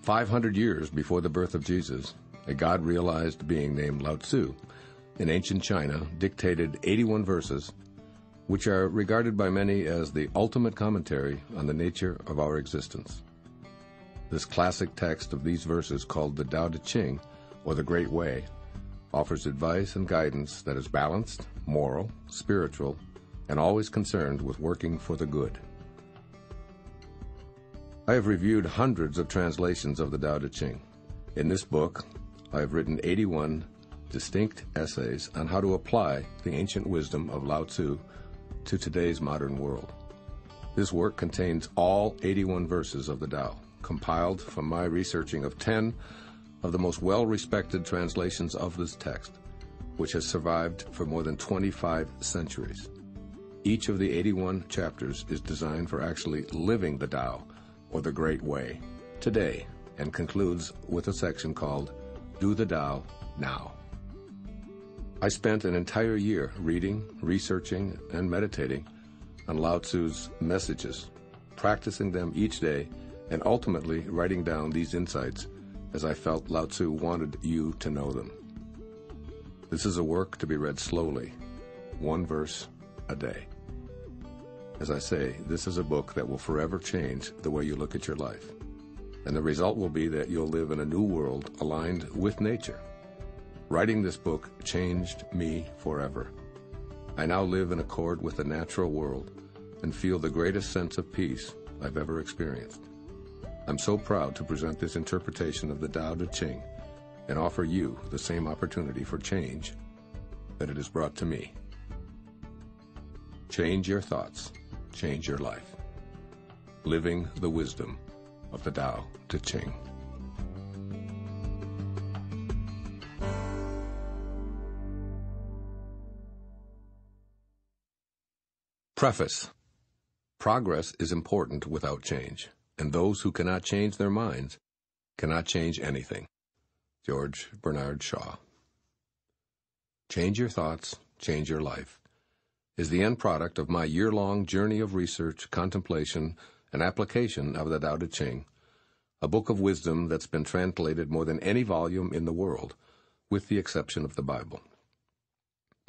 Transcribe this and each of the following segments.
500 years before the birth of Jesus, a God-realized being named Lao-tzu in ancient China dictated 81 verses, which are regarded by many as the ultimate commentary on the nature of our existence. This classic text of these verses, called the Tao Te Ching, or the Great Way, offers advice and guidance that is balanced, moral, spiritual, and always concerned with working for the good. I have reviewed hundreds of translations of the Tao Te Ching. In this book, I have written 81 distinct essays on how to apply the ancient wisdom of Lao-tzu to today's modern world. This work contains all 81 verses of the Tao, compiled from my researching of 10 of the most well-respected translations of this text, which has survived for more than 25 centuries. Each of the 81 chapters is designed for actually living the Tao, or the Great Way, today, and concludes with a section called Do the Tao Now. I spent an entire year reading, researching, and meditating on Lao-tzu's messages, practicing them each day, and ultimately writing down these insights as I felt Lao-tzu wanted you to know them. This is a work to be read slowly, one verse a day. As I say, this is a book that will forever change the way you look at your life. And the result will be that you'll live in a new world aligned with nature. Writing this book changed me forever. I now live in accord with the natural world and feel the greatest sense of peace I've ever experienced. I'm so proud to present this interpretation of the Tao Te Ching and offer you the same opportunity for change that it has brought to me. Change your thoughts. Change your life. Living the wisdom of the Tao Te Ching. Preface. Progress is important without change, and those who cannot change their minds cannot change anything. George Bernard Shaw. Change your thoughts, change your life is the end product of my year-long journey of research, contemplation, and application of the Tao Te Ching, a book of wisdom that's been translated more than any volume in the world, with the exception of the Bible.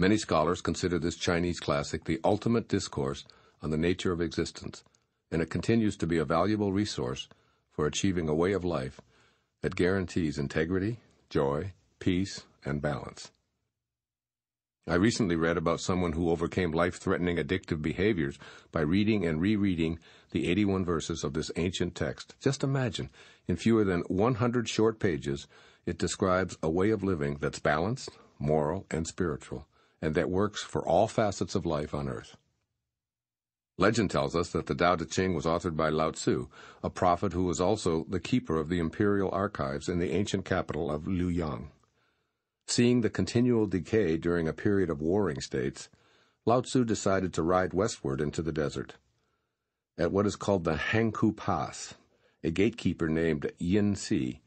Many scholars consider this Chinese classic the ultimate discourse on the nature of existence, and it continues to be a valuable resource for achieving a way of life that guarantees integrity, joy, peace, and balance. I recently read about someone who overcame life-threatening addictive behaviors by reading and rereading the 81 verses of this ancient text. Just imagine, in fewer than 100 short pages, it describes a way of living that's balanced, moral, and spiritual, and that works for all facets of life on earth. Legend tells us that the Tao Te Ching was authored by Lao-tzu, a prophet who was also the keeper of the imperial archives in the ancient capital of Luoyang. Seeing the continual decay during a period of warring states, Lao-tzu decided to ride westward into the desert. At what is called the Hangku Pass, a gatekeeper named Yin Si,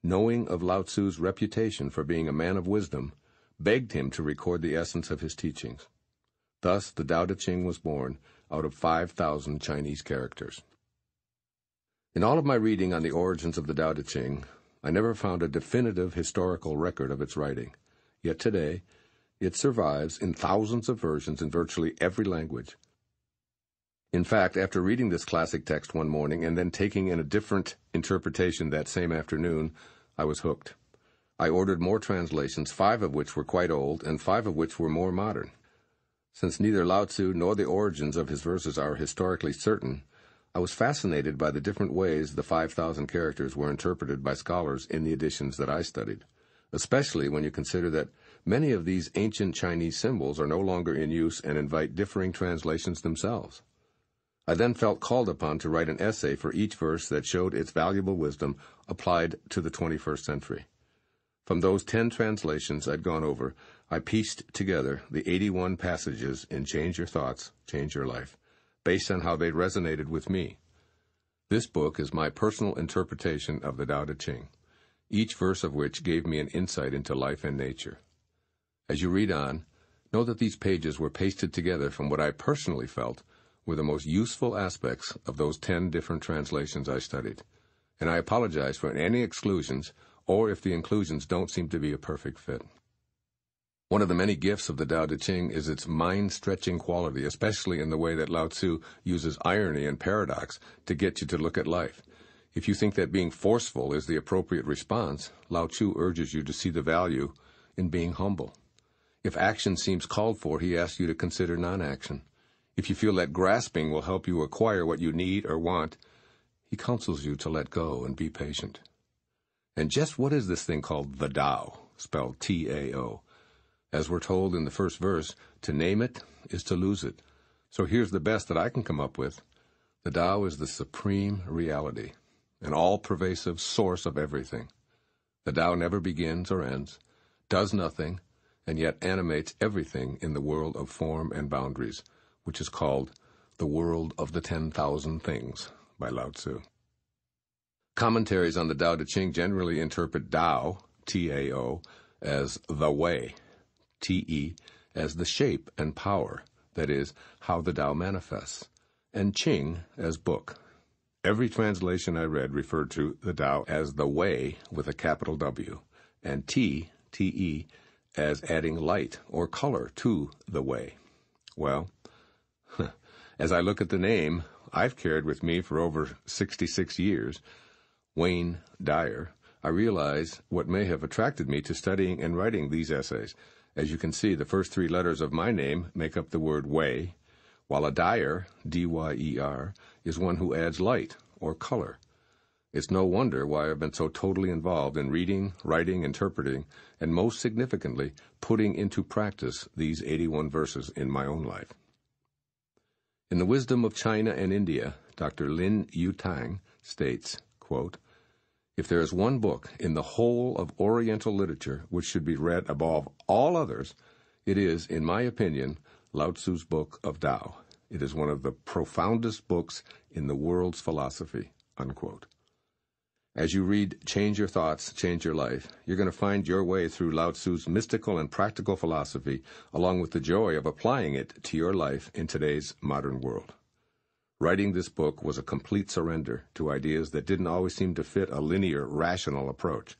knowing of Lao-tzu's reputation for being a man of wisdom, begged him to record the essence of his teachings. Thus, the Tao Te Ching was born out of 5,000 Chinese characters. In all of my reading on the origins of the Tao Te Ching, I never found a definitive historical record of its writing. Yet today, it survives in thousands of versions in virtually every language. In fact, after reading this classic text one morning and then taking in a different interpretation that same afternoon, I was hooked. I ordered more translations, 5 of which were quite old and 5 of which were more modern. Since neither Lao-tzu nor the origins of his verses are historically certain, I was fascinated by the different ways the 5,000 characters were interpreted by scholars in the editions that I studied, especially when you consider that many of these ancient Chinese symbols are no longer in use and invite differing translations themselves. I then felt called upon to write an essay for each verse that showed its valuable wisdom applied to the 21st century. From those 10 translations I'd gone over, I pieced together the 81 passages in Change Your Thoughts, Change Your Life, based on how they resonated with me. This book is my personal interpretation of the Tao Te Ching, each verse of which gave me an insight into life and nature. As you read on, know that these pages were pasted together from what I personally felt were the most useful aspects of those 10 different translations I studied, and I apologize for any exclusions or if the inclusions don't seem to be a perfect fit. One of the many gifts of the Tao Te Ching is its mind-stretching quality, especially in the way that Lao-tzu uses irony and paradox to get you to look at life. If you think that being forceful is the appropriate response, Lao-tzu urges you to see the value in being humble. If action seems called for, he asks you to consider non-action. If you feel that grasping will help you acquire what you need or want, he counsels you to let go and be patient. And just what is this thing called the Tao, spelled T-A-O? As we're told in the first verse, to name it is to lose it. So here's the best that I can come up with. The Tao is the supreme reality, an all-pervasive source of everything. The Tao never begins or ends, does nothing, and yet animates everything in the world of form and boundaries, which is called the world of the 10,000 things by Lao-tzu. Commentaries on the Tao Te Ching generally interpret Tao, T-A-O, as the way, T-E, as the shape and power, that is, how the Tao manifests, and Ching as book. Every translation I read referred to the Tao as the way with a capital W, and T-E, as adding light or color to the way. Well, as I look at the name I've carried with me for over 66 years, Wayne Dyer, I realize what may have attracted me to studying and writing these essays. As you can see, the first three letters of my name make up the word way, while a Dyer, D-Y-E-R, is one who adds light or color. It's no wonder why I've been so totally involved in reading, writing, interpreting, and most significantly, putting into practice these 81 verses in my own life. In The Wisdom of China and India, Dr. Lin Yutang states, quote, "If there is one book in the whole of Oriental literature which should be read above all others, it is, in my opinion, Lao-tzu's book of Tao. It is one of the profoundest books in the world's philosophy," unquote. As you read Change Your Thoughts, Change Your Life, you're going to find your way through Lao-tzu's mystical and practical philosophy, along with the joy of applying it to your life in today's modern world. Writing this book was a complete surrender to ideas that didn't always seem to fit a linear, rational approach,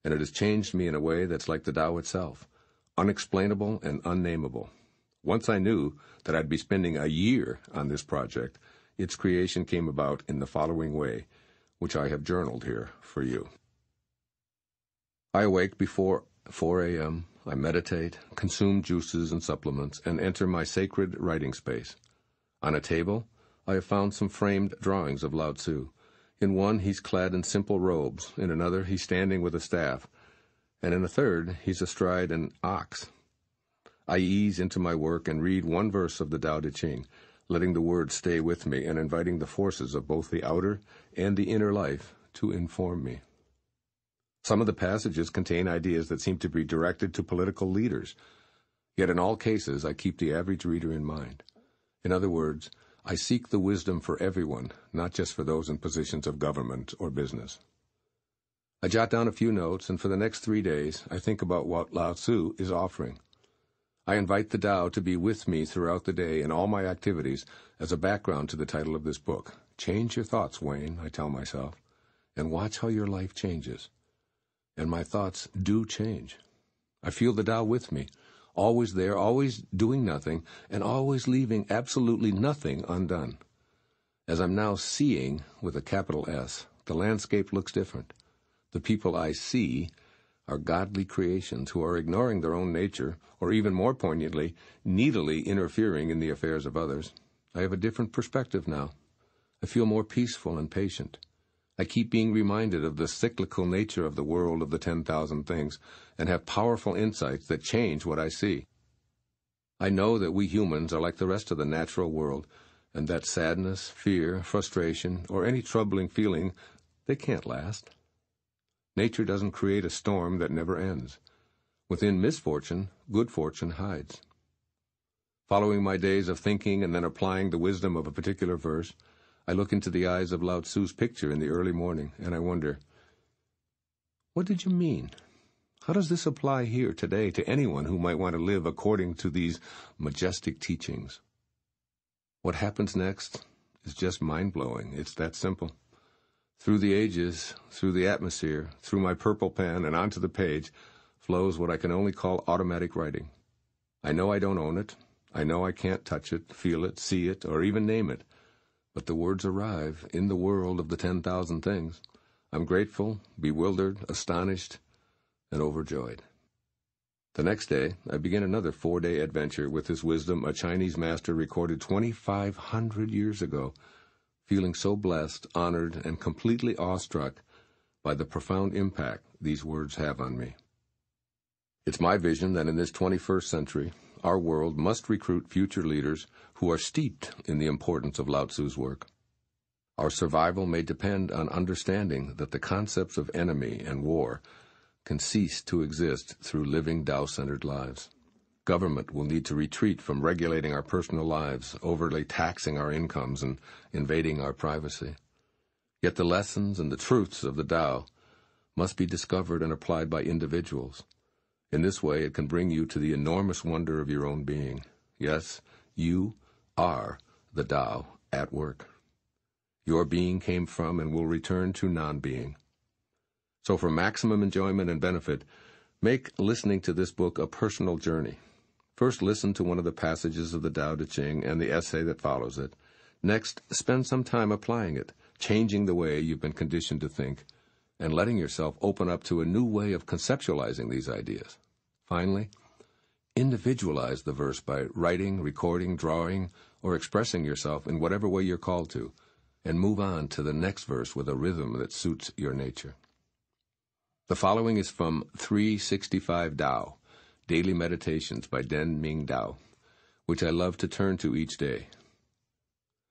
and it has changed me in a way that's like the Tao itself, unexplainable and unnameable. Once I knew that I'd be spending a year on this project, its creation came about in the following way, which I have journaled here for you. I awake before 4 a.m., I meditate, consume juices and supplements, and enter my sacred writing space. On a table, I have found some framed drawings of Lao-tzu. In one, he's clad in simple robes. In another, he's standing with a staff. And in a third, he's astride an ox. I ease into my work and read one verse of the Tao Te Ching, letting the words stay with me and inviting the forces of both the outer and the inner life to inform me. Some of the passages contain ideas that seem to be directed to political leaders, yet in all cases I keep the average reader in mind. In other words, I seek the wisdom for everyone, not just for those in positions of government or business. I jot down a few notes, and for the next 3 days I think about what Lao-tzu is offering. I invite the Tao to be with me throughout the day in all my activities as a background to the title of this book. Change your thoughts, Wayne, I tell myself, and watch how your life changes. And my thoughts do change. I feel the Tao with me, always there, always doing nothing, and always leaving absolutely nothing undone. As I'm now seeing, with a capital S, the landscape looks different. The people I see are godly creations who are ignoring their own nature, or even more poignantly, needily interfering in the affairs of others. I have a different perspective now. I feel more peaceful and patient. I keep being reminded of the cyclical nature of the world of the 10,000 things, and have powerful insights that change what I see. I know that we humans are like the rest of the natural world, and that sadness, fear, frustration, or any troubling feeling, they can't last. Nature doesn't create a storm that never ends. Within misfortune, good fortune hides. Following my days of thinking and then applying the wisdom of a particular verse, I look into the eyes of Lao-tzu's picture in the early morning, and I wonder, what did you mean? How does this apply here today to anyone who might want to live according to these majestic teachings? What happens next is just mind-blowing. It's that simple. Through the ages, through the atmosphere, through my purple pen and onto the page flows what I can only call automatic writing. I know I don't own it. I know I can't touch it, feel it, see it, or even name it. But the words arrive in the world of the 10,000 things. I'm grateful, bewildered, astonished, and overjoyed. The next day, I begin another 4-day adventure with this wisdom a Chinese master recorded 2,500 years ago, feeling so blessed, honored, and completely awestruck by the profound impact these words have on me. It's my vision that in this 21st century, our world must recruit future leaders who are steeped in the importance of Lao-tzu's work. Our survival may depend on understanding that the concepts of enemy and war can cease to exist through living Tao-centered lives. Government will need to retreat from regulating our personal lives, overly taxing our incomes, and invading our privacy. Yet the lessons and the truths of the Tao must be discovered and applied by individuals. In this way, it can bring you to the enormous wonder of your own being. Yes, you are the Tao at work. Your being came from and will return to non-being. So for maximum enjoyment and benefit, make listening to this book a personal journey. First, listen to one of the passages of the Tao Te Ching and the essay that follows it. Next, spend some time applying it, changing the way you've been conditioned to think, and letting yourself open up to a new way of conceptualizing these ideas. Finally, individualize the verse by writing, recording, drawing, or expressing yourself in whatever way you're called to, and move on to the next verse with a rhythm that suits your nature. The following is from 365 Tao, Daily Meditations by Den Ming Dao, which I love to turn to each day.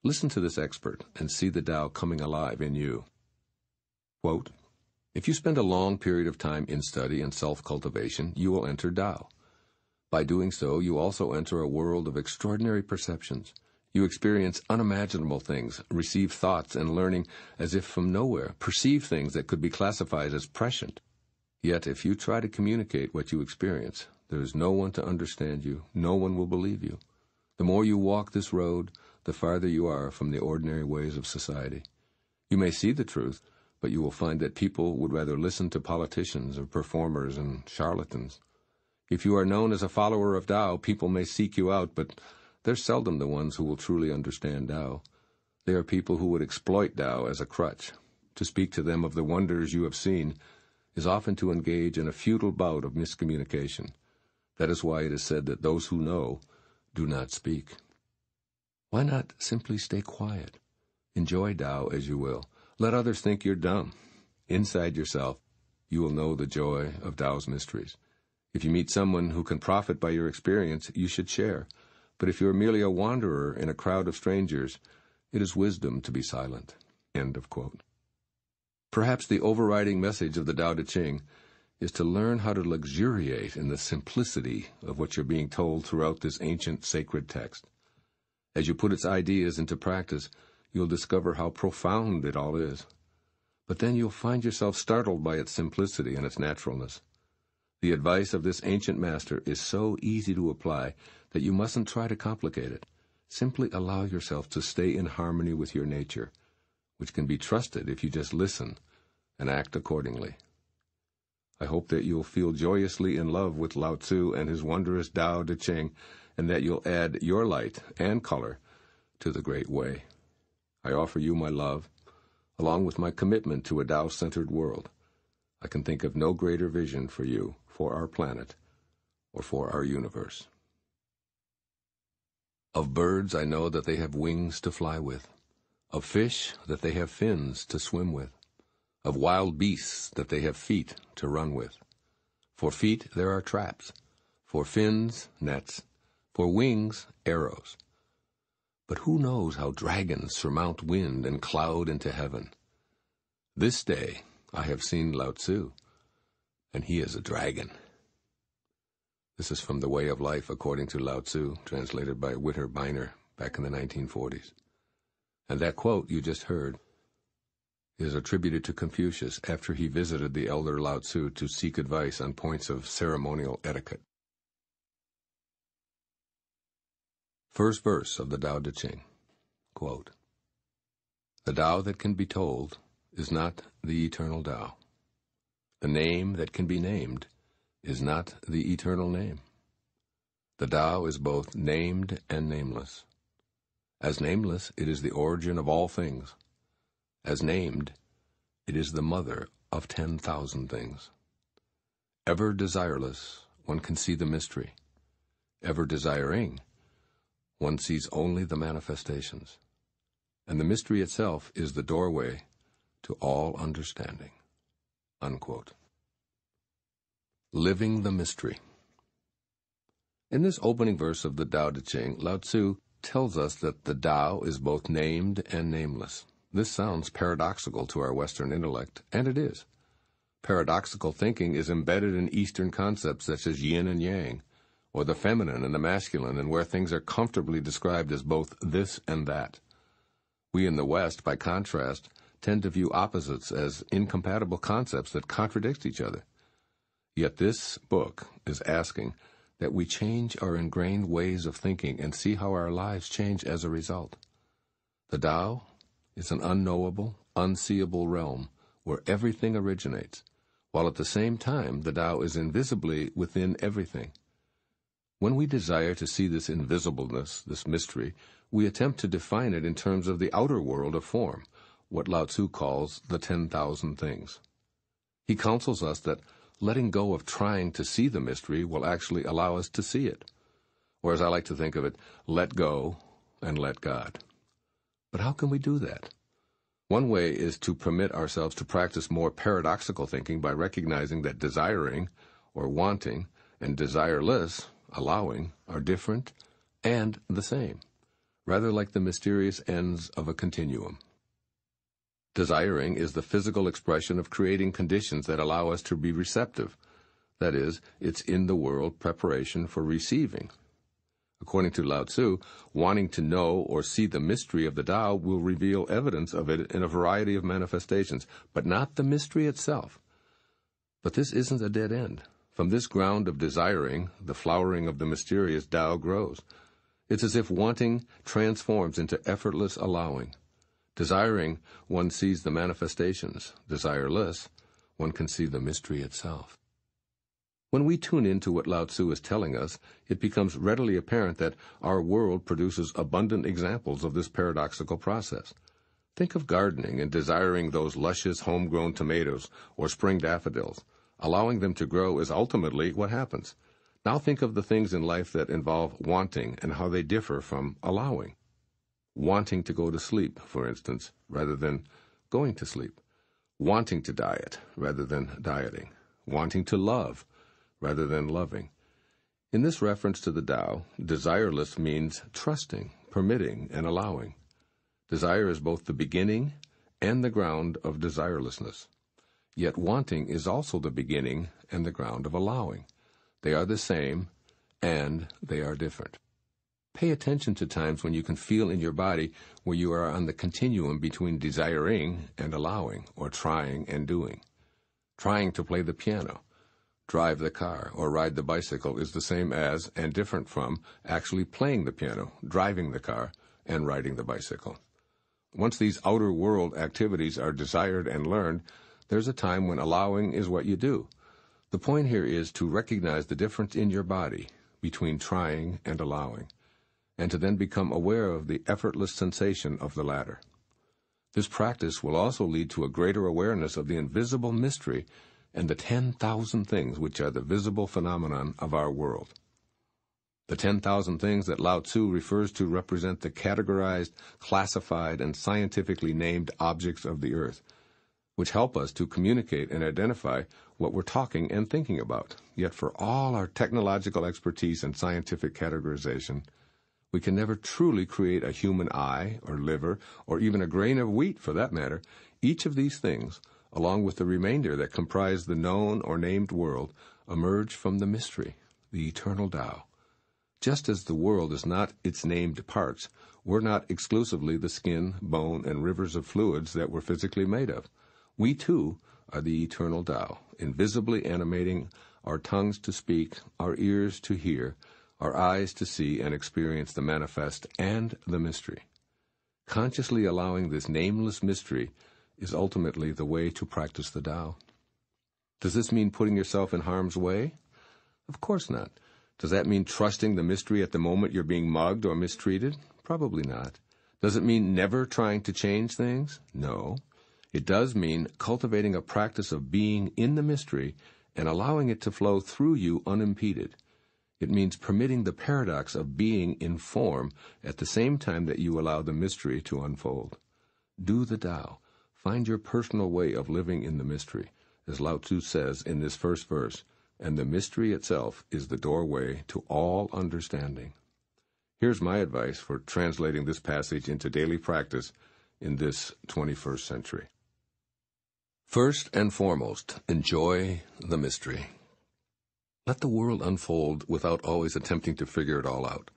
Listen to this expert and see the Tao coming alive in you. Quote, if you spend a long period of time in study and self-cultivation, you will enter Tao. By doing so, you also enter a world of extraordinary perceptions. You experience unimaginable things, receive thoughts and learning as if from nowhere, perceive things that could be classified as prescient. Yet if you try to communicate what you experience, there is no one to understand you, no one will believe you. The more you walk this road, the farther you are from the ordinary ways of society. You may see the truth, but you will find that people would rather listen to politicians or performers and charlatans. If you are known as a follower of Tao, people may seek you out, but they're seldom the ones who will truly understand Tao. They are people who would exploit Tao as a crutch. To speak to them of the wonders you have seen is often to engage in a futile bout of miscommunication. That is why it is said that those who know do not speak. Why not simply stay quiet? Enjoy Tao as you will. Let others think you're dumb. Inside yourself, you will know the joy of Tao's mysteries. If you meet someone who can profit by your experience, you should share. But if you are merely a wanderer in a crowd of strangers, it is wisdom to be silent. End of quote. Perhaps the overriding message of the Tao Te Ching is to learn how to luxuriate in the simplicity of what you're being told throughout this ancient sacred text. As you put its ideas into practice, you'll discover how profound it all is. But then you'll find yourself startled by its simplicity and its naturalness. The advice of this ancient master is so easy to apply that you mustn't try to complicate it. Simply allow yourself to stay in harmony with your nature, which can be trusted if you just listen and act accordingly. I hope that you'll feel joyously in love with Lao-tzu and his wondrous Tao Te Ching, and that you'll add your light and color to the great way. I offer you my love, along with my commitment to a Tao-centered world. I can think of no greater vision for you, for our planet, or for our universe. Of birds I know that they have wings to fly with, of fish that they have fins to swim with, of wild beasts that they have feet to run with. For feet there are traps, for fins nets, for wings arrows. But who knows how dragons surmount wind and cloud into heaven? This day I have seen Lao-tzu, and he is a dragon. This is from The Way of Life According to Lao-tzu, translated by Witter Bynner back in the 1940s. And that quote you just heard is attributed to Confucius after he visited the elder Lao-tzu to seek advice on points of ceremonial etiquette. First verse of the Tao Te Ching, quote, the Tao that can be told is not the eternal Tao. The name that can be named is not the eternal name. The Tao is both named and nameless. As nameless, it is the origin of all things. As named, it is the mother of 10,000 things. Ever desireless, one can see the mystery. Ever desiring, one sees only the manifestations. And the mystery itself is the doorway to all understanding. Unquote. Living the mystery. In this opening verse of the Tao Te Ching, Lao-tzu tells us that the Tao is both named and nameless. This sounds paradoxical to our Western intellect, and it is. Paradoxical thinking is embedded in Eastern concepts such as yin and yang, or the feminine and the masculine, and where things are comfortably described as both this and that. We in the West, by contrast, tend to view opposites as incompatible concepts that contradict each other. Yet this book is asking that we change our ingrained ways of thinking and see how our lives change as a result. The Tao is an unknowable, unseeable realm where everything originates, while at the same time the Tao is invisibly within everything. When we desire to see this invisibleness, this mystery, we attempt to define it in terms of the outer world of form, what Lao-tzu calls the 10,000 things. He counsels us that letting go of trying to see the mystery will actually allow us to see it. Or as I like to think of it, let go and let God. But how can we do that? One way is to permit ourselves to practice more paradoxical thinking by recognizing that desiring, or wanting, and desireless, allowing, are different and the same, rather like the mysterious ends of a continuum. Desiring is the physical expression of creating conditions that allow us to be receptive. That is, it's in the world preparation for receiving. According to Lao-tzu, wanting to know or see the mystery of the Tao will reveal evidence of it in a variety of manifestations, but not the mystery itself. But this isn't a dead end. From this ground of desiring, the flowering of the mysterious Tao grows. It's as if wanting transforms into effortless allowing. Desiring, one sees the manifestations. Desireless, one can see the mystery itself. When we tune into what Lao-tzu is telling us, it becomes readily apparent that our world produces abundant examples of this paradoxical process. Think of gardening and desiring those luscious homegrown tomatoes or spring daffodils. Allowing them to grow is ultimately what happens. Now think of the things in life that involve wanting and how they differ from allowing. Wanting to go to sleep, for instance, rather than going to sleep. Wanting to diet rather than dieting. Wanting to love rather than loving. In this reference to the Tao, desireless means trusting, permitting, and allowing. Desire is both the beginning and the ground of desirelessness. Yet wanting is also the beginning and the ground of allowing. They are the same, and they are different. Pay attention to times when you can feel in your body where you are on the continuum between desiring and allowing, or trying and doing. Trying to play the piano, drive the car, or ride the bicycle is the same as and different from actually playing the piano, driving the car, and riding the bicycle. Once these outer world activities are desired and learned, there's a time when allowing is what you do. The point here is to recognize the difference in your body between trying and allowing, and to then become aware of the effortless sensation of the latter. This practice will also lead to a greater awareness of the invisible mystery and the 10,000 things which are the visible phenomenon of our world. The 10,000 things that Lao-tzu refers to represent the categorized, classified, and scientifically named objects of the earth, which help us to communicate and identify what we're talking and thinking about. Yet for all our technological expertise and scientific categorization, we can never truly create a human eye or liver or even a grain of wheat for that matter. Each of these things, along with the remainder that comprise the known or named world, emerge from the mystery, the eternal Tao. Just as the world is not its named parts, we're not exclusively the skin, bone, and rivers of fluids that we're physically made of. We, too, are the eternal Tao, invisibly animating our tongues to speak, our ears to hear, our eyes to see and experience the manifest and the mystery. Consciously allowing this nameless mystery is ultimately the way to practice the Tao. Does this mean putting yourself in harm's way? Of course not. Does that mean trusting the mystery at the moment you're being mugged or mistreated? Probably not. Does it mean never trying to change things? No. It does mean cultivating a practice of being in the mystery and allowing it to flow through you unimpeded. It means permitting the paradox of being in form at the same time that you allow the mystery to unfold. Do the Tao. Find your personal way of living in the mystery, as Lao-tzu says in this first verse, and the mystery itself is the doorway to all understanding. Here's my advice for translating this passage into daily practice in this 21st century. First and foremost, enjoy the mystery. Let the world unfold without always attempting to figure it all out.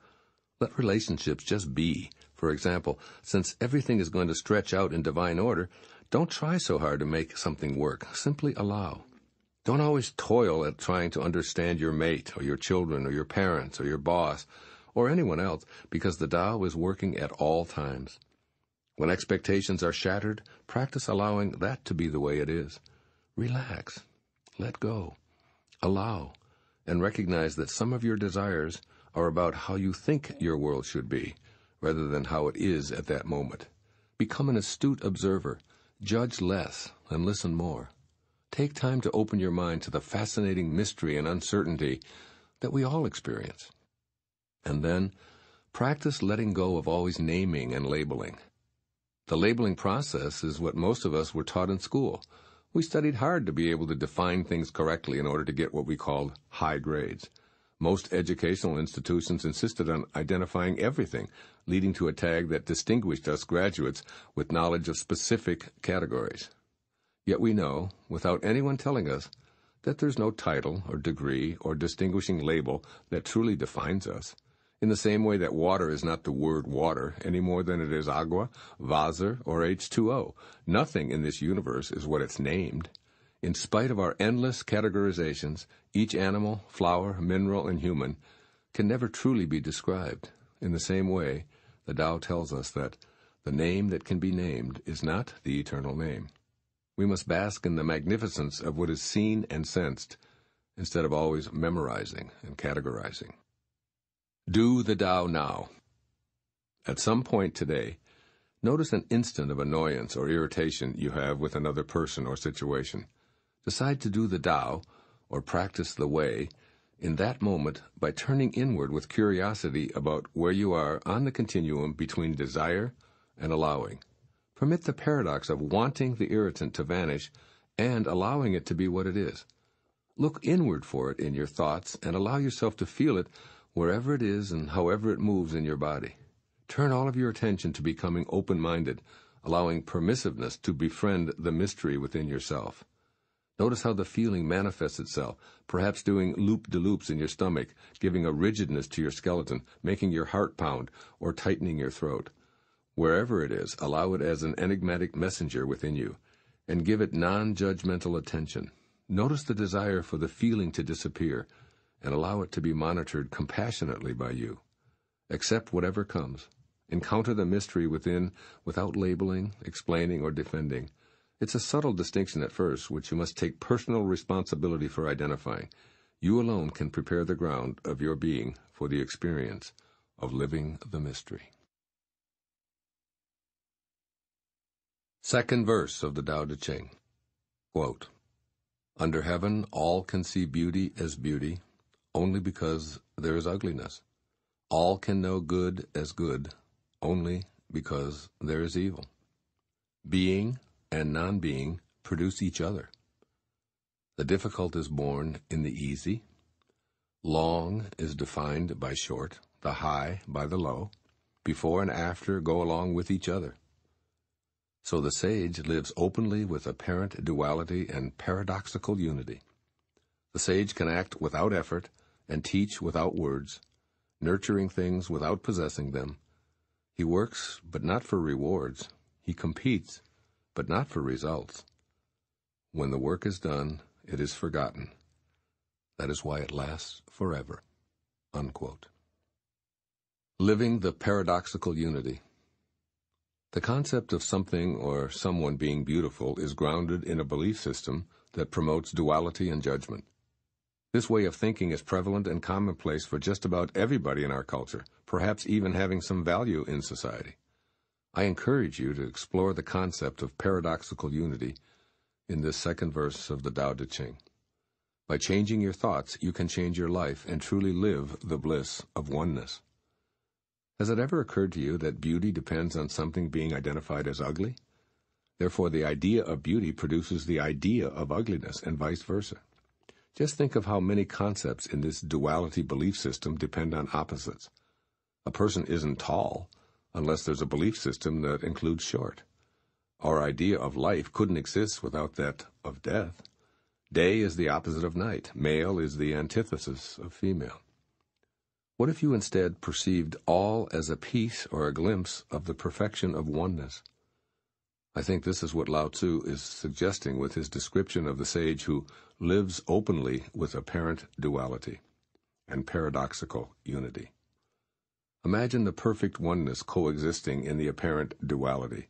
Let relationships just be. For example, since everything is going to stretch out in divine order, don't try so hard to make something work. Simply allow. Don't always toil at trying to understand your mate or your children or your parents or your boss or anyone else, because the Tao is working at all times. When expectations are shattered, practice allowing that to be the way it is. Relax. Let go. Allow. And recognize that some of your desires are about how you think your world should be, rather than how it is at that moment. Become an astute observer. Judge less and listen more. Take time to open your mind to the fascinating mystery and uncertainty that we all experience. And then, practice letting go of always naming and labeling. The labeling process is what most of us were taught in school. We studied hard to be able to define things correctly in order to get what we called high grades. Most educational institutions insisted on identifying everything, leading to a tag that distinguished us graduates with knowledge of specific categories. Yet we know, without anyone telling us, that there's no title or degree or distinguishing label that truly defines us. In the same way that water is not the word water any more than it is agua, Vaser, or H2O. Nothing in this universe is what it's named. In spite of our endless categorizations, each animal, flower, mineral, and human can never truly be described. In the same way, the Tao tells us that the name that can be named is not the eternal name. We must bask in the magnificence of what is seen and sensed, instead of always memorizing and categorizing. Do the Tao now. At some point today, notice an instant of annoyance or irritation you have with another person or situation. Decide to do the Tao, or practice the way, in that moment by turning inward with curiosity about where you are on the continuum between desire and allowing. Permit the paradox of wanting the irritant to vanish and allowing it to be what it is. Look inward for it in your thoughts and allow yourself to feel it wherever it is and however it moves in your body. Turn all of your attention to becoming open-minded, allowing permissiveness to befriend the mystery within yourself. Notice how the feeling manifests itself, perhaps doing loop-de-loops in your stomach, giving a rigidness to your skeleton, making your heart pound, or tightening your throat. Wherever it is, allow it as an enigmatic messenger within you, and give it non-judgmental attention. Notice the desire for the feeling to disappear, and allow it to be monitored compassionately by you. Accept whatever comes. Encounter the mystery within without labeling, explaining, or defending. It's a subtle distinction at first, which you must take personal responsibility for identifying. You alone can prepare the ground of your being for the experience of living the mystery. Second verse of the Tao Te Ching. Quote, "Under heaven all can see beauty as beauty, only because there is ugliness. All can know good as good, only because there is evil. Being and non-being produce each other. The difficult is born in the easy. Long is defined by short, the high by the low. Before and after go along with each other. So the sage lives openly with apparent duality and paradoxical unity. The sage can act without effort and teach without words, nurturing things without possessing them. He works, but not for rewards. He competes, but not for results. When the work is done, it is forgotten. That is why it lasts forever." Unquote. Living the paradoxical unity. The concept of something or someone being beautiful is grounded in a belief system that promotes duality and judgment. This way of thinking is prevalent and commonplace for just about everybody in our culture, perhaps even having some value in society. I encourage you to explore the concept of paradoxical unity in this second verse of the Tao Te Ching. By changing your thoughts, you can change your life and truly live the bliss of oneness. Has it ever occurred to you that beauty depends on something being identified as ugly? Therefore, the idea of beauty produces the idea of ugliness, and vice versa. Just think of how many concepts in this duality belief system depend on opposites. A person isn't tall unless there's a belief system that includes short. Our idea of life couldn't exist without that of death. Day is the opposite of night. Male is the antithesis of female. What if you instead perceived all as a piece or a glimpse of the perfection of oneness? I think this is what Lao-tzu is suggesting with his description of the sage who lives openly with apparent duality and paradoxical unity. Imagine the perfect oneness coexisting in the apparent duality,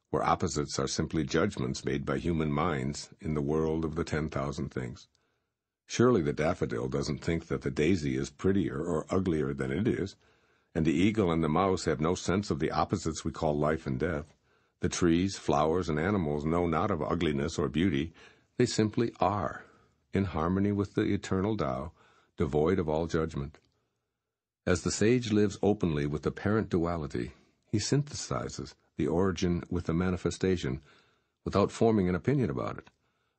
where opposites are simply judgments made by human minds in the world of the 10,000 things. Surely the daffodil doesn't think that the daisy is prettier or uglier than it is, and the eagle and the mouse have no sense of the opposites we call life and death. The trees, flowers, and animals know not of ugliness or beauty. They simply are, in harmony with the eternal Tao, devoid of all judgment. As the sage lives openly with apparent duality, he synthesizes the origin with the manifestation without forming an opinion about it.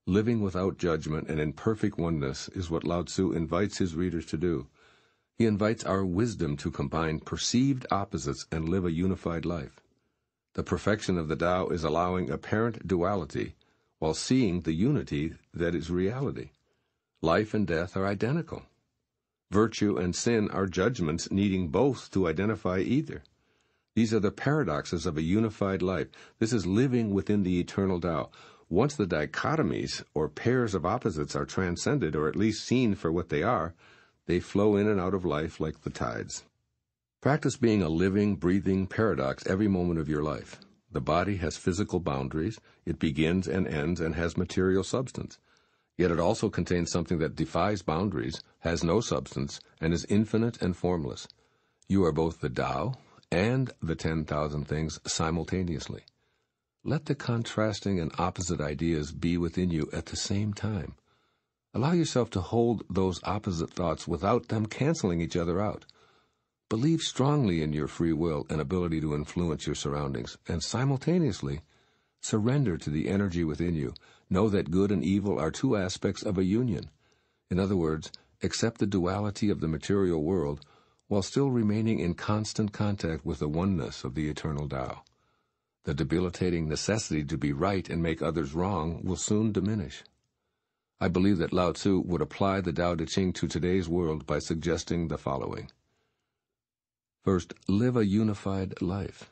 Living without judgment and in perfect oneness is what Lao-tzu invites his readers to do. He invites our wisdom to combine perceived opposites and live a unified life. The perfection of the Tao is allowing apparent duality while seeing the unity that is reality. Life and death are identical. Virtue and sin are judgments needing both to identify either. These are the paradoxes of a unified life. This is living within the eternal Tao. Once the dichotomies or pairs of opposites are transcended, or at least seen for what they are, they flow in and out of life like the tides. Practice being a living, breathing paradox every moment of your life. The body has physical boundaries, it begins and ends, and has material substance. Yet it also contains something that defies boundaries, has no substance, and is infinite and formless. You are both the Tao and the 10,000 things simultaneously. Let the contrasting and opposite ideas be within you at the same time. Allow yourself to hold those opposite thoughts without them canceling each other out. Believe strongly in your free will and ability to influence your surroundings, and simultaneously surrender to the energy within you. Know that good and evil are two aspects of a union. In other words, accept the duality of the material world while still remaining in constant contact with the oneness of the eternal Tao. The debilitating necessity to be right and make others wrong will soon diminish. I believe that Lao-tzu would apply the Tao Te Ching to today's world by suggesting the following. First, live a unified life.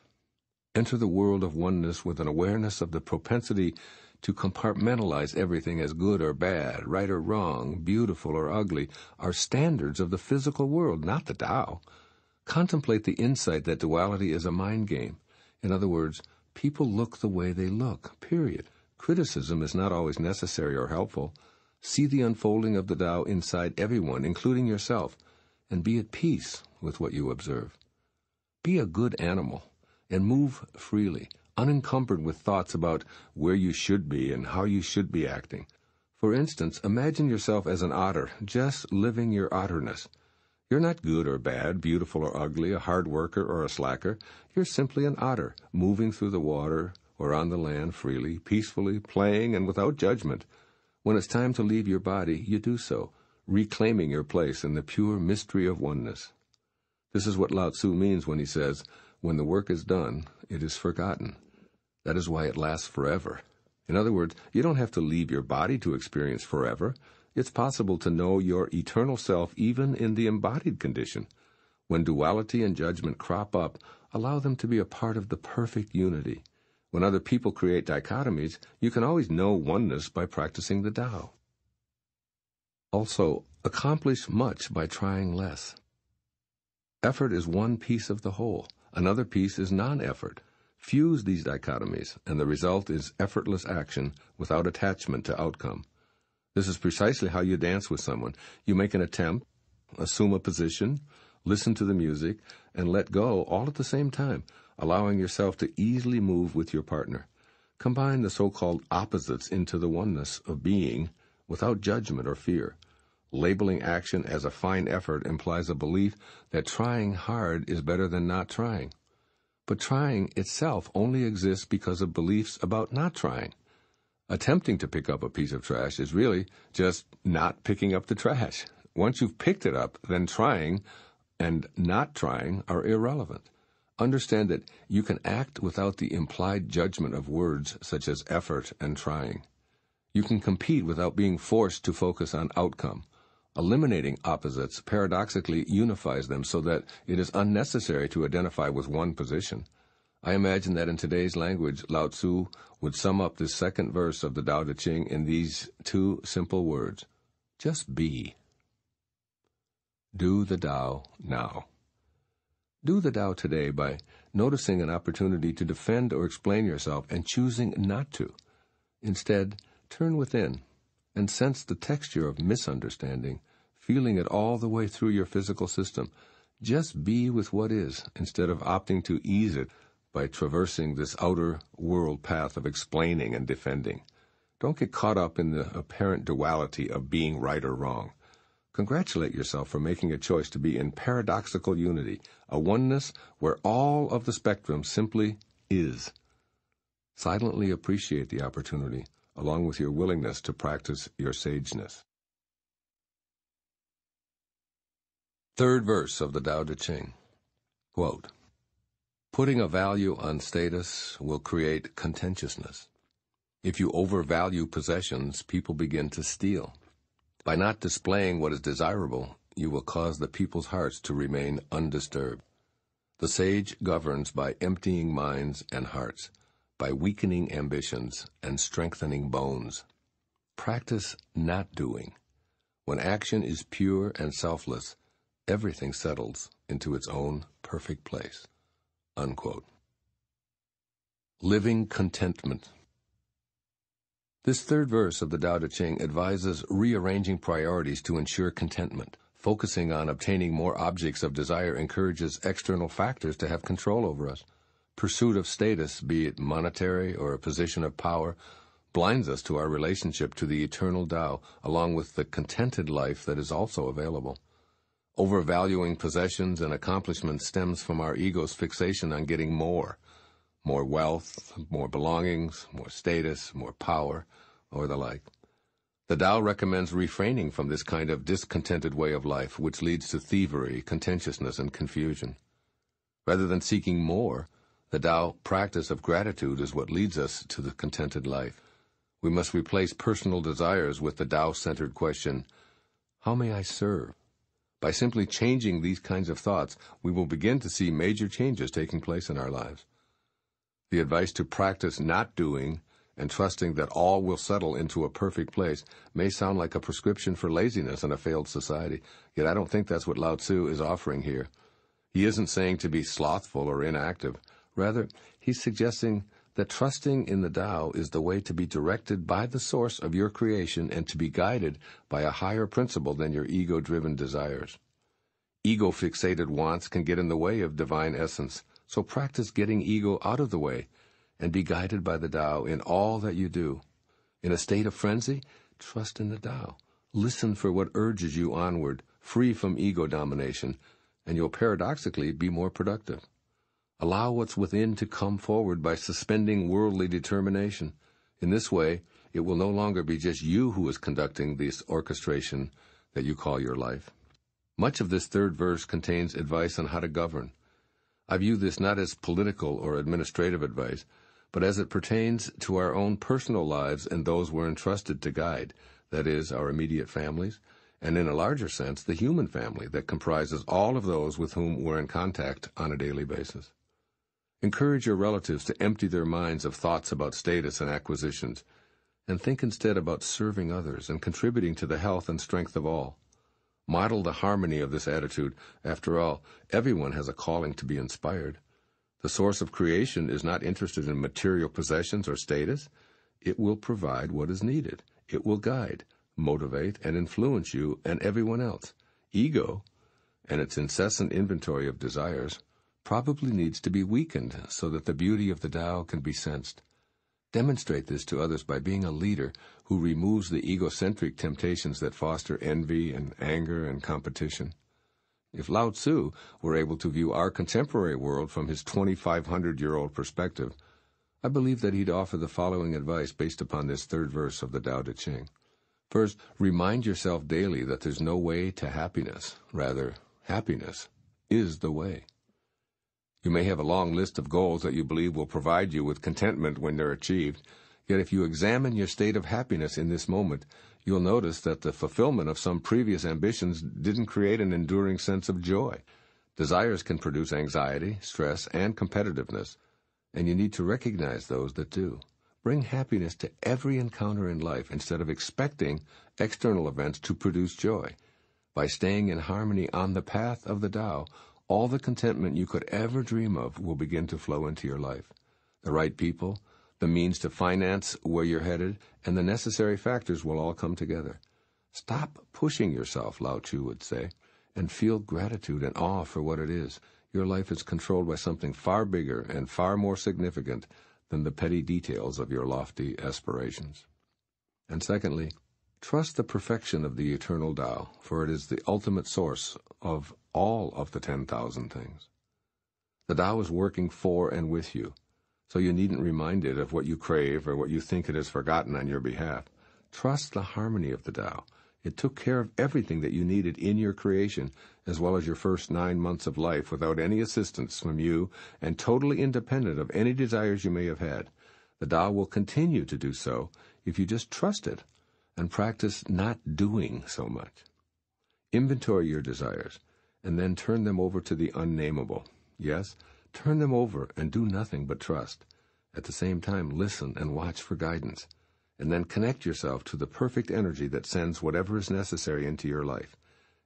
Enter the world of oneness with an awareness of the propensity to compartmentalize everything as good or bad, right or wrong, beautiful or ugly, are standards of the physical world, not the Tao. Contemplate the insight that duality is a mind game. In other words, people look the way they look, period. Criticism is not always necessary or helpful. See the unfolding of the Tao inside everyone, including yourself, and be at peace with what you observe. Be a good animal and move freely, unencumbered with thoughts about where you should be and how you should be acting. For instance, imagine yourself as an otter, just living your otterness. You're not good or bad, beautiful or ugly, a hard worker or a slacker. You're simply an otter, moving through the water or on the land freely, peacefully, playing and without judgment. When it's time to leave your body, you do so, reclaiming your place in the pure mystery of oneness. This is what Lao-tzu means when he says, when the work is done, it is forgotten. That is why it lasts forever. In other words, you don't have to leave your body to experience forever. It's possible to know your eternal self even in the embodied condition. When duality and judgment crop up, allow them to be a part of the perfect unity. When other people create dichotomies, you can always know oneness by practicing the Tao. Also, accomplish much by trying less. Effort is one piece of the whole. Another piece is non-effort. Fuse these dichotomies, and the result is effortless action without attachment to outcome. This is precisely how you dance with someone. You make an attempt, assume a position, listen to the music, and let go all at the same time, allowing yourself to easily move with your partner. Combine the so-called opposites into the oneness of being without judgment or fear. Labeling action as a fine effort implies a belief that trying hard is better than not trying. But trying itself only exists because of beliefs about not trying. Attempting to pick up a piece of trash is really just not picking up the trash. Once you've picked it up, then trying and not trying are irrelevant. Understand that you can act without the implied judgment of words such as effort and trying. You can compete without being forced to focus on outcome. Eliminating opposites paradoxically unifies them so that it is unnecessary to identify with one position. I imagine that in today's language, Lao-tzu would sum up this second verse of the Tao Te Ching in these two simple words: just be. Do the Tao now. Do the Tao today by noticing an opportunity to defend or explain yourself and choosing not to. Instead, turn within and sense the texture of misunderstanding, feeling it all the way through your physical system. Just be with what is, instead of opting to ease it by traversing this outer world path of explaining and defending. Don't get caught up in the apparent duality of being right or wrong. Congratulate yourself for making a choice to be in paradoxical unity, a oneness where all of the spectrum simply is. Silently appreciate the opportunity, along with your willingness to practice your sageness. Third verse of the Tao Te Ching. Quote, putting a value on status will create contentiousness. If you overvalue possessions, people begin to steal. By not displaying what is desirable, you will cause the people's hearts to remain undisturbed. The sage governs by emptying minds and hearts, by weakening ambitions and strengthening bones. Practice not doing. When action is pure and selfless, everything settles into its own perfect place. Unquote. Living contentment. This third verse of the Tao Te Ching advises rearranging priorities to ensure contentment. Focusing on obtaining more objects of desire encourages external factors to have control over us. Pursuit of status, be it monetary or a position of power, blinds us to our relationship to the eternal Tao, along with the contented life that is also available. Overvaluing possessions and accomplishments stems from our ego's fixation on getting more wealth, more belongings, more status, more power, or the like. The Tao recommends refraining from this kind of discontented way of life, which leads to thievery, contentiousness, and confusion. Rather than seeking more, the Tao practice of gratitude is what leads us to the contented life. We must replace personal desires with the Tao-centered question, how may I serve? By simply changing these kinds of thoughts, we will begin to see major changes taking place in our lives. The advice to practice not doing and trusting that all will settle into a perfect place may sound like a prescription for laziness in a failed society, yet I don't think that's what Lao-tzu is offering here. He isn't saying to be slothful or inactive. Rather, he's suggesting that trusting in the Tao is the way to be directed by the source of your creation and to be guided by a higher principle than your ego-driven desires. Ego-fixated wants can get in the way of divine essence, so practice getting ego out of the way and be guided by the Tao in all that you do. In a state of frenzy, trust in the Tao. Listen for what urges you onward, free from ego domination, and you'll paradoxically be more productive. Allow what's within to come forward by suspending worldly determination. In this way, it will no longer be just you who is conducting this orchestration that you call your life. Much of this third verse contains advice on how to govern. I view this not as political or administrative advice, but as it pertains to our own personal lives and those we're entrusted to guide, that is, our immediate families, and in a larger sense, the human family that comprises all of those with whom we're in contact on a daily basis. Encourage your relatives to empty their minds of thoughts about status and acquisitions, and think instead about serving others and contributing to the health and strength of all. Model the harmony of this attitude. After all, everyone has a calling to be inspired. The source of creation is not interested in material possessions or status. It will provide what is needed. It will guide, motivate, and influence you and everyone else. Ego, and its incessant inventory of desires, probably needs to be weakened so that the beauty of the Tao can be sensed. Demonstrate this to others by being a leader who removes the egocentric temptations that foster envy and anger and competition. If Lao-tzu were able to view our contemporary world from his 2,500-year-old perspective, I believe that he'd offer the following advice based upon this third verse of the Tao Te Ching. First, remind yourself daily that there's no way to happiness. Rather, happiness is the way. You may have a long list of goals that you believe will provide you with contentment when they're achieved, yet if you examine your state of happiness in this moment, you'll notice that the fulfillment of some previous ambitions didn't create an enduring sense of joy. Desires can produce anxiety, stress, and competitiveness, and you need to recognize those that do. Bring happiness to every encounter in life instead of expecting external events to produce joy. By staying in harmony on the path of the Tao, all the contentment you could ever dream of will begin to flow into your life. The right people, the means to finance where you're headed, and the necessary factors will all come together. Stop pushing yourself, Lao-tzu would say, and feel gratitude and awe for what it is. Your life is controlled by something far bigger and far more significant than the petty details of your lofty aspirations. And secondly, trust the perfection of the eternal Tao, for it is the ultimate source of all of the 10,000 things. The Tao is working for and with you, so you needn't remind it of what you crave or what you think it has forgotten on your behalf. Trust the harmony of the Tao. It took care of everything that you needed in your creation, as well as your first 9 months of life, without any assistance from you and totally independent of any desires you may have had. The Tao will continue to do so if you just trust it and practice not doing so much. Inventory your desires, and then turn them over to the unnameable. Yes, turn them over and do nothing but trust. At the same time, listen and watch for guidance, and then connect yourself to the perfect energy that sends whatever is necessary into your life.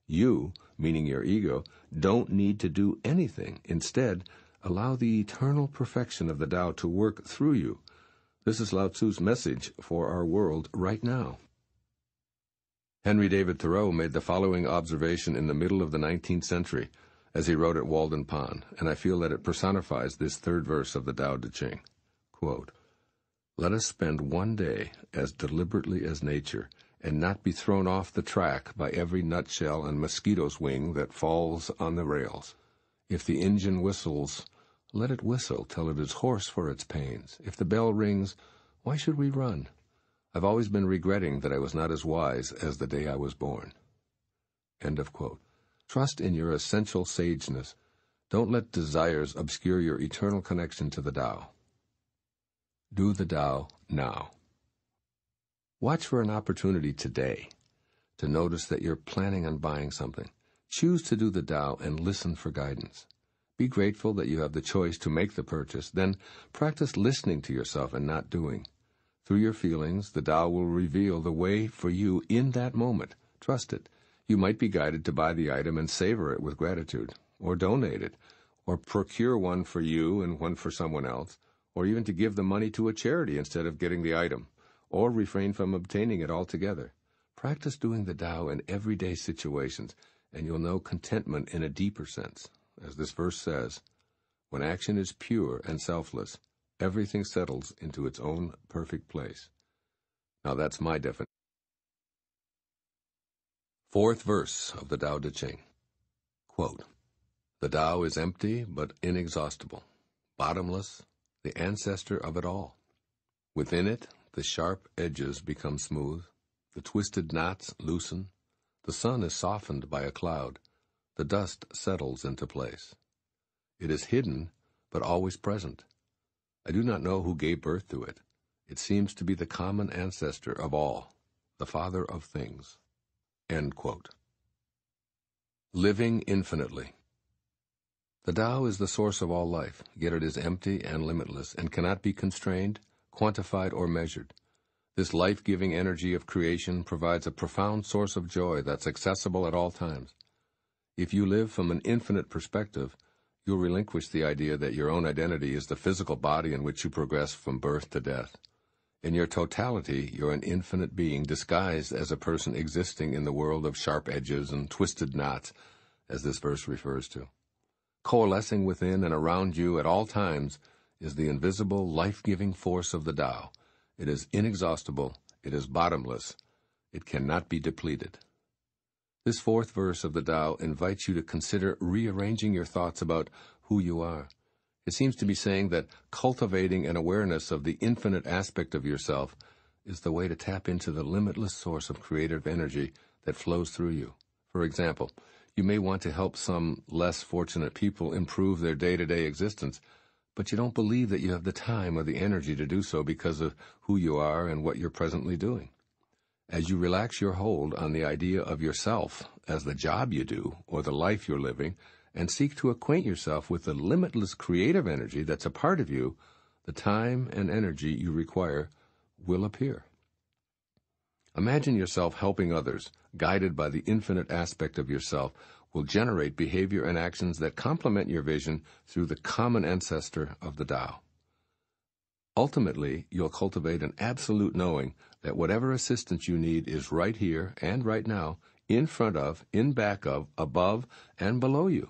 You, meaning your ego, don't need to do anything. Instead, allow the eternal perfection of the Tao to work through you. This is Lao-tzu's message for our world right now. Henry David Thoreau made the following observation in the middle of the 19th century as he wrote at Walden Pond, and I feel that it personifies this third verse of the Tao Te Ching. Quote, "Let us spend one day as deliberately as nature, and not be thrown off the track by every nutshell and mosquito's wing that falls on the rails. If the engine whistles, let it whistle till it is hoarse for its pains. If the bell rings, why should we run? I've always been regretting that I was not as wise as the day I was born." End of quote. Trust in your essential sageness. Don't let desires obscure your eternal connection to the Tao. Do the Tao now. Watch for an opportunity today to notice that you're planning on buying something. Choose to do the Tao and listen for guidance. Be grateful that you have the choice to make the purchase. Then practice listening to yourself and not doing. Through your feelings, the Tao will reveal the way for you in that moment. Trust it. You might be guided to buy the item and savor it with gratitude, or donate it, or procure one for you and one for someone else, or even to give the money to a charity instead of getting the item, or refrain from obtaining it altogether. Practice doing the Tao in everyday situations, and you'll know contentment in a deeper sense. As this verse says, when action is pure and selfless, everything settles into its own perfect place. Now that's my definition. Fourth verse of the Tao Te Ching. Quote, "The Tao is empty but inexhaustible, bottomless, the ancestor of it all. Within it, the sharp edges become smooth, the twisted knots loosen, the sun is softened by a cloud, the dust settles into place. It is hidden but always present. I do not know who gave birth to it. It seems to be the common ancestor of all, the father of things." End quote. Living infinitely. The Tao is the source of all life, yet it is empty and limitless and cannot be constrained, quantified, or measured. This life-giving energy of creation provides a profound source of joy that's accessible at all times. If you live from an infinite perspective, You'll relinquish the idea that your own identity is the physical body in which you progress from birth to death. In your totality, you're an infinite being disguised as a person existing in the world of sharp edges and twisted knots, as this verse refers to. Coalescing within and around you at all times is the invisible, life-giving force of the Tao. It is inexhaustible. It is bottomless. It cannot be depleted. This fourth verse of the Tao invites you to consider rearranging your thoughts about who you are. It seems to be saying that cultivating an awareness of the infinite aspect of yourself is the way to tap into the limitless source of creative energy that flows through you. For example, you may want to help some less fortunate people improve their day-to-day existence, but you don't believe that you have the time or the energy to do so because of who you are and what you're presently doing. As you relax your hold on the idea of yourself as the job you do or the life you're living, and seek to acquaint yourself with the limitless creative energy that's a part of you, the time and energy you require will appear. Imagine yourself helping others, guided by the infinite aspect of yourself, will generate behavior and actions that complement your vision through the common ancestor of the Tao. Ultimately, you'll cultivate an absolute knowing that whatever assistance you need is right here and right now, in front of, in back of, above, and below you.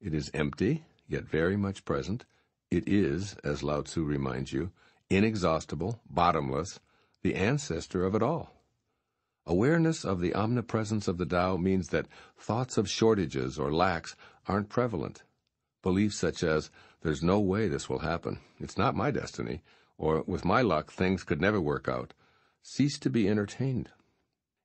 It is empty, yet very much present. It is, as Lao-tzu reminds you, inexhaustible, bottomless, the ancestor of it all. Awareness of the omnipresence of the Tao means that thoughts of shortages or lacks aren't prevalent. Beliefs such as, "There's no way this will happen, it's not my destiny," or "with my luck, things could never work out," cease to be entertained.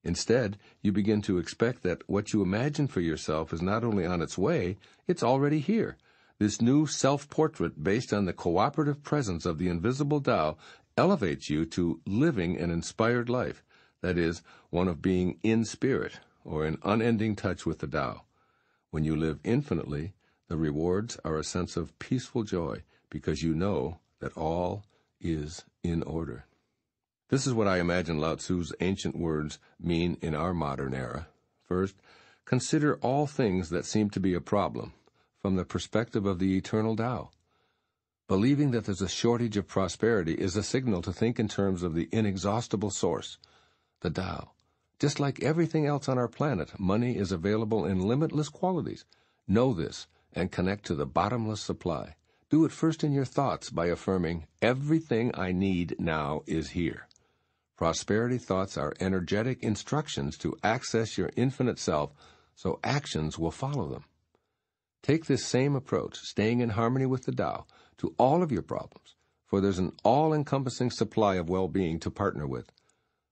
Instead, you begin to expect that what you imagine for yourself is not only on its way, it's already here. This new self-portrait based on the cooperative presence of the invisible Tao elevates you to living an inspired life, that is, one of being in spirit, or in unending touch with the Tao. When you live infinitely, the rewards are a sense of peaceful joy, because you know that all is in order. This is what I imagine Lao-tzu's ancient words mean in our modern era. First, consider all things that seem to be a problem from the perspective of the eternal Tao. Believing that there's a shortage of prosperity is a signal to think in terms of the inexhaustible source, the Tao. Just like everything else on our planet, money is available in limitless quantities. Know this and connect to the bottomless supply. Do it first in your thoughts by affirming, "Everything I need now is here." Prosperity thoughts are energetic instructions to access your infinite self, so actions will follow them. Take this same approach, staying in harmony with the Tao, to all of your problems, for there's an all-encompassing supply of well-being to partner with.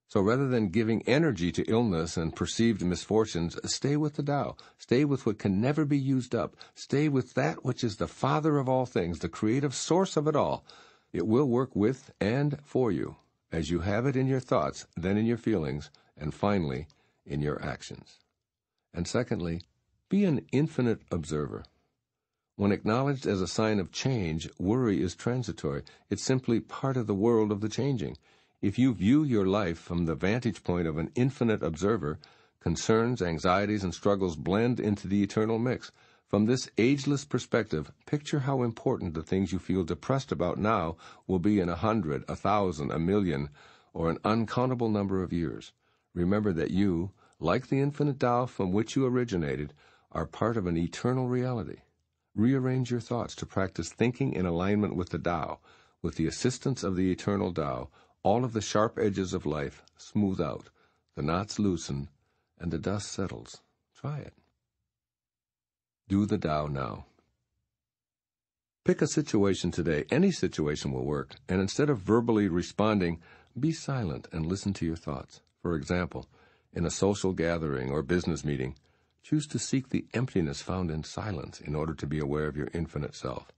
So rather than giving energy to illness and perceived misfortunes, stay with the Tao. Stay with what can never be used up. Stay with that which is the Father of all things, the creative source of it all. It will work with and for you, as you have it in your thoughts, then in your feelings, and finally, in your actions. And secondly, be an infinite observer. When acknowledged as a sign of change, worry is transitory. It's simply part of the world of the changing. If you view your life from the vantage point of an infinite observer, concerns, anxieties, and struggles blend into the eternal mix. From this ageless perspective, picture how important the things you feel depressed about now will be in 100, 1,000, 1,000,000, or an uncountable number of years. Remember that you, like the infinite Tao from which you originated, are part of an eternal reality. Rearrange your thoughts to practice thinking in alignment with the Tao. With the assistance of the eternal Tao, all of the sharp edges of life smooth out, the knots loosen, and the dust settles. Try it. Do the Tao now. Pick a situation today. Any situation will work, and instead of verbally responding, be silent and listen to your thoughts. For example, in a social gathering or business meeting, choose to seek the emptiness found in silence in order to be aware of your infinite self.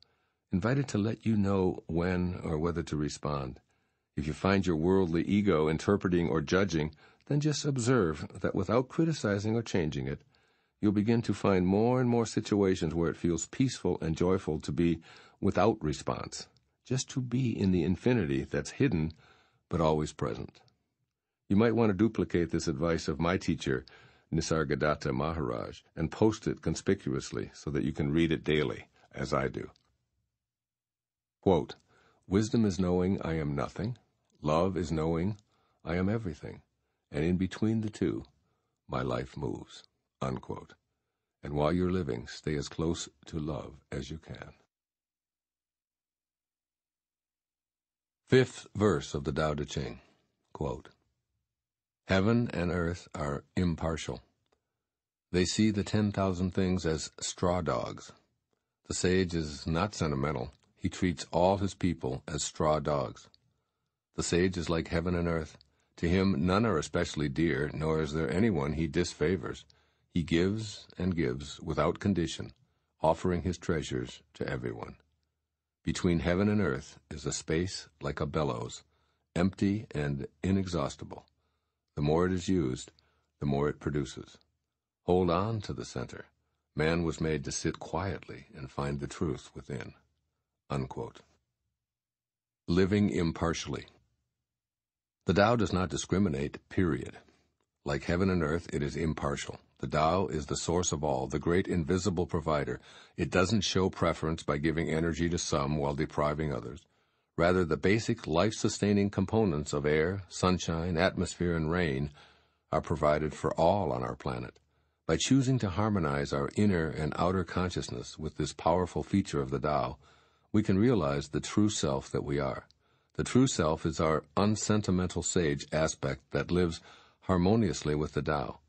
Invite it to let you know when or whether to respond. If you find your worldly ego interpreting or judging, then just observe that without criticizing or changing it, you'll begin to find more and more situations where it feels peaceful and joyful to be without response, just to be in the infinity that's hidden but always present. You might want to duplicate this advice of my teacher, Nisargadatta Maharaj, and post it conspicuously so that you can read it daily as I do. Quote, "Wisdom is knowing I am nothing. Love is knowing I am everything. And in between the two, my life moves." Unquote. And while you're living, stay as close to love as you can. Fifth verse of the Tao Te Ching. Quote, "Heaven and earth are impartial. They see the 10,000 things as straw dogs. The sage is not sentimental. He treats all his people as straw dogs. The sage is like heaven and earth. To him none are especially dear, nor is there anyone he disfavors. He gives and gives without condition, offering his treasures to everyone. Between heaven and earth is a space like a bellows, empty and inexhaustible. The more it is used, the more it produces. Hold on to the center. Man was made to sit quietly and find the truth within." Unquote. Living impartially. The Tao does not discriminate, period. Like heaven and earth, it is impartial. The Tao is the source of all, the great invisible provider. It doesn't show preference by giving energy to some while depriving others. Rather, the basic life-sustaining components of air, sunshine, atmosphere, and rain are provided for all on our planet. By choosing to harmonize our inner and outer consciousness with this powerful feature of the Tao, we can realize the true self that we are. The true self is our unsentimental sage aspect that lives harmoniously with the Tao.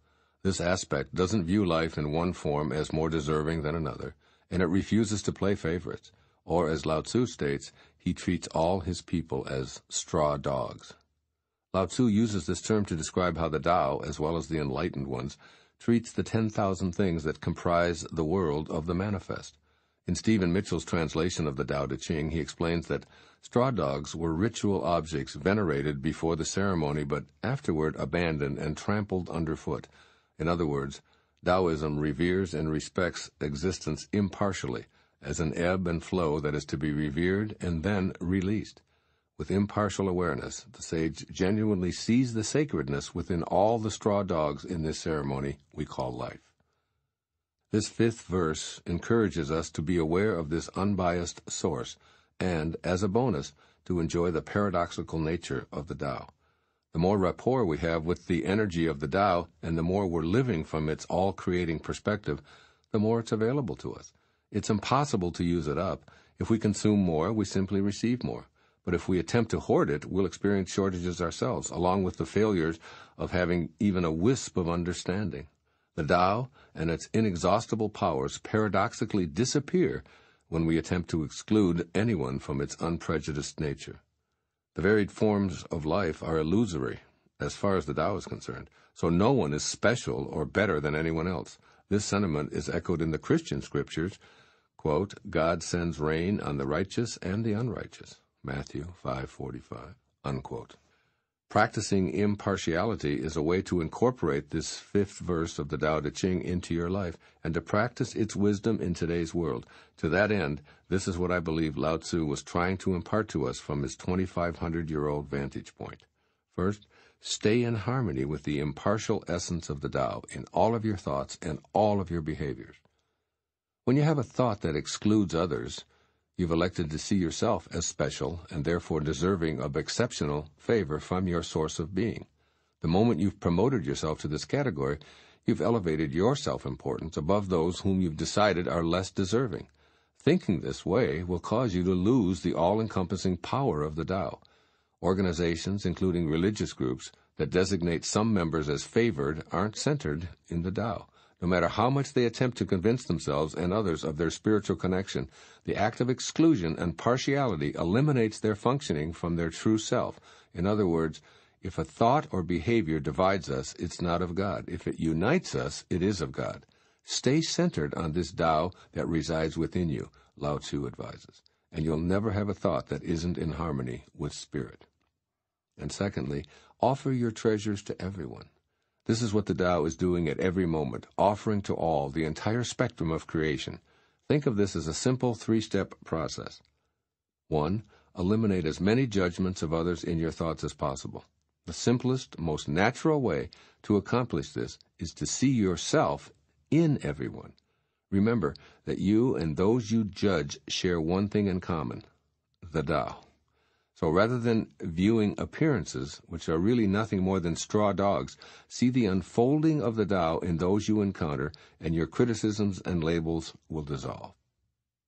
This aspect doesn't view life in one form as more deserving than another, and it refuses to play favorites, or as Lao-tzu states, he treats all his people as straw dogs. Lao-tzu uses this term to describe how the Tao, as well as the enlightened ones, treats the 10,000 things that comprise the world of the manifest. In Stephen Mitchell's translation of the Tao Te Ching, he explains that straw dogs were ritual objects venerated before the ceremony but afterward abandoned and trampled underfoot. In other words, Taoism reveres and respects existence impartially, as an ebb and flow that is to be revered and then released. With impartial awareness, the sage genuinely sees the sacredness within all the straw dogs in this ceremony we call life. This fifth verse encourages us to be aware of this unbiased source and, as a bonus, to enjoy the paradoxical nature of the Tao. The more rapport we have with the energy of the Tao and the more we're living from its all-creating perspective, the more it's available to us. It's impossible to use it up. If we consume more, we simply receive more. But if we attempt to hoard it, we'll experience shortages ourselves, along with the failures of having even a wisp of understanding. The Tao and its inexhaustible powers paradoxically disappear when we attempt to exclude anyone from its unprejudiced nature. The varied forms of life are illusory, as far as the Tao is concerned, so no one is special or better than anyone else. This sentiment is echoed in the Christian scriptures, quote, "God sends rain on the righteous and the unrighteous," Matthew 5:45, unquote. Practicing impartiality is a way to incorporate this fifth verse of the Tao Te Ching into your life and to practice its wisdom in today's world. To that end, this is what I believe Lao-tzu was trying to impart to us from his 2,500-year-old vantage point. First, stay in harmony with the impartial essence of the Tao in all of your thoughts and all of your behaviors. When you have a thought that excludes others, you've elected to see yourself as special and therefore deserving of exceptional favor from your source of being. The moment you've promoted yourself to this category, you've elevated your self-importance above those whom you've decided are less deserving. Thinking this way will cause you to lose the all-encompassing power of the Tao. Organizations, including religious groups, that designate some members as favored aren't centered in the Tao. No matter how much they attempt to convince themselves and others of their spiritual connection, the act of exclusion and partiality eliminates their functioning from their true self. In other words, if a thought or behavior divides us, it's not of God. If it unites us, it is of God. Stay centered on this Tao that resides within you, Lao-tzu advises, and you'll never have a thought that isn't in harmony with spirit. And secondly, offer your treasures to everyone. This is what the Tao is doing at every moment, offering to all the entire spectrum of creation. Think of this as a simple three-step process. 1. Eliminate as many judgments of others in your thoughts as possible. The simplest, most natural way to accomplish this is to see yourself in everyone. Remember that you and those you judge share one thing in common, the Tao. So rather than viewing appearances, which are really nothing more than straw dogs, see the unfolding of the Tao in those you encounter, and your criticisms and labels will dissolve.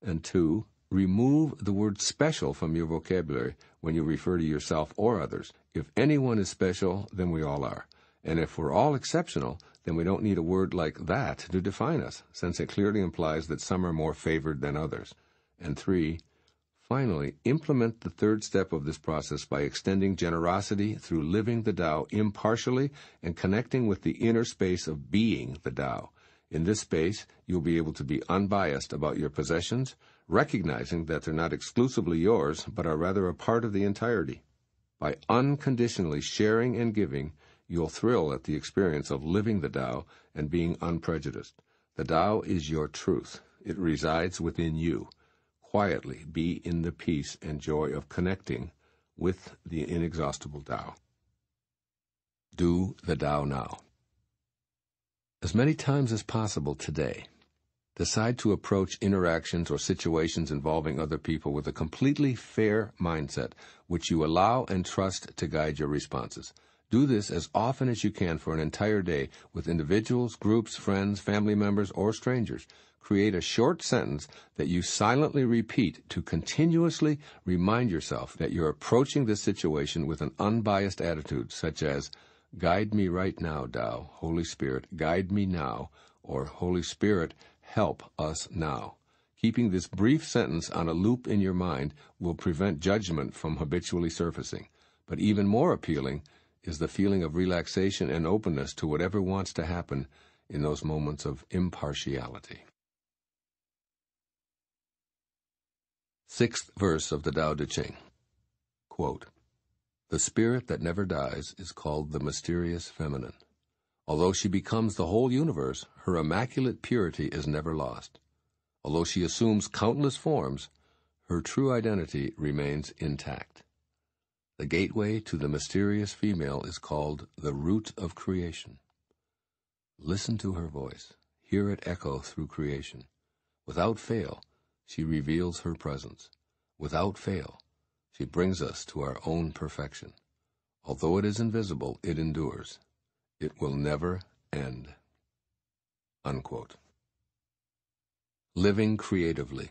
And 2, remove the word special from your vocabulary when you refer to yourself or others. If anyone is special, then we all are. And if we're all exceptional, then we don't need a word like that to define us, since it clearly implies that some are more favored than others. And 3, finally, implement the third step of this process by extending generosity through living the Tao impartially and connecting with the inner space of being the Tao. In this space, you'll be able to be unbiased about your possessions, recognizing that they're not exclusively yours, but are rather a part of the entirety. By unconditionally sharing and giving, you'll thrill at the experience of living the Tao and being unprejudiced. The Tao is your truth. It resides within you. Quietly be in the peace and joy of connecting with the inexhaustible Tao. Do the Tao now. As many times as possible today, decide to approach interactions or situations involving other people with a completely fair mindset, which you allow and trust to guide your responses. Do this as often as you can for an entire day with individuals, groups, friends, family members, or strangers. Create a short sentence that you silently repeat to continuously remind yourself that you're approaching this situation with an unbiased attitude, such as, "Guide me right now, Tao. Holy Spirit, guide me now," or "Holy Spirit, help us now." Keeping this brief sentence on a loop in your mind will prevent judgment from habitually surfacing. But even more appealing is the feeling of relaxation and openness to whatever wants to happen in those moments of impartiality. 6th verse of the Tao Te Ching. Quote, "The spirit that never dies is called the mysterious feminine. Although she becomes the whole universe, her immaculate purity is never lost. Although she assumes countless forms, her true identity remains intact. The gateway to the mysterious female is called the root of creation. Listen to her voice. Hear it echo through creation. Without fail, she reveals her presence. Without fail, she brings us to our own perfection. Although it is invisible, it endures. It will never end." Unquote. Living creatively.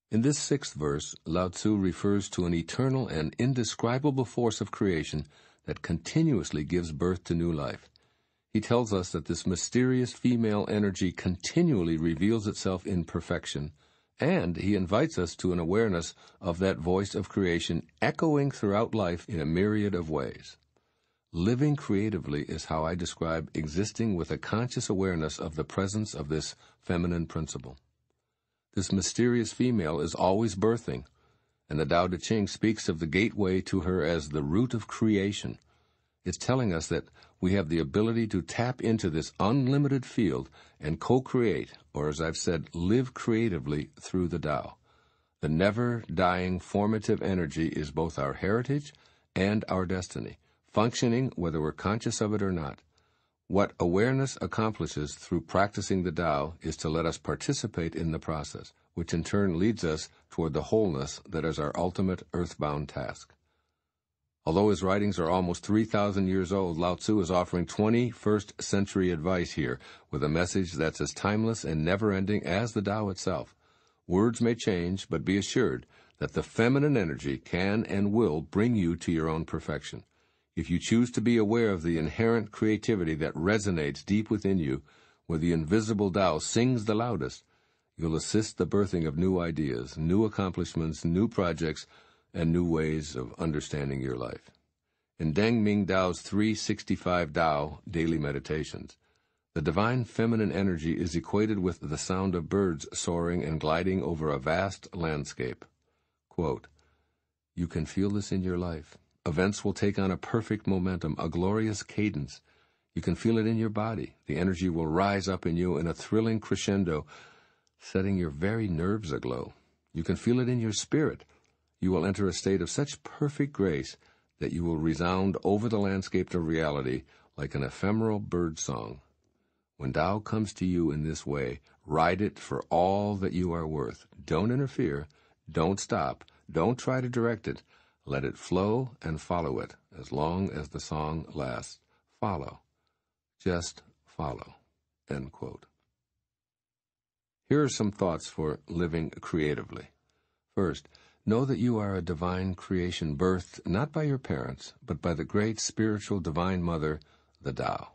In this 6th verse, Lao-tzu refers to an eternal and indescribable force of creation that continuously gives birth to new life. He tells us that this mysterious female energy continually reveals itself in perfection, and he invites us to an awareness of that voice of creation echoing throughout life in a myriad of ways. Living creatively is how I describe existing with a conscious awareness of the presence of this feminine principle. This mysterious female is always birthing, and the Tao Te Ching speaks of the gateway to her as the root of creation. It's telling us that we have the ability to tap into this unlimited field and co-create, or as I've said, live creatively through the Tao. The never-dying formative energy is both our heritage and our destiny, functioning whether we're conscious of it or not. What awareness accomplishes through practicing the Tao is to let us participate in the process, which in turn leads us toward the wholeness that is our ultimate earthbound task. Although his writings are almost 3,000 years old, Lao-tzu is offering 21st century advice here with a message that's as timeless and never-ending as the Tao itself. Words may change, but be assured that the feminine energy can and will bring you to your own perfection. If you choose to be aware of the inherent creativity that resonates deep within you, where the invisible Tao sings the loudest, you'll assist the birthing of new ideas, new accomplishments, new projects, and new ways of understanding your life. In Deng Ming Dao's 365 Tao Daily Meditations, the divine feminine energy is equated with the sound of birds soaring and gliding over a vast landscape. Quote, "You can feel this in your life. Events will take on a perfect momentum, a glorious cadence. You can feel it in your body. The energy will rise up in you in a thrilling crescendo, setting your very nerves aglow. You can feel it in your spirit. You will enter a state of such perfect grace that you will resound over the landscape of reality like an ephemeral bird song. When Tao comes to you in this way, ride it for all that you are worth. Don't interfere. Don't stop. Don't try to direct it. Let it flow and follow it as long as the song lasts. Follow. Just follow. End quote. Here are some thoughts for living creatively. First, know that you are a divine creation birthed not by your parents, but by the great spiritual divine mother, the Tao.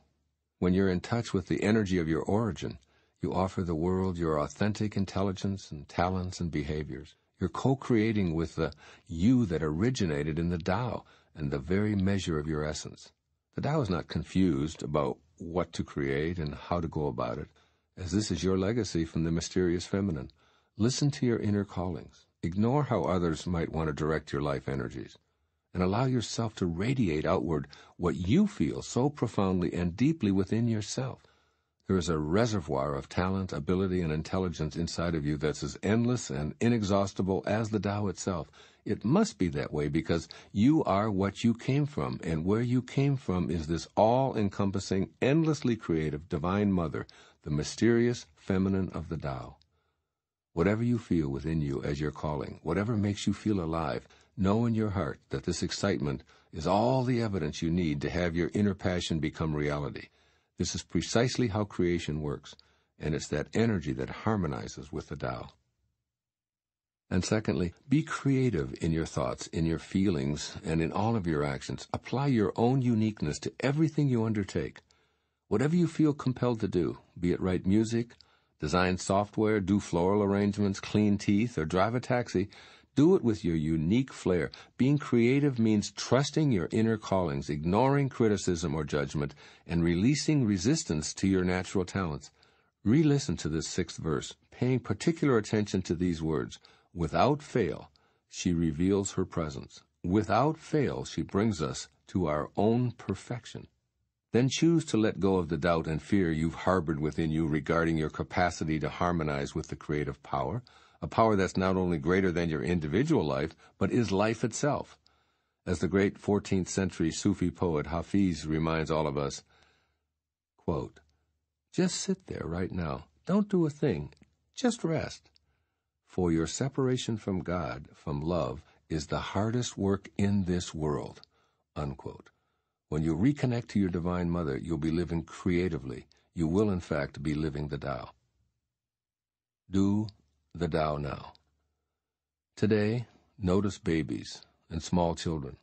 When you're in touch with the energy of your origin, you offer the world your authentic intelligence and talents and behaviors. You're co-creating with the you that originated in the Tao and the very measure of your essence. The Tao is not confused about what to create and how to go about it, as this is your legacy from the mysterious feminine. Listen to your inner callings. Ignore how others might want to direct your life energies, and allow yourself to radiate outward what you feel so profoundly and deeply within yourself. There is a reservoir of talent, ability, and intelligence inside of you that's as endless and inexhaustible as the Tao itself. It must be that way because you are what you came from, and where you came from is this all-encompassing, endlessly creative Divine Mother, the mysterious feminine of the Tao. Whatever you feel within you as your calling, whatever makes you feel alive, know in your heart that this excitement is all the evidence you need to have your inner passion become reality. This is precisely how creation works, and it's that energy that harmonizes with the Tao. And secondly, be creative in your thoughts, in your feelings, and in all of your actions. Apply your own uniqueness to everything you undertake. Whatever you feel compelled to do, be it write music, design software, do floral arrangements, clean teeth, or drive a taxi, do it with your unique flair. Being creative means trusting your inner callings, ignoring criticism or judgment, and releasing resistance to your natural talents. Re-listen to this 6th verse, paying particular attention to these words. Without fail, she reveals her presence. Without fail, she brings us to our own perfection. Then choose to let go of the doubt and fear you've harbored within you regarding your capacity to harmonize with the creative power, a power that's not only greater than your individual life, but is life itself. As the great 14th century Sufi poet Hafiz reminds all of us, quote, just sit there right now. Don't do a thing. Just rest. For your separation from God, from love, is the hardest work in this world. Unquote. When you reconnect to your Divine Mother, you'll be living creatively. You will, in fact, be living the Tao. Do the Tao now. Today, notice babies and small children.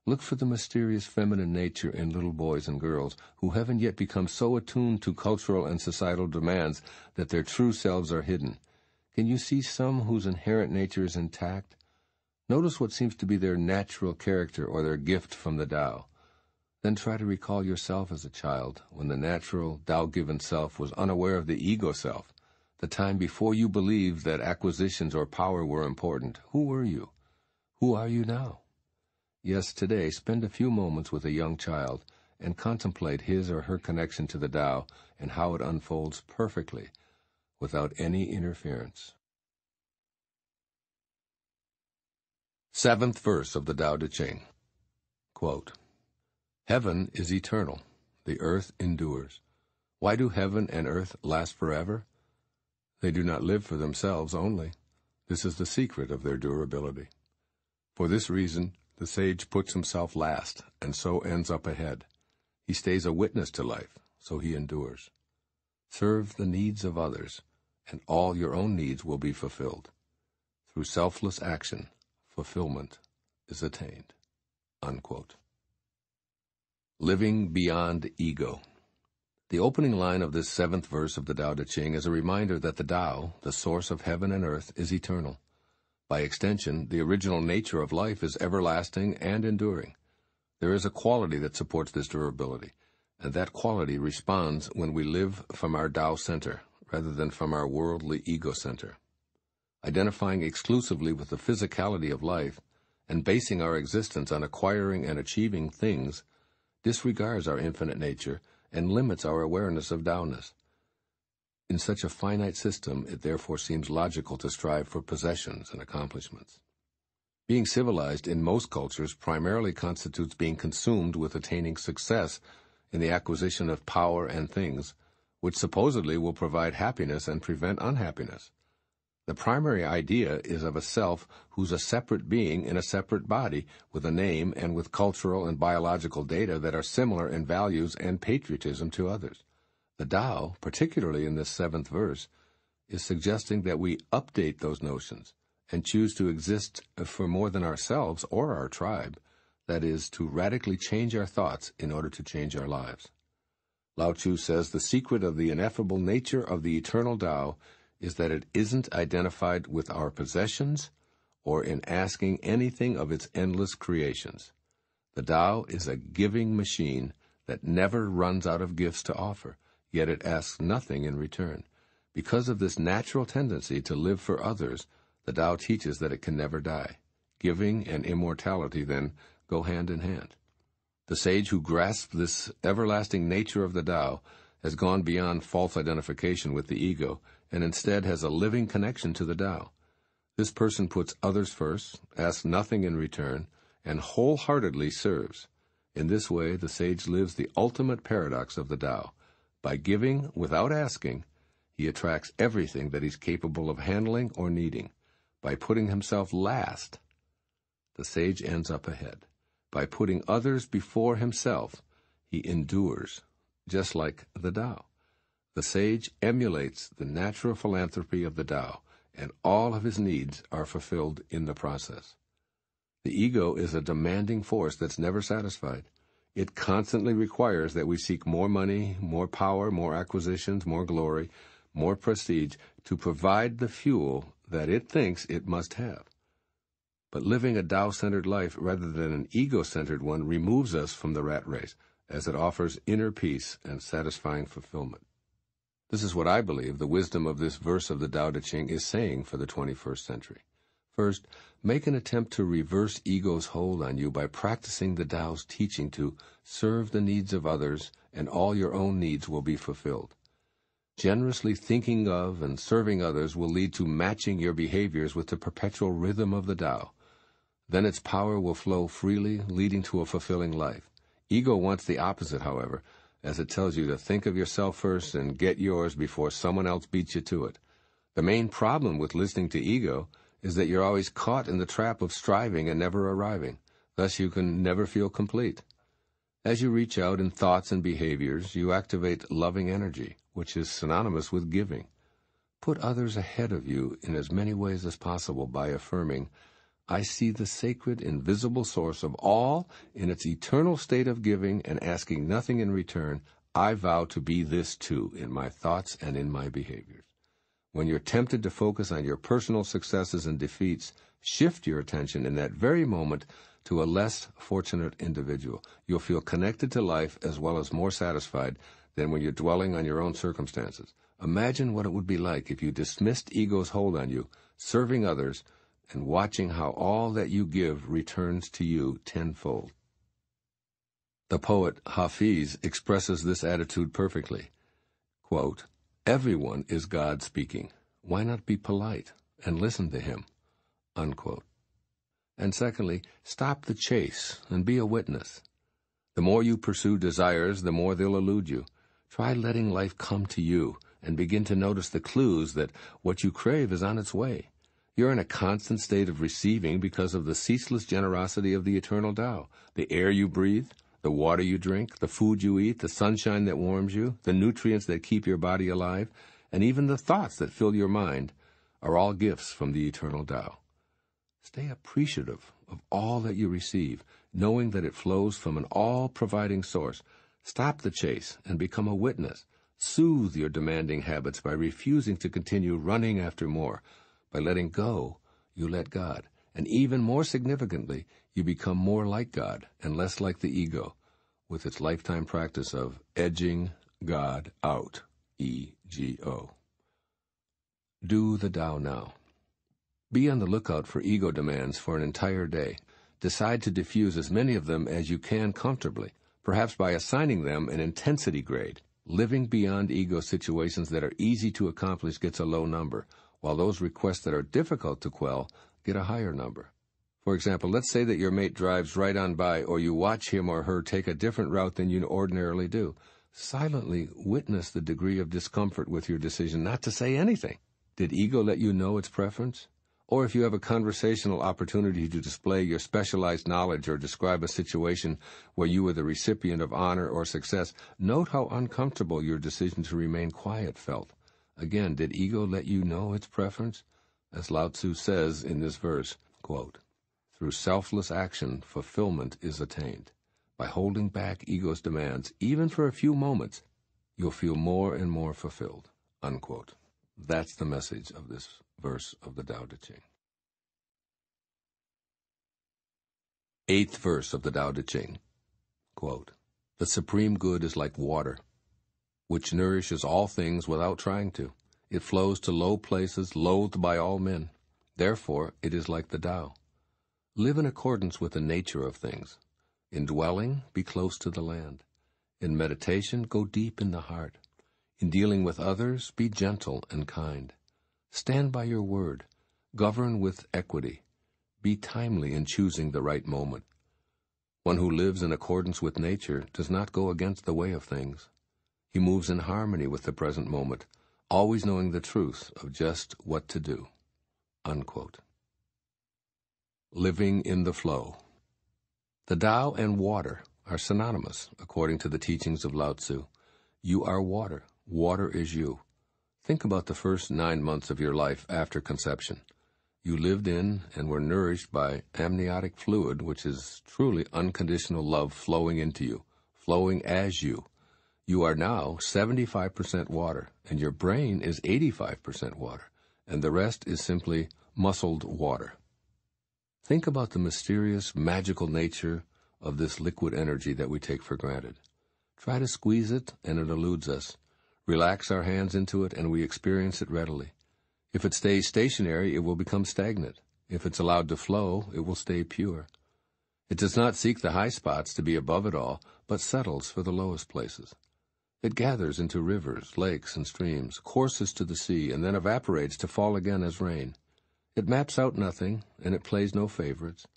Look for the mysterious feminine nature in little boys and girls who haven't yet become so attuned to cultural and societal demands that their true selves are hidden. Can you see some whose inherent nature is intact? Notice what seems to be their natural character or their gift from the Tao. Then try to recall yourself as a child, when the natural, Tao-given self was unaware of the ego self, the time before you believed that acquisitions or power were important. Who were you? Who are you now? Yes, today, spend a few moments with a young child and contemplate his or her connection to the Tao and how it unfolds perfectly, without any interference. 7th verse of the Tao Te Ching. Quote, Heaven is eternal, the earth endures. Why do heaven and earth last forever? They do not live for themselves only. This is the secret of their durability. For this reason, the sage puts himself last, and so ends up ahead. He stays a witness to life, so he endures. Serve the needs of others, and all your own needs will be fulfilled. Through selfless action, fulfillment is attained. Unquote. Living beyond ego. The opening line of this 7th verse of the Tao Te Ching is a reminder that the Tao, the source of heaven and earth, is eternal. By extension, the original nature of life is everlasting and enduring. There is a quality that supports this durability, and that quality responds when we live from our Tao center, rather than from our worldly ego center. Identifying exclusively with the physicality of life, and basing our existence on acquiring and achieving things, disregards our infinite nature and limits our awareness of Taoness. In such a finite system, it therefore seems logical to strive for possessions and accomplishments. Being civilized in most cultures primarily constitutes being consumed with attaining success in the acquisition of power and things, which supposedly will provide happiness and prevent unhappiness. The primary idea is of a self who's a separate being in a separate body, with a name and with cultural and biological data that are similar in values and patriotism to others. The Tao, particularly in this 7th verse, is suggesting that we update those notions and choose to exist for more than ourselves or our tribe, that is, to radically change our thoughts in order to change our lives. Lao-tzu says the secret of the ineffable nature of the eternal Tao is that it isn't identified with our possessions or in asking anything of its endless creations. The Tao is a giving machine that never runs out of gifts to offer, yet it asks nothing in return. Because of this natural tendency to live for others, the Tao teaches that it can never die. Giving and immortality, then, go hand in hand. The sage who grasps this everlasting nature of the Tao has gone beyond false identification with the ego and instead has a living connection to the Tao. This person puts others first, asks nothing in return, and wholeheartedly serves. In this way, the sage lives the ultimate paradox of the Tao. By giving without asking, he attracts everything that he's capable of handling or needing. By putting himself last, the sage ends up ahead. By putting others before himself, he endures, just like the Tao. The sage emulates the natural philanthropy of the Tao, and all of his needs are fulfilled in the process. The ego is a demanding force that's never satisfied. It constantly requires that we seek more money, more power, more acquisitions, more glory, more prestige, to provide the fuel that it thinks it must have. But living a Tao-centered life rather than an ego-centered one removes us from the rat race, as it offers inner peace and satisfying fulfillment. This is what I believe the wisdom of this verse of the Tao Te Ching is saying for the 21st century. First, make an attempt to reverse ego's hold on you by practicing the Tao's teaching to serve the needs of others, and all your own needs will be fulfilled. Generously thinking of and serving others will lead to matching your behaviors with the perpetual rhythm of the Tao. Then its power will flow freely, leading to a fulfilling life. Ego wants the opposite, however, as it tells you to think of yourself first and get yours before someone else beats you to it. The main problem with listening to ego is that you're always caught in the trap of striving and never arriving. Thus you can never feel complete. As you reach out in thoughts and behaviors, you activate loving energy, which is synonymous with giving. Put others ahead of you in as many ways as possible by affirming, I see the sacred, invisible source of all in its eternal state of giving, and asking nothing in return, I vow to be this too in my thoughts and in my behaviors. When you're tempted to focus on your personal successes and defeats, shift your attention in that very moment to a less fortunate individual. You'll feel connected to life as well as more satisfied than when you're dwelling on your own circumstances. Imagine what it would be like if you dismissed ego's hold on you, serving others, and watching how all that you give returns to you tenfold. The poet Hafiz expresses this attitude perfectly. Quote, everyone is God speaking. Why not be polite and listen to him? Unquote. And secondly, stop the chase and be a witness. The more you pursue desires, the more they'll elude you. Try letting life come to you and begin to notice the clues that what you crave is on its way. You're in a constant state of receiving because of the ceaseless generosity of the eternal Tao. The air you breathe, the water you drink, the food you eat, the sunshine that warms you, the nutrients that keep your body alive, and even the thoughts that fill your mind are all gifts from the eternal Tao. Stay appreciative of all that you receive, knowing that it flows from an all-providing source. Stop the chase and become a witness. Soothe your demanding habits by refusing to continue running after more. By letting go, you let God. And even more significantly, you become more like God and less like the ego, with its lifetime practice of edging God out, E-G-O. Do the Tao now. Be on the lookout for ego demands for an entire day. Decide to diffuse as many of them as you can comfortably, perhaps by assigning them an intensity grade. Living beyond ego situations that are easy to accomplish gets a low number, while those requests that are difficult to quell get a higher number. For example, let's say that your mate drives right on by, or you watch him or her take a different route than you ordinarily do. silently witness the degree of discomfort with your decision not to say anything. Did ego let you know its preference? Or if you have a conversational opportunity to display your specialized knowledge or describe a situation where you were the recipient of honor or success, note how uncomfortable your decision to remain quiet felt. Again, did ego let you know its preference? As Lao-tzu says in this verse, quote, "Through selfless action, fulfillment is attained. By holding back ego's demands, even for a few moments, you'll feel more and more fulfilled." Unquote. That's the message of this verse of the Tao Te Ching. 8th verse of the Tao Te Ching, quote, "The supreme good is like water, which nourishes all things without trying to. It flows to low places, loathed by all men. Therefore, it is like the Tao. Live in accordance with the nature of things. In dwelling, be close to the land. In meditation, go deep in the heart. In dealing with others, be gentle and kind. Stand by your word. Govern with equity. Be timely in choosing the right moment. One who lives in accordance with nature does not go against the way of things. He moves in harmony with the present moment, always knowing the truth of just what to do." Unquote. Living in the flow. The Tao and water are synonymous, according to the teachings of Lao-tzu. You are water. Water is you. Think about the first 9 months of your life after conception. You lived in and were nourished by amniotic fluid, which is truly unconditional love flowing into you, flowing as you. You are now 75% water, and your brain is 85% water, and the rest is simply muscled water. Think about the mysterious, magical nature of this liquid energy that we take for granted. Try to squeeze it, and it eludes us. Relax our hands into it, and we experience it readily. If it stays stationary, it will become stagnant. If it's allowed to flow, it will stay pure. It does not seek the high spots to be above it all, but settles for the lowest places. It gathers into rivers, lakes, and streams, courses to the sea, and then evaporates to fall again as rain. It maps out nothing, and it plays no favorites.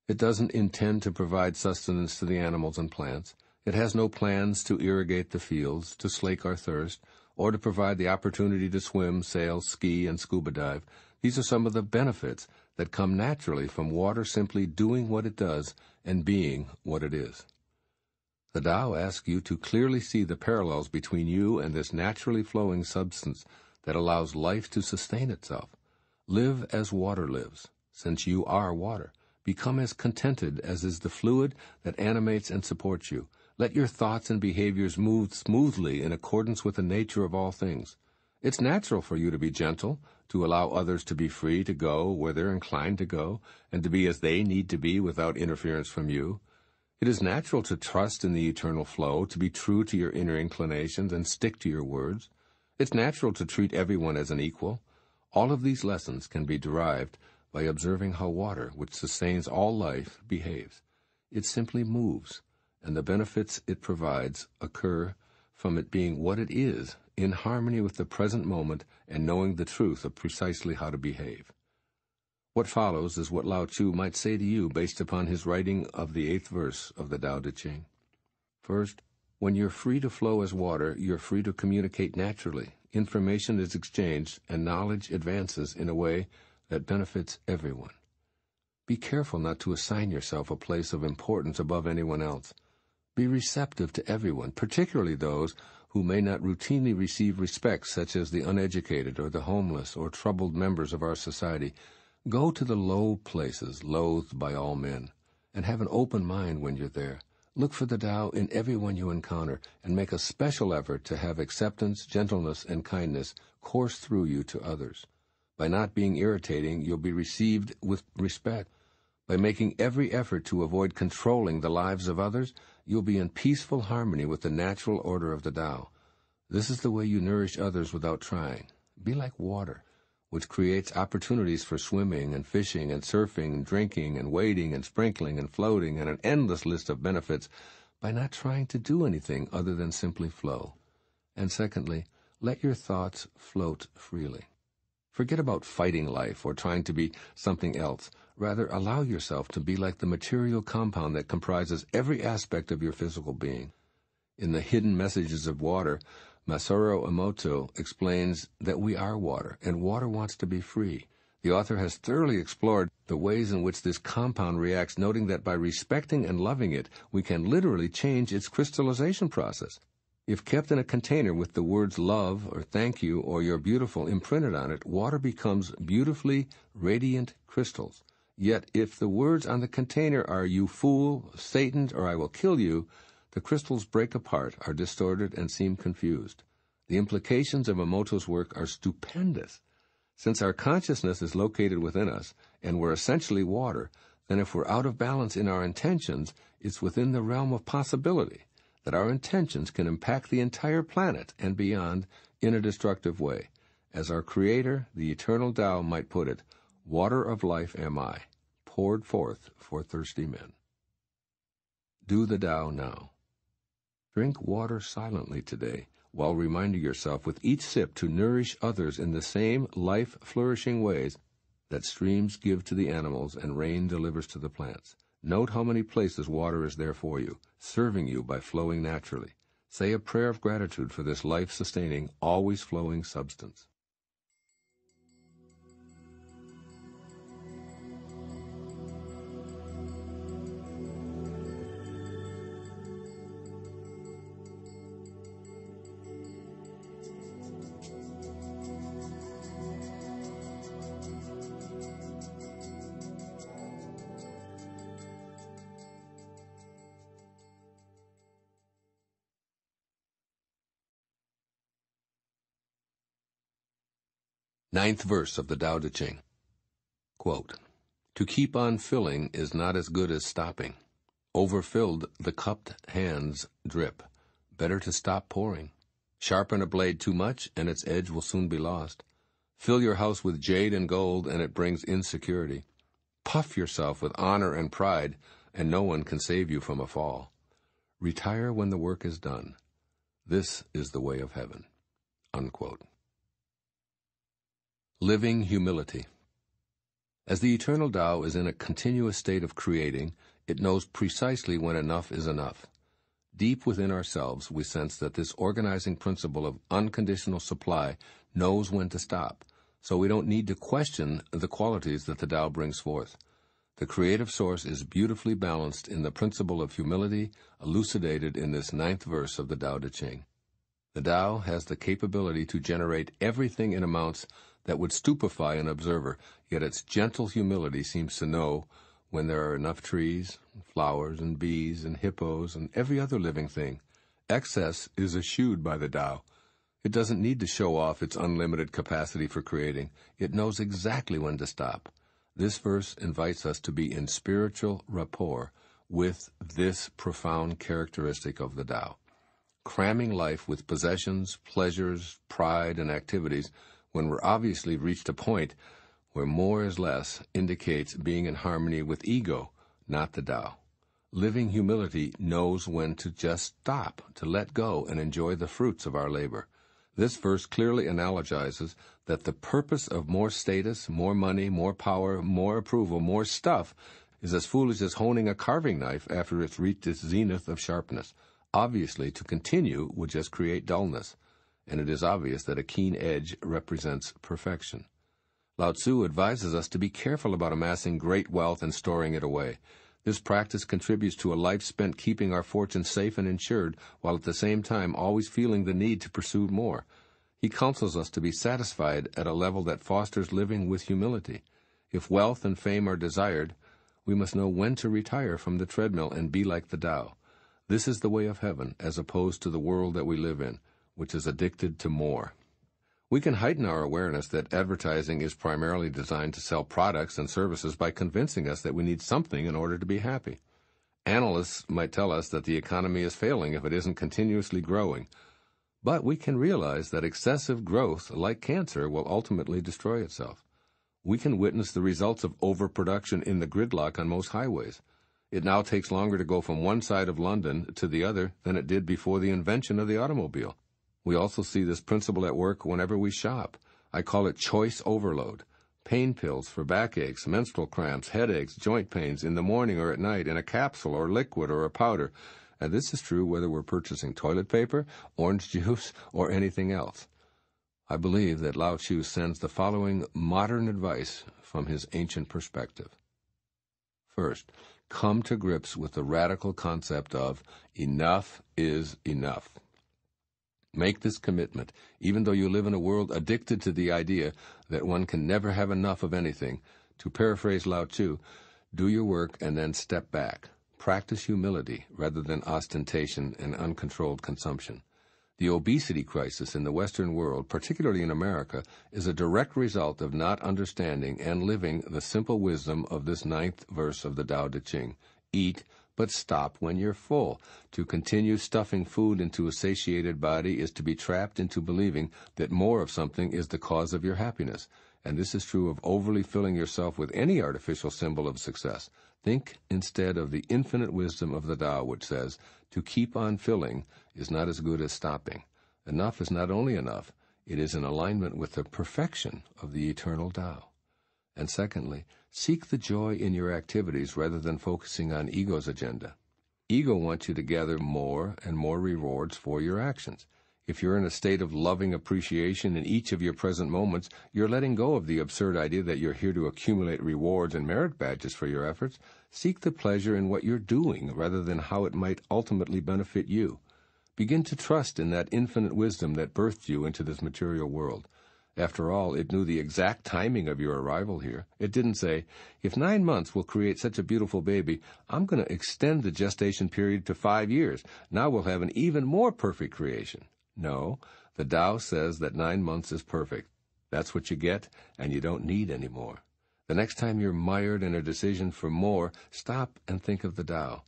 It doesn't intend to provide sustenance to the animals and plants. It has no plans to irrigate the fields, to slake our thirst, or to provide the opportunity to swim, sail, ski, and scuba dive. These are some of the benefits that come naturally from water simply doing what it does and being what it is. The Tao asks you to clearly see the parallels between you and this naturally flowing substance that allows life to sustain itself. Live as water lives, since you are water. Become as contented as is the fluid that animates and supports you. Let your thoughts and behaviors move smoothly in accordance with the nature of all things. It's natural for you to be gentle, to allow others to be free to go where they're inclined to go, and to be as they need to be without interference from you. It is natural to trust in the eternal flow, to be true to your inner inclinations and stick to your words. It's natural to treat everyone as an equal. All of these lessons can be derived by observing how water, which sustains all life, behaves. It simply moves, and the benefits it provides occur from it being what it is, in harmony with the present moment and knowing the truth of precisely how to behave. What follows is what Lao-tzu might say to you based upon his writing of the 8th verse of the Tao Te Ching. First, when you're free to flow as water, you're free to communicate naturally. Information is exchanged, and knowledge advances in a way that benefits everyone. Be careful not to assign yourself a place of importance above anyone else. Be receptive to everyone, particularly those who may not routinely receive respect, such as the uneducated or the homeless or troubled members of our society. Go to the low places loathed by all men, and have an open mind when you're there. Look for the Tao in everyone you encounter, and make a special effort to have acceptance, gentleness, and kindness course through you to others. By not being irritating, you'll be received with respect. By making every effort to avoid controlling the lives of others, you'll be in peaceful harmony with the natural order of the Tao. This is the way you nourish others without trying. Be like water, which creates opportunities for swimming and fishing and surfing and drinking and wading and sprinkling and floating and an endless list of benefits by not trying to do anything other than simply flow. And secondly, let your thoughts float freely. Forget about fighting life or trying to be something else. Rather, allow yourself to be like the material compound that comprises every aspect of your physical being. In the Hidden Messages of Water, Masaru Emoto explains that we are water, and water wants to be free. The author has thoroughly explored the ways in which this compound reacts, noting that by respecting and loving it, we can literally change its crystallization process. If kept in a container with the words love or thank you or you're beautiful imprinted on it, water becomes beautifully radiant crystals. Yet if the words on the container are you fool, Satan, or I will kill you, the crystals break apart, are distorted, and seem confused. The implications of Emoto's work are stupendous. Since our consciousness is located within us, and we're essentially water, then if we're out of balance in our intentions, it's within the realm of possibility that our intentions can impact the entire planet and beyond in a destructive way. As our Creator, the eternal Tao, might put it, water of life am I, poured forth for thirsty men. Do the Tao now. Drink water silently today, while reminding yourself with each sip to nourish others in the same life-flourishing ways that streams give to the animals and rain delivers to the plants. Note how many places water is there for you, serving you by flowing naturally. Say a prayer of gratitude for this life-sustaining, always-flowing substance. Ninth verse of the Tao Te Ching. Quote, to keep on filling is not as good as stopping. Overfilled, the cupped hands drip. Better to stop pouring. Sharpen a blade too much, and its edge will soon be lost. Fill your house with jade and gold, and it brings insecurity. Puff yourself with honor and pride, and no one can save you from a fall. Retire when the work is done. This is the way of heaven. Unquote. Living humility. As the eternal Tao is in a continuous state of creating, it knows precisely when enough is enough. Deep within ourselves, we sense that this organizing principle of unconditional supply knows when to stop, so we don't need to question the qualities that the Tao brings forth. The creative source is beautifully balanced in the principle of humility, elucidated in this ninth verse of the Tao Te Ching. The Tao has the capability to generate everything in amounts that would stupefy an observer, yet its gentle humility seems to know when there are enough trees, flowers, and bees, and hippos, and every other living thing. Excess is eschewed by the Tao. It doesn't need to show off its unlimited capacity for creating. It knows exactly when to stop. This verse invites us to be in spiritual rapport with this profound characteristic of the Tao. Cramming life with possessions, pleasures, pride, and activities when we're obviously reached a point where more is less indicates being in harmony with ego, not the Tao. Living humility knows when to just stop, to let go and enjoy the fruits of our labor. This verse clearly analogizes that the purpose of more status, more money, more power, more approval, more stuff is as foolish as honing a carving knife after it's reached its zenith of sharpness. Obviously, to continue would just create dullness, and it is obvious that a keen edge represents perfection. Lao-tzu advises us to be careful about amassing great wealth and storing it away. This practice contributes to a life spent keeping our fortune safe and insured, while at the same time always feeling the need to pursue more. He counsels us to be satisfied at a level that fosters living with humility. If wealth and fame are desired, we must know when to retire from the treadmill and be like the Tao. This is the way of heaven, as opposed to the world that we live in, which is addicted to more. We can heighten our awareness that advertising is primarily designed to sell products and services by convincing us that we need something in order to be happy. Analysts might tell us that the economy is failing if it isn't continuously growing. But we can realize that excessive growth, like cancer, will ultimately destroy itself. We can witness the results of overproduction in the gridlock on most highways. It now takes longer to go from one side of London to the other than it did before the invention of the automobile. We also see this principle at work whenever we shop. I call it choice overload. Pain pills for backaches, menstrual cramps, headaches, joint pains in the morning or at night in a capsule or liquid or a powder. and this is true whether we're purchasing toilet paper, orange juice, or anything else. I believe that Lao-tzu sends the following modern advice from his ancient perspective. First, come to grips with the radical concept of enough is enough. Make this commitment, even though you live in a world addicted to the idea that one can never have enough of anything. To paraphrase Lao-tzu, do your work and then step back. Practice humility rather than ostentation and uncontrolled consumption. The obesity crisis in the Western world, particularly in America, is a direct result of not understanding and living the simple wisdom of this 9th verse of the Tao Te Ching. Eat, but stop when you're full. To continue stuffing food into a satiated body is to be trapped into believing that more of something is the cause of your happiness. And this is true of overly filling yourself with any artificial symbol of success. Think instead of the infinite wisdom of the Tao, which says, to keep on filling is not as good as stopping. Enough is not only enough, it is in alignment with the perfection of the eternal Tao. And secondly, seek the joy in your activities rather than focusing on ego's agenda. Ego wants you to gather more and more rewards for your actions. If you're in a state of loving appreciation in each of your present moments, you're letting go of the absurd idea that you're here to accumulate rewards and merit badges for your efforts. Seek the pleasure in what you're doing rather than how it might ultimately benefit you. Begin to trust in that infinite wisdom that birthed you into this material world. After all, it knew the exact timing of your arrival here. It didn't say, if 9 months will create such a beautiful baby, I'm going to extend the gestation period to 5 years. Now we'll have an even more perfect creation. No, the Tao says that 9 months is perfect. That's what you get, and you don't need any more. The next time you're mired in a decision for more, stop and think of the Tao.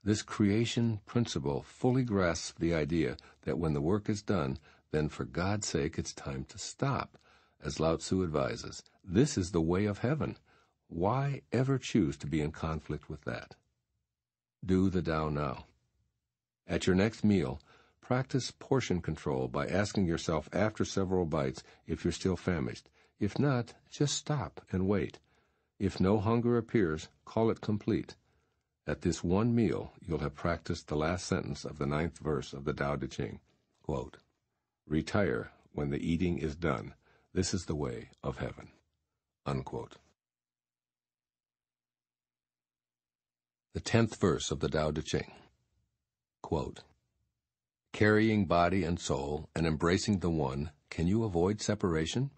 This creation principle fully grasps the idea that when the work is done, then for God's sake it's time to stop. As Lao-tzu advises, this is the way of heaven. Why ever choose to be in conflict with that? Do the Tao now. At your next meal, practice portion control by asking yourself after several bites if you're still famished. If not, just stop and wait. If no hunger appears, call it complete. At this one meal, you'll have practiced the last sentence of the 9th verse of the Tao Te Ching. Quote, retire when the eating is done. This is the way of heaven. Unquote. The 10th verse of the Tao Te Ching. Quote, carrying body and soul and embracing the one, can you avoid separation?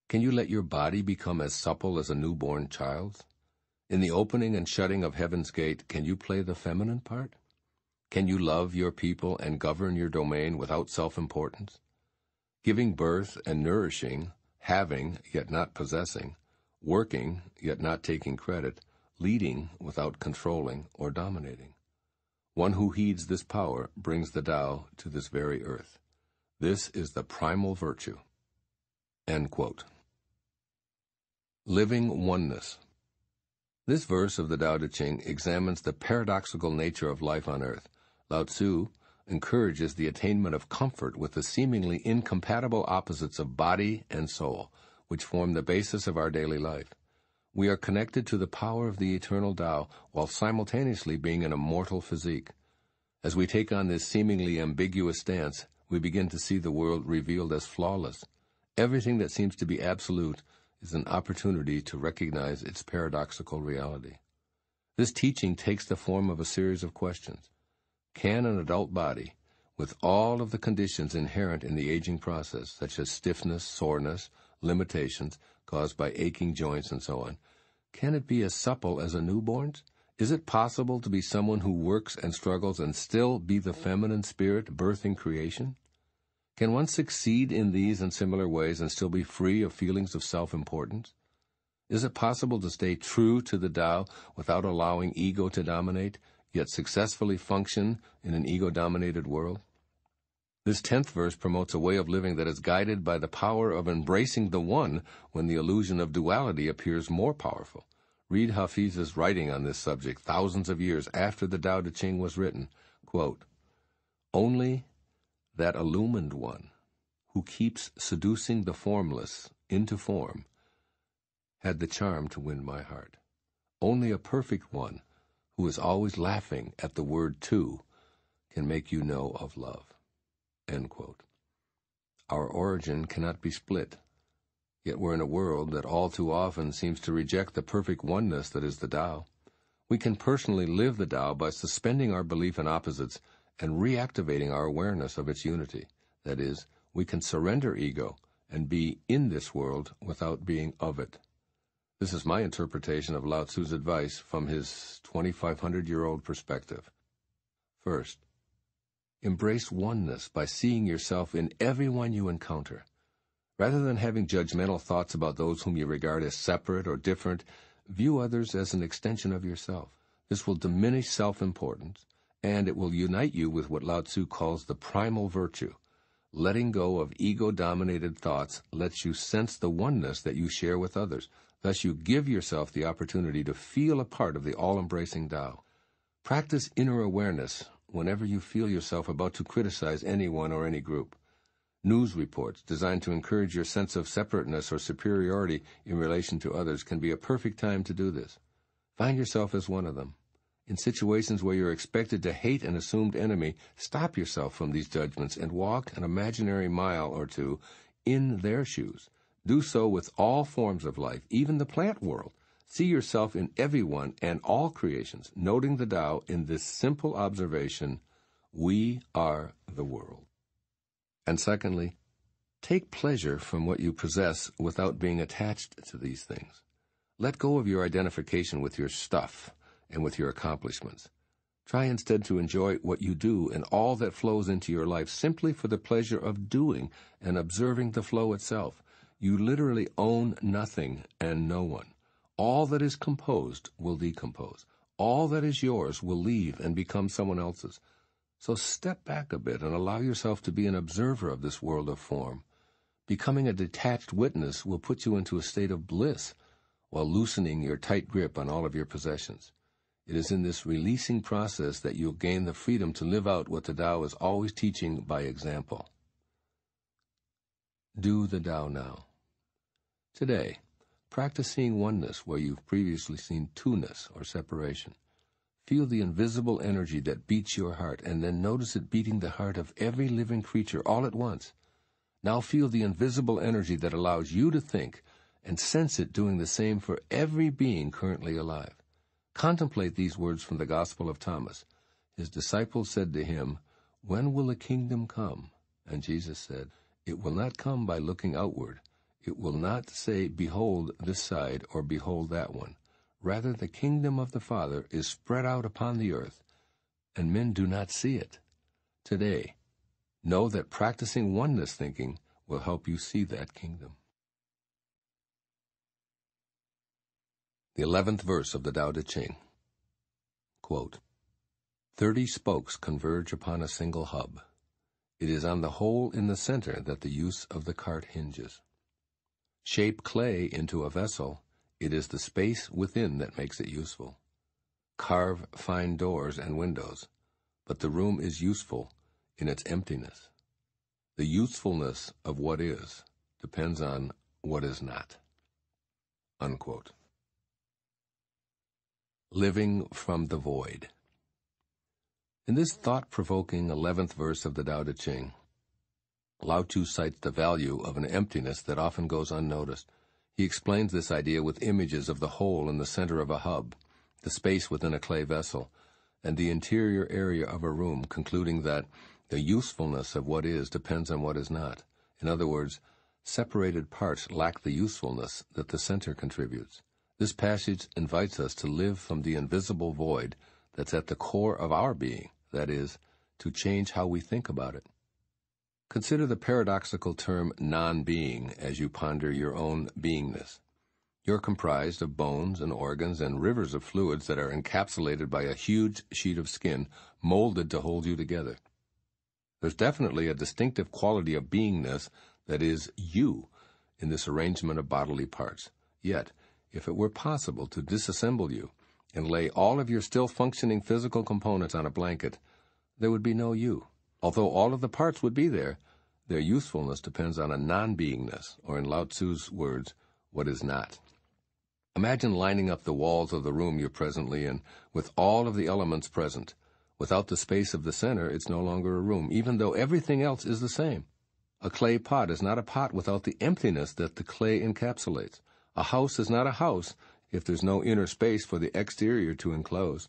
Can you let your body become as supple as a newborn child's? In the opening and shutting of heaven's gate, can you play the feminine part? Can you love your people and govern your domain without self-importance? Giving birth and nourishing, having yet not possessing, working yet not taking credit, leading without controlling or dominating. One who heeds this power brings the Tao to this very earth. This is the primal virtue. End quote. Living oneness. This verse of the Tao Te Ching examines the paradoxical nature of life on earth. Lao-tzu encourages the attainment of comfort with the seemingly incompatible opposites of body and soul, which form the basis of our daily life. We are connected to the power of the eternal Tao while simultaneously being in a mortal physique. As we take on this seemingly ambiguous stance, we begin to see the world revealed as flawless. Everything that seems to be absolute is an opportunity to recognize its paradoxical reality. This teaching takes the form of a series of questions. Can an adult body, with all of the conditions inherent in the aging process, such as stiffness, soreness, limitations caused by aching joints and so on, can it be as supple as a newborn's? Is it possible to be someone who works and struggles and still be the feminine spirit birthing creation? Can one succeed in these and similar ways and still be free of feelings of self-importance? Is it possible to stay true to the Tao without allowing ego to dominate, yet successfully function in an ego-dominated world? This 10th verse promotes a way of living that is guided by the power of embracing the one when the illusion of duality appears more powerful. Read Hafiz's writing on this subject thousands of years after the Tao Te Ching was written. Quote, only that illumined one, who keeps seducing the formless into form, had the charm to win my heart. Only a perfect one, who is always laughing at the word two, can make you know of love." End quote. Our origin cannot be split, yet we're in a world that all too often seems to reject the perfect oneness that is the Tao. We can personally live the Tao by suspending our belief in opposites and reactivating our awareness of its unity. That is, we can surrender ego and be in this world without being of it. This is my interpretation of Lao-tzu's advice from his 2,500-year-old perspective. First, embrace oneness by seeing yourself in everyone you encounter. Rather than having judgmental thoughts about those whom you regard as separate or different, view others as an extension of yourself. This will diminish self-importance, and it will unite you with what Lao-tzu calls the primal virtue. Letting go of ego-dominated thoughts lets you sense the oneness that you share with others. Thus you give yourself the opportunity to feel a part of the all-embracing Tao. Practice inner awareness whenever you feel yourself about to criticize anyone or any group. News reports designed to encourage your sense of separateness or superiority in relation to others can be a perfect time to do this. Find yourself as one of them. In situations where you're expected to hate an assumed enemy, stop yourself from these judgments and walk an imaginary mile or two in their shoes. Do so with all forms of life, even the plant world. See yourself in everyone and all creations, noting the Tao in this simple observation: we are the world. And secondly, take pleasure from what you possess without being attached to these things. Let go of your identification with your stuff and with your accomplishments. Try instead to enjoy what you do and all that flows into your life simply for the pleasure of doing and observing the flow itself. You literally own nothing and no one. All that is composed will decompose. All that is yours will leave and become someone else's. So step back a bit and allow yourself to be an observer of this world of form. Becoming a detached witness will put you into a state of bliss while loosening your tight grip on all of your possessions. It is in this releasing process that you'll gain the freedom to live out what the Tao is always teaching by example. Do the Tao now. Today, practice seeing oneness where you've previously seen two-ness or separation. Feel the invisible energy that beats your heart, and then notice it beating the heart of every living creature all at once. Now feel the invisible energy that allows you to think, and sense it doing the same for every being currently alive. Contemplate these words from the Gospel of Thomas. His disciples said to him, "When will the kingdom come?" And Jesus said, "It will not come by looking outward. It will not say, 'Behold this side,' or 'Behold that one.' Rather, the kingdom of the Father is spread out upon the earth, and men do not see it. Today, know that practicing oneness thinking will help you see that kingdom." The 11th verse of the Tao Te Ching. Quote, 30 spokes converge upon a single hub. It is on the hole in the center that the use of the cart hinges. Shape clay into a vessel, it is the space within that makes it useful. Carve fine doors and windows, but the room is useful in its emptiness. The usefulness of what is depends on what is not. Unquote. Living from the void. In this thought-provoking 11th verse of the Tao Te Ching, Lao-tzu cites the value of an emptiness that often goes unnoticed. He explains this idea with images of the hole in the center of a hub, the space within a clay vessel, and the interior area of a room, concluding that the usefulness of what is depends on what is not. In other words, separated parts lack the usefulness that the center contributes. This passage invites us to live from the invisible void that's at the core of our being, that is, to change how we think about it. Consider the paradoxical term non-being as you ponder your own beingness. You're comprised of bones and organs and rivers of fluids that are encapsulated by a huge sheet of skin molded to hold you together. There's definitely a distinctive quality of beingness that is you in this arrangement of bodily parts. Yet, if it were possible to disassemble you and lay all of your still functioning physical components on a blanket, there would be no you. Although all of the parts would be there, their usefulness depends on a non-beingness, or in Lao-tzu's words, what is not. Imagine lining up the walls of the room you're presently in with all of the elements present. Without the space of the center, it's no longer a room, even though everything else is the same. A clay pot is not a pot without the emptiness that the clay encapsulates. A house is not a house if there's no inner space for the exterior to enclose.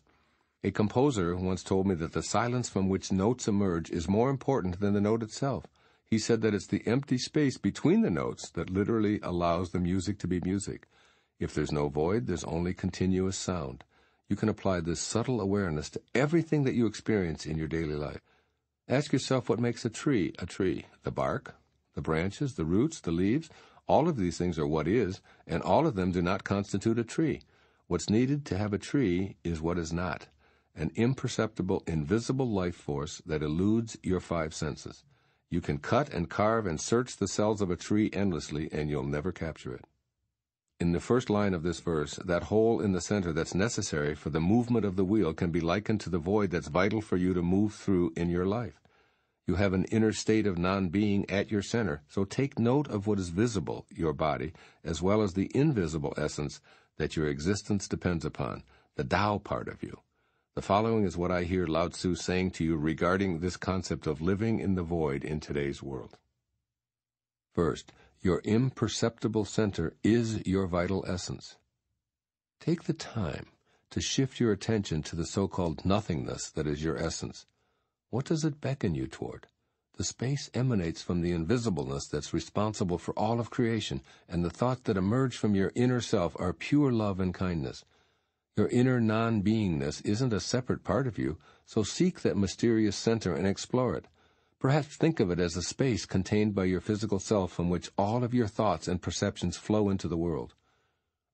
A composer once told me that the silence from which notes emerge is more important than the note itself. He said that it's the empty space between the notes that literally allows the music to be music. If there's no void, there's only continuous sound. You can apply this subtle awareness to everything that you experience in your daily life. Ask yourself what makes a tree a tree. The bark, the branches, the roots, the leaves. All of these things are what is, and all of them do not constitute a tree. What's needed to have a tree is what is not, an imperceptible, invisible life force that eludes your five senses. You can cut and carve and search the cells of a tree endlessly, and you'll never capture it. In the first line of this verse, that hole in the center that's necessary for the movement of the wheel can be likened to the void that's vital for you to move through in your life. You have an inner state of non-being at your center, so take note of what is visible, your body, as well as the invisible essence that your existence depends upon, the Tao part of you. The following is what I hear Lao-tzu saying to you regarding this concept of living in the void in today's world. First, your imperceptible center is your vital essence. Take the time to shift your attention to the so-called nothingness that is your essence. What does it beckon you toward? The space emanates from the invisibleness that's responsible for all of creation, and the thoughts that emerge from your inner self are pure love and kindness. Your inner non-beingness isn't a separate part of you, so seek that mysterious center and explore it. Perhaps think of it as a space contained by your physical self from which all of your thoughts and perceptions flow into the world.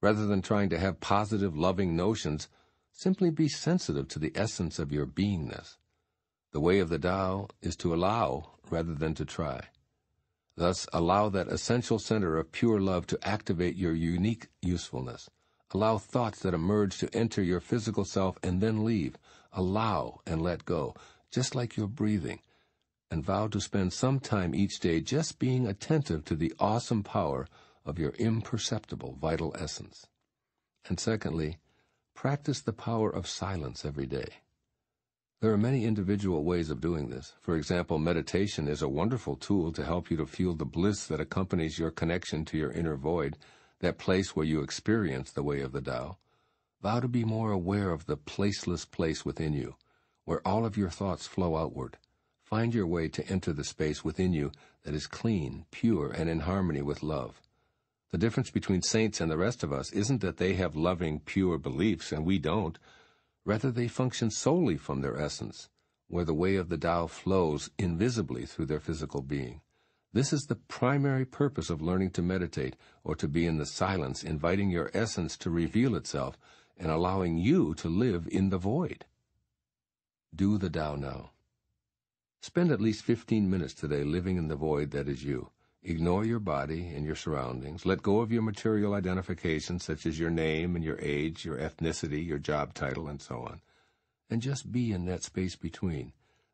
Rather than trying to have positive, loving notions, simply be sensitive to the essence of your beingness. The way of the Tao is to allow rather than to try. Thus, allow that essential center of pure love to activate your unique usefulness. Allow thoughts that emerge to enter your physical self and then leave. Allow and let go, just like you're breathing. And vow to spend some time each day just being attentive to the awesome power of your imperceptible vital essence. And secondly, practice the power of silence every day. There are many individual ways of doing this. For example, meditation is a wonderful tool to help you to feel the bliss that accompanies your connection to your inner void, that place where you experience the way of the Tao. Vow to be more aware of the placeless place within you, where all of your thoughts flow outward. Find your way to enter the space within you that is clean, pure, and in harmony with love. The difference between saints and the rest of us isn't that they have loving, pure beliefs and we don't. Rather, they function solely from their essence, where the way of the Tao flows invisibly through their physical being. This is the primary purpose of learning to meditate, or to be in the silence, inviting your essence to reveal itself and allowing you to live in the void. Do the Tao now. Spend at least 15 minutes today living in the void that is you. Ignore your body and your surroundings. Let go of your material identifications, such as your name and your age, your ethnicity, your job title, and so on. And just be in that space between,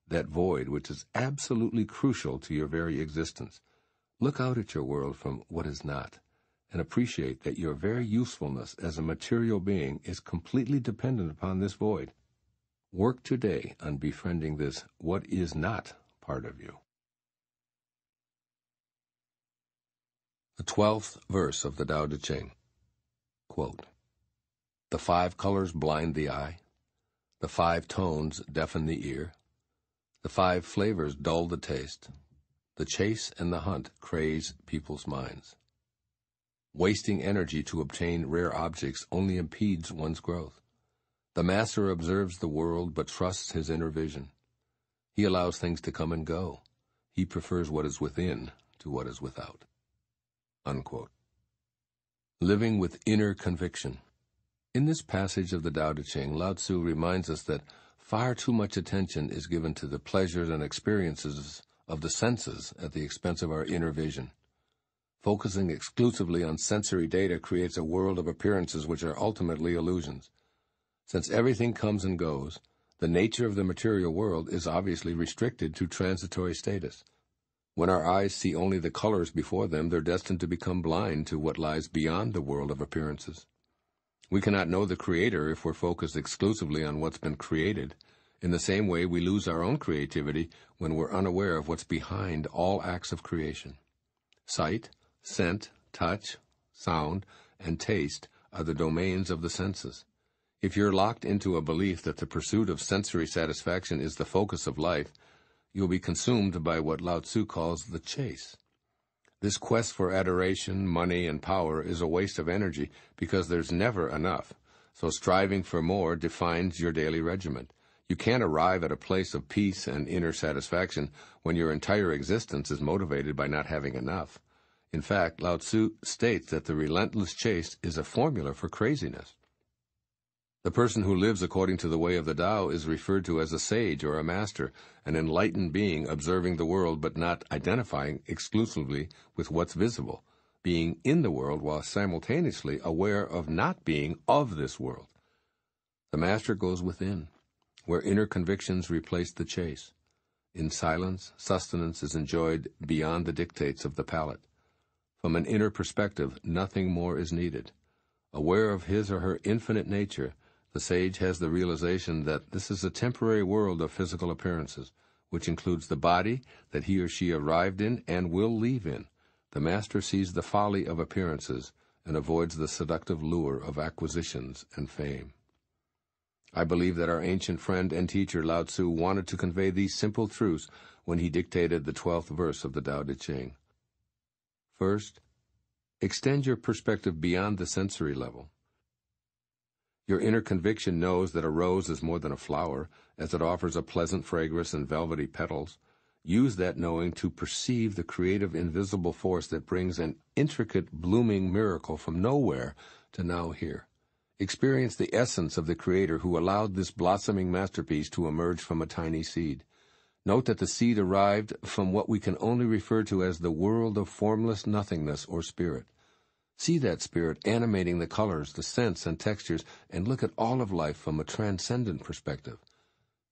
that void which is absolutely crucial to your very existence. Look out at your world from what is not, and appreciate that your very usefulness as a material being is completely dependent upon this void. Work today on befriending this what is not part of you. The 12th verse of the Tao Te Ching. Quote, "The 5 colors blind the eye, the 5 tones deafen the ear, the 5 flavors dull the taste, the chase and the hunt craze people's minds. Wasting energy to obtain rare objects only impedes one's growth. The master observes the world but trusts his inner vision. He allows things to come and go. He prefers what is within to what is without." Unquote. Living with inner conviction. In this passage of the Tao Te Ching, Lao-tzu reminds us that far too much attention is given to the pleasures and experiences of the senses at the expense of our inner vision. Focusing exclusively on sensory data creates a world of appearances which are ultimately illusions. Since everything comes and goes, the nature of the material world is obviously restricted to transitory status. When our eyes see only the colors before them, they're destined to become blind to what lies beyond the world of appearances. We cannot know the Creator if we're focused exclusively on what's been created, In the same way, we lose our own creativity when we're unaware of what's behind all acts of creation. Sight, scent, touch, sound, and taste are the domains of the senses. If you're locked into a belief that the pursuit of sensory satisfaction is the focus of life, you'll be consumed by what Lao-tzu calls the chase. This quest for adoration, money, and power is a waste of energy because there's never enough, so striving for more defines your daily regiment. You can't arrive at a place of peace and inner satisfaction when your entire existence is motivated by not having enough. In fact, Lao-tzu states that the relentless chase is a formula for craziness. The person who lives according to the way of the Tao is referred to as a sage or a master, an enlightened being observing the world but not identifying exclusively with what's visible, being in the world while simultaneously aware of not being of this world. The master goes within, where inner convictions replace the chase. In silence, sustenance is enjoyed beyond the dictates of the palate. From an inner perspective, nothing more is needed. Aware of his or her infinite nature, the sage has the realization that this is a temporary world of physical appearances, which includes the body that he or she arrived in and will leave in. The master sees the folly of appearances and avoids the seductive lure of acquisitions and fame. I believe that our ancient friend and teacher Lao-tzu wanted to convey these simple truths when he dictated the 12th verse of the Tao Te Ching. First, extend your perspective beyond the sensory level. Your inner conviction knows that a rose is more than a flower, as it offers a pleasant fragrance and velvety petals. Use that knowing to perceive the creative invisible force that brings an intricate blooming miracle from nowhere to now here. Experience the essence of the Creator who allowed this blossoming masterpiece to emerge from a tiny seed. Note that the seed arrived from what we can only refer to as the world of formless nothingness or spirit. See that spirit animating the colors, the scents, and textures, and look at all of life from a transcendent perspective.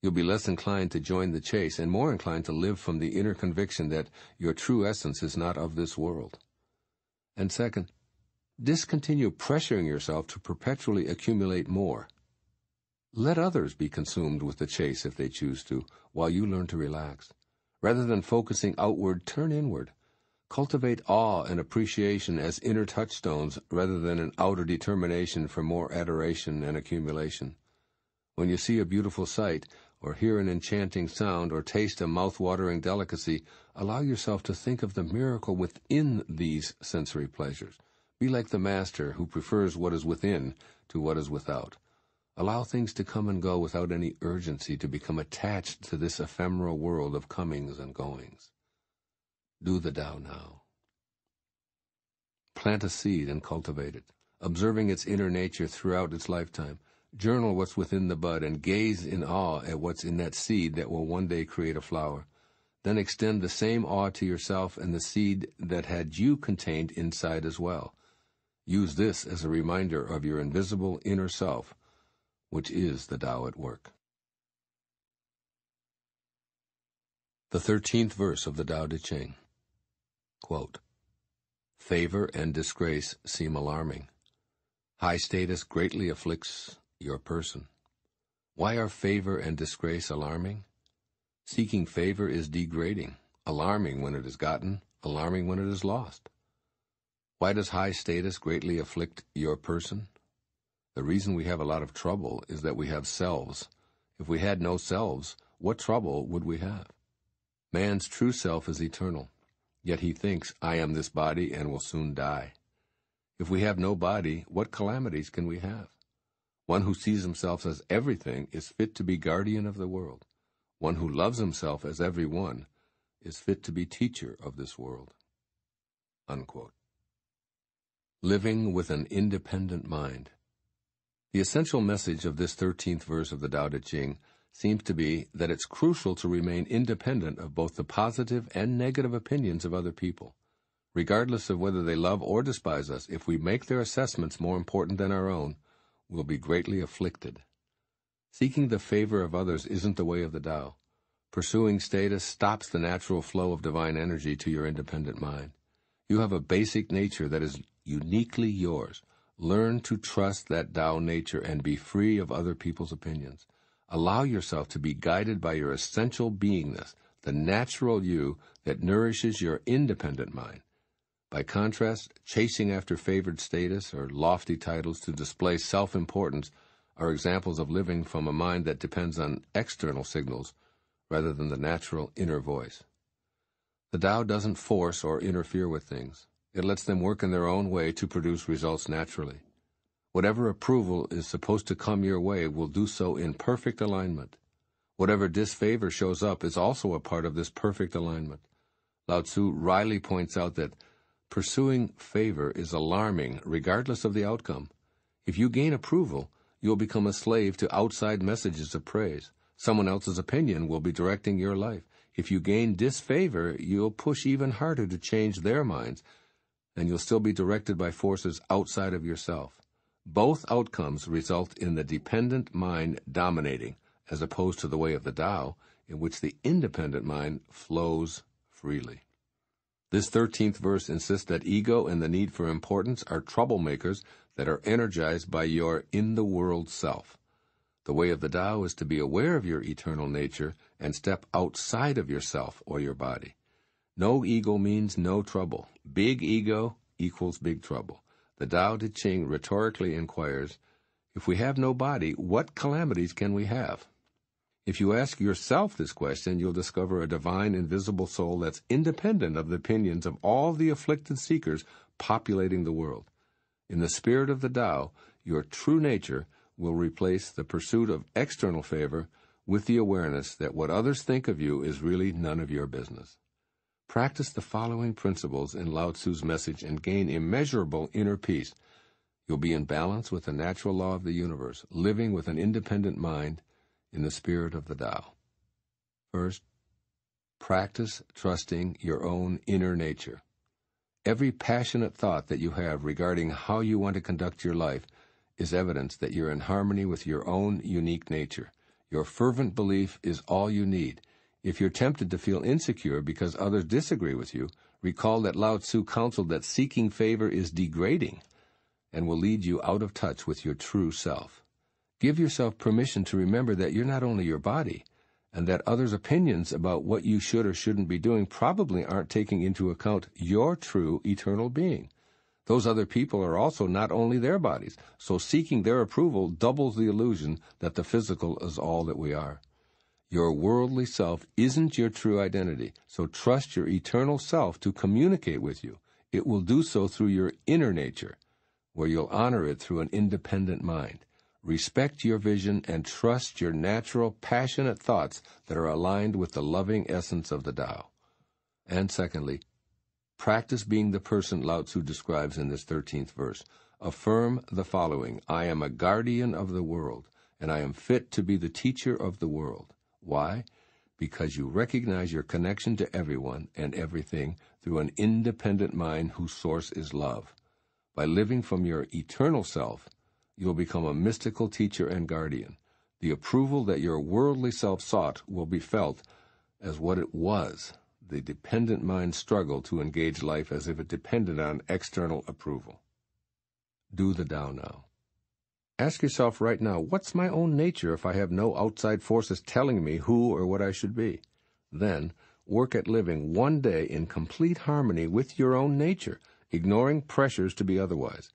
You'll be less inclined to join the chase and more inclined to live from the inner conviction that your true essence is not of this world. And second, discontinue pressuring yourself to perpetually accumulate more. Let others be consumed with the chase if they choose to, while you learn to relax. Rather than focusing outward, turn inward. Cultivate awe and appreciation as inner touchstones rather than an outer determination for more adoration and accumulation. When you see a beautiful sight, or hear an enchanting sound, or taste a mouth-watering delicacy, allow yourself to think of the miracle within these sensory pleasures. Be like the master who prefers what is within to what is without. Allow things to come and go without any urgency to become attached to this ephemeral world of comings and goings. Do the Tao now. Plant a seed and cultivate it, observing its inner nature throughout its lifetime. Journal what's within the bud and gaze in awe at what's in that seed that will one day create a flower. Then extend the same awe to yourself and the seed that had you contained inside as well. Use this as a reminder of your invisible inner self, which is the Tao at work. The 13th verse of the Tao Te Ching. Quote, favor and disgrace seem alarming. High status greatly afflicts your person. Why are favor and disgrace alarming? Seeking favor is degrading, alarming when it is gotten, alarming when it is lost. Why does high status greatly afflict your person? The reason we have a lot of trouble is that we have selves. If we had no selves, what trouble would we have? Man's true self is eternal, yet he thinks, I am this body and will soon die. If we have no body, what calamities can we have? One who sees himself as everything is fit to be guardian of the world. One who loves himself as every one is fit to be teacher of this world. Unquote. Living with an independent mind. The essential message of this 13th verse of the Tao Te Ching seems to be that it's crucial to remain independent of both the positive and negative opinions of other people. Regardless of whether they love or despise us, if we make their assessments more important than our own, we'll be greatly afflicted. Seeking the favor of others isn't the way of the Tao. Pursuing status stops the natural flow of divine energy to your independent mind. You have a basic nature that is uniquely yours. Learn to trust that Tao nature and be free of other people's opinions. Allow yourself to be guided by your essential beingness, the natural you that nourishes your independent mind. By contrast, chasing after favored status or lofty titles to display self-importance are examples of living from a mind that depends on external signals rather than the natural inner voice. The Tao doesn't force or interfere with things. It lets them work in their own way to produce results naturally. Whatever approval is supposed to come your way will do so in perfect alignment. Whatever disfavor shows up is also a part of this perfect alignment. Lao-tzu wryly points out that pursuing favor is alarming regardless of the outcome. If you gain approval, you'll become a slave to outside messages of praise. Someone else's opinion will be directing your life. If you gain disfavor, you'll push even harder to change their minds, and you'll still be directed by forces outside of yourself. Both outcomes result in the dependent mind dominating, as opposed to the way of the Tao, in which the independent mind flows freely. This 13th verse insists that ego and the need for importance are troublemakers that are energized by your in-the-world self. The way of the Tao is to be aware of your eternal nature and step outside of yourself or your body. No ego means no trouble. Big ego equals big trouble. The Tao Te Ching rhetorically inquires, if we have no body, what calamities can we have? If you ask yourself this question, you'll discover a divine invisible soul that's independent of the opinions of all the afflicted seekers populating the world. In the spirit of the Tao, your true nature will replace the pursuit of external favor with the awareness that what others think of you is really none of your business. Practice the following principles in Lao-tzu's message and gain immeasurable inner peace. You'll be in balance with the natural law of the universe, living with an independent mind in the spirit of the Tao. First, practice trusting your own inner nature. Every passionate thought that you have regarding how you want to conduct your life is evidence that you're in harmony with your own unique nature. Your fervent belief is all you need. If you're tempted to feel insecure because others disagree with you, recall that Lao-tzu counseled that seeking favor is degrading and will lead you out of touch with your true self. Give yourself permission to remember that you're not only your body, and that others' opinions about what you should or shouldn't be doing probably aren't taking into account your true eternal being. Those other people are also not only their bodies, so seeking their approval doubles the illusion that the physical is all that we are. Your worldly self isn't your true identity, so trust your eternal self to communicate with you. It will do so through your inner nature, where you'll honor it through an independent mind. Respect your vision and trust your natural, passionate thoughts that are aligned with the loving essence of the Tao. And secondly, practice being the person Lao-tzu describes in this 13th verse. Affirm the following: I am a guardian of the world, and I am fit to be the teacher of the world. Why? Because you recognize your connection to everyone and everything through an independent mind whose source is love. By living from your eternal self, you'll become a mystical teacher and guardian. The approval that your worldly self sought will be felt as what it was, the dependent mind's struggle to engage life as if it depended on external approval. Do the Tao now. Ask yourself right now, what's my own nature if I have no outside forces telling me who or what I should be? Then, work at living one day in complete harmony with your own nature, ignoring pressures to be otherwise.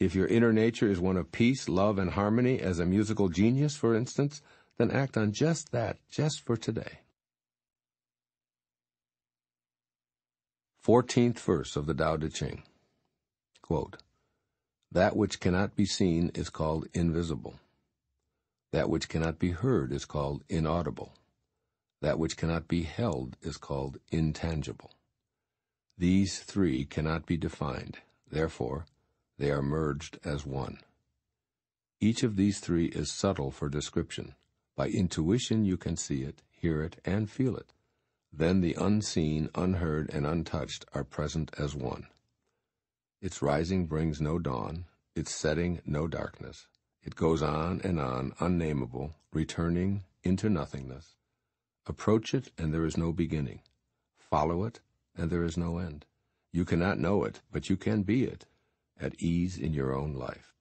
If your inner nature is one of peace, love, and harmony, as a musical genius, for instance, then act on just that, just for today. 14th verse of the Tao Te Ching. Quote, that which cannot be seen is called invisible. That which cannot be heard is called inaudible. That which cannot be held is called intangible. These three cannot be defined. Therefore, they are merged as one. Each of these three is subtle for description. By intuition you can see it, hear it, and feel it. Then the unseen, unheard, and untouched are present as one. Its rising brings no dawn, its setting no darkness. It goes on, unnameable, returning into nothingness. Approach it, and there is no beginning. Follow it, and there is no end. You cannot know it, but you can be it, at ease in your own life.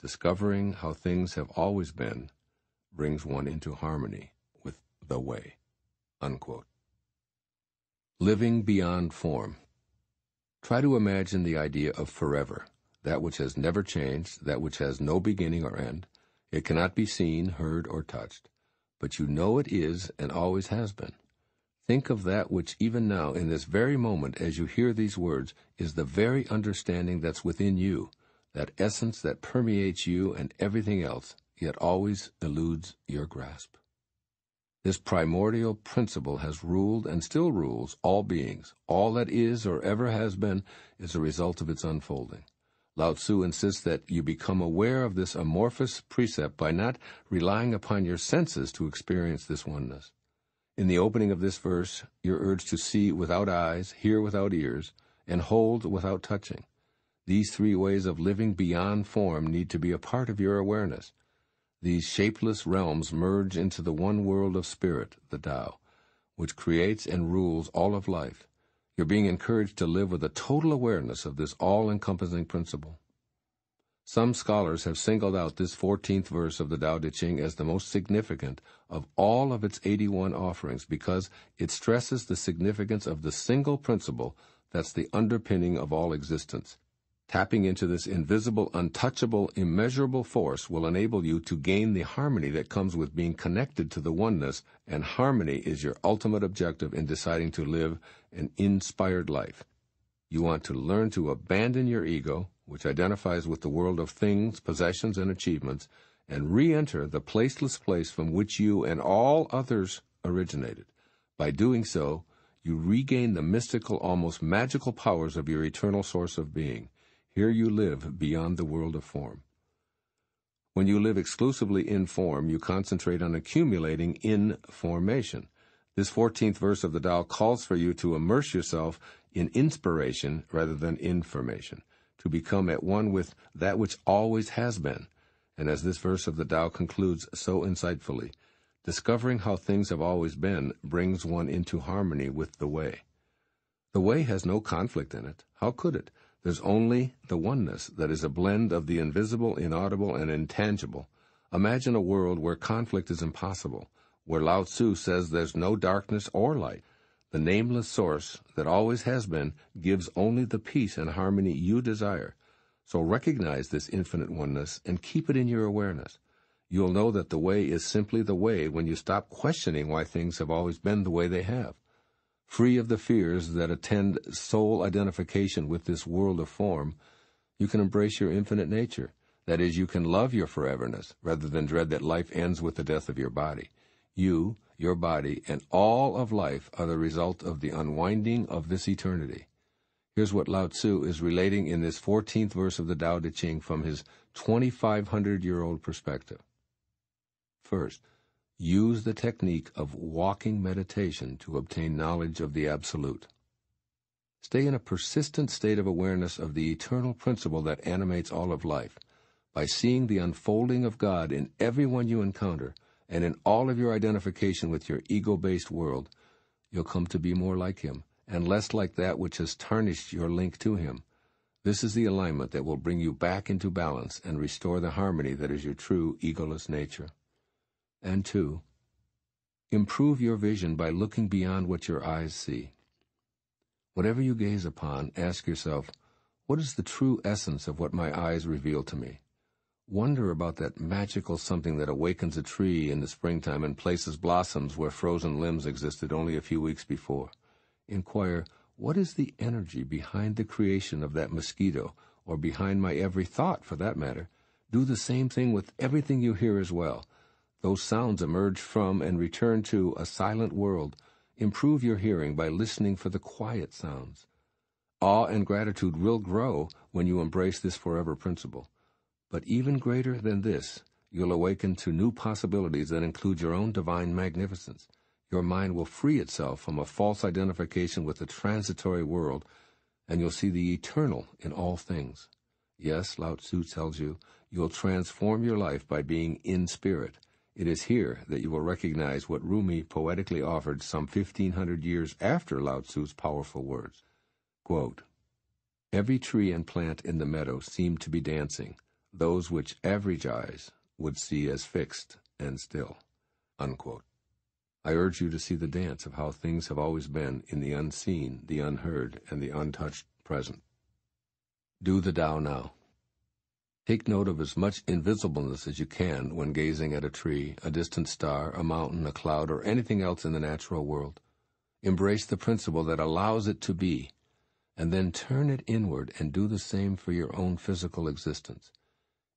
Discovering how things have always been brings one into harmony with the way." Unquote. Living beyond form. Try to imagine the idea of forever, that which has never changed, that which has no beginning or end. It cannot be seen, heard, or touched, but you know it is and always has been. Think of that which even now, in this very moment, as you hear these words, is the very understanding that's within you, that essence that permeates you and everything else, yet always eludes your grasp. This primordial principle has ruled and still rules all beings. All that is or ever has been is a result of its unfolding. Lao-tzu insists that you become aware of this amorphous precept by not relying upon your senses to experience this oneness. In the opening of this verse, you're urged to see without eyes, hear without ears, and hold without touching. These three ways of living beyond form need to be a part of your awareness. These shapeless realms merge into the one world of spirit, the Tao, which creates and rules all of life. You're being encouraged to live with a total awareness of this all-encompassing principle. Some scholars have singled out this 14th verse of the Tao Te Ching as the most significant of all of its 81 offerings because it stresses the significance of the single principle that's the underpinning of all existence. Tapping into this invisible, untouchable, immeasurable force will enable you to gain the harmony that comes with being connected to the oneness, and harmony is your ultimate objective in deciding to live an inspired life. You want to learn to abandon your ego, which identifies with the world of things, possessions, and achievements, and re-enter the placeless place from which you and all others originated. By doing so, you regain the mystical, almost magical powers of your eternal source of being. Here you live beyond the world of form. When you live exclusively in form, you concentrate on accumulating in formation. This 14th verse of the Tao calls for you to immerse yourself in inspiration rather than information, to become at one with that which always has been. And as this verse of the Tao concludes so insightfully, discovering how things have always been brings one into harmony with the way. The way has no conflict in it. How could it? There's only the oneness that is a blend of the invisible, inaudible, and intangible. Imagine a world where conflict is impossible, where Lao-tzu says there's no darkness or light. The nameless source that always has been gives only the peace and harmony you desire. So recognize this infinite oneness and keep it in your awareness. You'll know that the way is simply the way when you stop questioning why things have always been the way they have. Free of the fears that attend soul identification with this world of form, you can embrace your infinite nature. That is, you can love your foreverness rather than dread that life ends with the death of your body. You, your body, and all of life are the result of the unwinding of this eternity. Here's what Lao-tzu is relating in this 14th verse of the Tao Te Ching from his 2,500-year-old perspective. First, use the technique of walking meditation to obtain knowledge of the Absolute. Stay in a persistent state of awareness of the eternal principle that animates all of life. By seeing the unfolding of God in everyone you encounter, and in all of your identification with your ego-based world, you'll come to be more like Him, and less like that which has tarnished your link to Him. This is the alignment that will bring you back into balance and restore the harmony that is your true egoless nature. And 2, improve your vision by looking beyond what your eyes see. Whatever you gaze upon, ask yourself, what is the true essence of what my eyes reveal to me? Wonder about that magical something that awakens a tree in the springtime and places blossoms where frozen limbs existed only a few weeks before. Inquire, what is the energy behind the creation of that mosquito, or behind my every thought, for that matter? Do the same thing with everything you hear as well. Those sounds emerge from and return to a silent world. Improve your hearing by listening for the quiet sounds. Awe and gratitude will grow when you embrace this forever principle. But even greater than this, you'll awaken to new possibilities that include your own divine magnificence. Your mind will free itself from a false identification with the transitory world, and you'll see the eternal in all things. Yes, Lao-tzu tells you, you'll transform your life by being in spirit. It is here that you will recognize what Rumi poetically offered some 1,500 years after Lao-tzu's powerful words. Quote, "Every tree and plant in the meadow seemed to be dancing, those which average eyes would see as fixed and still." Unquote. I urge you to see the dance of how things have always been in the unseen, the unheard, and the untouched present. Do the Tao now. Take note of as much invisibleness as you can when gazing at a tree, a distant star, a mountain, a cloud, or anything else in the natural world. Embrace the principle that allows it to be, and then turn it inward and do the same for your own physical existence.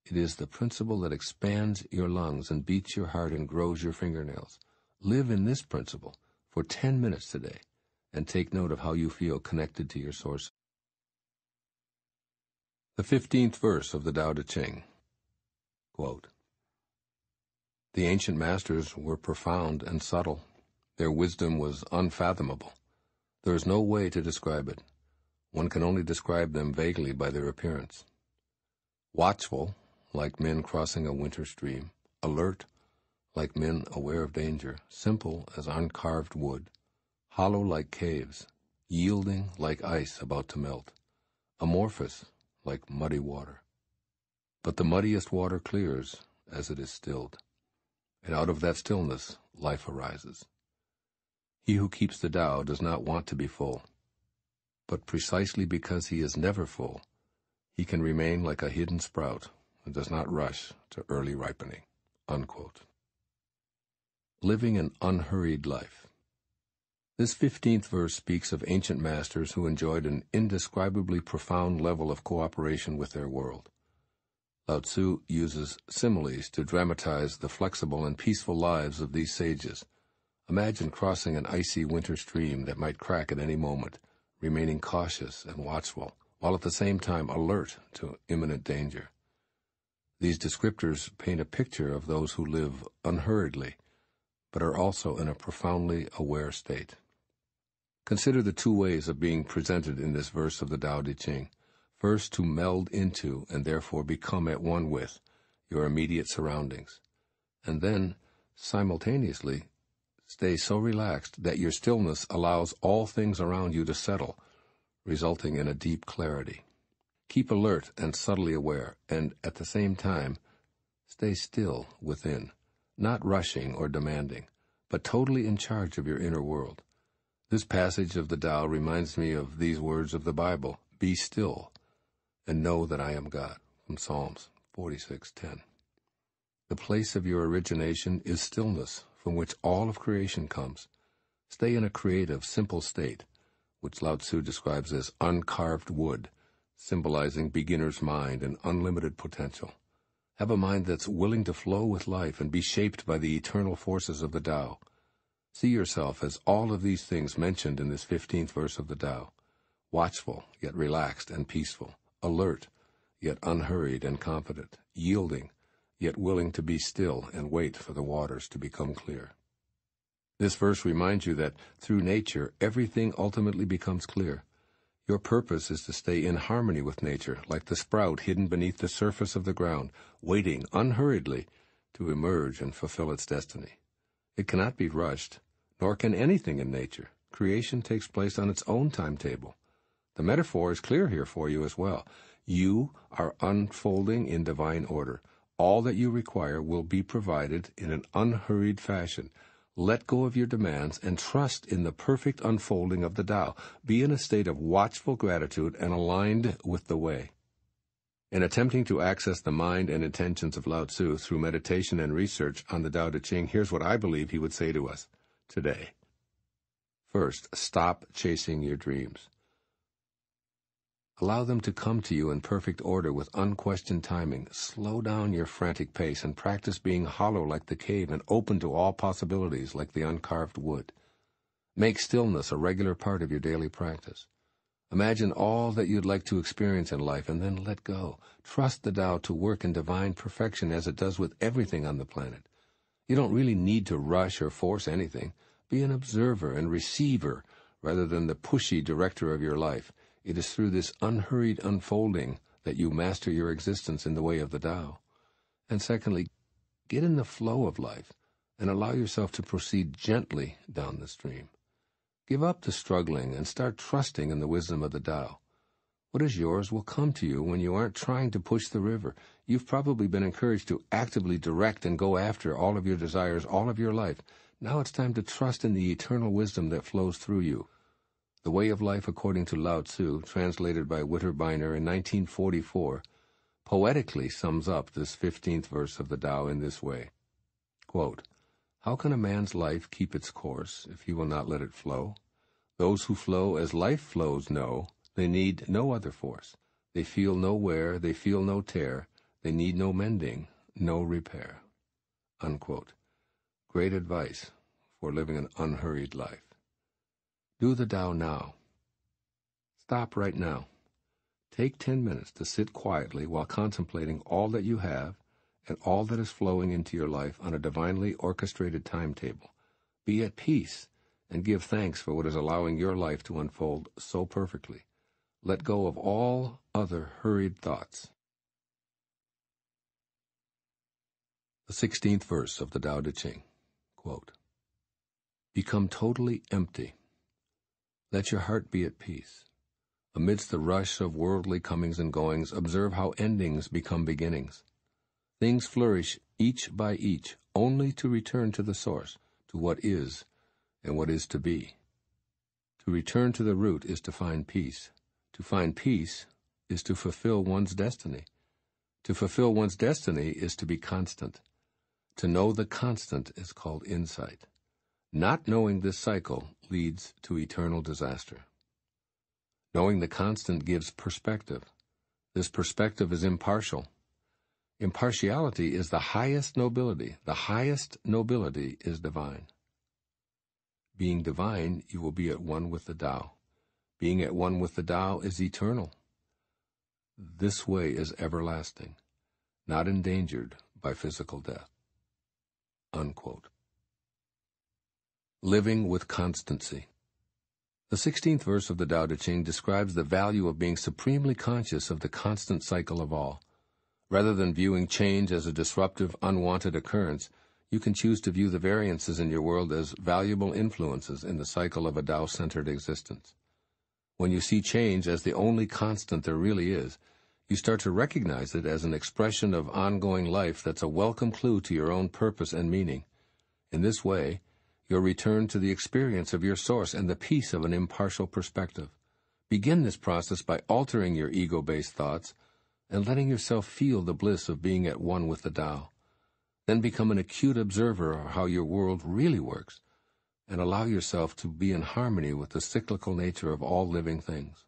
It is the principle that expands your lungs and beats your heart and grows your fingernails. Live in this principle for 10 minutes today, and take note of how you feel connected to your source. The 15th verse of the Tao Te Ching. Quote, "The ancient masters were profound and subtle. Their wisdom was unfathomable. There is no way to describe it. One can only describe them vaguely by their appearance. Watchful, like men crossing a winter stream. Alert, like men aware of danger. Simple as uncarved wood. Hollow like caves. Yielding like ice about to melt. Amorphous like muddy water. But the muddiest water clears as it is stilled, and out of that stillness life arises. He who keeps the Tao does not want to be full, but precisely because he is never full, he can remain like a hidden sprout and does not rush to early ripening." Unquote. Living an unhurried life. This 15th verse speaks of ancient masters who enjoyed an indescribably profound level of cooperation with their world. Lao-tzu uses similes to dramatize the flexible and peaceful lives of these sages. Imagine crossing an icy winter stream that might crack at any moment, remaining cautious and watchful, while at the same time alert to imminent danger. These descriptors paint a picture of those who live unhurriedly, but are also in a profoundly aware state. Consider the two ways of being presented in this verse of the Tao Te Ching. First, to meld into, and therefore become at one with, your immediate surroundings. And then, simultaneously, stay so relaxed that your stillness allows all things around you to settle, resulting in a deep clarity. Keep alert and subtly aware, and at the same time, stay still within, not rushing or demanding, but totally in charge of your inner world. This passage of the Tao reminds me of these words of the Bible, "Be still, and know that I am God," from Psalms 46:10. The place of your origination is stillness, from which all of creation comes. Stay in a creative, simple state, which Lao-tzu describes as uncarved wood, symbolizing beginner's mind and unlimited potential. Have a mind that's willing to flow with life and be shaped by the eternal forces of the Tao. See yourself as all of these things mentioned in this 15th verse of the Tao. Watchful, yet relaxed and peaceful. Alert, yet unhurried and confident. Yielding, yet willing to be still and wait for the waters to become clear. This verse reminds you that through nature, everything ultimately becomes clear. Your purpose is to stay in harmony with nature, like the sprout hidden beneath the surface of the ground, waiting unhurriedly to emerge and fulfill its destiny. It cannot be rushed, nor can anything in nature. Creation takes place on its own timetable. The metaphor is clear here for you as well. You are unfolding in divine order. All that you require will be provided in an unhurried fashion. Let go of your demands and trust in the perfect unfolding of the Tao. Be in a state of watchful gratitude and aligned with the way. In attempting to access the mind and intentions of Lao-tzu through meditation and research on the Tao Te Ching, here's what I believe he would say to us today. First, stop chasing your dreams. Allow them to come to you in perfect order with unquestioned timing. Slow down your frantic pace and practice being hollow like the cave and open to all possibilities like the uncarved wood. Make stillness a regular part of your daily practice. Imagine all that you'd like to experience in life and then let go. Trust the Tao to work in divine perfection as it does with everything on the planet. You don't really need to rush or force anything. Be an observer and receiver rather than the pushy director of your life. It is through this unhurried unfolding that you master your existence in the way of the Tao. And secondly, get in the flow of life and allow yourself to proceed gently down the stream. Give up the struggling and start trusting in the wisdom of the Tao. What is yours will come to you when you aren't trying to push the river. You've probably been encouraged to actively direct and go after all of your desires all of your life. Now it's time to trust in the eternal wisdom that flows through you. The Way of Life According to Lao-tzu, translated by Biner in 1944, poetically sums up this 15th verse of the Tao in this way. Quote, "How can a man's life keep its course if he will not let it flow? Those who flow as life flows know they need no other force. They feel no wear, they feel no tear, they need no mending, no repair." Unquote. Great advice for living an unhurried life. Do the Tao now. Stop right now. Take 10 minutes to sit quietly while contemplating all that you have and all that is flowing into your life on a divinely orchestrated timetable. Be at peace and give thanks for what is allowing your life to unfold so perfectly. Let go of all other hurried thoughts. The 16th verse of the Tao Te Ching. Quote, "Become totally empty. Let your heart be at peace. Amidst the rush of worldly comings and goings, observe how endings become beginnings. Things flourish each by each, only to return to the source, to what is and what is to be. To return to the root is to find peace. To find peace is to fulfill one's destiny. To fulfill one's destiny is to be constant. To know the constant is called insight. Not knowing this cycle leads to eternal disaster. Knowing the constant gives perspective. This perspective is impartial. Impartiality is the highest nobility. The highest nobility is divine. Being divine, you will be at one with the Tao. Being at one with the Tao is eternal. This way is everlasting, not endangered by physical death." Unquote. Living with constancy. The 16th verse of the Tao Te Ching describes the value of being supremely conscious of the constant cycle of all. Rather than viewing change as a disruptive, unwanted occurrence, you can choose to view the variances in your world as valuable influences in the cycle of a Tao-centered existence. When you see change as the only constant there really is, you start to recognize it as an expression of ongoing life that's a welcome clue to your own purpose and meaning. In this way, you'll return to the experience of your source and the peace of an impartial perspective. Begin this process by altering your ego-based thoughts and letting yourself feel the bliss of being at one with the Tao. Then become an acute observer of how your world really works, and allow yourself to be in harmony with the cyclical nature of all living things.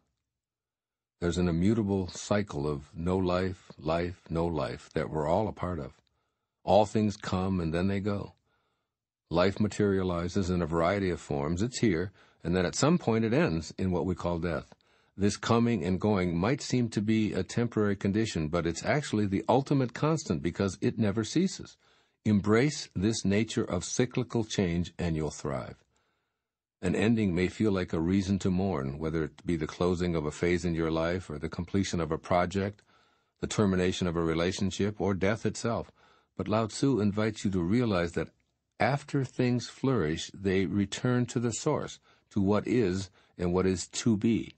There's an immutable cycle of no life, life, no life that we're all a part of. All things come and then they go. Life materializes in a variety of forms. It's here, and then at some point it ends in what we call death. This coming and going might seem to be a temporary condition, but it's actually the ultimate constant because it never ceases. Embrace this nature of cyclical change and you'll thrive. An ending may feel like a reason to mourn, whether it be the closing of a phase in your life or the completion of a project, the termination of a relationship, or death itself. But Lao-tzu invites you to realize that after things flourish, they return to the source, to what is and what is to be.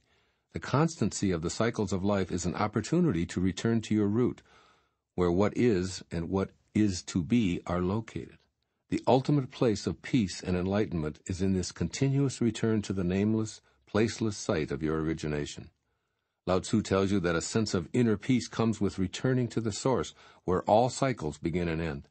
The constancy of the cycles of life is an opportunity to return to your root, where what is and what is to be are located. The ultimate place of peace and enlightenment is in this continuous return to the nameless, placeless site of your origination. Lao-tzu tells you that a sense of inner peace comes with returning to the source, where all cycles begin and end.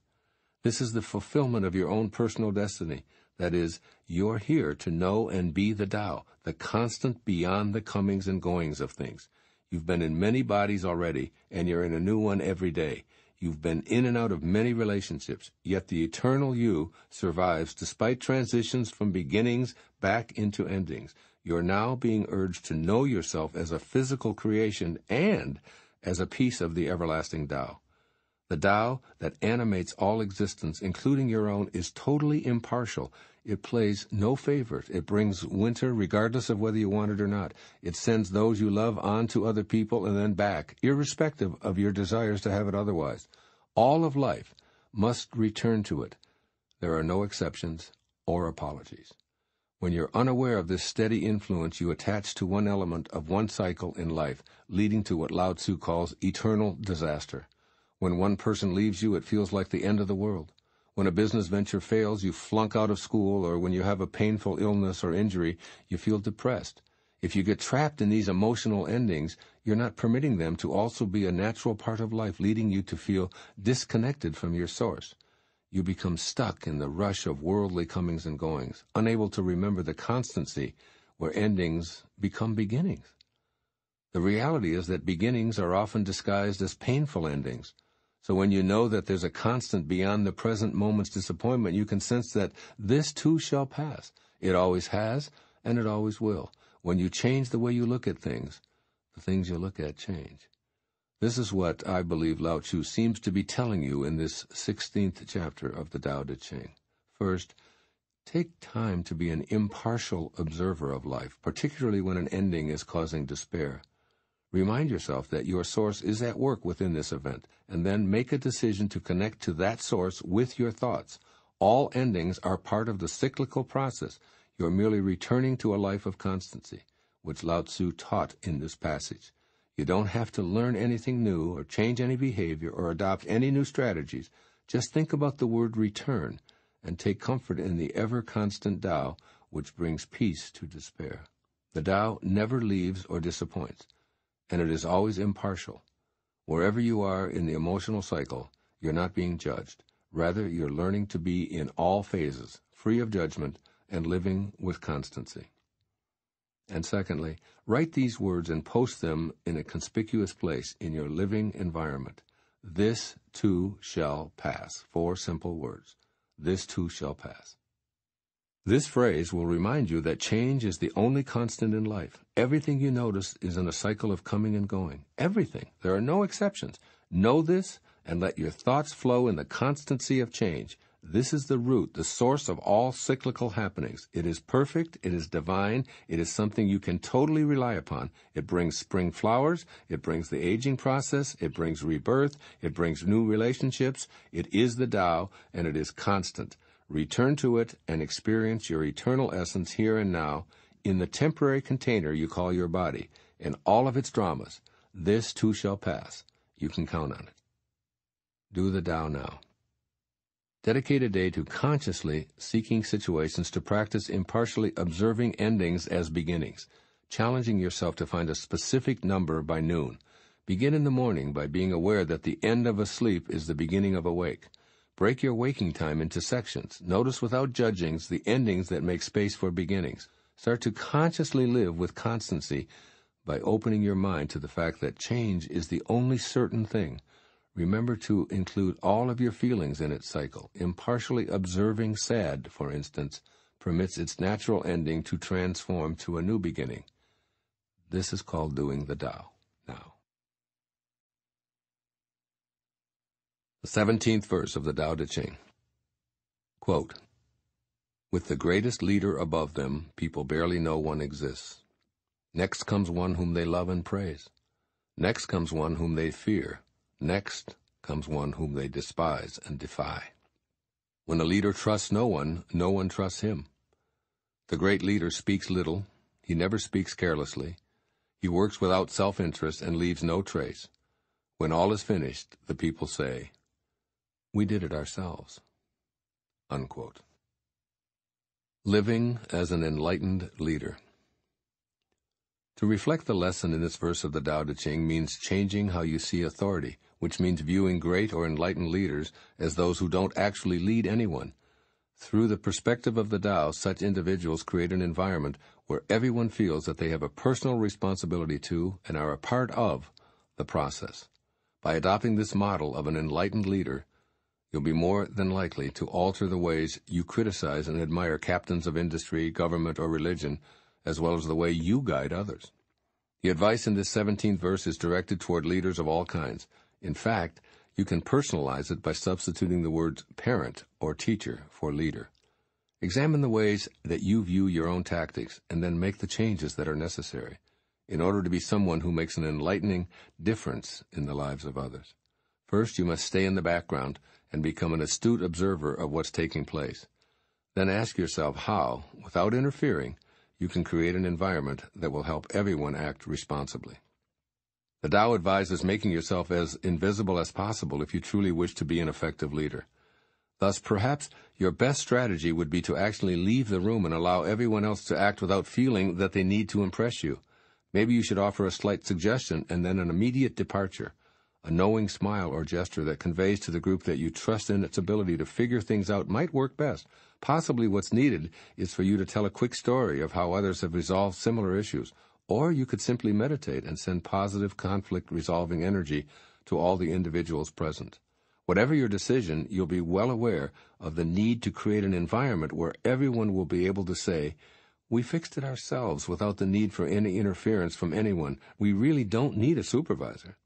This is the fulfillment of your own personal destiny. That is, you're here to know and be the Tao, the constant beyond the comings and goings of things. You've been in many bodies already, and you're in a new one every day. You've been in and out of many relationships, yet the eternal you survives despite transitions from beginnings back into endings. You're now being urged to know yourself as a physical creation and as a piece of the everlasting Tao. The Tao that animates all existence, including your own, is totally impartial. It plays no favors. It brings winter regardless of whether you want it or not. It sends those you love on to other people and then back, irrespective of your desires to have it otherwise. All of life must return to it. There are no exceptions or apologies. When you're unaware of this steady influence, you attach to one element of one cycle in life, leading to what Lao-tzu calls eternal disaster. When one person leaves you, it feels like the end of the world. When a business venture fails, you flunk out of school, or when you have a painful illness or injury, you feel depressed. If you get trapped in these emotional endings, you're not permitting them to also be a natural part of life, leading you to feel disconnected from your source. You become stuck in the rush of worldly comings and goings, unable to remember the constancy where endings become beginnings. The reality is that beginnings are often disguised as painful endings. So when you know that there's a constant beyond the present moment's disappointment, you can sense that this too shall pass. It always has, and it always will. When you change the way you look at things, the things you look at change. This is what I believe Lao-tzu seems to be telling you in this 16th chapter of the Tao Te Ching. First, take time to be an impartial observer of life, particularly when an ending is causing despair. Remind yourself that your source is at work within this event, and then make a decision to connect to that source with your thoughts. All endings are part of the cyclical process. You are merely returning to a life of constancy, which Lao-tzu taught in this passage. You don't have to learn anything new or change any behavior or adopt any new strategies. Just think about the word return and take comfort in the ever-constant Tao, which brings peace to despair. The Tao never leaves or disappoints, and it is always impartial. Wherever you are in the emotional cycle, you're not being judged. Rather, you're learning to be in all phases, free of judgment, and living with constancy. And secondly, write these words and post them in a conspicuous place in your living environment. This too shall pass. 4 simple words. This too shall pass. This phrase will remind you that change is the only constant in life. Everything you notice is in a cycle of coming and going. Everything. There are no exceptions. Know this and let your thoughts flow in the constancy of change. This is the root, the source of all cyclical happenings. It is perfect, it is divine, it is something you can totally rely upon. It brings spring flowers, it brings the aging process, it brings rebirth, it brings new relationships. It is the Tao, and it is constant. Return to it and experience your eternal essence here and now in the temporary container you call your body, in all of its dramas. This too shall pass. You can count on it. Do the Tao now. Dedicate a day to consciously seeking situations to practice impartially observing endings as beginnings, challenging yourself to find a specific number by noon. Begin in the morning by being aware that the end of a sleep is the beginning of a wake. Break your waking time into sections. Notice without judgings the endings that make space for beginnings. Start to consciously live with constancy by opening your mind to the fact that change is the only certain thing. Remember to include all of your feelings in its cycle. Impartially observing sad, for instance, permits its natural ending to transform to a new beginning. This is called doing the Tao now. The 17th verse of the Tao Te Ching. Quote, with the greatest leader above them, people barely know one exists. Next comes one whom they love and praise. Next comes one whom they fear. Next comes one whom they despise and defy. When a leader trusts no one trusts him. The great leader speaks little. He never speaks carelessly. He works without self-interest and leaves no trace. When all is finished, the people say, we did it ourselves. Unquote. Living as an enlightened leader. To reflect the lesson in this verse of the Tao Te Ching means changing how you see authority, which means viewing great or enlightened leaders as those who don't actually lead anyone. Through the perspective of the Tao, such individuals create an environment where everyone feels that they have a personal responsibility to and are a part of the process. By adopting this model of an enlightened leader, you'll be more than likely to alter the ways you criticize and admire captains of industry, government, or religion, as well as the way you guide others. The advice in this 17th verse is directed toward leaders of all kinds. In fact, you can personalize it by substituting the words parent or teacher for leader. Examine the ways that you view your own tactics and then make the changes that are necessary in order to be someone who makes an enlightening difference in the lives of others. First, you must stay in the background and become an astute observer of what's taking place. Then ask yourself how, without interfering, you can create an environment that will help everyone act responsibly. The Tao advises making yourself as invisible as possible if you truly wish to be an effective leader. Thus, perhaps your best strategy would be to actually leave the room and allow everyone else to act without feeling that they need to impress you. Maybe you should offer a slight suggestion and then an immediate departure. A knowing smile or gesture that conveys to the group that you trust in its ability to figure things out might work best. Possibly what's needed is for you to tell a quick story of how others have resolved similar issues, or you could simply meditate and send positive conflict-resolving energy to all the individuals present. Whatever your decision, you'll be well aware of the need to create an environment where everyone will be able to say, "We fixed it ourselves without the need for any interference from anyone. We really don't need a supervisor."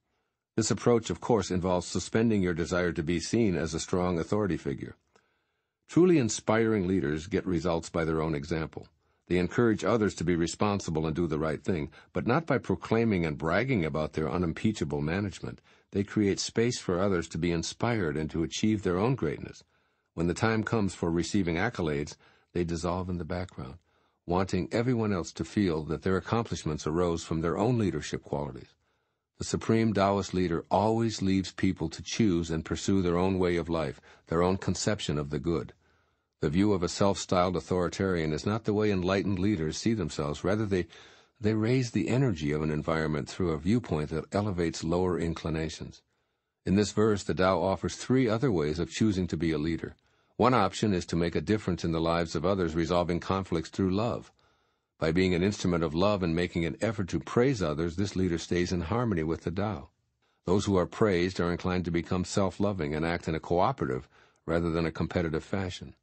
This approach, of course, involves suspending your desire to be seen as a strong authority figure. Truly inspiring leaders get results by their own example. They encourage others to be responsible and do the right thing, but not by proclaiming and bragging about their unimpeachable management. They create space for others to be inspired and to achieve their own greatness. When the time comes for receiving accolades, they dissolve in the background, wanting everyone else to feel that their accomplishments arose from their own leadership qualities. The supreme Taoist leader always leaves people to choose and pursue their own way of life, their own conception of the good. The view of a self-styled authoritarian is not the way enlightened leaders see themselves. Rather, they raise the energy of an environment through a viewpoint that elevates lower inclinations. In this verse, the Tao offers 3 other ways of choosing to be a leader. One option is to make a difference in the lives of others, resolving conflicts through love. By being an instrument of love and making an effort to praise others, this leader stays in harmony with the Tao. Those who are praised are inclined to become self-loving and act in a cooperative rather than a competitive fashion.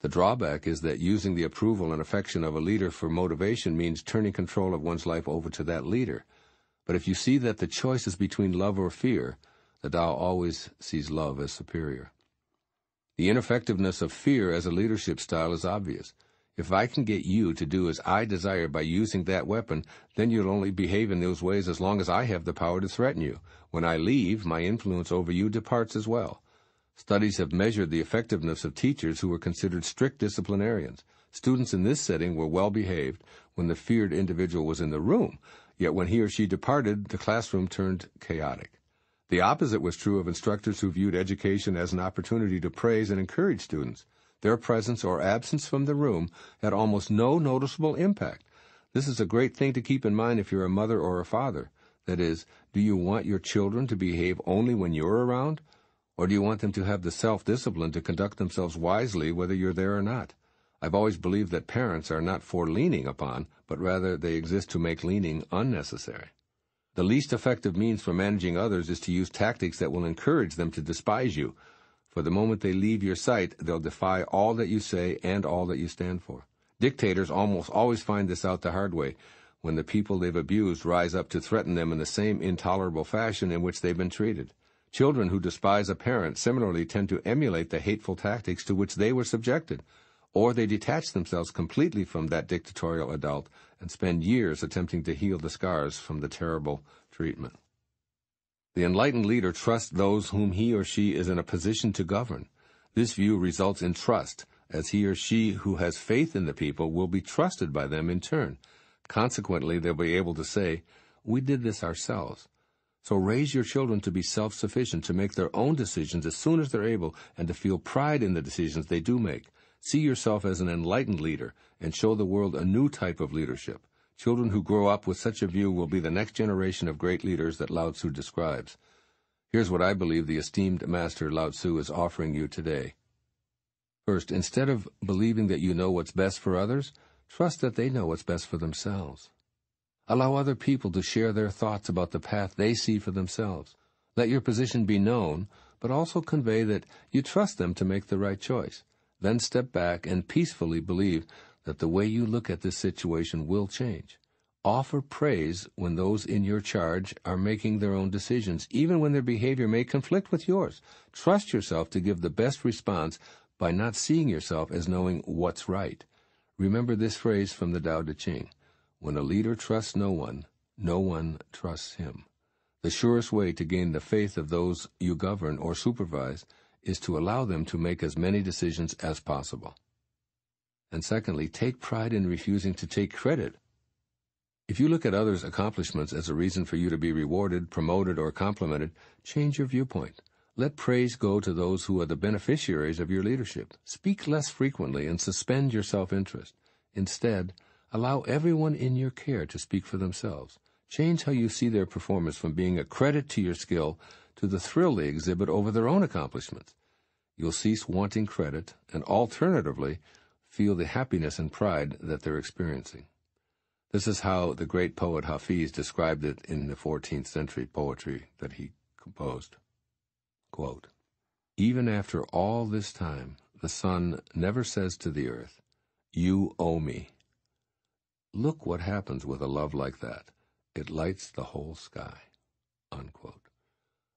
The drawback is that using the approval and affection of a leader for motivation means turning control of one's life over to that leader. But if you see that the choice is between love or fear, the Tao always sees love as superior. The ineffectiveness of fear as a leadership style is obvious. If I can get you to do as I desire by using that weapon, then you'll only behave in those ways as long as I have the power to threaten you. When I leave, my influence over you departs as well. Studies have measured the effectiveness of teachers who were considered strict disciplinarians. Students in this setting were well behaved when the feared individual was in the room, yet when he or she departed, the classroom turned chaotic. The opposite was true of instructors who viewed education as an opportunity to praise and encourage students. Their presence or absence from the room had almost no noticeable impact. This is a great thing to keep in mind if you're a mother or a father. That is, do you want your children to behave only when you're around? Or do you want them to have the self-discipline to conduct themselves wisely whether you're there or not? I've always believed that parents are not for leaning upon, but rather they exist to make leaning unnecessary. The least effective means for managing others is to use tactics that will encourage them to despise you. For the moment they leave your sight, they'll defy all that you say and all that you stand for. Dictators almost always find this out the hard way, when the people they've abused rise up to threaten them in the same intolerable fashion in which they've been treated. Children who despise a parent similarly tend to emulate the hateful tactics to which they were subjected, or they detach themselves completely from that dictatorial adult and spend years attempting to heal the scars from the terrible treatment. The enlightened leader trusts those whom he or she is in a position to govern. This view results in trust, as he or she who has faith in the people will be trusted by them in turn. Consequently, they'll be able to say, "We did this ourselves." So raise your children to be self-sufficient, to make their own decisions as soon as they're able, and to feel pride in the decisions they do make. See yourself as an enlightened leader, and show the world a new type of leadership. Children who grow up with such a view will be the next generation of great leaders that Lao-tzu describes. Here's what I believe the esteemed master Lao-tzu is offering you today. First, instead of believing that you know what's best for others, trust that they know what's best for themselves. Allow other people to share their thoughts about the path they see for themselves. Let your position be known, but also convey that you trust them to make the right choice. Then step back and peacefully believe that the way you look at this situation will change. Offer praise when those in your charge are making their own decisions, even when their behavior may conflict with yours. Trust yourself to give the best response by not seeing yourself as knowing what's right. Remember this phrase from the Tao Te Ching: when a leader trusts no one trusts him. The surest way to gain the faith of those you govern or supervise is to allow them to make as many decisions as possible. And secondly, take pride in refusing to take credit. If you look at others' accomplishments as a reason for you to be rewarded, promoted, or complimented, change your viewpoint. Let praise go to those who are the beneficiaries of your leadership. Speak less frequently and suspend your self-interest. Instead, allow everyone in your care to speak for themselves. Change how you see their performance from being a credit to your skill to the thrill they exhibit over their own accomplishments. You'll cease wanting credit and, alternatively, feel the happiness and pride that they're experiencing. This is how the great poet Hafiz described it in the 14th century poetry that he composed. Quote, "Even after all this time, the sun never says to the earth, 'You owe me.' Look what happens with a love like that. It lights the whole sky." Unquote.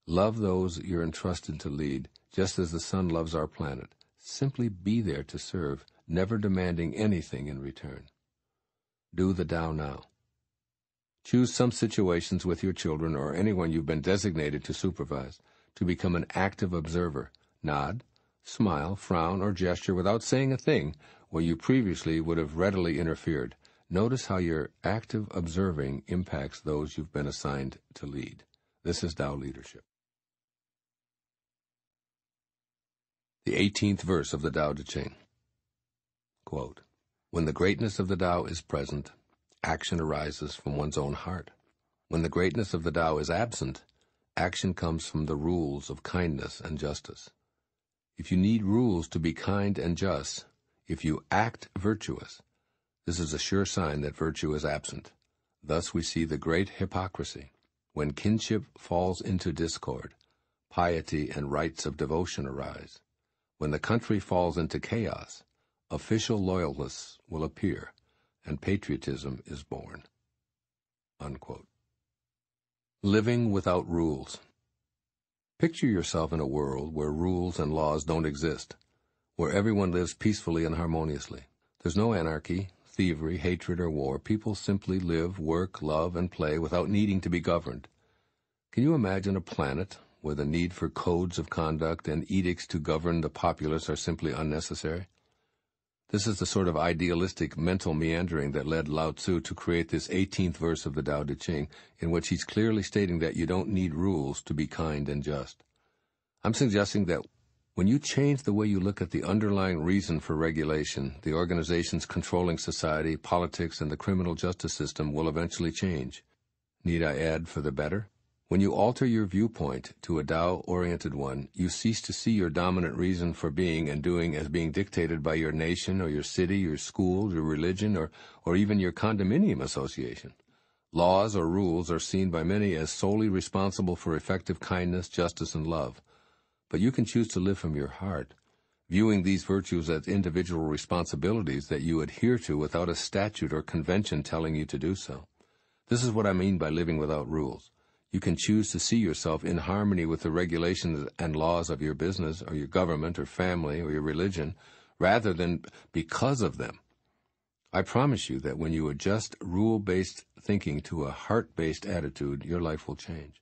Love those you're entrusted to lead, just as the sun loves our planet. Simply be there to serve, never demanding anything in return. Do the Tao Now. Choose some situations with your children or anyone you've been designated to supervise to become an active observer. Nod, smile, frown, or gesture without saying a thing where you previously would have readily interfered. Notice how your active observing impacts those you've been assigned to lead. This is Tao leadership. The 18th verse of the Tao Te Ching. Quote, "When the greatness of the Tao is present, action arises from one's own heart. When the greatness of the Tao is absent, action comes from the rules of kindness and justice. If you need rules to be kind and just, if you act virtuous, this is a sure sign that virtue is absent. Thus we see the great hypocrisy. When kinship falls into discord, piety and rites of devotion arise. When the country falls into chaos, official loyalists will appear, and patriotism is born." Unquote. Living without rules. Picture yourself in a world where rules and laws don't exist, where everyone lives peacefully and harmoniously. There's no anarchy, thievery, hatred, or war. People simply live, work, love, and play without needing to be governed. Can you imagine a planet where the need for codes of conduct and edicts to govern the populace are simply unnecessary? This is the sort of idealistic mental meandering that led Lao-tzu to create this 18th verse of the Tao Te Ching, in which he's clearly stating that you don't need rules to be kind and just. I'm suggesting that when you change the way you look at the underlying reason for regulation, the organizations controlling society, politics, and the criminal justice system will eventually change. Need I add, for the better? When you alter your viewpoint to a Tao-oriented one, you cease to see your dominant reason for being and doing as being dictated by your nation or your city, your school, your religion, or even your condominium association. Laws or rules are seen by many as solely responsible for effective kindness, justice, and love. But you can choose to live from your heart, viewing these virtues as individual responsibilities that you adhere to without a statute or convention telling you to do so. This is what I mean by living without rules. You can choose to see yourself in harmony with the regulations and laws of your business or your government or family or your religion, rather than because of them. I promise you that when you adjust rule-based thinking to a heart-based attitude, your life will change.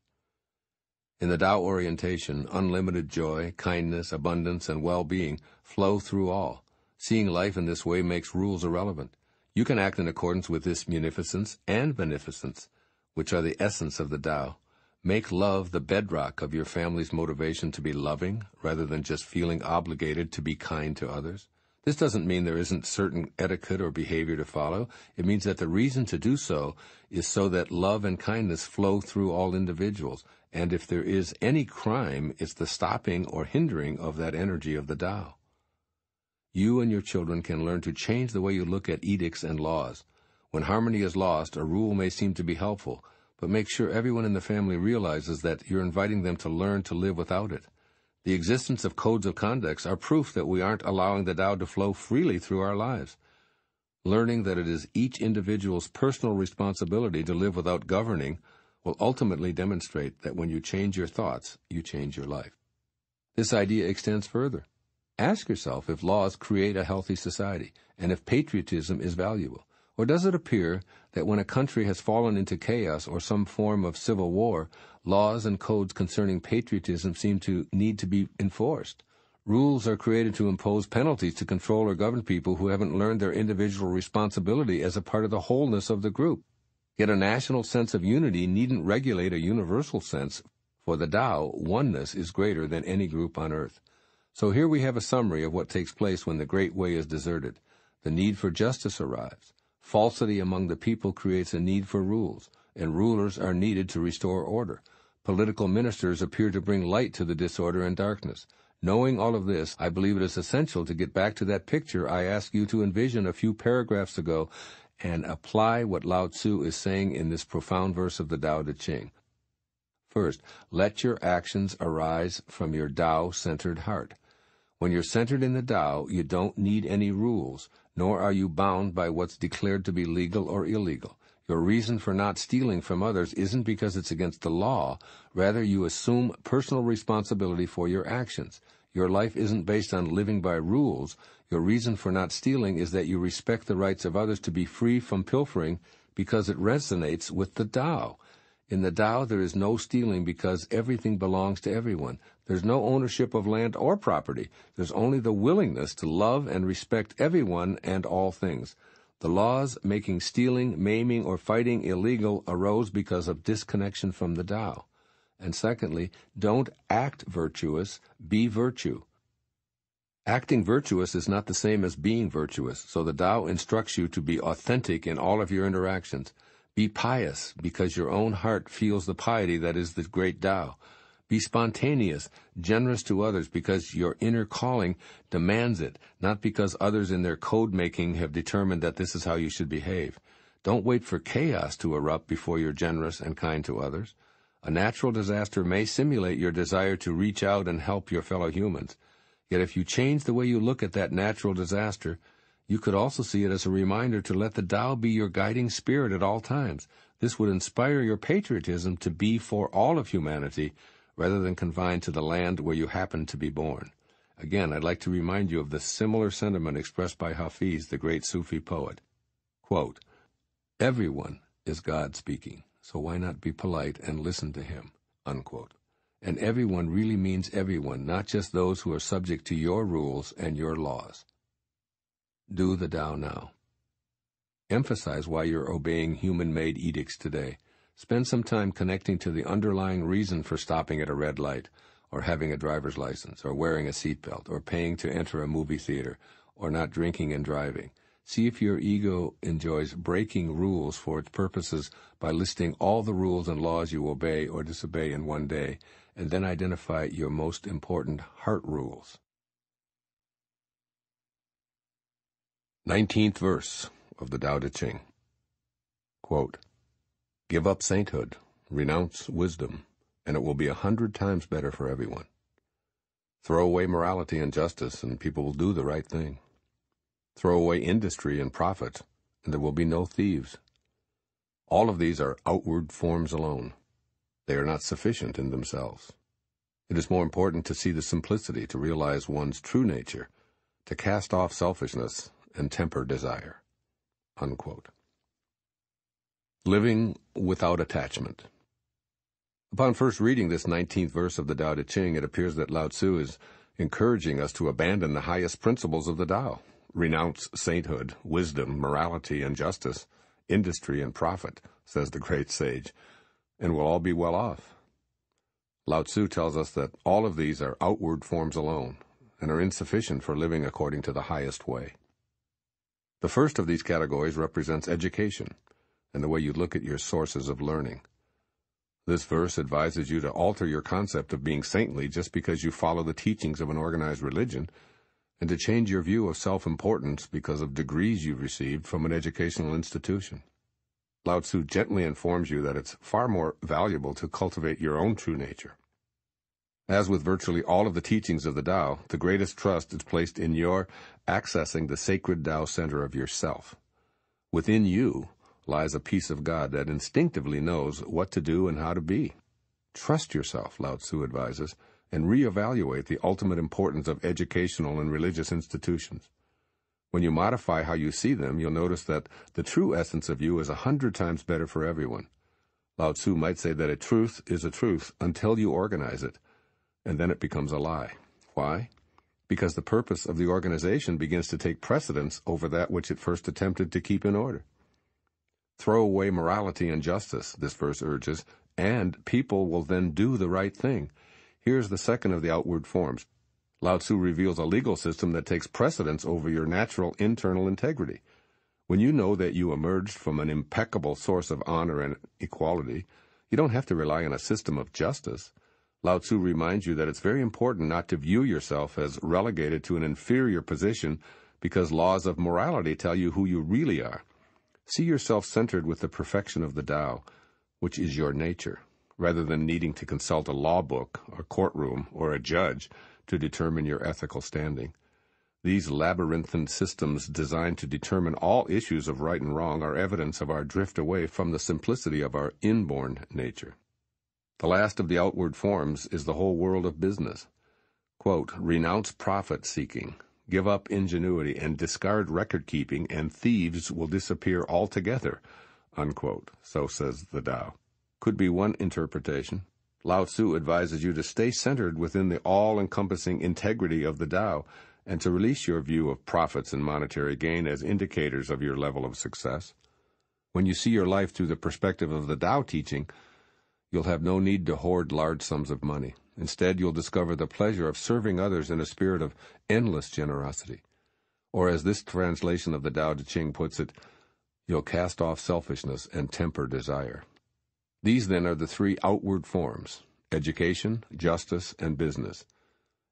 In the Tao orientation, unlimited joy, kindness, abundance, and well-being flow through all. Seeing life in this way makes rules irrelevant. You can act in accordance with this munificence and beneficence, which are the essence of the Tao. Make love the bedrock of your family's motivation to be loving, rather than just feeling obligated to be kind to others. This doesn't mean there isn't certain etiquette or behavior to follow. It means that the reason to do so is so that love and kindness flow through all individuals, and if there is any crime, it's the stopping or hindering of that energy of the Tao. You and your children can learn to change the way you look at edicts and laws. When harmony is lost, a rule may seem to be helpful, but make sure everyone in the family realizes that you're inviting them to learn to live without it. The existence of codes of conduct are proof that we aren't allowing the Tao to flow freely through our lives. Learning that it is each individual's personal responsibility to live without governing will ultimately demonstrate that when you change your thoughts, you change your life. This idea extends further. Ask yourself if laws create a healthy society, and if patriotism is valuable. Or does it appear that when a country has fallen into chaos or some form of civil war, laws and codes concerning patriotism seem to need to be enforced, Rules are created to impose penalties to control or govern people who haven't learned their individual responsibility as a part of the wholeness of the group. Yet a national sense of unity needn't regulate a universal sense. For the Tao, oneness is greater than any group on earth. So here we have a summary of what takes place when the Great Way is deserted. The need for justice arrives. Falsity among the people creates a need for rules, and rulers are needed to restore order. Political ministers appear to bring light to the disorder and darkness. Knowing all of this, I believe it is essential to get back to that picture I asked you to envision a few paragraphs ago and apply what Lao-tzu is saying in this profound verse of the Tao Te Ching. First, let your actions arise from your Tao-centered heart. When you're centered in the Tao, you don't need any rules, nor are you bound by what's declared to be legal or illegal. Your reason for not stealing from others isn't because it's against the law. Rather, you assume personal responsibility for your actions. Your life isn't based on living by rules. Your reason for not stealing is that you respect the rights of others to be free from pilfering because it resonates with the Tao. In the Tao, there is no stealing because everything belongs to everyone. There's no ownership of land or property. There's only the willingness to love and respect everyone and all things. The laws making stealing, maiming, or fighting illegal arose because of disconnection from the Tao. And secondly, don't act virtuous, be virtue. Acting virtuous is not the same as being virtuous, so the Tao instructs you to be authentic in all of your interactions. Be pious, because your own heart feels the piety that is the great Tao. Be spontaneous, generous to others, because your inner calling demands it, not because others in their code-making have determined that this is how you should behave. Don't wait for chaos to erupt before you're generous and kind to others. A natural disaster may simulate your desire to reach out and help your fellow humans. Yet if you change the way you look at that natural disaster, you could also see it as a reminder to let the Tao be your guiding spirit at all times. This would inspire your patriotism to be for all of humanity, rather than confined to the land where you happen to be born. Again, I'd like to remind you of the similar sentiment expressed by Hafiz, the great Sufi poet. Quote, "Everyone is God speaking, so why not be polite and listen to him?" Unquote. And everyone really means everyone, not just those who are subject to your rules and your laws. Do the Tao now. Emphasize why you're obeying human-made edicts today. Spend some time connecting to the underlying reason for stopping at a red light, or having a driver's license, or wearing a seatbelt, or paying to enter a movie theater, or not drinking and driving. See if your ego enjoys breaking rules for its purposes by listing all the rules and laws you obey or disobey in one day, and then identify your most important heart rules. 19th verse of the Tao Te Ching. Quote, "Give up sainthood, renounce wisdom, and it will be 100 times better for everyone. Throw away morality and justice, and people will do the right thing. Throw away industry and profit, and there will be no thieves. All of these are outward forms alone. They are not sufficient in themselves. It is more important to see the simplicity, to realize one's true nature, to cast off selfishness and temper desire." Unquote. Living without attachment. Upon first reading this 19th verse of the Tao Te Ching, it appears that Lao-tzu is encouraging us to abandon the highest principles of the Tao, renounce sainthood, wisdom, morality, and justice, industry and profit, says the great sage, and we'll all be well off. Lao-tzu tells us that all of these are outward forms alone and are insufficient for living according to the highest way. The first of these categories represents education and the way you look at your sources of learning. This verse advises you to alter your concept of being saintly just because you follow the teachings of an organized religion, and to change your view of self-importance because of degrees you've received from an educational institution. Lao-tzu gently informs you that it's far more valuable to cultivate your own true nature. As with virtually all of the teachings of the Tao, the greatest trust is placed in your accessing the sacred Tao center of yourself. Within you lies a piece of God that instinctively knows what to do and how to be. Trust yourself, Lao-tzu advises, and reevaluate the ultimate importance of educational and religious institutions. When you modify how you see them, you'll notice that the true essence of you is 100 times better for everyone. Lao-tzu might say that a truth is a truth until you organize it, and then it becomes a lie. Why? because the purpose of the organization begins to take precedence over that which it first attempted to keep in order. Throw away morality and justice, this verse urges, and people will then do the right thing. Here's the second of the outward forms. Lao-tzu reveals a legal system that takes precedence over your natural internal integrity. When you know that you emerged from an impeccable source of honor and equality, you don't have to rely on a system of justice. Lao-tzu reminds you that it's very important not to view yourself as relegated to an inferior position because laws of morality tell you who you really are. See yourself centered with the perfection of the Tao, which is your nature, rather than needing to consult a law book, a courtroom, or a judge to determine your ethical standing. These labyrinthine systems designed to determine all issues of right and wrong are evidence of our drift away from the simplicity of our inborn nature. The last of the outward forms is the whole world of business. Quote, renounce profit-seeking, give up ingenuity, and discard record-keeping, and thieves will disappear altogether, unquote, so says the Tao. Could be one interpretation. Lao-tzu advises you to stay centered within the all-encompassing integrity of the Tao and to release your view of profits and monetary gain as indicators of your level of success. When you see your life through the perspective of the Tao teaching, you'll have no need to hoard large sums of money. Instead, you'll discover the pleasure of serving others in a spirit of endless generosity. Or as this translation of the Tao Te Ching puts it, you'll cast off selfishness and temper desire. These, then, are the three outward forms: education, justice, and business.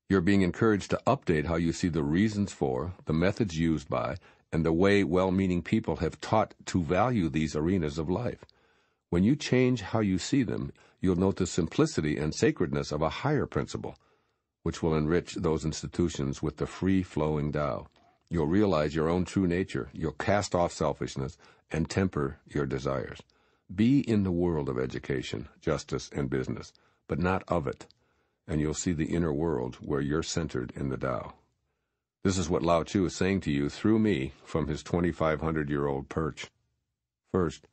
You're being encouraged to update how you see the reasons for, the methods used by, and the way well-meaning people have taught to value these arenas of life. When you change how you see them, you'll note the simplicity and sacredness of a higher principle, which will enrich those institutions with the free-flowing Tao. You'll realize your own true nature, you'll cast off selfishness, and temper your desires. Be in the world of education, justice, and business, but not of it, and you'll see the inner world where you're centered in the Tao. This is what Lao-tzu is saying to you through me from his 2,500-year-old perch. First,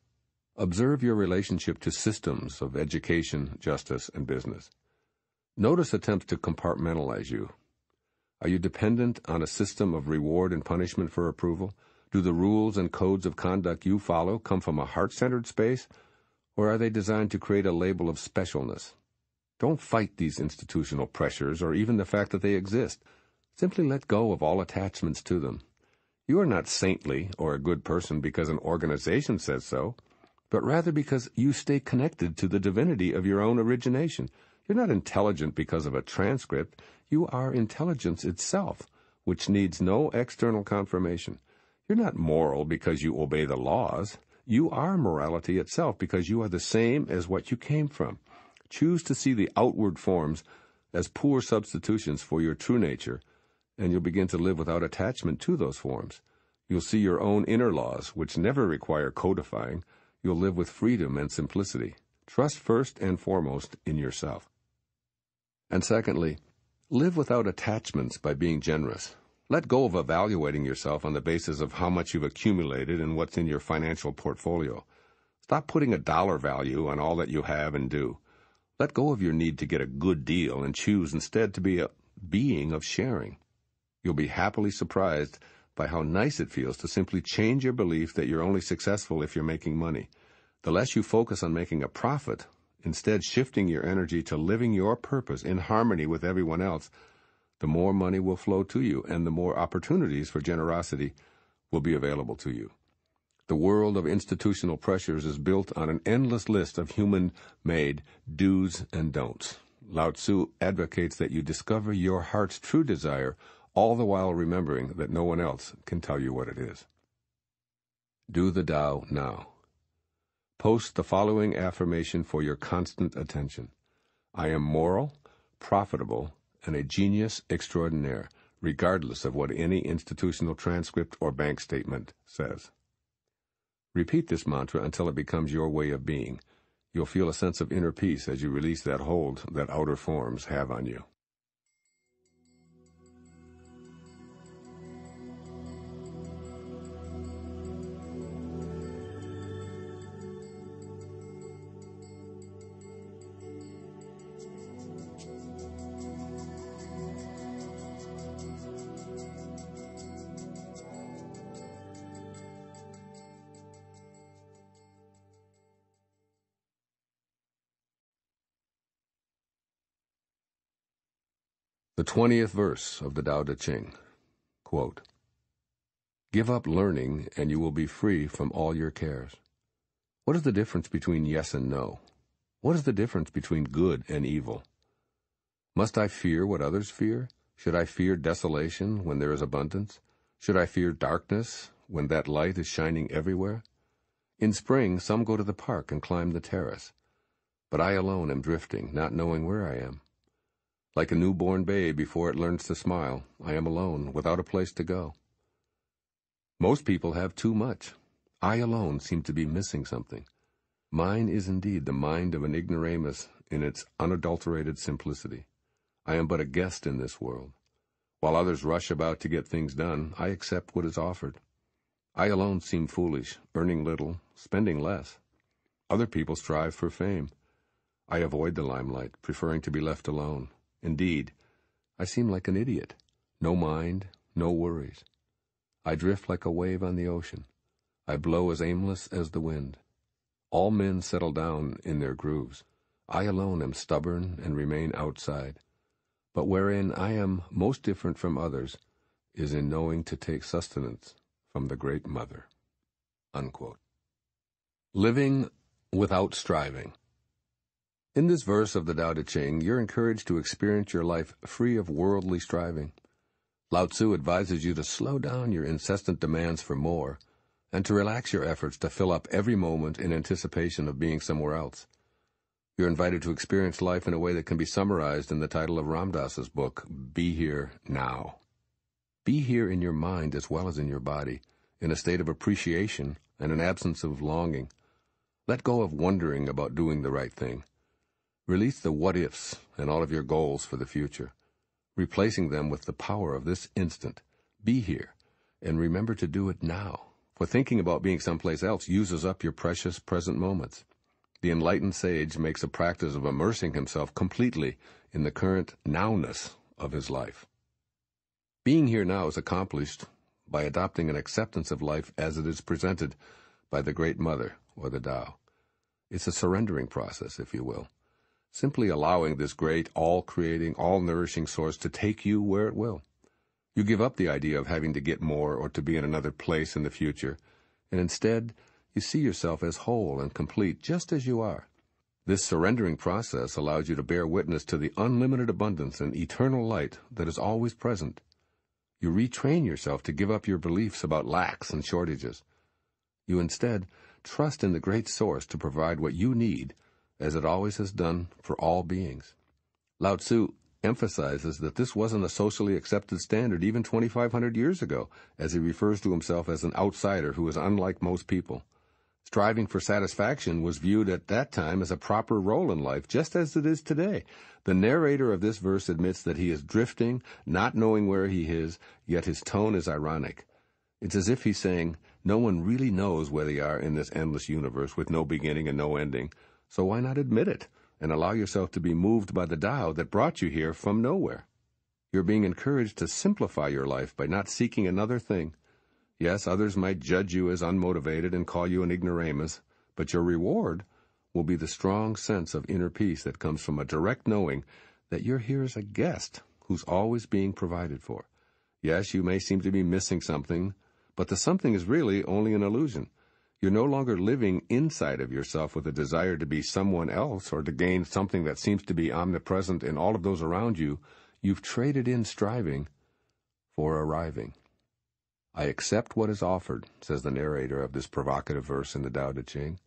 observe your relationship to systems of education, justice, and business. Notice attempts to compartmentalize you. Are you dependent on a system of reward and punishment for approval? Do the rules and codes of conduct you follow come from a heart-centered space, or are they designed to create a label of specialness? Don't fight these institutional pressures or even the fact that they exist. Simply let go of all attachments to them. You are not saintly or a good person because an organization says so, but rather because you stay connected to the divinity of your own origination. You're not intelligent because of a transcript. You are intelligence itself, which needs no external confirmation. You're not moral because you obey the laws. You are morality itself because you are the same as what you came from. Choose to see the outward forms as poor substitutions for your true nature, and you'll begin to live without attachment to those forms. You'll see your own inner laws, which never require codifying. You'll live with freedom and simplicity. Trust first and foremost in yourself. And secondly, live without attachments by being generous. Let go of evaluating yourself on the basis of how much you've accumulated and what's in your financial portfolio. Stop putting a dollar value on all that you have and do. Let go of your need to get a good deal and choose instead to be a being of sharing. You'll be happily surprised by how nice it feels to simply change your belief that you're only successful if you're making money. The less you focus on making a profit, instead shifting your energy to living your purpose in harmony with everyone else, the more money will flow to you and the more opportunities for generosity will be available to you. The world of institutional pressures is built on an endless list of human-made do's and don'ts. Lao-tzu advocates that you discover your heart's true desire, all the while remembering that no one else can tell you what it is. Do the Tao now. Post the following affirmation for your constant attention. I am moral, profitable, and a genius extraordinaire, regardless of what any institutional transcript or bank statement says. Repeat this mantra until it becomes your way of being. You'll feel a sense of inner peace as you release that hold that outer forms have on you. The 20th verse of the Tao Te Ching, quote, "Give up learning, and you will be free from all your cares." What is the difference between yes and no? What is the difference between good and evil? Must I fear what others fear? Should I fear desolation when there is abundance? Should I fear darkness when that light is shining everywhere? In spring, some go to the park and climb the terrace, but I alone am drifting, not knowing where I am. Like a newborn babe before it learns to smile, I am alone, without a place to go. Most people have too much. I alone seem to be missing something. Mine is indeed the mind of an ignoramus in its unadulterated simplicity. I am but a guest in this world. While others rush about to get things done, I accept what is offered. I alone seem foolish, earning little, spending less. Other people strive for fame. I avoid the limelight, preferring to be left alone. Indeed, I seem like an idiot. No mind, no worries. I drift like a wave on the ocean. I blow as aimless as the wind. All men settle down in their grooves. I alone am stubborn and remain outside. But wherein I am most different from others is in knowing to take sustenance from the Great Mother." Unquote. Living without striving. In this verse of the Tao Te Ching, you're encouraged to experience your life free of worldly striving. Lao-tzu advises you to slow down your incessant demands for more and to relax your efforts to fill up every moment in anticipation of being somewhere else. You're invited to experience life in a way that can be summarized in the title of Ram Dass's book, Be Here Now. Be here in your mind as well as in your body, in a state of appreciation and an absence of longing. Let go of wondering about doing the right thing. Release the what-ifs and all of your goals for the future, replacing them with the power of this instant. Be here, and remember to do it now, for thinking about being someplace else uses up your precious present moments. The enlightened sage makes a practice of immersing himself completely in the current nowness of his life. Being here now is accomplished by adopting an acceptance of life as it is presented by the Great Mother, or the Tao. It's a surrendering process, if you will. Simply allowing this great, all-creating, all-nourishing source to take you where it will. You give up the idea of having to get more or to be in another place in the future, and instead you see yourself as whole and complete just as you are. This surrendering process allows you to bear witness to the unlimited abundance and eternal light that is always present. You retrain yourself to give up your beliefs about lacks and shortages. You instead trust in the great source to provide what you need, as it always has done for all beings. Lao-tzu emphasizes that this wasn't a socially accepted standard even 2,500 years ago, as he refers to himself as an outsider who is unlike most people. Striving for satisfaction was viewed at that time as a proper role in life, just as it is today. The narrator of this verse admits that he is drifting, not knowing where he is, yet his tone is ironic. It's as if he's saying, no one really knows where they are in this endless universe with no beginning and no ending. So why not admit it and allow yourself to be moved by the Tao that brought you here from nowhere? You're being encouraged to simplify your life by not seeking another thing. Yes, others might judge you as unmotivated and call you an ignoramus, but your reward will be the strong sense of inner peace that comes from a direct knowing that you're here as a guest who's always being provided for. Yes, you may seem to be missing something, but the something is really only an illusion. You're no longer living inside of yourself with a desire to be someone else or to gain something that seems to be omnipresent in all of those around you. You've traded in striving for arriving. I accept what is offered, says the narrator of this provocative verse in the Tao Te Ching.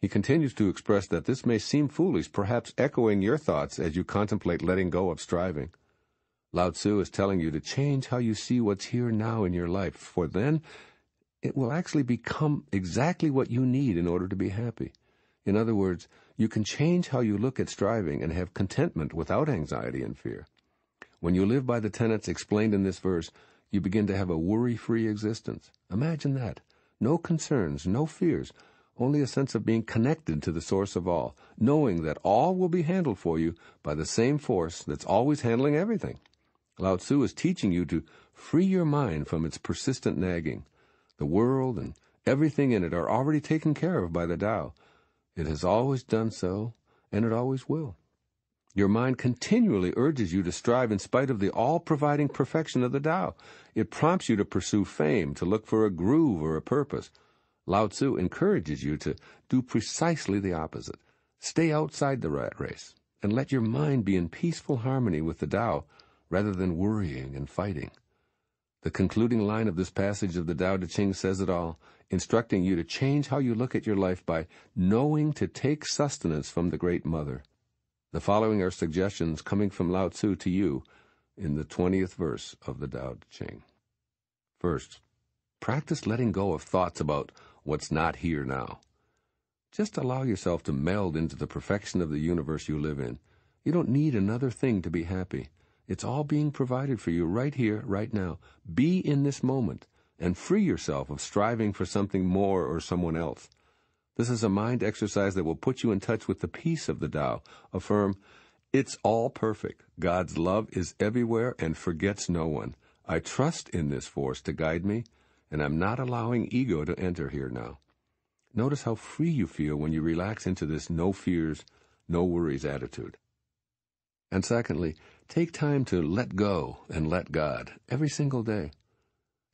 He continues to express that this may seem foolish, perhaps echoing your thoughts as you contemplate letting go of striving. Lao-tzu is telling you to change how you see what's here now in your life, for then it will actually become exactly what you need in order to be happy. In other words, you can change how you look at striving and have contentment without anxiety and fear. When you live by the tenets explained in this verse, you begin to have a worry-free existence. Imagine that. No concerns, no fears, only a sense of being connected to the source of all, knowing that all will be handled for you by the same force that's always handling everything. Lao-tzu is teaching you to free your mind from its persistent nagging. The world and everything in it are already taken care of by the Tao. It has always done so, and it always will. Your mind continually urges you to strive in spite of the all-providing perfection of the Tao. It prompts you to pursue fame, to look for a groove or a purpose. Lao-tzu encourages you to do precisely the opposite. Stay outside the rat race, and let your mind be in peaceful harmony with the Tao, rather than worrying and fighting. The concluding line of this passage of the Tao Te Ching says it all, instructing you to change how you look at your life by knowing to take sustenance from the Great Mother. The following are suggestions coming from Lao-tzu to you in the 20th verse of the Tao Te Ching. First, practice letting go of thoughts about what's not here now. Just allow yourself to meld into the perfection of the universe you live in. You don't need another thing to be happy. It's all being provided for you right here, right now. Be in this moment and free yourself of striving for something more or someone else. This is a mind exercise that will put you in touch with the peace of the Tao. Affirm, it's all perfect. God's love is everywhere and forgets no one. I trust in this force to guide me, and I'm not allowing ego to enter here now. Notice how free you feel when you relax into this no fears, no worries attitude. And secondly, take time to let go and let God every single day.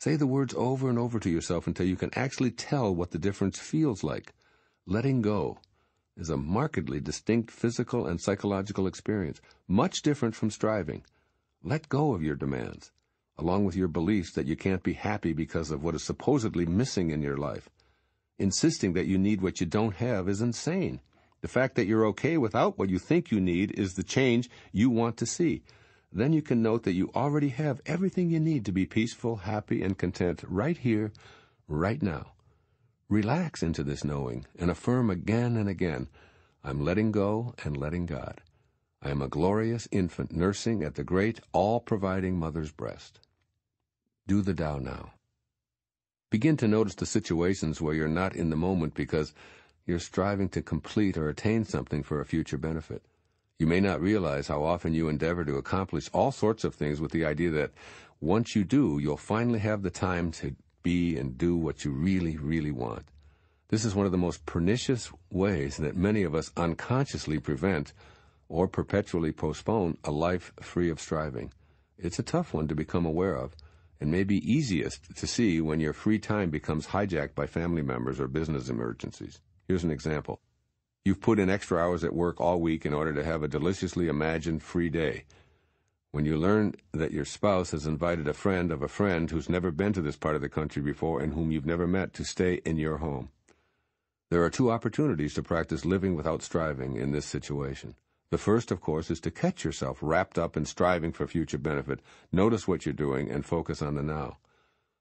Say the words over and over to yourself until you can actually tell what the difference feels like. Letting go is a markedly distinct physical and psychological experience, much different from striving. Let go of your demands, along with your beliefs that you can't be happy because of what is supposedly missing in your life. Insisting that you need what you don't have is insane. The fact that you're okay without what you think you need is the change you want to see. Then you can note that you already have everything you need to be peaceful, happy, and content right here, right now. Relax into this knowing and affirm again and again, I'm letting go and letting God. I am a glorious infant nursing at the great, all-providing mother's breast. Do the Tao now. Begin to notice the situations where you're not in the moment because you're striving to complete or attain something for a future benefit. You may not realize how often you endeavor to accomplish all sorts of things with the idea that once you do, you'll finally have the time to be and do what you really, really want. This is one of the most pernicious ways that many of us unconsciously prevent or perpetually postpone a life free of striving. It's a tough one to become aware of, and may be easiest to see when your free time becomes hijacked by family members or business emergencies. Here's an example. You've put in extra hours at work all week in order to have a deliciously imagined free day. When you learn that your spouse has invited a friend of a friend who's never been to this part of the country before and whom you've never met to stay in your home. There are two opportunities to practice living without striving in this situation. The first, of course, is to catch yourself wrapped up in striving for future benefit. Notice what you're doing and focus on the now.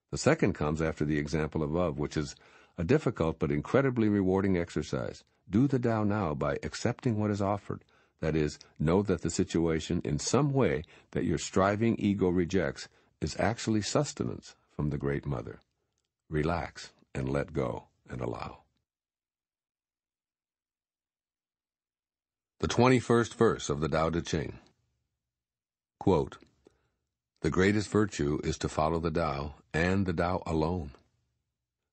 The second comes after the example above, which is a difficult but incredibly rewarding exercise. Do the Tao now by accepting what is offered. That is, know that the situation in some way that your striving ego rejects is actually sustenance from the Great Mother. Relax and let go and allow. The 21st verse of the Tao Te Ching. Quote, the greatest virtue is to follow the Tao, and the Tao alone.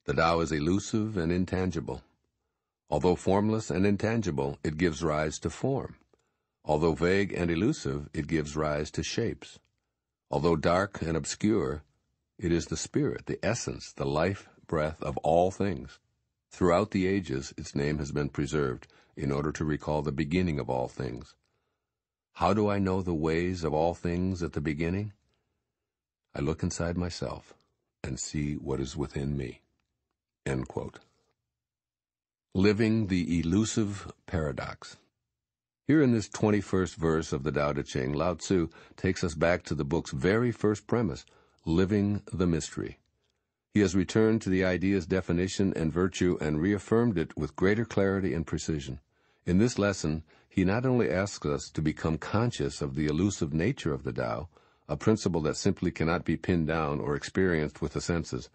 The Tao is elusive and intangible. Although formless and intangible, it gives rise to form. Although vague and elusive, it gives rise to shapes. Although dark and obscure, it is the spirit, the essence, the life breath of all things. Throughout the ages, its name has been preserved in order to recall the beginning of all things. How do I know the ways of all things at the beginning? I look inside myself and see what is within me. End quote. Living the elusive paradox. Here in this 21st verse of the Tao Te Ching, Lao-tzu takes us back to the book's very first premise, living the mystery. He has returned to the idea's definition and virtue and reaffirmed it with greater clarity and precision. In this lesson, he not only asks us to become conscious of the elusive nature of the Tao, a principle that simply cannot be pinned down or experienced with the senses,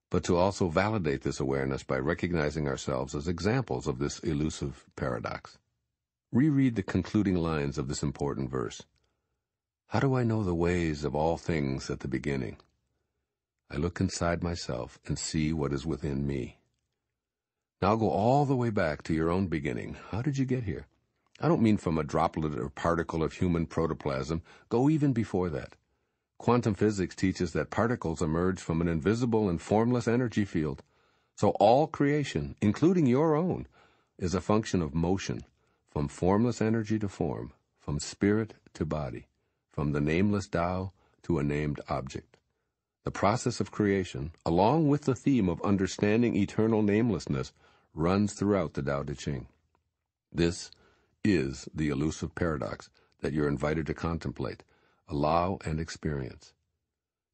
but to also validate this awareness by recognizing ourselves as examples of this elusive paradox. Reread the concluding lines of this important verse. How do I know the ways of all things at the beginning? I look inside myself and see what is within me. Now go all the way back to your own beginning. How did you get here? I don't mean from a droplet or particle of human protoplasm. Go even before that. Quantum physics teaches that particles emerge from an invisible and formless energy field. So all creation, including your own, is a function of motion, from formless energy to form, from spirit to body, from the nameless Tao to a named object. The process of creation, along with the theme of understanding eternal namelessness, runs throughout the Tao Te Ching. This is the elusive paradox that you're invited to contemplate, allow, and experience.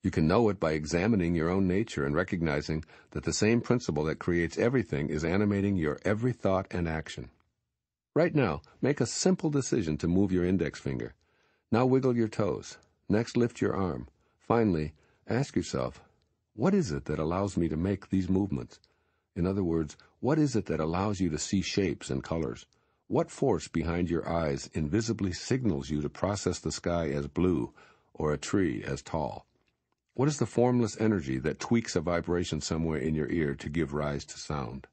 You can know it by examining your own nature and recognizing that the same principle that creates everything is animating your every thought and action. Right now, make a simple decision to move your index finger. Now wiggle your toes. Next, lift your arm. Finally, ask yourself, what is it that allows me to make these movements? In other words, what is it that allows you to see shapes and colors? What force behind your eyes invisibly signals you to process the sky as blue or a tree as tall? What is the formless energy that tweaks a vibration somewhere in your ear to give rise to sound?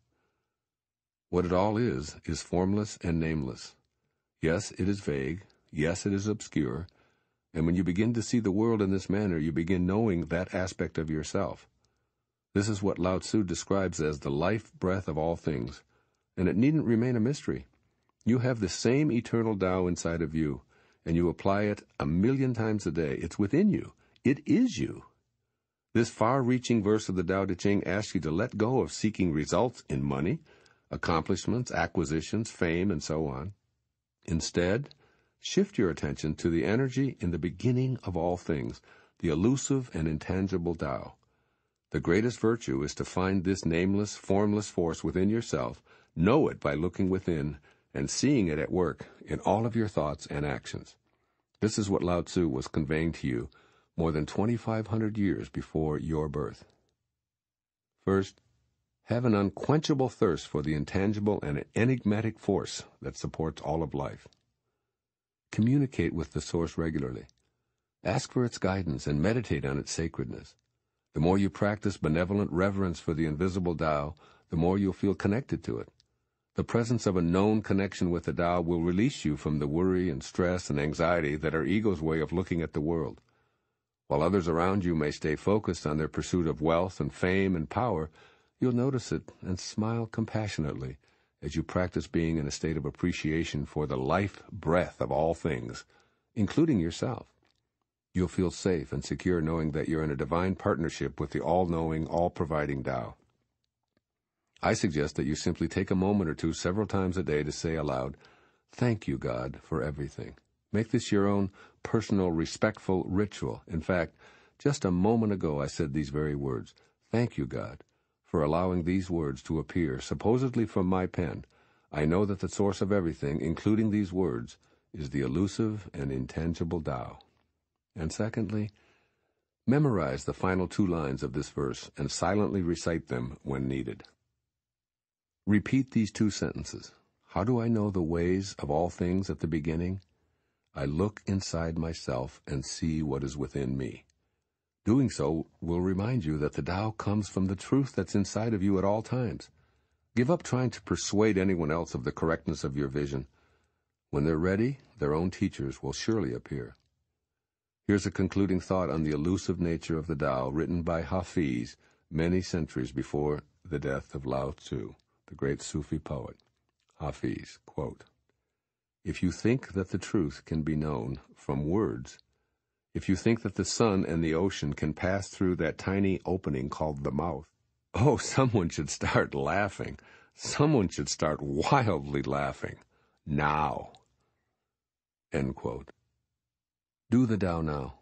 What it all is formless and nameless. Yes, it is vague. Yes, it is obscure. And when you begin to see the world in this manner, you begin knowing that aspect of yourself. This is what Lao-tzu describes as the life breath of all things, and it needn't remain a mystery. You have the same eternal Tao inside of you, and you apply it 1,000,000 times a day. It's within you. It is you. This far-reaching verse of the Tao Te Ching asks you to let go of seeking results in money, accomplishments, acquisitions, fame, and so on. Instead, shift your attention to the energy in the beginning of all things, the elusive and intangible Tao. The greatest virtue is to find this nameless, formless force within yourself, know it by looking within, and seeing it at work in all of your thoughts and actions. This is what Lao-tzu was conveying to you more than 2,500 years before your birth. First, have an unquenchable thirst for the intangible and enigmatic force that supports all of life. Communicate with the source regularly. Ask for its guidance and meditate on its sacredness. The more you practice benevolent reverence for the invisible Tao, the more you'll feel connected to it. The presence of a known connection with the Tao will release you from the worry and stress and anxiety that are ego's way of looking at the world. While others around you may stay focused on their pursuit of wealth and fame and power, you'll notice it and smile compassionately as you practice being in a state of appreciation for the life breath of all things, including yourself. You'll feel safe and secure knowing that you're in a divine partnership with the all-knowing, all-providing Tao. I suggest that you simply take a moment or two several times a day to say aloud, "Thank you, God, for everything." Make this your own personal, respectful ritual. In fact, just a moment ago I said these very words, "Thank you, God, for allowing these words to appear, supposedly from my pen. I know that the source of everything, including these words, is the elusive and intangible Tao." And secondly, memorize the final 2 lines of this verse and silently recite them when needed. Repeat these 2 sentences. How do I know the ways of all things at the beginning? I look inside myself and see what is within me. Doing so will remind you that the Tao comes from the truth that's inside of you at all times. Give up trying to persuade anyone else of the correctness of your vision. When they're ready, their own teachers will surely appear. Here's a concluding thought on the elusive nature of the Tao, written by Hafiz many centuries before the death of Lao-tzu, the great Sufi poet. Hafiz, quote, "If you think that the truth can be known from words, if you think that the sun and the ocean can pass through that tiny opening called the mouth, oh, someone should start laughing. Someone should start wildly laughing. Now." End quote. Do the Tao now.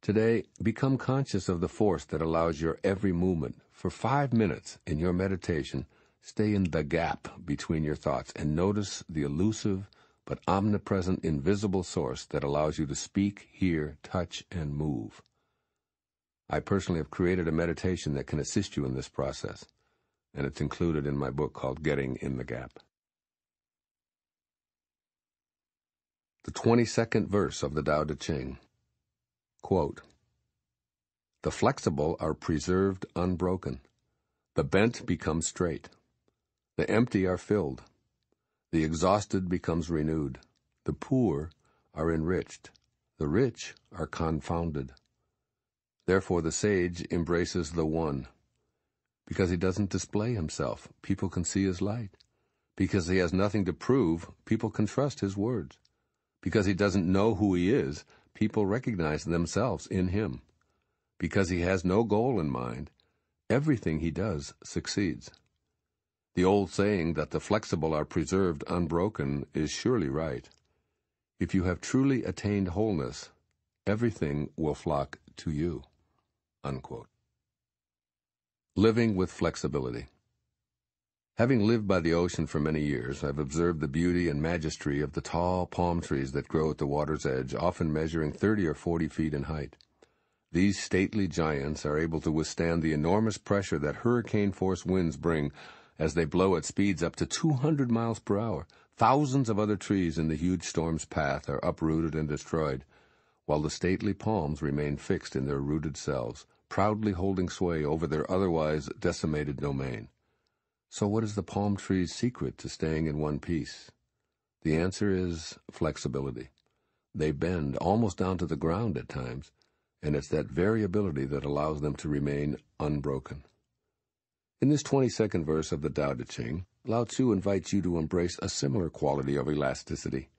Today, become conscious of the force that allows your every movement. For 5 minutes in your meditation, stay in the gap between your thoughts and notice the elusive but omnipresent invisible source that allows you to speak, hear, touch, and move. I personally have created a meditation that can assist you in this process, and it's included in my book called Getting in the Gap. The 22nd verse of the Tao Te Ching. Quote, "The flexible are preserved unbroken. The bent become straight. The empty are filled. The exhausted becomes renewed. The poor are enriched. The rich are confounded. Therefore the sage embraces the One. Because he doesn't display himself, people can see his light. Because he has nothing to prove, people can trust his words. Because he doesn't know who he is, people recognize themselves in him. Because he has no goal in mind, everything he does succeeds. The old saying that the flexible are preserved unbroken is surely right. If you have truly attained wholeness, everything will flock to you." Unquote. Living with flexibility. Having lived by the ocean for many years, I've observed the beauty and majesty of the tall palm trees that grow at the water's edge, often measuring 30 or 40 feet in height. These stately giants are able to withstand the enormous pressure that hurricane-force winds bring as they blow at speeds up to 200 miles per hour. Thousands of other trees in the huge storm's path are uprooted and destroyed, while the stately palms remain fixed in their rooted selves, proudly holding sway over their otherwise decimated domain. So what is the palm tree's secret to staying in one piece? The answer is flexibility. They bend almost down to the ground at times, and it's that variability that allows them to remain unbroken. In this 22nd verse of the Tao Te Ching, Lao-tzu invites you to embrace a similar quality of elasticity.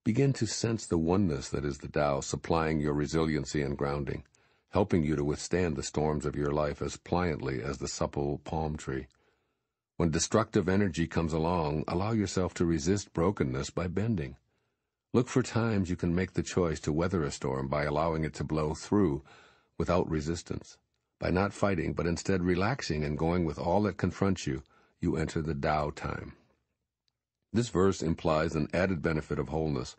Begin to sense the oneness that is the Tao supplying your resiliency and grounding, helping you to withstand the storms of your life as pliantly as the supple palm tree. When destructive energy comes along, allow yourself to resist brokenness by bending. Look for times you can make the choice to weather a storm by allowing it to blow through without resistance. By not fighting, but instead relaxing and going with all that confronts you, you enter the Tao time. This verse implies an added benefit of wholeness,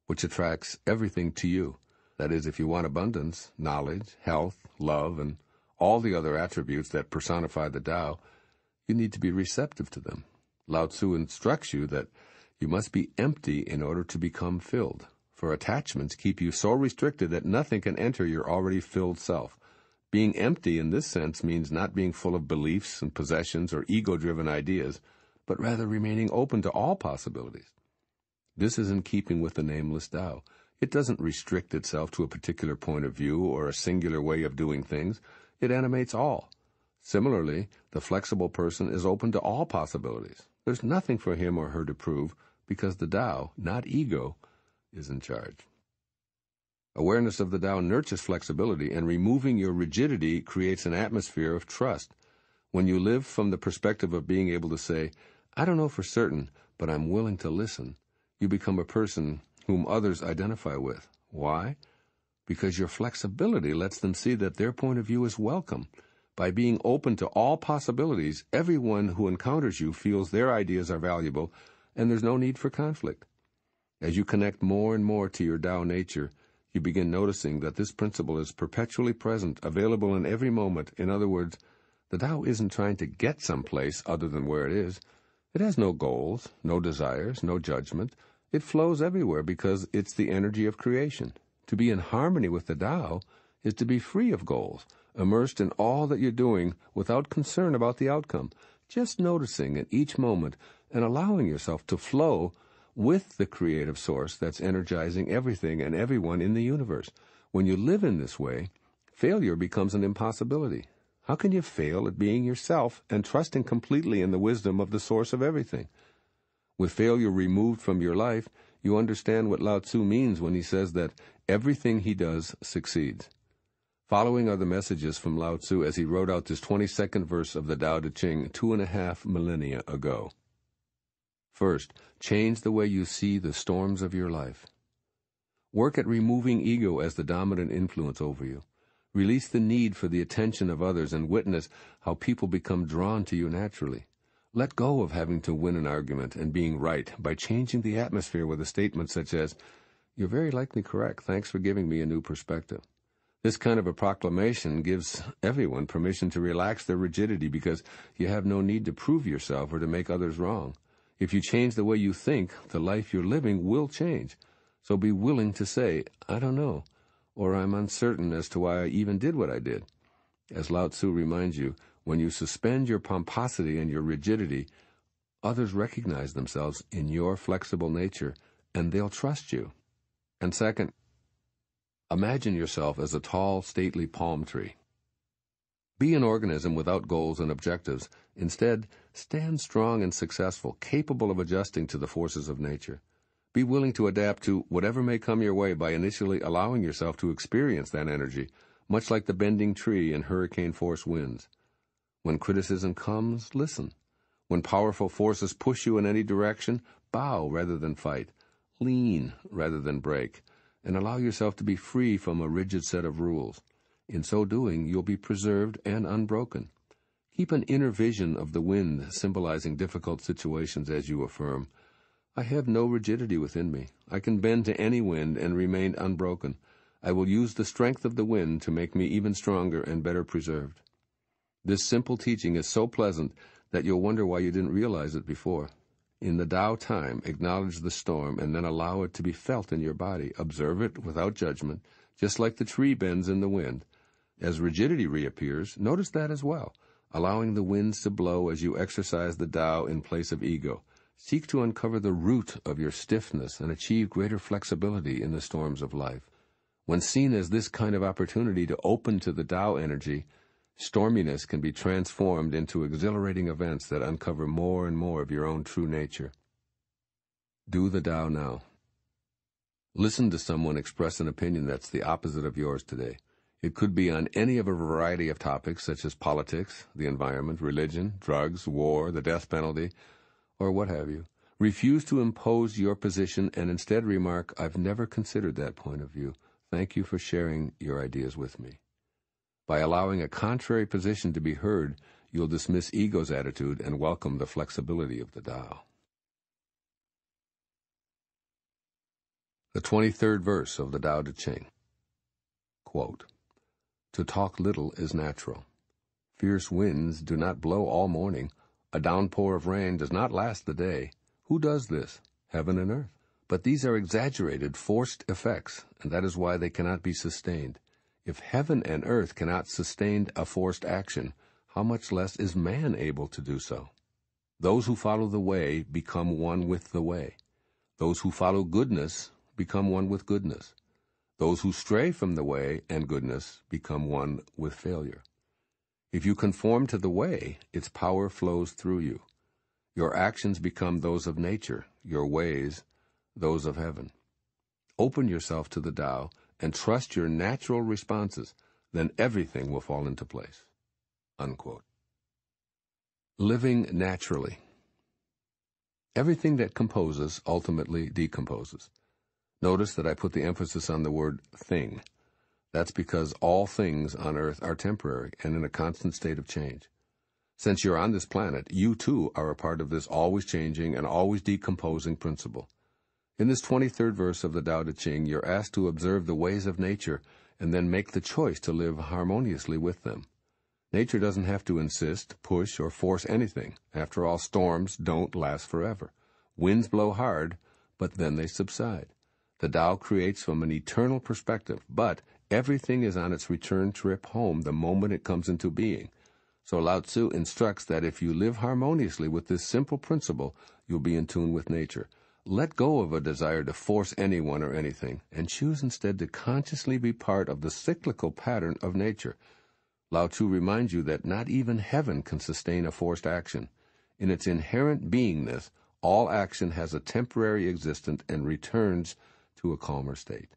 which attracts everything to you. That is, if you want abundance, knowledge, health, love, and all the other attributes that personify the Tao, you need to be receptive to them. Lao-tzu instructs you that you must be empty in order to become filled, for attachments keep you so restricted that nothing can enter your already filled self. Being empty in this sense means not being full of beliefs and possessions or ego-driven ideas, but rather remaining open to all possibilities. This is in keeping with the nameless Tao. It doesn't restrict itself to a particular point of view or a singular way of doing things. It animates all. Similarly, the flexible person is open to all possibilities. There's nothing for him or her to prove because the Tao, not ego, is in charge. Awareness of the Tao nurtures flexibility, and removing your rigidity creates an atmosphere of trust. When you live from the perspective of being able to say, "I don't know for certain, but I'm willing to listen," you become a person whom others identify with. Why? Because your flexibility lets them see that their point of view is welcome. By being open to all possibilities, everyone who encounters you feels their ideas are valuable, and there's no need for conflict. As you connect more and more to your Tao nature, you begin noticing that this principle is perpetually present, available in every moment. In other words, the Tao isn't trying to get someplace other than where it is. It has no goals, no desires, no judgment. It flows everywhere because it's the energy of creation. To be in harmony with the Tao is to be free of goals, immersed in all that you're doing without concern about the outcome, just noticing at each moment and allowing yourself to flow with the creative source that's energizing everything and everyone in the universe. When you live in this way, failure becomes an impossibility. How can you fail at being yourself and trusting completely in the wisdom of the source of everything? With failure removed from your life, you understand what Lao-tzu means when he says that everything he does succeeds. Following are the messages from Lao-tzu as he wrote out this 22nd verse of the Tao Te Ching 2.5 millennia ago. First, change the way you see the storms of your life. Work at removing ego as the dominant influence over you. Release the need for the attention of others and witness how people become drawn to you naturally. Let go of having to win an argument and being right by changing the atmosphere with a statement such as, "You're very likely correct. Thanks for giving me a new perspective." This kind of a proclamation gives everyone permission to relax their rigidity because you have no need to prove yourself or to make others wrong. If you change the way you think, the life you're living will change. So be willing to say, "I don't know," or "I'm uncertain as to why I even did what I did." As Lao-tzu reminds you, when you suspend your pomposity and your rigidity, others recognize themselves in your flexible nature, and they'll trust you. And second, imagine yourself as a tall, stately palm tree. Be an organism without goals and objectives. Instead, stand strong and successful, capable of adjusting to the forces of nature. Be willing to adapt to whatever may come your way by initially allowing yourself to experience that energy, much like the bending tree in hurricane-force winds. When criticism comes, listen. When powerful forces push you in any direction, bow rather than fight, lean rather than break, and allow yourself to be free from a rigid set of rules. In so doing, you'll be preserved and unbroken. Keep an inner vision of the wind symbolizing difficult situations as you affirm, I have no rigidity within me. I can bend to any wind and remain unbroken. I will use the strength of the wind to make me even stronger and better preserved. This simple teaching is so pleasant that you'll wonder why you didn't realize it before. In the Tao time, acknowledge the storm and then allow it to be felt in your body. Observe it without judgment, just like the tree bends in the wind. As rigidity reappears, notice that as well, allowing the winds to blow as you exercise the Tao in place of ego. Seek to uncover the root of your stiffness and achieve greater flexibility in the storms of life. When seen as this kind of opportunity to open to the Tao energy, storminess can be transformed into exhilarating events that uncover more and more of your own true nature. Do the Tao now. Listen to someone express an opinion that's the opposite of yours today. It could be on any of a variety of topics such as politics, the environment, religion, drugs, war, the death penalty, or what have you. Refuse to impose your position and instead remark, I've never considered that point of view. Thank you for sharing your ideas with me. By allowing a contrary position to be heard, you'll dismiss ego's attitude and welcome the flexibility of the Tao. The 23rd verse of the Tao Te Ching. Quote, To talk little is natural. Fierce winds do not blow all morning. A downpour of rain does not last the day. Who does this? Heaven and earth. But these are exaggerated, forced effects, and that is why they cannot be sustained. If heaven and earth cannot sustain a forced action, how much less is man able to do so? Those who follow the way become one with the way. Those who follow goodness become one with goodness. Those who stray from the way and goodness become one with failure. If you conform to the way, its power flows through you. Your actions become those of nature, your ways, those of heaven. Open yourself to the Tao and trust your natural responses, then everything will fall into place. Unquote. Living naturally. Everything that composes ultimately decomposes. Notice that I put the emphasis on the word thing. That's because all things on earth are temporary and in a constant state of change. Since you're on this planet, you too are a part of this always changing and always decomposing principle. In this 23rd verse of the Tao Te Ching, you're asked to observe the ways of nature and then make the choice to live harmoniously with them. Nature doesn't have to insist, push, or force anything. After all, storms don't last forever. Winds blow hard, but then they subside. The Tao creates from an eternal perspective, but everything is on its return trip home the moment it comes into being. So Lao-tzu instructs that if you live harmoniously with this simple principle, you'll be in tune with nature. Let go of a desire to force anyone or anything, and choose instead to consciously be part of the cyclical pattern of nature. Lao-tzu reminds you that not even heaven can sustain a forced action. In its inherent beingness, all action has a temporary existence and returns to a calmer state.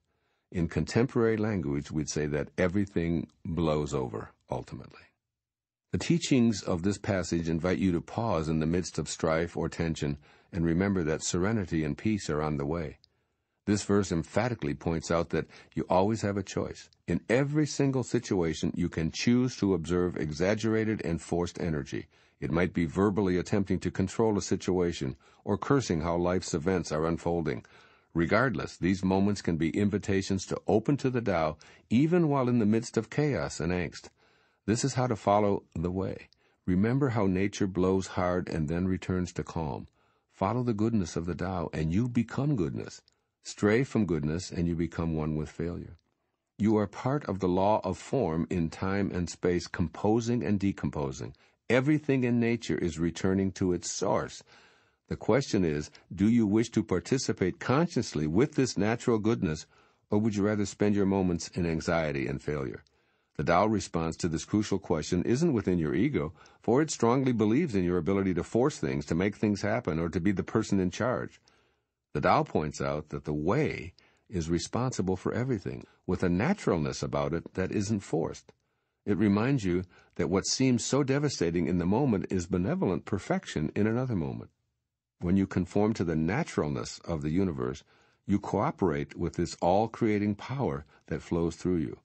In contemporary language, we'd say that everything blows over, ultimately. The teachings of this passage invite you to pause in the midst of strife or tension and remember that serenity and peace are on the way. This verse emphatically points out that you always have a choice. In every single situation, you can choose to observe exaggerated and forced energy. It might be verbally attempting to control a situation or cursing how life's events are unfolding. Regardless, these moments can be invitations to open to the Tao, even while in the midst of chaos and angst. This is how to follow the way. Remember how nature blows hard and then returns to calm. Follow the goodness of the Tao, and you become goodness. Stray from goodness, and you become one with failure. You are part of the law of form in time and space, composing and decomposing. Everything in nature is returning to its source. The question is, do you wish to participate consciously with this natural goodness, or would you rather spend your moments in anxiety and failure? The Tao response to this crucial question isn't within your ego, for it strongly believes in your ability to force things, to make things happen, or to be the person in charge. The Tao points out that the way is responsible for everything, with a naturalness about it that isn't forced. It reminds you that what seems so devastating in the moment is benevolent perfection in another moment. When you conform to the naturalness of the universe, you cooperate with this all-creating power that flows through you.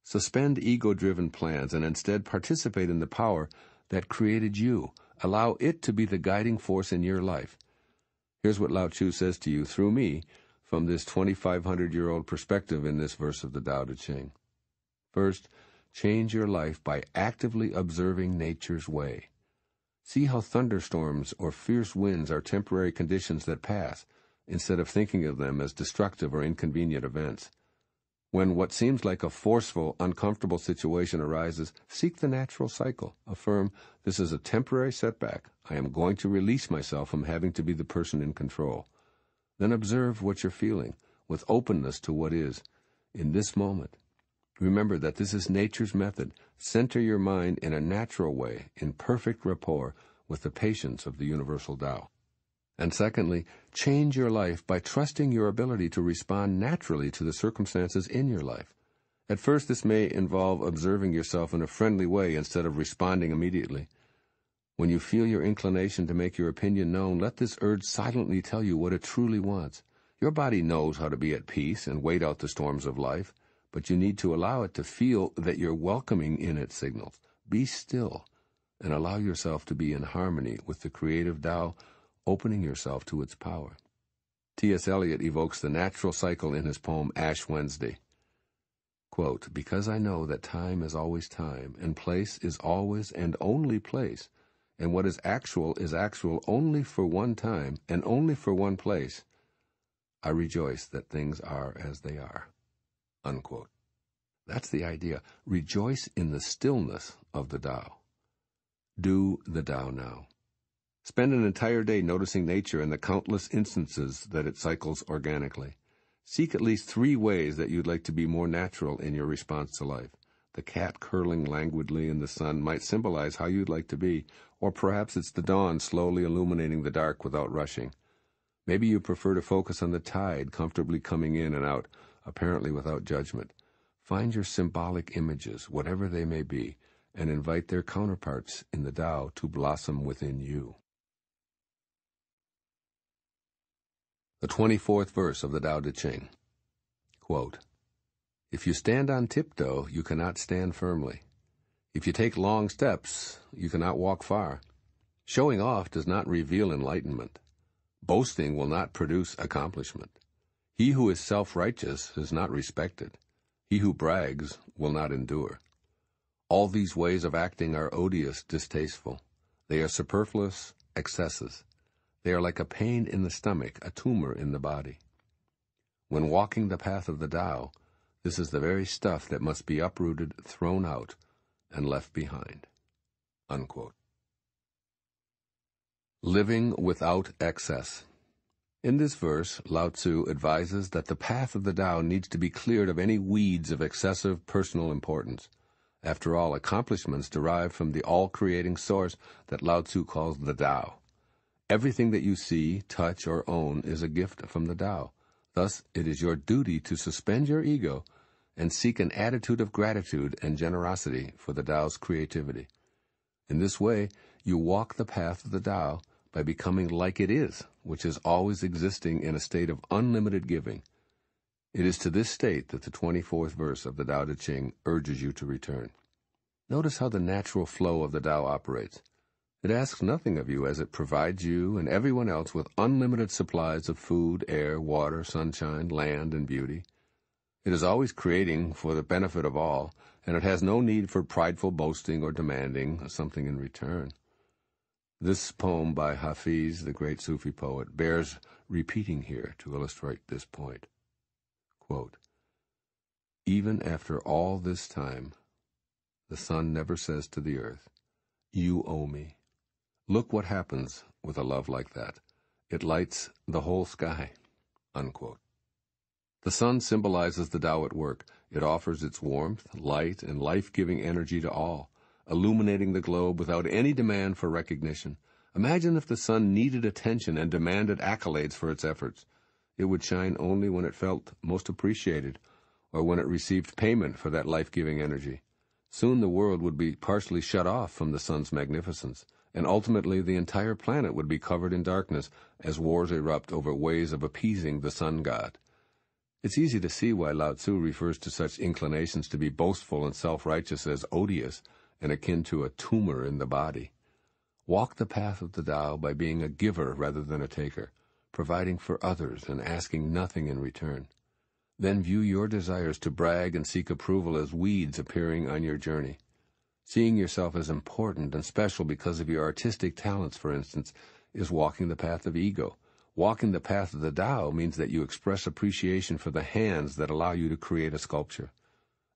Suspend ego-driven plans and instead participate in the power that created you. Allow it to be the guiding force in your life. Here's what Lao-tzu says to you through me from this 2,500-year-old perspective in this verse of the Tao Te Ching. First, change your life by actively observing nature's way. See how thunderstorms or fierce winds are temporary conditions that pass, instead of thinking of them as destructive or inconvenient events. When what seems like a forceful, uncomfortable situation arises, seek the natural cycle. Affirm, this is a temporary setback. I am going to release myself from having to be the person in control. Then observe what you're feeling, with openness to what is, in this moment. Remember that this is nature's method. Center your mind in a natural way, in perfect rapport with the patience of the universal Tao. And secondly, change your life by trusting your ability to respond naturally to the circumstances in your life. At first, this may involve observing yourself in a friendly way instead of responding immediately. When you feel your inclination to make your opinion known, let this urge silently tell you what it truly wants. Your body knows how to be at peace and wait out the storms of life, but you need to allow it to feel that you're welcoming in its signals. Be still and allow yourself to be in harmony with the creative Tao, opening yourself to its power. T.S. Eliot evokes the natural cycle in his poem Ash Wednesday. Quote, because I know that time is always time, and place is always and only place, and what is actual only for one time and only for one place, I rejoice that things are as they are. Unquote. That's the idea. Rejoice in the stillness of the Tao. Do the Tao now. Spend an entire day noticing nature and the countless instances that it cycles organically. Seek at least 3 ways that you'd like to be more natural in your response to life. The cat curling languidly in the sun might symbolize how you'd like to be, or perhaps it's the dawn slowly illuminating the dark without rushing. Maybe you prefer to focus on the tide comfortably coming in and out, apparently without judgment. Find your symbolic images, whatever they may be, and invite their counterparts in the Tao to blossom within you. The 24th verse of the Tao Te Ching. Quote, if you stand on tiptoe, you cannot stand firmly. If you take long steps, you cannot walk far. Showing off does not reveal enlightenment. Boasting will not produce accomplishment. He who is self-righteous is not respected. He who brags will not endure. All these ways of acting are odious, distasteful. They are superfluous excesses. They are like a pain in the stomach, a tumor in the body. When walking the path of the Tao, this is the very stuff that must be uprooted, thrown out, and left behind. Unquote. Living without excess. In this verse, Lao-tzu advises that the path of the Tao needs to be cleared of any weeds of excessive personal importance. After all, accomplishments derive from the all-creating source that Lao-tzu calls the Tao. Everything that you see, touch, or own is a gift from the Tao. Thus, it is your duty to suspend your ego and seek an attitude of gratitude and generosity for the Tao's creativity. In this way, you walk the path of the Tao by becoming like it is, which is always existing in a state of unlimited giving. It is to this state that the 24th verse of the Tao Te Ching urges you to return. Notice how the natural flow of the Tao operates. It asks nothing of you as it provides you and everyone else with unlimited supplies of food, air, water, sunshine, land, and beauty. It is always creating for the benefit of all, and it has no need for prideful boasting or demanding something in return. This poem by Hafiz, the great Sufi poet, bears repeating here to illustrate this point. Quote, even after all this time, the sun never says to the earth, you owe me. Look what happens with a love like that. It lights the whole sky." Unquote. The sun symbolizes the Tao at work. It offers its warmth, light, and life-giving energy to all, illuminating the globe without any demand for recognition. Imagine if the sun needed attention and demanded accolades for its efforts. It would shine only when it felt most appreciated, or when it received payment for that life-giving energy. Soon the world would be partially shut off from the sun's magnificence, and ultimately the entire planet would be covered in darkness as wars erupt over ways of appeasing the sun god. It's easy to see why Lao-tzu refers to such inclinations to be boastful and self-righteous as odious and akin to a tumor in the body. Walk the path of the Tao by being a giver rather than a taker, providing for others and asking nothing in return. Then view your desires to brag and seek approval as weeds appearing on your journey. Seeing yourself as important and special because of your artistic talents, for instance, is walking the path of ego. Walking the path of the Tao means that you express appreciation for the hands that allow you to create a sculpture.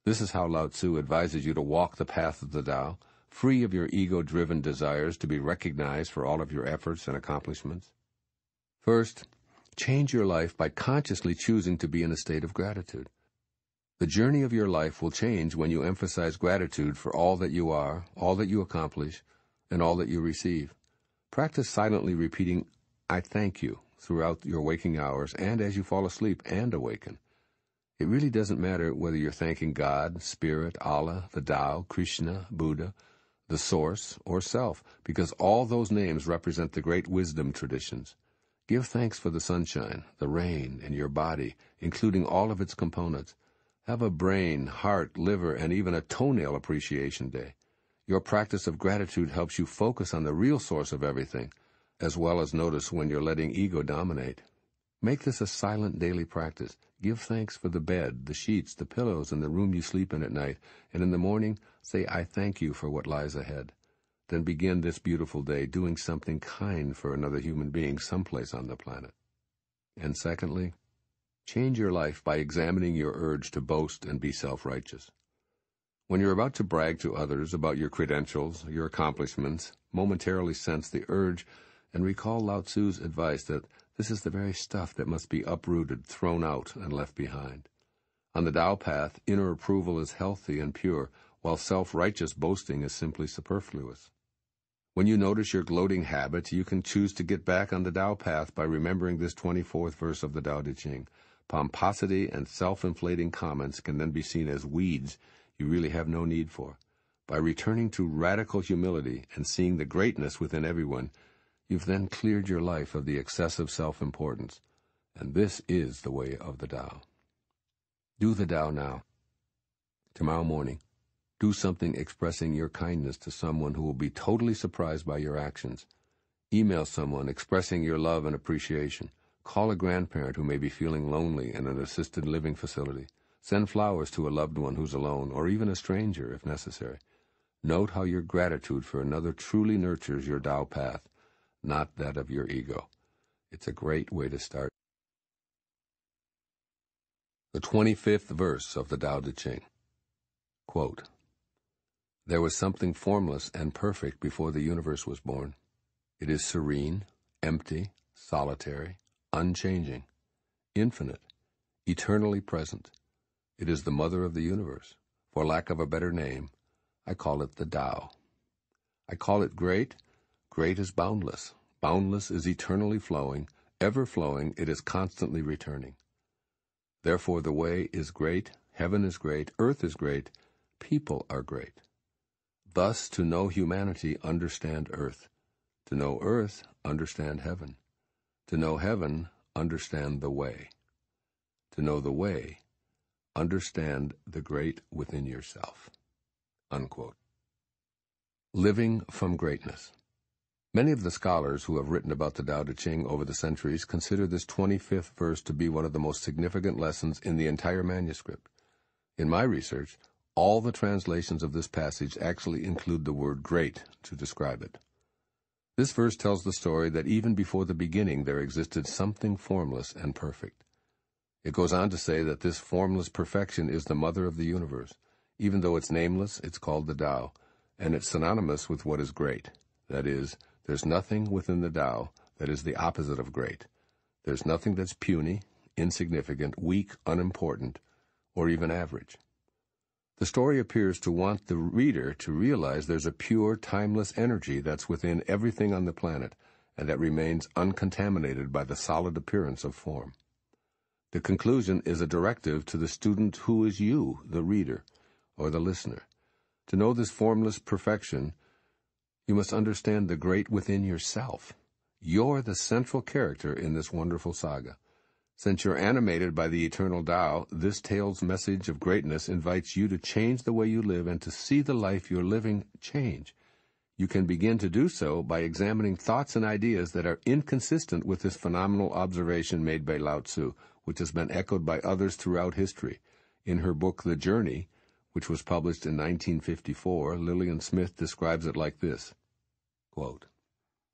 This is how Lao-tzu advises you to walk the path of the Tao, free of your ego-driven desires to be recognized for all of your efforts and accomplishments. First, change your life by consciously choosing to be in a state of gratitude. The journey of your life will change when you emphasize gratitude for all that you are, all that you accomplish, and all that you receive. Practice silently repeating, "I thank you," throughout your waking hours and as you fall asleep and awaken. It really doesn't matter whether you're thanking God, Spirit, Allah, the Tao, Krishna, Buddha, the Source, or Self, because all those names represent the great wisdom traditions. Give thanks for the sunshine, the rain, and your body, including all of its components. Have a brain, heart, liver, and even a toenail appreciation day. Your practice of gratitude helps you focus on the real source of everything, as well as notice when you're letting ego dominate. Make this a silent daily practice. Give thanks for the bed, the sheets, the pillows, and the room you sleep in at night, and in the morning, say, "I thank you for what lies ahead." Then begin this beautiful day doing something kind for another human being someplace on the planet. And secondly, change your life by examining your urge to boast and be self-righteous. When you're about to brag to others about your credentials, your accomplishments, momentarily sense the urge and recall Lao-tzu's advice that this is the very stuff that must be uprooted, thrown out, and left behind. On the Tao path, inner approval is healthy and pure, while self-righteous boasting is simply superfluous. When you notice your gloating habits, you can choose to get back on the Tao path by remembering this 24th verse of the Tao Te Ching. Pomposity and self-inflating comments can then be seen as weeds you really have no need for. By returning to radical humility and seeing the greatness within everyone, you've then cleared your life of the excessive self-importance, and this is the way of the Tao. Do the Tao now. Tomorrow morning, do something expressing your kindness to someone who will be totally surprised by your actions. Email someone expressing your love and appreciation. Call a grandparent who may be feeling lonely in an assisted living facility. Send flowers to a loved one who's alone, or even a stranger if necessary. Note how your gratitude for another truly nurtures your Tao path, not that of your ego. It's a great way to start. The 25th verse of the Tao Te Ching. Quote, "There was something formless and perfect before the universe was born. It is serene, empty, solitary, unchanging, infinite, eternally present. It is the mother of the universe. For lack of a better name, I call it the Tao. I call it great. Great is boundless. Boundless is eternally flowing. Ever flowing, it is constantly returning. Therefore the way is great, heaven is great, earth is great, people are great. Thus, to know humanity, understand earth. To know earth, understand heaven. To know heaven, understand the way. To know the way, understand the great within yourself." Unquote. Living from greatness. Many of the scholars who have written about the Tao Te Ching over the centuries consider this 25th verse to be one of the most significant lessons in the entire manuscript. In my research, all the translations of this passage actually include the word great to describe it. This verse tells the story that even before the beginning there existed something formless and perfect. It goes on to say that this formless perfection is the mother of the universe. Even though it's nameless, it's called the Tao, and it's synonymous with what is great. That is, there's nothing within the Tao that is the opposite of great. There's nothing that's puny, insignificant, weak, unimportant, or even average. The story appears to want the reader to realize there's a pure, timeless energy that's within everything on the planet, and that remains uncontaminated by the solid appearance of form. The conclusion is a directive to the student who is you, the reader, or the listener. To know this formless perfection, you must understand the great within yourself. You're the central character in this wonderful saga. Since you're animated by the eternal Tao, this tale's message of greatness invites you to change the way you live and to see the life you're living change. You can begin to do so by examining thoughts and ideas that are inconsistent with this phenomenal observation made by Lao-tzu, which has been echoed by others throughout history. In her book, The Journey, which was published in 1954, Lillian Smith describes it like this, quote,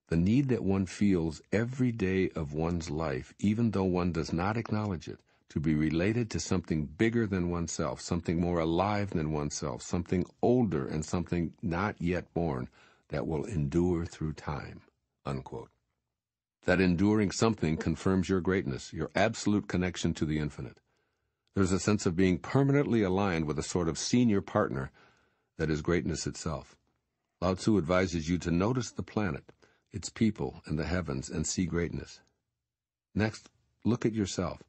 "The need that one feels every day of one's life, even though one does not acknowledge it, to be related to something bigger than oneself, something more alive than oneself, something older and something not yet born, that will endure through time," unquote. That enduring something confirms your greatness, your absolute connection to the infinite. There's a sense of being permanently aligned with a sort of senior partner that is greatness itself. Lao-tzu advises you to notice the planet, its people, and the heavens, and see greatness. Next, look at yourself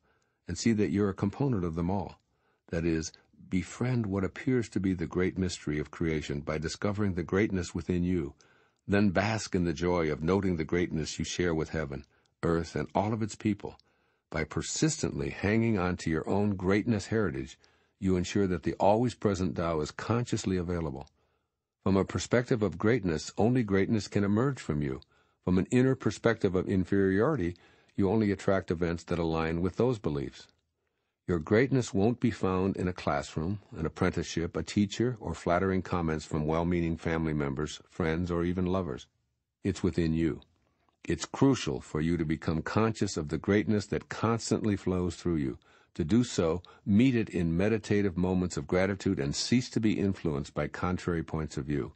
and see that you're a component of them all. That is, befriend what appears to be the great mystery of creation by discovering the greatness within you. Then bask in the joy of noting the greatness you share with heaven, earth, and all of its people. By persistently hanging on to your own greatness heritage, you ensure that the always-present Tao is consciously available. From a perspective of greatness, only greatness can emerge from you. From an inner perspective of inferiority, you only attract events that align with those beliefs. Your greatness won't be found in a classroom, an apprenticeship, a teacher, or flattering comments from well-meaning family members, friends, or even lovers. It's within you. It's crucial for you to become conscious of the greatness that constantly flows through you. To do so, meet it in meditative moments of gratitude and cease to be influenced by contrary points of view.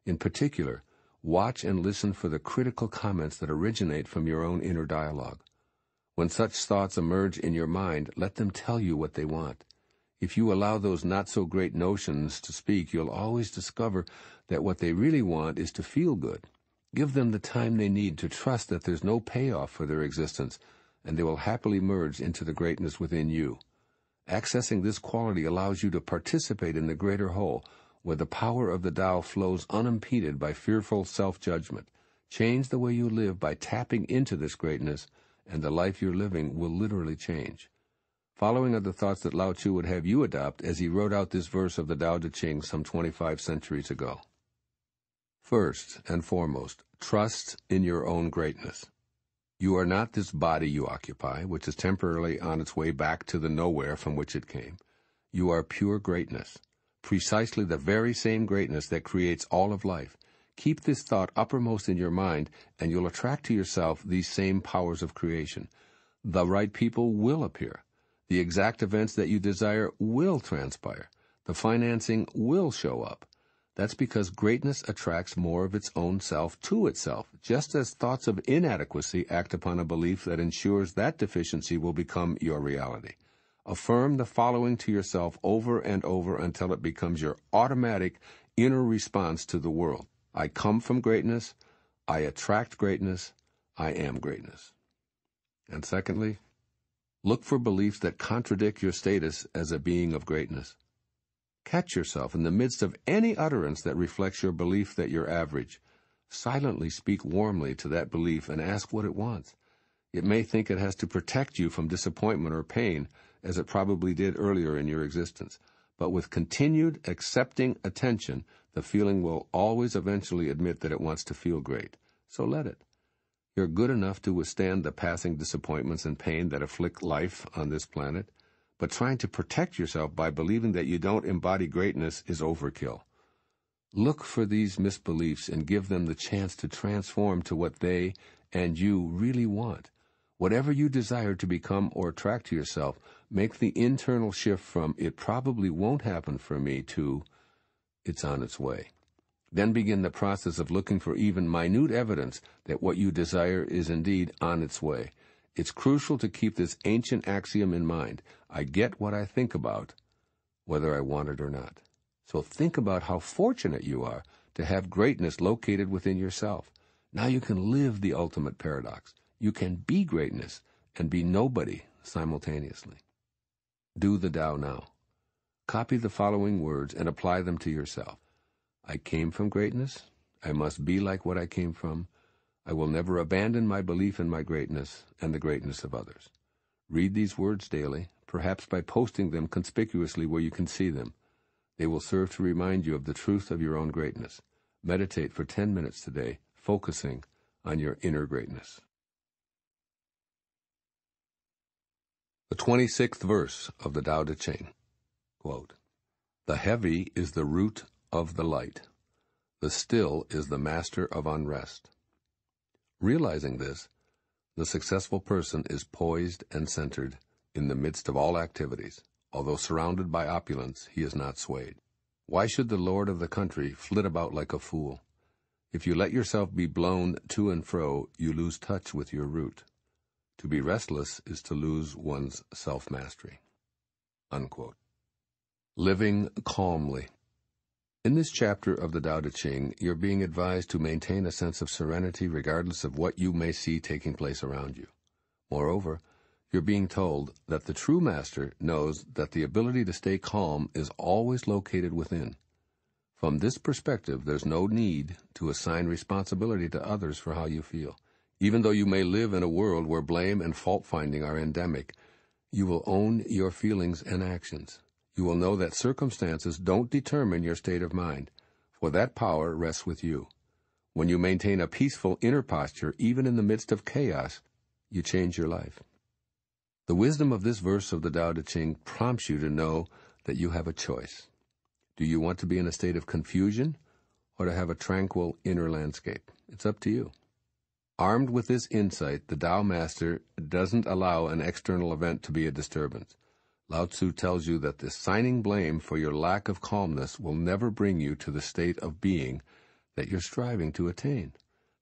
In particular, watch and listen for the critical comments that originate from your own inner dialogue. When such thoughts emerge in your mind, let them tell you what they want. If you allow those not-so-great notions to speak, you'll always discover that what they really want is to feel good. Give them the time they need to trust that there's no payoff for their existence, and they will happily merge into the greatness within you. Accessing this quality allows you to participate in the greater whole, where the power of the Tao flows unimpeded by fearful self-judgment. Change the way you live by tapping into this greatness, and the life you're living will literally change. Following are the thoughts that Lao-tzu would have you adopt as he wrote out this verse of the Tao Te Ching some 25 centuries ago. First and foremost, trust in your own greatness. You are not this body you occupy, which is temporarily on its way back to the nowhere from which it came. You are pure greatness, precisely the very same greatness that creates all of life. Keep this thought uppermost in your mind, and you'll attract to yourself these same powers of creation. The right people will appear. The exact events that you desire will transpire. The financing will show up. That's because greatness attracts more of its own self to itself, just as thoughts of inadequacy act upon a belief that ensures that deficiency will become your reality. Affirm the following to yourself over and over until it becomes your automatic inner response to the world. I come from greatness, I attract greatness, I am greatness. And secondly, look for beliefs that contradict your status as a being of greatness. Catch yourself in the midst of any utterance that reflects your belief that you're average. Silently speak warmly to that belief and ask what it wants. It may think it has to protect you from disappointment or pain, as it probably did earlier in your existence. But with continued accepting attention, the feeling will always eventually admit that it wants to feel great. So let it. You're good enough to withstand the passing disappointments and pain that afflict life on this planet, but trying to protect yourself by believing that you don't embody greatness is overkill. Look for these misbeliefs and give them the chance to transform to what they and you really want. Whatever you desire to become or attract to yourself, make the internal shift from "it probably won't happen for me" to "it's on its way." Then begin the process of looking for even minute evidence that what you desire is indeed on its way. It's crucial to keep this ancient axiom in mind. I get what I think about, whether I want it or not. So think about how fortunate you are to have greatness located within yourself. Now you can live the ultimate paradox. You can be greatness and be nobody simultaneously. Do the Tao now. Copy the following words and apply them to yourself. I came from greatness. I must be like what I came from. I will never abandon my belief in my greatness and the greatness of others. Read these words daily, perhaps by posting them conspicuously where you can see them. They will serve to remind you of the truth of your own greatness. Meditate for 10 minutes today, focusing on your inner greatness. The 26th verse of the Tao Te Ching. Quote, the heavy is the root of the light. The still is the master of unrest. Realizing this, the successful person is poised and centered in the midst of all activities. Although surrounded by opulence, he is not swayed. Why should the lord of the country flit about like a fool? If you let yourself be blown to and fro, you lose touch with your root. To be restless is to lose one's self-mastery. Unquote. Living calmly. In this chapter of the Tao Te Ching, you're being advised to maintain a sense of serenity regardless of what you may see taking place around you. Moreover, you're being told that the true master knows that the ability to stay calm is always located within. From this perspective, there's no need to assign responsibility to others for how you feel. Even though you may live in a world where blame and fault-finding are endemic, you will own your feelings and actions. You will know that circumstances don't determine your state of mind, for that power rests with you. When you maintain a peaceful inner posture, even in the midst of chaos, you change your life. The wisdom of this verse of the Tao Te Ching prompts you to know that you have a choice. Do you want to be in a state of confusion or to have a tranquil inner landscape? It's up to you. Armed with this insight, the Tao Master doesn't allow an external event to be a disturbance. Lao-tzu tells you that assigning blame for your lack of calmness will never bring you to the state of being that you're striving to attain.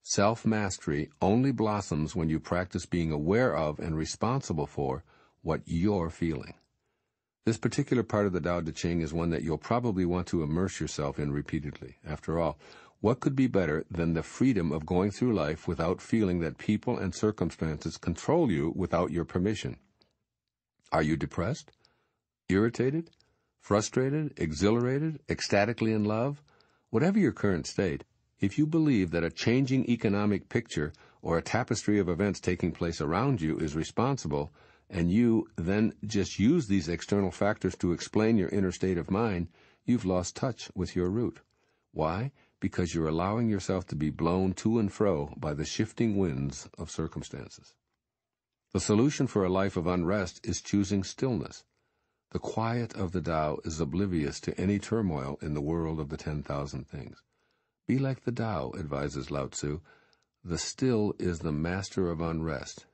Self-mastery only blossoms when you practice being aware of and responsible for what you're feeling. This particular part of the Tao Te Ching is one that you'll probably want to immerse yourself in repeatedly. After all, what could be better than the freedom of going through life without feeling that people and circumstances control you without your permission? Are you depressed, irritated, frustrated, exhilarated, ecstatically in love? Whatever your current state, if you believe that a changing economic picture or a tapestry of events taking place around you is responsible, and you then just use these external factors to explain your inner state of mind, you've lost touch with your root. Why? Because you're allowing yourself to be blown to and fro by the shifting winds of circumstances. The solution for a life of unrest is choosing stillness. The quiet of the Tao is oblivious to any turmoil in the world of the 10,000 things. Be like the Tao, advises Lao-tzu. The still is the master of unrest.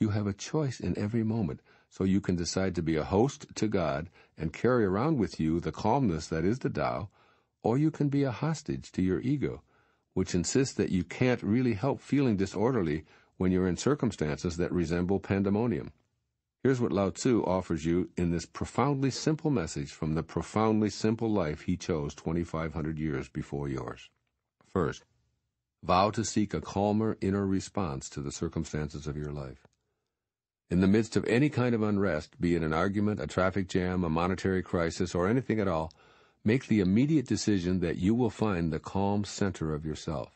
You have a choice in every moment, so you can decide to be a host to God and carry around with you the calmness that is the Tao, or you can be a hostage to your ego, which insists that you can't really help feeling disorderly when you're in circumstances that resemble pandemonium. Here's what Lao-tzu offers you in this profoundly simple message from the profoundly simple life he chose 2,500 years before yours. First, vow to seek a calmer inner response to the circumstances of your life. In the midst of any kind of unrest, be it an argument, a traffic jam, a monetary crisis, or anything at all, make the immediate decision that you will find the calm center of yourself.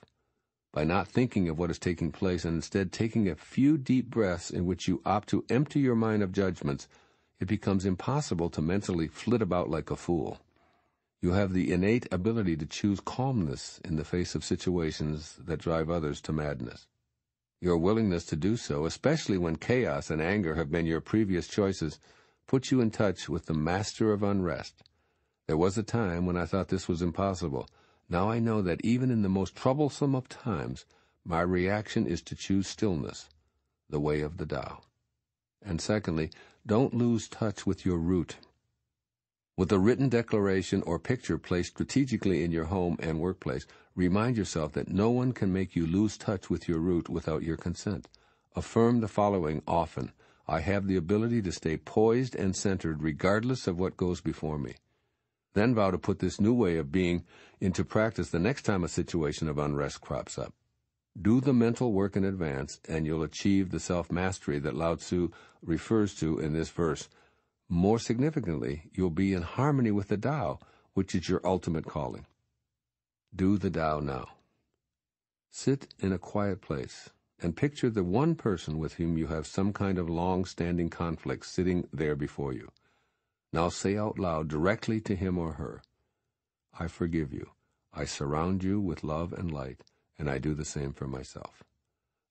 By not thinking of what is taking place and instead taking a few deep breaths in which you opt to empty your mind of judgments, it becomes impossible to mentally flit about like a fool. You have the innate ability to choose calmness in the face of situations that drive others to madness. Your willingness to do so, especially when chaos and anger have been your previous choices, puts you in touch with the master of unrest. There was a time when I thought this was impossible. Now I know that even in the most troublesome of times, my reaction is to choose stillness, the way of the Tao. And secondly, don't lose touch with your root. With a written declaration or picture placed strategically in your home and workplace, remind yourself that no one can make you lose touch with your root without your consent. Affirm the following often: I have the ability to stay poised and centered regardless of what goes before me. Then vow to put this new way of being into practice the next time a situation of unrest crops up. Do the mental work in advance, and you'll achieve the self-mastery that Lao-tzu refers to in this verse. More significantly, you'll be in harmony with the Tao, which is your ultimate calling. Do the Tao now. Sit in a quiet place and picture the one person with whom you have some kind of long-standing conflict sitting there before you. Now say out loud directly to him or her, I forgive you. I surround you with love and light, and I do the same for myself.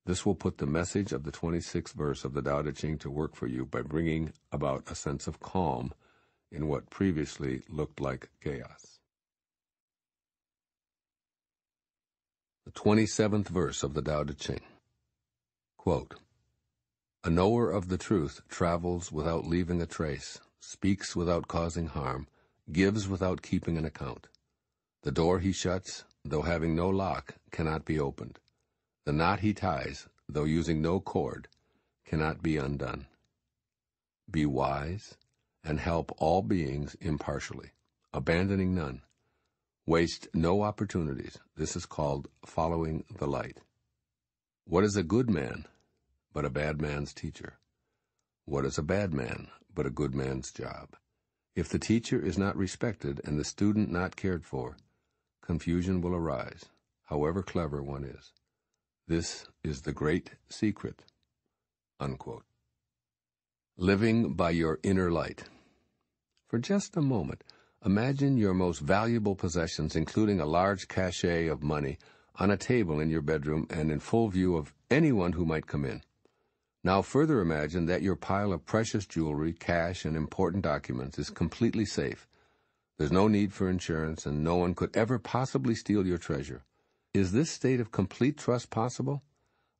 This will put the message of the 26th verse of the Tao Te Ching to work for you by bringing about a sense of calm in what previously looked like chaos. The 27th verse of the Tao Te Ching. Quote, a knower of the truth travels without leaving a trace, speaks without causing harm, gives without keeping an account. The door he shuts, though having no lock, cannot be opened. The knot he ties, though using no cord, cannot be undone. Be wise, and help all beings impartially, abandoning none. Waste no opportunities. This is called following the light. What is a good man but a bad man's teacher? What is a bad man but a good man's job? If the teacher is not respected and the student not cared for, confusion will arise, however clever one is. This is the great secret. Unquote. Living by your inner light. For just a moment, imagine your most valuable possessions, including a large cachet of money, on a table in your bedroom and in full view of anyone who might come in. Now further imagine that your pile of precious jewelry, cash, and important documents is completely safe. There's no need for insurance, and no one could ever possibly steal your treasure. Is this state of complete trust possible?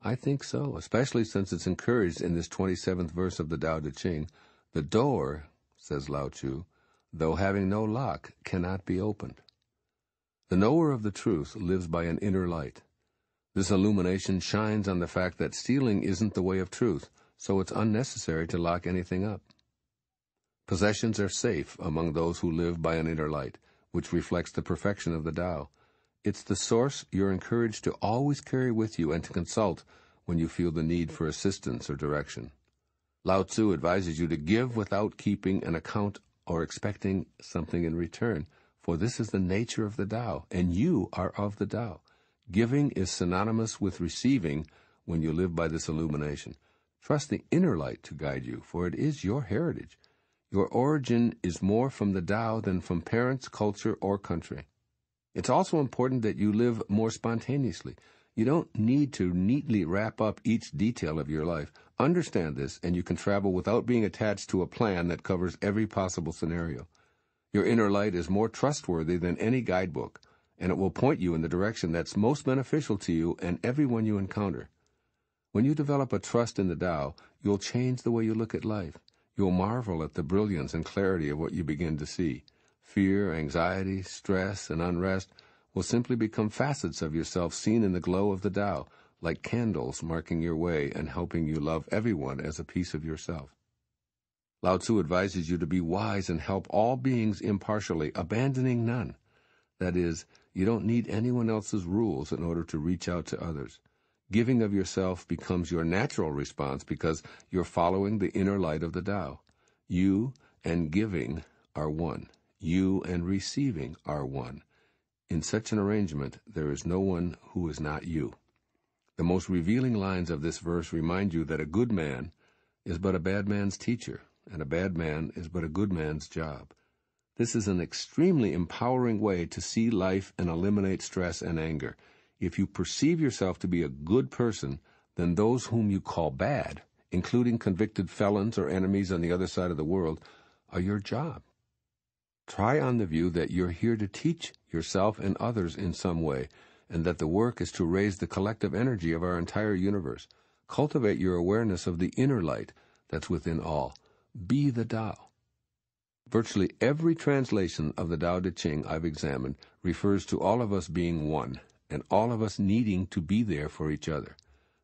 I think so, especially since it's encouraged in this 27th verse of the Tao Te Ching. The door, says Lao-tzu, though having no lock, cannot be opened. The knower of the truth lives by an inner light. This illumination shines on the fact that stealing isn't the way of truth, so it's unnecessary to lock anything up. Possessions are safe among those who live by an inner light, which reflects the perfection of the Tao. It's the source you're encouraged to always carry with you and to consult when you feel the need for assistance or direction. Lao-tzu advises you to give without keeping an account or expecting something in return, for this is the nature of the Tao, and you are of the Tao. Giving is synonymous with receiving when you live by this illumination. Trust the inner light to guide you, for it is your heritage. Your origin is more from the Tao than from parents, culture, or country. It's also important that you live more spontaneously. You don't need to neatly wrap up each detail of your life. Understand this, and you can travel without being attached to a plan that covers every possible scenario. Your inner light is more trustworthy than any guidebook, and it will point you in the direction that's most beneficial to you and everyone you encounter. When you develop a trust in the Tao, you'll change the way you look at life. You'll marvel at the brilliance and clarity of what you begin to see. Fear, anxiety, stress, and unrest will simply become facets of yourself seen in the glow of the Tao, like candles marking your way and helping you love everyone as a piece of yourself. Lao-tzu advises you to be wise and help all beings impartially, abandoning none. That is, you don't need anyone else's rules in order to reach out to others. Giving of yourself becomes your natural response because you're following the inner light of the Tao. You and giving are one. You and receiving are one. In such an arrangement, there is no one who is not you. The most revealing lines of this verse remind you that a good man is but a bad man's teacher, and a bad man is but a good man's job. This is an extremely empowering way to see life and eliminate stress and anger. If you perceive yourself to be a good person, then those whom you call bad, including convicted felons or enemies on the other side of the world, are your job. Try on the view that you're here to teach yourself and others in some way, and that the work is to raise the collective energy of our entire universe. Cultivate your awareness of the inner light that's within all. Be the Tao. Virtually every translation of the Tao Te Ching I've examined refers to all of us being one, and all of us needing to be there for each other.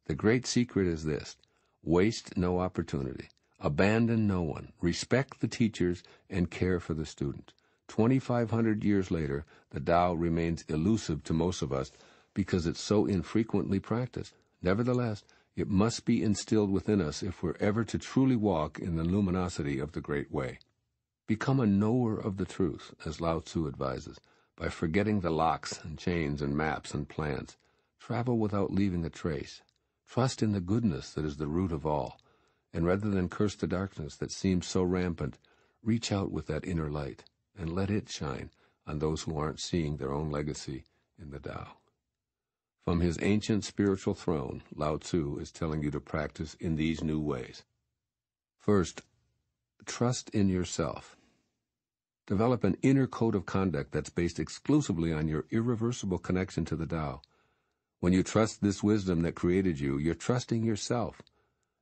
The great secret is this: waste no opportunity, abandon no one, respect the teachers, and care for the student. 2,500 years later, the Tao remains elusive to most of us because it's so infrequently practiced. Nevertheless, it must be instilled within us if we're ever to truly walk in the luminosity of the Great Way. Become a knower of the truth, as Lao-tzu advises, by forgetting the locks and chains and maps and plans. Travel without leaving a trace. Trust in the goodness that is the root of all, and rather than curse the darkness that seems so rampant, reach out with that inner light and let it shine on those who aren't seeing their own legacy in the Tao. From his ancient spiritual throne, Lao-tzu is telling you to practice in these new ways. First, trust in yourself. Develop an inner code of conduct that's based exclusively on your irreversible connection to the Tao. When you trust this wisdom that created you, you're trusting yourself.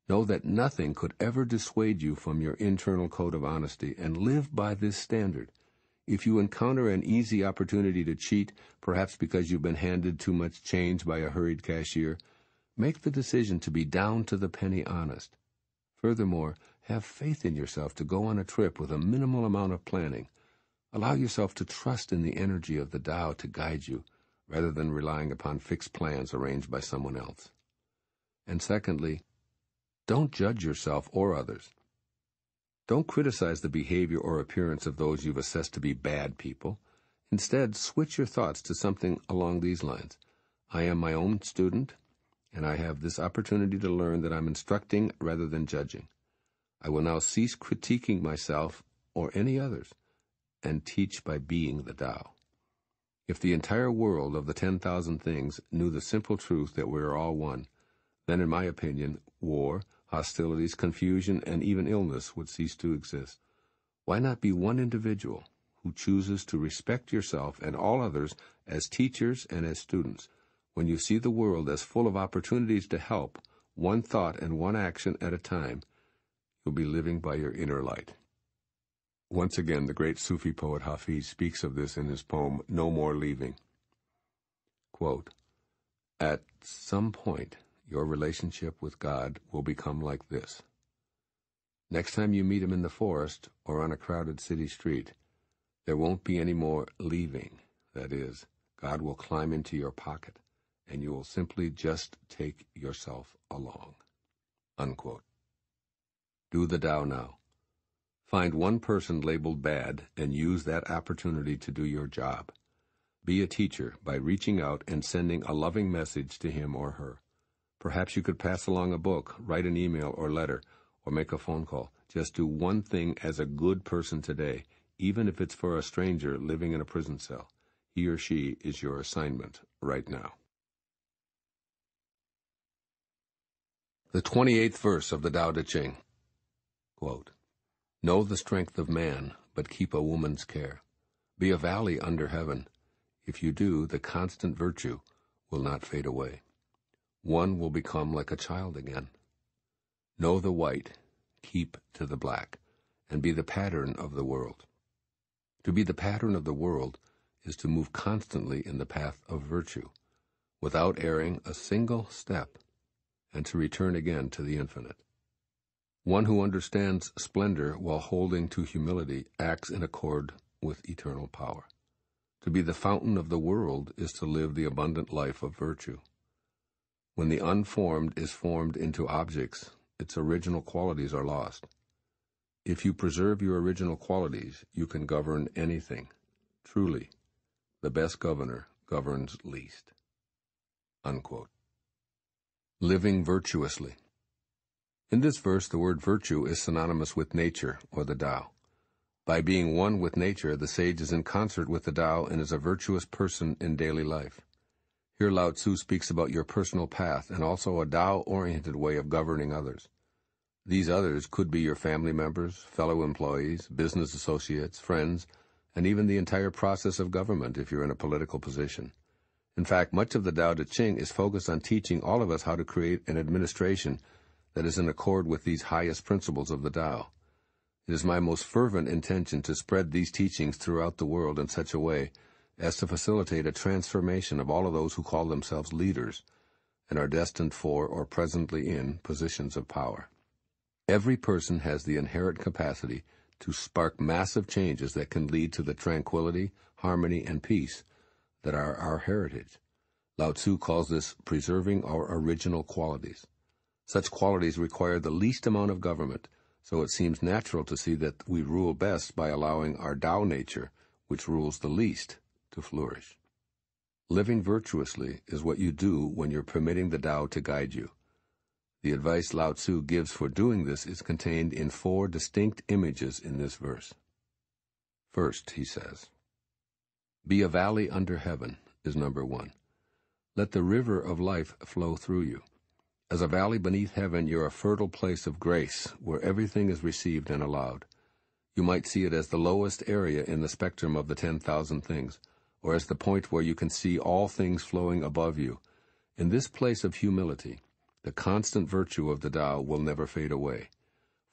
Know that nothing could ever dissuade you from your internal code of honesty, and live by this standard. If you encounter an easy opportunity to cheat, perhaps because you've been handed too much change by a hurried cashier, make the decision to be down to the penny honest. Furthermore, have faith in yourself to go on a trip with a minimal amount of planning. Allow yourself to trust in the energy of the Tao to guide you, rather than relying upon fixed plans arranged by someone else. And secondly, don't judge yourself or others. Don't criticize the behavior or appearance of those you've assessed to be bad people. Instead, switch your thoughts to something along these lines. I am my own student, and I have this opportunity to learn that I'm instructing rather than judging. I will now cease critiquing myself or any others, and teach by being the Tao. If the entire world of the 10,000 things knew the simple truth that we are all one, then in my opinion, war, hostilities, confusion, and even illness would cease to exist. Why not be one individual who chooses to respect yourself and all others as teachers and as students? When you see the world as full of opportunities to help, one thought and one action at a time, you'll be living by your inner light. Once again, the great Sufi poet Hafiz speaks of this in his poem, No More Leaving. Quote, "At some point, your relationship with God will become like this. Next time you meet him in the forest or on a crowded city street, there won't be any more leaving. That is, God will climb into your pocket, and you will simply just take yourself along." Unquote. Do the Tao now. Find one person labeled bad and use that opportunity to do your job. Be a teacher by reaching out and sending a loving message to him or her. Perhaps you could pass along a book, write an email or letter, or make a phone call. Just do one thing as a good person today, even if it's for a stranger living in a prison cell. He or she is your assignment right now. The 28th verse of the Tao Te Ching. Quote, "Know the strength of man, but keep a woman's care. Be a valley under heaven. If you do, the constant virtue will not fade away. One will become like a child again. Know the white, keep to the black, and be the pattern of the world." To be the pattern of the world is to move constantly in the path of virtue, without erring a single step, and to return again to the infinite. One who understands splendor while holding to humility acts in accord with eternal power. To be the fountain of the world is to live the abundant life of virtue. When the unformed is formed into objects, its original qualities are lost. If you preserve your original qualities, you can govern anything. Truly, the best governor governs least. Unquote. Living virtuously. In this verse, the word virtue is synonymous with nature, or the Tao. By being one with nature, the sage is in concert with the Tao and is a virtuous person in daily life. Here Lao-tzu speaks about your personal path and also a Tao-oriented way of governing others. These others could be your family members, fellow employees, business associates, friends, and even the entire process of government if you're in a political position. In fact, much of the Tao Te Ching is focused on teaching all of us how to create an administration that is in accord with these highest principles of the Tao. It is my most fervent intention to spread these teachings throughout the world in such a way as to facilitate a transformation of all of those who call themselves leaders and are destined for or presently in positions of power. Every person has the inherent capacity to spark massive changes that can lead to the tranquility, harmony, and peace that are our heritage. Lao-tzu calls this preserving our original qualities. Such qualities require the least amount of government, so it seems natural to see that we rule best by allowing our Tao nature, which rules the least, to flourish. Living virtuously is what you do when you're permitting the Tao to guide you. The advice Lao-tzu gives for doing this is contained in 4 distinct images in this verse. First, he says, "Be a valley under heaven," is number 1. Let the river of life flow through you. As a valley beneath heaven, you're a fertile place of grace, where everything is received and allowed. You might see it as the lowest area in the spectrum of the 10,000 things, or as the point where you can see all things flowing above you. In this place of humility, the constant virtue of the Tao will never fade away.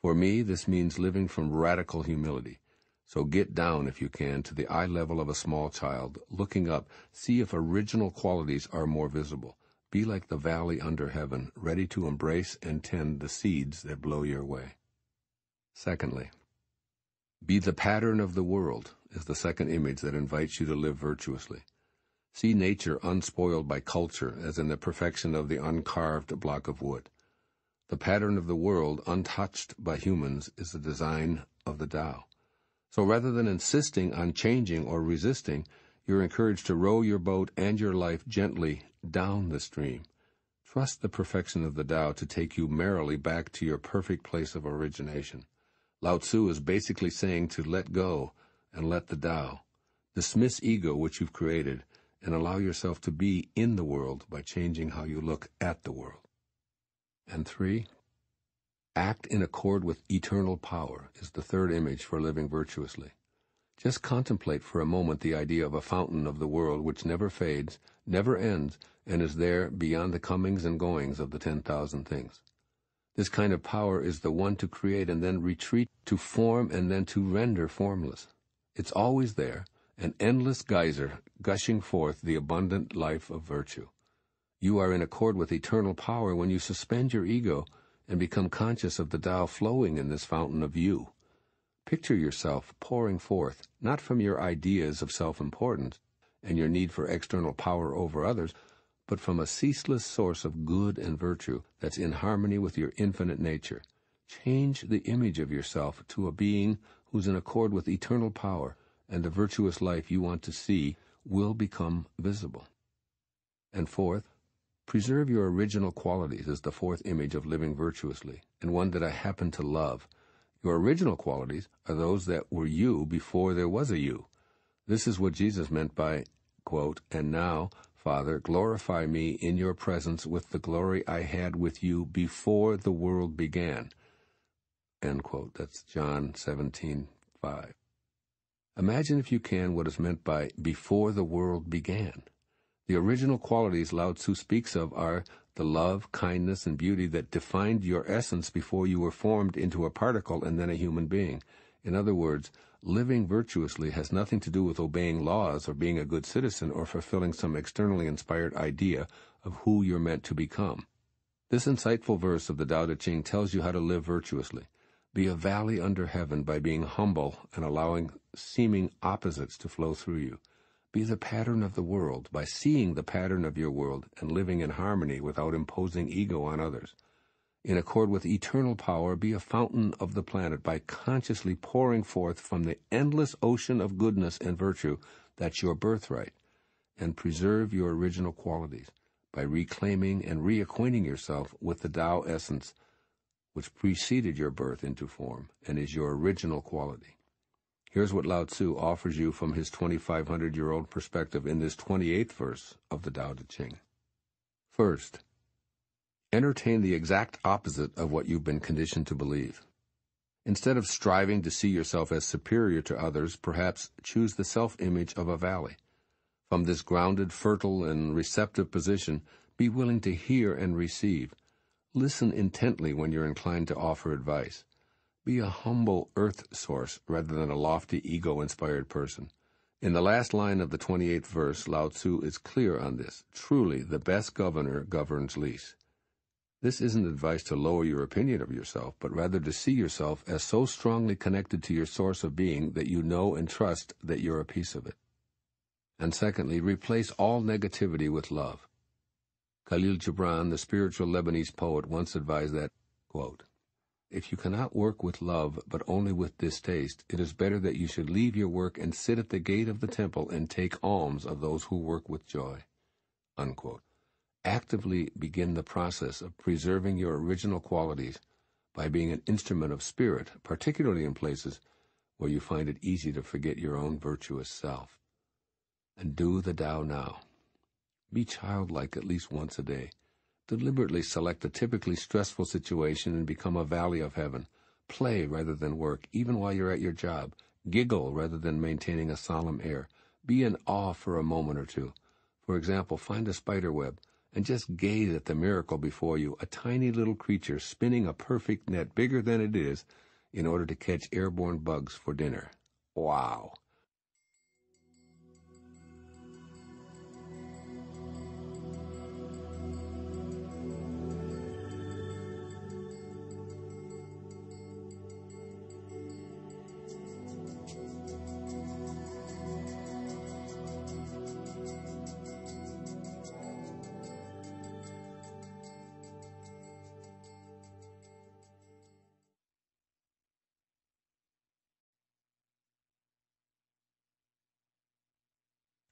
For me, this means living from radical humility. So get down, if you can, to the eye level of a small child. Looking up, see if original qualities are more visible. Be like the valley under heaven, ready to embrace and tend the seeds that blow your way. Secondly, be the pattern of the world is the second image that invites you to live virtuously. See nature unspoiled by culture, as in the perfection of the uncarved block of wood. The pattern of the world, untouched by humans, is the design of the Tao. So rather than insisting on changing or resisting, you're encouraged to row your boat and your life gently down the stream. Trust the perfection of the Tao to take you merrily back to your perfect place of origination. Lao-tzu is basically saying to let go and let the Tao. Dismiss ego which you've created and allow yourself to be in the world by changing how you look at the world. And 3, act in accord with eternal power is the third image for living virtuously. Just contemplate for a moment the idea of a fountain of the world which never fades, never ends, and is there beyond the comings and goings of the 10,000 things. This kind of power is the one to create and then retreat, to form and then to render formless. It's always there, an endless geyser gushing forth the abundant life of virtue. You are in accord with eternal power when you suspend your ego and become conscious of the Tao flowing in this fountain of you. Picture yourself pouring forth, not from your ideas of self-importance and your need for external power over others, but from a ceaseless source of good and virtue that's in harmony with your infinite nature. Change the image of yourself to a being who's in accord with eternal power, and the virtuous life you want to see will become visible. And 4th, preserve your original qualities is the 4th image of living virtuously, and one that I happen to love. Your original qualities are those that were you before there was a you. This is what Jesus meant by, quote, "And now, Father, glorify me in your presence with the glory I had with you before the world began." End quote. That's John 17:5. Imagine, if you can, what is meant by before the world began. The original qualities Lao-tzu speaks of are the love, kindness, and beauty that defined your essence before you were formed into a particle and then a human being. In other words, living virtuously has nothing to do with obeying laws or being a good citizen or fulfilling some externally inspired idea of who you're meant to become. This insightful verse of the Tao Te Ching tells you how to live virtuously. Be a valley under heaven by being humble and allowing seeming opposites to flow through you. Be the pattern of the world by seeing the pattern of your world and living in harmony without imposing ego on others. In accord with eternal power, be a fountain of the planet by consciously pouring forth from the endless ocean of goodness and virtue that's your birthright. And preserve your original qualities by reclaiming and reacquainting yourself with the Tao essence which preceded your birth into form and is your original quality. Here's what Lao-tzu offers you from his 2,500-year-old perspective in this 28th verse of the Tao Te Ching. First, entertain the exact opposite of what you've been conditioned to believe. Instead of striving to see yourself as superior to others, perhaps choose the self-image of a valley. From this grounded, fertile, and receptive position, be willing to hear and receive. Listen intently when you're inclined to offer advice. Be a humble earth source rather than a lofty ego-inspired person. In the last line of the 28th verse, Lao-tzu is clear on this. Truly, the best governor governs least. This isn't advice to lower your opinion of yourself, but rather to see yourself as so strongly connected to your source of being that you know and trust that you're a piece of it. And secondly, replace all negativity with love. Khalil Gibran, the spiritual Lebanese poet, once advised that, quote, "If you cannot work with love, but only with distaste, it is better that you should leave your work and sit at the gate of the temple and take alms of those who work with joy." Unquote. Actively begin the process of preserving your original qualities by being an instrument of spirit, particularly in places where you find it easy to forget your own virtuous self. And do the Tao Now. Be childlike at least once a day. Deliberately select a typically stressful situation and become a valley of heaven. Play rather than work, even while you're at your job. Giggle rather than maintaining a solemn air. Be in awe for a moment or two. For example, find a spider web and just gaze at the miracle before you, a tiny little creature spinning a perfect net bigger than it is in order to catch airborne bugs for dinner. Wow!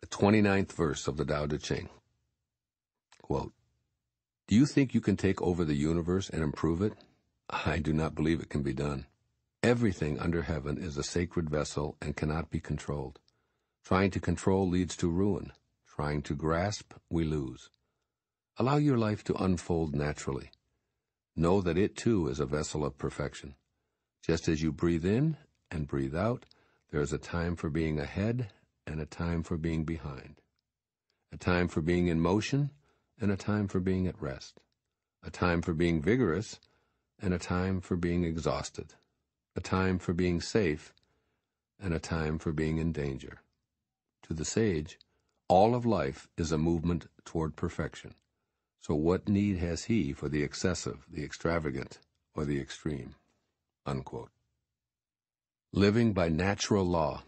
The 29th verse of the Tao Te Ching. Quote, "Do you think you can take over the universe and improve it? I do not believe it can be done. Everything under heaven is a sacred vessel and cannot be controlled. Trying to control leads to ruin. Trying to grasp, we lose. Allow your life to unfold naturally. Know that it too is a vessel of perfection. Just as you breathe in and breathe out, there is a time for being ahead and a time for being behind. A time for being in motion and a time for being at rest. A time for being vigorous and a time for being exhausted. A time for being safe and a time for being in danger. To the sage, all of life is a movement toward perfection. So what need has he for the excessive, the extravagant, or the extreme?" Unquote. Living by natural law.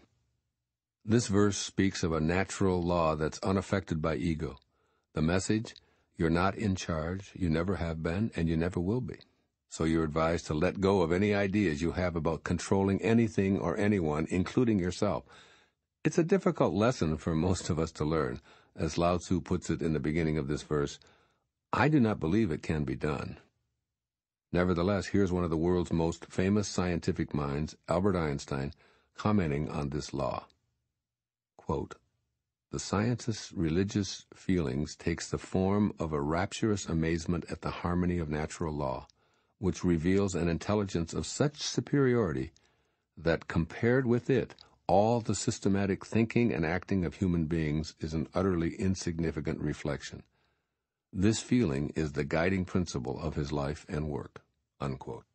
This verse speaks of a natural law that's unaffected by ego. The message, you're not in charge, you never have been, and you never will be. So you're advised to let go of any ideas you have about controlling anything or anyone, including yourself. It's a difficult lesson for most of us to learn. As Lao-tzu puts it in the beginning of this verse, "I do not believe it can be done." Nevertheless, here's one of the world's most famous scientific minds, Albert Einstein, commenting on this law. Quote, "The scientist's religious feelings takes the form of a rapturous amazement at the harmony of natural law, which reveals an intelligence of such superiority that compared with it, all the systematic thinking and acting of human beings is an utterly insignificant reflection. This feeling is the guiding principle of his life and work." Unquote.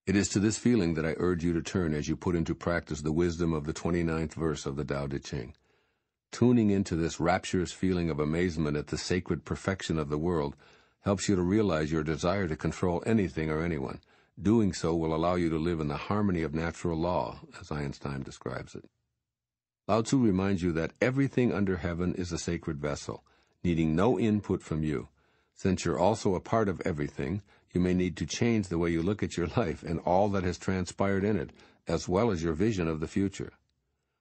It is to this feeling that I urge you to turn as you put into practice the wisdom of the 29th verse of the Tao Te Ching. Tuning into this rapturous feeling of amazement at the sacred perfection of the world helps you to realize your desire to control anything or anyone. Doing so will allow you to live in the harmony of natural law, as Einstein describes it. Lao-tzu reminds you that everything under heaven is a sacred vessel, needing no input from you. Since you're also a part of everything, you may need to change the way you look at your life and all that has transpired in it, as well as your vision of the future.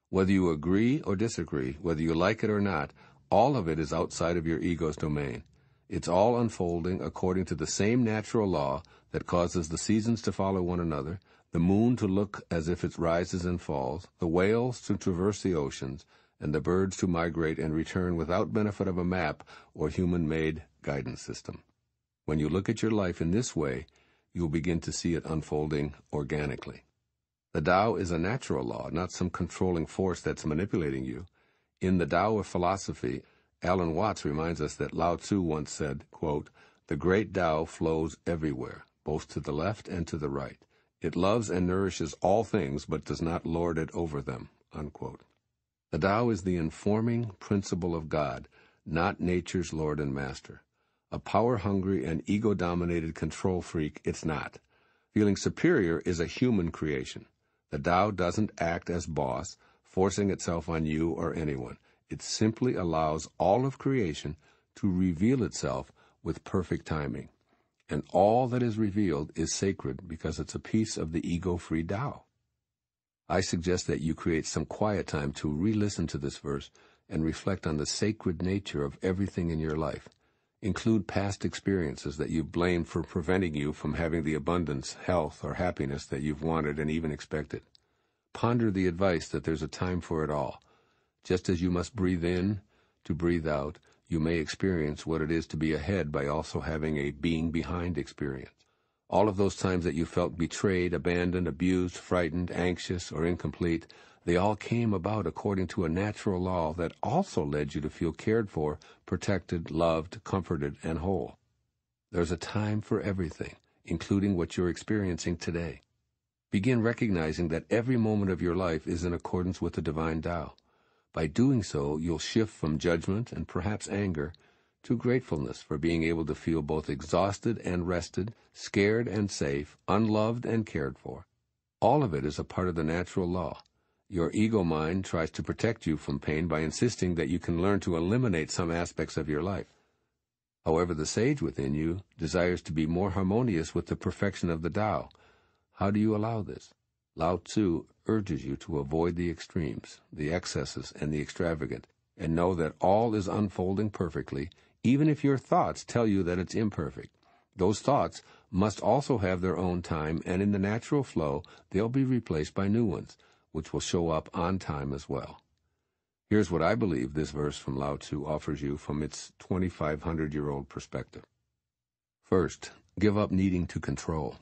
Whether you agree or disagree, whether you like it or not, all of it is outside of your ego's domain. It's all unfolding according to the same natural law that causes the seasons to follow one another, the moon to look as if it rises and falls, the whales to traverse the oceans, and the birds to migrate and return without benefit of a map or human-made guidance system. When you look at your life in this way, you'll begin to see it unfolding organically. The Tao is a natural law, not some controlling force that's manipulating you. In the Tao of philosophy, Alan Watts reminds us that Lao-tzu once said, quote, "The great Tao flows everywhere, both to the left and to the right. It loves and nourishes all things, but does not lord it over them." Unquote. The Tao is the informing principle of God, not nature's lord and master. A power-hungry and ego-dominated control freak, it's not. Feeling superior is a human creation. The Tao doesn't act as boss, forcing itself on you or anyone. It simply allows all of creation to reveal itself with perfect timing. And all that is revealed is sacred because it's a piece of the ego-free Tao. I suggest that you create some quiet time to re-listen to this verse and reflect on the sacred nature of everything in your life. Include past experiences that you blame for preventing you from having the abundance, health, or happiness that you've wanted and even expected. Ponder the advice that there's a time for it all. Just as you must breathe in to breathe out, you may experience what it is to be ahead by also having a being behind experience. All of those times that you felt betrayed, abandoned, abused, frightened, anxious, or incomplete, they all came about according to a natural law that also led you to feel cared for, protected, loved, comforted, and whole. There's a time for everything, including what you're experiencing today. Begin recognizing that every moment of your life is in accordance with the divine Tao. By doing so, you'll shift from judgment and perhaps anger to gratefulness for being able to feel both exhausted and rested, scared and safe, unloved and cared for. All of it is a part of the natural law. Your ego mind tries to protect you from pain by insisting that you can learn to eliminate some aspects of your life. However, the sage within you desires to be more harmonious with the perfection of the Tao. How do you allow this? Lao-tzu urges you to avoid the extremes, the excesses, and the extravagant, and know that all is unfolding perfectly, even if your thoughts tell you that it's imperfect. Those thoughts must also have their own time, and in the natural flow, they'll be replaced by new ones, which will show up on time as well. Here's what I believe this verse from Lao-tzu offers you from its 2,500-year-old perspective. First, give up needing to control.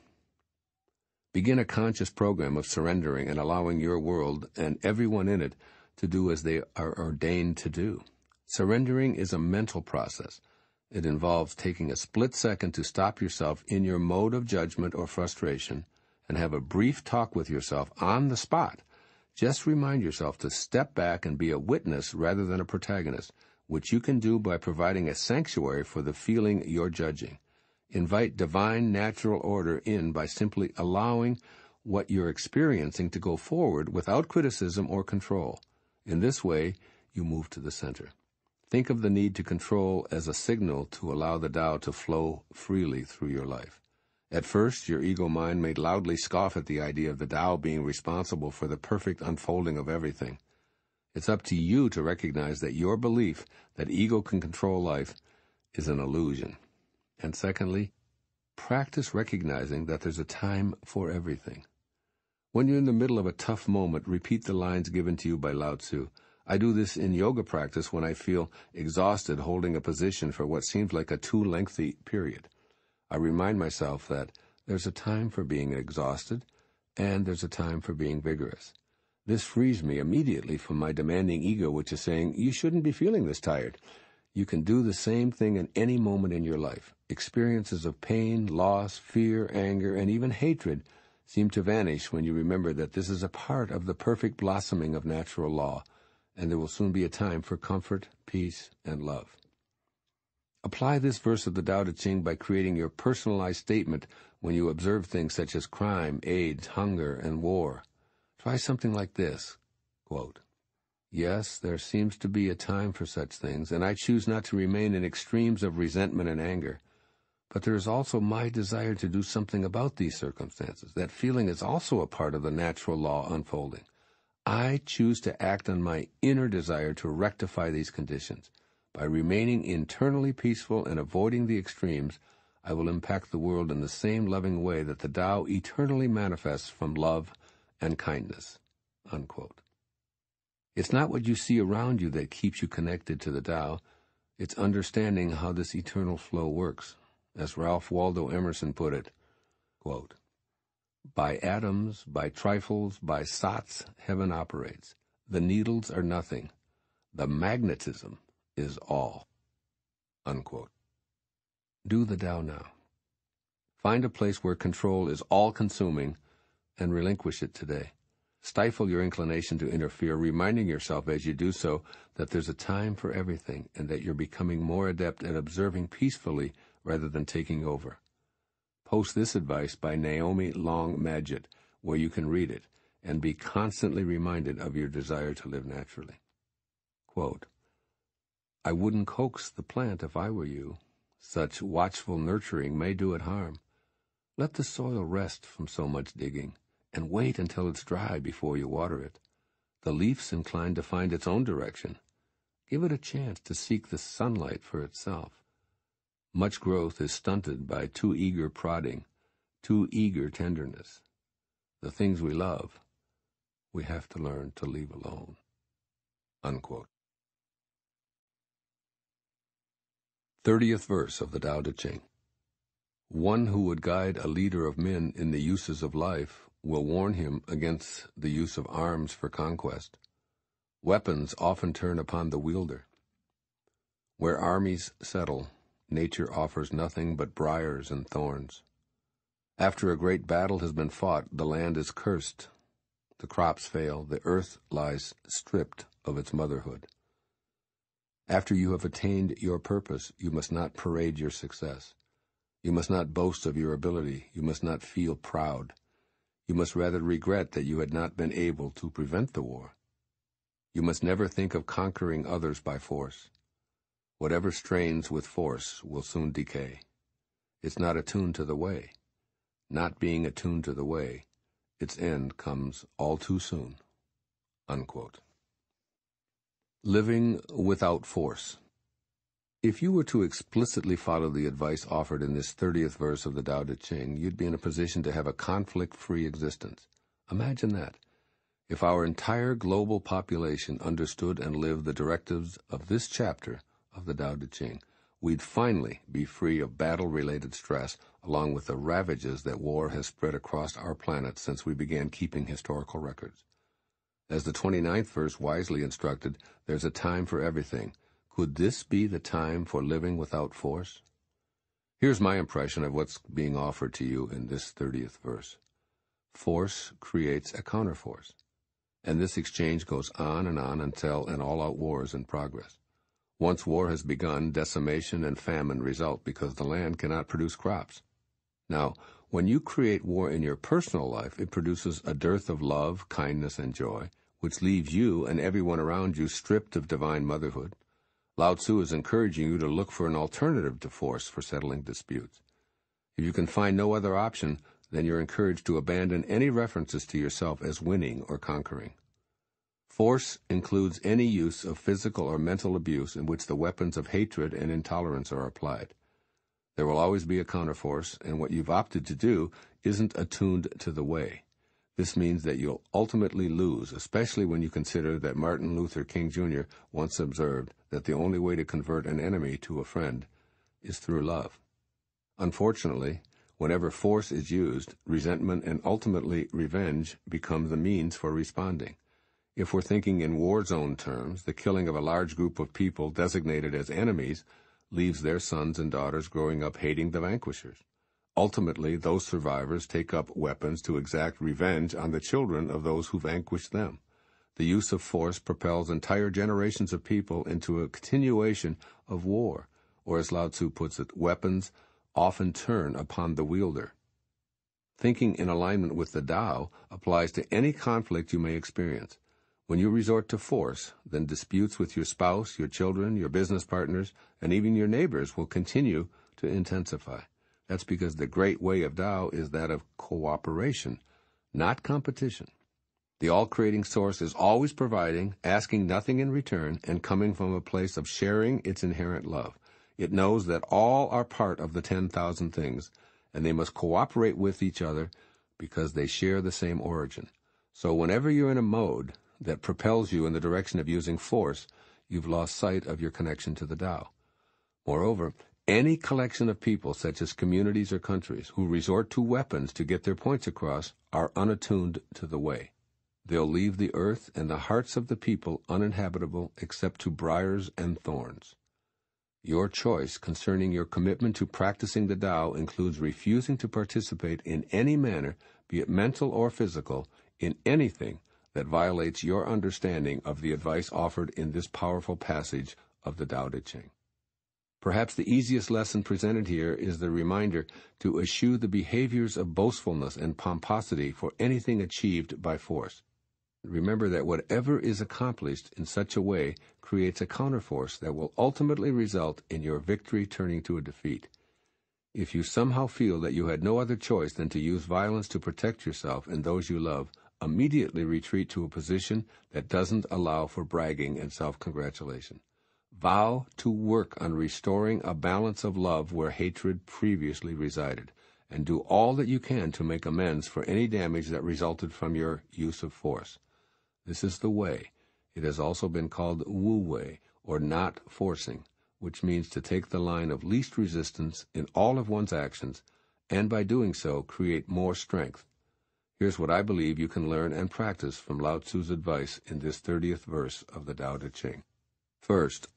Begin a conscious program of surrendering and allowing your world and everyone in it to do as they are ordained to do. Surrendering is a mental process. It involves taking a split second to stop yourself in your mode of judgment or frustration and have a brief talk with yourself on the spot. Just remind yourself to step back and be a witness rather than a protagonist, which you can do by providing a sanctuary for the feeling you're judging. Invite divine natural order in by simply allowing what you're experiencing to go forward without criticism or control. In this way, you move to the center. Think of the need to control as a signal to allow the Tao to flow freely through your life. At first, your ego mind may loudly scoff at the idea of the Tao being responsible for the perfect unfolding of everything. It's up to you to recognize that your belief that ego can control life is an illusion. And secondly, practice recognizing that there's a time for everything. When you're in the middle of a tough moment, repeat the lines given to you by Lao-tzu. I do this in yoga practice when I feel exhausted holding a position for what seems like a too lengthy period. I remind myself that there's a time for being exhausted and there's a time for being vigorous. This frees me immediately from my demanding ego, which is saying, you shouldn't be feeling this tired. You can do the same thing in any moment in your life. Experiences of pain, loss, fear, anger, and even hatred seem to vanish when you remember that this is a part of the perfect blossoming of natural law, and there will soon be a time for comfort, peace, and love. Apply this verse of the Tao Te Ching by creating your personalized statement when you observe things such as crime, AIDS, hunger, and war. Try something like this, quote, "Yes, there seems to be a time for such things, and I choose not to remain in extremes of resentment and anger. But there is also my desire to do something about these circumstances. That feeling is also a part of the natural law unfolding. I choose to act on my inner desire to rectify these conditions. By remaining internally peaceful and avoiding the extremes, I will impact the world in the same loving way that the Tao eternally manifests from love and kindness." Unquote. It's not what you see around you that keeps you connected to the Tao. It's understanding how this eternal flow works. As Ralph Waldo Emerson put it, quote, "By atoms, by trifles, by sots, heaven operates. The needles are nothing. The magnetism is all." Unquote. Do the Tao now. Find a place where control is all-consuming, and relinquish it today. Stifle your inclination to interfere, reminding yourself as you do so that there's a time for everything and that you're becoming more adept at observing peacefully rather than taking over. Post this advice by Naomi Long Madgett, where you can read it, and be constantly reminded of your desire to live naturally. Quote, "I wouldn't coax the plant if I were you. Such watchful nurturing may do it harm. Let the soil rest from so much digging, and wait until it's dry before you water it. The leaf's inclined to find its own direction. Give it a chance to seek the sunlight for itself. Much growth is stunted by too eager prodding, too eager tenderness. The things we love, we have to learn to leave alone." Unquote. 30th verse of the Tao Te Ching. One who would guide a leader of men in the uses of life will warn him against the use of arms for conquest. Weapons often turn upon the wielder. Where armies settle, nature offers nothing but briars and thorns. After a great battle has been fought, the land is cursed. The crops fail, the earth lies stripped of its motherhood. After you have attained your purpose, you must not parade your success. You must not boast of your ability. You must not feel proud. You must rather regret that you had not been able to prevent the war. You must never think of conquering others by force. Whatever strains with force will soon decay. It's not attuned to the way. Not being attuned to the way, its end comes all too soon. Unquote. Living without force. If you were to explicitly follow the advice offered in this 30th verse of the Tao Te Ching, you'd be in a position to have a conflict-free existence. Imagine that. If our entire global population understood and lived the directives of this chapter of the Tao Te Ching, we'd finally be free of battle-related stress, along with the ravages that war has spread across our planet since we began keeping historical records. As the 29th verse wisely instructed, there's a time for everything. Could this be the time for living without force? Here's my impression of what's being offered to you in this 30th verse. Force creates a counterforce, and this exchange goes on until an all-out war is in progress. Once war has begun, decimation and famine result because the land cannot produce crops. Now, when you create war in your personal life, it produces a dearth of love, kindness, and joy, which leaves you and everyone around you stripped of divine motherhood. Lao-tzu is encouraging you to look for an alternative to force for settling disputes. If you can find no other option, then you're encouraged to abandon any references to yourself as winning or conquering. Force includes any use of physical or mental abuse in which the weapons of hatred and intolerance are applied. There will always be a counterforce, and what you've opted to do isn't attuned to the way. This means that you'll ultimately lose, especially when you consider that Martin Luther King Jr. once observed that the only way to convert an enemy to a friend is through love. Unfortunately, whenever force is used, resentment and ultimately revenge become the means for responding. If we're thinking in war zone terms, the killing of a large group of people designated as enemies leaves their sons and daughters growing up hating the vanquishers. Ultimately, those survivors take up weapons to exact revenge on the children of those who vanquished them. The use of force propels entire generations of people into a continuation of war, or as Lao-tzu puts it, weapons often turn upon the wielder. Thinking in alignment with the Tao applies to any conflict you may experience. When you resort to force, then disputes with your spouse, your children, your business partners, and even your neighbors will continue to intensify. That's because the great way of Tao is that of cooperation, not competition. The all-creating source is always providing, asking nothing in return, and coming from a place of sharing its inherent love. It knows that all are part of the 10,000 things, and they must cooperate with each other because they share the same origin. So whenever you're in a mode that propels you in the direction of using force, you've lost sight of your connection to the Tao. Moreover, any collection of people, such as communities or countries, who resort to weapons to get their points across are unattuned to the way. They'll leave the earth and the hearts of the people uninhabitable except to briars and thorns. Your choice concerning your commitment to practicing the Tao includes refusing to participate in any manner, be it mental or physical, in anything that violates your understanding of the advice offered in this powerful passage of the Tao Te Ching. Perhaps the easiest lesson presented here is the reminder to eschew the behaviors of boastfulness and pomposity for anything achieved by force. Remember that whatever is accomplished in such a way creates a counterforce that will ultimately result in your victory turning to a defeat. If you somehow feel that you had no other choice than to use violence to protect yourself and those you love, immediately retreat to a position that doesn't allow for bragging and self-congratulation. Vow to work on restoring a balance of love where hatred previously resided, and do all that you can to make amends for any damage that resulted from your use of force. This is the way. It has also been called Wu Wei, or not forcing, which means to take the line of least resistance in all of one's actions, and by doing so create more strength. Here's what I believe you can learn and practice from Lao-tzu's advice in this 30th verse of the Tao Te Ching. First,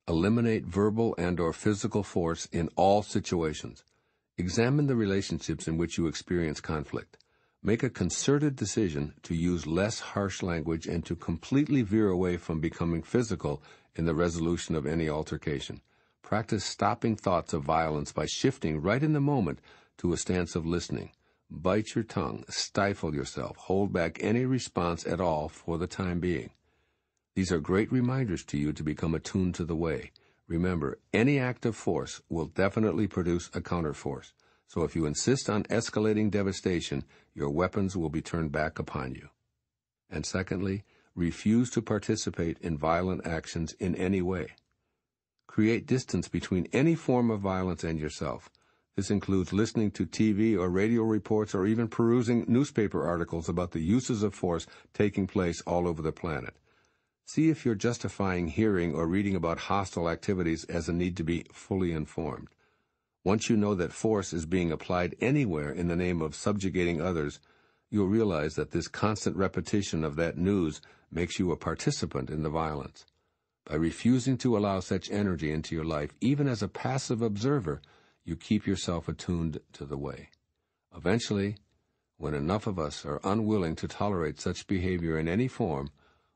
eliminate verbal and or physical force in all situations. Examine the relationships in which you experience conflict. Make a concerted decision to use less harsh language and to completely veer away from becoming physical in the resolution of any altercation. Practice stopping thoughts of violence by shifting right in the moment to a stance of listening. Bite your tongue, stifle yourself, hold back any response at all for the time being. These are great reminders to you to become attuned to the way. Remember, any act of force will definitely produce a counterforce. So if you insist on escalating devastation, your weapons will be turned back upon you. And secondly, refuse to participate in violent actions in any way. Create distance between any form of violence and yourself. This includes listening to TV or radio reports or even perusing newspaper articles about the uses of force taking place all over the planet. See if you're justifying hearing or reading about hostile activities as a need to be fully informed. Once you know that force is being applied anywhere in the name of subjugating others, you'll realize that this constant repetition of that news makes you a participant in the violence. By refusing to allow such energy into your life, even as a passive observer, you keep yourself attuned to the way. Eventually, when enough of us are unwilling to tolerate such behavior in any form,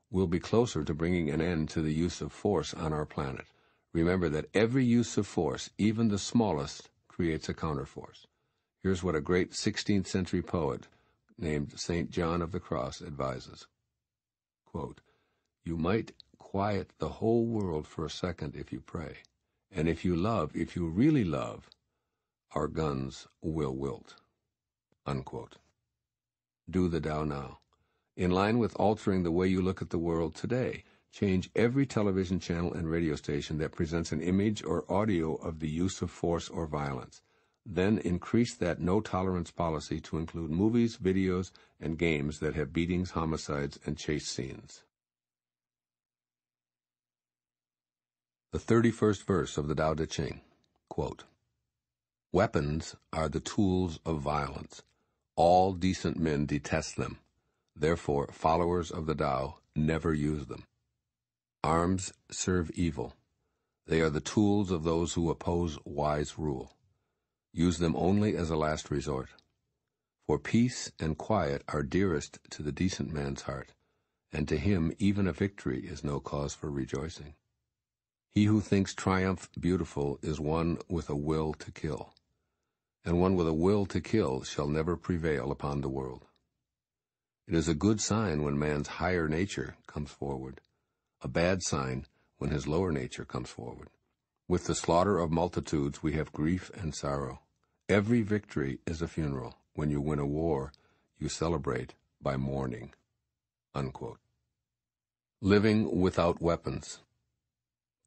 we'll be closer to bringing an end to the use of force on our planet. Remember that every use of force, even the smallest, creates a counterforce. Here's what a great 16th century poet named St. John of the Cross advises. Quote, "You might quiet the whole world for a second if you pray, and if you really love, our guns will wilt." Unquote. Do the Tao now. In line with altering the way you look at the world today, change every television channel and radio station that presents an image or audio of the use of force or violence. Then increase that no-tolerance policy to include movies, videos, and games that have beatings, homicides, and chase scenes. The 31st verse of the Tao Te Ching, quote, "Weapons are the tools of violence. All decent men detest them. Therefore, followers of the Tao never use them. Arms serve evil. They are the tools of those who oppose wise rule. Use them only as a last resort. For peace and quiet are dearest to the decent man's heart, and to him even a victory is no cause for rejoicing. He who thinks triumph beautiful is one with a will to kill, and one with a will to kill shall never prevail upon the world. It is a good sign when man's higher nature comes forward, a bad sign when his lower nature comes forward. With the slaughter of multitudes we have grief and sorrow. Every victory is a funeral. When you win a war, you celebrate by mourning." Unquote. Living without weapons.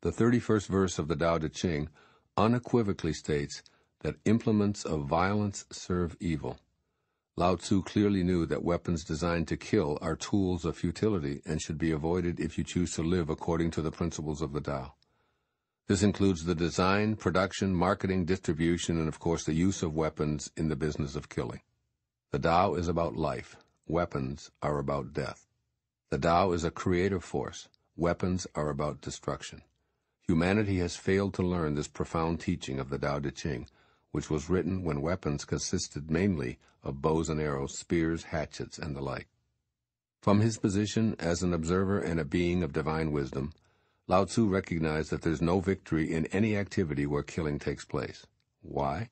The 31st verse of the Tao Te Ching unequivocally states that implements of violence serve evil. Lao-tzu clearly knew that weapons designed to kill are tools of futility and should be avoided if you choose to live according to the principles of the Tao. This includes the design, production, marketing, distribution, and of course the use of weapons in the business of killing. The Tao is about life. Weapons are about death. The Tao is a creative force. Weapons are about destruction. Humanity has failed to learn this profound teaching of the Tao Te Ching, which was written when weapons consisted mainly of bows and arrows, spears, hatchets, and the like. From his position as an observer and a being of divine wisdom, Lao-tzu recognized that there's no victory in any activity where killing takes place. Why?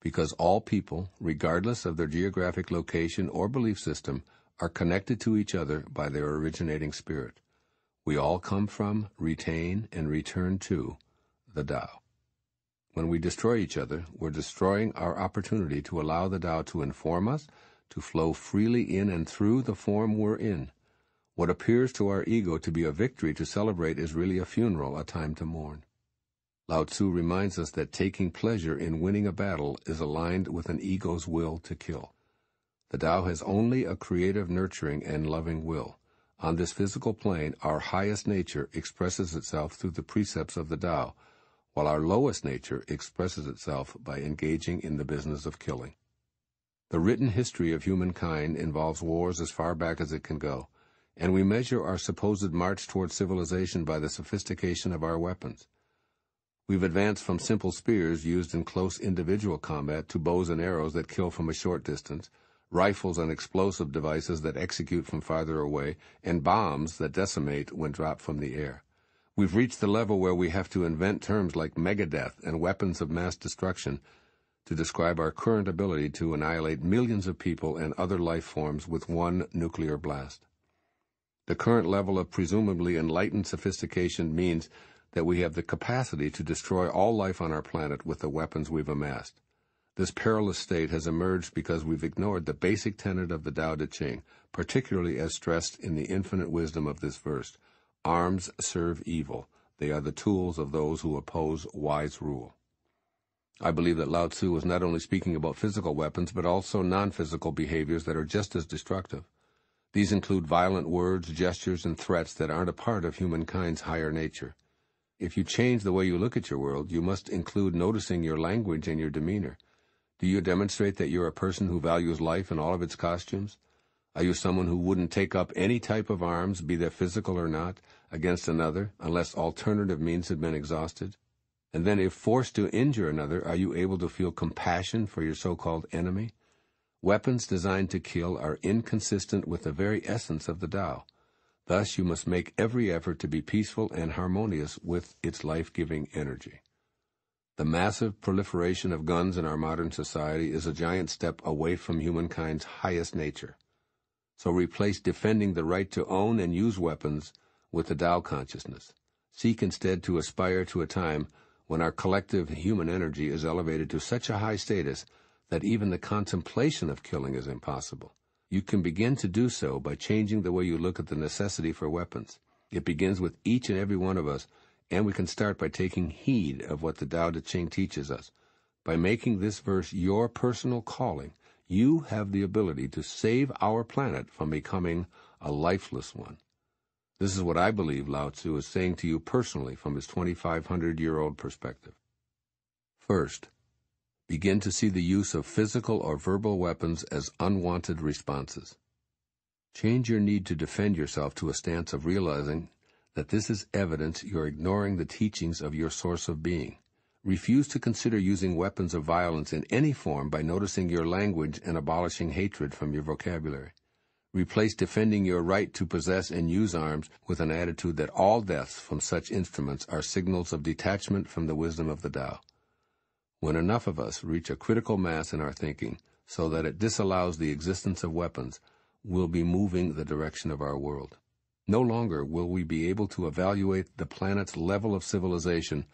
Because all people, regardless of their geographic location or belief system, are connected to each other by their originating spirit. We all come from, retain, and return to the Tao. When we destroy each other, we're destroying our opportunity to allow the Tao to inform us, to flow freely in and through the form we're in. What appears to our ego to be a victory to celebrate is really a funeral, a time to mourn. Lao-tzu reminds us that taking pleasure in winning a battle is aligned with an ego's will to kill. The Tao has only a creative, nurturing, and loving will. On this physical plane, our highest nature expresses itself through the precepts of the Tao, while our lowest nature expresses itself by engaging in the business of killing. The written history of humankind involves wars as far back as it can go, and we measure our supposed march toward civilization by the sophistication of our weapons. We've advanced from simple spears used in close individual combat to bows and arrows that kill from a short distance, rifles and explosive devices that execute from farther away, and bombs that decimate when dropped from the air. We've reached the level where we have to invent terms like megadeath and weapons of mass destruction to describe our current ability to annihilate millions of people and other life forms with one nuclear blast. The current level of presumably enlightened sophistication means that we have the capacity to destroy all life on our planet with the weapons we've amassed. This perilous state has emerged because we've ignored the basic tenet of the Tao Te Ching, particularly as stressed in the infinite wisdom of this verse. Arms serve evil. They are the tools of those who oppose wise rule. I believe that Lao-tzu was not only speaking about physical weapons, but also non-physical behaviors that are just as destructive. These include violent words, gestures, and threats that aren't a part of humankind's higher nature. If you change the way you look at your world, you must include noticing your language and your demeanor. Do you demonstrate that you're a person who values life in all of its costumes? Are you someone who wouldn't take up any type of arms, be they physical or not, against another, unless alternative means have been exhausted? And then if forced to injure another, are you able to feel compassion for your so-called enemy? Weapons designed to kill are inconsistent with the very essence of the Tao. Thus, you must make every effort to be peaceful and harmonious with its life-giving energy. The massive proliferation of guns in our modern society is a giant step away from humankind's highest nature. So replace defending the right to own and use weapons with the Tao consciousness. Seek instead to aspire to a time when our collective human energy is elevated to such a high status that even the contemplation of killing is impossible. You can begin to do so by changing the way you look at the necessity for weapons. It begins with each and every one of us, and we can start by taking heed of what the Tao Te Ching teaches us. By making this verse your personal calling, you have the ability to save our planet from becoming a lifeless one. This is what I believe Lao-tzu is saying to you personally from his 2,500-year-old perspective. First, begin to see the use of physical or verbal weapons as unwanted responses. Change your need to defend yourself to a stance of realizing that this is evidence you're ignoring the teachings of your source of being. Refuse to consider using weapons of violence in any form by noticing your language and abolishing hatred from your vocabulary. Replace defending your right to possess and use arms with an attitude that all deaths from such instruments are signals of detachment from the wisdom of the Tao. When enough of us reach a critical mass in our thinking so that it disallows the existence of weapons, we'll be moving the direction of our world. No longer will we be able to evaluate the planet's level of civilization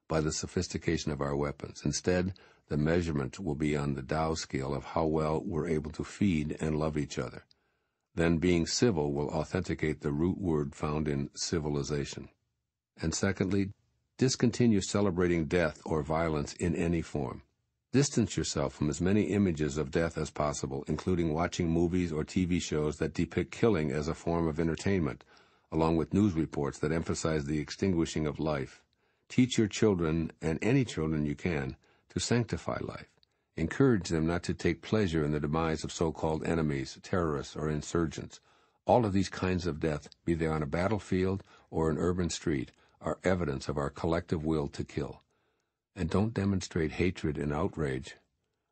by the sophistication of our weapons. Instead, the measurement will be on the Tao scale of how well we're able to feed and love each other. Then being civil will authenticate the root word found in civilization. And secondly, discontinue celebrating death or violence in any form. Distance yourself from as many images of death as possible, including watching movies or TV shows that depict killing as a form of entertainment, along with news reports that emphasize the extinguishing of life. Teach your children, and any children you can, to sanctify life. Encourage them not to take pleasure in the demise of so-called enemies, terrorists, or insurgents. All of these kinds of death, be they on a battlefield or an urban street, are evidence of our collective will to kill. And don't demonstrate hatred and outrage.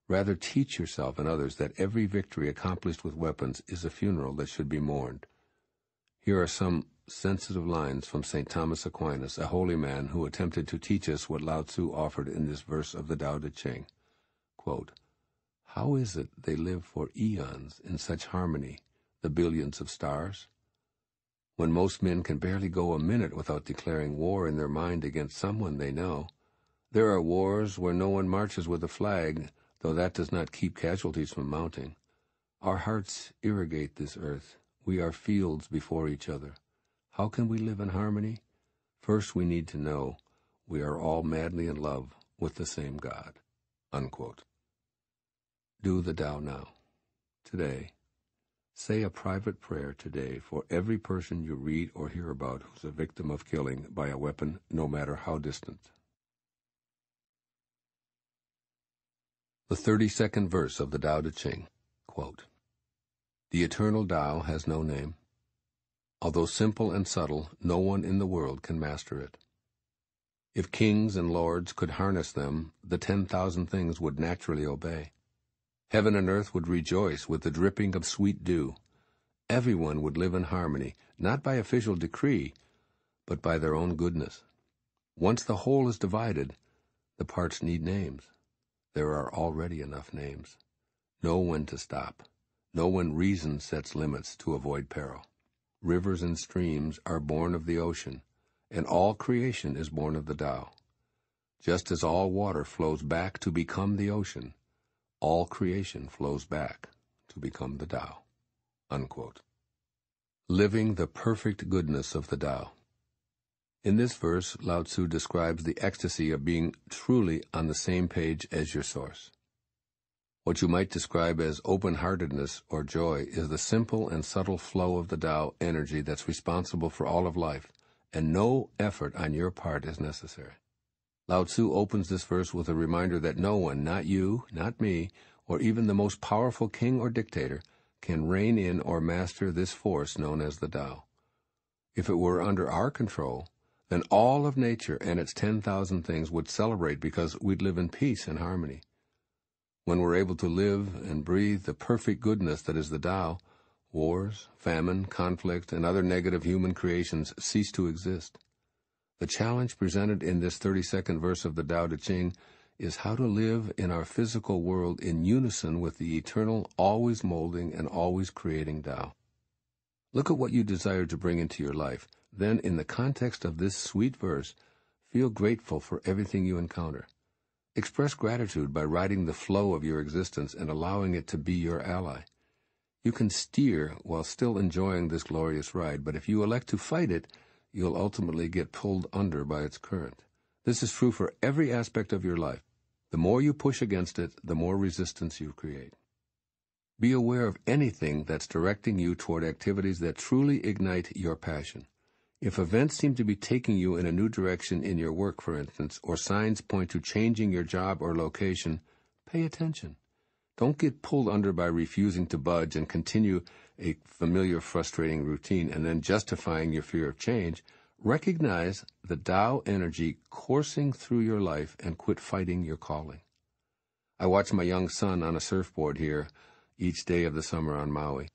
Rather, teach yourself and others that every victory accomplished with weapons is a funeral that should be mourned. Here are some sensitive lines from St. Thomas Aquinas, a holy man who attempted to teach us what Lao-tzu offered in this verse of the Tao Te Ching. Quote, "How is it they live for eons in such harmony, the billions of stars? When most men can barely go a minute without declaring war in their mind against someone they know. There are wars where no one marches with a flag, though that does not keep casualties from mounting. Our hearts irrigate this earth. We are fields before each other. How can we live in harmony? First we need to know we are all madly in love with the same God." Unquote. Do the Tao now. Today, say a private prayer today for every person you read or hear about who's a victim of killing by a weapon, no matter how distant. The 32nd verse of the Tao Te Ching, quote, "The eternal Tao has no name. Although simple and subtle, no one in the world can master it. If kings and lords could harness them, the 10,000 things would naturally obey. Heaven and earth would rejoice with the dripping of sweet dew. Everyone would live in harmony, not by official decree, but by their own goodness. Once the whole is divided, the parts need names. There are already enough names. Know when to stop. Know when reason sets limits to avoid peril. Rivers and streams are born of the ocean, and all creation is born of the Tao. Just as all water flows back to become the ocean, all creation flows back to become the Tao." Unquote. Living the perfect goodness of the Tao. In this verse, Lao-tzu describes the ecstasy of being truly on the same page as your source. What you might describe as open-heartedness or joy is the simple and subtle flow of the Tao energy that's responsible for all of life, and no effort on your part is necessary. Lao-tzu opens this verse with a reminder that no one, not you, not me, or even the most powerful king or dictator, can rein in or master this force known as the Tao. If it were under our control, then all of nature and its 10,000 things would celebrate because we'd live in peace and harmony. When we're able to live and breathe the perfect goodness that is the Tao, wars, famine, conflict, and other negative human creations cease to exist. The challenge presented in this 32nd verse of the Tao Te Ching is how to live in our physical world in unison with the eternal, always molding and always creating Tao. Look at what you desire to bring into your life. Then, in the context of this sweet verse, feel grateful for everything you encounter. Express gratitude by riding the flow of your existence and allowing it to be your ally. You can steer while still enjoying this glorious ride, but if you elect to fight it, you'll ultimately get pulled under by its current. This is true for every aspect of your life. The more you push against it, the more resistance you create. Be aware of anything that's directing you toward activities that truly ignite your passion. If events seem to be taking you in a new direction in your work, for instance, or signs point to changing your job or location, pay attention. Don't get pulled under by refusing to budge and continue a familiar, frustrating routine and then justifying your fear of change. Recognize the Tao energy coursing through your life and quit fighting your calling. I watch my young son on a surfboard here each day of the summer on Maui.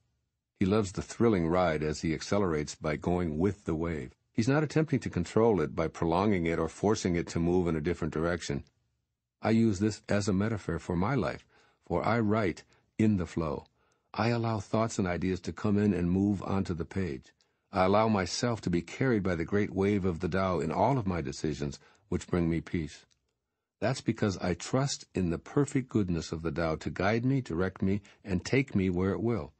He loves the thrilling ride as he accelerates by going with the wave. He's not attempting to control it by prolonging it or forcing it to move in a different direction. I use this as a metaphor for my life, for I write in the flow. I allow thoughts and ideas to come in and move onto the page. I allow myself to be carried by the great wave of the Tao in all of my decisions, which bring me peace. That's because I trust in the perfect goodness of the Tao to guide me, direct me, and take me where it will.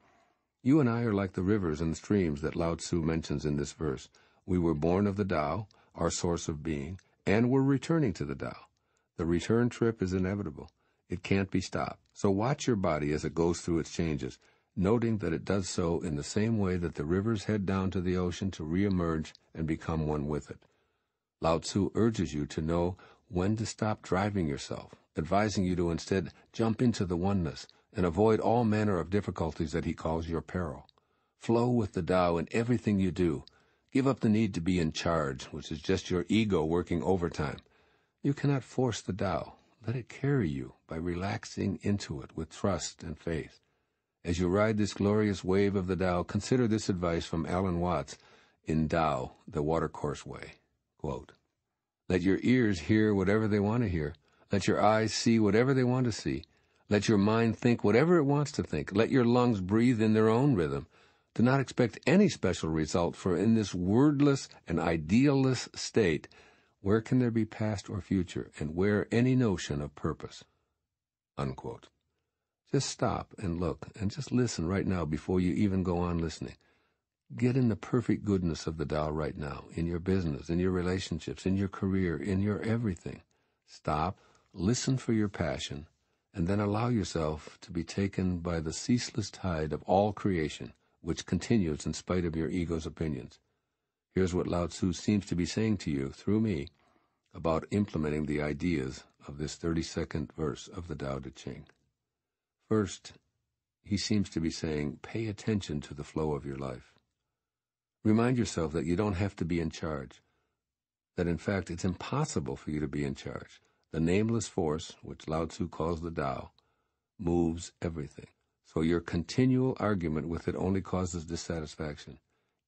You and I are like the rivers and streams that Lao-tzu mentions in this verse. We were born of the Tao, our source of being, and we're returning to the Tao. The return trip is inevitable. It can't be stopped. So watch your body as it goes through its changes, noting that it does so in the same way that the rivers head down to the ocean to reemerge and become one with it. Lao-tzu urges you to know when to stop driving yourself, advising you to instead jump into the oneness and avoid all manner of difficulties that he calls your peril. Flow with the Tao in everything you do. Give up the need to be in charge, which is just your ego working overtime. You cannot force the Tao. Let it carry you by relaxing into it with trust and faith. As you ride this glorious wave of the Tao, consider this advice from Alan Watts in Tao, the Watercourse Way. Quote, "Let your ears hear whatever they want to hear. Let your eyes see whatever they want to see. Let your mind think whatever it wants to think. Let your lungs breathe in their own rhythm. Do not expect any special result, for in this wordless and idealless state, where can there be past or future, and where any notion of purpose?" Unquote. Just stop and look, and just listen right now before you even go on listening. Get in the perfect goodness of the Tao right now, in your business, in your relationships, in your career, in your everything. Stop, listen for your passion, and then allow yourself to be taken by the ceaseless tide of all creation, which continues in spite of your ego's opinions. Here's what Lao-tzu seems to be saying to you, through me, about implementing the ideas of this 32nd verse of the Tao Te Ching. First, he seems to be saying, pay attention to the flow of your life. Remind yourself that you don't have to be in charge, that in fact it's impossible for you to be in charge. The nameless force, which Lao-tzu calls the Tao, moves everything. So your continual argument with it only causes dissatisfaction.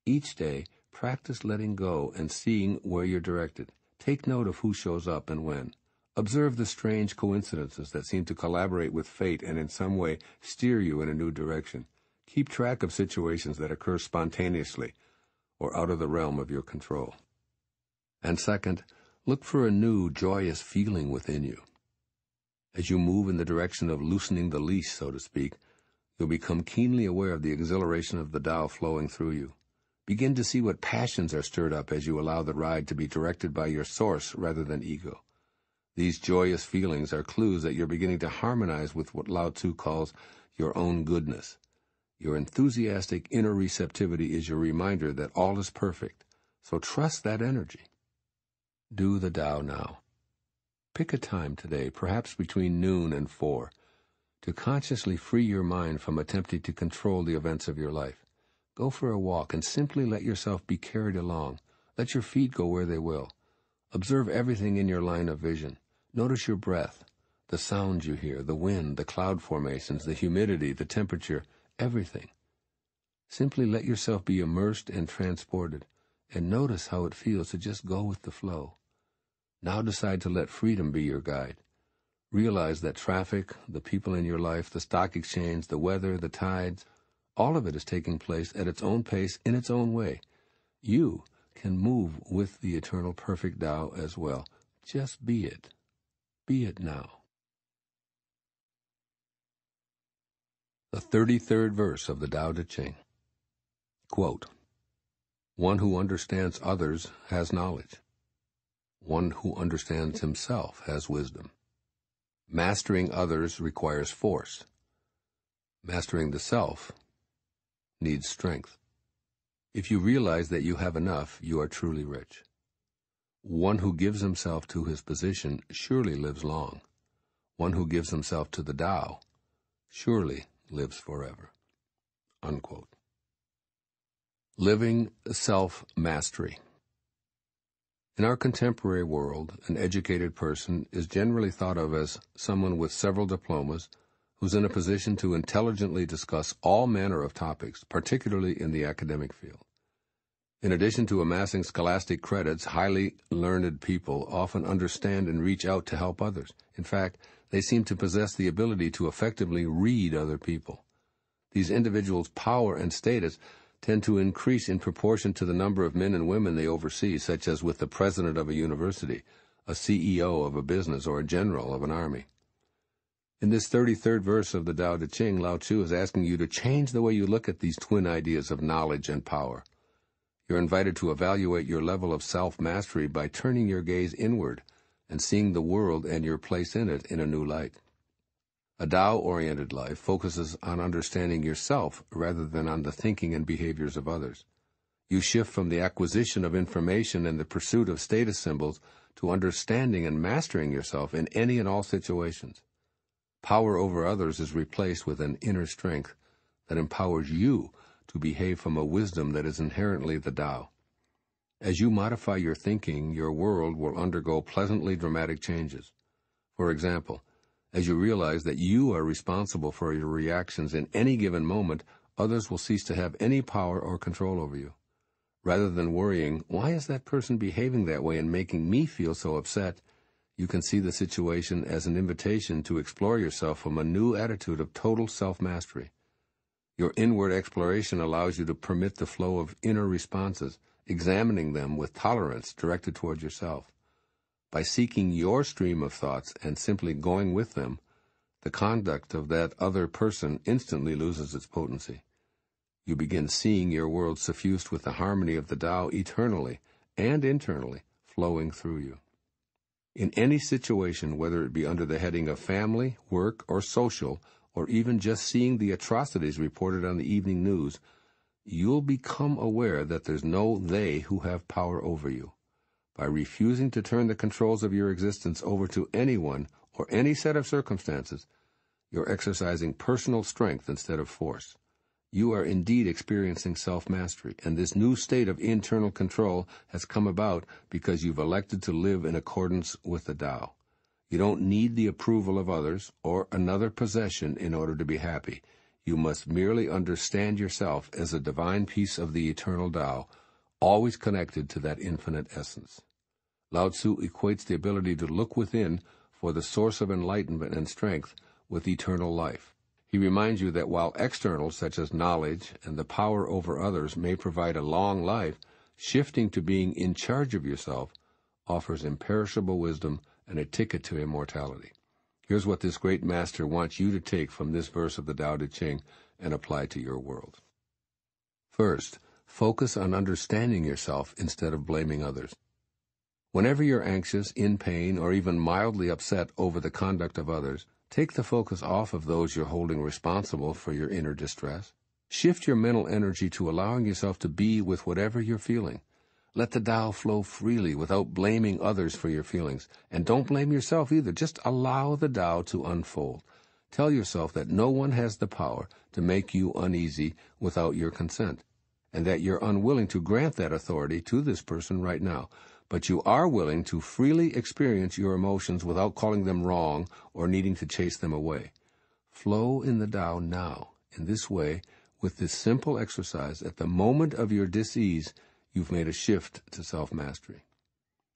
Each day, practice letting go and seeing where you're directed. Take note of who shows up and when. Observe the strange coincidences that seem to collaborate with fate and in some way steer you in a new direction. Keep track of situations that occur spontaneously or out of the realm of your control. And second, look for a new, joyous feeling within you. As you move in the direction of loosening the leash, so to speak, you'll become keenly aware of the exhilaration of the Tao flowing through you. Begin to see what passions are stirred up as you allow the ride to be directed by your source rather than ego. These joyous feelings are clues that you're beginning to harmonize with what Lao-tzu calls your own goodness. Your enthusiastic inner receptivity is your reminder that all is perfect, so trust that energy. Do the Tao now. Pick a time today, perhaps between noon and 4, to consciously free your mind from attempting to control the events of your life. Go for a walk and simply let yourself be carried along. Let your feet go where they will. Observe everything in your line of vision. Notice your breath, the sounds you hear, the wind, the cloud formations, the humidity, the temperature, everything. Simply let yourself be immersed and transported, and notice how it feels to just go with the flow. Now decide to let freedom be your guide. Realize that traffic, the people in your life, the stock exchange, the weather, the tides, all of it is taking place at its own pace in its own way. You can move with the eternal perfect Tao as well. Just be it. Be it now. The 33rd verse of the Tao Te Ching. Quote, "One who understands others has knowledge. One who understands himself has wisdom. Mastering others requires force. Mastering the self needs strength. If you realize that you have enough, you are truly rich. One who gives himself to his position surely lives long. One who gives himself to the Tao surely lives forever." Unquote. Living self-mastery. In our contemporary world, an educated person is generally thought of as someone with several diplomas who's in a position to intelligently discuss all manner of topics, particularly in the academic field. In addition to amassing scholastic credits, highly learned people often understand and reach out to help others. In fact, they seem to possess the ability to effectively read other people. These individuals' power and status tend to increase in proportion to the number of men and women they oversee, such as with the president of a university, a CEO of a business, or a general of an army. In this 33rd verse of the Tao Te Ching, Lao-tzu is asking you to change the way you look at these twin ideas of knowledge and power. You're invited to evaluate your level of self-mastery by turning your gaze inward and seeing the world and your place in it in a new light. A Tao-oriented life focuses on understanding yourself rather than on the thinking and behaviors of others. You shift from the acquisition of information and the pursuit of status symbols to understanding and mastering yourself in any and all situations. Power over others is replaced with an inner strength that empowers you to behave from a wisdom that is inherently the Tao. As you modify your thinking, your world will undergo pleasantly dramatic changes. For example, as you realize that you are responsible for your reactions in any given moment, others will cease to have any power or control over you. Rather than worrying, why is that person behaving that way and making me feel so upset, you can see the situation as an invitation to explore yourself from a new attitude of total self-mastery. Your inward exploration allows you to permit the flow of inner responses, examining them with tolerance directed toward yourself. By seeking your stream of thoughts and simply going with them, the conduct of that other person instantly loses its potency. You begin seeing your world suffused with the harmony of the Tao eternally and internally flowing through you. In any situation, whether it be under the heading of family, work, or social, or even just seeing the atrocities reported on the evening news, you'll become aware that there's no they who have power over you. By refusing to turn the controls of your existence over to anyone or any set of circumstances, you're exercising personal strength instead of force. You are indeed experiencing self-mastery, and this new state of internal control has come about because you've elected to live in accordance with the Tao. You don't need the approval of others or another possession in order to be happy. You must merely understand yourself as a divine piece of the eternal Tao, always connected to that infinite essence. Lao-tzu equates the ability to look within for the source of enlightenment and strength with eternal life. He reminds you that while externals such as knowledge and the power over others may provide a long life, shifting to being in charge of yourself offers imperishable wisdom and a ticket to immortality. Here's what this great master wants you to take from this verse of the Tao Te Ching and apply to your world. First, focus on understanding yourself instead of blaming others. Whenever you're anxious, in pain, or even mildly upset over the conduct of others, take the focus off of those you're holding responsible for your inner distress. Shift your mental energy to allowing yourself to be with whatever you're feeling. Let the Tao flow freely without blaming others for your feelings. And don't blame yourself either. Just allow the Tao to unfold. Tell yourself that no one has the power to make you uneasy without your consent, and that you're unwilling to grant that authority to this person right now. But you are willing to freely experience your emotions without calling them wrong or needing to chase them away. Flow in the Tao now. In this way, with this simple exercise, at the moment of your dis-ease, you've made a shift to self-mastery.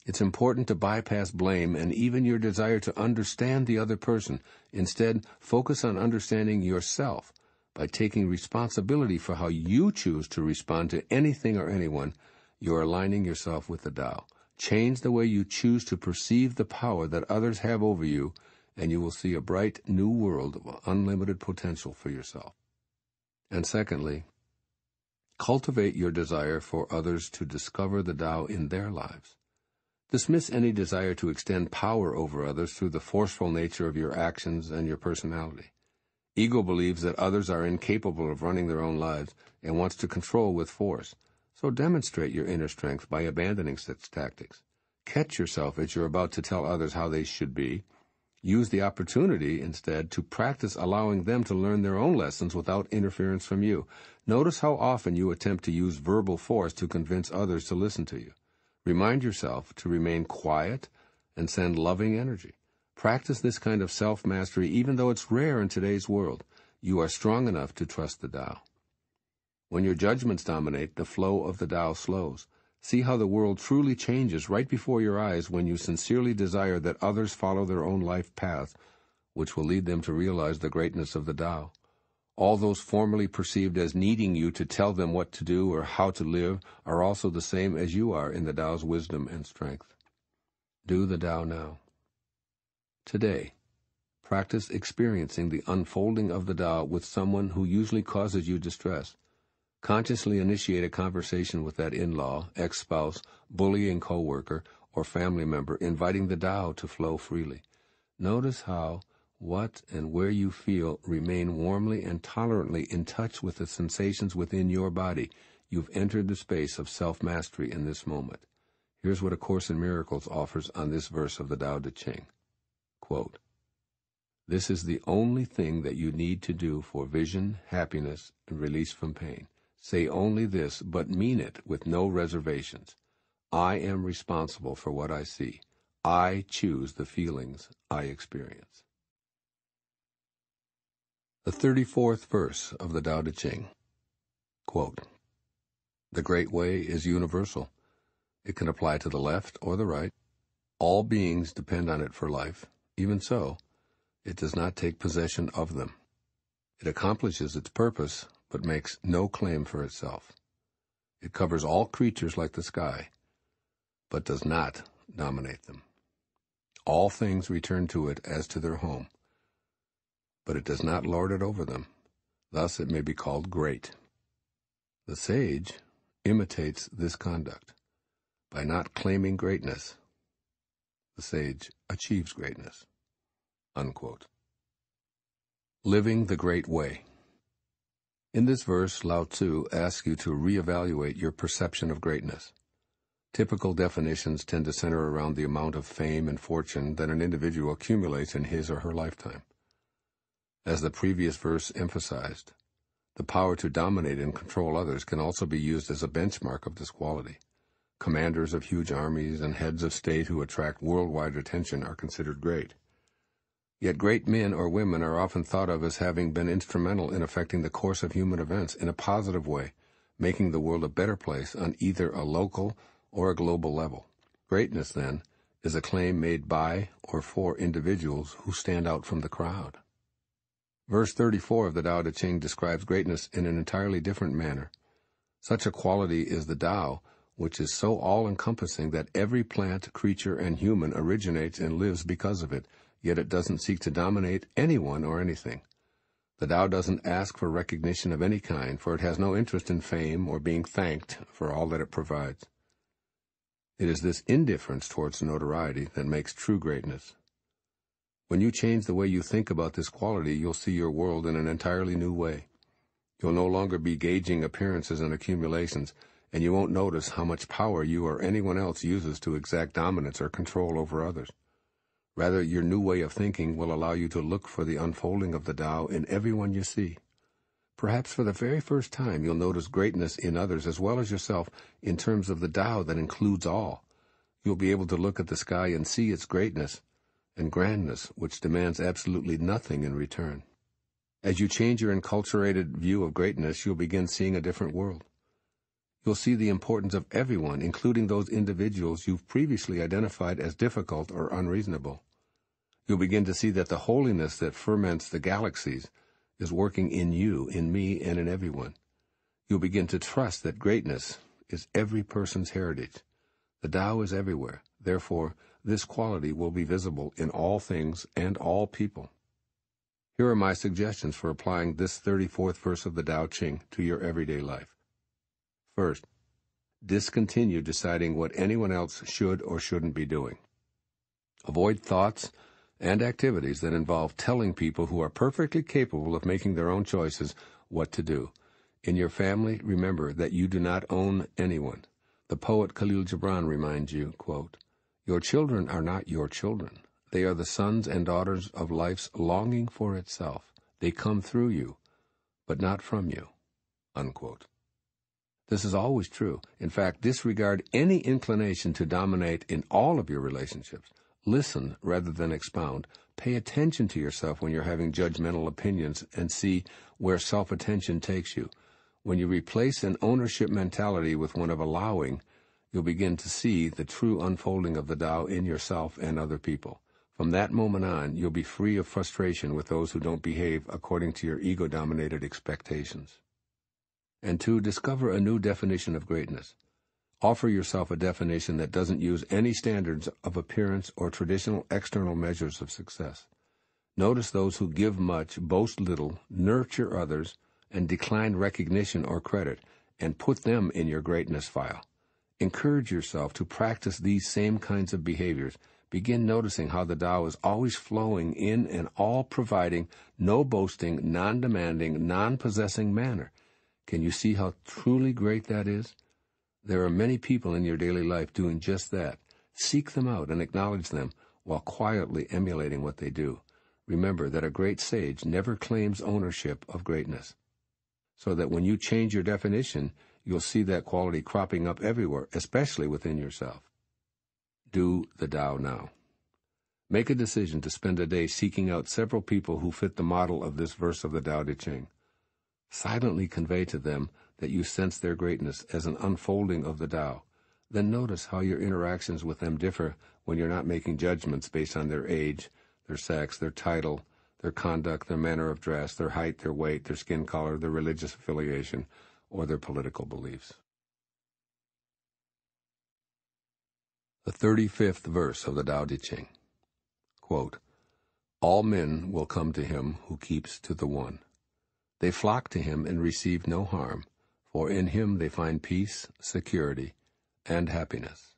It's important to bypass blame and even your desire to understand the other person. Instead, focus on understanding yourself. By taking responsibility for how you choose to respond to anything or anyone, you're aligning yourself with the Tao. Change the way you choose to perceive the power that others have over you, and you will see a bright new world of unlimited potential for yourself. And secondly, cultivate your desire for others to discover the Tao in their lives. Dismiss any desire to extend power over others through the forceful nature of your actions and your personality. Ego believes that others are incapable of running their own lives and wants to control with force. So demonstrate your inner strength by abandoning such tactics. Catch yourself as you're about to tell others how they should be. Use the opportunity, instead, to practice allowing them to learn their own lessons without interference from you. Notice how often you attempt to use verbal force to convince others to listen to you. Remind yourself to remain quiet and send loving energy. Practice this kind of self-mastery even though it's rare in today's world. You are strong enough to trust the Tao. When your judgments dominate, the flow of the Tao slows. See how the world truly changes right before your eyes when you sincerely desire that others follow their own life path, which will lead them to realize the greatness of the Tao. All those formerly perceived as needing you to tell them what to do or how to live are also the same as you are in the Tao's wisdom and strength. Do the Tao now. Today, practice experiencing the unfolding of the Tao with someone who usually causes you distress. Consciously initiate a conversation with that in-law, ex-spouse, bullying co-worker, or family member, inviting the Tao to flow freely. Notice how, what, and where you feel remain warmly and tolerantly in touch with the sensations within your body. You've entered the space of self-mastery in this moment. Here's what A Course in Miracles offers on this verse of the Tao Te Ching. Quote, "This is the only thing that you need to do for vision, happiness, and release from pain. Say only this, but mean it with no reservations. I am responsible for what I see. I choose the feelings I experience. The 34th verse of the Tao Te Ching. Quote, "The great way is universal. It can apply to the left or the right. All beings depend on it for life. Even so, it does not take possession of them. It accomplishes its purpose, but makes no claim for itself. It covers all creatures like the sky, but does not dominate them. All things return to it as to their home, but it does not lord it over them. Thus it may be called great. The sage imitates this conduct. By not claiming greatness, the sage achieves greatness." Unquote. Living the Great Way. In this verse, Lao-tzu asks you to reevaluate your perception of greatness. Typical definitions tend to center around the amount of fame and fortune that an individual accumulates in his or her lifetime. As the previous verse emphasized, the power to dominate and control others can also be used as a benchmark of this quality. Commanders of huge armies and heads of state who attract worldwide attention are considered great. Yet great men or women are often thought of as having been instrumental in affecting the course of human events in a positive way, making the world a better place on either a local or a global level. Greatness, then, is a claim made by or for individuals who stand out from the crowd. Verse 34 of the Tao Te Ching describes greatness in an entirely different manner. Such a quality is the Tao, which is so all-encompassing that every plant, creature, and human originates and lives because of it, yet it doesn't seek to dominate anyone or anything. The Tao doesn't ask for recognition of any kind, for it has no interest in fame or being thanked for all that it provides. It is this indifference towards notoriety that makes true greatness. When you change the way you think about this quality, you'll see your world in an entirely new way. You'll no longer be gauging appearances and accumulations, and you won't notice how much power you or anyone else uses to exact dominance or control over others. Rather, your new way of thinking will allow you to look for the unfolding of the Tao in everyone you see. Perhaps for the very first time you'll notice greatness in others as well as yourself in terms of the Tao that includes all. You'll be able to look at the sky and see its greatness and grandness, which demands absolutely nothing in return. As you change your enculturated view of greatness, you'll begin seeing a different world. You'll see the importance of everyone, including those individuals you've previously identified as difficult or unreasonable. You'll begin to see that the holiness that ferments the galaxies is working in you, in me, and in everyone. You'll begin to trust that greatness is every person's heritage. The Tao is everywhere. Therefore, this quality will be visible in all things and all people. Here are my suggestions for applying this 34th verse of the Tao Ching to your everyday life. First, discontinue deciding what anyone else should or shouldn't be doing. Avoid thoughts and activities that involve telling people who are perfectly capable of making their own choices what to do. In your family, remember that you do not own anyone. The poet Khalil Gibran reminds you, quote, "Your children are not your children. They are the sons and daughters of life's longing for itself. They come through you, but not from you." Unquote. This is always true. In fact, disregard any inclination to dominate in all of your relationships. Listen rather than expound. Pay attention to yourself when you're having judgmental opinions and see where self-attention takes you. When you replace an ownership mentality with one of allowing, you'll begin to see the true unfolding of the Tao in yourself and other people. From that moment on, you'll be free of frustration with those who don't behave according to your ego-dominated expectations. And 2, discover a new definition of greatness. Offer yourself a definition that doesn't use any standards of appearance or traditional external measures of success. Notice those who give much, boast little, nurture others, and decline recognition or credit, and put them in your greatness file. Encourage yourself to practice these same kinds of behaviors. Begin noticing how the Tao is always flowing in an all-providing, no-boasting, non-demanding, non-possessing manner. Can you see how truly great that is? There are many people in your daily life doing just that. Seek them out and acknowledge them while quietly emulating what they do. Remember that a great sage never claims ownership of greatness, so that when you change your definition, you'll see that quality cropping up everywhere, especially within yourself. Do the Tao now. Make a decision to spend a day seeking out several people who fit the model of this verse of the Tao Te Ching. Silently convey to them that you sense their greatness as an unfolding of the Tao. Then notice how your interactions with them differ when you're not making judgments based on their age, their sex, their title, their conduct, their manner of dress, their height, their weight, their skin color, their religious affiliation, or their political beliefs. The 35th verse of the Tao Te Ching. Quote, all men will come to him who keeps to the one. They flock to him and receive no harm, for in him they find peace, security, and happiness.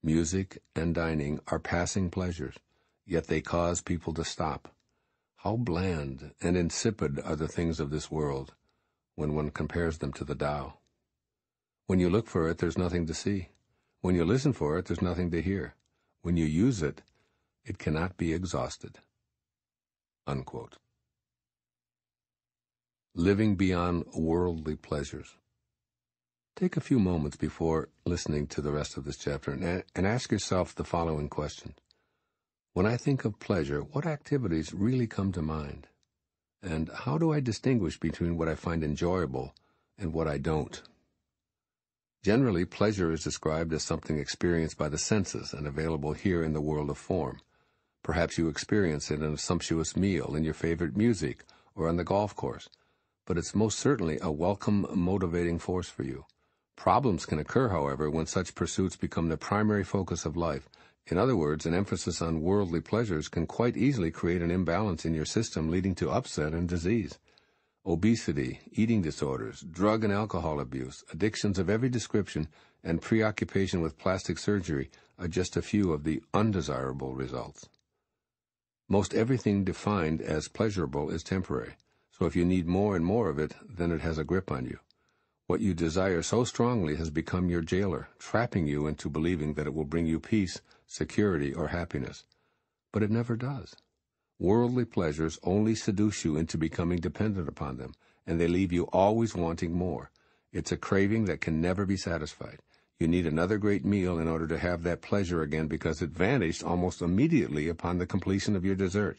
Music and dining are passing pleasures, yet they cause people to stop. How bland and insipid are the things of this world when one compares them to the Tao. When you look for it, there's nothing to see. When you listen for it, there's nothing to hear. When you use it, it cannot be exhausted. Unquote. Living beyond worldly pleasures. Take a few moments before listening to the rest of this chapter and ask yourself the following questions. When I think of pleasure, what activities really come to mind? And how do I distinguish between what I find enjoyable and what I don't? Generally, pleasure is described as something experienced by the senses and available here in the world of form. Perhaps you experience it in a sumptuous meal, in your favorite music, or on the golf course. But it's most certainly a welcome, motivating force for you. Problems can occur, however, when such pursuits become the primary focus of life. In other words, an emphasis on worldly pleasures can quite easily create an imbalance in your system, leading to upset and disease. Obesity, eating disorders, drug and alcohol abuse, addictions of every description, and preoccupation with plastic surgery are just a few of the undesirable results. Most everything defined as pleasurable is temporary, so if you need more and more of it, then it has a grip on you. What you desire so strongly has become your jailer, trapping you into believing that it will bring you peace, security, or happiness. But it never does. Worldly pleasures only seduce you into becoming dependent upon them, and they leave you always wanting more. It's a craving that can never be satisfied. You need another great meal in order to have that pleasure again because it vanished almost immediately upon the completion of your dessert.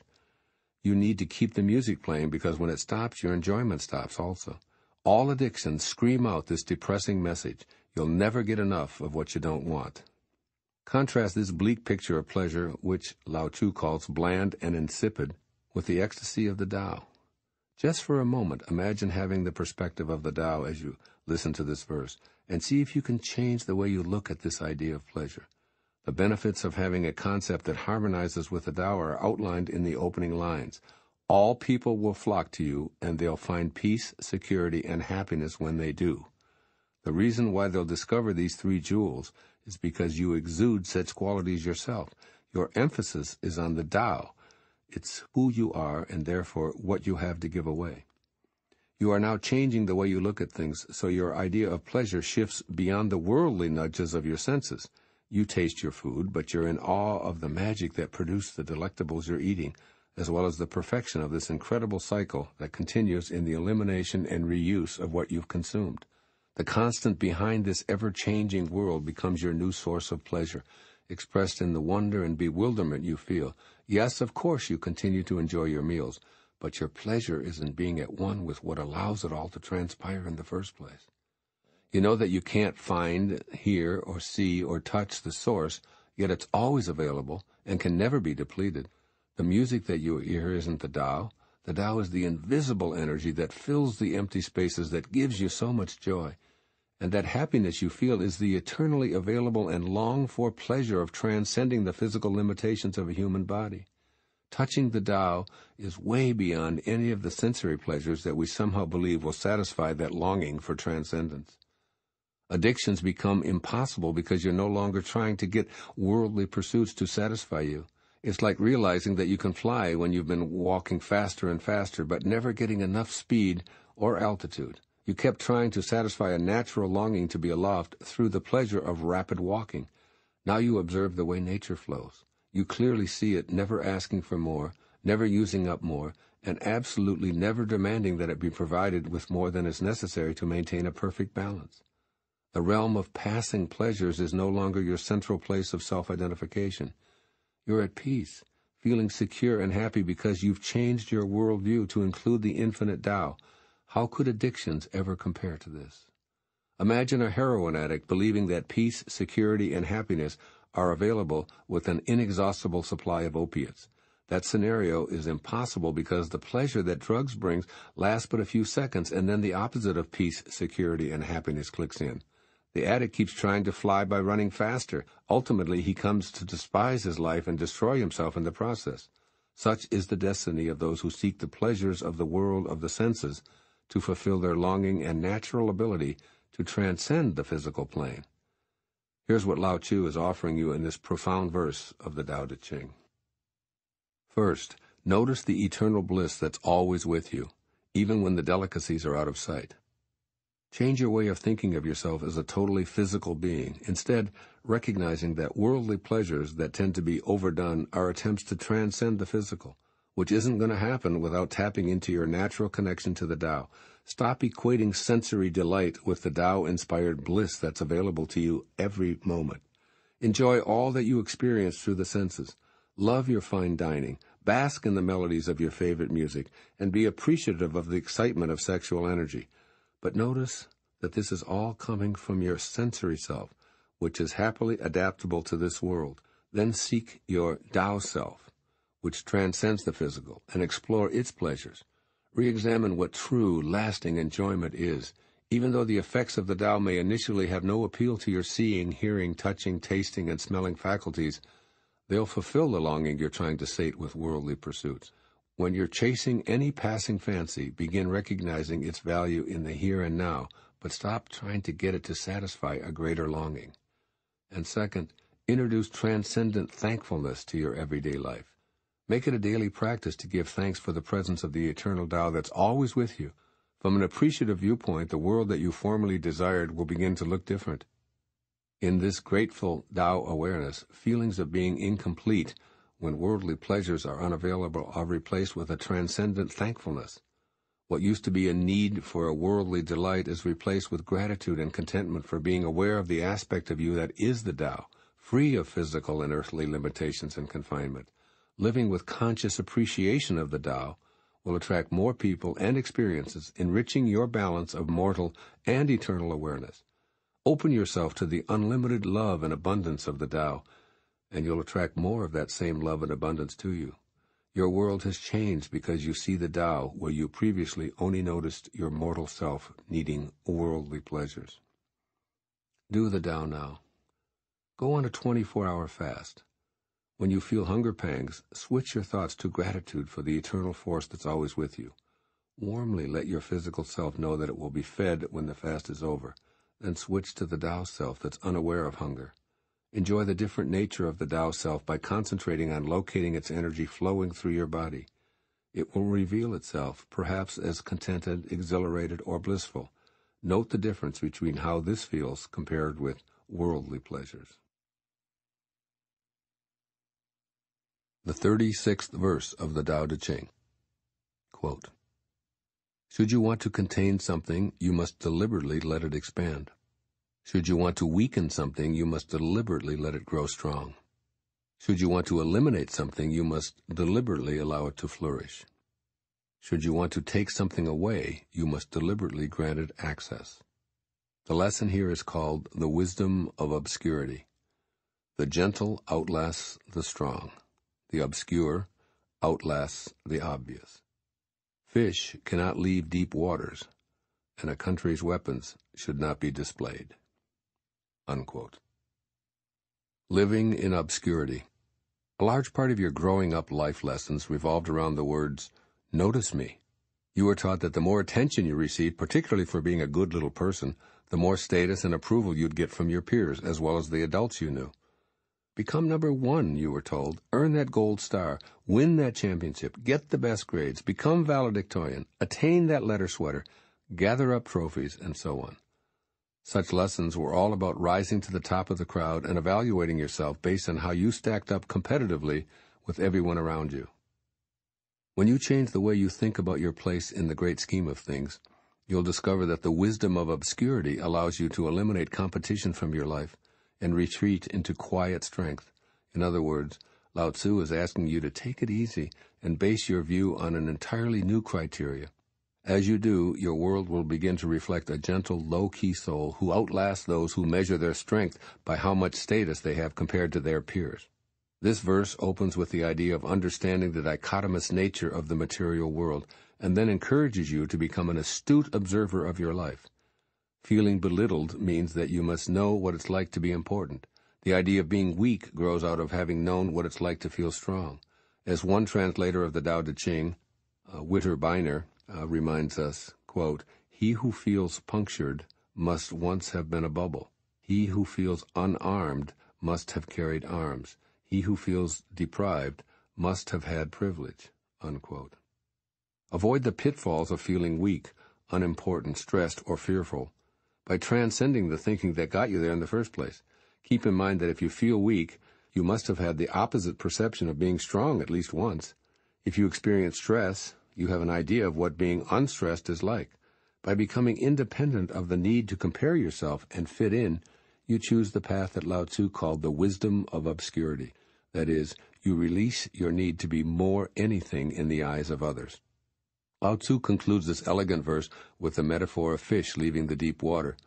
You need to keep the music playing because when it stops, your enjoyment stops also. All addictions scream out this depressing message. You'll never get enough of what you don't want. Contrast this bleak picture of pleasure, which Lao-tzu calls bland and insipid, with the ecstasy of the Tao. Just for a moment, imagine having the perspective of the Tao as you listen to this verse, and see if you can change the way you look at this idea of pleasure. The benefits of having a concept that harmonizes with the Tao are outlined in the opening lines. All people will flock to you, and they'll find peace, security, and happiness when they do. The reason why they'll discover these three jewels is because you exude such qualities yourself. Your emphasis is on the Tao. It's who you are and therefore what you have to give away. You are now changing the way you look at things, so your idea of pleasure shifts beyond the worldly nudges of your senses. You taste your food, but you're in awe of the magic that produced the delectables you're eating, as well as the perfection of this incredible cycle that continues in the elimination and reuse of what you've consumed. The constant behind this ever-changing world becomes your new source of pleasure, expressed in the wonder and bewilderment you feel. Yes, of course you continue to enjoy your meals, but your pleasure is in being at one with what allows it all to transpire in the first place. You know that you can't find, hear, or see, or touch the source, yet it's always available and can never be depleted. The music that you hear isn't the Tao. The Tao is the invisible energy that fills the empty spaces that gives you so much joy. And that happiness you feel is the eternally available and longed-for pleasure of transcending the physical limitations of a human body. Touching the Tao is way beyond any of the sensory pleasures that we somehow believe will satisfy that longing for transcendence. Addictions become impossible because you're no longer trying to get worldly pursuits to satisfy you. It's like realizing that you can fly when you've been walking faster and faster, but never getting enough speed or altitude. You kept trying to satisfy a natural longing to be aloft through the pleasure of rapid walking. Now you observe the way nature flows. You clearly see it never asking for more, never using up more, and absolutely never demanding that it be provided with more than is necessary to maintain a perfect balance. The realm of passing pleasures is no longer your central place of self-identification. You're at peace, feeling secure and happy because you've changed your worldview to include the infinite Tao. How could addictions ever compare to this? Imagine a heroin addict believing that peace, security, and happiness are available with an inexhaustible supply of opiates. That scenario is impossible because the pleasure that drugs brings lasts but a few seconds, and then the opposite of peace, security, and happiness clicks in. The addict keeps trying to fly by running faster. Ultimately, he comes to despise his life and destroy himself in the process. Such is the destiny of those who seek the pleasures of the world of the senses to fulfill their longing and natural ability to transcend the physical plane. Here's what Lao-tzu is offering you in this profound verse of the Tao Te Ching. First, notice the eternal bliss that's always with you, even when the delicacies are out of sight. Change your way of thinking of yourself as a totally physical being, instead recognizing that worldly pleasures that tend to be overdone are attempts to transcend the physical, which isn't going to happen without tapping into your natural connection to the Tao. Stop equating sensory delight with the Tao-inspired bliss that's available to you every moment. Enjoy all that you experience through the senses. Love your fine dining, bask in the melodies of your favorite music, and be appreciative of the excitement of sexual energy. But notice that this is all coming from your sensory self, which is happily adaptable to this world. Then seek your Tao self, which transcends the physical, and explore its pleasures. Re-examine what true, lasting enjoyment is. Even though the effects of the Tao may initially have no appeal to your seeing, hearing, touching, tasting, and smelling faculties, they'll fulfill the longing you're trying to sate with worldly pursuits. When you're chasing any passing fancy, begin recognizing its value in the here and now, but stop trying to get it to satisfy a greater longing. And second, introduce transcendent thankfulness to your everyday life. Make it a daily practice to give thanks for the presence of the eternal Tao that's always with you. From an appreciative viewpoint, the world that you formerly desired will begin to look different. In this grateful Tao awareness, feelings of being incomplete when worldly pleasures are unavailable are replaced with a transcendent thankfulness. What used to be a need for a worldly delight is replaced with gratitude and contentment for being aware of the aspect of you that is the Tao, free of physical and earthly limitations and confinement. Living with conscious appreciation of the Tao will attract more people and experiences, enriching your balance of mortal and eternal awareness. Open yourself to the unlimited love and abundance of the Tao, and you'll attract more of that same love and abundance to you. Your world has changed because you see the Tao where you previously only noticed your mortal self needing worldly pleasures. Do the Tao now. Go on a 24-hour fast. When you feel hunger pangs, switch your thoughts to gratitude for the eternal force that's always with you. Warmly let your physical self know that it will be fed when the fast is over. Then switch to the Tao self that's unaware of hunger. Enjoy the different nature of the Tao self by concentrating on locating its energy flowing through your body. It will reveal itself, perhaps as contented, exhilarated, or blissful. Note the difference between how this feels compared with worldly pleasures. The 36th verse of the Tao Te Ching. Quote, should you want to contain something, you must deliberately let it expand. Should you want to weaken something, you must deliberately let it grow strong. Should you want to eliminate something, you must deliberately allow it to flourish. Should you want to take something away, you must deliberately grant it access. The lesson here is called the wisdom of obscurity. The gentle outlasts the strong. The obscure outlasts the obvious. Fish cannot leave deep waters, and a country's weapons should not be displayed. Unquote. Living in obscurity. A large part of your growing up life lessons revolved around the words, notice me. You were taught that the more attention you received, particularly for being a good little person, the more status and approval you'd get from your peers, as well as the adults you knew. Become number one, you were told. Earn that gold star. Win that championship. Get the best grades. Become valedictorian. Attain that letter sweater. Gather up trophies, and so on. Such lessons were all about rising to the top of the crowd and evaluating yourself based on how you stacked up competitively with everyone around you. When you change the way you think about your place in the great scheme of things, you'll discover that the wisdom of obscurity allows you to eliminate competition from your life and retreat into quiet strength. In other words, Lao-tzu is asking you to take it easy and base your view on an entirely new criteria. As you do, your world will begin to reflect a gentle, low-key soul who outlasts those who measure their strength by how much status they have compared to their peers. This verse opens with the idea of understanding the dichotomous nature of the material world, and then encourages you to become an astute observer of your life. Feeling belittled means that you must know what it's like to be important. The idea of being weak grows out of having known what it's like to feel strong. As one translator of the Tao Te Ching, Biner, reminds us, quote, "He who feels punctured must once have been a bubble. He who feels unarmed must have carried arms. He who feels deprived must have had privilege," unquote. Avoid the pitfalls of feeling weak, unimportant, stressed, or fearful by transcending the thinking that got you there in the first place. Keep in mind that if you feel weak, you must have had the opposite perception of being strong at least once. If you experience stress, you have an idea of what being unstressed is like. By becoming independent of the need to compare yourself and fit in, you choose the path that Lao-tzu called the wisdom of obscurity. That is, you release your need to be more anything in the eyes of others. Lao-tzu concludes this elegant verse with the metaphor of fish leaving the deep water.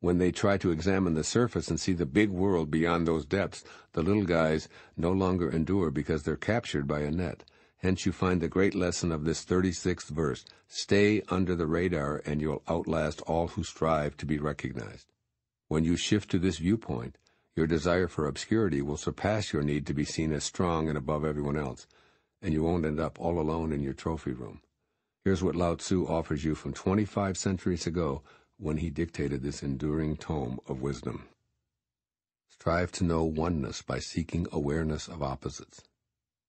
When they try to examine the surface and see the big world beyond those depths, the little guys no longer endure because they're captured by a net. Hence you find the great lesson of this 36th verse: stay under the radar and you'll outlast all who strive to be recognized. When you shift to this viewpoint, your desire for obscurity will surpass your need to be seen as strong and above everyone else, and you won't end up all alone in your trophy room. Here's what Lao-tzu offers you from 25 centuries ago when he dictated this enduring tome of wisdom. Strive to know oneness by seeking awareness of opposites.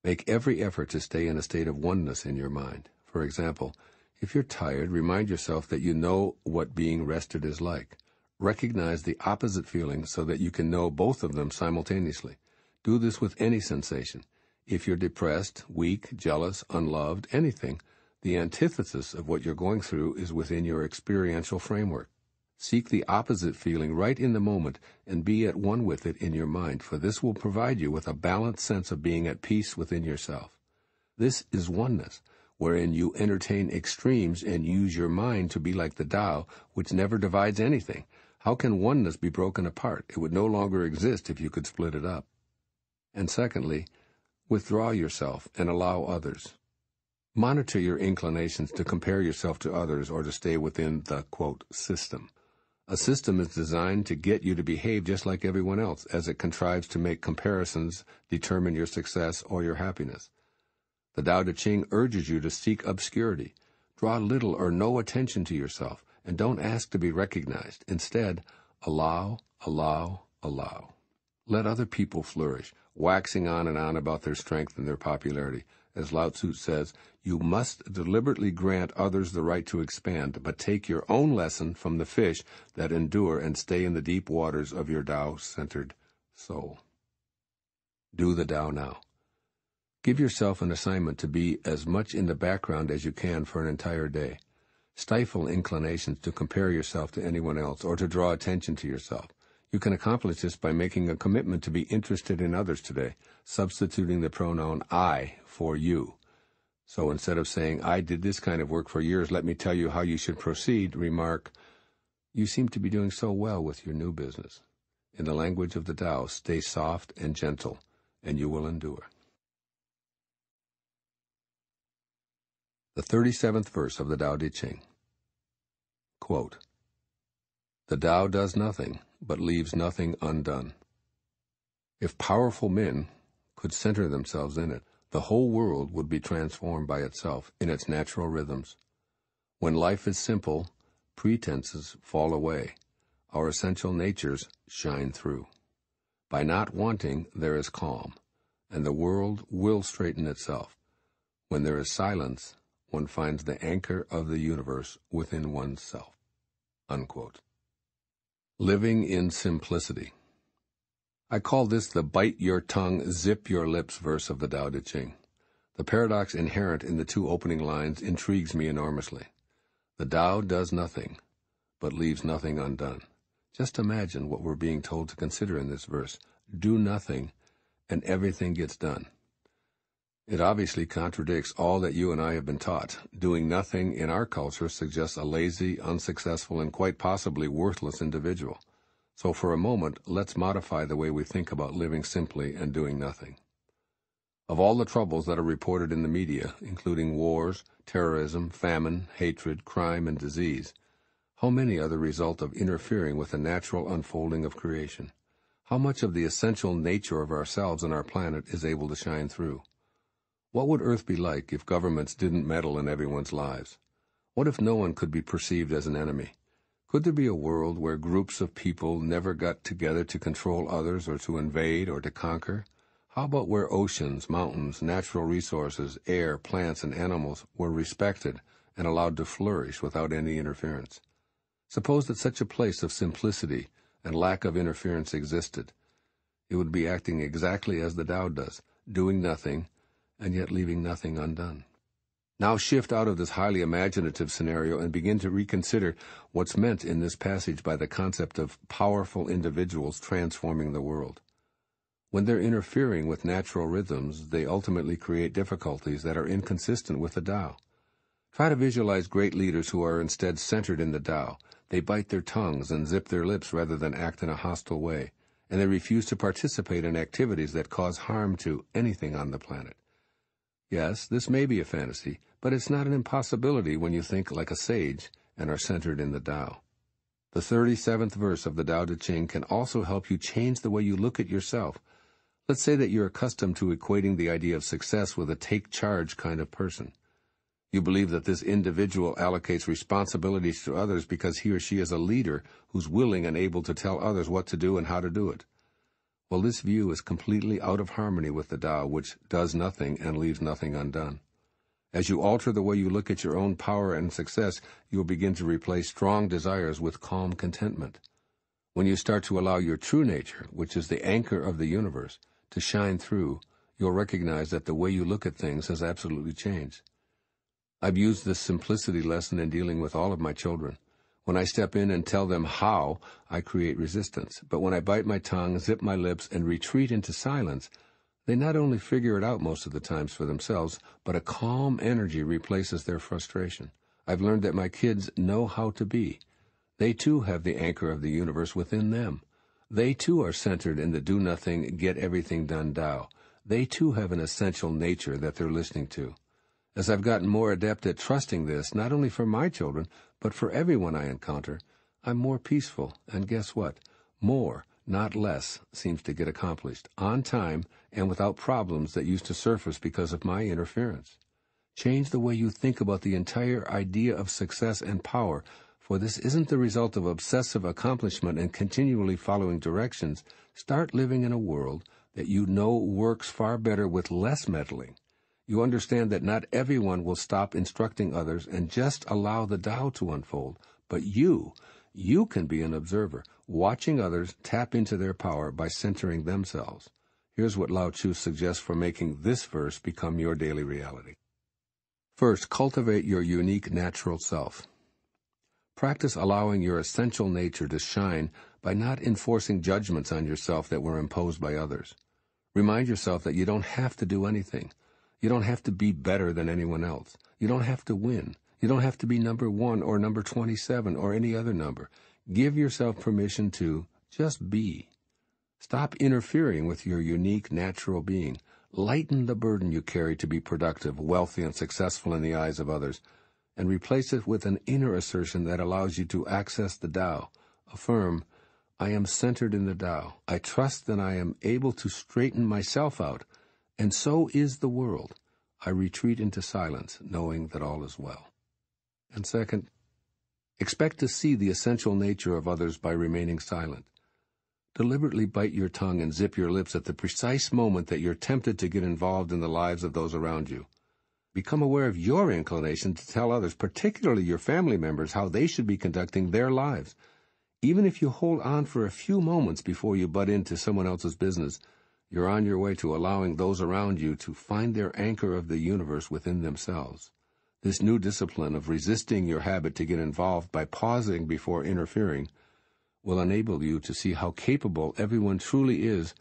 Make every effort to stay in a state of oneness in your mind. For example, if you're tired, remind yourself that you know what being rested is like. Recognize the opposite feeling so that you can know both of them simultaneously. Do this with any sensation. If you're depressed, weak, jealous, unloved, anything, the antithesis of what you're going through is within your experiential framework. Seek the opposite feeling right in the moment and be at one with it in your mind, for this will provide you with a balanced sense of being at peace within yourself. This is oneness, wherein you entertain extremes and use your mind to be like the Tao, which never divides anything. How can oneness be broken apart? It would no longer exist if you could split it up. And secondly, withdraw yourself and allow others. Monitor your inclinations to compare yourself to others or to stay within the, quote, system. A system is designed to get you to behave just like everyone else, as it contrives to make comparisons determine your success or your happiness. The Tao Te Ching urges you to seek obscurity. Draw little or no attention to yourself, and don't ask to be recognized. Instead, allow, allow, allow. Let other people flourish, waxing on and on about their strength and their popularity. As Lao-tzu says, you must deliberately grant others the right to expand, but take your own lesson from the fish that endure and stay in the deep waters of your Tao-centered soul. Do the Tao now. Give yourself an assignment to be as much in the background as you can for an entire day. Stifle inclinations to compare yourself to anyone else or to draw attention to yourself. You can accomplish this by making a commitment to be interested in others today, substituting the pronoun I for you. So instead of saying, I did this kind of work for years, let me tell you how you should proceed, remark, you seem to be doing so well with your new business. In the language of the Tao, stay soft and gentle, and you will endure. The 37th verse of the Tao Te Ching. Quote, the Tao does nothing, but leaves nothing undone. If powerful men could center themselves in it, the whole world would be transformed by itself in its natural rhythms. When life is simple, pretenses fall away. Our essential natures shine through. By not wanting, there is calm, and the world will straighten itself. When there is silence, one finds the anchor of the universe within oneself. Unquote. Living in simplicity. I call this the bite your tongue, zip your lips verse of the Tao Te Ching. The paradox inherent in the two opening lines intrigues me enormously. The Tao does nothing, but leaves nothing undone. Just imagine what we're being told to consider in this verse. Do nothing, and everything gets done. It obviously contradicts all that you and I have been taught. Doing nothing in our culture suggests a lazy, unsuccessful, and quite possibly worthless individual. So for a moment, let's modify the way we think about living simply and doing nothing. Of all the troubles that are reported in the media, including wars, terrorism, famine, hatred, crime, and disease, how many are the result of interfering with the natural unfolding of creation? How much of the essential nature of ourselves and our planet is able to shine through? What would Earth be like if governments didn't meddle in everyone's lives? What if no one could be perceived as an enemy? Could there be a world where groups of people never got together to control others or to invade or to conquer? How about where oceans, mountains, natural resources, air, plants, and animals were respected and allowed to flourish without any interference? Suppose that such a place of simplicity and lack of interference existed. It would be acting exactly as the Tao does, doing nothing, and yet leaving nothing undone. Now shift out of this highly imaginative scenario and begin to reconsider what's meant in this passage by the concept of powerful individuals transforming the world. When they're interfering with natural rhythms, they ultimately create difficulties that are inconsistent with the Tao. Try to visualize great leaders who are instead centered in the Tao. They bite their tongues and zip their lips rather than act in a hostile way, and they refuse to participate in activities that cause harm to anything on the planet. Yes, this may be a fantasy, but it's not an impossibility when you think like a sage and are centered in the Tao. The 37th verse of the Tao Te Ching can also help you change the way you look at yourself. Let's say that you're accustomed to equating the idea of success with a take-charge kind of person. You believe that this individual allocates responsibilities to others because he or she is a leader who's willing and able to tell others what to do and how to do it. Well, this view is completely out of harmony with the Tao, which does nothing and leaves nothing undone. As you alter the way you look at your own power and success, you'll begin to replace strong desires with calm contentment. When you start to allow your true nature, which is the anchor of the universe, to shine through, you'll recognize that the way you look at things has absolutely changed. I've used this simplicity lesson in dealing with all of my children. When I step in and tell them how, I create resistance. But when I bite my tongue, zip my lips, and retreat into silence, they not only figure it out most of the times for themselves, but a calm energy replaces their frustration. I've learned that my kids know how to be. They too have the anchor of the universe within them. They too are centered in the do-nothing, get-everything-done Tao. They too have an essential nature that they're listening to. As I've gotten more adept at trusting this, not only for my children, but for everyone I encounter, I'm more peaceful, and guess what? More, not less, seems to get accomplished, on time and without problems that used to surface because of my interference. Change the way you think about the entire idea of success and power, for this isn't the result of obsessive accomplishment and continually following directions. Start living in a world that you know works far better with less meddling. You understand that not everyone will stop instructing others and just allow the Tao to unfold, but you can be an observer, watching others tap into their power by centering themselves. Here's what Lao-tzu suggests for making this verse become your daily reality. First, cultivate your unique natural self. Practice allowing your essential nature to shine by not enforcing judgments on yourself that were imposed by others. Remind yourself that you don't have to do anything. You don't have to be better than anyone else. You don't have to win. You don't have to be number 1 or number 27 or any other number. Give yourself permission to just be. Stop interfering with your unique natural being. Lighten the burden you carry to be productive, wealthy, and successful in the eyes of others, and replace it with an inner assertion that allows you to access the Tao. Affirm, I am centered in the Tao. I trust that I am able to straighten myself out, and so is the world. I retreat into silence, knowing that all is well. And second, expect to see the essential nature of others by remaining silent. Deliberately bite your tongue and zip your lips at the precise moment that you're tempted to get involved in the lives of those around you. Become aware of your inclination to tell others, particularly your family members, how they should be conducting their lives. Even if you hold on for a few moments before you butt into someone else's business, You're on your way to allowing those around you to find their anchor of the universe within themselves. This new discipline of resisting your habit to get involved by pausing before interfering will enable you to see how capable everyone truly is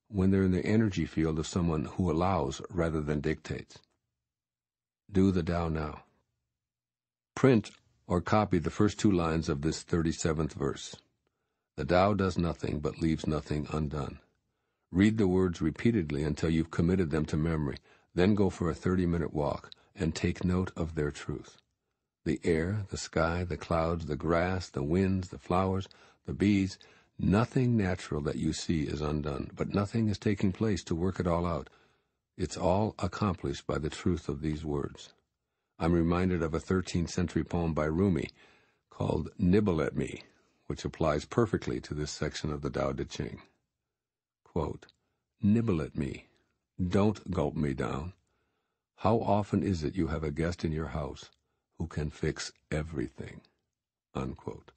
when they're in the energy field of someone who allows rather than dictates. Do the Tao now. Print or copy the first 2 lines of this 37th verse. The Tao does nothing but leaves nothing undone. Read the words repeatedly until you've committed them to memory. Then go for a 30-minute walk and take note of their truth. The air, the sky, the clouds, the grass, the winds, the flowers, the bees, nothing natural that you see is undone, but nothing is taking place to work it all out. It's all accomplished by the truth of these words. I'm reminded of a 13th century poem by Rumi called Nibble at Me, which applies perfectly to this section of the Tao Te Ching. Quote, "Nibble at me. Don't gulp me down. How often is it you have a guest in your house who can fix everything?" Unquote.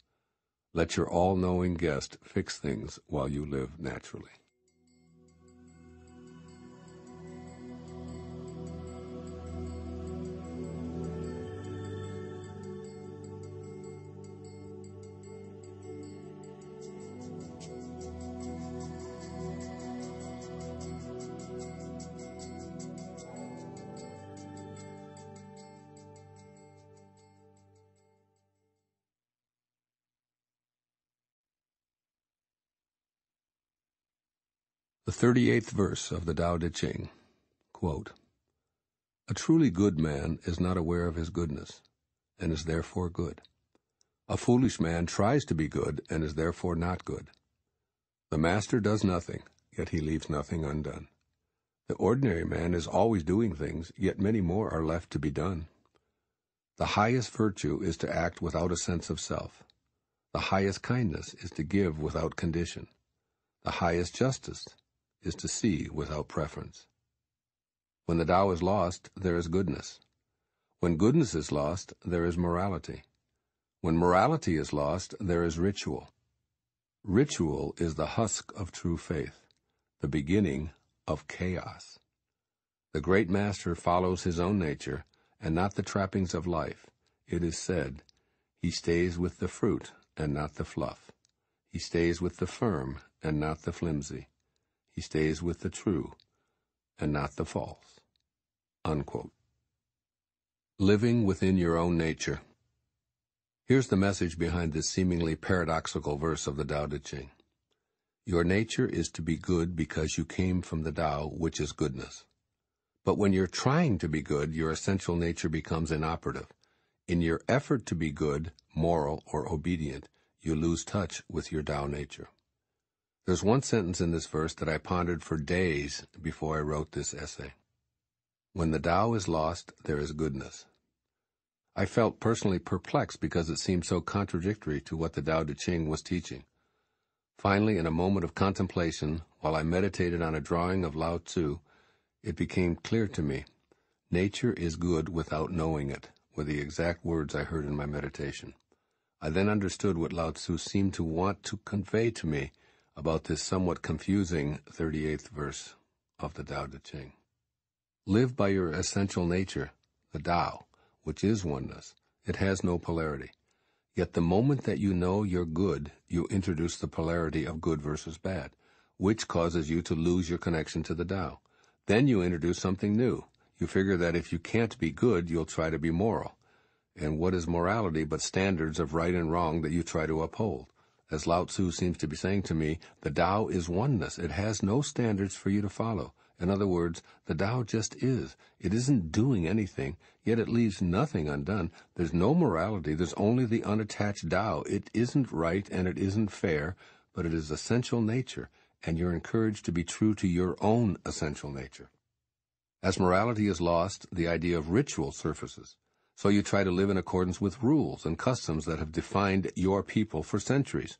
Let your all-knowing guest fix things while you live naturally. The 38th verse of the Tao Te Ching, quote, "A truly good man is not aware of his goodness, and is therefore good. A foolish man tries to be good, and is therefore not good. The master does nothing, yet he leaves nothing undone. The ordinary man is always doing things, yet many more are left to be done. The highest virtue is to act without a sense of self. The highest kindness is to give without condition. The highest justice is to see without preference. When the Tao is lost, there is goodness. When goodness is lost, there is morality. When morality is lost, there is ritual. Ritual is the husk of true faith, the beginning of chaos. The great master follows his own nature and not the trappings of life. It is said, he stays with the fruit and not the fluff. He stays with the firm and not the flimsy. He stays with the true and not the false." Unquote. Living within your own nature. Here's the message behind this seemingly paradoxical verse of the Tao Te Ching. Your nature is to be good because you came from the Tao, which is goodness. But when you're trying to be good, your essential nature becomes inoperative. In your effort to be good, moral, or obedient, you lose touch with your Tao nature. There's one sentence in this verse that I pondered for days before I wrote this essay. When the Tao is lost, there is goodness. I felt personally perplexed because it seemed so contradictory to what the Tao Te Ching was teaching. Finally, in a moment of contemplation, while I meditated on a drawing of Lao-tzu, it became clear to me, nature is good without knowing it, were the exact words I heard in my meditation. I then understood what Lao-tzu seemed to want to convey to me about this somewhat confusing 38th verse of the Tao Te Ching. Live by your essential nature, the Tao, which is oneness. It has no polarity. Yet the moment that you know you're good, you introduce the polarity of good versus bad, which causes you to lose your connection to the Tao. Then you introduce something new. You figure that if you can't be good, you'll try to be moral. And what is morality but standards of right and wrong that you try to uphold? As Lao-tzu seems to be saying to me, the Tao is oneness. It has no standards for you to follow. In other words, the Tao just is. It isn't doing anything, yet it leaves nothing undone. There's no morality. There's only the unattached Tao. It isn't right and it isn't fair, but it is essential nature, and you're encouraged to be true to your own essential nature. As morality is lost, the idea of ritual surfaces. So you try to live in accordance with rules and customs that have defined your people for centuries.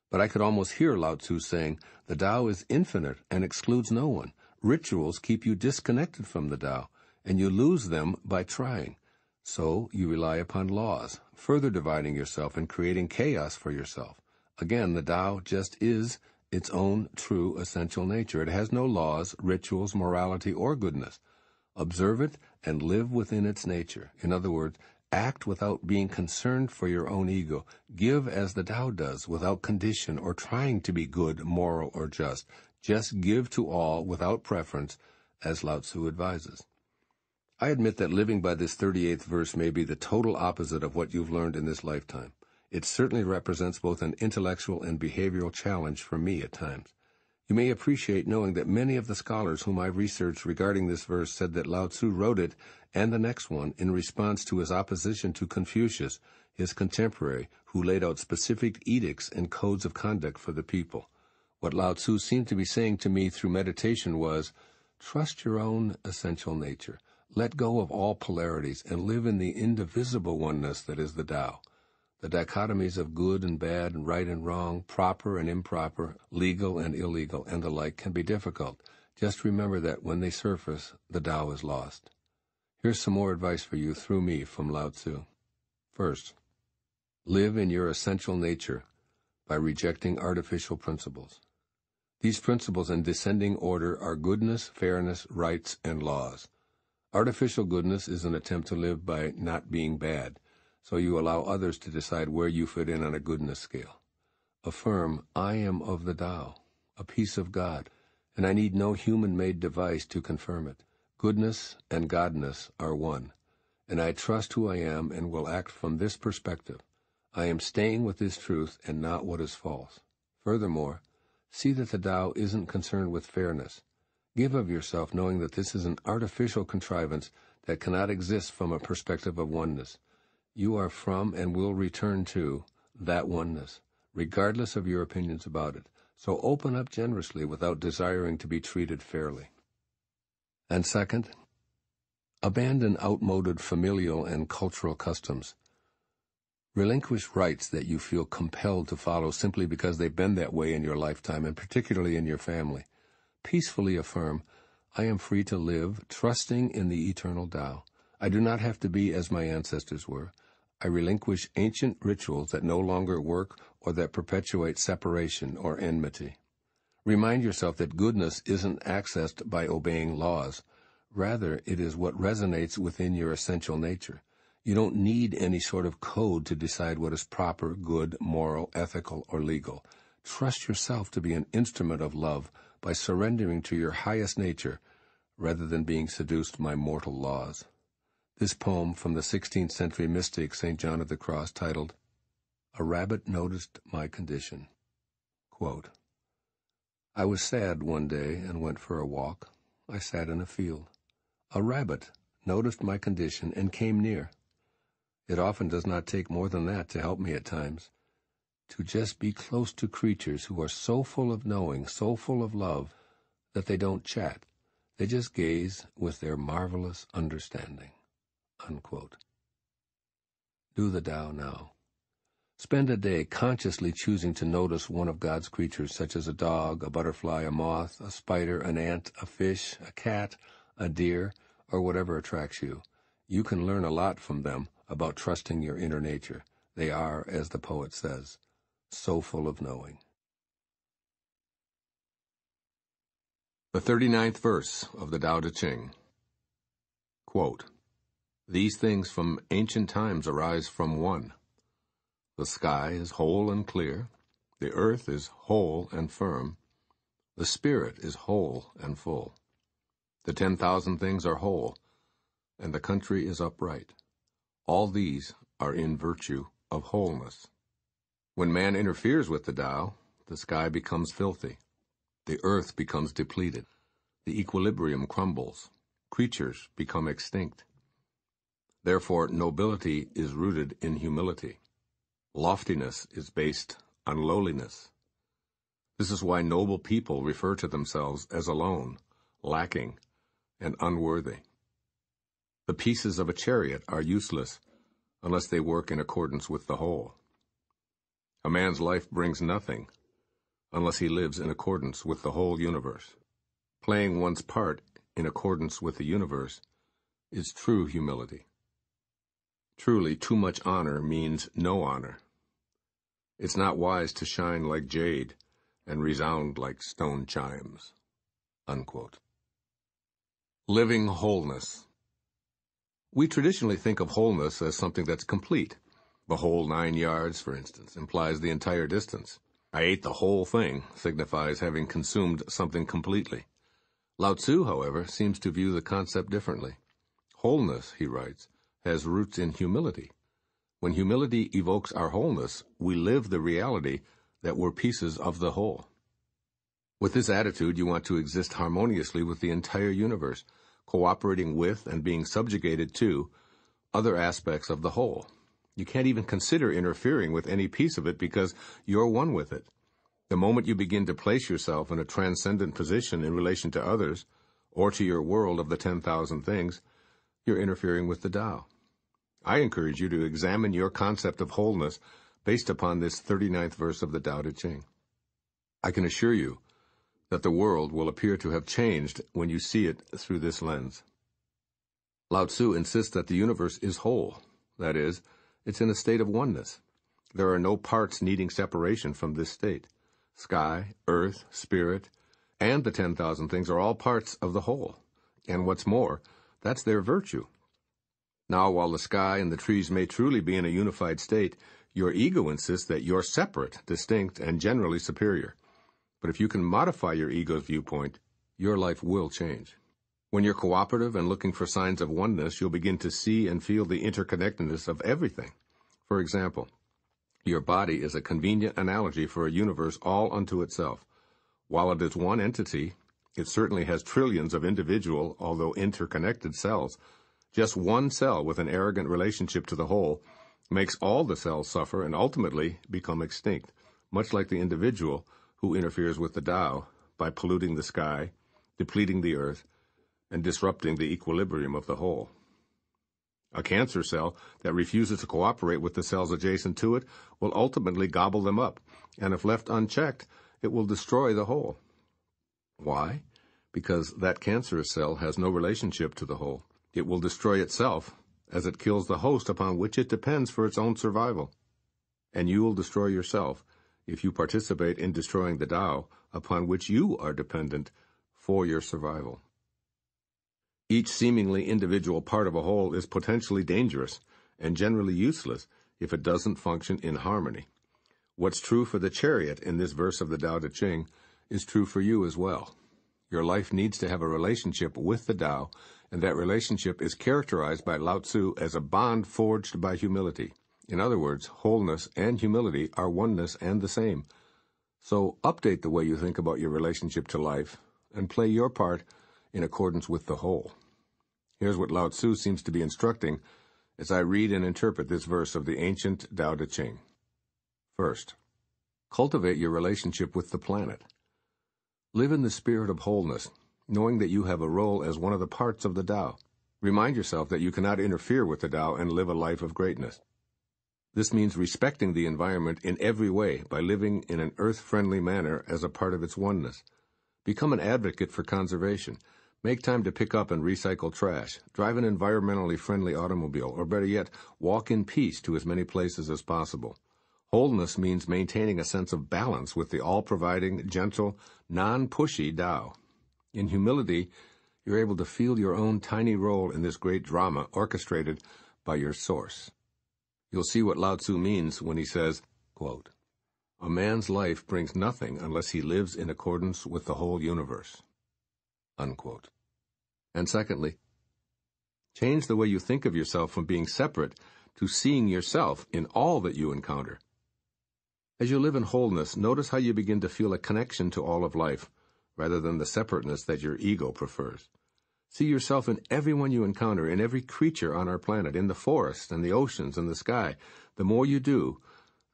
But I could almost hear Lao-tzu saying, the Tao is infinite and excludes no one. Rituals keep you disconnected from the Tao, and you lose them by trying. So you rely upon laws, further dividing yourself and creating chaos for yourself. Again, the Tao just is, its own true essential nature. It has no laws, rituals, morality, or goodness. Observe it and live within its nature. In other words, act without being concerned for your own ego. Give as the Tao does, without condition or trying to be good, moral, or just. Just give to all without preference, as Lao-tzu advises. I admit that living by this 38th verse may be the total opposite of what you've learned in this lifetime. It certainly represents both an intellectual and behavioral challenge for me at times. You may appreciate knowing that many of the scholars whom I've researched regarding this verse said that Lao-tzu wrote it, and the next one, in response to his opposition to Confucius, his contemporary, who laid out specific edicts and codes of conduct for the people. What Lao-tzu seemed to be saying to me through meditation was, trust your own essential nature. Let go of all polarities and live in the indivisible oneness that is the Tao. The dichotomies of good and bad and right and wrong, proper and improper, legal and illegal, and the like can be difficult. Just remember that when they surface, the Tao is lost. Here's some more advice for you through me from Lao-tzu. First, live in your essential nature by rejecting artificial principles. These principles in descending order are goodness, fairness, rights, and laws. Artificial goodness is an attempt to live by not being bad, so you allow others to decide where you fit in on a goodness scale. Affirm, I am of the Tao, a piece of God, and I need no human-made device to confirm it. Goodness and godness are one, and I trust who I am and will act from this perspective. I am staying with this truth and not what is false. Furthermore, see that the Tao isn't concerned with fairness. Give of yourself knowing that this is an artificial contrivance that cannot exist from a perspective of oneness. You are from and will return to that oneness, regardless of your opinions about it. So open up generously without desiring to be treated fairly. And second, abandon outmoded familial and cultural customs. Relinquish rights that you feel compelled to follow simply because they've been that way in your lifetime, and particularly in your family. Peacefully affirm, I am free to live, trusting in the eternal Tao. I do not have to be as my ancestors were. I relinquish ancient rituals that no longer work or that perpetuate separation or enmity. Remind yourself that goodness isn't accessed by obeying laws. Rather, it is what resonates within your essential nature. You don't need any sort of code to decide what is proper, good, moral, ethical, or legal. Trust yourself to be an instrument of love by surrendering to your highest nature rather than being seduced by mortal laws. This poem from the 16th century mystic St. John of the Cross, titled, A Rabbit Noticed My Condition. Quote, I was sad one day and went for a walk. I sat in a field. A rabbit noticed my condition and came near. It often does not take more than that to help me at times. To just be close to creatures who are so full of knowing, so full of love, that they don't chat. They just gaze with their marvelous understanding. Unquote. Do the Tao now. Spend a day consciously choosing to notice one of God's creatures, such as a dog, a butterfly, a moth, a spider, an ant, a fish, a cat, a deer, or whatever attracts you. You can learn a lot from them about trusting your inner nature. They are, as the poet says, so full of knowing. The 39th verse of the Tao Te Ching. Quote, These things from ancient times arise from one. The sky is whole and clear, the earth is whole and firm, the spirit is whole and full. The 10,000 things are whole, and the country is upright. All these are in virtue of wholeness. When man interferes with the Tao, the sky becomes filthy, the earth becomes depleted, the equilibrium crumbles, creatures become extinct. Therefore, nobility is rooted in humility. Loftiness is based on lowliness. This is why noble people refer to themselves as alone, lacking, and unworthy. The pieces of a chariot are useless unless they work in accordance with the whole. A man's life brings nothing unless he lives in accordance with the whole universe. Playing one's part in accordance with the universe is true humility. Truly, too much honor means no honor. It's not wise to shine like jade, and resound like stone chimes." Unquote. Living wholeness. We traditionally think of wholeness as something that's complete. The whole 9 yards, for instance, implies the entire distance. "I ate the whole thing" signifies having consumed something completely. Lao-tzu, however, seems to view the concept differently. Wholeness, he writes, has roots in humility. When humility evokes our wholeness, we live the reality that we're pieces of the whole. With this attitude, you want to exist harmoniously with the entire universe, cooperating with and being subjugated to other aspects of the whole. You can't even consider interfering with any piece of it because you're one with it. The moment you begin to place yourself in a transcendent position in relation to others, or to your world of the 10,000 things, you're interfering with the Tao. I encourage you to examine your concept of wholeness based upon this 39th verse of the Tao Te Ching. I can assure you that the world will appear to have changed when you see it through this lens. Lao-tzu insists that the universe is whole. That is, it's in a state of oneness. There are no parts needing separation from this state. Sky, earth, spirit, and the 10,000 things are all parts of the whole. And what's more, that's their virtue. Now, while the sky and the trees may truly be in a unified state, your ego insists that you're separate, distinct, and generally superior. But if you can modify your ego's viewpoint, your life will change. When you're cooperative and looking for signs of oneness, you'll begin to see and feel the interconnectedness of everything. For example, your body is a convenient analogy for a universe all unto itself. While it is one entity, it certainly has trillions of individual, although interconnected cells. Just one cell with an arrogant relationship to the whole makes all the cells suffer and ultimately become extinct, much like the individual who interferes with the Tao by polluting the sky, depleting the earth, and disrupting the equilibrium of the whole. A cancer cell that refuses to cooperate with the cells adjacent to it will ultimately gobble them up, and if left unchecked, it will destroy the whole. Why? Because that cancerous cell has no relationship to the whole. It will destroy itself as it kills the host upon which it depends for its own survival. And you will destroy yourself if you participate in destroying the Tao upon which you are dependent for your survival. Each seemingly individual part of a whole is potentially dangerous and generally useless if it doesn't function in harmony. What's true for the chariot in this verse of the Tao Te Ching is true for you as well. Your life needs to have a relationship with the Tao, and that relationship is characterized by Lao-tzu as a bond forged by humility. In other words, wholeness and humility are oneness and the same. So update the way you think about your relationship to life and play your part in accordance with the whole. Here's what Lao-tzu seems to be instructing as I read and interpret this verse of the ancient Tao Te Ching. First, cultivate your relationship with the planet. Live in the spirit of wholeness, knowing that you have a role as one of the parts of the Tao. Remind yourself that you cannot interfere with the Tao and live a life of greatness. This means respecting the environment in every way by living in an earth-friendly manner as a part of its oneness. Become an advocate for conservation. Make time to pick up and recycle trash. Drive an environmentally friendly automobile, or better yet, walk in peace to as many places as possible. Wholeness means maintaining a sense of balance with the all-providing, gentle, non-pushy Tao. In humility, you're able to feel your own tiny role in this great drama orchestrated by your source. You'll see what Lao-tzu means when he says, quote, "A man's life brings nothing unless he lives in accordance with the whole universe." Unquote. And secondly, change the way you think of yourself from being separate to seeing yourself in all that you encounter. As you live in wholeness, notice how you begin to feel a connection to all of life, rather than the separateness that your ego prefers. See yourself in everyone you encounter, in every creature on our planet, in the forest and the oceans and the sky. The more you do,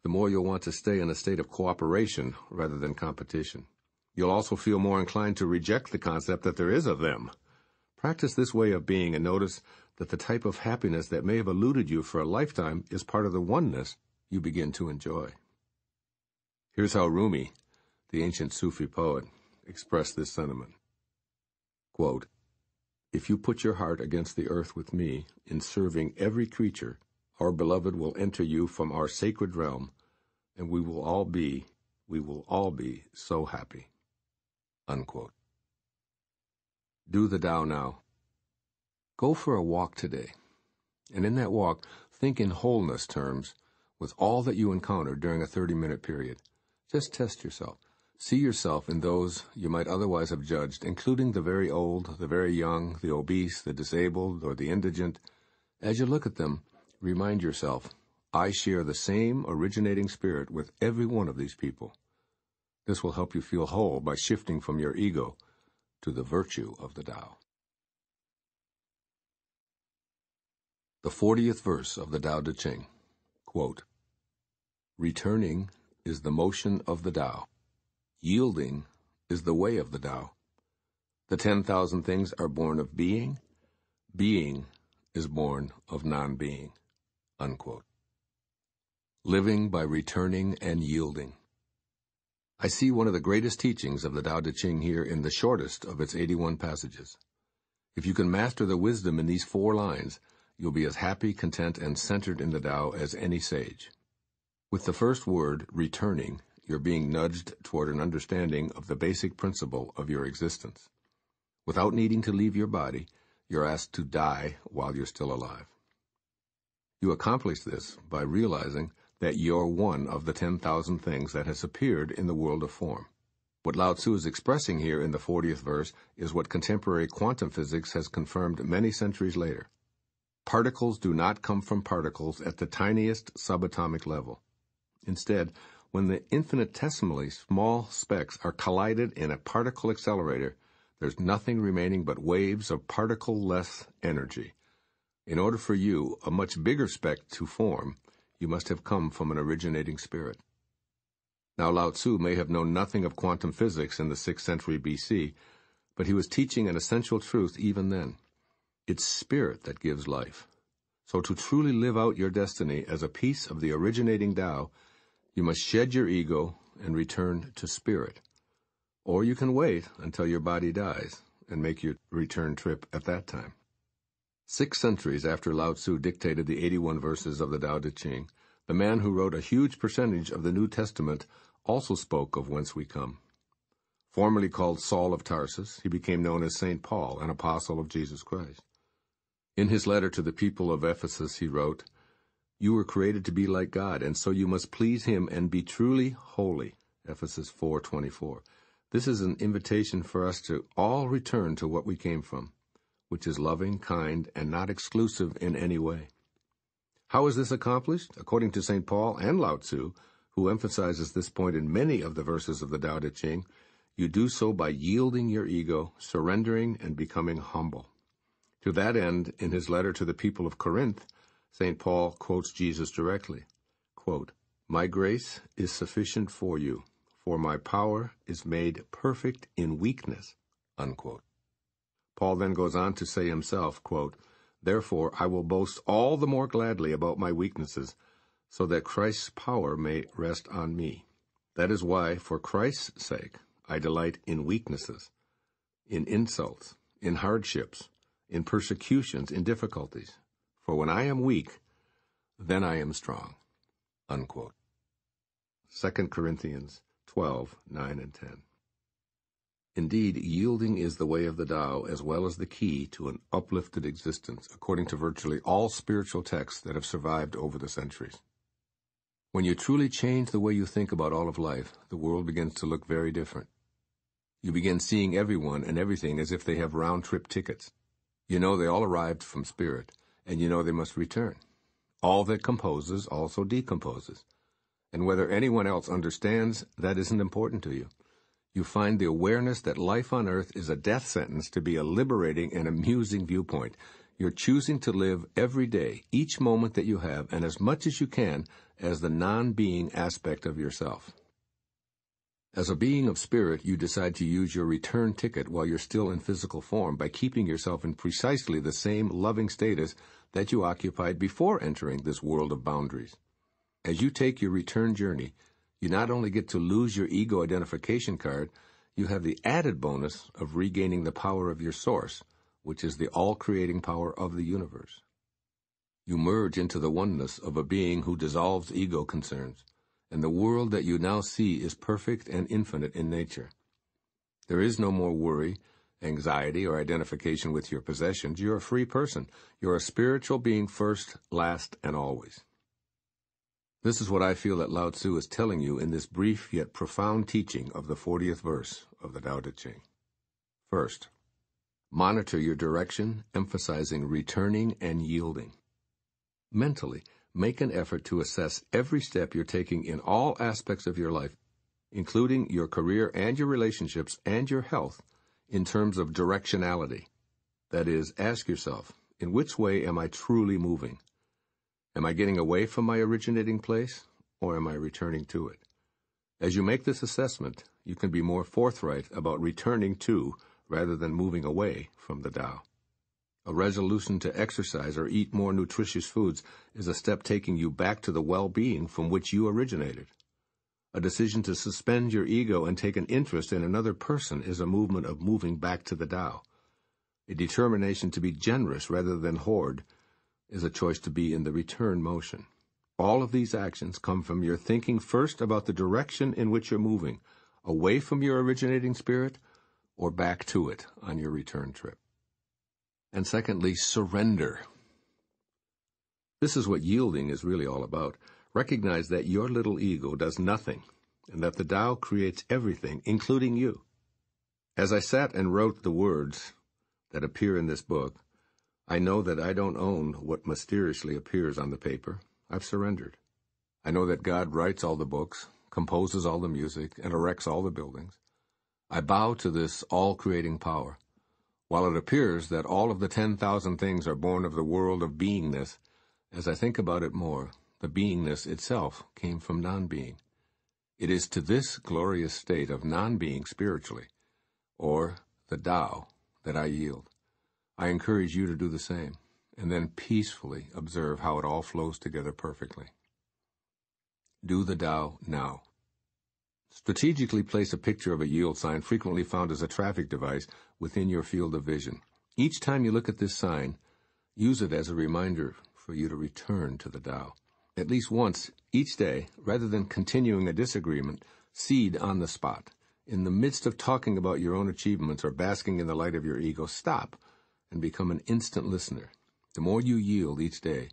the more you'll want to stay in a state of cooperation rather than competition. You'll also feel more inclined to reject the concept that there is a them. Practice this way of being and notice that the type of happiness that may have eluded you for a lifetime is part of the oneness you begin to enjoy. Here's how Rumi, the ancient Sufi poet, expressed this sentiment. Quote, "If you put your heart against the earth with me in serving every creature, our beloved will enter you from our sacred realm, and we will all be we will all be so happy." Unquote. Do the Tao now. Go for a walk today, and in that walk, think in wholeness terms with all that you encounter during a 30-minute period. Just test yourself. See yourself in those you might otherwise have judged, including the very old, the very young, the obese, the disabled, or the indigent. As you look at them, remind yourself, I share the same originating spirit with every one of these people. This will help you feel whole by shifting from your ego to the virtue of the Tao. The 40th verse of the Tao Te Ching, quote, "Returning is the motion of the Tao. Yielding is the way of the Tao. The 10,000 things are born of being. Being is born of non-being." Unquote. Living by returning and yielding. I see one of the greatest teachings of the Tao Te Ching here in the shortest of its 81 passages. If you can master the wisdom in these 4 lines, you'll be as happy, content, and centered in the Tao as any sage. With the first word, returning, you're being nudged toward an understanding of the basic principle of your existence. Without needing to leave your body, you're asked to die while you're still alive. You accomplish this by realizing that you're one of the 10,000 things that has appeared in the world of form. What Lao-tzu is expressing here in the 40th verse is what contemporary quantum physics has confirmed many centuries later. Particles do not come from particles at the tiniest subatomic level. Instead, when the infinitesimally small specks are collided in a particle accelerator, there's nothing remaining but waves of particle-less energy. In order for you, a much bigger speck, to form, you must have come from an originating spirit. Now, Lao-tzu may have known nothing of quantum physics in the 6th century BC, but he was teaching an essential truth even then. It's spirit that gives life. So to truly live out your destiny as a piece of the originating Tao, you must shed your ego and return to spirit. Or you can wait until your body dies and make your return trip at that time. 6 centuries after Lao-tzu dictated the 81 verses of the Tao Te Ching, the man who wrote a huge percentage of the New Testament also spoke of whence we come. Formerly called Saul of Tarsus, he became known as St. Paul, an apostle of Jesus Christ. In his letter to the people of Ephesus, he wrote, "You were created to be like God, and so you must please him and be truly holy." Ephesus 4:24. This is an invitation for us to all return to what we came from, which is loving, kind, and not exclusive in any way. How is this accomplished? According to St. Paul and Lao-tzu, who emphasizes this point in many of the verses of the Tao Te Ching, you do so by yielding your ego, surrendering, and becoming humble. To that end, in his letter to the people of Corinth, St. Paul quotes Jesus directly, quote, "My grace is sufficient for you, for my power is made perfect in weakness." Unquote. Paul then goes on to say himself, quote, "Therefore I will boast all the more gladly about my weaknesses, so that Christ's power may rest on me. That is why, for Christ's sake, I delight in weaknesses, in insults, in hardships, in persecutions, in difficulties. For when I am weak, then I am strong." Unquote. 2 Corinthians 12:9 and 10. Indeed, yielding is the way of the Tao as well as the key to an uplifted existence, according to virtually all spiritual texts that have survived over the centuries. When you truly change the way you think about all of life, the world begins to look very different. You begin seeing everyone and everything as if they have round-trip tickets. You know they all arrived from spirit, and you know they must return. All that composes also decomposes. And whether anyone else understands, that isn't important to you. You find the awareness that life on earth is a death sentence to be a liberating and amusing viewpoint. You're choosing to live every day, each moment that you have, and as much as you can, as the non-being aspect of yourself. As a being of spirit, you decide to use your return ticket while you're still in physical form by keeping yourself in precisely the same loving status that you occupied before entering this world of boundaries. As you take your return journey, you not only get to lose your ego identification card, you have the added bonus of regaining the power of your source, which is the all-creating power of the universe. You merge into the oneness of a being who dissolves ego concerns, and the world that you now see is perfect and infinite in nature. There is no more worry, anxiety, or identification with your possessions. You're a free person. You're a spiritual being first, last, and always. This is what I feel that Lao-tzu is telling you in this brief yet profound teaching of the 40th verse of the Tao Te Ching. First, monitor your direction, emphasizing returning and yielding. Mentally, make an effort to assess every step you're taking in all aspects of your life, including your career and your relationships and your health, in terms of directionality. That is, ask yourself, in which way am I truly moving? Am I getting away from my originating place, or am I returning to it? As you make this assessment, you can be more forthright about returning to rather than moving away from the Tao. A resolution to exercise or eat more nutritious foods is a step taking you back to the well-being from which you originated. A decision to suspend your ego and take an interest in another person is a movement of moving back to the Tao. A determination to be generous rather than hoard is a choice to be in the return motion. All of these actions come from your thinking first about the direction in which you're moving, away from your originating spirit or back to it on your return trip. And secondly, surrender. This is what yielding is really all about. Recognize that your little ego does nothing, and that the Tao creates everything, including you. As I sat and wrote the words that appear in this book, I know that I don't own what mysteriously appears on the paper. I've surrendered. I know that God writes all the books, composes all the music, and erects all the buildings. I bow to this all-creating power. While it appears that all of the 10,000 things are born of the world of beingness, as I think about it more, the beingness itself came from non-being. It is to this glorious state of non-being spiritually, or the Tao, that I yield. I encourage you to do the same, and then peacefully observe how it all flows together perfectly. Do the Tao now. Strategically place a picture of a yield sign frequently found as a traffic device within your field of vision. Each time you look at this sign, use it as a reminder for you to return to the Tao. At least once each day, rather than continuing a disagreement, cede on the spot. In the midst of talking about your own achievements or basking in the light of your ego, stop and become an instant listener. The more you yield each day,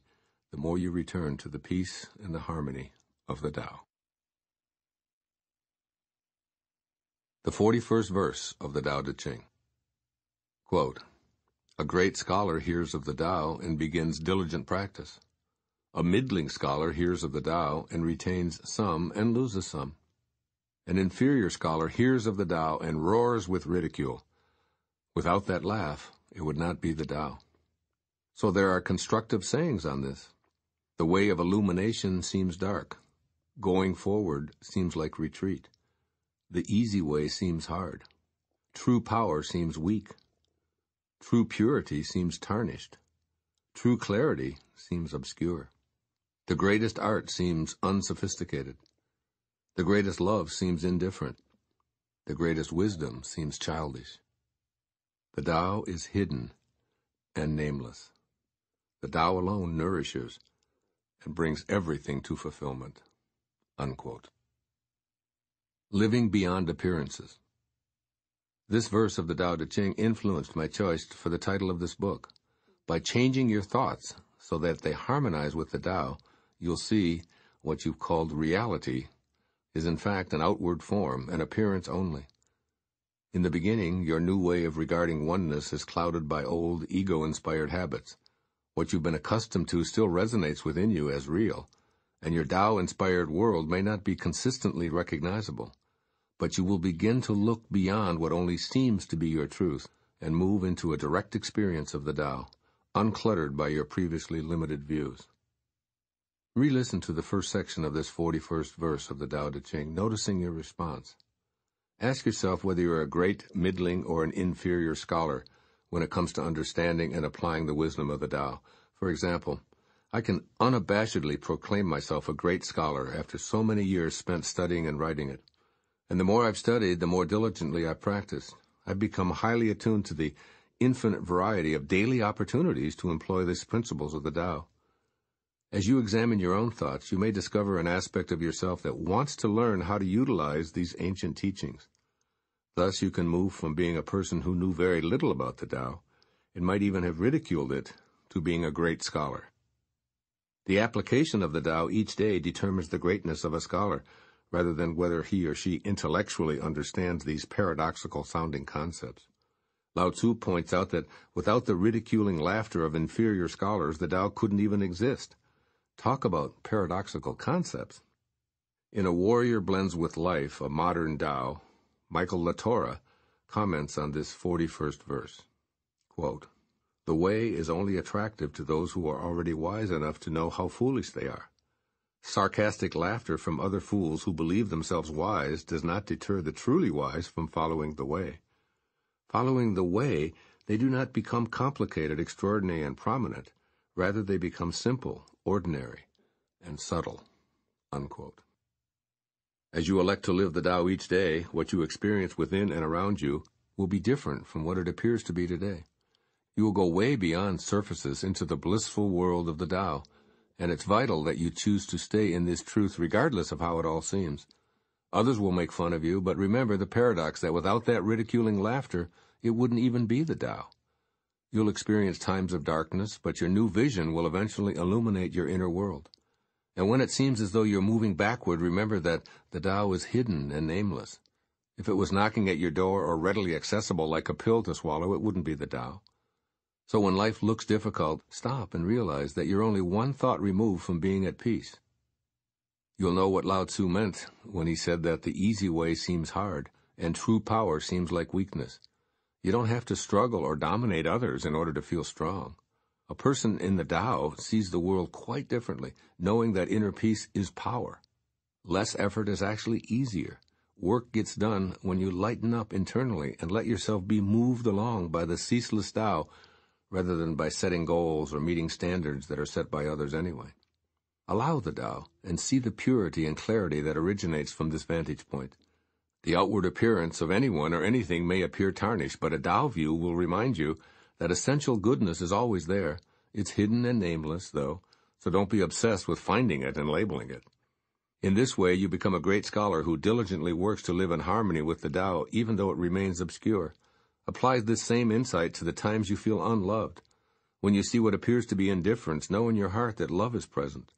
the more you return to the peace and the harmony of the Tao. The 41st verse of the Tao Te Ching. Quote, a great scholar hears of the Tao and begins diligent practice. A middling scholar hears of the Tao and retains some and loses some. An inferior scholar hears of the Tao and roars with ridicule. Without that laugh, it would not be the Tao. So there are constructive sayings on this. The way of illumination seems dark. Going forward seems like retreat. The easy way seems hard. True power seems weak. True purity seems tarnished. True clarity seems obscure. The greatest art seems unsophisticated. The greatest love seems indifferent. The greatest wisdom seems childish. The Tao is hidden and nameless. The Tao alone nourishes and brings everything to fulfillment. Unquote. Living beyond appearances. This verse of the Tao Te Ching influenced my choice for the title of this book. By changing your thoughts so that they harmonize with the Tao, you'll see what you've called reality is in fact an outward form, an appearance only. In the beginning, your new way of regarding oneness is clouded by old, ego-inspired habits. What you've been accustomed to still resonates within you as real, and your Tao-inspired world may not be consistently recognizable. But you will begin to look beyond what only seems to be your truth and move into a direct experience of the Tao, uncluttered by your previously limited views. Re-listen to the first section of this 41st verse of the Tao Te Ching, noticing your response. Ask yourself whether you're a great, middling, or an inferior scholar when it comes to understanding and applying the wisdom of the Tao. For example, I can unabashedly proclaim myself a great scholar after so many years spent studying and writing it. And the more I've studied, the more diligently I've practiced. I've become highly attuned to the infinite variety of daily opportunities to employ these principles of the Tao. As you examine your own thoughts, you may discover an aspect of yourself that wants to learn how to utilize these ancient teachings. Thus, you can move from being a person who knew very little about the Tao, and might even have ridiculed it, to being a great scholar. The application of the Tao each day determines the greatness of a scholar, rather than whether he or she intellectually understands these paradoxical-sounding concepts. Lao-tzu points out that without the ridiculing laughter of inferior scholars, the Tao couldn't even exist. Talk about paradoxical concepts. In A Warrior Blends with Life, a Modern Tao, Michael Latorre comments on this 41st verse. Quote, "The way is only attractive to those who are already wise enough to know how foolish they are. Sarcastic laughter from other fools who believe themselves wise does not deter the truly wise from following the way. Following the way, they do not become complicated, extraordinary, and prominent. Rather, they become simple, ordinary, and subtle." Unquote. As you elect to live the Tao each day, what you experience within and around you will be different from what it appears to be today. You will go way beyond surfaces into the blissful world of the Tao, and it's vital that you choose to stay in this truth regardless of how it all seems. Others will make fun of you, but remember the paradox that without that ridiculing laughter, it wouldn't even be the Tao. You'll experience times of darkness, but your new vision will eventually illuminate your inner world. And when it seems as though you're moving backward, remember that the Tao is hidden and nameless. If it was knocking at your door or readily accessible like a pill to swallow, it wouldn't be the Tao. So when life looks difficult, stop and realize that you're only one thought removed from being at peace. You'll know what Lao-tzu meant when he said that the easy way seems hard, and true power seems like weakness. You don't have to struggle or dominate others in order to feel strong. A person in the Tao sees the world quite differently, knowing that inner peace is power. Less effort is actually easier. Work gets done when you lighten up internally and let yourself be moved along by the ceaseless Tao, rather than by setting goals or meeting standards that are set by others anyway. Allow the Tao and see the purity and clarity that originates from this vantage point. The outward appearance of anyone or anything may appear tarnished, but a Tao view will remind you that essential goodness is always there. It's hidden and nameless, though, so don't be obsessed with finding it and labeling it. In this way, you become a great scholar who diligently works to live in harmony with the Tao, even though it remains obscure. Apply this same insight to the times you feel unloved. When you see what appears to be indifference, know in your heart that love is present.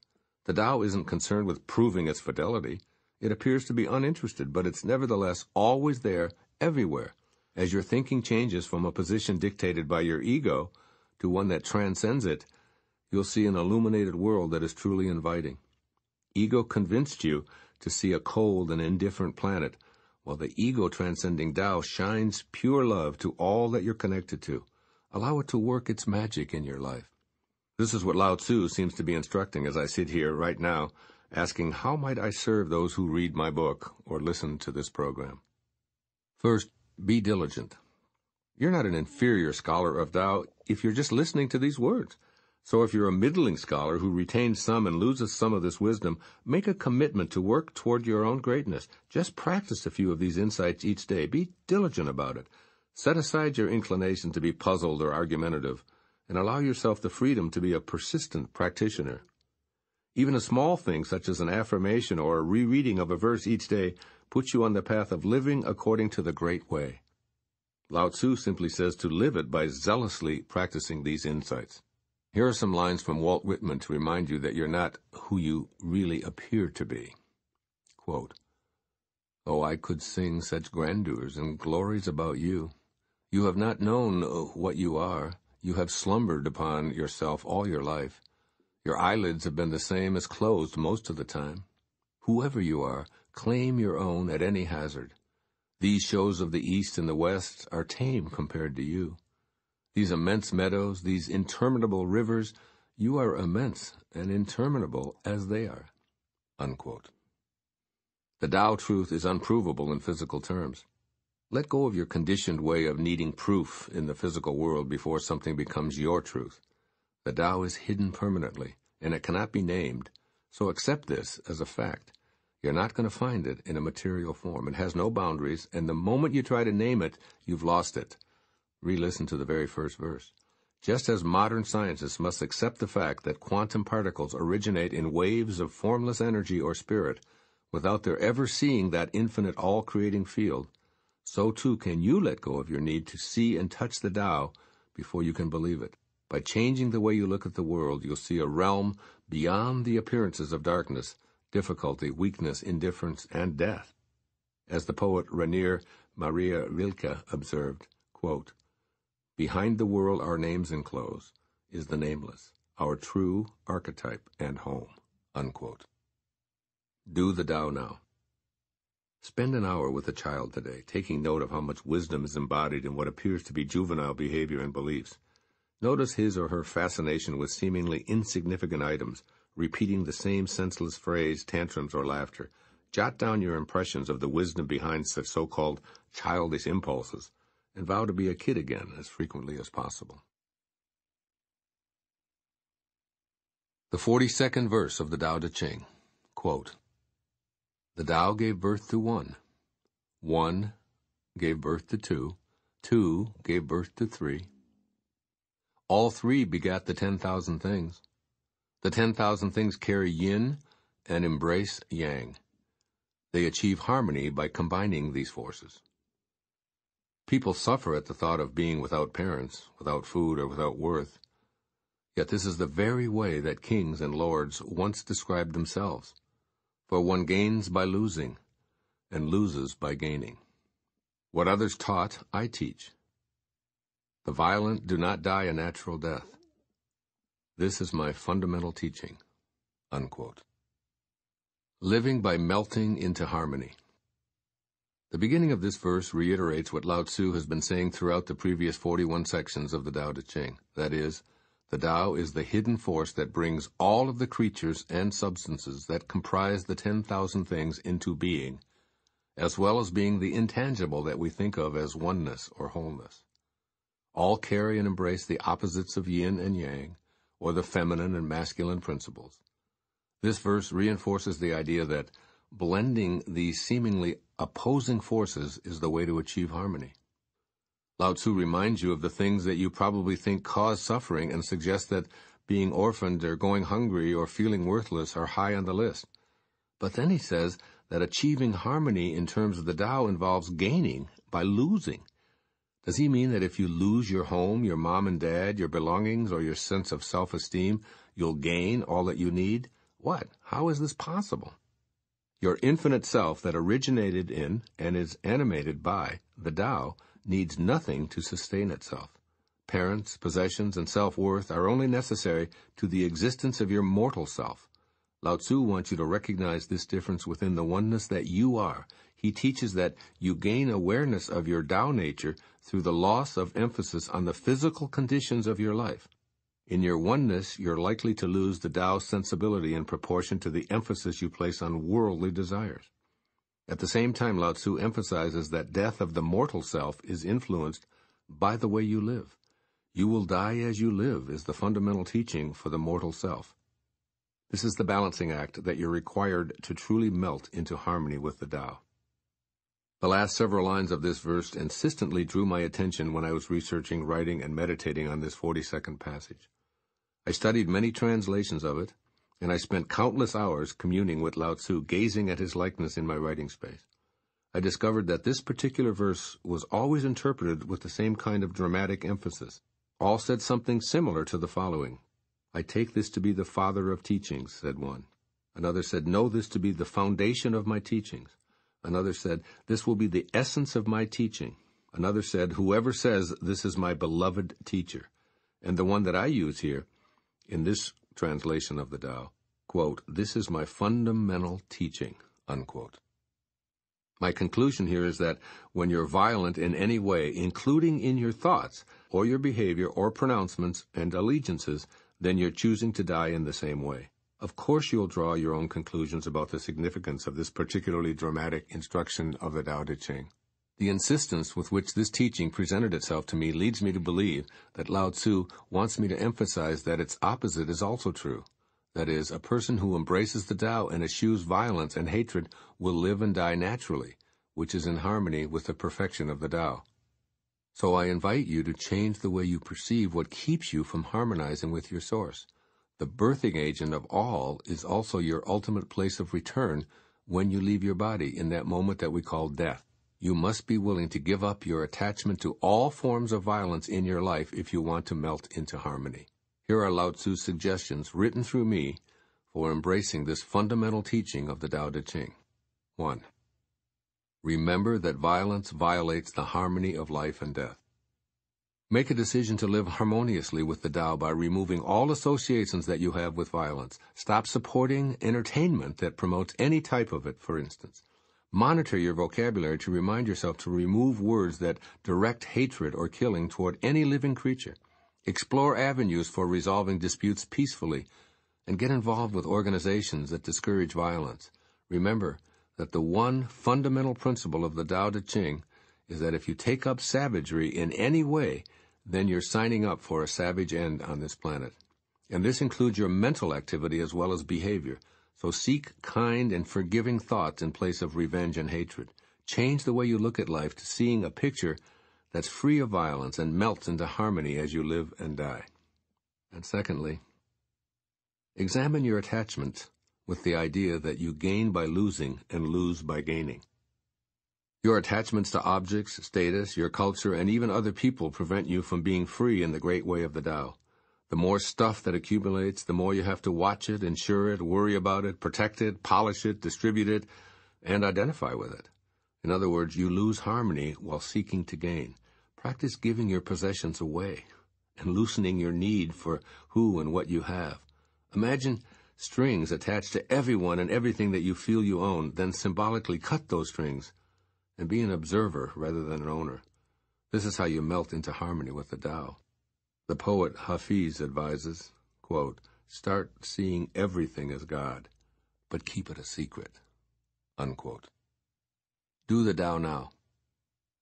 The Tao isn't concerned with proving its fidelity. It appears to be uninterested, but it's nevertheless always there, everywhere. As your thinking changes from a position dictated by your ego to one that transcends it, you'll see an illuminated world that is truly inviting. Ego convinced you to see a cold and indifferent planet, while the ego-transcending Tao shines pure love to all that you're connected to. Allow it to work its magic in your life. This is what Lao-tzu seems to be instructing as I sit here right now, asking how might I serve those who read my book or listen to this program. First, be diligent. You're not an inferior scholar of Tao if you're just listening to these words. So if you're a middling scholar who retains some and loses some of this wisdom, make a commitment to work toward your own greatness. Just practice a few of these insights each day. Be diligent about it. Set aside your inclination to be puzzled or argumentative, and allow yourself the freedom to be a persistent practitioner. Even a small thing such as an affirmation or a rereading of a verse each day puts you on the path of living according to the great way. Lao-tzu simply says to live it by zealously practicing these insights. Here are some lines from Walt Whitman to remind you that you're not who you really appear to be. Quote, "Oh, I could sing such grandeurs and glories about you. You have not known what you are. You have slumbered upon yourself all your life. Your eyelids have been the same as closed most of the time. Whoever you are, claim your own at any hazard. These shows of the East and the West are tame compared to you. These immense meadows, these interminable rivers, you are immense and interminable as they are." Unquote. The Tao truth is unprovable in physical terms. Let go of your conditioned way of needing proof in the physical world before something becomes your truth. The Tao is hidden permanently, and it cannot be named, so accept this as a fact. You're not going to find it in a material form. It has no boundaries, and the moment you try to name it, you've lost it. Re-listen to the very first verse. Just as modern scientists must accept the fact that quantum particles originate in waves of formless energy or spirit, without their ever seeing that infinite all-creating field, so too can you let go of your need to see and touch the Tao before you can believe it. By changing the way you look at the world, you'll see a realm beyond the appearances of darkness, difficulty, weakness, indifference, and death. As the poet Rainier Maria Rilke observed, quote, "Behind the world our names enclose is the nameless, our true archetype and home." Unquote. Do the Tao now. Spend an hour with a child today, taking note of how much wisdom is embodied in what appears to be juvenile behavior and beliefs. Notice his or her fascination with seemingly insignificant items, repeating the same senseless phrase, tantrums, or laughter. Jot down your impressions of the wisdom behind such so-called childish impulses, and vow to be a kid again as frequently as possible. The 42nd verse of the Tao Te Ching, quote, "The Tao gave birth to one. One gave birth to two. Two gave birth to three. All three begat the 10,000 things. The 10,000 things carry yin and embrace yang. They achieve harmony by combining these forces." People suffer at the thought of being without parents, without food, or without worth. Yet this is the very way that kings and lords once described themselves. For one gains by losing, and loses by gaining. What others taught, I teach. The violent do not die a natural death. This is my fundamental teaching." Unquote. Living by melting into harmony. The beginning of this verse reiterates what Lao-tzu has been saying throughout the previous 41 sections of the Tao Te Ching. That is, the Tao is the hidden force that brings all of the creatures and substances that comprise the 10,000 things into being, as well as being the intangible that we think of as oneness or wholeness. All carry and embrace the opposites of yin and yang, or the feminine and masculine principles. This verse reinforces the idea that blending these seemingly opposing forces is the way to achieve harmony. Lao-tzu reminds you of the things that you probably think cause suffering and suggests that being orphaned or going hungry or feeling worthless are high on the list. But then he says that achieving harmony in terms of the Tao involves gaining by losing. Does he mean that if you lose your home, your mom and dad, your belongings, or your sense of self-esteem, you'll gain all that you need? What? How is this possible? Your infinite self that originated in and is animated by the Tao needs nothing to sustain itself. Parents, possessions, and self-worth are only necessary to the existence of your mortal self. Lao-tzu wants you to recognize this difference within the oneness that you are. He teaches that you gain awareness of your Tao nature through the loss of emphasis on the physical conditions of your life. In your oneness, you're likely to lose the Tao sensibility in proportion to the emphasis you place on worldly desires. At the same time, Lao-tzu emphasizes that death of the mortal self is influenced by the way you live. You will die as you live is the fundamental teaching for the mortal self. This is the balancing act that you're required to truly melt into harmony with the Tao. The last several lines of this verse insistently drew my attention when I was researching, writing, and meditating on this 42nd passage. I studied many translations of it, and I spent countless hours communing with Lao-tzu, gazing at his likeness in my writing space. I discovered that this particular verse was always interpreted with the same kind of dramatic emphasis. All said something similar to the following. "I take this to be the father of teachings," said one. Another said, "Know this to be the foundation of my teachings." Another said, "This will be the essence of my teaching." Another said, "Whoever says, this is my beloved teacher." And the one that I use here, in this translation of the Tao, quote, "This is my fundamental teaching," unquote. My conclusion here is that when you're violent in any way, including in your thoughts, or your behavior, or pronouncements and allegiances, then you're choosing to die in the same way. Of course you'll draw your own conclusions about the significance of this particularly dramatic instruction of the Tao Te Ching. The insistence with which this teaching presented itself to me leads me to believe that Lao-tzu wants me to emphasize that its opposite is also true. That is, a person who embraces the Tao and eschews violence and hatred will live and die naturally, which is in harmony with the perfection of the Tao. So I invite you to change the way you perceive what keeps you from harmonizing with your source. The birthing agent of all is also your ultimate place of return when you leave your body in that moment that we call death. You must be willing to give up your attachment to all forms of violence in your life if you want to melt into harmony. Here are Lao-tzu's suggestions written through me for embracing this fundamental teaching of the Tao Te Ching. 1. Remember that violence violates the harmony of life and death. Make a decision to live harmoniously with the Tao by removing all associations that you have with violence. Stop supporting entertainment that promotes any type of it, for instance. Monitor your vocabulary to remind yourself to remove words that direct hatred or killing toward any living creature. Explore avenues for resolving disputes peacefully, and get involved with organizations that discourage violence. Remember that the one fundamental principle of the Tao Te Ching is that if you take up savagery in any way, then you're signing up for a savage end on this planet. And this includes your mental activity as well as behavior. So seek kind and forgiving thoughts in place of revenge and hatred. Change the way you look at life to seeing a picture that's free of violence and melts into harmony as you live and die. And secondly, examine your attachment with the idea that you gain by losing and lose by gaining. Your attachments to objects, status, your culture, and even other people prevent you from being free in the great way of the Tao. The more stuff that accumulates, the more you have to watch it, insure it, worry about it, protect it, polish it, distribute it, and identify with it. In other words, you lose harmony while seeking to gain. Practice giving your possessions away and loosening your need for who and what you have. Imagine strings attached to everyone and everything that you feel you own, then symbolically cut those strings and be an observer rather than an owner. This is how you melt into harmony with the Tao. The poet Hafiz advises, quote, "Start seeing everything as God, but keep it a secret," unquote. Do the Tao now.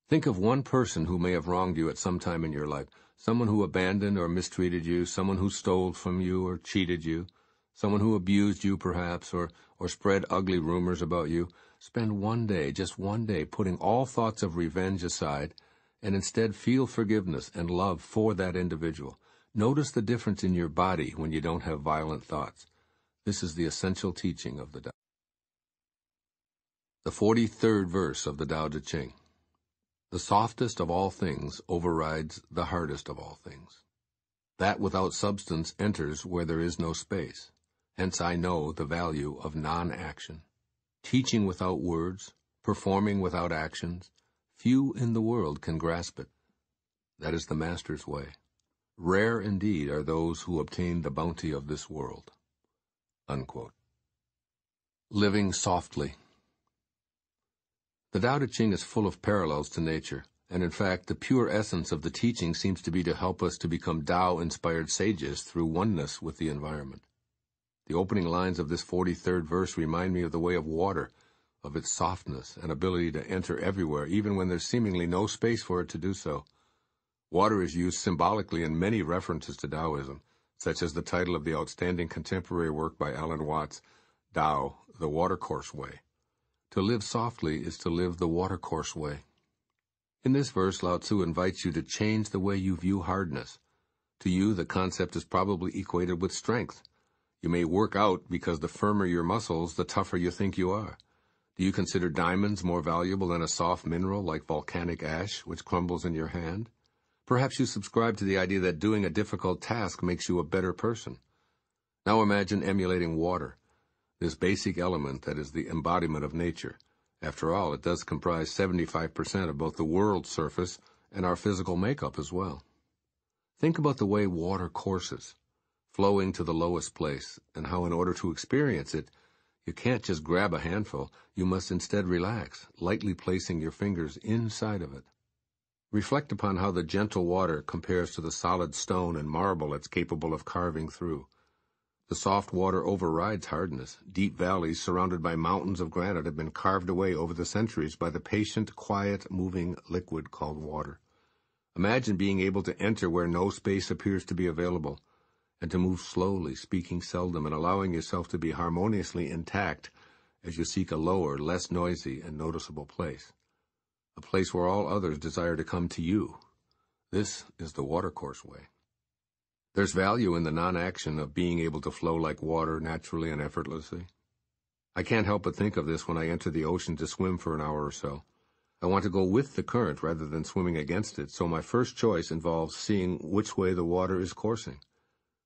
Think of one person who may have wronged you at some time in your life, someone who abandoned or mistreated you, someone who stole from you or cheated you, someone who abused you perhaps, or spread ugly rumors about you. Spend one day, just one day, putting all thoughts of revenge aside, and instead feel forgiveness and love for that individual. Notice the difference in your body when you don't have violent thoughts. This is the essential teaching of the Tao. The 43rd verse of the Tao Te Ching. The softest of all things overrides the hardest of all things. That without substance enters where there is no space. Hence I know the value of non-action. Teaching without words, performing without actions, few in the world can grasp it. That is the Master's way. Rare indeed are those who obtain the bounty of this world. Unquote. Living softly. The Tao Te Ching is full of parallels to nature, and in fact, the pure essence of the teaching seems to be to help us to become Tao-inspired sages through oneness with the environment. The opening lines of this 43rd verse remind me of the way of water, of its softness and ability to enter everywhere, even when there's seemingly no space for it to do so. Water is used symbolically in many references to Taoism, such as the title of the outstanding contemporary work by Alan Watts, Tao, the Watercourse Way. To live softly is to live the watercourse way. In this verse, Lao-tzu invites you to change the way you view hardness. To you, the concept is probably equated with strength. You may work out because the firmer your muscles, the tougher you think you are. Do you consider diamonds more valuable than a soft mineral like volcanic ash, which crumbles in your hand? Perhaps you subscribe to the idea that doing a difficult task makes you a better person. Now imagine emulating water, this basic element that is the embodiment of nature. After all, it does comprise 75% of both the world's surface and our physical makeup as well. Think about the way water courses, flowing to the lowest place, and how in order to experience it, you can't just grab a handful, you must instead relax, lightly placing your fingers inside of it. Reflect upon how the gentle water compares to the solid stone and marble it's capable of carving through. The soft water overrides hardness. Deep valleys surrounded by mountains of granite have been carved away over the centuries by the patient, quiet, moving liquid called water. Imagine being able to enter where no space appears to be available, and to move slowly, speaking seldom, and allowing yourself to be harmoniously intact as you seek a lower, less noisy, and noticeable place. A place where all others desire to come to you, This is the watercourse way. There's value in the non-action of being able to flow like water naturally and effortlessly. I can't help but think of this when I enter the ocean to swim for an hour or so. I want to go with the current rather than swimming against it, so my first choice involves seeing which way the water is coursing.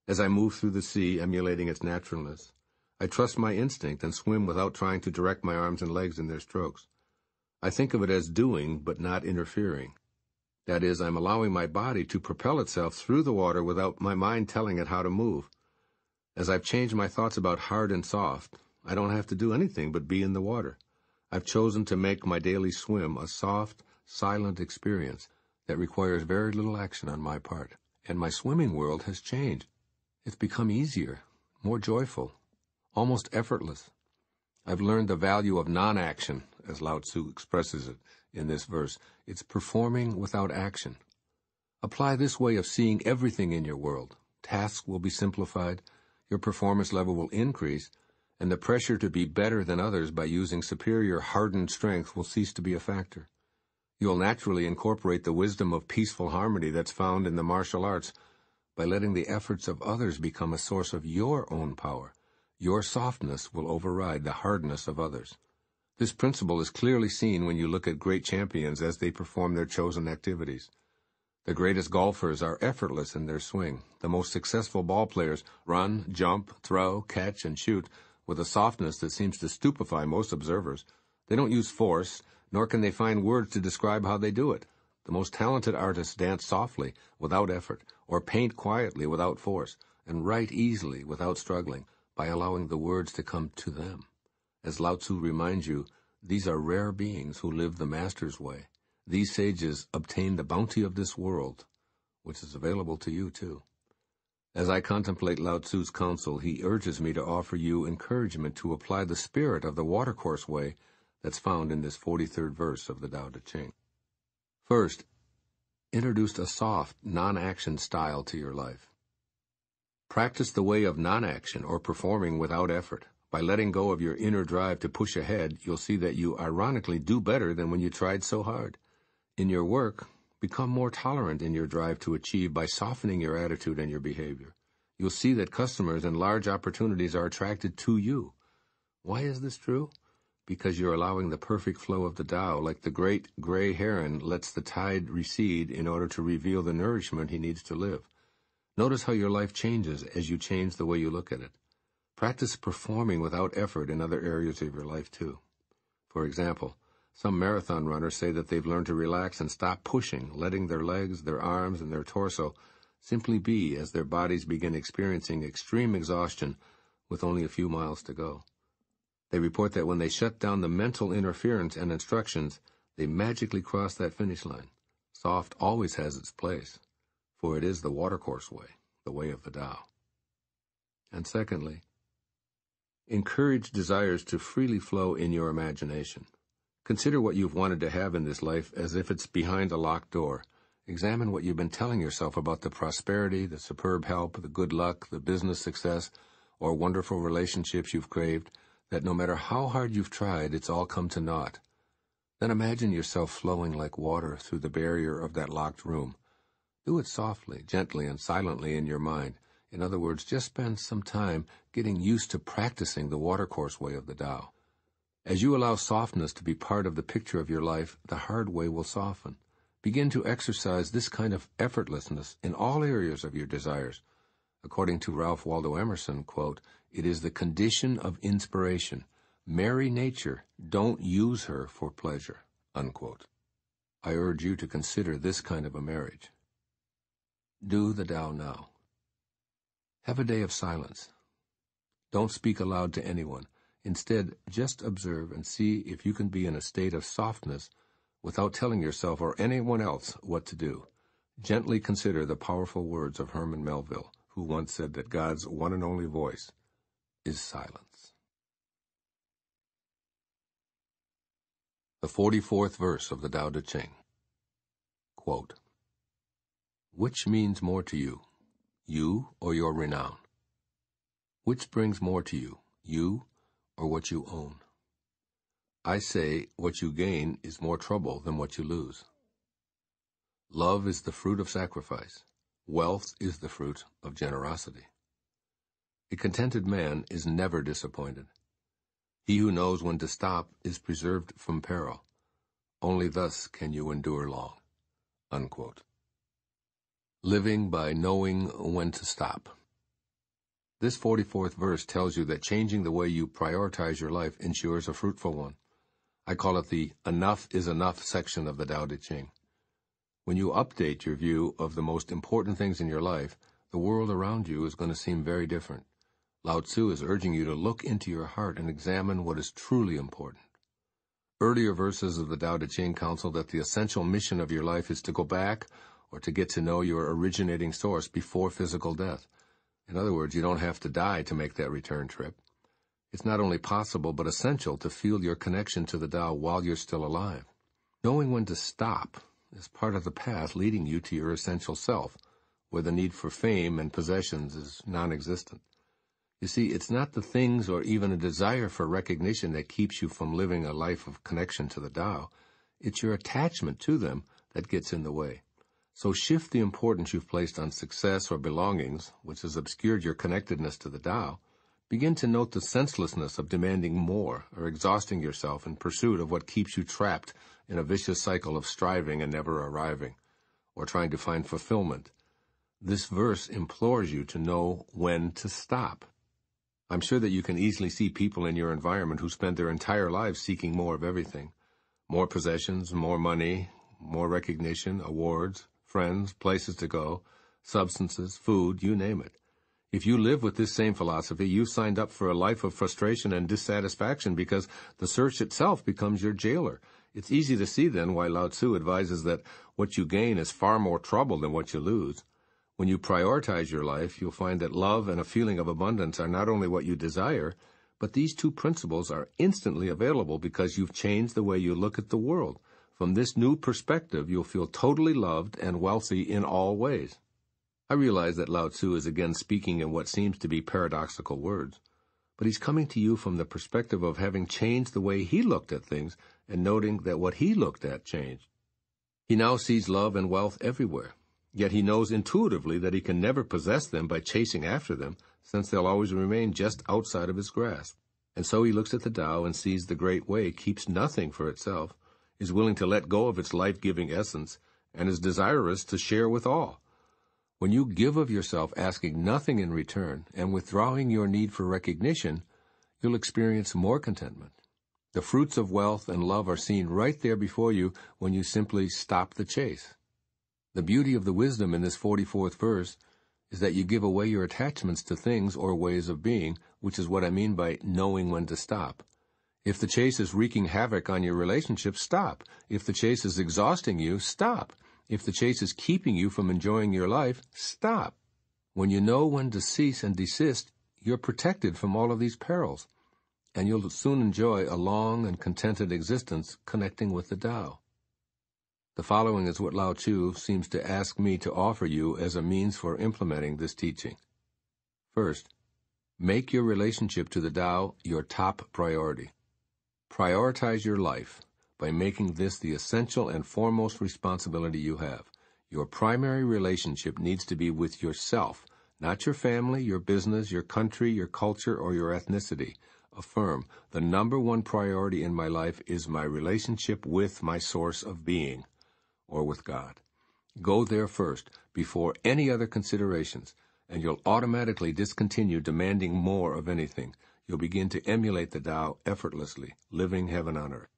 As I move through the sea, emulating its naturalness, I trust my instinct and swim without trying to direct my arms and legs in their strokes. I think of it as doing, but not interfering. That is, I'm allowing my body to propel itself through the water without my mind telling it how to move. As I've changed my thoughts about hard and soft, I don't have to do anything but be in the water. I've chosen to make my daily swim a soft, silent experience that requires very little action on my part. And my swimming world has changed. It's become easier, more joyful, almost effortless. I've learned the value of non-action, as Lao-tzu expresses it in this verse. It's performing without action. Apply this way of seeing everything in your world. Tasks will be simplified, your performance level will increase, and the pressure to be better than others by using superior hardened strength will cease to be a factor. You'll naturally incorporate the wisdom of peaceful harmony that's found in the martial arts by letting the efforts of others become a source of your own power. Your softness will override the hardness of others. This principle is clearly seen when you look at great champions as they perform their chosen activities. The greatest golfers are effortless in their swing. The most successful ball players run, jump, throw, catch, and shoot with a softness that seems to stupefy most observers. They don't use force, nor can they find words to describe how they do it. The most talented artists dance softly, without effort, or paint quietly without force, and write easily without struggling, by allowing the words to come to them. As Lao-tzu reminds you, these are rare beings who live the master's way. These sages obtain the bounty of this world, which is available to you too. As I contemplate Lao-tzu's counsel, he urges me to offer you encouragement to apply the spirit of the watercourse way that's found in this 43rd verse of the Tao Te Ching. First, introduce a soft, non-action style to your life. Practice the way of non-action or performing without effort. By letting go of your inner drive to push ahead, you'll see that you ironically do better than when you tried so hard. In your work, become more tolerant in your drive to achieve by softening your attitude and your behavior. You'll see that customers and large opportunities are attracted to you. Why is this true? Because you're allowing the perfect flow of the Tao, like the great gray heron lets the tide recede in order to reveal the nourishment he needs to live. Notice how your life changes as you change the way you look at it. Practice performing without effort in other areas of your life too. For example, some marathon runners say that they've learned to relax and stop pushing, letting their legs, their arms, and their torso simply be as their bodies begin experiencing extreme exhaustion with only a few miles to go. They report that when they shut down the mental interference and instructions, they magically cross that finish line. Soft always has its place, for it is the watercourse way, the way of the Tao. And secondly, encourage desires to freely flow in your imagination. Consider what you've wanted to have in this life as if it's behind a locked door. Examine what you've been telling yourself about the prosperity, the superb health, the good luck, the business success, or wonderful relationships you've craved, that no matter how hard you've tried, it's all come to naught. Then imagine yourself flowing like water through the barrier of that locked room. Do it softly, gently, and silently in your mind. In other words, just spend some time getting used to practicing the watercourse way of the Tao. As you allow softness to be part of the picture of your life, the hard way will soften. Begin to exercise this kind of effortlessness in all areas of your desires. According to Ralph Waldo Emerson, quote, "It is the condition of inspiration. Marry nature, don't use her for pleasure," unquote. I urge you to consider this kind of a marriage. Do the Tao now. Have a day of silence. Don't speak aloud to anyone. Instead, just observe and see if you can be in a state of softness without telling yourself or anyone else what to do. Gently consider the powerful words of Herman Melville, who once said that God's one and only voice is silence. The 44th verse of the Tao Te Ching. Quote, "Which means more to you, you or your renown? Which brings more to you, you or what you own? I say what you gain is more trouble than what you lose. Love is the fruit of sacrifice. Wealth is the fruit of generosity. A contented man is never disappointed. He who knows when to stop is preserved from peril. Only thus can you endure long." Unquote. Living by knowing when to stop. This 44th verse tells you that changing the way you prioritize your life ensures a fruitful one. I call it the enough is enough section of the Tao Te Ching. When you update your view of the most important things in your life, the world around you is going to seem very different. Lao-tzu is urging you to look into your heart and examine what is truly important. Earlier verses of the Tao Te Ching counsel that the essential mission of your life is to go back or to get to know your originating source before physical death. In other words, you don't have to die to make that return trip. It's not only possible but essential to feel your connection to the Tao while you're still alive. Knowing when to stop is part of the path leading you to your essential self, where the need for fame and possessions is non-existent. You see, it's not the things or even a desire for recognition that keeps you from living a life of connection to the Tao. It's your attachment to them that gets in the way. So shift the importance you've placed on success or belongings, which has obscured your connectedness to the Tao. Begin to note the senselessness of demanding more or exhausting yourself in pursuit of what keeps you trapped in a vicious cycle of striving and never arriving, or trying to find fulfillment. This verse implores you to know when to stop. I'm sure that you can easily see people in your environment who spend their entire lives seeking more of everything. More possessions, more money, more recognition, awards, friends, places to go, substances, food, you name it. If you live with this same philosophy, you've signed up for a life of frustration and dissatisfaction because the search itself becomes your jailer. It's easy to see then why Lao-tzu advises that what you gain is far more trouble than what you lose. When you prioritize your life, you'll find that love and a feeling of abundance are not only what you desire, but these two principles are instantly available because you've changed the way you look at the world. From this new perspective, you'll feel totally loved and wealthy in all ways. I realize that Lao-tzu is again speaking in what seems to be paradoxical words, but he's coming to you from the perspective of having changed the way he looked at things and noting that what he looked at changed. He now sees love and wealth everywhere, yet he knows intuitively that he can never possess them by chasing after them, since they'll always remain just outside of his grasp. And so he looks at the Tao and sees the great way keeps nothing for itself, is willing to let go of its life-giving essence, and is desirous to share with all. When you give of yourself asking nothing in return and withdrawing your need for recognition, you'll experience more contentment. The fruits of wealth and love are seen right there before you when you simply stop the chase. The beauty of the wisdom in this 44th verse is that you give away your attachments to things or ways of being, which is what I mean by knowing when to stop. If the chase is wreaking havoc on your relationship, stop. If the chase is exhausting you, stop. If the chase is keeping you from enjoying your life, stop. When you know when to cease and desist, you're protected from all of these perils, and you'll soon enjoy a long and contented existence connecting with the Tao. The following is what Lao-tzu seems to ask me to offer you as a means for implementing this teaching. First, make your relationship to the Tao your top priority. Prioritize your life by making this the essential and foremost responsibility you have. Your primary relationship needs to be with yourself, not your family, your business, your country, your culture, or your ethnicity. Affirm, the number one priority in my life is my relationship with my source of being, or with God. Go there first, before any other considerations, and you'll automatically discontinue demanding more of anything. You'll begin to emulate the Tao effortlessly, living heaven on earth.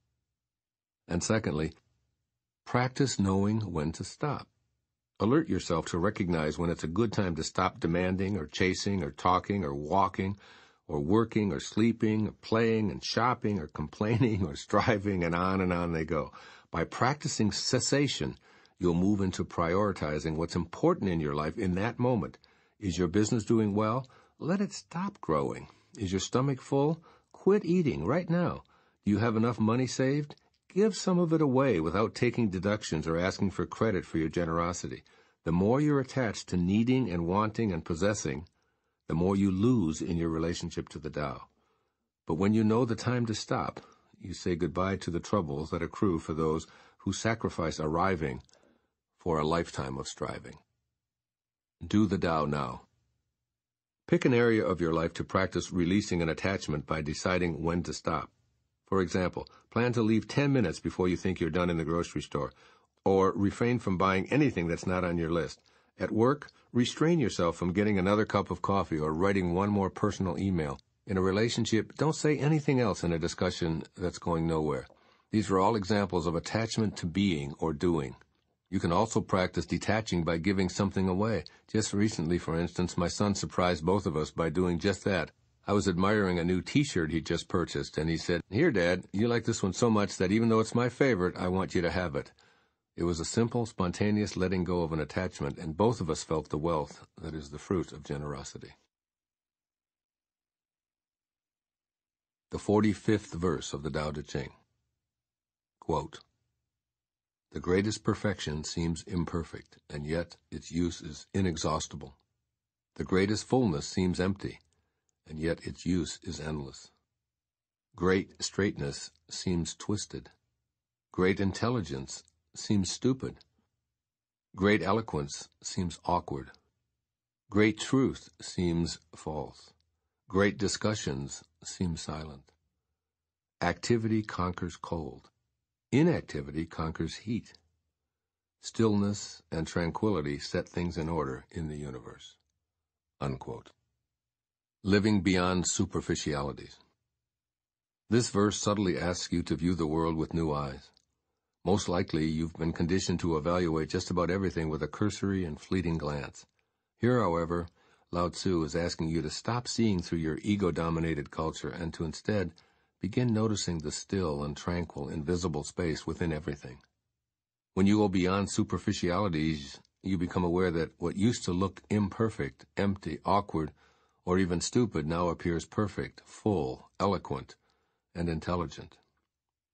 And secondly, practice knowing when to stop. Alert yourself to recognize when it's a good time to stop demanding or chasing or talking or walking or working or sleeping or playing and shopping or complaining or striving, and on they go. By practicing cessation, you'll move into prioritizing what's important in your life in that moment. Is your business doing well? Let it stop growing. Is your stomach full? Quit eating right now. Do you have enough money saved? Give some of it away without taking deductions or asking for credit for your generosity. The more you're attached to needing and wanting and possessing, the more you lose in your relationship to the Tao. But when you know the time to stop, you say goodbye to the troubles that accrue for those who sacrifice arriving for a lifetime of striving. Do the Tao now. Pick an area of your life to practice releasing an attachment by deciding when to stop. For example, plan to leave 10 minutes before you think you're done in the grocery store, or refrain from buying anything that's not on your list. At work, restrain yourself from getting another cup of coffee or writing one more personal email. In a relationship, don't say anything else in a discussion that's going nowhere. These are all examples of attachment to being or doing. You can also practice detaching by giving something away. Just recently, for instance, my son surprised both of us by doing just that. I was admiring a new T-shirt he'd just purchased, and he said, "Here, Dad, you like this one so much that even though it's my favorite, I want you to have it." It was a simple, spontaneous letting go of an attachment, and both of us felt the wealth that is the fruit of generosity. The 45th verse of the Tao Te Ching. Quote, "The greatest perfection seems imperfect, and yet its use is inexhaustible. The greatest fullness seems empty, and yet its use is endless. Great straightness seems twisted. Great intelligence seems stupid. Great eloquence seems awkward. Great truth seems false. Great discussions seem silent. Activity conquers cold. Inactivity conquers heat. Stillness and tranquility set things in order in the universe." Unquote. Living beyond superficialities. This verse subtly asks you to view the world with new eyes. Most likely, you've been conditioned to evaluate just about everything with a cursory and fleeting glance. Here, however, Lao-tzu is asking you to stop seeing through your ego-dominated culture and to instead begin noticing the still and tranquil, invisible space within everything. When you go beyond superficialities, you become aware that what used to look imperfect, empty, awkward, or even stupid now appears perfect, full, eloquent, and intelligent.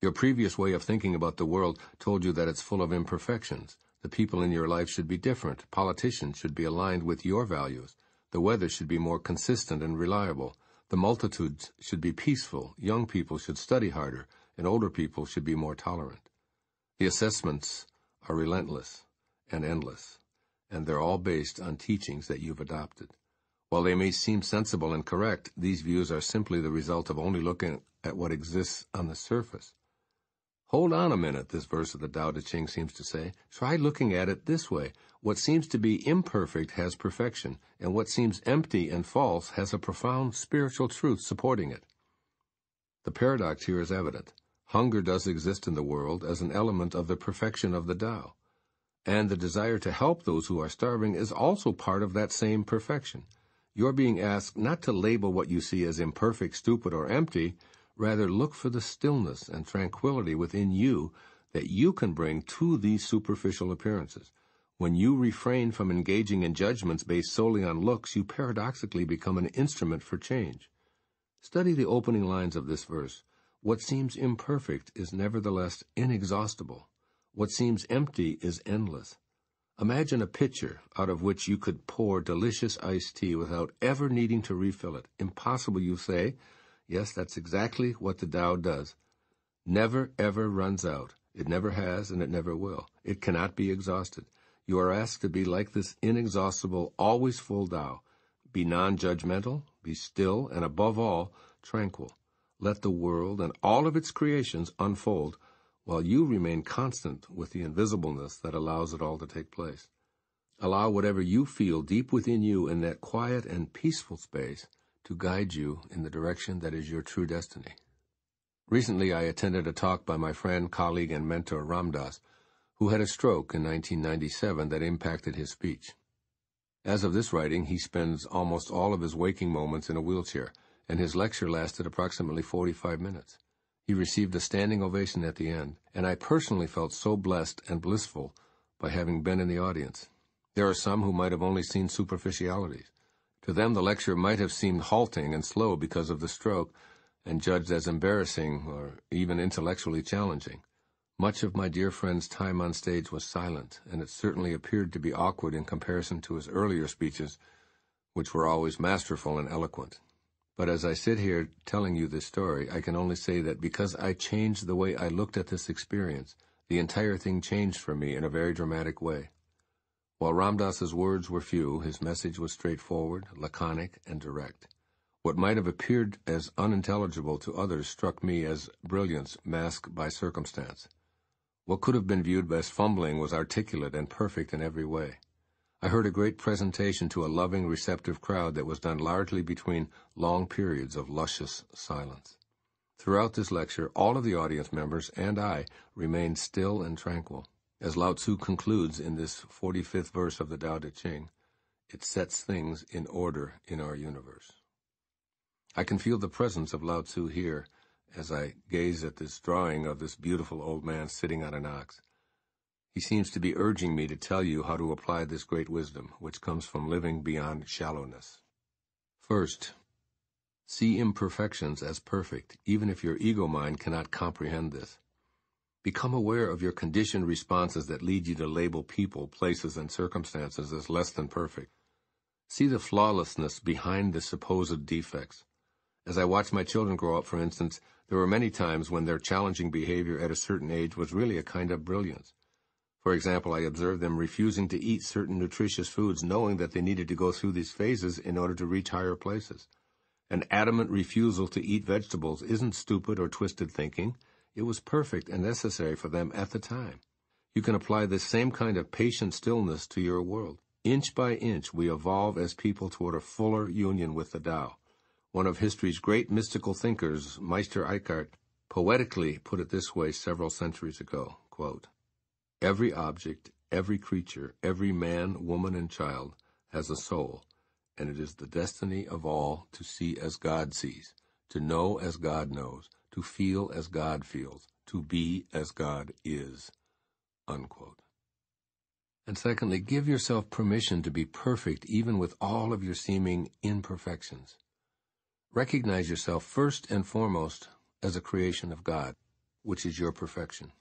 Your previous way of thinking about the world told you that it's full of imperfections. The people in your life should be different. Politicians should be aligned with your values. The weather should be more consistent and reliable. The multitudes should be peaceful. Young people should study harder, and older people should be more tolerant. The assessments are relentless and endless, and they're all based on teachings that you've adopted. While they may seem sensible and correct, these views are simply the result of only looking at what exists on the surface. Hold on a minute, this verse of the Tao Te Ching seems to say. Try looking at it this way. What seems to be imperfect has perfection, and what seems empty and false has a profound spiritual truth supporting it. The paradox here is evident. Hunger does exist in the world as an element of the perfection of the Tao, and the desire to help those who are starving is also part of that same perfection. You're being asked not to label what you see as imperfect, stupid, or empty. Rather, look for the stillness and tranquility within you that you can bring to these superficial appearances. When you refrain from engaging in judgments based solely on looks, you paradoxically become an instrument for change. Study the opening lines of this verse. What seems imperfect is nevertheless inexhaustible. What seems empty is endless. Imagine a pitcher out of which you could pour delicious iced tea without ever needing to refill it. Impossible, you say? Yes, that's exactly what the Tao does. Never, ever runs out. It never has, and it never will. It cannot be exhausted. You are asked to be like this inexhaustible, always full Tao. Be non-judgmental, be still, and above all, tranquil. Let the world and all of its creations unfold, while you remain constant with the invisibleness that allows it all to take place. Allow whatever you feel deep within you in that quiet and peaceful space to guide you in the direction that is your true destiny. Recently, I attended a talk by my friend, colleague, and mentor, Ram Dass, who had a stroke in 1997 that impacted his speech. As of this writing, he spends almost all of his waking moments in a wheelchair, and his lecture lasted approximately 45 minutes. He received a standing ovation at the end, and I personally felt so blessed and blissful by having been in the audience. There are some who might have only seen superficialities. To them, the lecture might have seemed halting and slow because of the stroke, and judged as embarrassing or even intellectually challenging. Much of my dear friend's time on stage was silent, and it certainly appeared to be awkward in comparison to his earlier speeches, which were always masterful and eloquent. But as I sit here telling you this story, I can only say that because I changed the way I looked at this experience, the entire thing changed for me in a very dramatic way. While Ram Dass's words were few, his message was straightforward, laconic, and direct. What might have appeared as unintelligible to others struck me as brilliance masked by circumstance. What could have been viewed as fumbling was articulate and perfect in every way. I heard a great presentation to a loving, receptive crowd that was done largely between long periods of luscious silence. Throughout this lecture, all of the audience members and I remained still and tranquil. As Lao-tzu concludes in this 45th verse of the Tao Te Ching, it sets things in order in our universe. I can feel the presence of Lao-tzu here as I gaze at this drawing of this beautiful old man sitting on an ox. He seems to be urging me to tell you how to apply this great wisdom, which comes from living beyond shallowness. First, see imperfections as perfect, even if your ego mind cannot comprehend this. Become aware of your conditioned responses that lead you to label people, places, and circumstances as less than perfect. See the flawlessness behind the supposed defects. As I watched my children grow up, for instance, there were many times when their challenging behavior at a certain age was really a kind of brilliance. For example, I observed them refusing to eat certain nutritious foods, knowing that they needed to go through these phases in order to reach higher places. An adamant refusal to eat vegetables isn't stupid or twisted thinking. It was perfect and necessary for them at the time. You can apply this same kind of patient stillness to your world. Inch by inch, we evolve as people toward a fuller union with the Tao. One of history's great mystical thinkers, Meister Eckhart, poetically put it this way several centuries ago, quote, "Every object, every creature, every man, woman, and child has a soul, and it is the destiny of all to see as God sees, to know as God knows, to feel as God feels, to be as God is." Unquote. And secondly, give yourself permission to be perfect even with all of your seeming imperfections. Recognize yourself first and foremost as a creation of God, which is your perfection.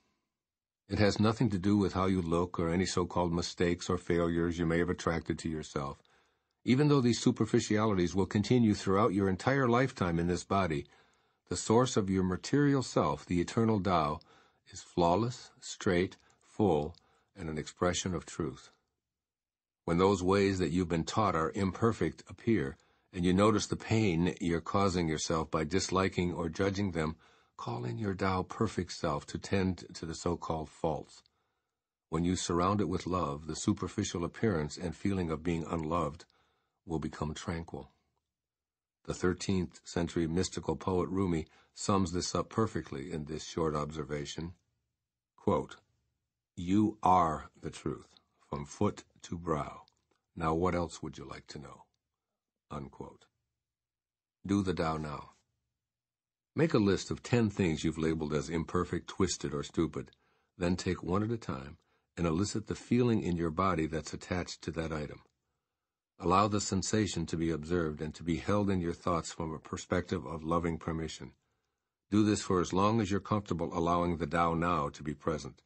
It has nothing to do with how you look or any so-called mistakes or failures you may have attracted to yourself. Even though these superficialities will continue throughout your entire lifetime in this body, the source of your material self, the eternal Tao, is flawless, straight, full, and an expression of truth. When those ways that you've been taught are imperfect appear, and you notice the pain you're causing yourself by disliking or judging them, call in your Tao perfect self to tend to the so-called faults. When you surround it with love, the superficial appearance and feeling of being unloved will become tranquil. The 13th century mystical poet Rumi sums this up perfectly in this short observation. Quote, "You are the truth, from foot to brow. Now what else would you like to know?" Unquote. Do the Tao now. Make a list of 10 things you've labeled as imperfect, twisted, or stupid. Then take one at a time and elicit the feeling in your body that's attached to that item. Allow the sensation to be observed and to be held in your thoughts from a perspective of loving permission. Do this for as long as you're comfortable allowing the Tao Now to be present.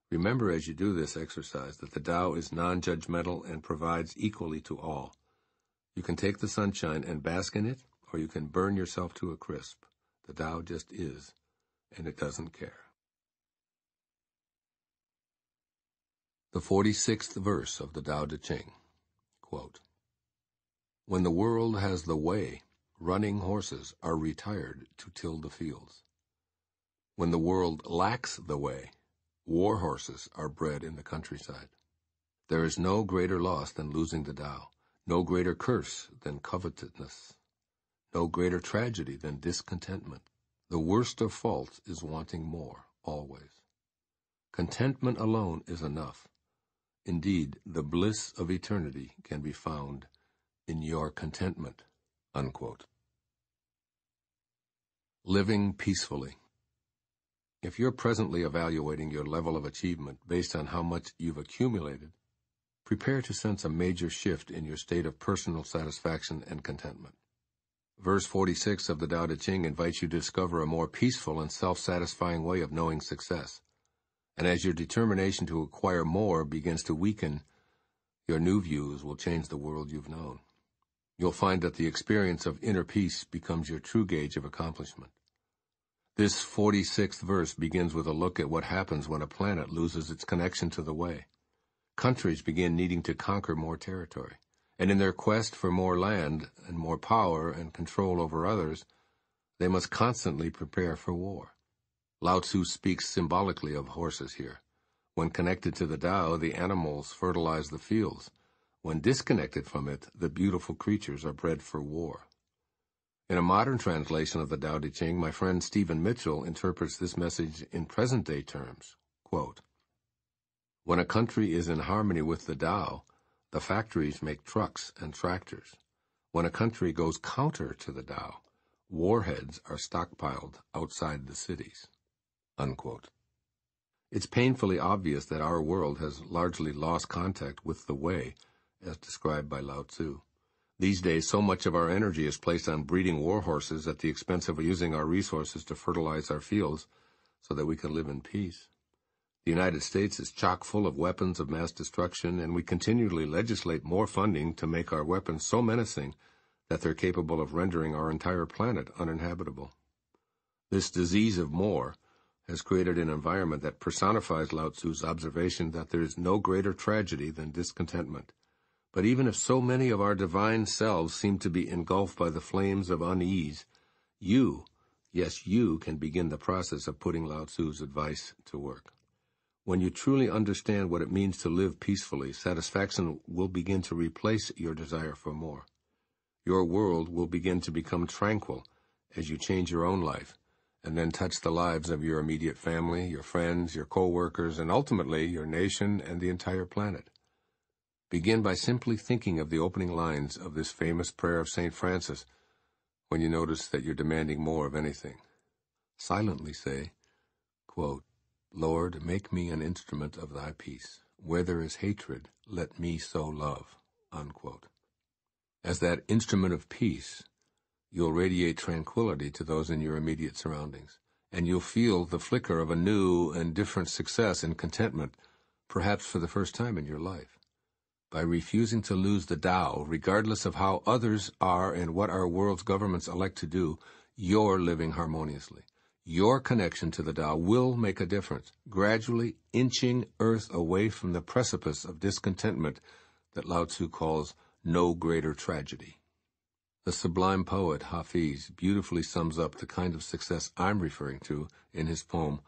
Remember as you do this exercise that the Tao is non-judgmental and provides equally to all. You can take the sunshine and bask in it, or you can burn yourself to a crisp. The Tao just is, and it doesn't care. The 46th verse of the Tao Te Ching, quote, "When the world has the way, running horses are retired to till the fields. When the world lacks the way, war horses are bred in the countryside. There is no greater loss than losing the Tao, no greater curse than covetousness, no greater tragedy than discontentment. The worst of faults is wanting more, always. Contentment alone is enough. Indeed, the bliss of eternity can be found in your contentment." Unquote. Living peacefully. If you're presently evaluating your level of achievement based on how much you've accumulated, prepare to sense a major shift in your state of personal satisfaction and contentment. Verse 46 of the Tao Te Ching invites you to discover a more peaceful and self-satisfying way of knowing success. And as your determination to acquire more begins to weaken, your new views will change the world you've known. You'll find that the experience of inner peace becomes your true gauge of accomplishment. This 46th verse begins with a look at what happens when a planet loses its connection to the way. countries begin needing to conquer more territory, and in their quest for more land and more power and control over others, they must constantly prepare for war. Lao-tzu speaks symbolically of horses here. When connected to the Tao, the animals fertilize the fields. When disconnected from it, the beautiful creatures are bred for war. In a modern translation of the Tao Te Ching, my friend Stephen Mitchell interprets this message in present-day terms. Quote, "When a country is in harmony with the Tao, the factories make trucks and tractors. When a country goes counter to the Tao, warheads are stockpiled outside the cities." Unquote. It's painfully obvious that our world has largely lost contact with the way, as described by Lao-tzu. These days, so much of our energy is placed on breeding war horses at the expense of using our resources to fertilize our fields so that we can live in peace. The United States is chock full of weapons of mass destruction, and we continually legislate more funding to make our weapons so menacing that they're capable of rendering our entire planet uninhabitable. This disease of more has created an environment that personifies Lao-tzu's observation that there is no greater tragedy than discontentment. But even if so many of our divine selves seem to be engulfed by the flames of unease, you, yes, you can begin the process of putting Lao-tzu's advice to work. When you truly understand what it means to live peacefully, satisfaction will begin to replace your desire for more. Your world will begin to become tranquil as you change your own life, and then touch the lives of your immediate family, your friends, your co-workers, and ultimately your nation and the entire planet. Begin by simply thinking of the opening lines of this famous prayer of St. Francis when you notice that you're demanding more of anything. Silently say, quote, "Lord, make me an instrument of thy peace. Where there is hatred, let me sow love." Unquote. As that instrument of peace, you'll radiate tranquility to those in your immediate surroundings, and you'll feel the flicker of a new and different success and contentment, perhaps for the first time in your life. By refusing to lose the Tao, regardless of how others are and what our world's governments elect to do, you're living harmoniously. Your connection to the Tao will make a difference, gradually inching Earth away from the precipice of discontentment that Lao-tzu calls no greater tragedy. The sublime poet Hafiz beautifully sums up the kind of success I'm referring to in his poem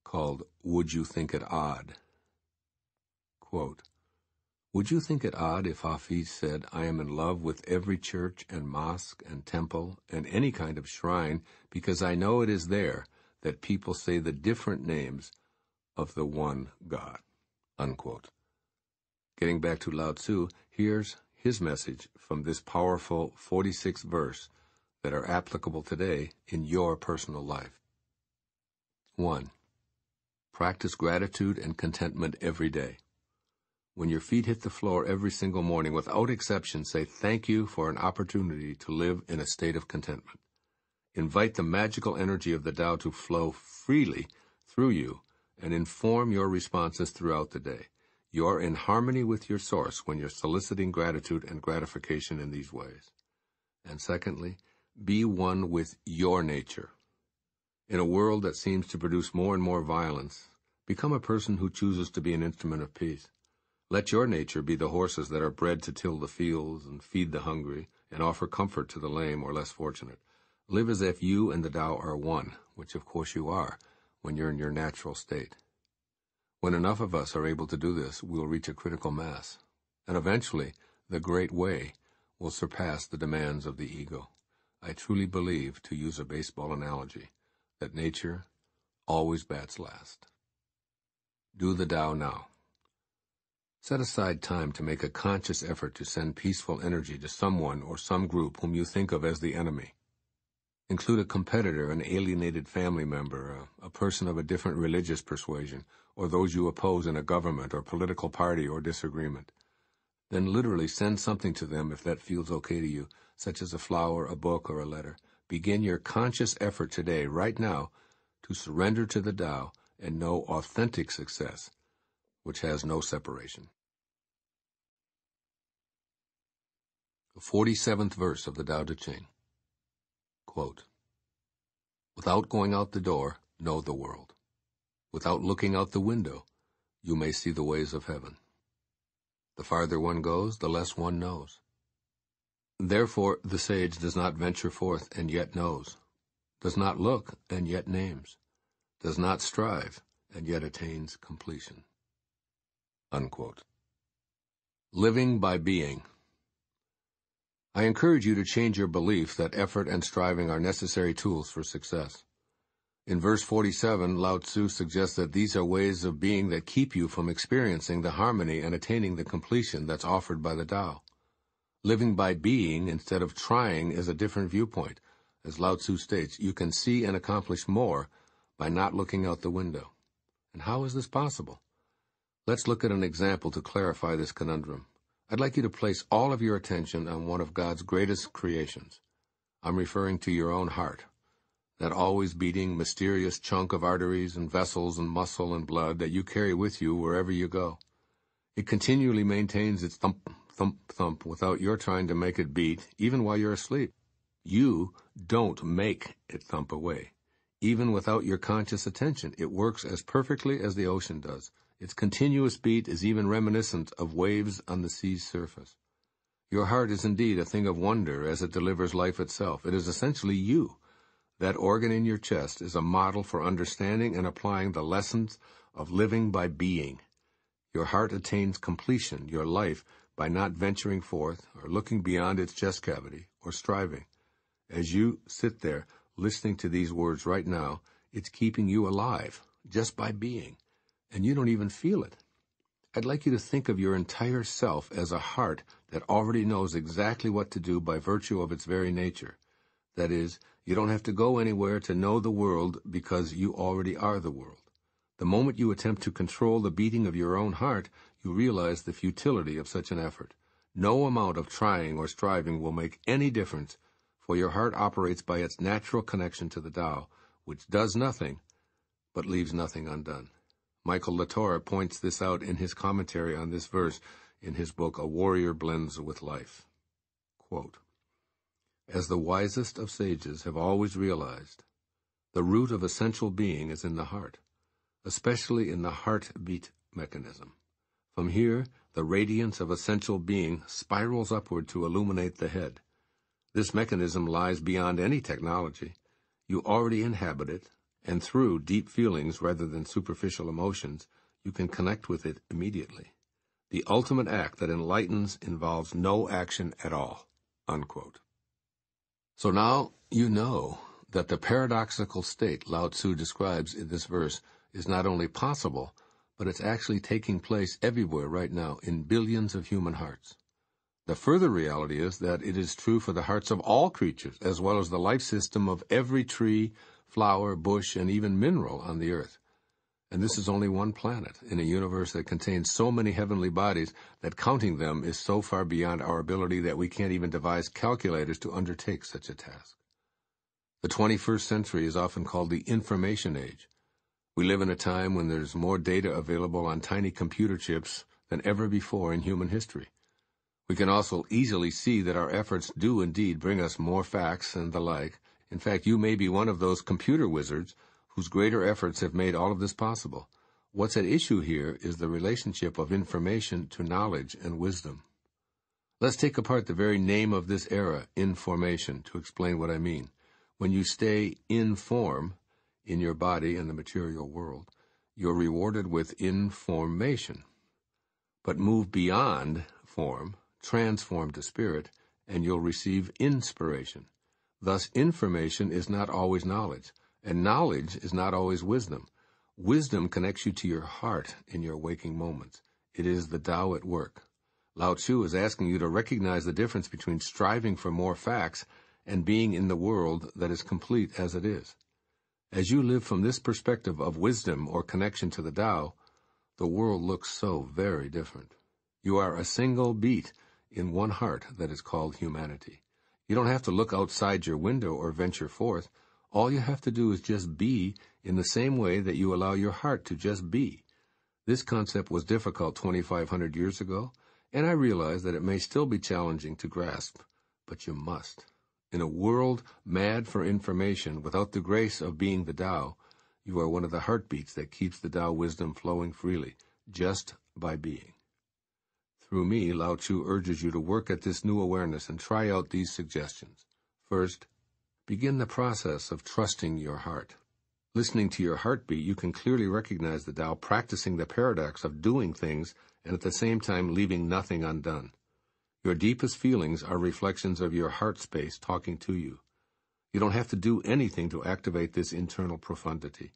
called Would You Think It Odd? Quote, "Would you think it odd if Hafiz said, 'I am in love with every church and mosque and temple and any kind of shrine because I know it is there that people say the different names of the one God?'" Unquote. Getting back to Lao-tzu, here's his message from this powerful 46th verse that are applicable today in your personal life. 1. Practice gratitude and contentment every day. When your feet hit the floor every single morning, without exception, say thank you for an opportunity to live in a state of contentment. Invite the magical energy of the Tao to flow freely through you and inform your responses throughout the day. You're in harmony with your source when you're soliciting gratitude and gratification in these ways. And secondly, be one with your nature. In a world that seems to produce more and more violence, become a person who chooses to be an instrument of peace. Let your nature be the horses that are bred to till the fields and feed the hungry and offer comfort to the lame or less fortunate. Live as if you and the Tao are one, which of course you are when you're in your natural state. When enough of us are able to do this, we'll reach a critical mass, and eventually the great way will surpass the demands of the ego. I truly believe, to use a baseball analogy, that nature always bats last. Do the Tao now. Set aside time to make a conscious effort to send peaceful energy to someone or some group whom you think of as the enemy. Include a competitor, an alienated family member, a person of a different religious persuasion, or those you oppose in a government or political party or disagreement. Then literally send something to them if that feels okay to you, such as a flower, a book, or a letter. Begin your conscious effort today, right now, to surrender to the Tao and know authentic success, which has no separation. The 47th verse of the Tao Te Ching. Quote, "Without going out the door, know the world. Without looking out the window, you may see the ways of heaven." The farther one goes, the less one knows. Therefore, the sage does not venture forth and yet knows, does not look and yet names, does not strive and yet attains completion. Unquote. Living by being. I encourage you to change your belief that effort and striving are necessary tools for success. In verse 47, Lao-tzu suggests that these are ways of being that keep you from experiencing the harmony and attaining the completion that's offered by the Tao. Living by being instead of trying is a different viewpoint. As Lao-tzu states, you can see and accomplish more by not looking out the window. And how is this possible? Let's look at an example to clarify this conundrum. I'd like you to place all of your attention on one of God's greatest creations. I'm referring to your own heart, that always beating, mysterious chunk of arteries and vessels and muscle and blood that you carry with you wherever you go. It continually maintains its thump, thump, thump without your trying to make it beat, even while you're asleep. You don't make it thump away. Even without your conscious attention, it works as perfectly as the ocean does. Its continuous beat is even reminiscent of waves on the sea's surface. Your heart is indeed a thing of wonder as it delivers life itself. It is essentially you. That organ in your chest is a model for understanding and applying the lessons of living by being. Your heart attains completion, your life, by not venturing forth or looking beyond its chest cavity or striving. As you sit there listening to these words right now, it's keeping you alive just by being, and you don't even feel it. I'd like you to think of your entire self as a heart that already knows exactly what to do by virtue of its very nature. That is, you don't have to go anywhere to know the world because you already are the world. The moment you attempt to control the beating of your own heart, you realize the futility of such an effort. No amount of trying or striving will make any difference, for your heart operates by its natural connection to the Tao, which does nothing, but leaves nothing undone. Michael Latorre points this out in his commentary on this verse in his book, A Warrior Blends with Life. Quote, as the wisest of sages have always realized, the root of essential being is in the heart, especially in the heartbeat mechanism. From here, the radiance of essential being spirals upward to illuminate the head. This mechanism lies beyond any technology. You already inhabit it, and through deep feelings rather than superficial emotions, you can connect with it immediately. The ultimate act that enlightens involves no action at all. Unquote. So now you know that the paradoxical state Lao-tzu describes in this verse is not only possible, but it's actually taking place everywhere right now in billions of human hearts. The further reality is that it is true for the hearts of all creatures, as well as the life system of every tree, flower, bush, and even mineral on the earth. And this is only one planet in a universe that contains so many heavenly bodies that counting them is so far beyond our ability that we can't even devise calculators to undertake such a task. The 21st century is often called the information age. We live in a time when there's more data available on tiny computer chips than ever before in human history. We can also easily see that our efforts do indeed bring us more facts and the like. In fact, you may be one of those computer wizards whose greater efforts have made all of this possible. What's at issue here is the relationship of information to knowledge and wisdom. Let's take apart the very name of this era, information, to explain what I mean. When you stay in form, in your body and the material world, you're rewarded with information. But move beyond form, transform to spirit, and you'll receive inspiration. Thus, information is not always knowledge, and knowledge is not always wisdom. Wisdom connects you to your heart in your waking moments. It is the Tao at work. Lao-tzu is asking you to recognize the difference between striving for more facts and being in the world that is complete as it is. As you live from this perspective of wisdom or connection to the Tao, the world looks so very different. You are a single beat in one heart that is called humanity. You don't have to look outside your window or venture forth. All you have to do is just be in the same way that you allow your heart to just be. This concept was difficult 2,500 years ago, and I realize that it may still be challenging to grasp, but you must. In a world mad for information without the grace of being the Tao, you are one of the heartbeats that keeps the Tao wisdom flowing freely, just by being. Through me, Lao-tzu urges you to work at this new awareness and try out these suggestions. First, begin the process of trusting your heart. Listening to your heartbeat, you can clearly recognize the Tao practicing the paradox of doing things and at the same time leaving nothing undone. Your deepest feelings are reflections of your heart space talking to you. You don't have to do anything to activate this internal profundity.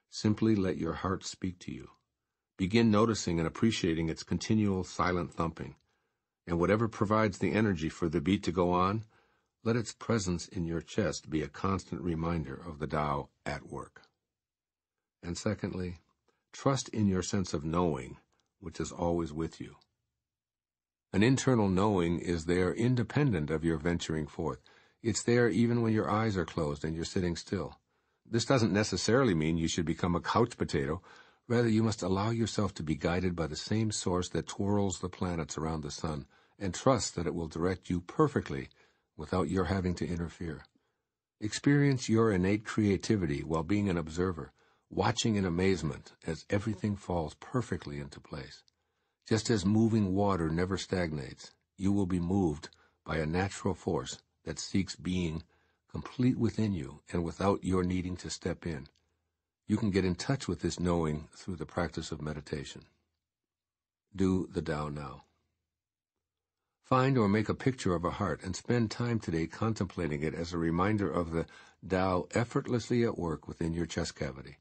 Simply let your heart speak to you. Begin noticing and appreciating its continual silent thumping. And whatever provides the energy for the beat to go on, let its presence in your chest be a constant reminder of the Tao at work. And secondly, trust in your sense of knowing, which is always with you. An internal knowing is there independent of your venturing forth. It's there even when your eyes are closed and you're sitting still. This doesn't necessarily mean you should become a couch potato. Rather, you must allow yourself to be guided by the same source that twirls the planets around the sun, and trust that it will direct you perfectly without your having to interfere. Experience your innate creativity while being an observer, watching in amazement as everything falls perfectly into place. Just as moving water never stagnates, you will be moved by a natural force that seeks being complete within you and without your needing to step in. You can get in touch with this knowing through the practice of meditation. Do the Tao Now. Find or make a picture of a heart and spend time today contemplating it as a reminder of the Tao effortlessly at work within your chest cavity.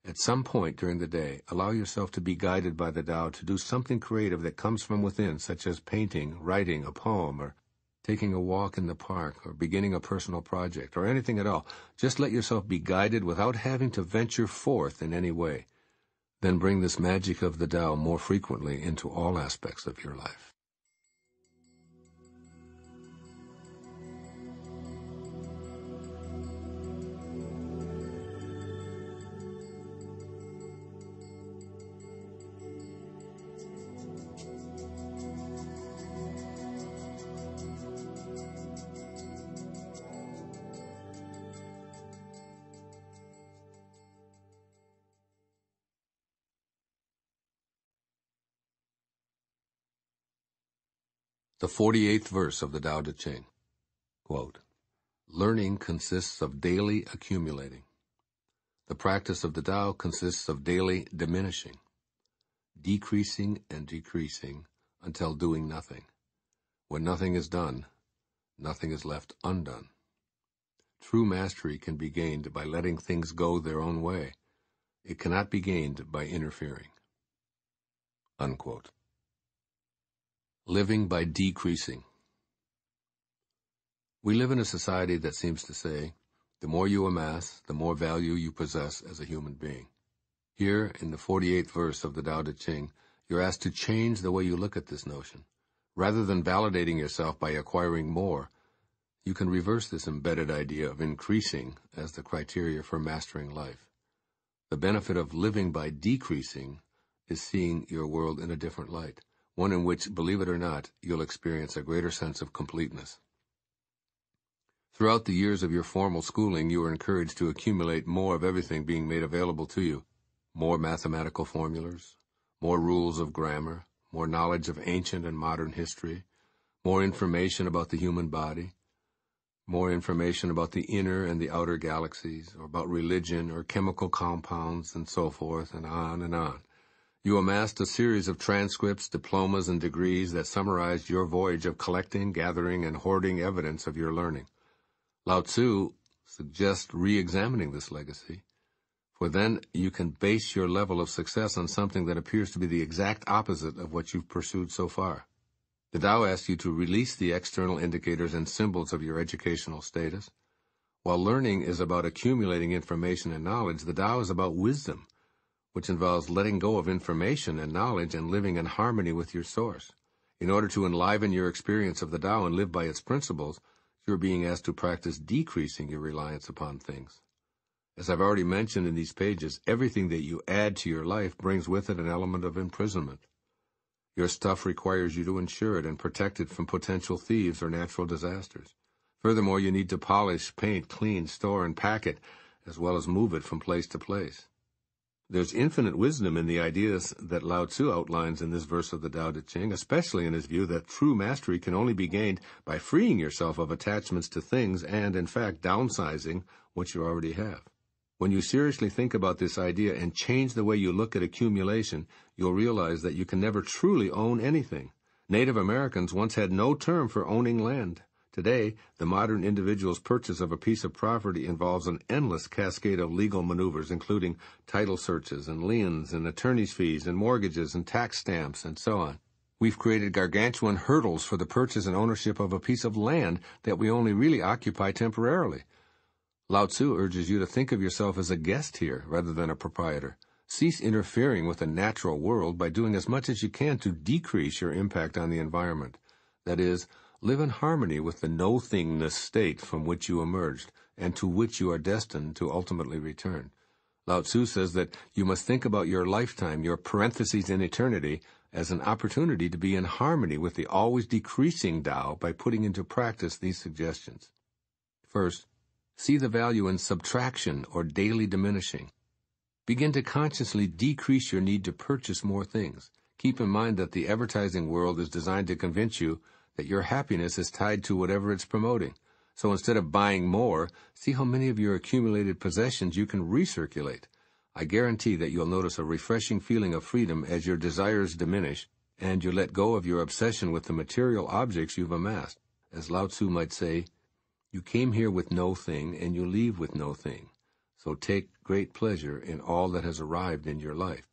At some point during the day, allow yourself to be guided by the Tao to do something creative that comes from within, such as painting, writing a poem, or taking a walk in the park, or beginning a personal project, or anything at all. Just let yourself be guided without having to venture forth in any way. Then bring this magic of the Tao more frequently into all aspects of your life. The 48th verse of the Tao Te Ching. Quote, learning consists of daily accumulating. The practice of the Tao consists of daily diminishing, decreasing and decreasing until doing nothing. When nothing is done, nothing is left undone. True mastery can be gained by letting things go their own way. It cannot be gained by interfering. Unquote. Living by decreasing. We live in a society that seems to say, the more you amass, the more value you possess as a human being. Here, in the 48th verse of the Tao Te Ching, you're asked to change the way you look at this notion. Rather than validating yourself by acquiring more, you can reverse this embedded idea of increasing as the criteria for mastering life. The benefit of living by decreasing is seeing your world in a different light, one in which, believe it or not, you'll experience a greater sense of completeness. Throughout the years of your formal schooling, you are encouraged to accumulate more of everything being made available to you. More mathematical formulas, more rules of grammar, more knowledge of ancient and modern history, more information about the human body, more information about the inner and the outer galaxies, or about religion or chemical compounds, and so forth, and on and on. You amassed a series of transcripts, diplomas, and degrees that summarized your voyage of collecting, gathering, and hoarding evidence of your learning. Lao-tzu suggests re-examining this legacy, for then you can base your level of success on something that appears to be the exact opposite of what you've pursued so far. The Tao asks you to release the external indicators and symbols of your educational status. While learning is about accumulating information and knowledge, the Tao is about wisdom, which involves letting go of information and knowledge and living in harmony with your source. In order to enliven your experience of the Tao and live by its principles, you're being asked to practice decreasing your reliance upon things. As I've already mentioned in these pages, everything that you add to your life brings with it an element of imprisonment. Your stuff requires you to insure it and protect it from potential thieves or natural disasters. Furthermore, you need to polish, paint, clean, store, and pack it, as well as move it from place to place. There's infinite wisdom in the ideas that Lao-tzu outlines in this verse of the Tao Te Ching, especially in his view that true mastery can only be gained by freeing yourself of attachments to things and, in fact, downsizing what you already have. When you seriously think about this idea and change the way you look at accumulation, you'll realize that you can never truly own anything. Native Americans once had no term for owning land. Today, the modern individual's purchase of a piece of property involves an endless cascade of legal maneuvers, including title searches and liens and attorney's fees and mortgages and tax stamps and so on. We've created gargantuan hurdles for the purchase and ownership of a piece of land that we only really occupy temporarily. Lao-tzu urges you to think of yourself as a guest here rather than a proprietor. Cease interfering with the natural world by doing as much as you can to decrease your impact on the environment. That is, live in harmony with the no-thingness state from which you emerged and to which you are destined to ultimately return. Lao-tzu says that you must think about your lifetime, your parentheses in eternity, as an opportunity to be in harmony with the always decreasing Tao by putting into practice these suggestions. First, see the value in subtraction or daily diminishing. Begin to consciously decrease your need to purchase more things. Keep in mind that the advertising world is designed to convince you that your happiness is tied to whatever it's promoting. So instead of buying more, see how many of your accumulated possessions you can recirculate. I guarantee that you'll notice a refreshing feeling of freedom as your desires diminish and you let go of your obsession with the material objects you've amassed. As Lao-tzu might say, you came here with no thing and you leave with no thing. So take great pleasure in all that has arrived in your life.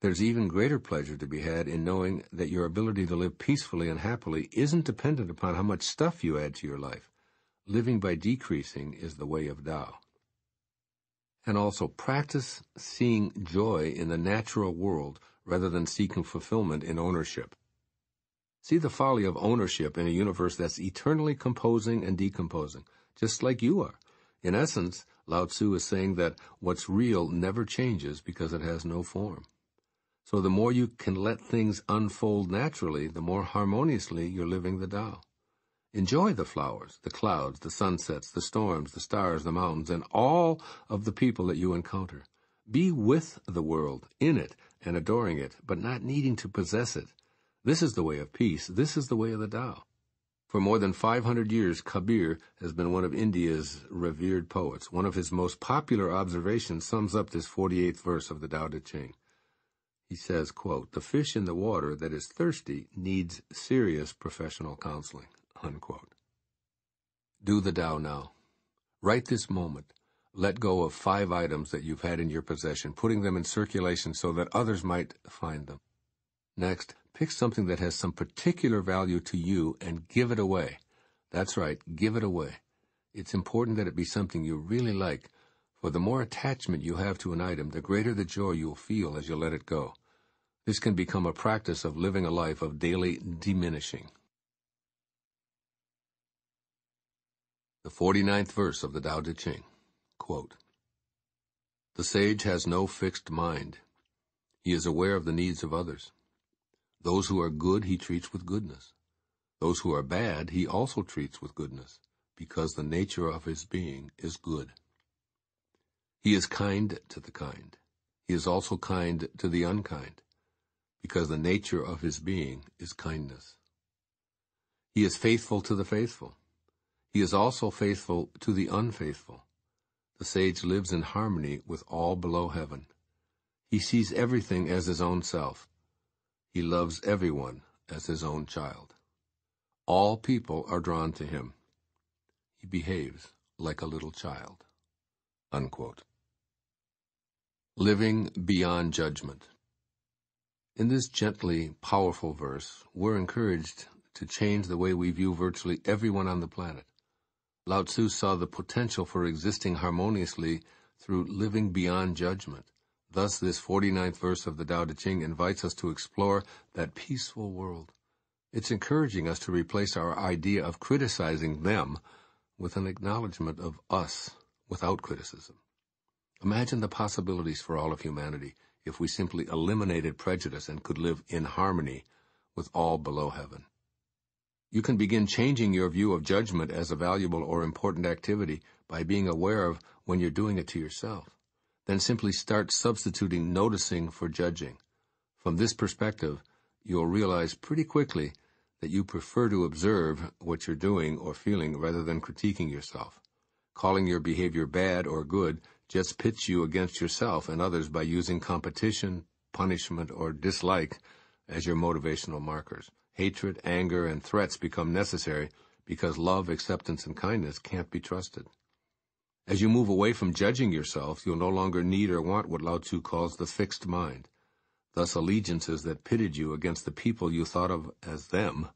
There's even greater pleasure to be had in knowing that your ability to live peacefully and happily isn't dependent upon how much stuff you add to your life. Living by decreasing is the way of Tao. And also practice seeing joy in the natural world rather than seeking fulfillment in ownership. See the folly of ownership in a universe that's eternally composing and decomposing, just like you are. In essence, Lao-tzu is saying that what's real never changes because it has no form. So the more you can let things unfold naturally, the more harmoniously you're living the Tao. Enjoy the flowers, the clouds, the sunsets, the storms, the stars, the mountains, and all of the people that you encounter. Be with the world, in it, and adoring it, but not needing to possess it. This is the way of peace. This is the way of the Tao. For more than 500 years, Kabir has been one of India's revered poets. One of his most popular observations sums up this 48th verse of the Tao Te Ching. He says, quote, "The fish in the water that is thirsty needs serious professional counseling," unquote. Do the Tao now. Right this moment, let go of 5 items that you've had in your possession, putting them in circulation so that others might find them. Next, pick something that has some particular value to you and give it away. That's right, give it away. It's important that it be something you really like, for the more attachment you have to an item, the greater the joy you'll feel as you let it go. This can become a practice of living a life of daily diminishing. The 49th verse of the Tao Te Ching, quote, "The sage has no fixed mind. He is aware of the needs of others. Those who are good he treats with goodness. Those who are bad he also treats with goodness, because the nature of his being is good. He is kind to the kind. He is also kind to the unkind, because the nature of his being is kindness. He is faithful to the faithful. He is also faithful to the unfaithful. The sage lives in harmony with all below heaven. He sees everything as his own self. He loves everyone as his own child. All people are drawn to him. He behaves like a little child." Unquote. Living beyond judgment. In this gently powerful verse, we're encouraged to change the way we view virtually everyone on the planet. Lao-tzu saw the potential for existing harmoniously through living beyond judgment. Thus, this 49th verse of the Tao Te Ching invites us to explore that peaceful world. It's encouraging us to replace our idea of criticizing them with an acknowledgement of us without criticism. Imagine the possibilities for all of humanity if we simply eliminated prejudice and could live in harmony with all below heaven. You can begin changing your view of judgment as a valuable or important activity by being aware of when you're doing it to yourself. Then simply start substituting noticing for judging. From this perspective, you'll realize pretty quickly that you prefer to observe what you're doing or feeling rather than critiquing yourself. Calling your behavior bad or good just pits you against yourself and others by using competition, punishment, or dislike as your motivational markers. Hatred, anger, and threats become necessary because love, acceptance, and kindness can't be trusted. As you move away from judging yourself, you'll no longer need or want what Lao-tzu calls the fixed mind. Thus, allegiances that pitted you against the people you thought of as them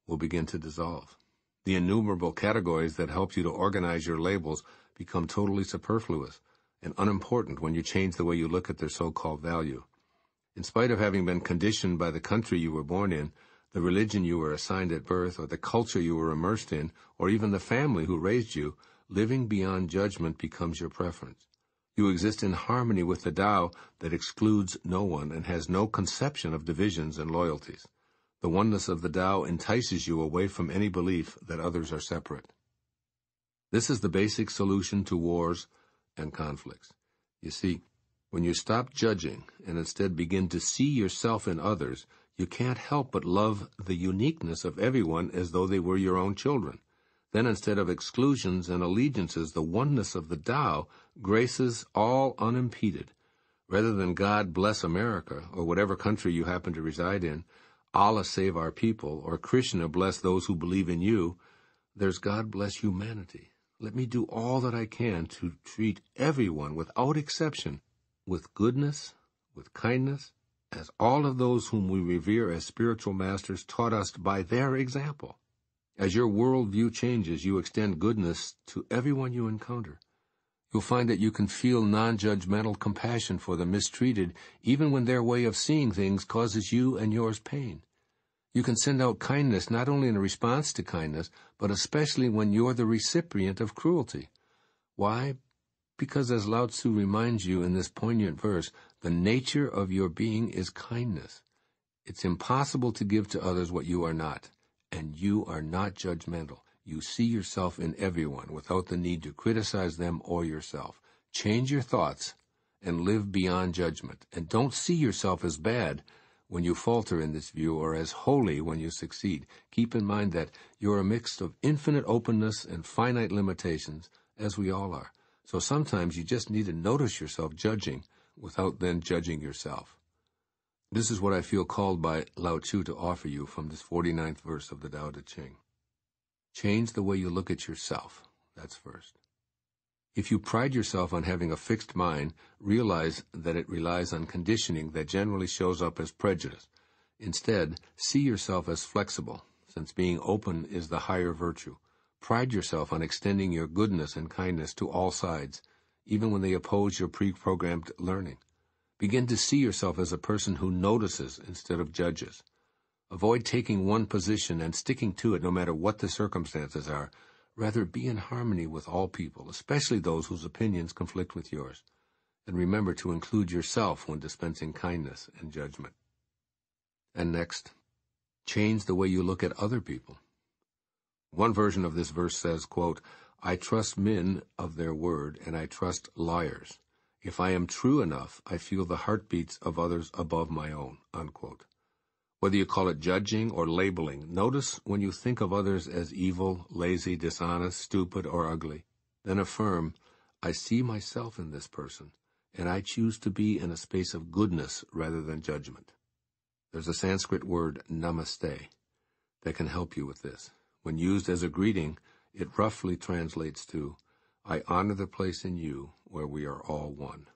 will begin to dissolve. The innumerable categories that helped you to organize your labels become totally superfluous and unimportant when you change the way you look at their so-called value. In spite of having been conditioned by the country you were born in, the religion you were assigned at birth, or the culture you were immersed in, or even the family who raised you, living beyond judgment becomes your preference. You exist in harmony with the Tao that excludes no one and has no conception of divisions and loyalties. The oneness of the Tao entices you away from any belief that others are separate. This is the basic solution to wars and conflicts. You see, when you stop judging and instead begin to see yourself in others, you can't help but love the uniqueness of everyone as though they were your own children. Then instead of exclusions and allegiances, the oneness of the Tao graces all unimpeded. Rather than God bless America, or whatever country you happen to reside in, Allah save our people, or Krishna bless those who believe in you, there's God bless humanity. Let me do all that I can to treat everyone without exception with goodness, with kindness, as all of those whom we revere as spiritual masters taught us by their example. As your worldview changes, you extend goodness to everyone you encounter. You'll find that you can feel non-judgmental compassion for the mistreated, even when their way of seeing things causes you and yours pain. You can send out kindness not only in response to kindness, but especially when you're the recipient of cruelty. Why? Because as Lao-tzu reminds you in this poignant verse, the nature of your being is kindness. It's impossible to give to others what you are not, and you are not judgmental. You see yourself in everyone without the need to criticize them or yourself. Change your thoughts and live beyond judgment, and don't see yourself as bad when you falter in this view or as holy when you succeed. Keep in mind that you're a mix of infinite openness and finite limitations, as we all are. So sometimes you just need to notice yourself judging without then judging yourself. This is what I feel called by Lao-tzu to offer you from this 49th verse of the Tao Te Ching. Change the way you look at yourself. That's first. If you pride yourself on having a fixed mind, realize that it relies on conditioning that generally shows up as prejudice. Instead, see yourself as flexible, since being open is the higher virtue. Pride yourself on extending your goodness and kindness to all sides, even when they oppose your pre-programmed learning. Begin to see yourself as a person who notices instead of judges. Avoid taking one position and sticking to it no matter what the circumstances are. Rather, be in harmony with all people, especially those whose opinions conflict with yours. And remember to include yourself when dispensing kindness and judgment. And next, change the way you look at other people. One version of this verse says, quote, I trust men of their word, and I trust liars. If I am true enough, I feel the heartbeats of others above my own, unquote. Whether you call it judging or labeling, notice when you think of others as evil, lazy, dishonest, stupid, or ugly. Then affirm, I see myself in this person, and I choose to be in a space of goodness rather than judgment. There's a Sanskrit word, namaste, that can help you with this. When used as a greeting, it roughly translates to, I honor the place in you where we are all one.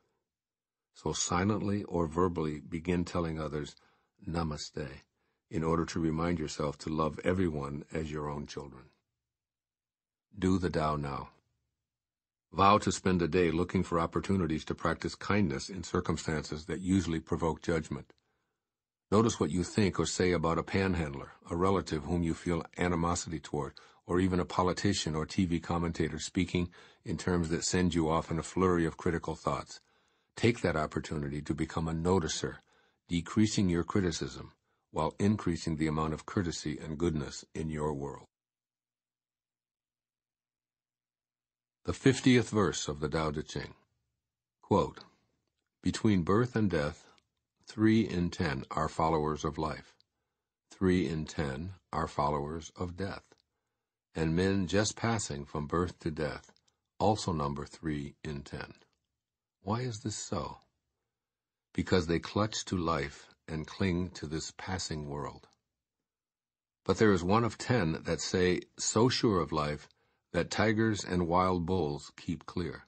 So silently or verbally begin telling others, Namaste, in order to remind yourself to love everyone as your own children. Do the Tao now. Vow to spend a day looking for opportunities to practice kindness in circumstances that usually provoke judgment. Notice what you think or say about a panhandler, a relative whom you feel animosity toward, or even a politician or TV commentator speaking in terms that send you off in a flurry of critical thoughts. Take that opportunity to become a noticer, decreasing your criticism while increasing the amount of courtesy and goodness in your world. The 50th verse of the Tao Te Ching. Quote, Between birth and death, 3 in 10 are followers of life. 3 in 10 are followers of death. And men just passing from birth to death also number 3 in 10. Why is this so? Because they clutch to life and cling to this passing world. But there is 1 of 10 that say, so sure of life, that tigers and wild bulls keep clear.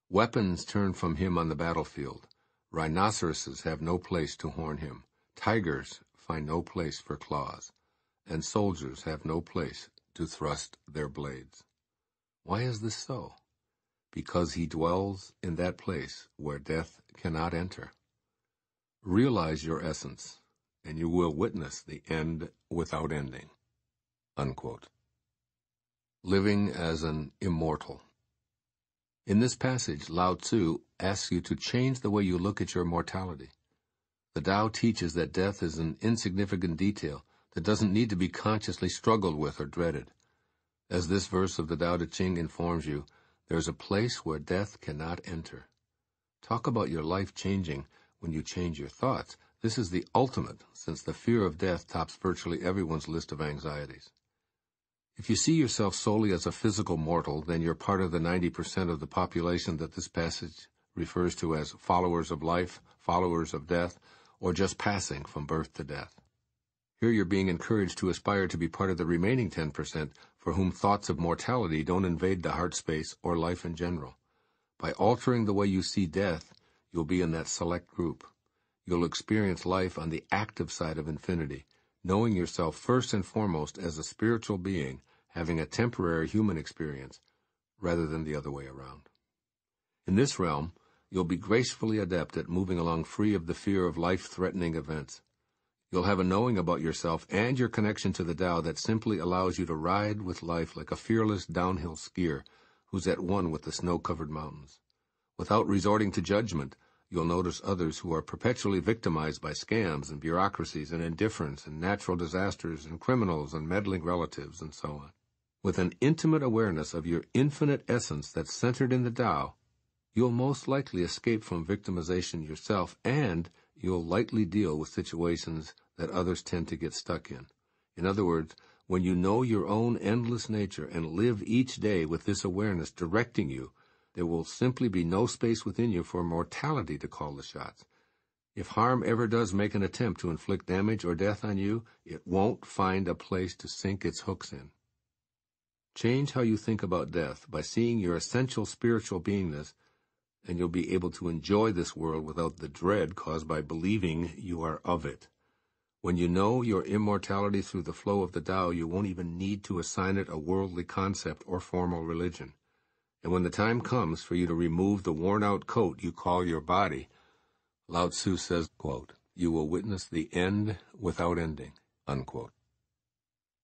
Weapons turn from him on the battlefield. Rhinoceroses have no place to horn him. Tigers find no place for claws. And soldiers have no place to thrust their blades. Why is this so? Because he dwells in that place where death cannot enter. Realize your essence, and you will witness the end without ending. Unquote. Living as an immortal. In this passage, Lao-tzu asks you to change the way you look at your mortality. The Tao teaches that death is an insignificant detail that doesn't need to be consciously struggled with or dreaded. As this verse of the Tao Te Ching informs you, there's a place where death cannot enter. Talk about your life changing when you change your thoughts. This is the ultimate, since the fear of death tops virtually everyone's list of anxieties. If you see yourself solely as a physical mortal, then you're part of the 90% of the population that this passage refers to as followers of life, followers of death, or just passing from birth to death. Here you're being encouraged to aspire to be part of the remaining 10% for whom thoughts of mortality don't invade the heart space or life in general. By altering the way you see death, you'll be in that select group. You'll experience life on the active side of infinity, knowing yourself first and foremost as a spiritual being having a temporary human experience, rather than the other way around. In this realm, you'll be gracefully adept at moving along free of the fear of life-threatening events. You'll have a knowing about yourself and your connection to the Tao that simply allows you to ride with life like a fearless downhill skier who's at one with the snow-covered mountains. Without resorting to judgment, you'll notice others who are perpetually victimized by scams and bureaucracies and indifference and natural disasters and criminals and meddling relatives and so on. With an intimate awareness of your infinite essence that's centered in the Tao, you'll most likely escape from victimization yourself, and you'll lightly deal with situations that others tend to get stuck in. In other words, when you know your own endless nature and live each day with this awareness directing you, there will simply be no space within you for mortality to call the shots. If harm ever does make an attempt to inflict damage or death on you, it won't find a place to sink its hooks in. Change how you think about death by seeing your essential spiritual beingness, and you'll be able to enjoy this world without the dread caused by believing you are of it. When you know your immortality through the flow of the Tao, you won't even need to assign it a worldly concept or formal religion. And when the time comes for you to remove the worn-out coat you call your body, Lao-tzu says, quote, you will witness the end without ending, unquote.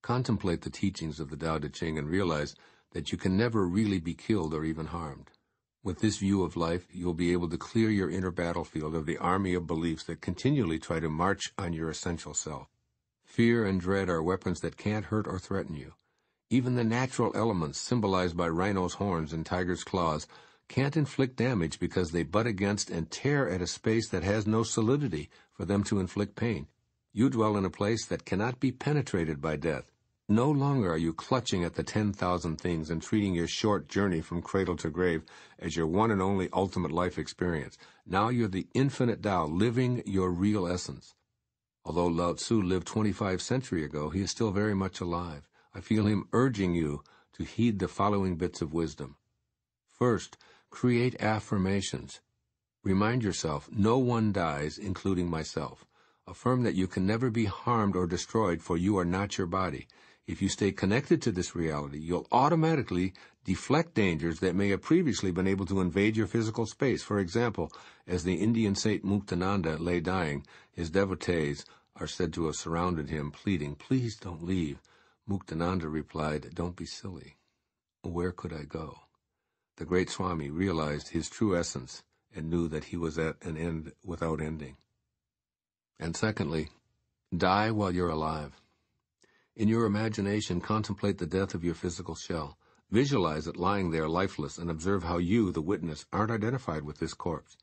Contemplate the teachings of the Tao Te Ching and realize that you can never really be killed or even harmed. With this view of life, you'll be able to clear your inner battlefield of the army of beliefs that continually try to march on your essential self. Fear and dread are weapons that can't hurt or threaten you. Even the natural elements, symbolized by rhino's horns and tiger's claws, can't inflict damage because they butt against and tear at a space that has no solidity for them to inflict pain. You dwell in a place that cannot be penetrated by death. No longer are you clutching at the 10,000 things and treating your short journey from cradle to grave as your one and only ultimate life experience. Now you're the infinite Tao, living your real essence. Although Lao-tzu lived 25 centuries ago, he is still very much alive. I feel him urging you to heed the following bits of wisdom. First, create affirmations. Remind yourself, no one dies, including myself. Affirm that you can never be harmed or destroyed, for you are not your body. If you stay connected to this reality, you'll automatically deflect dangers that may have previously been able to invade your physical space. For example, as the Indian saint Muktananda lay dying, his devotees are said to have surrounded him, pleading, "Please don't leave." Muktananda replied, "Don't be silly. Where could I go?" The great Swami realized his true essence and knew that he was at an end without ending. And secondly, die while you're alive. In your imagination, contemplate the death of your physical shell. Visualize it lying there lifeless and observe how you, the witness, aren't identified with this corpse.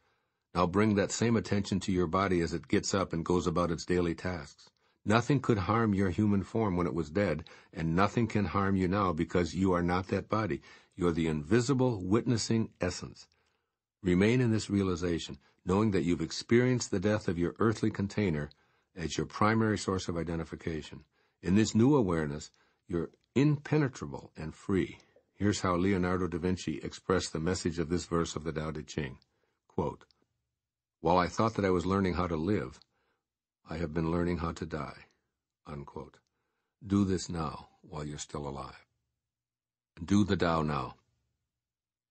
Now bring that same attention to your body as it gets up and goes about its daily tasks. Nothing could harm your human form when it was dead, and nothing can harm you now because you are not that body. You're the invisible, witnessing essence. Remain in this realization, knowing that you've experienced the death of your earthly container as your primary source of identification. In this new awareness, you're impenetrable and free. Here's how Leonardo da Vinci expressed the message of this verse of the Tao Te Ching. Quote, "While I thought that I was learning how to live, I have been learning how to die." Unquote. Do this now while you're still alive. Do the Tao now.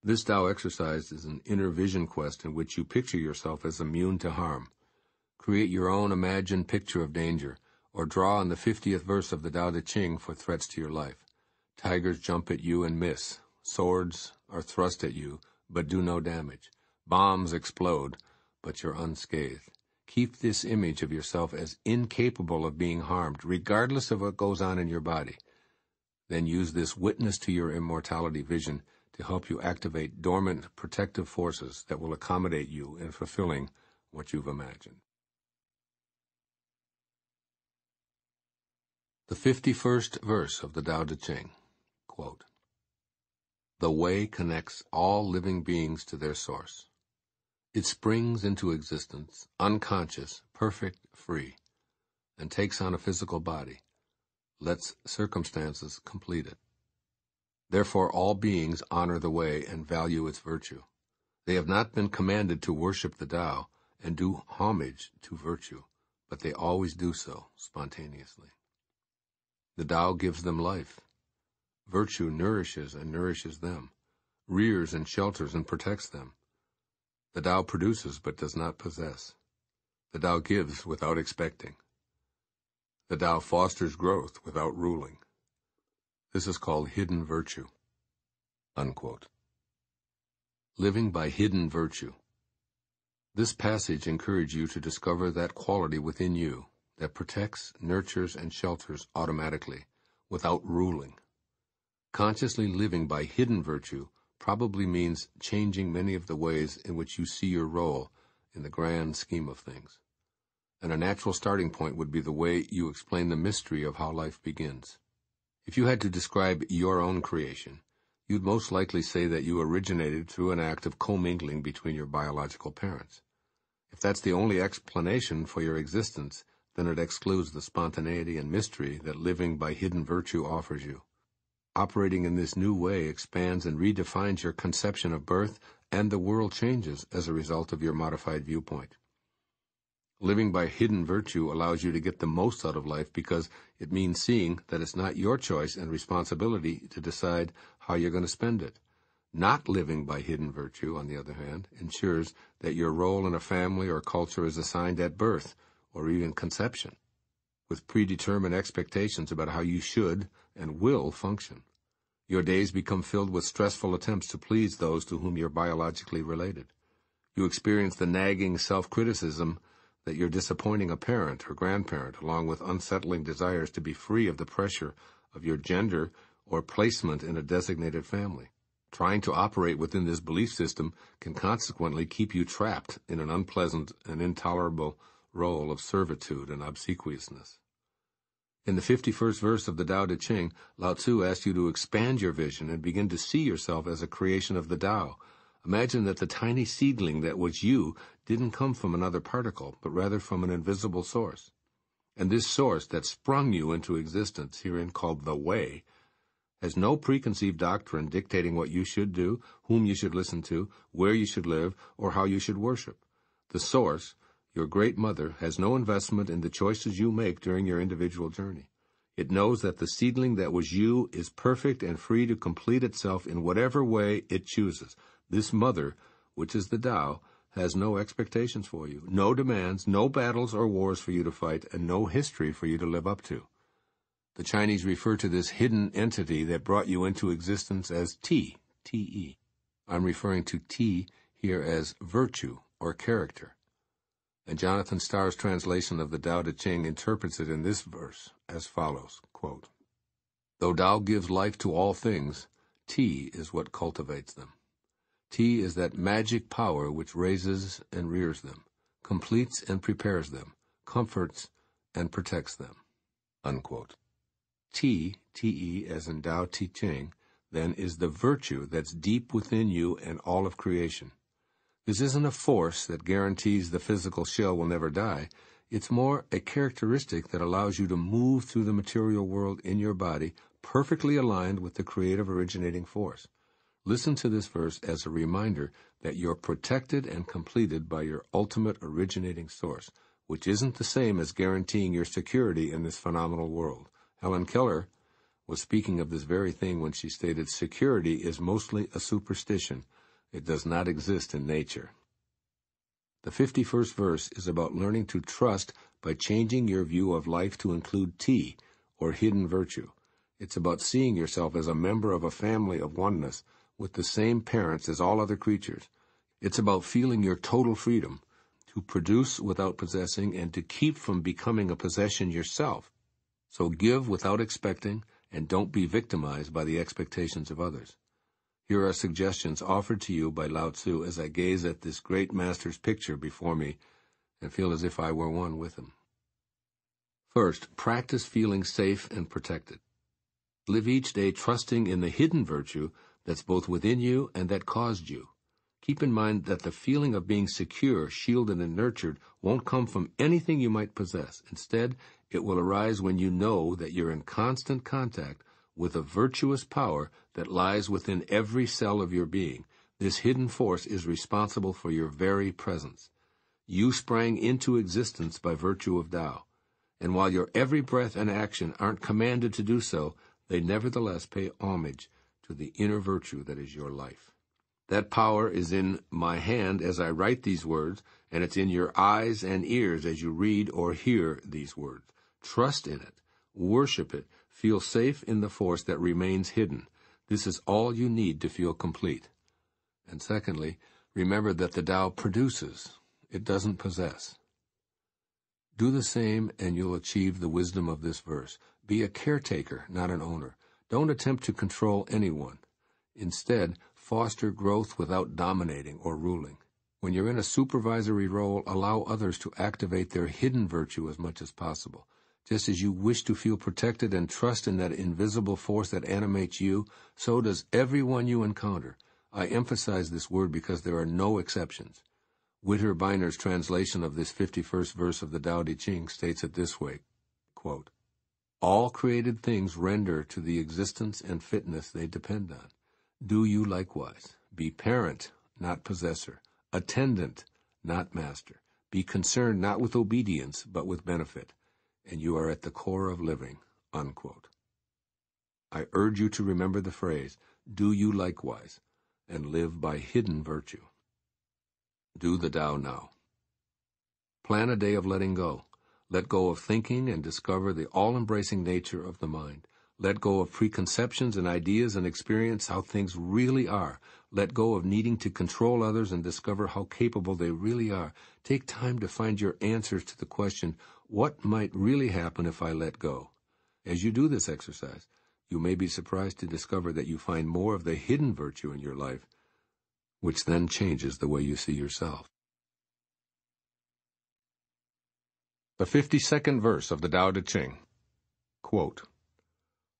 This Tao exercise is an inner vision quest in which you picture yourself as immune to harm. Create your own imagined picture of danger, or draw on the 50th verse of the Tao Te Ching for threats to your life. Tigers jump at you and miss. Swords are thrust at you, but do no damage. Bombs explode, but you're unscathed. Keep this image of yourself as incapable of being harmed, regardless of what goes on in your body. Then use this witness to your immortality vision to help you activate dormant protective forces that will accommodate you in fulfilling what you've imagined. The 51st verse of the Tao Te Ching. Quote, "The way connects all living beings to their source. It springs into existence, unconscious, perfect, free, and takes on a physical body, lets circumstances complete it. Therefore all beings honor the way and value its virtue. They have not been commanded to worship the Tao and do homage to virtue, but they always do so spontaneously. The Tao gives them life. Virtue nourishes and nourishes them, rears and shelters and protects them. The Tao produces but does not possess. The Tao gives without expecting. The Tao fosters growth without ruling. This is called hidden virtue." Unquote. Living by hidden virtue. This passage encourages you to discover that quality within you that protects, nurtures, and shelters automatically, without ruling. Consciously living by hidden virtue probably means changing many of the ways in which you see your role in the grand scheme of things. And a natural starting point would be the way you explain the mystery of how life begins. If you had to describe your own creation, you'd most likely say that you originated through an act of commingling between your biological parents. If that's the only explanation for your existence, then it excludes the spontaneity and mystery that living by hidden virtue offers you. Operating in this new way expands and redefines your conception of birth, and the world changes as a result of your modified viewpoint. Living by hidden virtue allows you to get the most out of life because it means seeing that it's not your choice and responsibility to decide how you're going to spend it. Not living by hidden virtue, on the other hand, ensures that your role in a family or culture is assigned at birth or even conception, with predetermined expectations about how you should and will function. Your days become filled with stressful attempts to please those to whom you're biologically related. You experience the nagging self-criticism that you're disappointing a parent or grandparent, along with unsettling desires to be free of the pressure of your gender or placement in a designated family. Trying to operate within this belief system can consequently keep you trapped in an unpleasant and intolerable role of servitude and obsequiousness. In the 51st verse of the Tao Te Ching, Lao-tzu asks you to expand your vision and begin to see yourself as a creation of the Tao. Imagine that the tiny seedling that was you didn't come from another particle, but rather from an invisible source. And this source that sprung you into existence, herein called the Way, has no preconceived doctrine dictating what you should do, whom you should listen to, where you should live, or how you should worship. The source, your great mother, has no investment in the choices you make during your individual journey. It knows that the seedling that was you is perfect and free to complete itself in whatever way it chooses. This mother, which is the Tao, has no expectations for you, no demands, no battles or wars for you to fight, and no history for you to live up to. The Chinese refer to this hidden entity that brought you into existence as Ti, T-E. I'm referring to Ti here as virtue or character. And Jonathan Starr's translation of the Tao Te Ching interprets it in this verse as follows, quote, "Though Tao gives life to all things, Ti is what cultivates them. T is that magic power which raises and rears them, completes and prepares them, comforts and protects them." Unquote. T-E, as in Tao Te Ching, then is the virtue that's deep within you and all of creation. This isn't a force that guarantees the physical shell will never die. It's more a characteristic that allows you to move through the material world in your body, perfectly aligned with the creative originating force. Listen to this verse as a reminder that you're protected and completed by your ultimate originating source, which isn't the same as guaranteeing your security in this phenomenal world. Helen Keller was speaking of this very thing when she stated, "Security is mostly a superstition. It does not exist in nature." The 51st verse is about learning to trust by changing your view of life to include T, or hidden virtue. It's about seeing yourself as a member of a family of oneness with the same parents as all other creatures. It's about feeling your total freedom to produce without possessing and to keep from becoming a possession yourself. So give without expecting, and don't be victimized by the expectations of others. Here are suggestions offered to you by Lao-tzu as I gaze at this great master's picture before me and feel as if I were one with him. First, practice feeling safe and protected. Live each day trusting in the hidden virtue that's both within you and that caused you. Keep in mind that the feeling of being secure, shielded, and nurtured won't come from anything you might possess. Instead, it will arise when you know that you're in constant contact with a virtuous power that lies within every cell of your being. This hidden force is responsible for your very presence. You sprang into existence by virtue of Tao, and while your every breath and action aren't commanded to do so, they nevertheless pay homage to the inner virtue that is your life. That power is in my hand as I write these words, and it's in your eyes and ears as you read or hear these words. Trust in it, worship it, feel safe in the force that remains hidden. This is all you need to feel complete. And secondly, remember that the Tao produces, it doesn't possess. Do the same and you'll achieve the wisdom of this verse. Be a caretaker, not an owner. Don't attempt to control anyone. Instead, foster growth without dominating or ruling. When you're in a supervisory role, allow others to activate their hidden virtue as much as possible. Just as you wish to feel protected and trust in that invisible force that animates you, so does everyone you encounter. I emphasize this word because there are no exceptions. Witter Bynner's translation of this 51st verse of the Tao Te Ching states it this way, quote, "All created things render to the existence and fitness they depend on. Do you likewise. Be parent, not possessor, attendant, not master. Be concerned not with obedience, but with benefit, and you are at the core of living." Unquote. I urge you to remember the phrase, "Do you likewise," and live by hidden virtue. Do the Tao now. Plan a day of letting go. Let go of thinking and discover the all-embracing nature of the mind. Let go of preconceptions and ideas and experience how things really are. Let go of needing to control others and discover how capable they really are. Take time to find your answers to the question, what might really happen if I let go? As you do this exercise, you may be surprised to discover that you find more of the hidden virtue in your life, which then changes the way you see yourself. The 52nd verse of the Tao Te Ching, quote,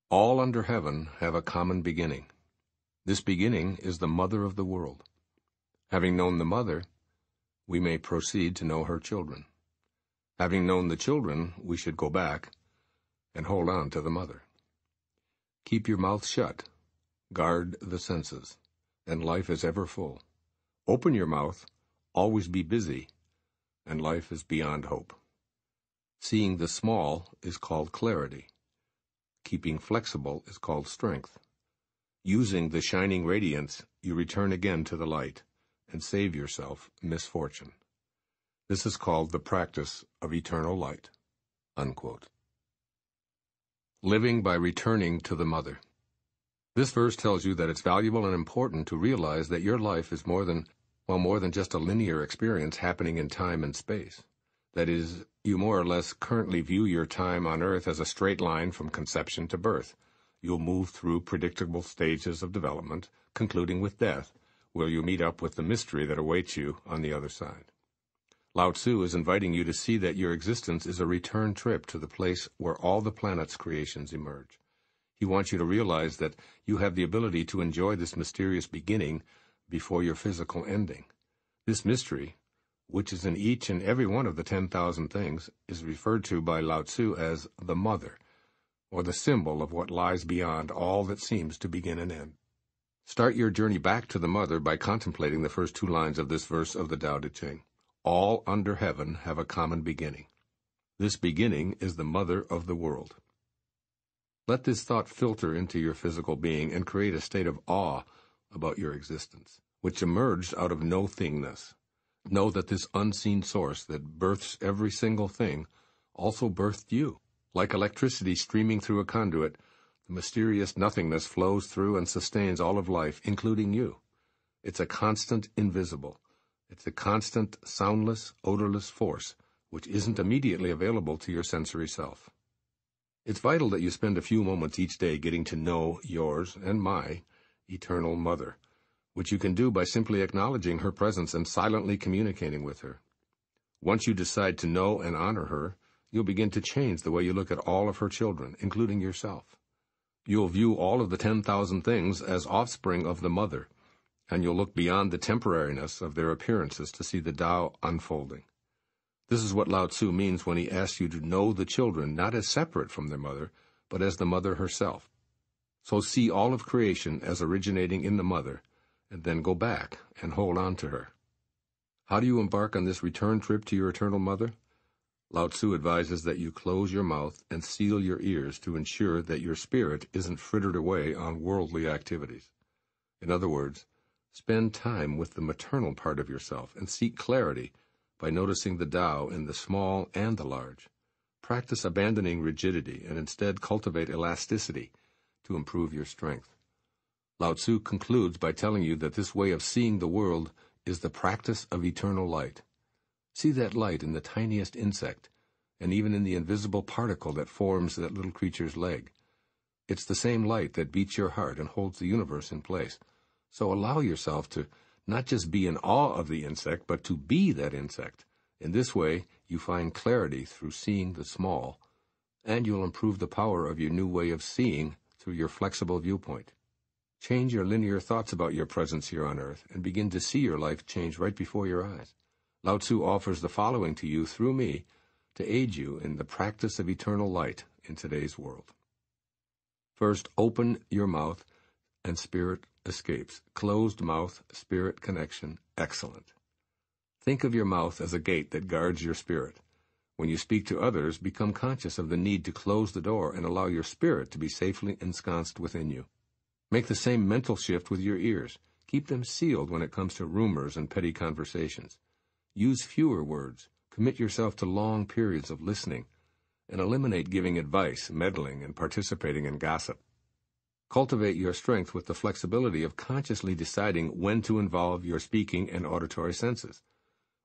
"All under heaven have a common beginning. This beginning is the mother of the world. Having known the mother, we may proceed to know her children. Having known the children, we should go back and hold on to the mother. Keep your mouth shut, guard the senses, and life is ever full. Open your mouth, always be busy, and life is beyond hope. Seeing the small is called clarity. Keeping flexible is called strength. Using the shining radiance, you return again to the light and save yourself misfortune. This is called the practice of eternal light." Unquote. Living by returning to the mother. This verse tells you that it's valuable and important to realize that your life is more than just a linear experience happening in time and space. That is, you more or less currently view your time on Earth as a straight line from conception to birth. You'll move through predictable stages of development, concluding with death, will you meet up with the mystery that awaits you on the other side. Lao-tzu is inviting you to see that your existence is a return trip to the place where all the planet's creations emerge. He wants you to realize that you have the ability to enjoy this mysterious beginning before your physical ending. This mystery, which is in each and every one of the 10,000 things, is referred to by Lao-tzu as the Mother, or the symbol of what lies beyond all that seems to begin and end. Start your journey back to the Mother by contemplating the first 2 lines of this verse of the Tao Te Ching. All under heaven have a common beginning. This beginning is the Mother of the world. Let this thought filter into your physical being and create a state of awe about your existence, which emerged out of no-thingness. Know that this unseen source that births every single thing also birthed you. Like electricity streaming through a conduit, the mysterious nothingness flows through and sustains all of life, including you. It's a constant invisible. It's a constant, soundless, odorless force, which isn't immediately available to your sensory self. It's vital that you spend a few moments each day getting to know yours and my eternal Mother, which you can do by simply acknowledging her presence and silently communicating with her. Once you decide to know and honor her, you'll begin to change the way you look at all of her children, including yourself. You'll view all of the 10,000 things as offspring of the Mother, and you'll look beyond the temporariness of their appearances to see the Tao unfolding. This is what Lao-tzu means when he asks you to know the children not as separate from their mother, but as the Mother herself. So see all of creation as originating in the Mother, and then go back and hold on to her. How do you embark on this return trip to your eternal Mother? Lao-tzu advises that you close your mouth and seal your ears to ensure that your spirit isn't frittered away on worldly activities. In other words, spend time with the maternal part of yourself and seek clarity by noticing the Tao in the small and the large. Practice abandoning rigidity and instead cultivate elasticity to improve your strength. Lao-tzu concludes by telling you that this way of seeing the world is the practice of eternal light. See that light in the tiniest insect, and even in the invisible particle that forms that little creature's leg. It's the same light that beats your heart and holds the universe in place. So allow yourself to not just be in awe of the insect, but to be that insect. In this way, you find clarity through seeing the small, and you'll improve the power of your new way of seeing through your flexible viewpoint. Change your linear thoughts about your presence here on earth and begin to see your life change right before your eyes. Lao-tzu offers the following to you through me to aid you in the practice of eternal light in today's world. First, open your mouth and spirit escapes. Closed mouth, spirit connection, excellent. Think of your mouth as a gate that guards your spirit. When you speak to others, become conscious of the need to close the door and allow your spirit to be safely ensconced within you. Make the same mental shift with your ears. Keep them sealed when it comes to rumors and petty conversations. Use fewer words. Commit yourself to long periods of listening, and eliminate giving advice, meddling, and participating in gossip. Cultivate your strength with the flexibility of consciously deciding when to involve your speaking and auditory senses.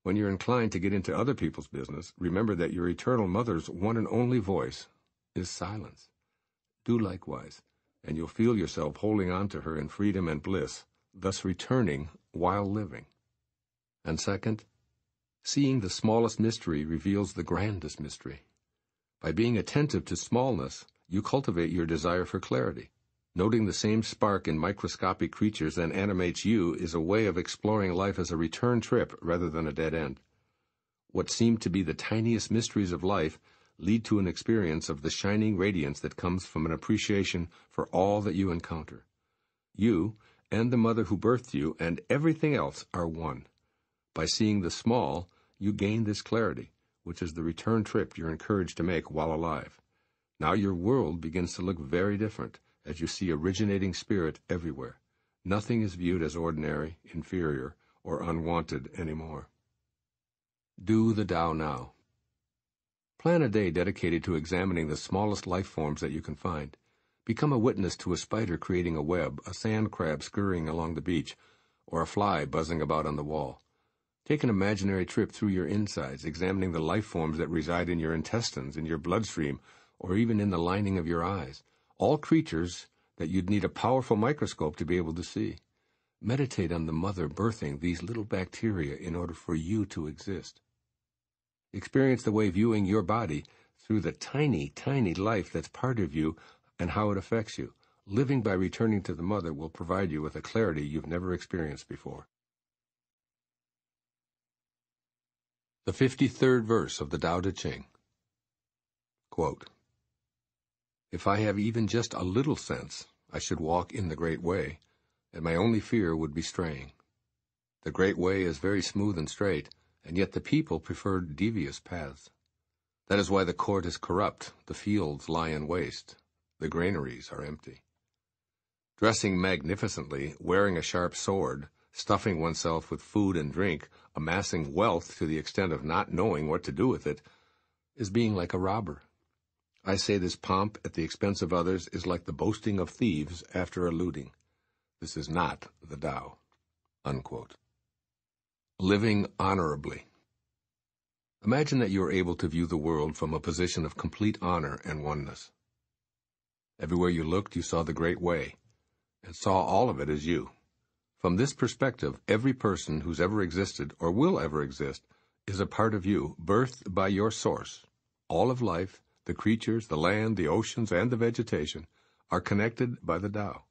When you're inclined to get into other people's business, remember that your eternal Mother's one and only voice is silence. Do likewise, and you'll feel yourself holding on to her in freedom and bliss, thus returning while living. And second, seeing the smallest mystery reveals the grandest mystery. By being attentive to smallness, you cultivate your desire for clarity. Noting the same spark in microscopic creatures that animates you is a way of exploring life as a return trip rather than a dead end. What seem to be the tiniest mysteries of life lead to an experience of the shining radiance that comes from an appreciation for all that you encounter. You and the Mother who birthed you and everything else are one. By seeing the small, you gain this clarity, which is the return trip you're encouraged to make while alive. Now your world begins to look very different as you see originating spirit everywhere. Nothing is viewed as ordinary, inferior, or unwanted anymore. Do the Tao Now. Plan a day dedicated to examining the smallest life forms that you can find. Become a witness to a spider creating a web, a sand crab scurrying along the beach, or a fly buzzing about on the wall. Take an imaginary trip through your insides, examining the life forms that reside in your intestines, in your bloodstream, or even in the lining of your eyes. All creatures that you'd need a powerful microscope to be able to see. Meditate on the mother birthing these little bacteria in order for you to exist. Experience the way viewing your body through the tiny, tiny life that's part of you and how it affects you. Living by returning to the mother will provide you with a clarity you've never experienced before. The 53rd verse of the Tao Te Ching. Quote, "If I have even just a little sense, I should walk in the great way, and my only fear would be straying. The great way is very smooth and straight, and yet the people prefer devious paths. That is why the court is corrupt, the fields lie in waste, the granaries are empty. Dressing magnificently, wearing a sharp sword, stuffing oneself with food and drink, amassing wealth to the extent of not knowing what to do with it, is being like a robber. I say this pomp at the expense of others is like the boasting of thieves after a looting. This is not the Tao." Unquote. Living honorably. Imagine that you are able to view the world from a position of complete honor and oneness. Everywhere you looked, you saw the great way, and saw all of it as you. From this perspective, every person who's ever existed or will ever exist is a part of you, birthed by your source. All of life, the creatures, the land, the oceans, and the vegetation are connected by the Tao.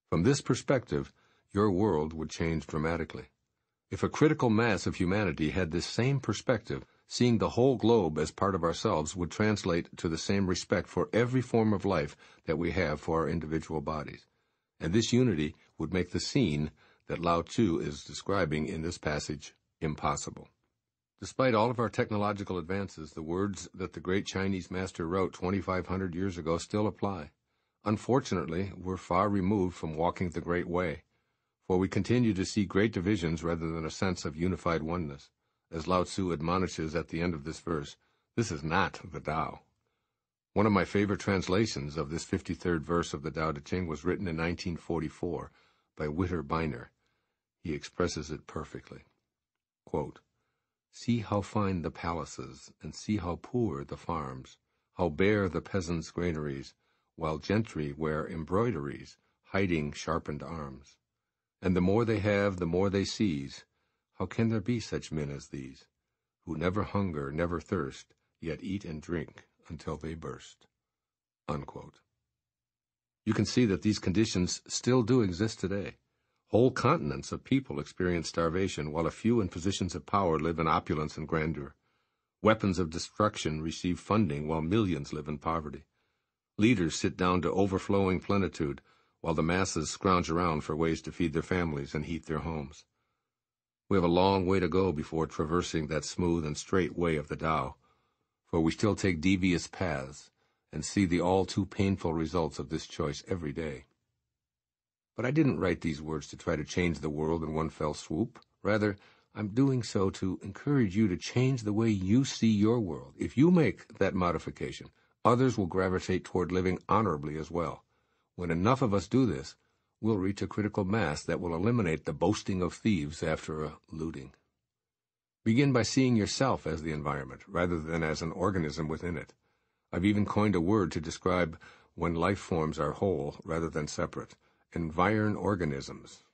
From this perspective, your world would change dramatically. If a critical mass of humanity had this same perspective, seeing the whole globe as part of ourselves would translate to the same respect for every form of life that we have for our individual bodies. And this unity would make the scene that Lao-tzu is describing in this passage impossible. Despite all of our technological advances, the words that the great Chinese master wrote 2,500 years ago still apply. Unfortunately, we're far removed from walking the great way, for we continue to see great divisions rather than a sense of unified oneness. As Lao-tzu admonishes at the end of this verse, this is not the Tao. One of my favorite translations of this 53rd verse of the Tao Te Ching was written in 1944 by Witter Bynner. He expresses it perfectly. Quote, "See how fine the palaces, and see how poor the farms, how bare the peasants' granaries, while gentry wear embroideries, hiding sharpened arms. And the more they have, the more they seize. How can there be such men as these, who never hunger, never thirst, yet eat and drink until they burst?" Unquote. You can see that these conditions still do exist today. Whole continents of people experience starvation, while a few in positions of power live in opulence and grandeur. Weapons of destruction receive funding, while millions live in poverty. Leaders sit down to overflowing plenitude, while the masses scrounge around for ways to feed their families and heat their homes. We have a long way to go before traversing that smooth and straight way of the Tao, for we still take devious paths and see the all too painful results of this choice every day. But I didn't write these words to try to change the world in one fell swoop. Rather, I'm doing so to encourage you to change the way you see your world. If you make that modification, others will gravitate toward living honorably as well. When enough of us do this, we'll reach a critical mass that will eliminate the boasting of thieves after a looting. Begin by seeing yourself as the environment, rather than as an organism within it. I've even coined a word to describe when life forms are whole rather than separate: environ organisms.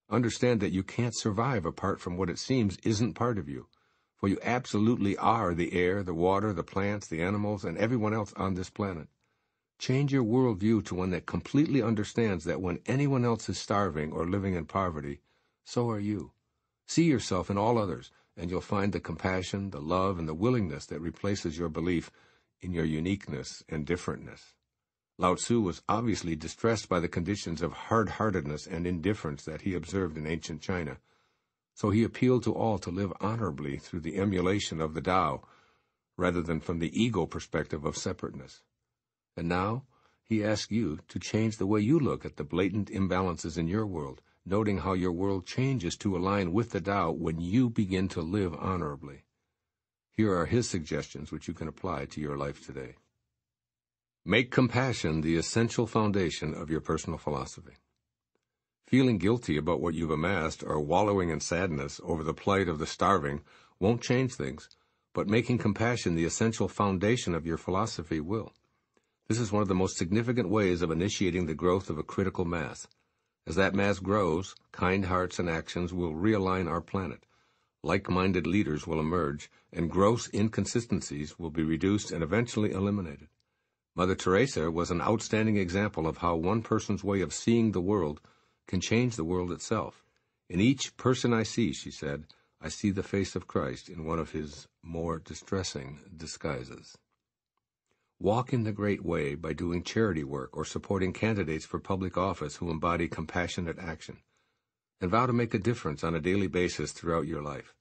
Understand that you can't survive apart from what it seems isn't part of you, for you absolutely are the air, the water, the plants, the animals, and everyone else on this planet. Change your worldview to one that completely understands that when anyone else is starving or living in poverty, so are you. See yourself in all others, and you'll find the compassion, the love, and the willingness that replaces your belief in your uniqueness and differentness. Lao-tzu was obviously distressed by the conditions of hard-heartedness and indifference that he observed in ancient China, so he appealed to all to live honorably through the emulation of the Tao, rather than from the ego perspective of separateness. And now, he asks you to change the way you look at the blatant imbalances in your world, noting how your world changes to align with the Tao when you begin to live honorably. Here are his suggestions which you can apply to your life today. Make compassion the essential foundation of your personal philosophy. Feeling guilty about what you've amassed or wallowing in sadness over the plight of the starving won't change things, but making compassion the essential foundation of your philosophy will. This is one of the most significant ways of initiating the growth of a critical mass. As that mass grows, kind hearts and actions will realign our planet. Like-minded leaders will emerge, and gross inconsistencies will be reduced and eventually eliminated. Mother Teresa was an outstanding example of how one person's way of seeing the world can change the world itself. In each person I see, she said, I see the face of Christ in one of his more distressing disguises. Walk in the great way by doing charity work or supporting candidates for public office who embody compassionate action. And vow to make a difference on a daily basis throughout your life,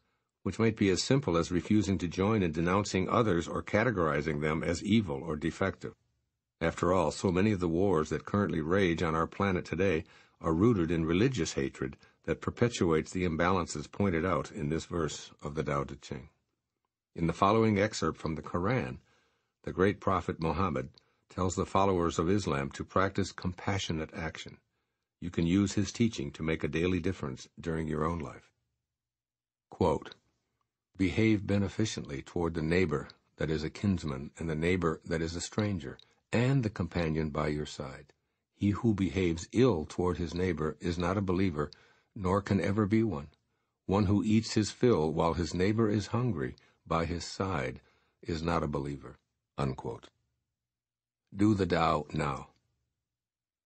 which might be as simple as refusing to join in denouncing others or categorizing them as evil or defective. After all, so many of the wars that currently rage on our planet today are rooted in religious hatred that perpetuates the imbalances pointed out in this verse of the Tao Te Ching. In the following excerpt from the Quran, the great prophet Muhammad tells the followers of Islam to practice compassionate action. You can use his teaching to make a daily difference during your own life. Quote, behave beneficently toward the neighbor that is a kinsman and the neighbor that is a stranger, and the companion by your side. He who behaves ill toward his neighbor is not a believer, nor can ever be one. One who eats his fill while his neighbor is hungry by his side is not a believer. Unquote. Do the Tao now.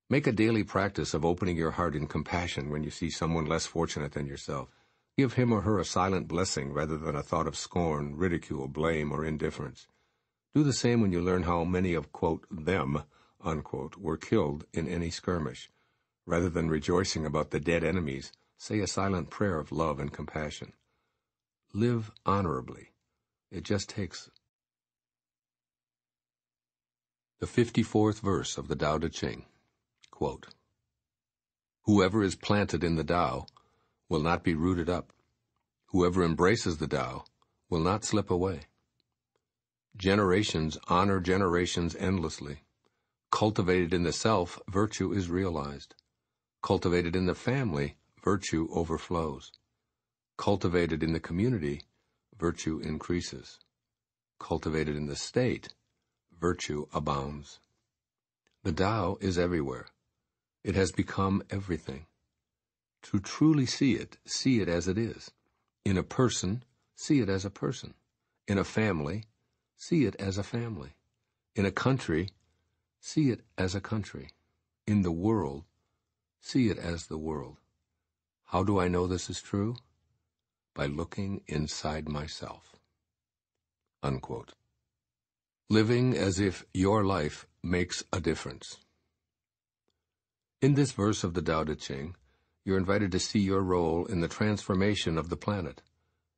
Make a daily practice of opening your heart in compassion when you see someone less fortunate than yourself. Give him or her a silent blessing rather than a thought of scorn, ridicule, blame, or indifference. Do the same when you learn how many of, quote, them, unquote, were killed in any skirmish. Rather than rejoicing about the dead enemies, say a silent prayer of love and compassion. Live honorably. It just takes. The 54th verse of the Tao Te Ching. Quote, whoever is planted in the Tao will not be rooted up. Whoever embraces the Tao will not slip away. Generations honor generations endlessly. Cultivated in the self, virtue is realized. Cultivated in the family, virtue overflows. Cultivated in the community, virtue increases. Cultivated in the state, virtue abounds. The Tao is everywhere. It has become everything. To truly see it as it is. In a person, see it as a person. In a family, see it as a family. In a country, see it as a country. In the world, see it as the world. How do I know this is true? By looking inside myself. Unquote. Living as if your life makes a difference. In this verse of the Tao Te Ching, you're invited to see your role in the transformation of the planet.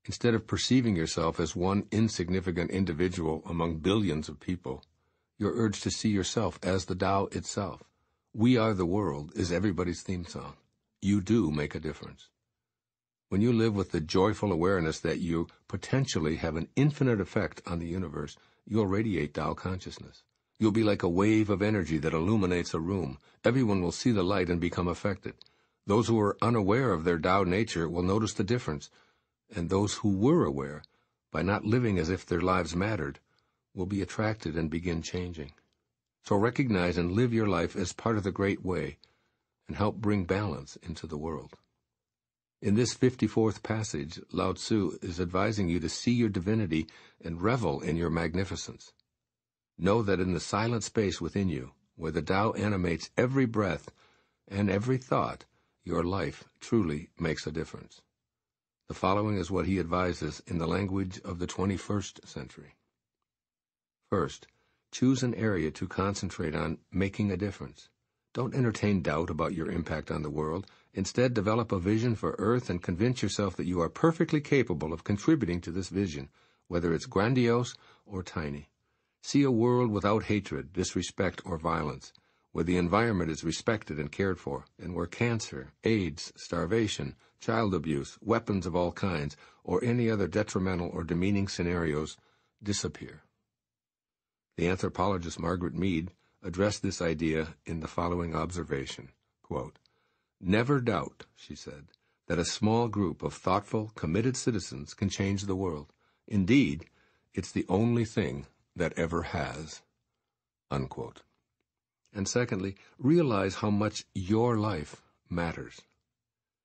Instead of perceiving yourself as one insignificant individual among billions of people, you're urged to see yourself as the Tao itself. We Are the World is everybody's theme song. You do make a difference. When you live with the joyful awareness that you potentially have an infinite effect on the universe, you'll radiate Tao consciousness. You'll be like a wave of energy that illuminates a room. Everyone will see the light and become affected. Those who are unaware of their Tao nature will notice the difference, and those who were aware, by not living as if their lives mattered, will be attracted and begin changing. So recognize and live your life as part of the great way, and help bring balance into the world. In this 54th passage, Lao-tzu is advising you to see your divinity and revel in your magnificence. Know that in the silent space within you, where the Tao animates every breath and every thought, your life truly makes a difference. The following is what he advises in the language of the 21st century. First, choose an area to concentrate on making a difference. Don't entertain doubt about your impact on the world. Instead, develop a vision for Earth and convince yourself that you are perfectly capable of contributing to this vision, whether it's grandiose or tiny. See a world without hatred, disrespect, or violence, where the environment is respected and cared for, and where cancer, AIDS, starvation, child abuse, weapons of all kinds, or any other detrimental or demeaning scenarios disappear. The anthropologist Margaret Mead addressed this idea in the following observation, quote, never doubt, she said, that a small group of thoughtful, committed citizens can change the world. Indeed, it's the only thing that ever has. Unquote. And secondly, realize how much your life matters.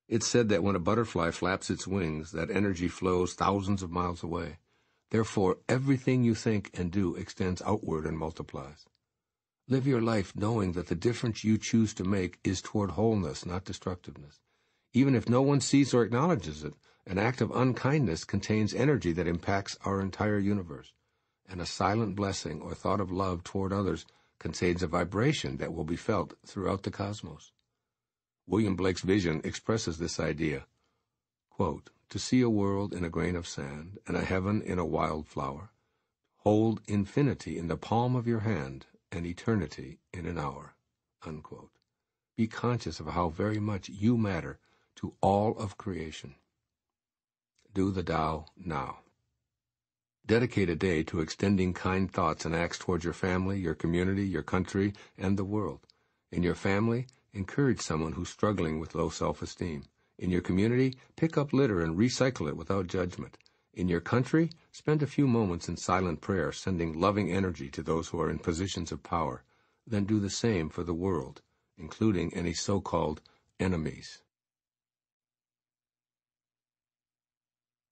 It's said that when a butterfly flaps its wings, that energy flows thousands of miles away. Therefore, everything you think and do extends outward and multiplies. Live your life knowing that the difference you choose to make is toward wholeness, not destructiveness. Even if no one sees or acknowledges it, an act of unkindness contains energy that impacts our entire universe. And a silent blessing or thought of love toward others contains a vibration that will be felt throughout the cosmos. William Blake's vision expresses this idea. Quote, "To see a world in a grain of sand and a heaven in a wild flower, hold infinity in the palm of your hand and eternity in an hour." Unquote. Be conscious of how very much you matter to all of creation. Do the Tao now. Dedicate a day to extending kind thoughts and acts towards your family, your community, your country, and the world. In your family, encourage someone who's struggling with low self-esteem. In your community, pick up litter and recycle it without judgment. In your country, spend a few moments in silent prayer, sending loving energy to those who are in positions of power. Then do the same for the world, including any so-called enemies.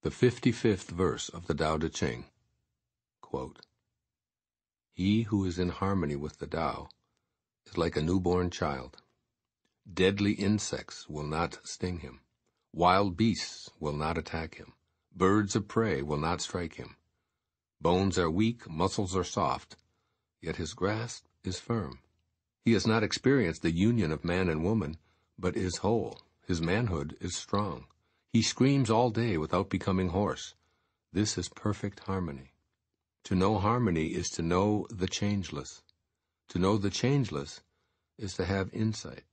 The 55th verse of the Tao Te Ching. Quote, "He who is in harmony with the Tao is like a newborn child. Deadly insects will not sting him. Wild beasts will not attack him. Birds of prey will not strike him. Bones are weak, muscles are soft, yet his grasp is firm. He has not experienced the union of man and woman, but is whole. His manhood is strong. He screams all day without becoming hoarse. This is perfect harmony. To know harmony is to know the changeless. To know the changeless is to have insight.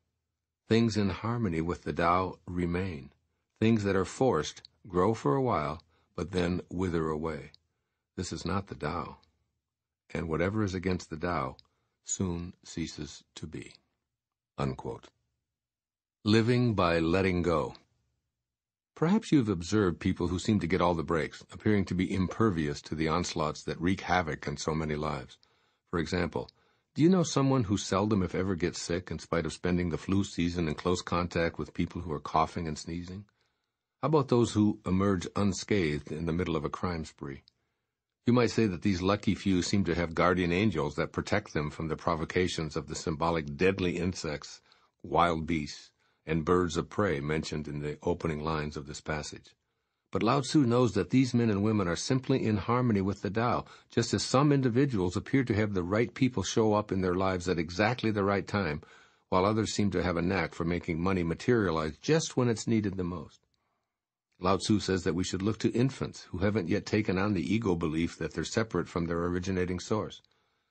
Things in harmony with the Tao remain. Things that are forced grow for a while, but then wither away. This is not the Tao. And whatever is against the Tao soon ceases to be." Unquote. Living by letting go. Perhaps you've observed people who seem to get all the breaks, appearing to be impervious to the onslaughts that wreak havoc in so many lives. For example, do you know someone who seldom if ever gets sick in spite of spending the flu season in close contact with people who are coughing and sneezing? How about those who emerge unscathed in the middle of a crime spree? You might say that these lucky few seem to have guardian angels that protect them from the provocations of the symbolic deadly insects, wild beasts, and birds of prey mentioned in the opening lines of this passage. But Lao-tzu knows that these men and women are simply in harmony with the Tao, just as some individuals appear to have the right people show up in their lives at exactly the right time, while others seem to have a knack for making money materialize just when it's needed the most. Lao-tzu says that we should look to infants who haven't yet taken on the ego belief that they're separate from their originating source.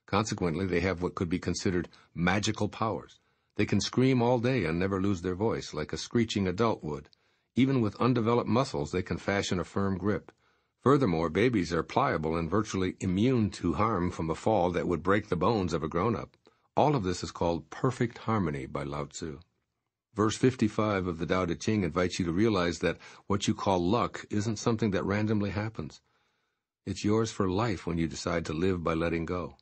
Consequently, they have what could be considered magical powers. They can scream all day and never lose their voice, like a screeching adult would. Even with undeveloped muscles, they can fashion a firm grip. Furthermore, babies are pliable and virtually immune to harm from a fall that would break the bones of a grown-up. All of this is called perfect harmony by Lao-tzu. Verse 55 of the Tao Te Ching invites you to realize that what you call luck isn't something that randomly happens. It's yours for life when you decide to live by letting go.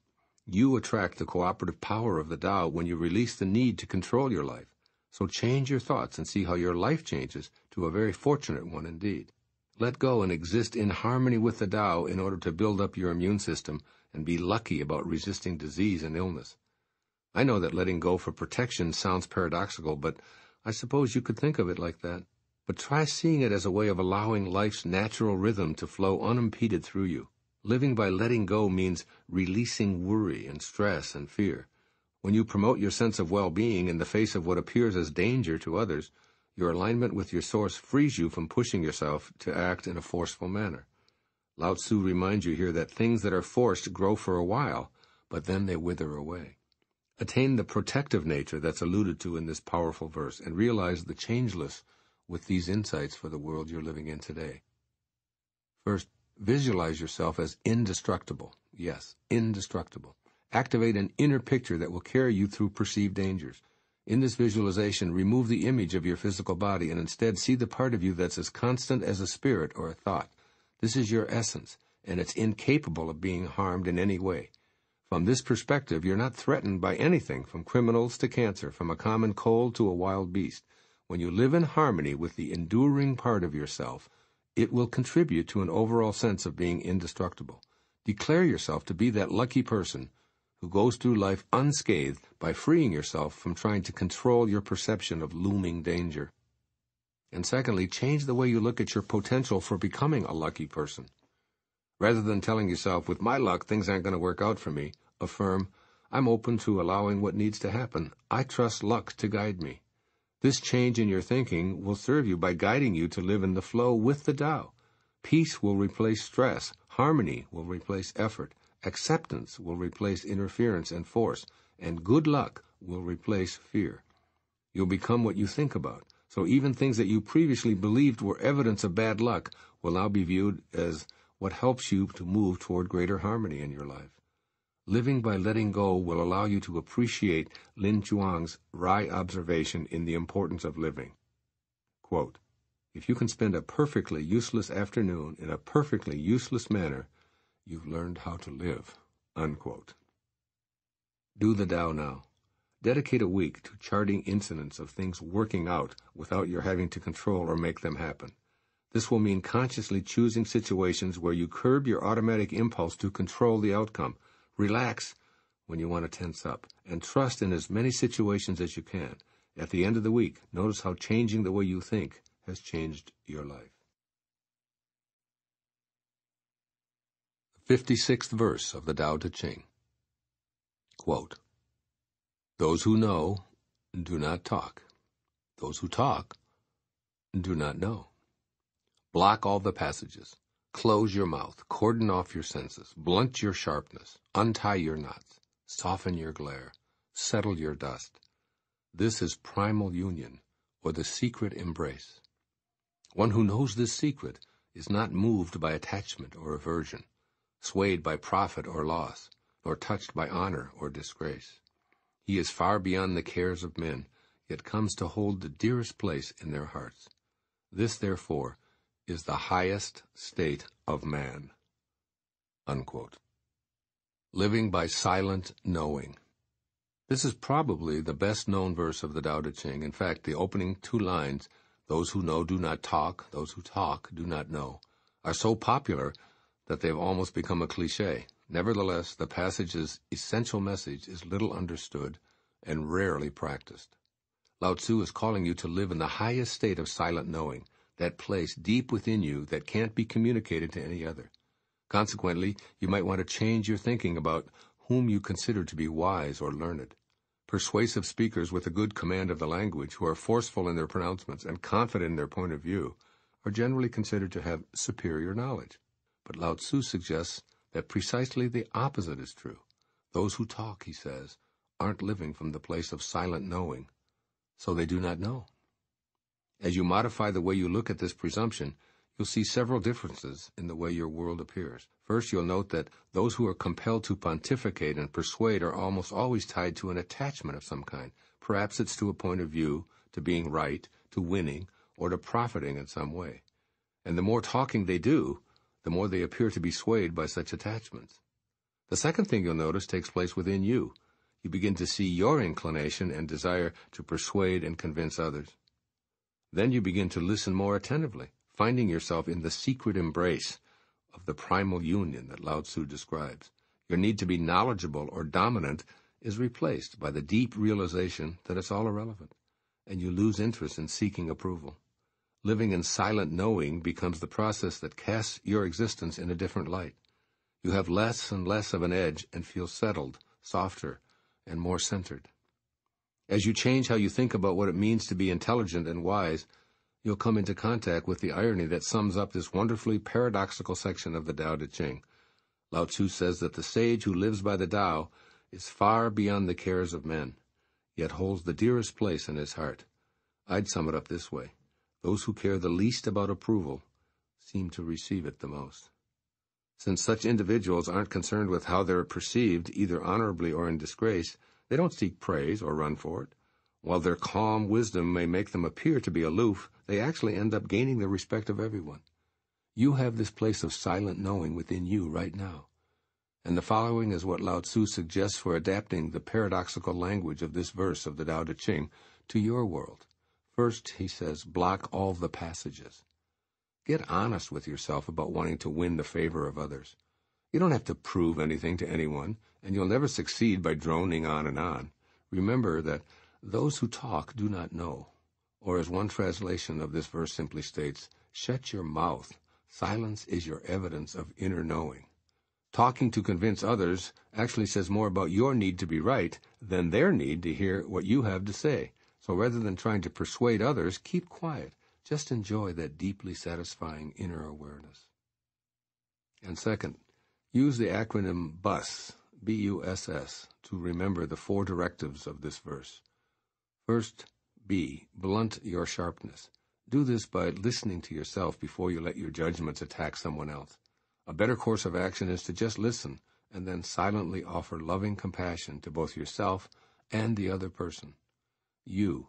You attract the cooperative power of the Tao when you release the need to control your life. So change your thoughts and see how your life changes to a very fortunate one indeed. Let go and exist in harmony with the Tao in order to build up your immune system and be lucky about resisting disease and illness. I know that letting go for protection sounds paradoxical, but I suppose you could think of it like that. But try seeing it as a way of allowing life's natural rhythm to flow unimpeded through you. Living by letting go means releasing worry and stress and fear. When you promote your sense of well-being in the face of what appears as danger to others, your alignment with your source frees you from pushing yourself to act in a forceful manner. Lao-tzu reminds you here that things that are forced grow for a while, but then they wither away. Attain the protective nature that's alluded to in this powerful verse and realize the changeless with these insights for the world you're living in today. First, visualize yourself as indestructible. Yes, indestructible. Activate an inner picture that will carry you through perceived dangers. In this visualization, remove the image of your physical body and instead see the part of you that's as constant as a spirit or a thought. This is your essence, and it's incapable of being harmed in any way. From this perspective, you're not threatened by anything from criminals to cancer, from a common cold to a wild beast. When you live in harmony with the enduring part of yourself, it will contribute to an overall sense of being indestructible. Declare yourself to be that lucky person who goes through life unscathed by freeing yourself from trying to control your perception of looming danger. And secondly, change the way you look at your potential for becoming a lucky person. Rather than telling yourself, with my luck, things aren't going to work out for me, affirm, I'm open to allowing what needs to happen. I trust luck to guide me. This change in your thinking will serve you by guiding you to live in the flow with the Tao. Peace will replace stress. Harmony will replace effort. Acceptance will replace interference and force. And good luck will replace fear. You'll become what you think about. So even things that you previously believed were evidence of bad luck will now be viewed as what helps you to move toward greater harmony in your life. Living by letting go will allow you to appreciate Lin Chuang's wry observation in the importance of living. Quote, if you can spend a perfectly useless afternoon in a perfectly useless manner, you've learned how to live. Unquote. Do the Tao now. Dedicate a week to charting incidents of things working out without your having to control or make them happen. This will mean consciously choosing situations where you curb your automatic impulse to control the outcome. Relax when you want to tense up, and trust in as many situations as you can. At the end of the week, notice how changing the way you think has changed your life. The 56th verse of the Tao Te Ching. Quote, those who know do not talk. Those who talk do not know. Block all the passages. Close your mouth. Cordon off your senses. Blunt your sharpness. Untie your knots. Soften your glare. Settle your dust. This is primal union, or the secret embrace. One who knows this secret is not moved by attachment or aversion, swayed by profit or loss, nor touched by honor or disgrace. He is far beyond the cares of men, yet comes to hold the dearest place in their hearts. This, therefore, is the highest state of man. Unquote. Living by silent knowing. This is probably the best-known verse of the Tao Te Ching. In fact, the opening two lines, those who know do not talk, those who talk do not know, are so popular that they've almost become a cliché. Nevertheless, the passage's essential message is little understood and rarely practiced. Lao-tzu is calling you to live in the highest state of silent knowing, that place deep within you that can't be communicated to any other. Consequently, you might want to change your thinking about whom you consider to be wise or learned. Persuasive speakers with a good command of the language, who are forceful in their pronouncements and confident in their point of view, are generally considered to have superior knowledge. But Lao-tzu suggests that precisely the opposite is true. Those who talk, he says, aren't living from the place of silent knowing, so they do not know. As you modify the way you look at this presumption, you'll see several differences in the way your world appears. First, you'll note that those who are compelled to pontificate and persuade are almost always tied to an attachment of some kind. Perhaps it's to a point of view, to being right, to winning, or to profiting in some way. And the more talking they do, the more they appear to be swayed by such attachments. The second thing you'll notice takes place within you. You begin to see your inclination and desire to persuade and convince others. Then you begin to listen more attentively, finding yourself in the secret embrace of the primal union that Lao-tzu describes. Your need to be knowledgeable or dominant is replaced by the deep realization that it's all irrelevant, and you lose interest in seeking approval. Living in silent knowing becomes the process that casts your existence in a different light. You have less and less of an edge and feel settled, softer, and more centered. As you change how you think about what it means to be intelligent and wise, you'll come into contact with the irony that sums up this wonderfully paradoxical section of the Tao Te Ching. Lao-tzu says that the sage who lives by the Tao is far beyond the cares of men, yet holds the dearest place in his heart. I'd sum it up this way. Those who care the least about approval seem to receive it the most. Since such individuals aren't concerned with how they're perceived, either honorably or in disgrace, they don't seek praise or run for it. While their calm wisdom may make them appear to be aloof, they actually end up gaining the respect of everyone. You have this place of silent knowing within you right now. And the following is what Lao-tzu suggests for adapting the paradoxical language of this verse of the Tao Te Ching to your world. First, he says, block all the passages. Get honest with yourself about wanting to win the favor of others. You don't have to prove anything to anyone, and you'll never succeed by droning on and on. Remember that those who talk do not know. Or as one translation of this verse simply states, shut your mouth. Silence is your evidence of inner knowing. Talking to convince others actually says more about your need to be right than their need to hear what you have to say. So rather than trying to persuade others, keep quiet. Just enjoy that deeply satisfying inner awareness. And second, use the acronym BUSS, B-U-S-S, to remember the 4 directives of this verse. First, B, blunt your sharpness. Do this by listening to yourself before you let your judgments attack someone else. A better course of action is to just listen and then silently offer loving compassion to both yourself and the other person. You,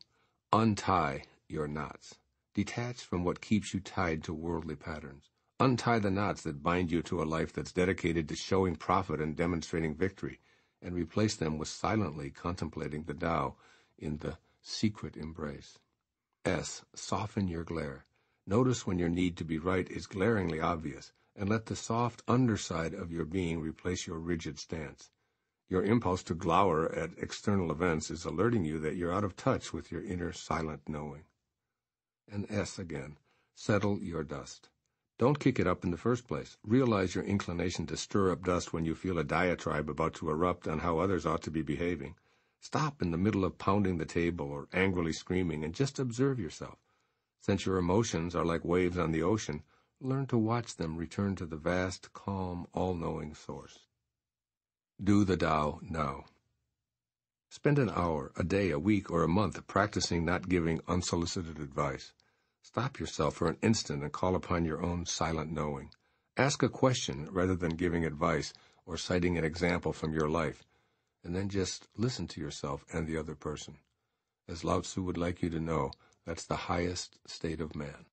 untie your knots. Detach from what keeps you tied to worldly patterns. Untie the knots that bind you to a life that's dedicated to showing profit and demonstrating victory, and replace them with silently contemplating the Tao in the secret embrace. S, soften your glare. Notice when your need to be right is glaringly obvious, and let the soft underside of your being replace your rigid stance. Your impulse to glower at external events is alerting you that you're out of touch with your inner silent knowing. And S again, settle your dust. Don't kick it up in the first place. Realize your inclination to stir up dust when you feel a diatribe about to erupt on how others ought to be behaving. Stop in the middle of pounding the table or angrily screaming and just observe yourself. Since your emotions are like waves on the ocean, learn to watch them return to the vast, calm, all-knowing source. Do the Tao now. Spend an hour, a day, a week, or a month practicing not giving unsolicited advice. Stop yourself for an instant and call upon your own silent knowing. Ask a question rather than giving advice or citing an example from your life, and then just listen to yourself and the other person. As Lao-tzu would like you to know, that's the highest state of man.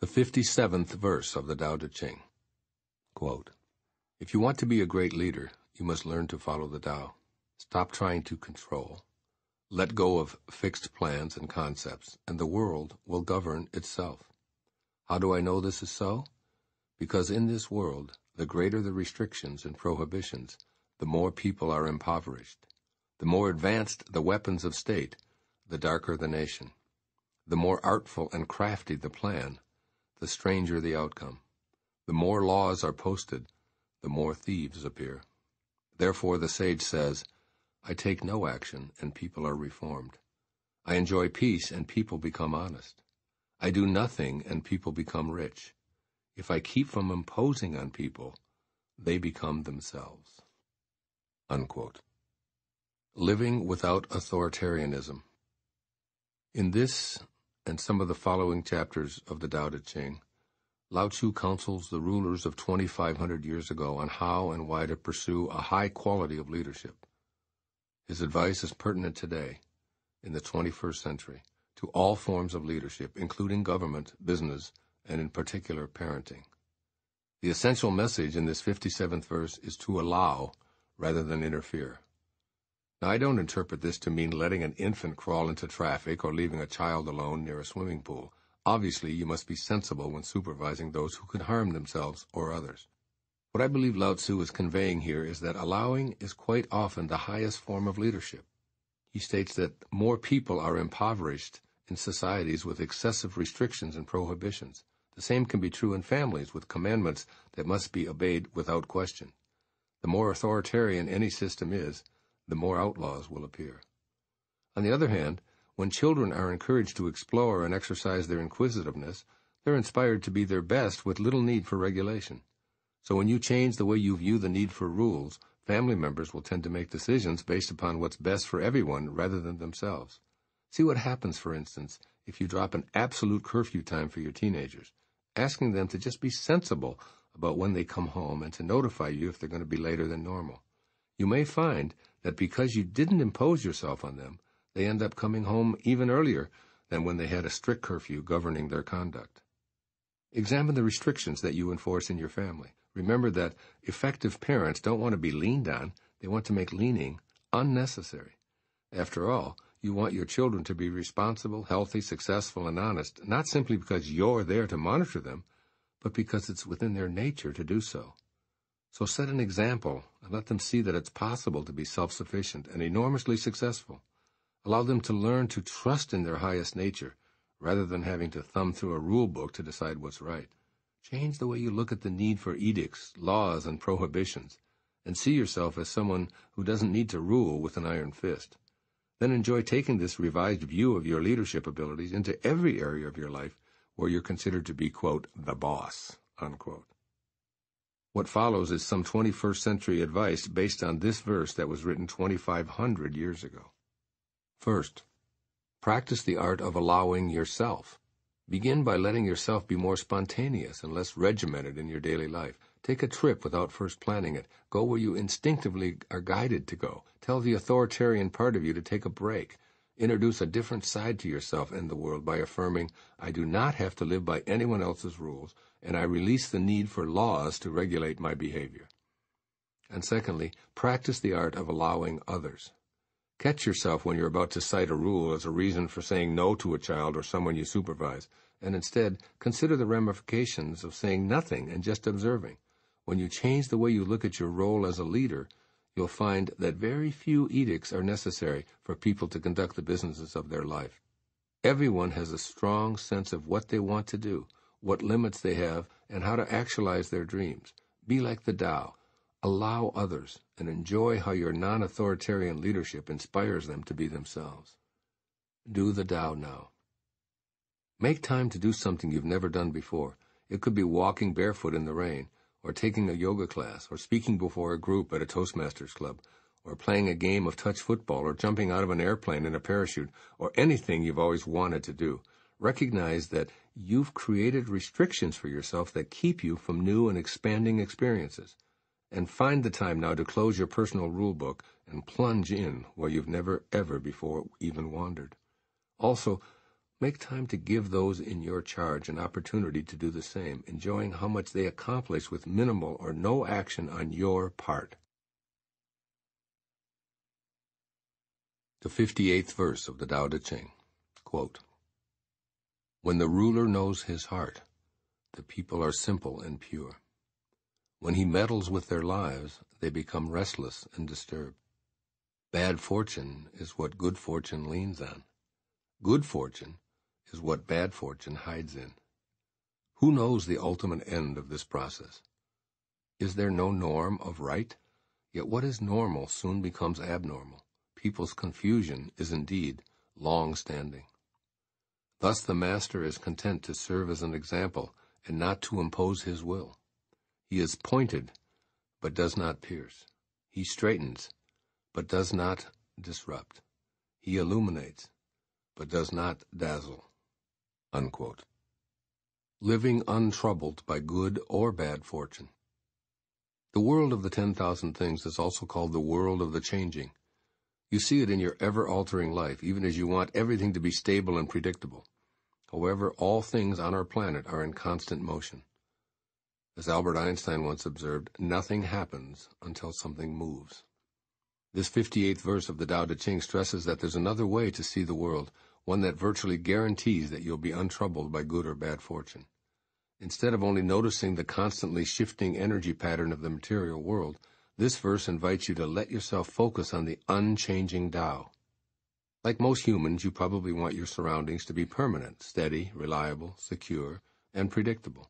The 57th verse of the Tao Te Ching. Quote, if you want to be a great leader, you must learn to follow the Tao. Stop trying to control. Let go of fixed plans and concepts, and the world will govern itself. How do I know this is so? Because in this world, the greater the restrictions and prohibitions, the more people are impoverished. The more advanced the weapons of state, the darker the nation. The more artful and crafty the plan, the stranger the outcome. The more laws are posted, the more thieves appear. Therefore the sage says, I take no action, and people are reformed. I enjoy peace, and people become honest. I do nothing, and people become rich. If I keep from imposing on people, they become themselves. Unquote. Living without authoritarianism. In this and some of the following chapters of the Tao Te Ching, Lao-tzu counsels the rulers of 2,500 years ago on how and why to pursue a high quality of leadership. His advice is pertinent today, in the 21st century, to all forms of leadership, including government, business, and in particular parenting. The essential message in this 57th verse is to allow rather than interfere. Now, I don't interpret this to mean letting an infant crawl into traffic or leaving a child alone near a swimming pool. Obviously, you must be sensible when supervising those who could harm themselves or others. What I believe Lao-tzu is conveying here is that allowing is quite often the highest form of leadership. He states that more people are impoverished in societies with excessive restrictions and prohibitions. The same can be true in families with commandments that must be obeyed without question. The more authoritarian any system is, the more outlaws will appear. On the other hand, when children are encouraged to explore and exercise their inquisitiveness, they're inspired to be their best with little need for regulation. So when you change the way you view the need for rules, family members will tend to make decisions based upon what's best for everyone rather than themselves. See what happens, for instance, if you drop an absolute curfew time for your teenagers, asking them to just be sensible about when they come home and to notify you if they're going to be later than normal. You may find that because you didn't impose yourself on them, they end up coming home even earlier than when they had a strict curfew governing their conduct. Examine the restrictions that you enforce in your family. Remember that effective parents don't want to be leaned on. They want to make leaning unnecessary. After all, you want your children to be responsible, healthy, successful, and honest, not simply because you're there to monitor them, but because it's within their nature to do so. So set an example and let them see that it's possible to be self-sufficient and enormously successful. Allow them to learn to trust in their highest nature, rather than having to thumb through a rule book to decide what's right. Change the way you look at the need for edicts, laws, and prohibitions, and see yourself as someone who doesn't need to rule with an iron fist. Then enjoy taking this revised view of your leadership abilities into every area of your life where you're considered to be, quote, the boss, unquote. What follows is some 21st century advice based on this verse that was written 2,500 years ago. First, practice the art of allowing yourself. Begin by letting yourself be more spontaneous and less regimented in your daily life. Take a trip without first planning it. Go where you instinctively are guided to go. Tell the authoritarian part of you to take a break. Introduce a different side to yourself and the world by affirming, I do not have to live by anyone else's rules, and I release the need for laws to regulate my behavior. And secondly, practice the art of allowing others. Catch yourself when you're about to cite a rule as a reason for saying no to a child or someone you supervise, and instead consider the ramifications of saying nothing and just observing. When you change the way you look at your role as a leader, you'll find that very few edicts are necessary for people to conduct the businesses of their life. Everyone has a strong sense of what they want to do, what limits they have, and how to actualize their dreams. Be like the Tao. Allow others, and enjoy how your non-authoritarian leadership inspires them to be themselves. Do the Tao now. Make time to do something you've never done before. It could be walking barefoot in the rain, or taking a yoga class, or speaking before a group at a Toastmasters club, or playing a game of touch football, or jumping out of an airplane in a parachute, or anything you've always wanted to do. Recognize that you've created restrictions for yourself that keep you from new and expanding experiences. And find the time now to close your personal rule book and plunge in where you've never ever before even wandered. Also, make time to give those in your charge an opportunity to do the same, enjoying how much they accomplish with minimal or no action on your part. The 58th verse of the Tao Te Ching, quote, When the ruler knows his heart, the people are simple and pure. When he meddles with their lives, they become restless and disturbed. Bad fortune is what good fortune leans on. Good fortune is what bad fortune hides in. Who knows the ultimate end of this process? Is there no norm of right? Yet what is normal soon becomes abnormal. People's confusion is indeed long-standing. Thus the master is content to serve as an example and not to impose his will. He is pointed, but does not pierce. He straightens, but does not disrupt. He illuminates, but does not dazzle. Unquote. Living untroubled by good or bad fortune. The world of the 10,000 things is also called the world of the changing. You see it in your ever-altering life, even as you want everything to be stable and predictable. However, all things on our planet are in constant motion. As Albert Einstein once observed, nothing happens until something moves. This 58th verse of the Tao Te Ching stresses that there's another way to see the world, one that virtually guarantees that you'll be untroubled by good or bad fortune. Instead of only noticing the constantly shifting energy pattern of the material world, this verse invites you to let yourself focus on the unchanging Tao. Like most humans, you probably want your surroundings to be permanent, steady, reliable, secure, and predictable.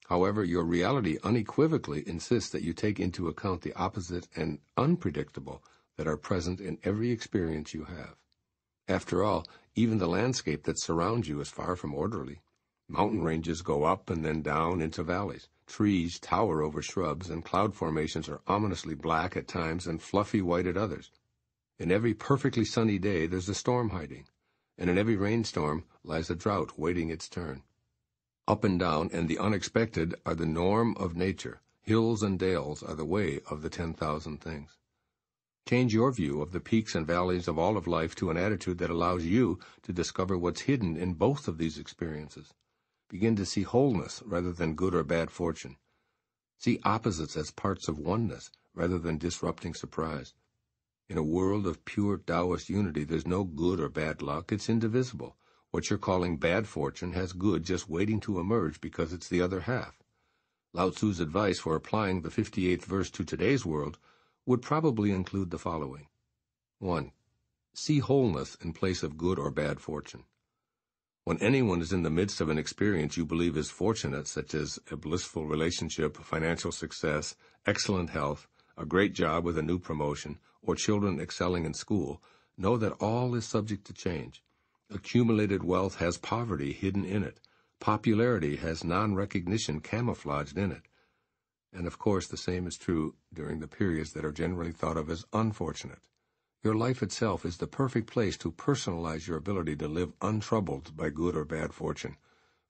However, your reality unequivocally insists that you take into account the opposite and unpredictable that are present in every experience you have. After all, even the landscape that surrounds you is far from orderly. Mountain ranges go up and then down into valleys. Trees tower over shrubs, and cloud formations are ominously black at times and fluffy white at others. In every perfectly sunny day there's a storm hiding, and in every rainstorm lies a drought waiting its turn. Up and down and the unexpected are the norm of nature. Hills and dales are the way of the 10,000 things. Change your view of the peaks and valleys of all of life to an attitude that allows you to discover what's hidden in both of these experiences. Begin to see wholeness rather than good or bad fortune. See opposites as parts of oneness rather than disrupting surprise. In a world of pure Taoist unity, there's no good or bad luck. It's indivisible. What you're calling bad fortune has good just waiting to emerge because it's the other half. Lao-tzu's advice for applying the 58th verse to today's world would probably include the following. 1. See wholeness in place of good or bad fortune. When anyone is in the midst of an experience you believe is fortunate, such as a blissful relationship, financial success, excellent health, a great job with a new promotion, or children excelling in school, know that all is subject to change. Accumulated wealth has poverty hidden in it. Popularity has non-recognition camouflaged in it. And of course, the same is true during the periods that are generally thought of as unfortunate. Your life itself is the perfect place to personalize your ability to live untroubled by good or bad fortune,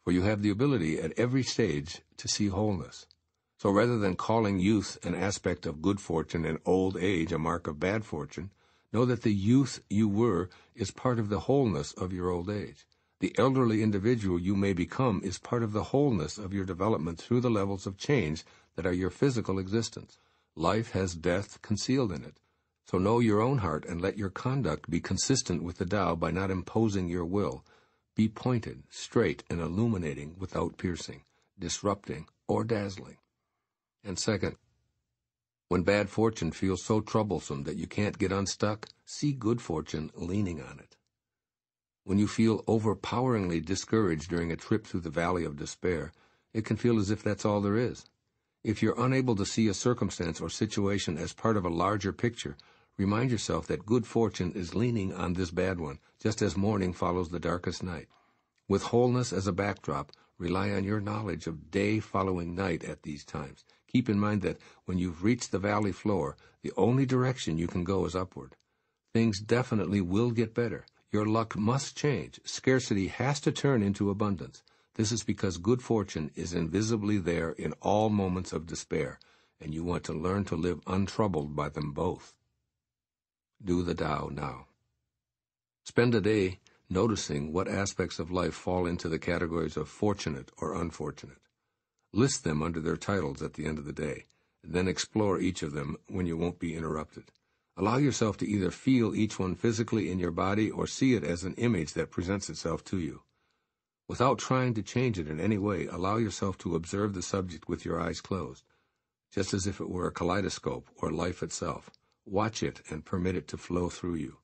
for you have the ability at every stage to see wholeness. So rather than calling youth an aspect of good fortune and old age a mark of bad fortune, know that the youth you were is part of the wholeness of your old age. The elderly individual you may become is part of the wholeness of your development through the levels of change that are your physical existence. Life has death concealed in it. So know your own heart and let your conduct be consistent with the Tao by not imposing your will. Be pointed, straight, and illuminating without piercing, disrupting, or dazzling. And second, when bad fortune feels so troublesome that you can't get unstuck, see good fortune leaning on it. When you feel overpoweringly discouraged during a trip through the valley of despair, it can feel as if that's all there is. If you're unable to see a circumstance or situation as part of a larger picture, remind yourself that good fortune is leaning on this bad one, just as morning follows the darkest night. With wholeness as a backdrop, rely on your knowledge of day following night at these times. Keep in mind that when you've reached the valley floor, the only direction you can go is upward. Things definitely will get better. Your luck must change. Scarcity has to turn into abundance. This is because good fortune is invisibly there in all moments of despair, and you want to learn to live untroubled by them both. Do the Tao now. Spend a day noticing what aspects of life fall into the categories of fortunate or unfortunate. List them under their titles at the end of the day, and then explore each of them when you won't be interrupted. Allow yourself to either feel each one physically in your body or see it as an image that presents itself to you. Without trying to change it in any way, allow yourself to observe the subject with your eyes closed, just as if it were a kaleidoscope or life itself. Watch it and permit it to flow through you.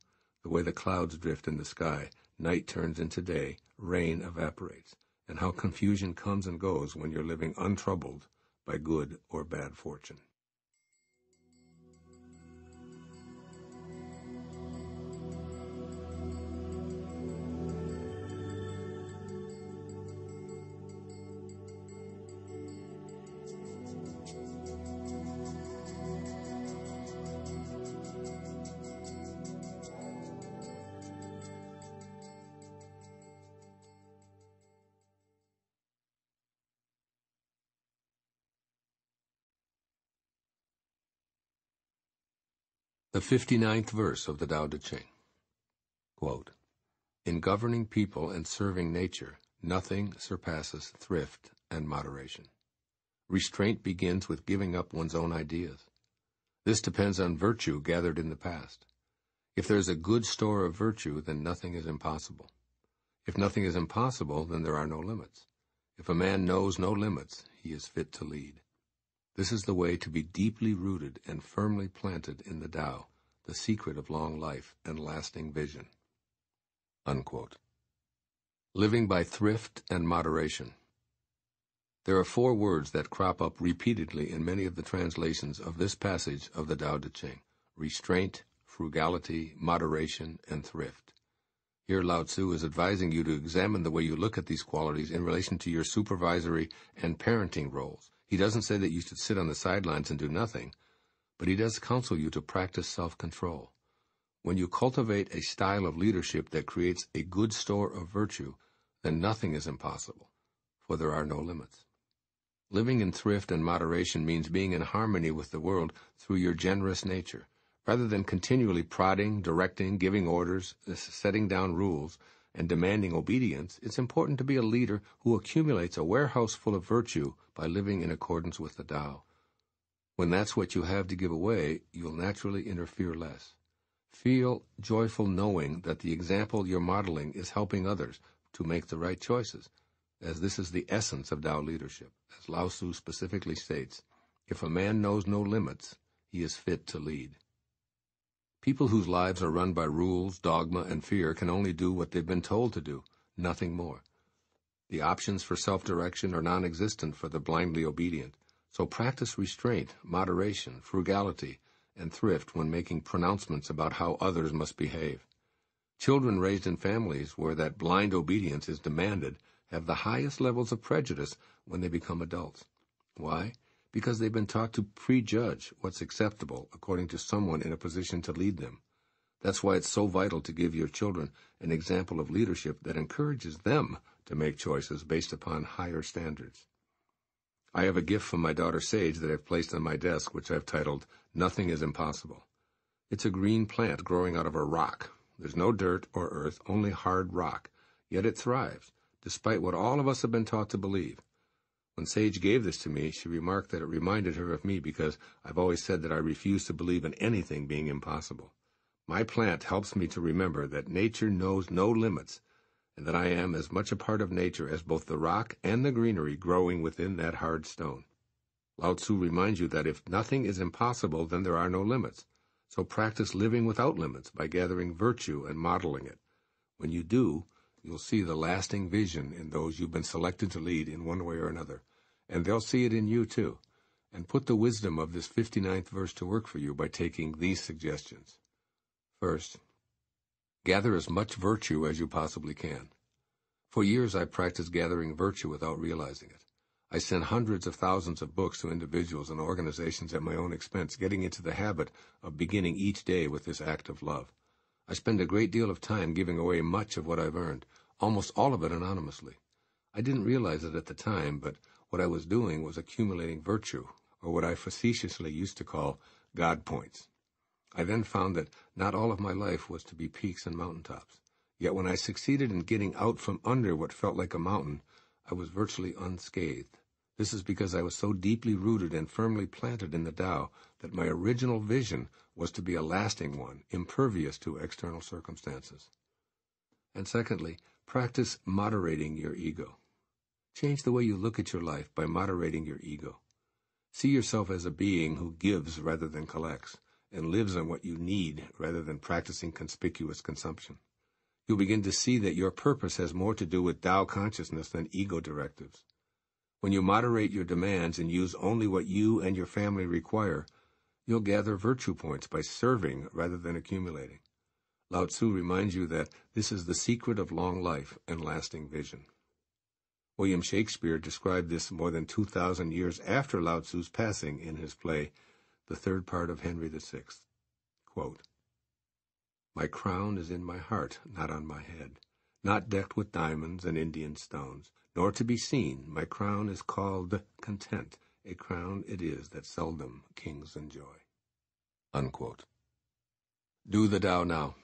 The way the clouds drift in the sky, night turns into day, rain evaporates, and how confusion comes and goes when you're living untroubled by good or bad fortune. The 59th verse of the Tao Te Ching. Quote, in governing people and serving nature, nothing surpasses thrift and moderation. Restraint begins with giving up one's own ideas. This depends on virtue gathered in the past. If there is a good store of virtue, then nothing is impossible. If nothing is impossible, then there are no limits. If a man knows no limits, he is fit to lead. This is the way to be deeply rooted and firmly planted in the Tao, the secret of long life and lasting vision. Unquote. Living by thrift and moderation. There are 4 words that crop up repeatedly in many of the translations of this passage of the Tao Te Ching: restraint, frugality, moderation, and thrift. Here Lao-tzu is advising you to examine the way you look at these qualities in relation to your supervisory and parenting roles. He doesn't say that you should sit on the sidelines and do nothing, but he does counsel you to practice self-control. When you cultivate a style of leadership that creates a good store of virtue, then nothing is impossible, for there are no limits. Living in thrift and moderation means being in harmony with the world through your generous nature. Rather than continually prodding, directing, giving orders, setting down rules, and demanding obedience, it's important to be a leader who accumulates a warehouse full of virtue by living in accordance with the Tao. When that's what you have to give away, you'll naturally interfere less. Feel joyful knowing that the example you're modeling is helping others to make the right choices, as this is the essence of Tao leadership. As Lao-tzu specifically states, if a man knows no limits, he is fit to lead. People whose lives are run by rules, dogma, and fear can only do what they've been told to do, nothing more. The options for self-direction are non-existent for the blindly obedient, so practice restraint, moderation, frugality, and thrift when making pronouncements about how others must behave. Children raised in families where that blind obedience is demanded have the highest levels of prejudice when they become adults. Why? Because they've been taught to prejudge what's acceptable according to someone in a position to lead them. That's why it's so vital to give your children an example of leadership that encourages them to make choices based upon higher standards. I have a gift from my daughter Sage that I've placed on my desk, which I've titled, "Nothing is Impossible." It's a green plant growing out of a rock. There's no dirt or earth, only hard rock. Yet it thrives, despite what all of us have been taught to believe. When Sage gave this to me, she remarked that it reminded her of me because I've always said that I refuse to believe in anything being impossible. My plant helps me to remember that nature knows no limits, and that I am as much a part of nature as both the rock and the greenery growing within that hard stone. Lao-tzu reminds you that if nothing is impossible, then there are no limits. So practice living without limits by gathering virtue and modeling it. When you do, you'll see the lasting vision in those you've been selected to lead in one way or another, and they'll see it in you too. And put the wisdom of this 59th verse to work for you by taking these suggestions. First, gather as much virtue as you possibly can. For years I've practiced gathering virtue without realizing it. I sent hundreds of thousands of books to individuals and organizations at my own expense, getting into the habit of beginning each day with this act of love. I spend a great deal of time giving away much of what I've earned, almost all of it anonymously. I didn't realize it at the time, but what I was doing was accumulating virtue, or what I facetiously used to call God points. I then found that not all of my life was to be peaks and mountaintops. Yet when I succeeded in getting out from under what felt like a mountain, I was virtually unscathed. This is because I was so deeply rooted and firmly planted in the Tao that my original vision was to be a lasting one, impervious to external circumstances. And secondly, practice moderating your ego. Change the way you look at your life by moderating your ego. See yourself as a being who gives rather than collects, and lives on what you need rather than practicing conspicuous consumption. You'll begin to see that your purpose has more to do with Tao consciousness than ego directives. When you moderate your demands and use only what you and your family require, you'll gather virtue points by serving rather than accumulating. Lao-tzu reminds you that this is the secret of long life and lasting vision. William Shakespeare described this more than 2,000 years after Lao-tzu's passing in his play, The Third Part of Henry VI. Quote, "My crown is in my heart, not on my head, not decked with diamonds and Indian stones, nor to be seen. My crown is called content, a crown it is that seldom kings enjoy." Unquote. Do the Tao now.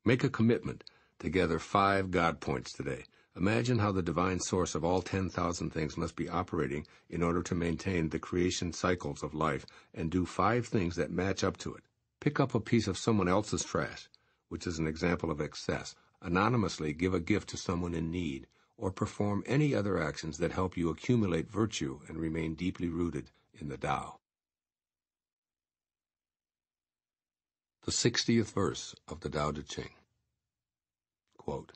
Make a commitment to gather 5 God points today. Imagine how the divine source of all 10,000 things must be operating in order to maintain the creation cycles of life, and do 5 things that match up to it. Pick up a piece of someone else's trash, which is an example of excess. Anonymously give a gift to someone in need, or perform any other actions that help you accumulate virtue and remain deeply rooted in the Tao. The 60th verse of the Tao Te Ching. Quote,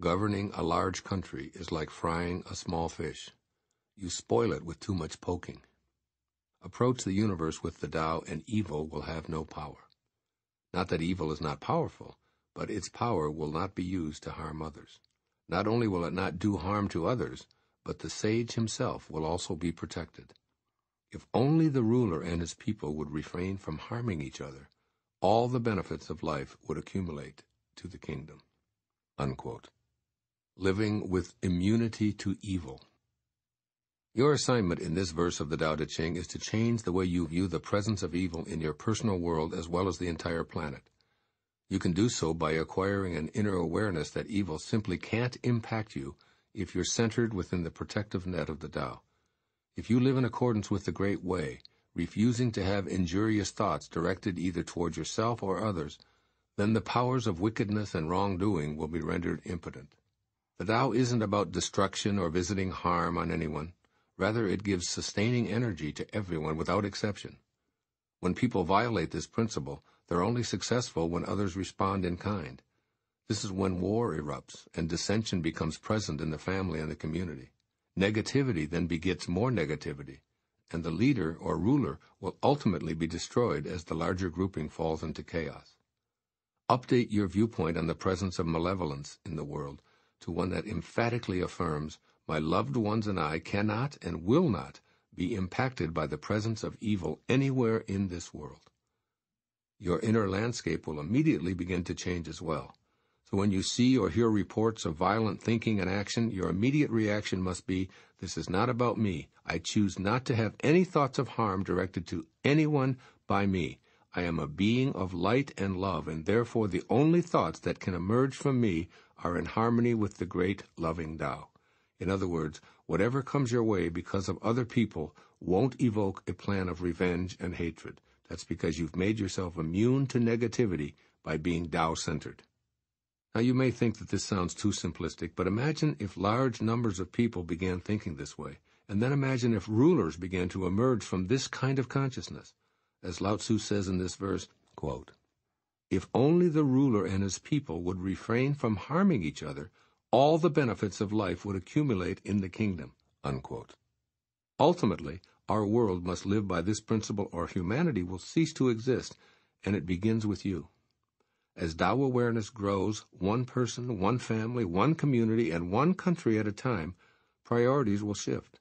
"Governing a large country is like frying a small fish. You spoil it with too much poking. Approach the universe with the Tao, and evil will have no power. Not that evil is not powerful, but its power will not be used to harm others. Not only will it not do harm to others, but the sage himself will also be protected. If only the ruler and his people would refrain from harming each other, all the benefits of life would accumulate to the kingdom." Unquote. Living with immunity to evil. Your assignment in this verse of the Tao Te Ching is to change the way you view the presence of evil in your personal world as well as the entire planet. You can do so by acquiring an inner awareness that evil simply can't impact you if you're centered within the protective net of the Tao. If you live in accordance with the Great Way, refusing to have injurious thoughts directed either toward yourself or others, then the powers of wickedness and wrongdoing will be rendered impotent. The Tao isn't about destruction or visiting harm on anyone. Rather, it gives sustaining energy to everyone without exception. When people violate this principle, they're only successful when others respond in kind. This is when war erupts and dissension becomes present in the family and the community. Negativity then begets more negativity, and the leader or ruler will ultimately be destroyed as the larger grouping falls into chaos. Update your viewpoint on the presence of malevolence in the world to one that emphatically affirms, my loved ones and I cannot and will not be impacted by the presence of evil anywhere in this world. Your inner landscape will immediately begin to change as well. So when you see or hear reports of violent thinking and action, your immediate reaction must be, this is not about me. I choose not to have any thoughts of harm directed to anyone by me. I am a being of light and love, and therefore the only thoughts that can emerge from me are in harmony with the great loving Tao. In other words, whatever comes your way because of other people won't evoke a plan of revenge and hatred. That's because you've made yourself immune to negativity by being Tao-centered. Now, you may think that this sounds too simplistic, but imagine if large numbers of people began thinking this way, and then imagine if rulers began to emerge from this kind of consciousness. As Lao-tzu says in this verse, quote, if only the ruler and his people would refrain from harming each other, all the benefits of life would accumulate in the kingdom, unquote. Ultimately, our world must live by this principle or humanity will cease to exist, and it begins with you. As Tao awareness grows, one person, one family, one community, and one country at a time, priorities will shift.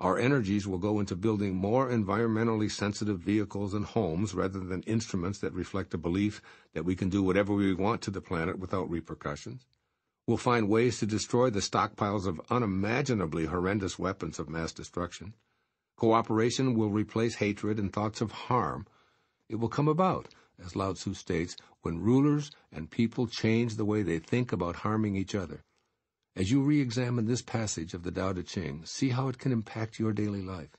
Our energies will go into building more environmentally sensitive vehicles and homes rather than instruments that reflect a belief that we can do whatever we want to the planet without repercussions. We'll find ways to destroy the stockpiles of unimaginably horrendous weapons of mass destruction. Cooperation will replace hatred and thoughts of harm. It will come about, as Lao-tzu states, when rulers and people change the way they think about harming each other. As you re-examine this passage of the Tao Te Ching, see how it can impact your daily life.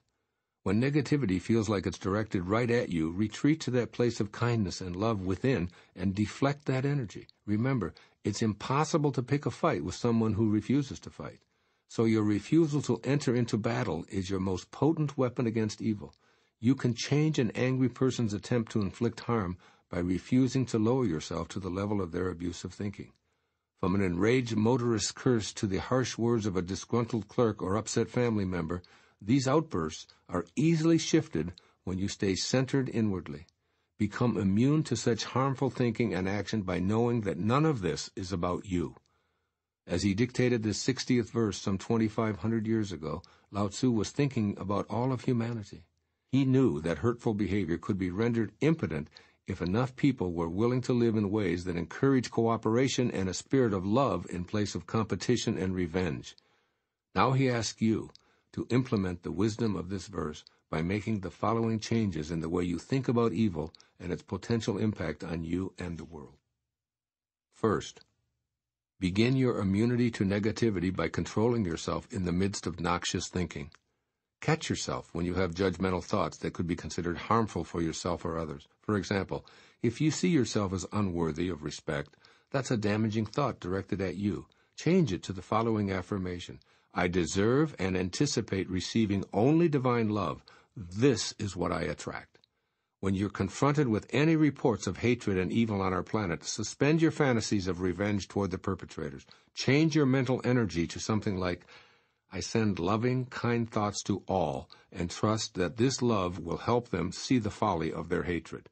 When negativity feels like it's directed right at you, retreat to that place of kindness and love within and deflect that energy. Remember, it's impossible to pick a fight with someone who refuses to fight. So your refusal to enter into battle is your most potent weapon against evil. You can change an angry person's attempt to inflict harm by refusing to lower yourself to the level of their abusive thinking. From an enraged motorist's curse to the harsh words of a disgruntled clerk or upset family member, these outbursts are easily shifted when you stay centered inwardly. Become immune to such harmful thinking and action by knowing that none of this is about you. As he dictated this 60th verse some 2,500 years ago, Lao-tzu was thinking about all of humanity. He knew that hurtful behavior could be rendered impotent if enough people were willing to live in ways that encourage cooperation and a spirit of love in place of competition and revenge. Now he asks you to implement the wisdom of this verse by making the following changes in the way you think about evil and its potential impact on you and the world. First, begin your immunity to negativity by controlling yourself in the midst of noxious thinking. Catch yourself when you have judgmental thoughts that could be considered harmful for yourself or others. For example, if you see yourself as unworthy of respect, that's a damaging thought directed at you. Change it to the following affirmation: I deserve and anticipate receiving only divine love. This is what I attract. When you're confronted with any reports of hatred and evil on our planet, suspend your fantasies of revenge toward the perpetrators. Change your mental energy to something like, I send loving, kind thoughts to all, and trust that this love will help them see the folly of their hatred.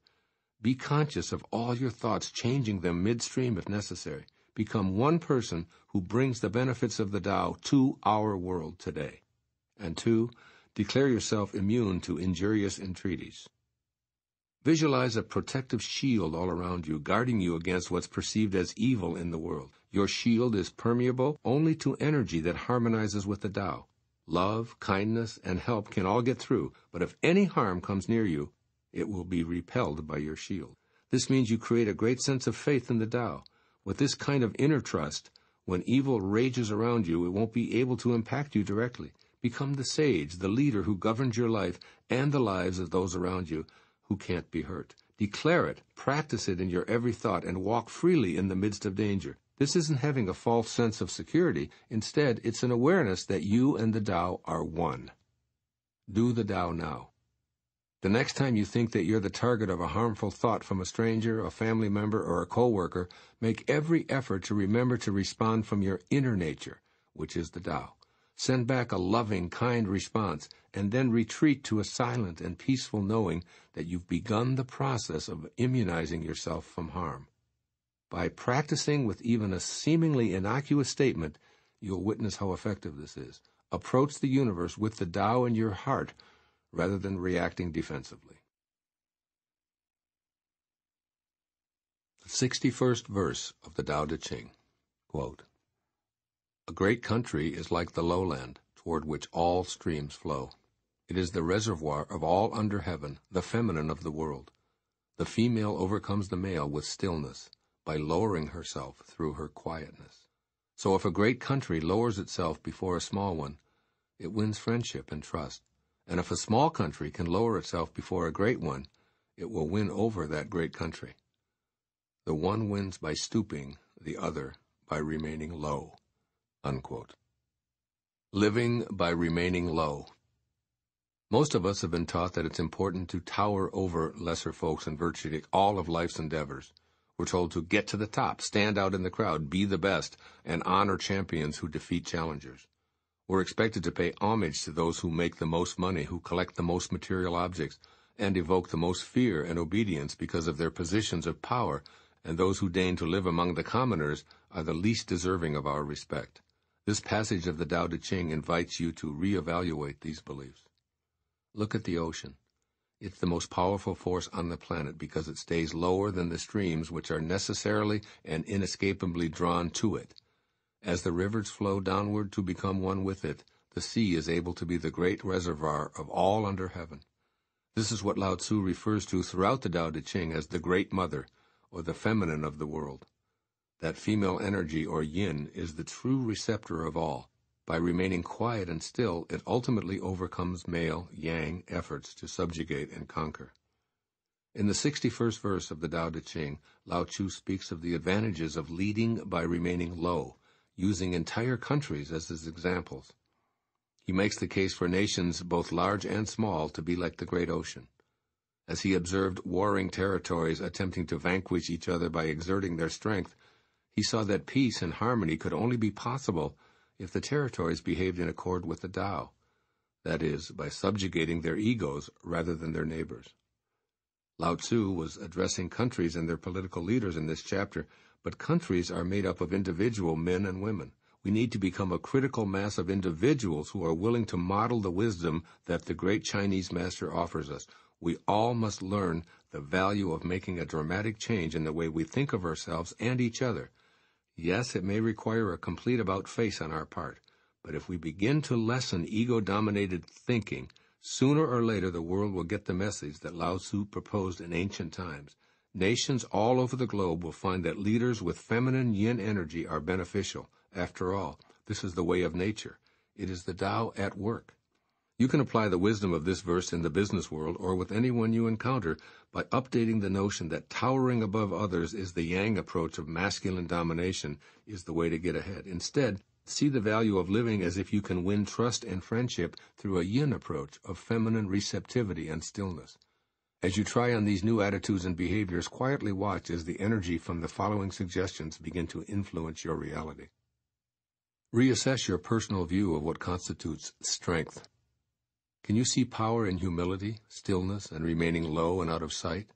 Be conscious of all your thoughts, changing them midstream if necessary. Become one person who brings the benefits of the Tao to our world today. And 2, declare yourself immune to injurious entreaties. Visualize a protective shield all around you, guarding you against what's perceived as evil in the world. Your shield is permeable only to energy that harmonizes with the Tao. Love, kindness, and help can all get through, but if any harm comes near you, it will be repelled by your shield. This means you create a great sense of faith in the Tao. With this kind of inner trust, when evil rages around you, it won't be able to impact you directly, Become the sage, the leader who governs your life and the lives of those around you who can't be hurt. Declare it, practice it in your every thought, and walk freely in the midst of danger. This isn't having a false sense of security. Instead, it's an awareness that you and the Tao are one. Do the Tao now. The next time you think that you're the target of a harmful thought from a stranger, a family member, or a coworker, make every effort to remember to respond from your inner nature, which is the Tao. Send back a loving, kind response, and then retreat to a silent and peaceful knowing that you've begun the process of immunizing yourself from harm. By practicing with even a seemingly innocuous statement, you'll witness how effective this is. Approach the universe with the Tao in your heart, rather than reacting defensively. The 61st verse of the Tao Te Ching, quote, "A great country is like the lowland, toward which all streams flow. It is the reservoir of all under heaven, the feminine of the world. The female overcomes the male with stillness, by lowering herself through her quietness. So if a great country lowers itself before a small one, it wins friendship and trust. And if a small country can lower itself before a great one, it will win over that great country. The one wins by stooping, the other by remaining low." Unquote. Living by remaining low. Most of us have been taught that it's important to tower over lesser folks in virtually all of life's endeavors. We're told to get to the top, stand out in the crowd, be the best, and honor champions who defeat challengers. We're expected to pay homage to those who make the most money, who collect the most material objects, and evoke the most fear and obedience because of their positions of power, and those who deign to live among the commoners are the least deserving of our respect. This passage of the Tao Te Ching invites you to reevaluate these beliefs. Look at the ocean. It's the most powerful force on the planet because it stays lower than the streams which are necessarily and inescapably drawn to it. As the rivers flow downward to become one with it, the sea is able to be the great reservoir of all under heaven. This is what Lao-tzu refers to throughout the Tao Te Ching as the Great Mother, or the feminine of the world. That female energy, or yin, is the true receptor of all. By remaining quiet and still, it ultimately overcomes male, yang, efforts to subjugate and conquer. In the 61st verse of the Tao Te Ching, Lao-tzu speaks of the advantages of leading by remaining low, using entire countries as his examples. He makes the case for nations both large and small to be like the great ocean. As he observed warring territories attempting to vanquish each other by exerting their strength, he saw that peace and harmony could only be possible if the territories behaved in accord with the Tao, that is, by subjugating their egos rather than their neighbors. Lao-tzu was addressing countries and their political leaders in this chapter, but countries are made up of individual men and women. We need to become a critical mass of individuals who are willing to model the wisdom that the great Chinese master offers us. We all must learn the value of making a dramatic change in the way we think of ourselves and each other. Yes, it may require a complete about-face on our part, but if we begin to lessen ego-dominated thinking, sooner or later the world will get the message that Lao-tzu proposed in ancient times. Nations all over the globe will find that leaders with feminine yin energy are beneficial. After all, this is the way of nature. It is the Tao at work. You can apply the wisdom of this verse in the business world or with anyone you encounter by updating the notion that towering above others is the yang approach of masculine domination is the way to get ahead. Instead, see the value of living as if you can win trust and friendship through a yin approach of feminine receptivity and stillness. As you try on these new attitudes and behaviors, quietly watch as the energy from the following suggestions begin to influence your reality. Reassess your personal view of what constitutes strength. Can you see power in humility, stillness, and remaining low and out of sight?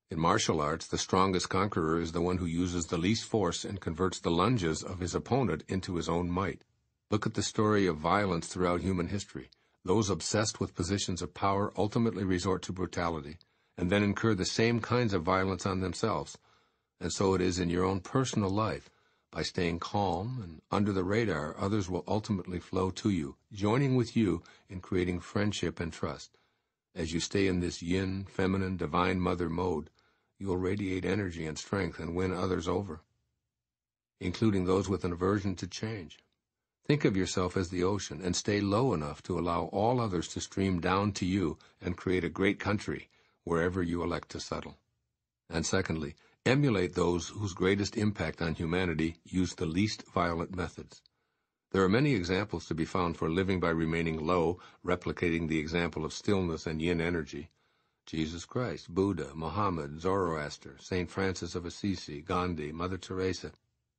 In martial arts, the strongest conqueror is the one who uses the least force and converts the lunges of his opponent into his own might. Look at the story of violence throughout human history. Those obsessed with positions of power ultimately resort to brutality, and then incur the same kinds of violence on themselves. And so it is in your own personal life. By staying calm and under the radar, others will ultimately flow to you, joining with you in creating friendship and trust. As you stay in this yin, feminine, divine mother mode, you will radiate energy and strength and win others over, including those with an aversion to change. Think of yourself as the ocean and stay low enough to allow all others to stream down to you and create a great country wherever you elect to settle. And secondly, emulate those whose greatest impact on humanity use the least violent methods. There are many examples to be found for living by remaining low, replicating the example of stillness and yin energy. Jesus Christ, Buddha, Muhammad, Zoroaster, St. Francis of Assisi, Gandhi, Mother Teresa,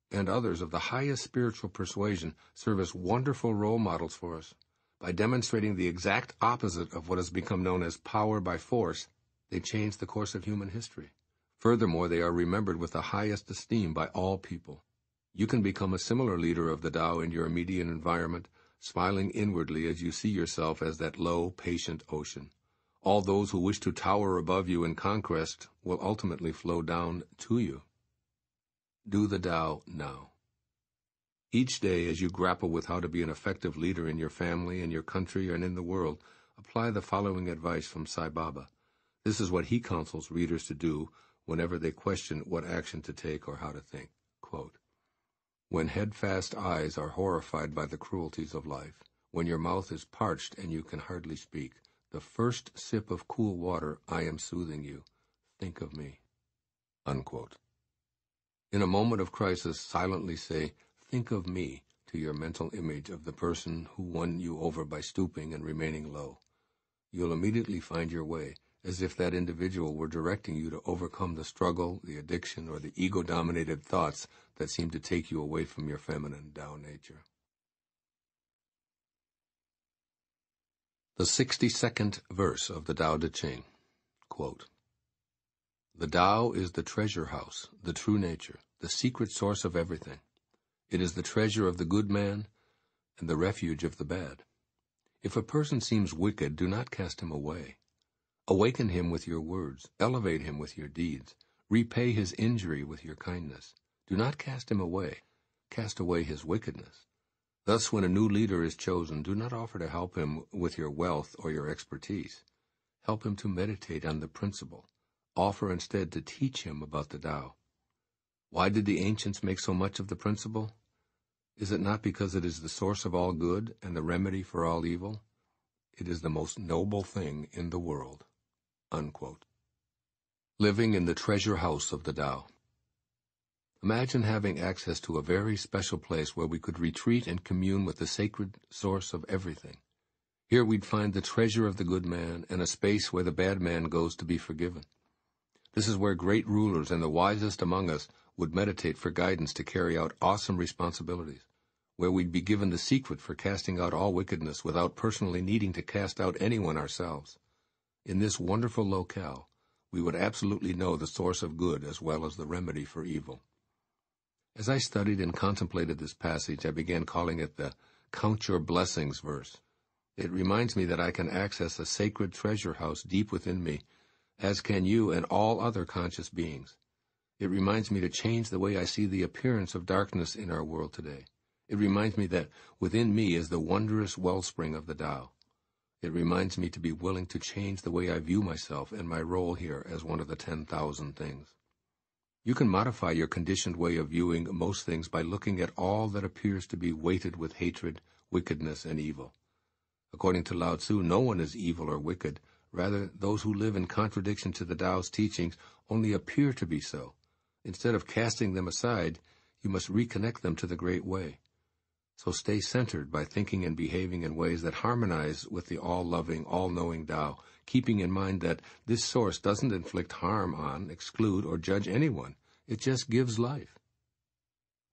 and others of the highest spiritual persuasion serve as wonderful role models for us. By demonstrating the exact opposite of what has become known as power by force, they changed the course of human history. Furthermore, they are remembered with the highest esteem by all people. You can become a similar leader of the Tao in your immediate environment, smiling inwardly as you see yourself as that low, patient ocean. All those who wish to tower above you in conquest will ultimately flow down to you. Do the Tao now. Each day, as you grapple with how to be an effective leader in your family, in your country, and in the world, apply the following advice from Sai Baba. This is what he counsels readers to do whenever they question what action to take or how to think. Quote, "When headfast eyes are horrified by the cruelties of life, when your mouth is parched and you can hardly speak, the first sip of cool water, I am soothing you. Think of me." Unquote. In a moment of crisis, silently say, "Think of me," to your mental image of the person who won you over by stooping and remaining low. You'll immediately find your way, as if that individual were directing you to overcome the struggle, the addiction, or the ego-dominated thoughts that seem to take you away from your feminine Tao nature. The 62nd verse of the Tao Te Ching. Quote, "The Tao is the treasure house, the true nature, the secret source of everything. It is the treasure of the good man and the refuge of the bad. If a person seems wicked, do not cast him away. Awaken him with your words, elevate him with your deeds, repay his injury with your kindness. Do not cast him away, cast away his wickedness. Thus, when a new leader is chosen, do not offer to help him with your wealth or your expertise. Help him to meditate on the principle. Offer instead to teach him about the Tao. Why did the ancients make so much of the principle? Is it not because it is the source of all good and the remedy for all evil? It is the most noble thing in the world." Unquote. Living in the treasure house of the Tao. Imagine having access to a very special place where we could retreat and commune with the sacred source of everything. Here we'd find the treasure of the good man and a space where the bad man goes to be forgiven. This is where great rulers and the wisest among us would meditate for guidance to carry out awesome responsibilities, where we'd be given the secret for casting out all wickedness without personally needing to cast out anyone ourselves. In this wonderful locale, we would absolutely know the source of good as well as the remedy for evil. As I studied and contemplated this passage, I began calling it the Count Your Blessings verse. It reminds me that I can access a sacred treasure house deep within me, as can you and all other conscious beings. It reminds me to change the way I see the appearance of darkness in our world today. It reminds me that within me is the wondrous wellspring of the Tao. It reminds me to be willing to change the way I view myself and my role here as one of the 10,000 things. You can modify your conditioned way of viewing most things by looking at all that appears to be weighted with hatred, wickedness, and evil. According to Lao-tzu, no one is evil or wicked. Rather, those who live in contradiction to the Tao's teachings only appear to be so. Instead of casting them aside, you must reconnect them to the great way. So stay centered by thinking and behaving in ways that harmonize with the all-loving, all-knowing Tao, keeping in mind that this source doesn't inflict harm on, exclude, or judge anyone. It just gives life.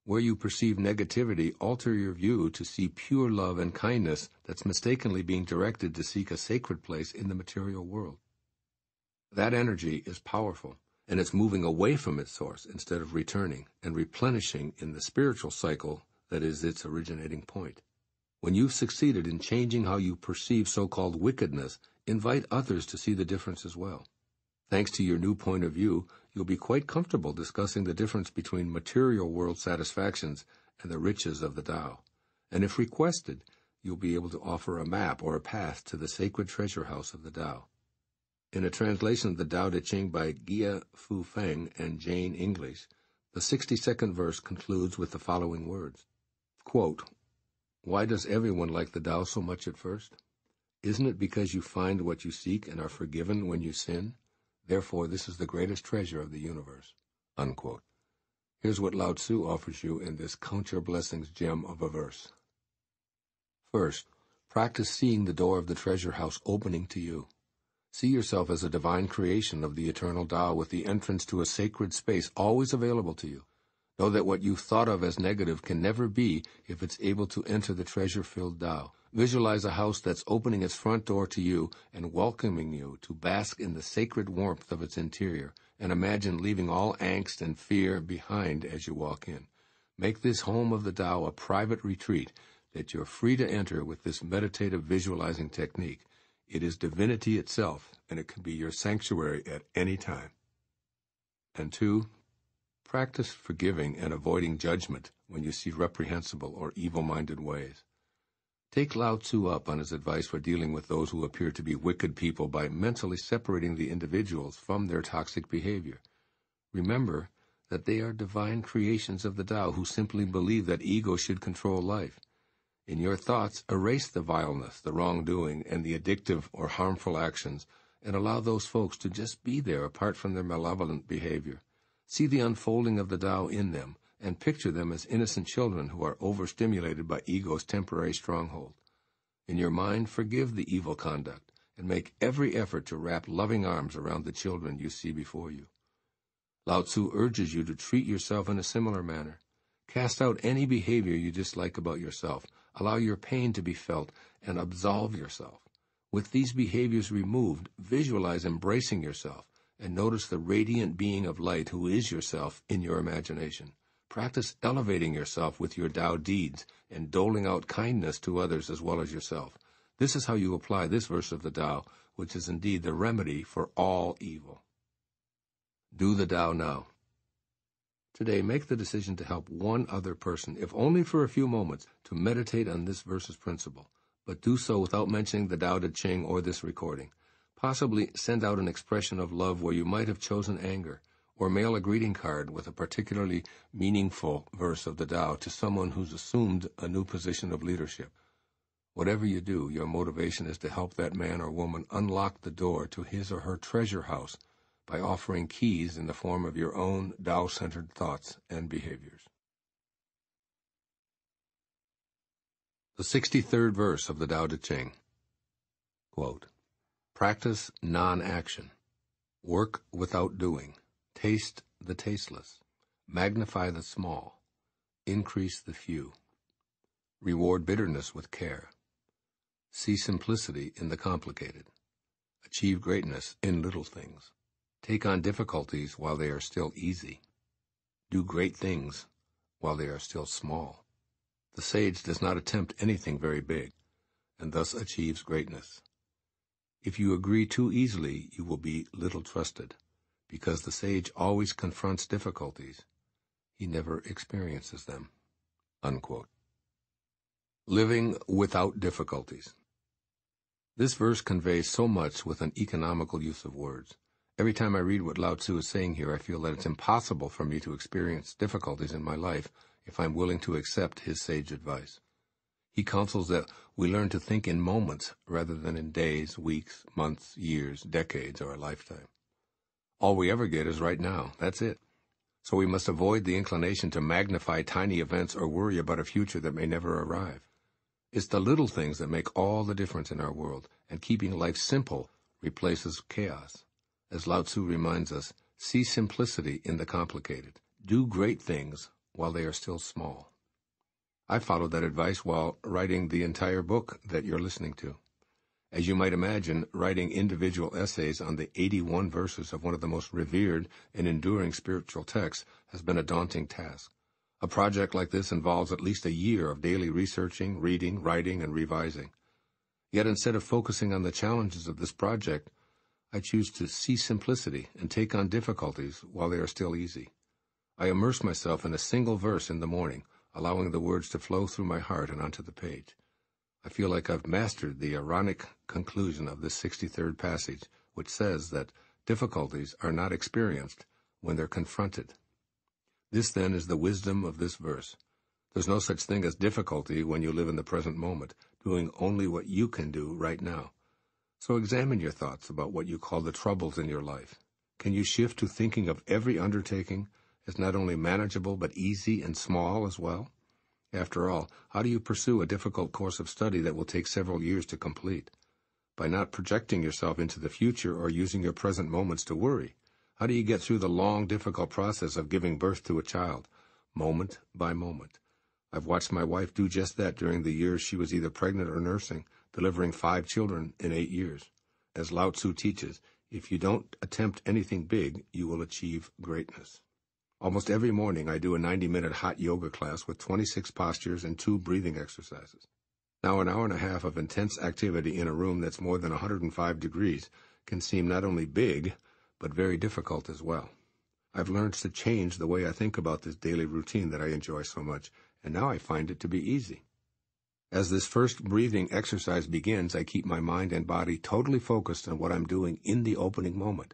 Where you perceive negativity, alter your view to see pure love and kindness that's mistakenly being directed to seek a sacred place in the material world. That energy is powerful, and it's moving away from its source instead of returning and replenishing in the spiritual cycle that is its originating point. When you've succeeded in changing how you perceive so-called wickedness, invite others to see the difference as well. Thanks to your new point of view, you'll be quite comfortable discussing the difference between material world satisfactions and the riches of the Tao. And if requested, you'll be able to offer a map or a path to the sacred treasure house of the Tao. In a translation of the Tao Te Ching by Gia Fu Feng and Jane English, the 62nd verse concludes with the following words. Quote, Why does everyone like the Tao so much at first? Isn't it because you find what you seek and are forgiven when you sin? Therefore, this is the greatest treasure of the universe." Unquote. Here's what Lao-tzu offers you in this Count Your Blessings gem of a verse. First, practice seeing the door of the treasure house opening to you. See yourself as a divine creation of the eternal Tao with the entrance to a sacred space always available to you. Know that what you thought of as negative can never be if it's able to enter the treasure-filled Tao. Visualize a house that's opening its front door to you and welcoming you to bask in the sacred warmth of its interior, and imagine leaving all angst and fear behind as you walk in. Make this home of the Tao a private retreat that you're free to enter with this meditative visualizing technique. It is divinity itself, and it can be your sanctuary at any time. And 2, practice forgiving and avoiding judgment when you see reprehensible or evil-minded ways. Take Lao-tzu up on his advice for dealing with those who appear to be wicked people by mentally separating the individuals from their toxic behavior. Remember that they are divine creations of the Tao who simply believe that ego should control life. In your thoughts, erase the vileness, the wrongdoing, and the addictive or harmful actions, and allow those folks to just be there apart from their malevolent behavior. See the unfolding of the Tao in them, and picture them as innocent children who are overstimulated by ego's temporary stronghold. In your mind, forgive the evil conduct, and make every effort to wrap loving arms around the children you see before you. Lao-tzu urges you to treat yourself in a similar manner. Cast out any behavior you dislike about yourself. Allow your pain to be felt, and absolve yourself. With these behaviors removed, visualize embracing yourself, and notice the radiant being of light who is yourself in your imagination. Practice elevating yourself with your Tao deeds and doling out kindness to others as well as yourself. This is how you apply this verse of the Tao, which is indeed the remedy for all evil. Do the Tao now. Today, make the decision to help one other person, if only for a few moments, to meditate on this verse's principle, but do so without mentioning the Tao Te Ching or this recording. Possibly send out an expression of love where you might have chosen anger, or mail a greeting card with a particularly meaningful verse of the Tao to someone who's assumed a new position of leadership. Whatever you do, your motivation is to help that man or woman unlock the door to his or her treasure house by offering keys in the form of your own Tao-centered thoughts and behaviors. The 63rd verse of the Tao Te Ching. Quote, "Practice non-action. Work without doing. Taste the tasteless. Magnify the small. Increase the few. Reward bitterness with care. See simplicity in the complicated. Achieve greatness in little things. Take on difficulties while they are still easy. Do great things while they are still small. The sage does not attempt anything very big, and thus achieves greatness. If you agree too easily, you will be little trusted, because the sage always confronts difficulties. He never experiences them." Unquote. Living without difficulties. This verse conveys so much with an economical use of words. Every time I read what Lao-tzu is saying here, I feel that it's impossible for me to experience difficulties in my life if I'm willing to accept his sage advice. He counsels that we learn to think in moments rather than in days, weeks, months, years, decades, or a lifetime. All we ever get is right now. That's it. So we must avoid the inclination to magnify tiny events or worry about a future that may never arrive. It's the little things that make all the difference in our world, and keeping life simple replaces chaos. As Lao-tzu reminds us, see simplicity in the complicated. Do great things while they are still small. I followed that advice while writing the entire book that you're listening to. As you might imagine, writing individual essays on the 81 verses of one of the most revered and enduring spiritual texts has been a daunting task. A project like this involves at least a year of daily researching, reading, writing, and revising. Yet instead of focusing on the challenges of this project, I choose to see simplicity and take on difficulties while they are still easy. I immerse myself in a single verse in the morning, allowing the words to flow through my heart and onto the page. I feel like I've mastered the ironic conclusion of this 63rd passage, which says that difficulties are not experienced when they're confronted. This, then, is the wisdom of this verse. There's no such thing as difficulty when you live in the present moment, doing only what you can do right now. So examine your thoughts about what you call the troubles in your life. Can you shift to thinking of every undertaking as not only manageable but easy and small as well? After all, how do you pursue a difficult course of study that will take several years to complete? By not projecting yourself into the future or using your present moments to worry. How do you get through the long, difficult process of giving birth to a child, moment by moment? I've watched my wife do just that during the years she was either pregnant or nursing, delivering 5 children in 8 years. As Lao-tzu teaches, if you don't attempt anything big, you will achieve greatness. Almost every morning I do a 90-minute hot yoga class with 26 postures and 2 breathing exercises. Now an hour and a half of intense activity in a room that's more than 105 degrees can seem not only big, but very difficult as well. I've learned to change the way I think about this daily routine that I enjoy so much, and now I find it to be easy. As this first breathing exercise begins, I keep my mind and body totally focused on what I'm doing in the opening moment.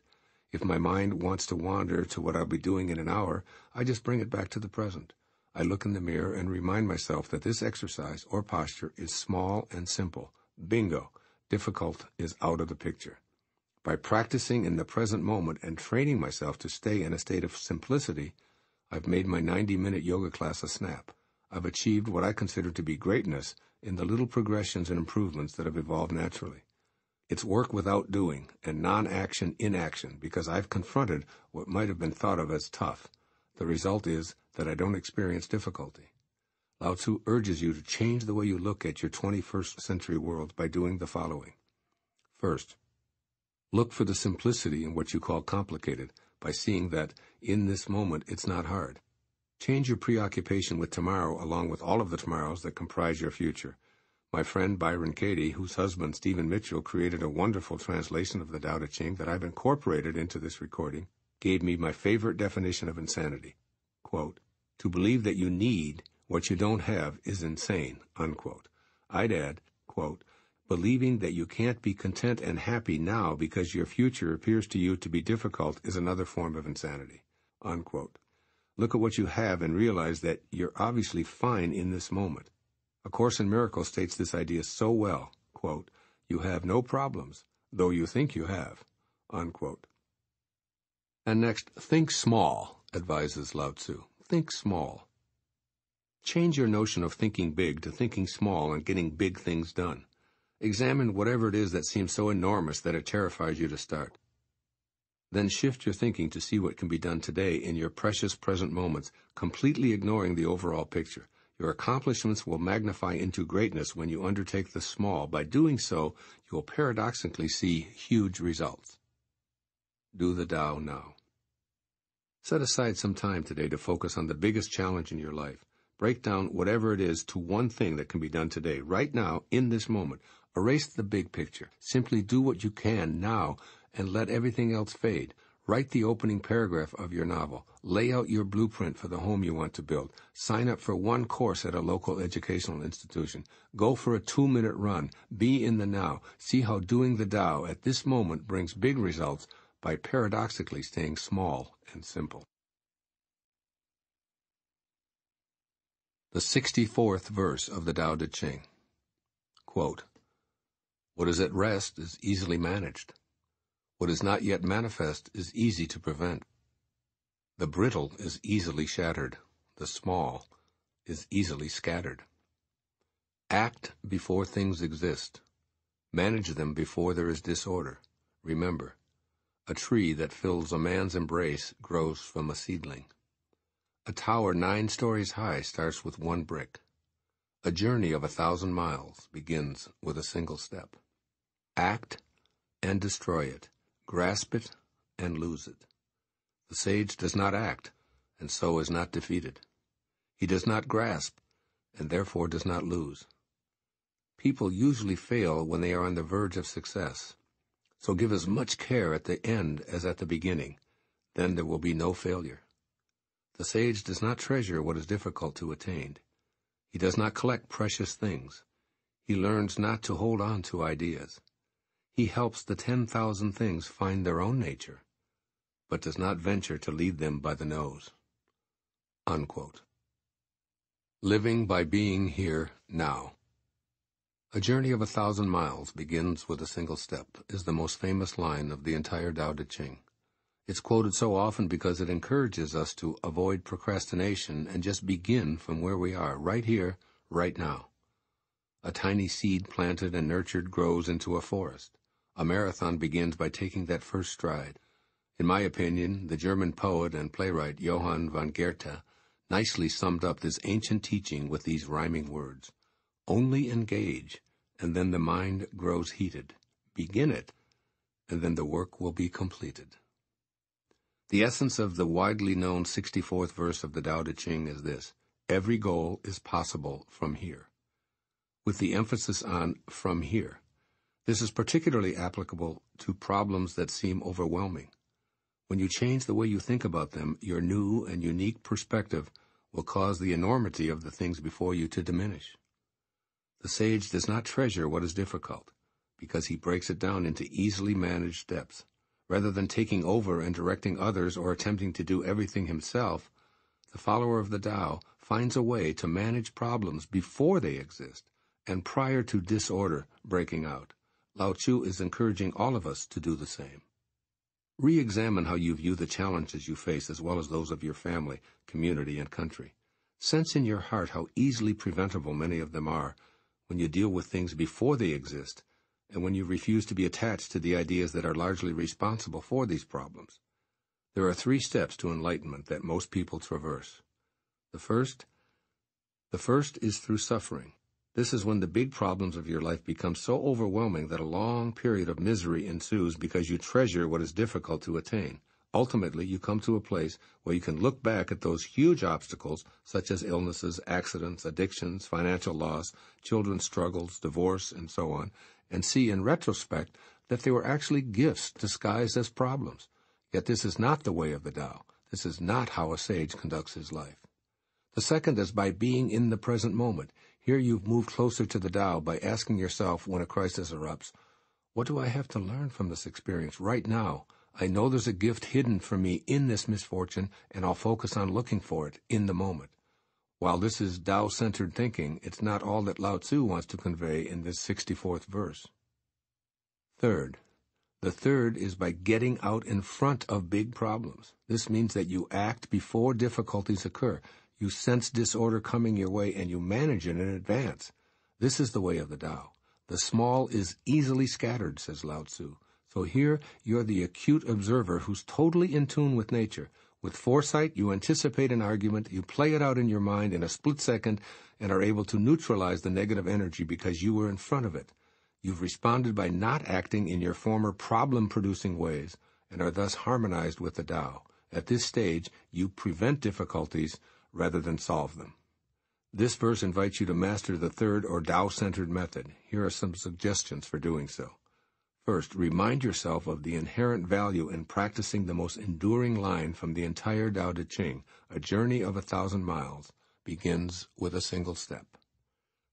If my mind wants to wander to what I'll be doing in an hour, I just bring it back to the present. I look in the mirror and remind myself that this exercise or posture is small and simple. Bingo! Difficult is out of the picture. By practicing in the present moment and training myself to stay in a state of simplicity, I've made my 90-minute yoga class a snap. I've achieved what I consider to be greatness in the little progressions and improvements that have evolved naturally. It's work without doing and non-action in action because I've confronted what might have been thought of as tough. The result is that I don't experience difficulty. Lao-tzu urges you to change the way you look at your 21st century world by doing the following. First, look for the simplicity in what you call complicated by seeing that, in this moment, it's not hard. Change your preoccupation with tomorrow along with all of the tomorrows that comprise your future. My friend Byron Katie, whose husband Stephen Mitchell created a wonderful translation of the Tao Te Ching that I've incorporated into this recording, gave me my favorite definition of insanity. Quote, to believe that you need what you don't have is insane, unquote. I'd add, quote, believing that you can't be content and happy now because your future appears to you to be difficult is another form of insanity, unquote. Look at what you have and realize that you're obviously fine in this moment. A Course in Miracles states this idea so well, quote, you have no problems, though you think you have, unquote. And next, think small, advises Lao-tzu. Think small. Change your notion of thinking big to thinking small and getting big things done. Examine whatever it is that seems so enormous that it terrifies you to start. Then shift your thinking to see what can be done today in your precious present moments, completely ignoring the overall picture. Your accomplishments will magnify into greatness when you undertake the small. By doing so, you will paradoxically see huge results. Do the Tao now. Set aside some time today to focus on the biggest challenge in your life. Break down whatever it is to one thing that can be done today, right now, in this moment. Erase the big picture. Simply do what you can now and let everything else fade. Write the opening paragraph of your novel. Lay out your blueprint for the home you want to build. Sign up for one course at a local educational institution. Go for a 2-minute run. Be in the now. See how doing the Tao at this moment brings big results by paradoxically staying small and simple. The 64th verse of the Tao Te Ching. Quote, what is at rest is easily managed. What is not yet manifest is easy to prevent. The brittle is easily shattered. The small is easily scattered. Act before things exist. Manage them before there is disorder. Remember, a tree that fills a man's embrace grows from a seedling. A tower 9 stories high starts with 1 brick. A journey of 1,000 miles begins with a single step. Act and destroy it. Grasp it and lose it. The sage does not act, and so is not defeated. He does not grasp, and therefore does not lose. People usually fail when they are on the verge of success. So give as much care at the end as at the beginning. Then there will be no failure. The sage does not treasure what is difficult to attain. He does not collect precious things. He learns not to hold on to ideas. He helps the 10,000 things find their own nature, but does not venture to lead them by the nose. Unquote. Living by being here now. A journey of 1,000 miles begins with a single step is the most famous line of the entire Tao Te Ching. It's quoted so often because it encourages us to avoid procrastination and just begin from where we are, right here, right now. A tiny seed planted and nurtured grows into a forest. A marathon begins by taking that first stride. In my opinion, the German poet and playwright Johann von Goethe nicely summed up this ancient teaching with these rhyming words. Only engage, and then the mind grows heated. Begin it, and then the work will be completed. The essence of the widely known 64th verse of the Tao Te Ching is this: every goal is possible from here, with the emphasis on from here. This is particularly applicable to problems that seem overwhelming. When you change the way you think about them, your new and unique perspective will cause the enormity of the things before you to diminish. The sage does not treasure what is difficult, because he breaks it down into easily managed steps. Rather than taking over and directing others or attempting to do everything himself, the follower of the Tao finds a way to manage problems before they exist and prior to disorder breaking out. Lao-tzu is encouraging all of us to do the same. Re-examine how you view the challenges you face as well as those of your family, community, and country. Sense in your heart how easily preventable many of them are when you deal with things before they exist and when you refuse to be attached to the ideas that are largely responsible for these problems. There are 3 steps to enlightenment that most people traverse. The first is through suffering. This is when the big problems of your life become so overwhelming that a long period of misery ensues because you treasure what is difficult to attain. Ultimately, you come to a place where you can look back at those huge obstacles, such as illnesses, accidents, addictions, financial loss, children's struggles, divorce, and so on, and see in retrospect that they were actually gifts disguised as problems. Yet this is not the way of the Tao. This is not how a sage conducts his life. The second is by being in the present moment. Here you've moved closer to the Tao by asking yourself when a crisis erupts, what do I have to learn from this experience right now? I know there's a gift hidden for me in this misfortune, and I'll focus on looking for it in the moment. While this is Tao-centered thinking, it's not all that Lao-tzu wants to convey in this 64th verse. Third. The third is by getting out in front of big problems. This means that you act before difficulties occur. You sense disorder coming your way, and you manage it in advance. This is the way of the Tao. The small is easily scattered, says Lao-tzu. So here you're the acute observer who's totally in tune with nature. With foresight, you anticipate an argument, you play it out in your mind in a split second, and are able to neutralize the negative energy because you were in front of it. You've responded by not acting in your former problem-producing ways, and are thus harmonized with the Tao. At this stage, you prevent difficulties rather than solve them. This verse invites you to master the third or Tao-centered method. Here are some suggestions for doing so. First, remind yourself of the inherent value in practicing the most enduring line from the entire Tao Te Ching. A journey of 1,000 miles begins with a single step.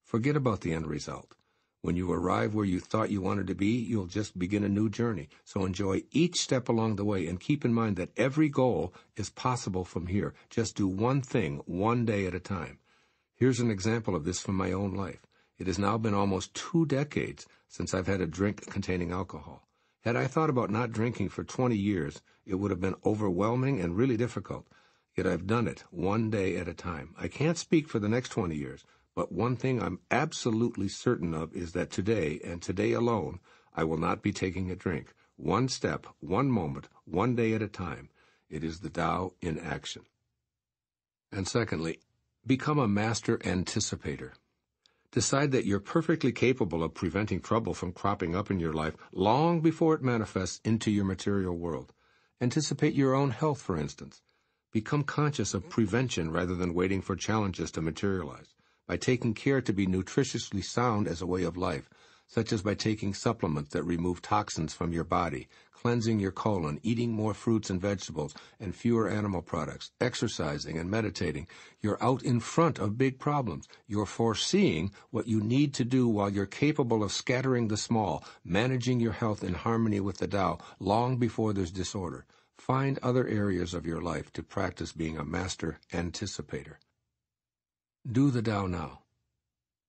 Forget about the end result. When you arrive where you thought you wanted to be, you'll just begin a new journey. So enjoy each step along the way and keep in mind that every goal is possible from here. Just do one thing, one day at a time. Here's an example of this from my own life. It has now been almost 2 decades since I've had a drink containing alcohol. Had I thought about not drinking for 20 years, it would have been overwhelming and really difficult. Yet I've done it one day at a time. I can't speak for the next 20 years, but one thing I'm absolutely certain of is that today, and today alone, I will not be taking a drink. One step, one moment, one day at a time. It is the Tao in action. And secondly, become a master anticipator. Decide that you're perfectly capable of preventing trouble from cropping up in your life long before it manifests into your material world. Anticipate your own health, for instance. Become conscious of prevention rather than waiting for challenges to materialize, by taking care to be nutritiously sound as a way of life, such as by taking supplements that remove toxins from your body, cleansing your colon, eating more fruits and vegetables, and fewer animal products, exercising and meditating. You're out in front of big problems. You're foreseeing what you need to do while you're capable of scattering the small, managing your health in harmony with the Tao long before there's disorder. Find other areas of your life to practice being a master anticipator. Do the Tao Now.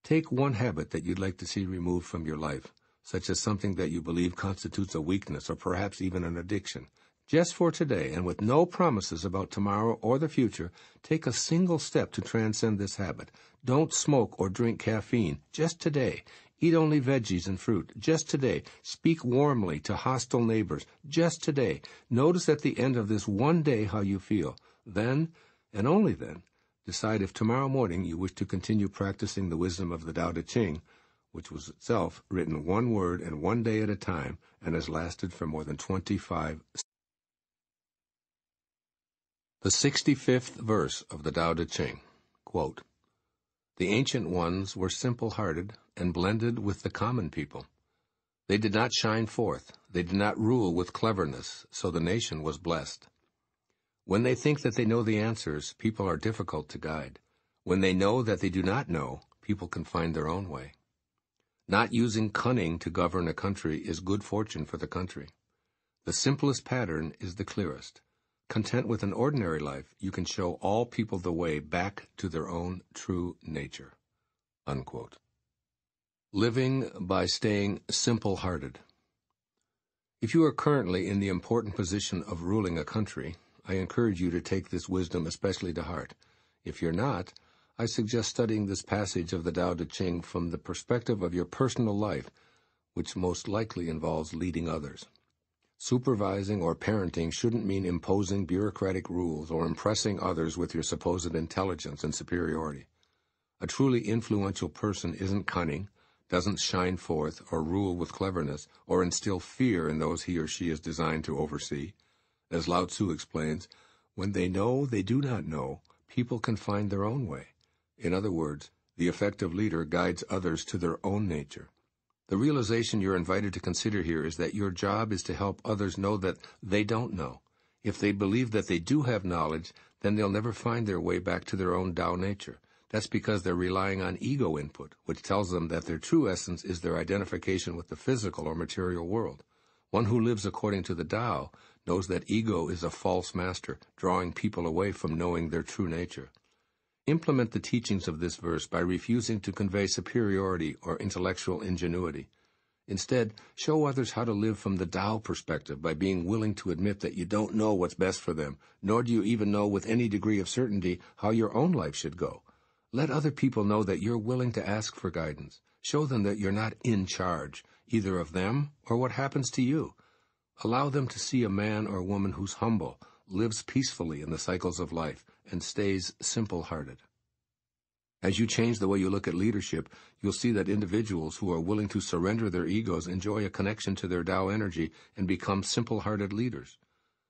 Take one habit that you'd like to see removed from your life, such as something that you believe constitutes a weakness or perhaps even an addiction. Just for today, and with no promises about tomorrow or the future, take a single step to transcend this habit. Don't smoke or drink caffeine, just today. Eat only veggies and fruit, just today. Speak warmly to hostile neighbors, just today. Notice at the end of this one day how you feel. Then, and only then, decide if tomorrow morning you wish to continue practicing the wisdom of the Tao Te Ching, which was itself written one word and one day at a time and has lasted for more than 25. The 65th verse of the Tao Te Ching, quote, "The ancient ones were simple-hearted and blended with the common people. They did not shine forth, they did not rule with cleverness, so the nation was blessed. When they think that they know the answers, people are difficult to guide. When they know that they do not know, people can find their own way. Not using cunning to govern a country is good fortune for the country. The simplest pattern is the clearest. Content with an ordinary life, you can show all people the way back to their own true nature." Unquote. Living by staying simple-hearted. If you are currently in the important position of ruling a country, I encourage you to take this wisdom especially to heart. If you're not, I suggest studying this passage of the Tao Te Ching from the perspective of your personal life, which most likely involves leading others. Supervising or parenting shouldn't mean imposing bureaucratic rules or impressing others with your supposed intelligence and superiority. A truly influential person isn't cunning, doesn't shine forth or rule with cleverness or instill fear in those he or she is designed to oversee. As Lao-tzu explains, when they know they do not know, people can find their own way. In other words, the effective leader guides others to their own nature. The realization you're invited to consider here is that your job is to help others know that they don't know. If they believe that they do have knowledge, then they'll never find their way back to their own Tao nature. That's because they're relying on ego input, which tells them that their true essence is their identification with the physical or material world. One who lives according to the Tao knows that ego is a false master, drawing people away from knowing their true nature. Implement the teachings of this verse by refusing to convey superiority or intellectual ingenuity. Instead, show others how to live from the Tao perspective by being willing to admit that you don't know what's best for them, nor do you even know with any degree of certainty how your own life should go. Let other people know that you're willing to ask for guidance. Show them that you're not in charge, either of them or what happens to you. Allow them to see a man or woman who's humble, lives peacefully in the cycles of life, and stays simple-hearted. As you change the way you look at leadership, you'll see that individuals who are willing to surrender their egos enjoy a connection to their Tao energy and become simple-hearted leaders.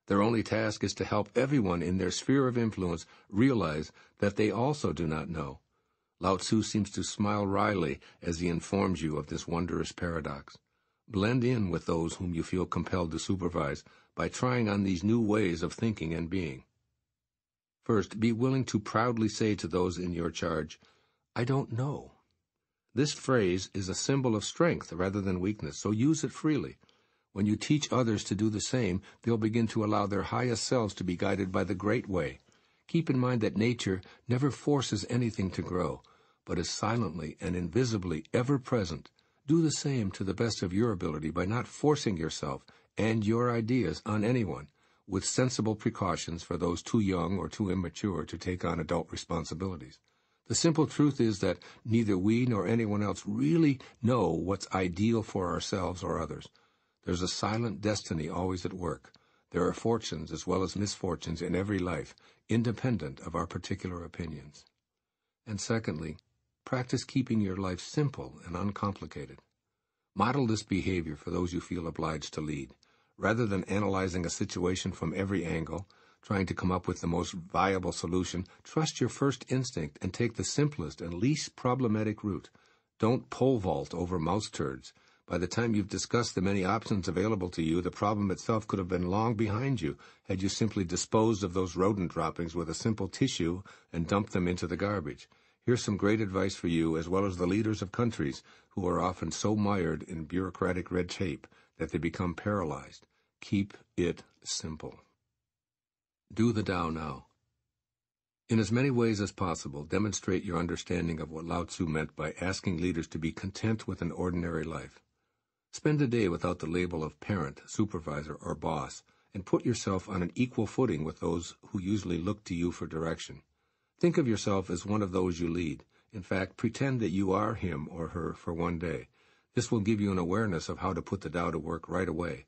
Their only task is to help everyone in their sphere of influence realize that they also do not know. Lao-tzu seems to smile wryly as he informs you of this wondrous paradox. Blend in with those whom you feel compelled to supervise by trying on these new ways of thinking and being. First, be willing to proudly say to those in your charge, "I don't know." This phrase is a symbol of strength rather than weakness, so use it freely. When you teach others to do the same, they'll begin to allow their highest selves to be guided by the great way. Keep in mind that nature never forces anything to grow, but is silently and invisibly ever present. Do the same to the best of your ability by not forcing yourself and your ideas on anyone, with sensible precautions for those too young or too immature to take on adult responsibilities. The simple truth is that neither we nor anyone else really know what's ideal for ourselves or others. There's a silent destiny always at work. There are fortunes as well as misfortunes in every life, independent of our particular opinions. And secondly, practice keeping your life simple and uncomplicated. Model this behavior for those you feel obliged to lead. Rather than analyzing a situation from every angle, trying to come up with the most viable solution, trust your first instinct and take the simplest and least problematic route. Don't pole vault over mouse turds. By the time you've discussed the many options available to you, the problem itself could have been long behind you had you simply disposed of those rodent droppings with a simple tissue and dumped them into the garbage. Here's some great advice for you as well as the leaders of countries who are often so mired in bureaucratic red tape that they become paralyzed. Keep it simple. Do the Tao Now. In as many ways as possible, demonstrate your understanding of what Lao-tzu meant by asking leaders to be content with an ordinary life. Spend a day without the label of parent, supervisor, or boss, and put yourself on an equal footing with those who usually look to you for direction. Think of yourself as one of those you lead. In fact, pretend that you are him or her for one day. This will give you an awareness of how to put the Tao to work right away.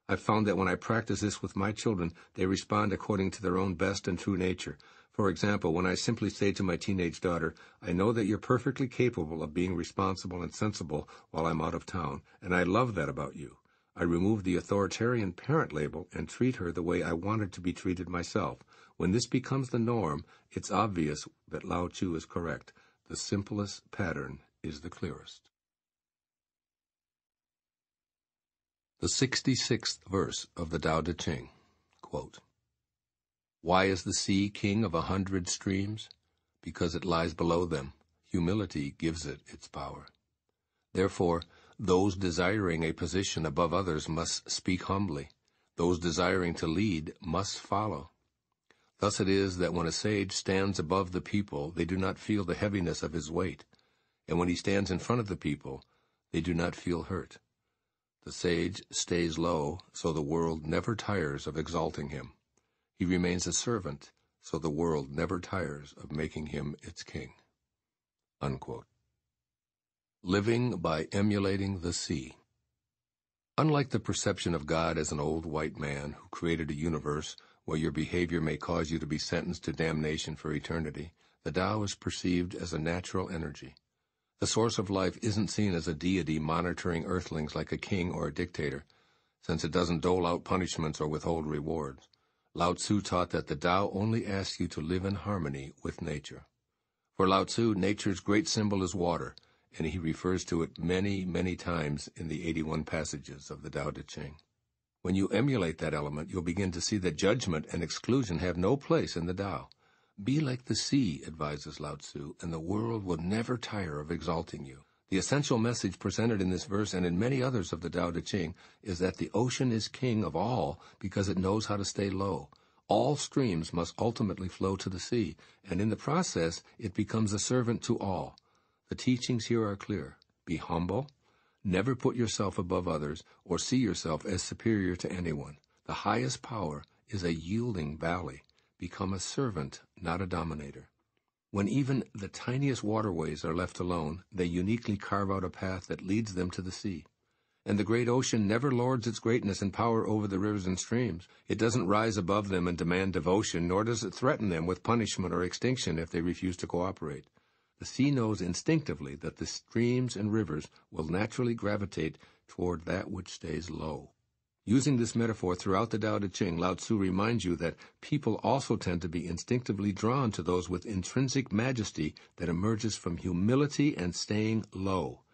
I've found that when I practice this with my children, they respond according to their own best and true nature. For example, when I simply say to my teenage daughter, "I know that you're perfectly capable of being responsible and sensible while I'm out of town, and I love that about you," I remove the authoritarian parent label and treat her the way I wanted to be treated myself. When this becomes the norm, it's obvious that Lao-tzu is correct. The simplest pattern is the clearest. The 66th verse of the Tao Te Ching, quote, "Why is the sea king of 100 streams? Because it lies below them. Humility gives it its power. Therefore, those desiring a position above others must speak humbly. Those desiring to lead must follow. Thus it is that when a sage stands above the people, they do not feel the heaviness of his weight, and when he stands in front of the people, they do not feel hurt. The sage stays low, so the world never tires of exalting him. He remains a servant, so the world never tires of making him its king." Unquote. Living by emulating the sea. Unlike the perception of God as an old white man who created a universe where your behavior may cause you to be sentenced to damnation for eternity, the Tao is perceived as a natural energy. The source of life isn't seen as a deity monitoring earthlings like a king or a dictator, since it doesn't dole out punishments or withhold rewards. Lao-tzu taught that the Tao only asks you to live in harmony with nature. For Lao-tzu, nature's great symbol is water, and he refers to it many, many times in the 81 passages of the Tao Te Ching. When you emulate that element, you'll begin to see that judgment and exclusion have no place in the Tao. Be like the sea, advises Lao-tzu, and the world will never tire of exalting you. The essential message presented in this verse and in many others of the Tao Te Ching is that the ocean is king of all because it knows how to stay low. All streams must ultimately flow to the sea, and in the process it becomes a servant to all. The teachings here are clear. Be humble. Never put yourself above others or see yourself as superior to anyone. The highest power is a yielding valley. Become a servant, not a dominator. When even the tiniest waterways are left alone, they uniquely carve out a path that leads them to the sea. And the great ocean never lords its greatness and power over the rivers and streams. It doesn't rise above them and demand devotion, nor does it threaten them with punishment or extinction if they refuse to cooperate. The sea knows instinctively that the streams and rivers will naturally gravitate toward that which stays low. Using this metaphor throughout the Tao Te Ching, Lao-tzu reminds you that people also tend to be instinctively drawn to those with intrinsic majesty that emerges from humility and staying low.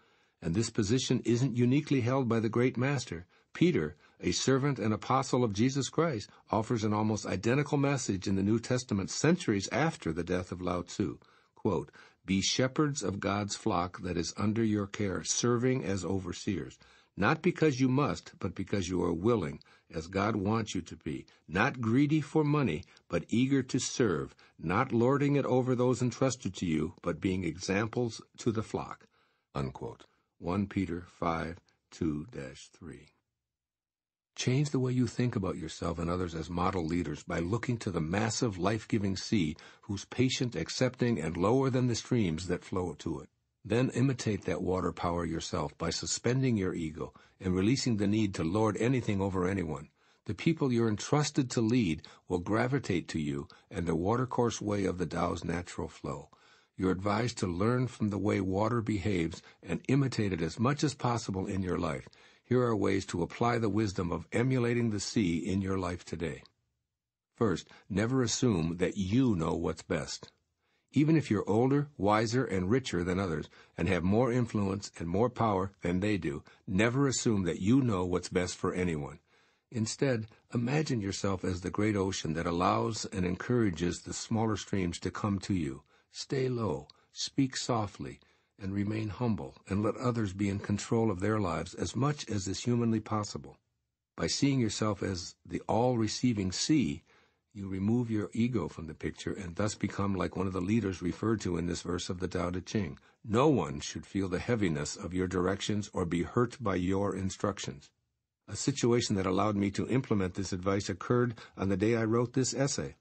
And this position isn't uniquely held by the great master. Peter, a servant and apostle of Jesus Christ, offers an almost identical message in the New Testament centuries after the death of Lao-tzu. Quote, "Be shepherds of God's flock that is under your care, serving as overseers. Not because you must, but because you are willing, as God wants you to be, not greedy for money, but eager to serve, not lording it over those entrusted to you, but being examples to the flock." Unquote. 1 Peter 5:2-3. Change the way you think about yourself and others as model leaders by looking to the massive life-giving sea who's patient, accepting, and lower than the streams that flow to it. Then imitate that water power yourself by suspending your ego and releasing the need to lord anything over anyone. The people you're entrusted to lead will gravitate to you and the watercourse way of the Tao's natural flow. You're advised to learn from the way water behaves and imitate it as much as possible in your life. Here are ways to apply the wisdom of emulating the sea in your life today. First, never assume that you know what's best. Even if you're older, wiser, and richer than others, and have more influence and more power than they do, never assume that you know what's best for anyone. Instead, imagine yourself as the great ocean that allows and encourages the smaller streams to come to you. Stay low, speak softly, and remain humble, and let others be in control of their lives as much as is humanly possible. By seeing yourself as the all-receiving sea, You remove your ego from the picture and thus become like one of the leaders referred to in this verse of the Tao Te Ching. No one should feel the heaviness of your directions or be hurt by your instructions. A situation that allowed me to implement this advice occurred on the day I wrote this essay.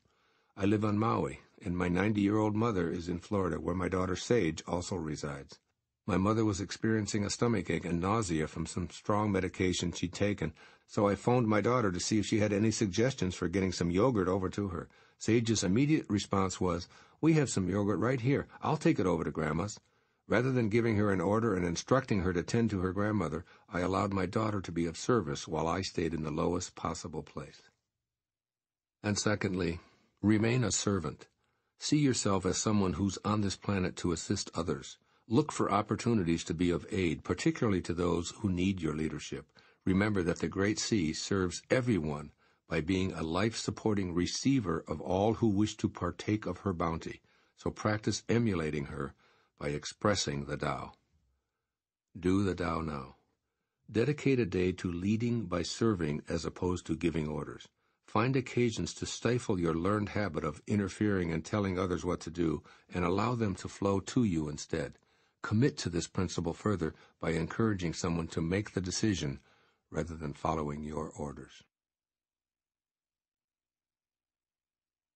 I live on Maui, and my 90-year-old mother is in Florida, where my daughter Sage also resides. My mother was experiencing a stomachache and nausea from some strong medication she'd taken, so I phoned my daughter to see if she had any suggestions for getting some yogurt over to her. Sage's immediate response was, "We have some yogurt right here. I'll take it over to Grandma's." Rather than giving her an order and instructing her to tend to her grandmother, I allowed my daughter to be of service while I stayed in the lowest possible place. And secondly, remain a servant. See yourself as someone who's on this planet to assist others. Look for opportunities to be of aid, particularly to those who need your leadership. Remember that the Great Sea serves everyone by being a life-supporting receiver of all who wish to partake of her bounty. So practice emulating her by expressing the Tao. Do the Tao now. Dedicate a day to leading by serving as opposed to giving orders. Find occasions to stifle your learned habit of interfering and telling others what to do, and allow them to flow to you instead. Commit to this principle further by encouraging someone to make the decision rather than following your orders.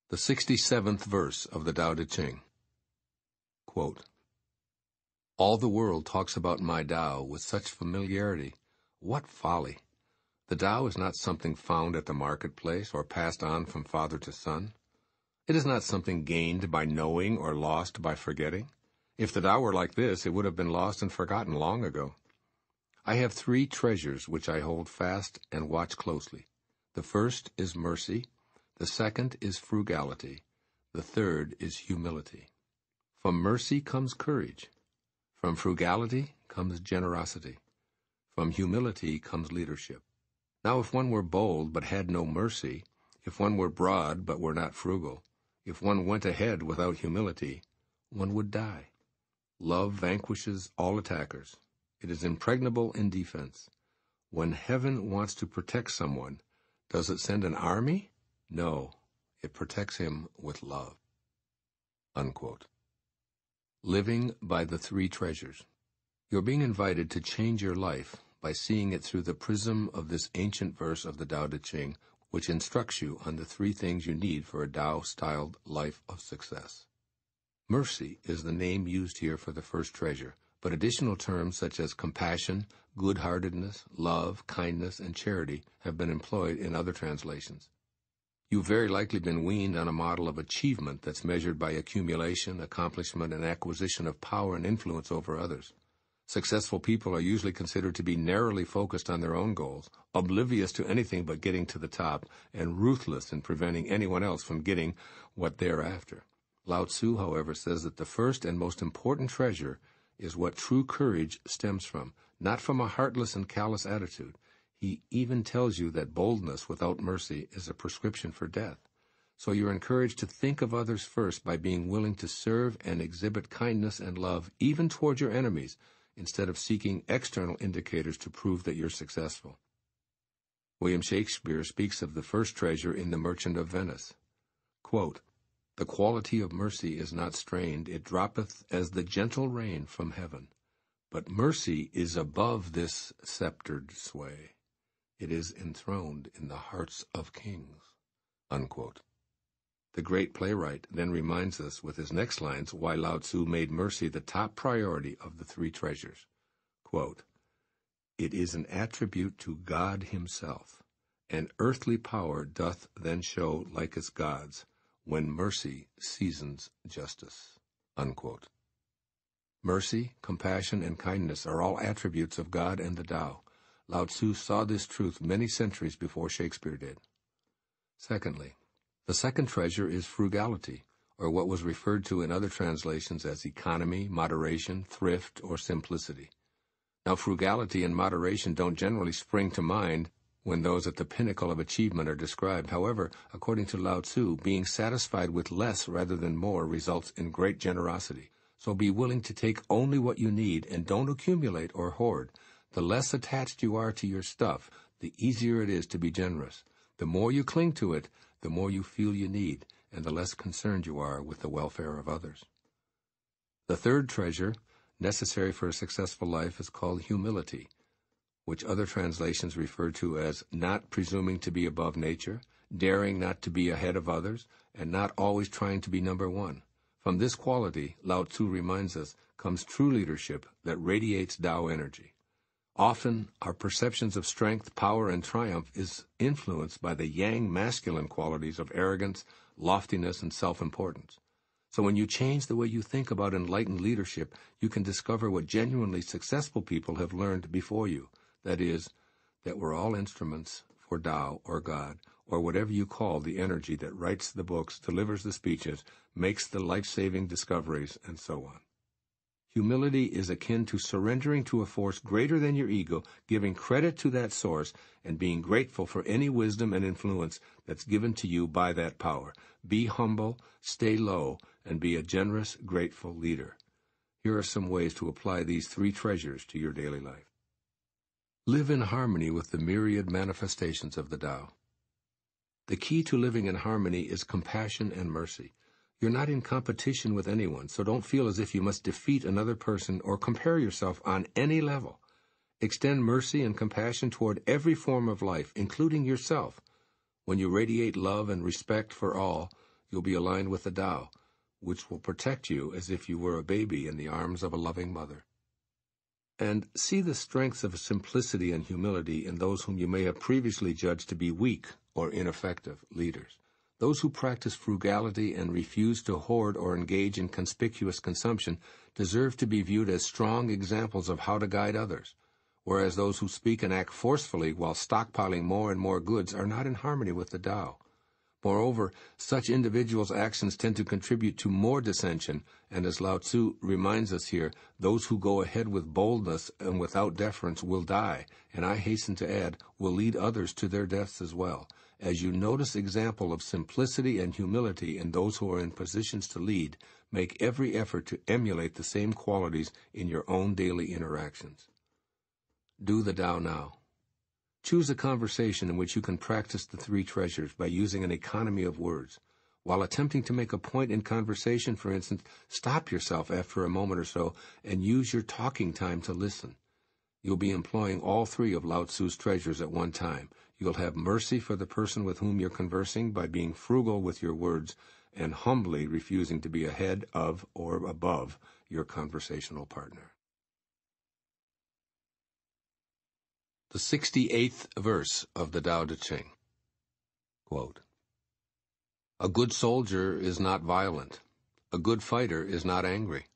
The 67th verse of the Tao Te Ching. Quote, "All the world talks about my Tao with such familiarity. What folly! The Tao is not something found at the marketplace or passed on from father to son. It is not something gained by knowing or lost by forgetting. If the Tao were like this, it would have been lost and forgotten long ago. I have 3 treasures which I hold fast and watch closely. The first is mercy, the second is frugality, the third is humility. From mercy comes courage. From frugality comes generosity. From humility comes leadership. Now if one were bold but had no mercy, if one were broad but were not frugal, if one went ahead without humility, one would die. Love vanquishes all attackers. It is impregnable in defense. When heaven wants to protect someone, does it send an army? No, it protects him with love." Unquote. Living by the 3 treasures. You're being invited to change your life by seeing it through the prism of this ancient verse of the Tao Te Ching, which instructs you on the 3 things you need for a Tao-styled life of success. Mercy is the name used here for the first treasure, but additional terms such as compassion, good-heartedness, love, kindness, and charity have been employed in other translations. You've very likely been weaned on a model of achievement that's measured by accumulation, accomplishment, and acquisition of power and influence over others. Successful people are usually considered to be narrowly focused on their own goals, oblivious to anything but getting to the top, and ruthless in preventing anyone else from getting what they're after. Lao-tzu, however, says that the first and most important treasure is what true courage stems from, not from a heartless and callous attitude. He even tells you that boldness without mercy is a prescription for death. So you're encouraged to think of others first by being willing to serve and exhibit kindness and love even toward your enemies, instead of seeking external indicators to prove that you're successful. William Shakespeare speaks of the first treasure in The Merchant of Venice. Quote, "The quality of mercy is not strained, it droppeth as the gentle rain from heaven. But mercy is above this sceptred sway. It is enthroned in the hearts of kings." Unquote. The great playwright then reminds us with his next lines why Lao-tzu made mercy the top priority of the 3 treasures. Quote, "It is an attribute to God himself, and earthly power doth then show like as God's, when mercy seasons justice." Unquote. Mercy, compassion, and kindness are all attributes of God and the Tao. Lao-tzu saw this truth many centuries before Shakespeare did. Secondly, the second treasure is frugality, or what was referred to in other translations as economy, moderation, thrift, or simplicity. Now, frugality and moderation don't generally spring to mind when those at the pinnacle of achievement are described. However, according to Lao-tzu, being satisfied with less rather than more results in great generosity. So be willing to take only what you need and don't accumulate or hoard. The less attached you are to your stuff, the easier it is to be generous. The more you cling to it, the more you feel you need, and the less concerned you are with the welfare of others. The third treasure, necessary for a successful life, is called humility, which other translations refer to as not presuming to be above nature, daring not to be ahead of others, and not always trying to be number one. From this quality, Lao-tzu reminds us, comes true leadership that radiates Tao energy. Often, our perceptions of strength, power, and triumph is influenced by the yang masculine qualities of arrogance, loftiness, and self-importance. So when you change the way you think about enlightened leadership, you can discover what genuinely successful people have learned before you. That is, that we're all instruments for Tao or God, or whatever you call the energy that writes the books, delivers the speeches, makes the life-saving discoveries, and so on. Humility is akin to surrendering to a force greater than your ego, giving credit to that source, and being grateful for any wisdom and influence that's given to you by that power. Be humble, stay low, and be a generous, grateful leader. Here are some ways to apply these three treasures to your daily life. Live in harmony with the myriad manifestations of the Tao. The key to living in harmony is compassion and mercy. You're not in competition with anyone, so don't feel as if you must defeat another person or compare yourself on any level. Extend mercy and compassion toward every form of life, including yourself. When you radiate love and respect for all, you'll be aligned with the Tao, which will protect you as if you were a baby in the arms of a loving mother. And see the strengths of simplicity and humility in those whom you may have previously judged to be weak or ineffective leaders. Those who practice frugality and refuse to hoard or engage in conspicuous consumption deserve to be viewed as strong examples of how to guide others, whereas those who speak and act forcefully while stockpiling more and more goods are not in harmony with the Tao. Moreover, such individuals' actions tend to contribute to more dissension, and as Lao-tzu reminds us here, those who go ahead with boldness and without deference will die, and I hasten to add, will lead others to their deaths as well. As you notice example of simplicity and humility in those who are in positions to lead, make every effort to emulate the same qualities in your own daily interactions. Do the Tao Now. Choose a conversation in which you can practice the three treasures by using an economy of words. While attempting to make a point in conversation, for instance, stop yourself after a moment or so and use your talking time to listen. You'll be employing all three of Lao-tzu's treasures at one time. You'll have mercy for the person with whom you're conversing by being frugal with your words and humbly refusing to be ahead of or above your conversational partner. The 68th verse of the Tao Te Ching. Quote, "A good soldier is not violent. A good fighter is not angry.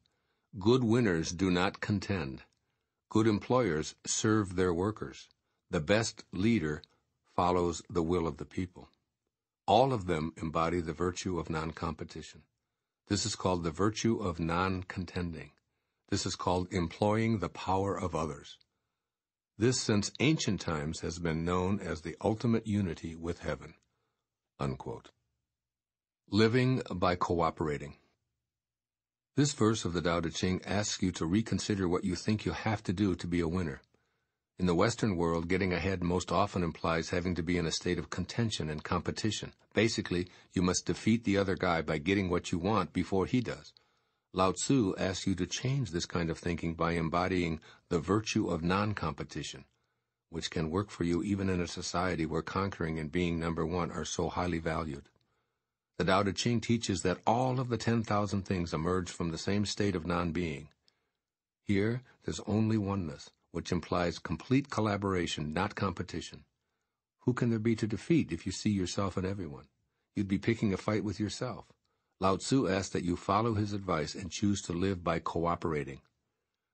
Good winners do not contend. Good employers serve their workers. The best leader follows the will of the people. All of them embody the virtue of non-competition. This is called the virtue of non-contending. This is called employing the power of others. This, since ancient times, has been known as the ultimate unity with heaven." Unquote. Living by cooperating. This verse of the Tao Te Ching asks you to reconsider what you think you have to do to be a winner. In the Western world, getting ahead most often implies having to be in a state of contention and competition. Basically, you must defeat the other guy by getting what you want before he does. Lao-tzu asks you to change this kind of thinking by embodying the virtue of non-competition, which can work for you even in a society where conquering and being number one are so highly valued. The Tao Te Ching teaches that all of the 10,000 things emerge from the same state of non-being. Here, there's only oneness, which implies complete collaboration, not competition. Who can there be to defeat if you see yourself in everyone? You'd be picking a fight with yourself. Lao-tzu asks that you follow his advice and choose to live by cooperating.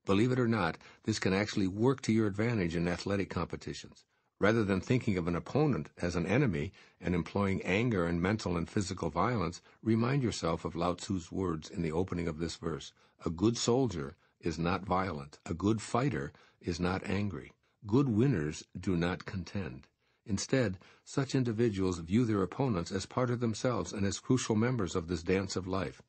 Believe it or not, this can actually work to your advantage in athletic competitions. Rather than thinking of an opponent as an enemy and employing anger and mental and physical violence, remind yourself of Lao-tzu's words in the opening of this verse. A good soldier is not violent. A good fighter is not angry. Good winners do not contend. Instead, such individuals view their opponents as part of themselves and as crucial members of this dance of life.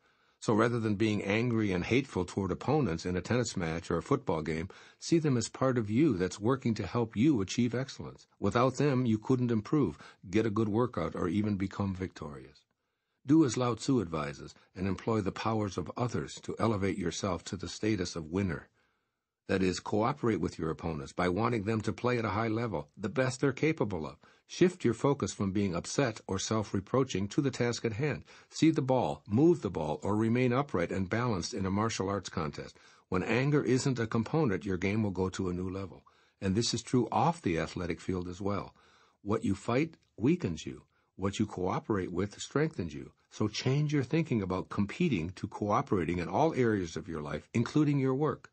So rather than being angry and hateful toward opponents in a tennis match or a football game, see them as part of you that's working to help you achieve excellence. Without them, you couldn't improve, get a good workout, or even become victorious. Do as Lao-tzu advises and employ the powers of others to elevate yourself to the status of winner. That is, cooperate with your opponents by wanting them to play at a high level, the best they're capable of. Shift your focus from being upset or self-reproaching to the task at hand. See the ball, move the ball, or remain upright and balanced in a martial arts contest. When anger isn't a component, your game will go to a new level. And this is true off the athletic field as well. What you fight weakens you. What you cooperate with strengthens you. So change your thinking about competing to cooperating in all areas of your life, including your work.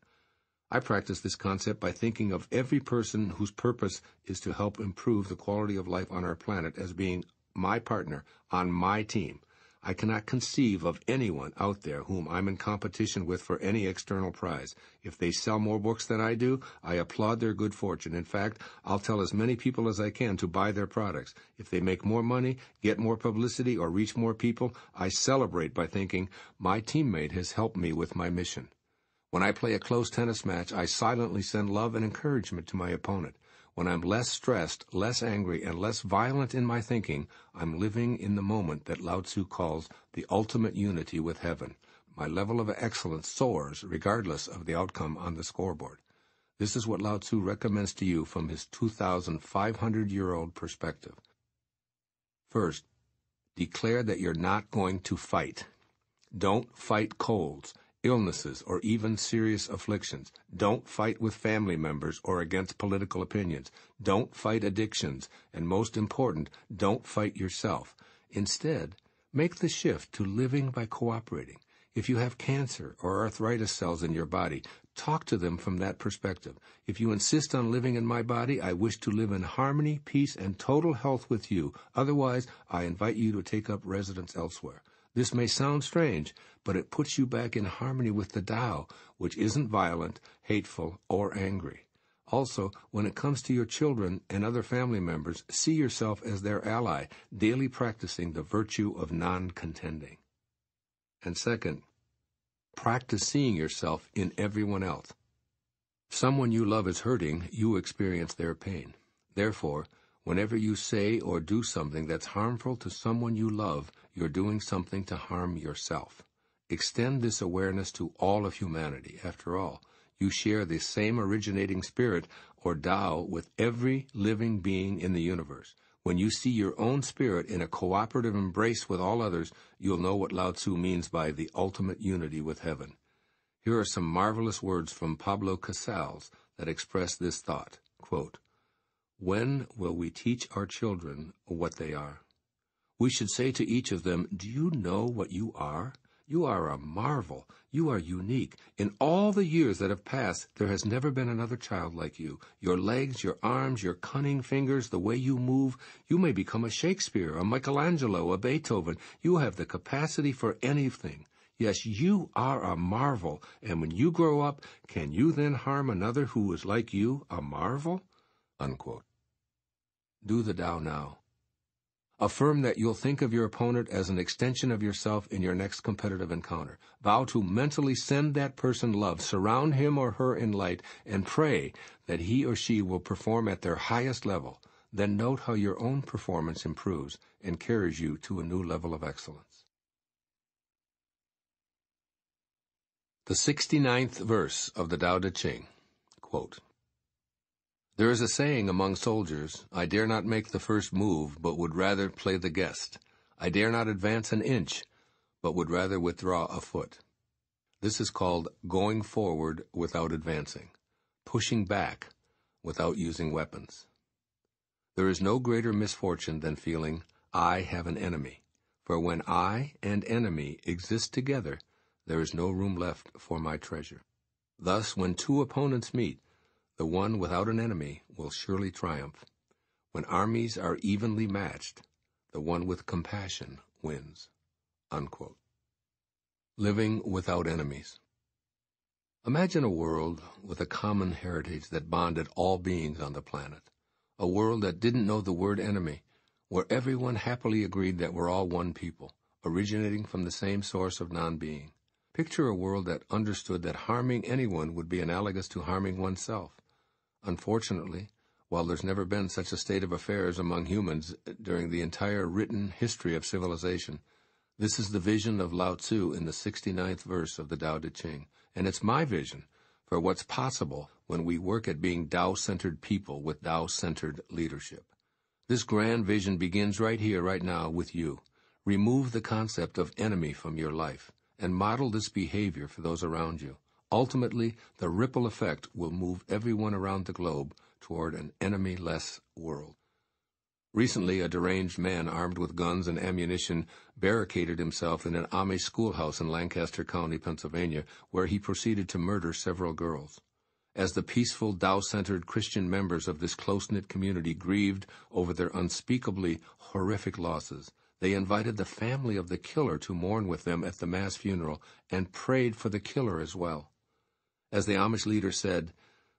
I practice this concept by thinking of every person whose purpose is to help improve the quality of life on our planet as being my partner on my team. I cannot conceive of anyone out there whom I'm in competition with for any external prize. If they sell more books than I do, I applaud their good fortune. In fact, I'll tell as many people as I can to buy their products. If they make more money, get more publicity, or reach more people, I celebrate by thinking, my teammate has helped me with my mission. When I play a close tennis match, I silently send love and encouragement to my opponent. When I'm less stressed, less angry, and less violent in my thinking, I'm living in the moment that Lao-tzu calls the ultimate unity with heaven. My level of excellence soars regardless of the outcome on the scoreboard. This is what Lao-tzu recommends to you from his 2,500-year-old perspective. First, declare that you're not going to fight. Don't fight colds, illnesses, or even serious afflictions. Don't fight with family members or against political opinions. Don't fight addictions. And most important, don't fight yourself. Instead, make the shift to living by cooperating. If you have cancer or arthritis cells in your body, talk to them from that perspective. If you insist on living in my body, I wish to live in harmony, peace, and total health with you. Otherwise, I invite you to take up residence elsewhere. This may sound strange, but it puts you back in harmony with the Tao, which isn't violent, hateful, or angry. Also, when it comes to your children and other family members, see yourself as their ally, daily practicing the virtue of non-contending. And second, practice seeing yourself in everyone else. If someone you love is hurting, you experience their pain. Therefore, whenever you say or do something that's harmful to someone you love, you're doing something to harm yourself. Extend this awareness to all of humanity. After all, you share the same originating spirit, or Tao, with every living being in the universe. When you see your own spirit in a cooperative embrace with all others, you'll know what Lao-tzu means by the ultimate unity with heaven. Here are some marvelous words from Pablo Casals that express this thought. Quote, "When will we teach our children what they are? We should say to each of them, do you know what you are? You are a marvel. You are unique. In all the years that have passed, there has never been another child like you. Your legs, your arms, your cunning fingers, the way you move, you may become a Shakespeare, a Michelangelo, a Beethoven. You have the capacity for anything. Yes, you are a marvel. And when you grow up, can you then harm another who is like you, a marvel?" Unquote. Do the Tao now. Affirm that you'll think of your opponent as an extension of yourself in your next competitive encounter. Vow to mentally send that person love, surround him or her in light, and pray that he or she will perform at their highest level. Then note how your own performance improves and carries you to a new level of excellence. The 69th verse of the Tao Te Ching. Quote, "There is a saying among soldiers, I dare not make the first move, but would rather play the guest. I dare not advance an inch, but would rather withdraw a foot." This is called going forward without advancing, pushing back without using weapons. There is no greater misfortune than feeling, I have an enemy. For when I and enemy exist together, there is no room left for my treasure. Thus, when two opponents meet, the one without an enemy will surely triumph. When armies are evenly matched, the one with compassion wins." Unquote. Living without enemies. Imagine a world with a common heritage that bonded all beings on the planet. A world that didn't know the word enemy, where everyone happily agreed that we're all one people, originating from the same source of non-being. Picture a world that understood that harming anyone would be analogous to harming oneself. Unfortunately, while there's never been such a state of affairs among humans during the entire written history of civilization, this is the vision of Lao-tzu in the 69th verse of the Tao Te Ching, and it's my vision for what's possible when we work at being Tao-centered people with Tao-centered leadership. This grand vision begins right here, right now, with you. Remove the concept of enemy from your life and model this behavior for those around you. Ultimately, the ripple effect will move everyone around the globe toward an enemy-less world. Recently, a deranged man armed with guns and ammunition barricaded himself in an Amish schoolhouse in Lancaster County, Pennsylvania, where he proceeded to murder several girls. As the peaceful, Tao-centered Christian members of this close-knit community grieved over their unspeakably horrific losses, they invited the family of the killer to mourn with them at the mass funeral and prayed for the killer as well. As the Amish leader said,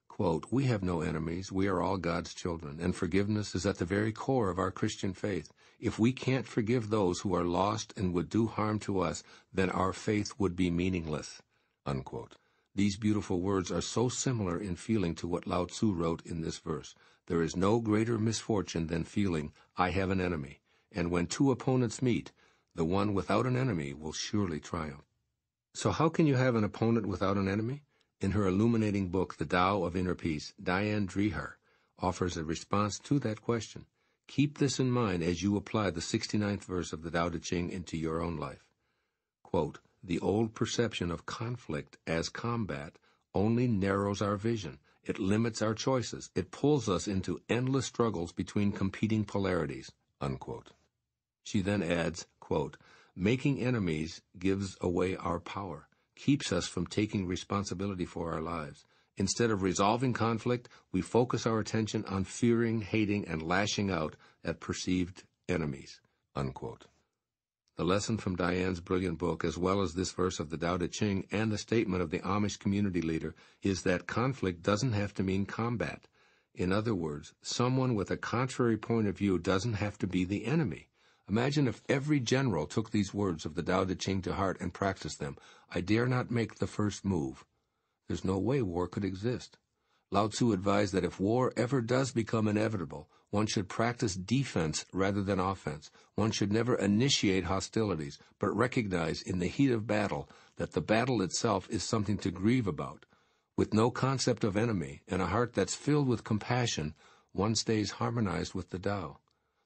quote, "We have no enemies. We are all God's children, and forgiveness is at the very core of our Christian faith. If we can't forgive those who are lost and would do harm to us, then our faith would be meaningless." Unquote. These beautiful words are so similar in feeling to what Lao-tzu wrote in this verse. There is no greater misfortune than feeling, I have an enemy, and when two opponents meet, the one without an enemy will surely triumph. So how can you have an opponent without an enemy? In her illuminating book, The Tao of Inner Peace, Dyer offers a response to that question. Keep this in mind as you apply the 69th verse of the Tao Te Ching into your own life. Quote, "The old perception of conflict as combat only narrows our vision. It limits our choices. It pulls us into endless struggles between competing polarities." Unquote. She then adds, quote, "Making enemies gives away our power, keeps us from taking responsibility for our lives. Instead of resolving conflict, we focus our attention on fearing, hating, and lashing out at perceived enemies." Unquote. The lesson from Diane's brilliant book, as well as this verse of the Tao Te Ching and the statement of the Amish community leader, is that conflict doesn't have to mean combat. In other words, someone with a contrary point of view doesn't have to be the enemy. Imagine if every general took these words of the Tao Te Ching to heart and practiced them. I dare not make the first move. There's no way war could exist. Lao-tzu advised that if war ever does become inevitable, one should practice defense rather than offense. One should never initiate hostilities, but recognize in the heat of battle that the battle itself is something to grieve about. With no concept of enemy and a heart that's filled with compassion, one stays harmonized with the Tao.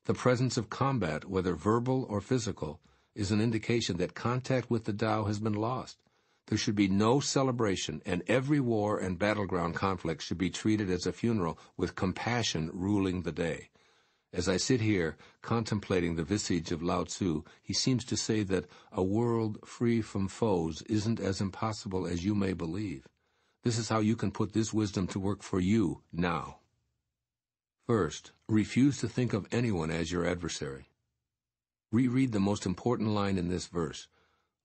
The presence of combat, whether verbal or physical, is an indication that contact with the Tao has been lost. There should be no celebration, and every war and battleground conflict should be treated as a funeral with compassion ruling the day. As I sit here, contemplating the visage of Lao-tzu, he seems to say that a world free from foes isn't as impossible as you may believe. This is how you can put this wisdom to work for you now. First, refuse to think of anyone as your adversary. Reread the most important line in this verse.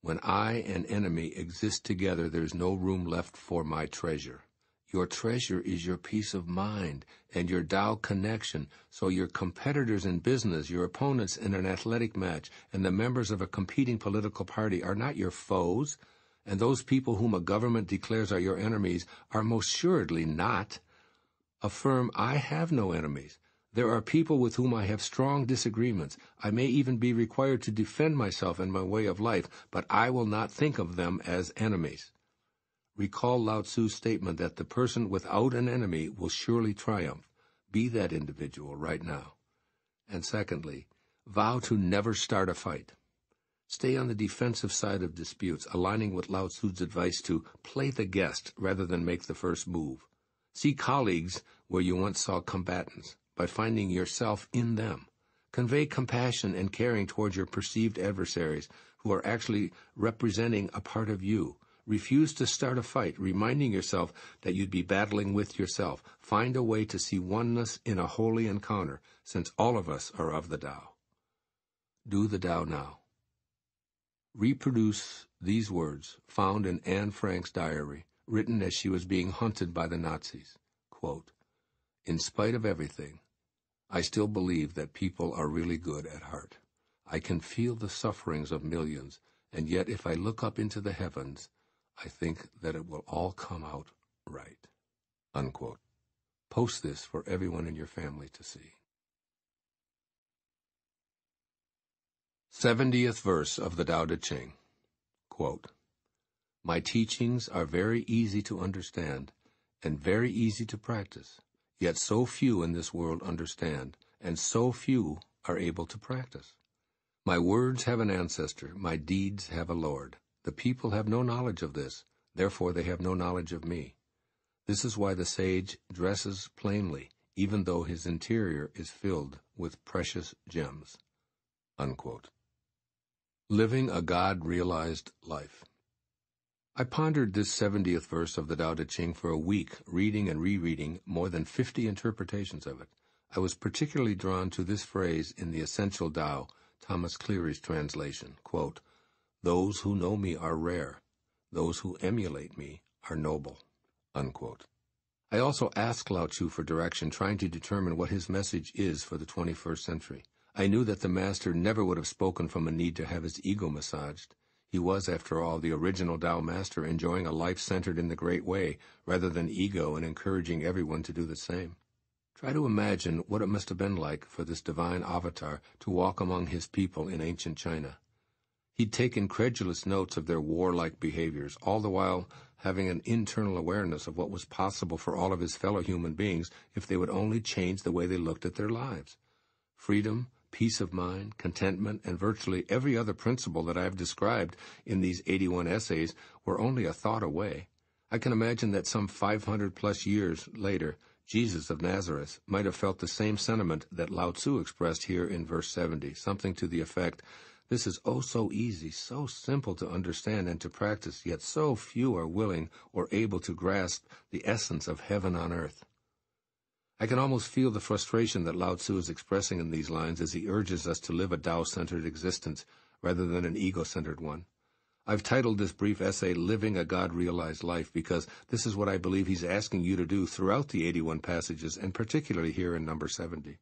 When I and enemy exist together, there's no room left for my treasure. Your treasure is your peace of mind and your Tao connection, so your competitors in business, your opponents in an athletic match, and the members of a competing political party are not your foes, and those people whom a government declares are your enemies are most assuredly not. Affirm, I have no enemies. There are people with whom I have strong disagreements. I may even be required to defend myself and my way of life, but I will not think of them as enemies. Recall Lao-tzu's statement that the person without an enemy will surely triumph. Be that individual right now. And secondly, vow to never start a fight. Stay on the defensive side of disputes, aligning with Lao-tzu's advice to play the guest rather than make the first move. See colleagues where you once saw combatants, by finding yourself in them. Convey compassion and caring towards your perceived adversaries who are actually representing a part of you. Refuse to start a fight, reminding yourself that you'd be battling with yourself. Find a way to see oneness in a holy encounter, since all of us are of the Tao. Do the Tao now. Reproduce these words found in Anne Frank's diary, written as she was being hunted by the Nazis. Quote, "In spite of everything, I still believe that people are really good at heart. I can feel the sufferings of millions, and yet if I look up into the heavens, I think that it will all come out right." Unquote. Post this for everyone in your family to see. 70th verse of the Tao Te Ching. Quote, "My teachings are very easy to understand and very easy to practice, yet so few in this world understand, and so few are able to practice. My words have an ancestor, my deeds have a lord. The people have no knowledge of this, therefore they have no knowledge of me. This is why the sage dresses plainly, even though his interior is filled with precious gems." Unquote. Living a God-realized life. I pondered this 70th verse of the Tao Te Ching for a week, reading and rereading more than 50 interpretations of it. I was particularly drawn to this phrase in the Essential Tao, Thomas Cleary's translation, quote, "Those who know me are rare. Those who emulate me are noble." Unquote. I also asked Lao-tzu for direction, trying to determine what his message is for the 21st century. I knew that the master never would have spoken from a need to have his ego massaged. He was, after all, the original Tao master, enjoying a life centered in the Great Way, rather than ego and encouraging everyone to do the same. Try to imagine what it must have been like for this divine avatar to walk among his people in ancient China. He'd take incredulous notes of their warlike behaviors, all the while having an internal awareness of what was possible for all of his fellow human beings if they would only change the way they looked at their lives. Freedom, peace of mind, contentment, and virtually every other principle that I have described in these 81 essays were only a thought away. I can imagine that some 500-plus years later, Jesus of Nazareth might have felt the same sentiment that Lao-tzu expressed here in verse 70, something to the effect, "This is oh so easy, so simple to understand and to practice, yet so few are willing or able to grasp the essence of heaven on earth." I can almost feel the frustration that Lao-tzu is expressing in these lines as he urges us to live a Tao-centered existence rather than an ego-centered one. I've titled this brief essay, "Living a God-Realized Life," because this is what I believe he's asking you to do throughout the 81 passages, and particularly here in number 70.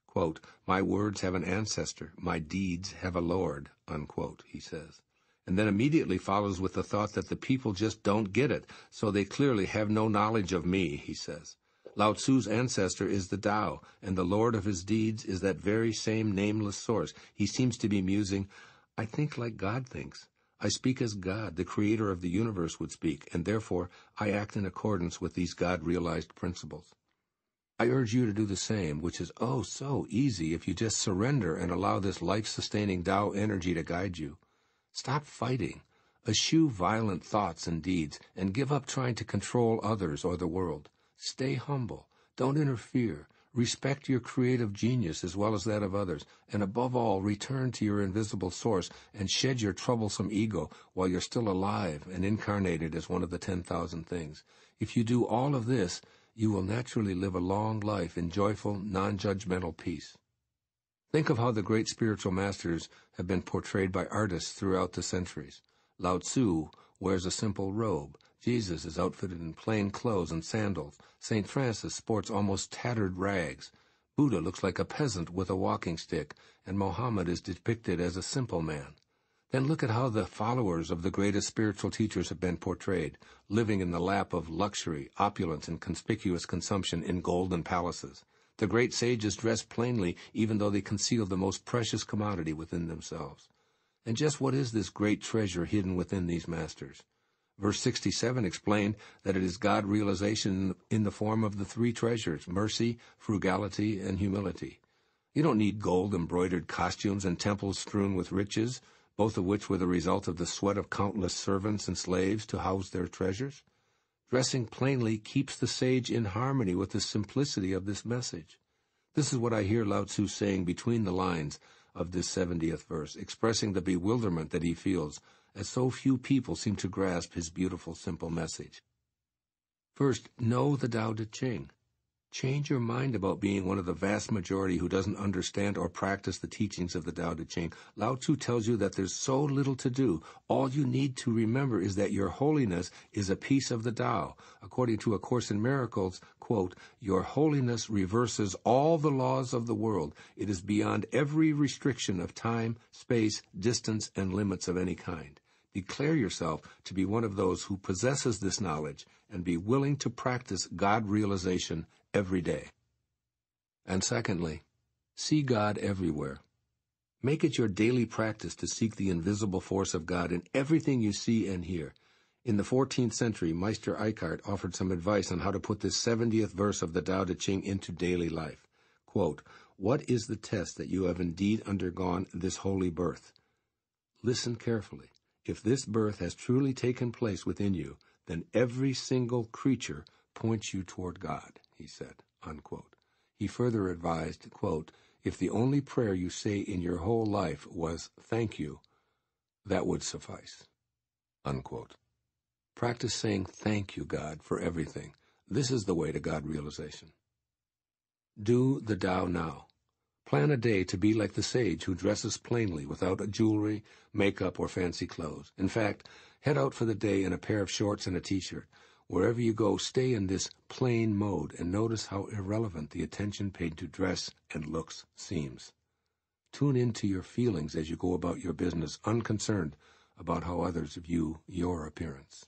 Quote, "My words have an ancestor, my deeds have a lord," unquote, he says. And then immediately follows with the thought that the people just don't get it, so they clearly have no knowledge of me, he says. Lao-tzu's ancestor is the Tao, and the lord of his deeds is that very same nameless source. He seems to be musing, "I think like God thinks. I speak as God, the creator of the universe, would speak, and therefore I act in accordance with these God-realized principles." I urge you to do the same, which is oh so easy if you just surrender and allow this life-sustaining Tao energy to guide you. Stop fighting, eschew violent thoughts and deeds, and give up trying to control others or the world. Stay humble, don't interfere, respect your creative genius as well as that of others, and above all, return to your invisible source and shed your troublesome ego while you're still alive and incarnated as one of the 10,000 things. If you do all of this, you will naturally live a long life in joyful, non-judgmental peace. Think of how the great spiritual masters have been portrayed by artists throughout the centuries. Lao-tzu wears a simple robe. Jesus is outfitted in plain clothes and sandals. St. Francis sports almost tattered rags. Buddha looks like a peasant with a walking stick, and Mohammed is depicted as a simple man. Then look at how the followers of the greatest spiritual teachers have been portrayed, living in the lap of luxury, opulence, and conspicuous consumption in golden palaces. The great sages dress plainly, even though they conceal the most precious commodity within themselves. And just what is this great treasure hidden within these masters? Verse 67 explained that it is God realization in the form of the three treasures, mercy, frugality, and humility. You don't need gold-embroidered costumes and temples strewn with riches, both of which were the result of the sweat of countless servants and slaves to house their treasures. Dressing plainly keeps the sage in harmony with the simplicity of this message. This is what I hear Lao-tzu saying between the lines of this 70th verse, expressing the bewilderment that he feels, as so few people seem to grasp his beautiful, simple message. First, know the Tao Te Ching. Change your mind about being one of the vast majority who doesn't understand or practice the teachings of the Tao Te Ching. Lao-tzu tells you that there's so little to do. All you need to remember is that your holiness is a piece of the Tao. According to A Course in Miracles, quote, "Your holiness reverses all the laws of the world. It is beyond every restriction of time, space, distance, and limits of any kind. Declare yourself to be one of those who possesses this knowledge and be willing to practice God realization every day." And secondly, see God everywhere. Make it your daily practice to seek the invisible force of God in everything you see and hear. In the 14th century, Meister Eckhart offered some advice on how to put this 70th verse of the Tao Te Ching into daily life. Quote, "What is the test that you have indeed undergone this holy birth? Listen carefully. If this birth has truly taken place within you, then every single creature points you toward God," he said, unquote. He further advised, quote, "If the only prayer you say in your whole life was thank you, that would suffice," unquote. Practice saying thank you, God, for everything. This is the way to God realization. Do the Tao Now. Plan a day to be like the sage who dresses plainly without jewelry, makeup, or fancy clothes. In fact, head out for the day in a pair of shorts and a t-shirt. Wherever you go, stay in this plain mode and notice how irrelevant the attention paid to dress and looks seems. Tune into your feelings as you go about your business, unconcerned about how others view your appearance.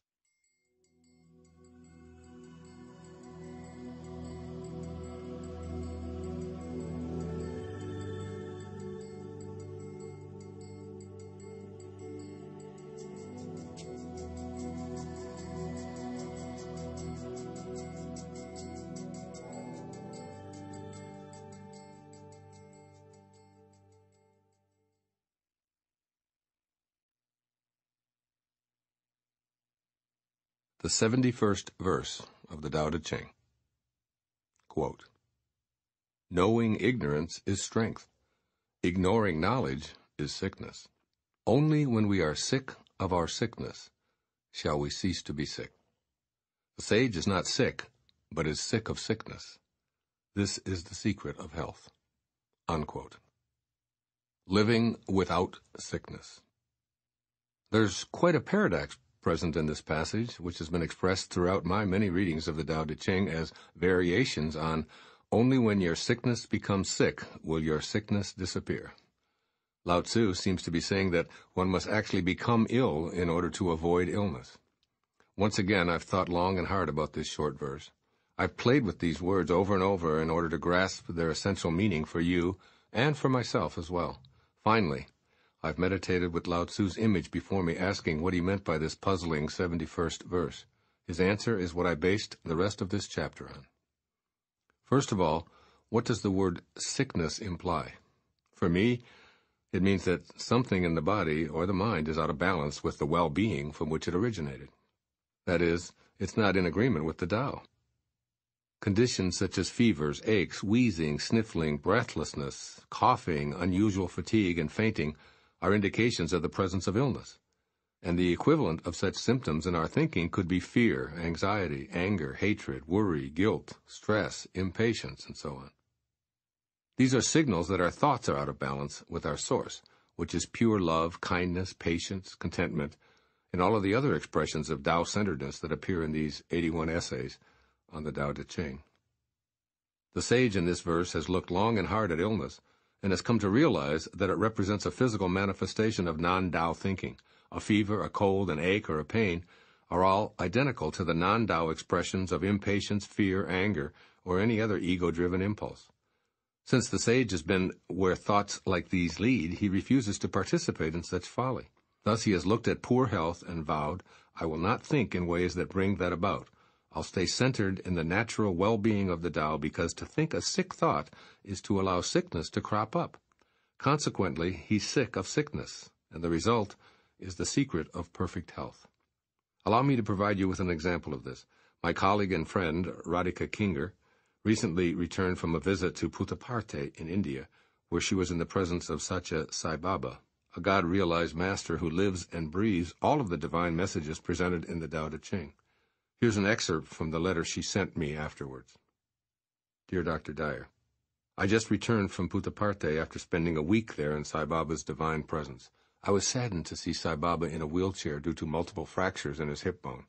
The 71st verse of the Tao Te Ching. Quote, "Knowing ignorance is strength. Ignoring knowledge is sickness. Only when we are sick of our sickness shall we cease to be sick. The sage is not sick, but is sick of sickness. This is the secret of health." Unquote. Living without sickness. There's quite a paradox present in this passage, which has been expressed throughout my many readings of the Tao Te Ching as variations on "only when your sickness becomes sick will your sickness disappear." Lao-tzu seems to be saying that one must actually become ill in order to avoid illness. Once again, I've thought long and hard about this short verse. I've played with these words over and over in order to grasp their essential meaning for you and for myself as well. Finally, I've meditated with Lao-tzu's image before me, asking what he meant by this puzzling 71st verse. His answer is what I based the rest of this chapter on. First of all, what does the word sickness imply? For me, it means that something in the body or the mind is out of balance with the well-being from which it originated. That is, it's not in agreement with the Tao. Conditions such as fevers, aches, wheezing, sniffling, breathlessness, coughing, unusual fatigue, and fainting are indications of the presence of illness, and the equivalent of such symptoms in our thinking could be fear, anxiety, anger, hatred, worry, guilt, stress, impatience, and so on. These are signals that our thoughts are out of balance with our source, which is pure love, kindness, patience, contentment, and all of the other expressions of Tao-centeredness that appear in these 81 essays on the Tao Te Ching. The sage in this verse has looked long and hard at illness, and has come to realize that it represents a physical manifestation of non-Tao thinking. A fever, a cold, an ache, or a pain are all identical to the non-Tao expressions of impatience, fear, anger, or any other ego-driven impulse. Since the sage has been where thoughts like these lead, he refuses to participate in such folly. Thus he has looked at poor health and vowed, "I will not think in ways that bring that about. I'll stay centered in the natural well-being of the Tao, because to think a sick thought is to allow sickness to crop up. Consequently, he's sick of sickness, and the result is the secret of perfect health." Allow me to provide you with an example of this. My colleague and friend, Radhika Kinger, recently returned from a visit to Puttaparthi in India, where she was in the presence of Satya Sai Baba, a God-realized master who lives and breathes all of the divine messages presented in the Tao Te Ching. Here's an excerpt from the letter she sent me afterwards. Dear Dr. Dyer, I just returned from Puttaparthi after spending a week there in Sai Baba's divine presence. I was saddened to see Sai Baba in a wheelchair due to multiple fractures in his hip bone.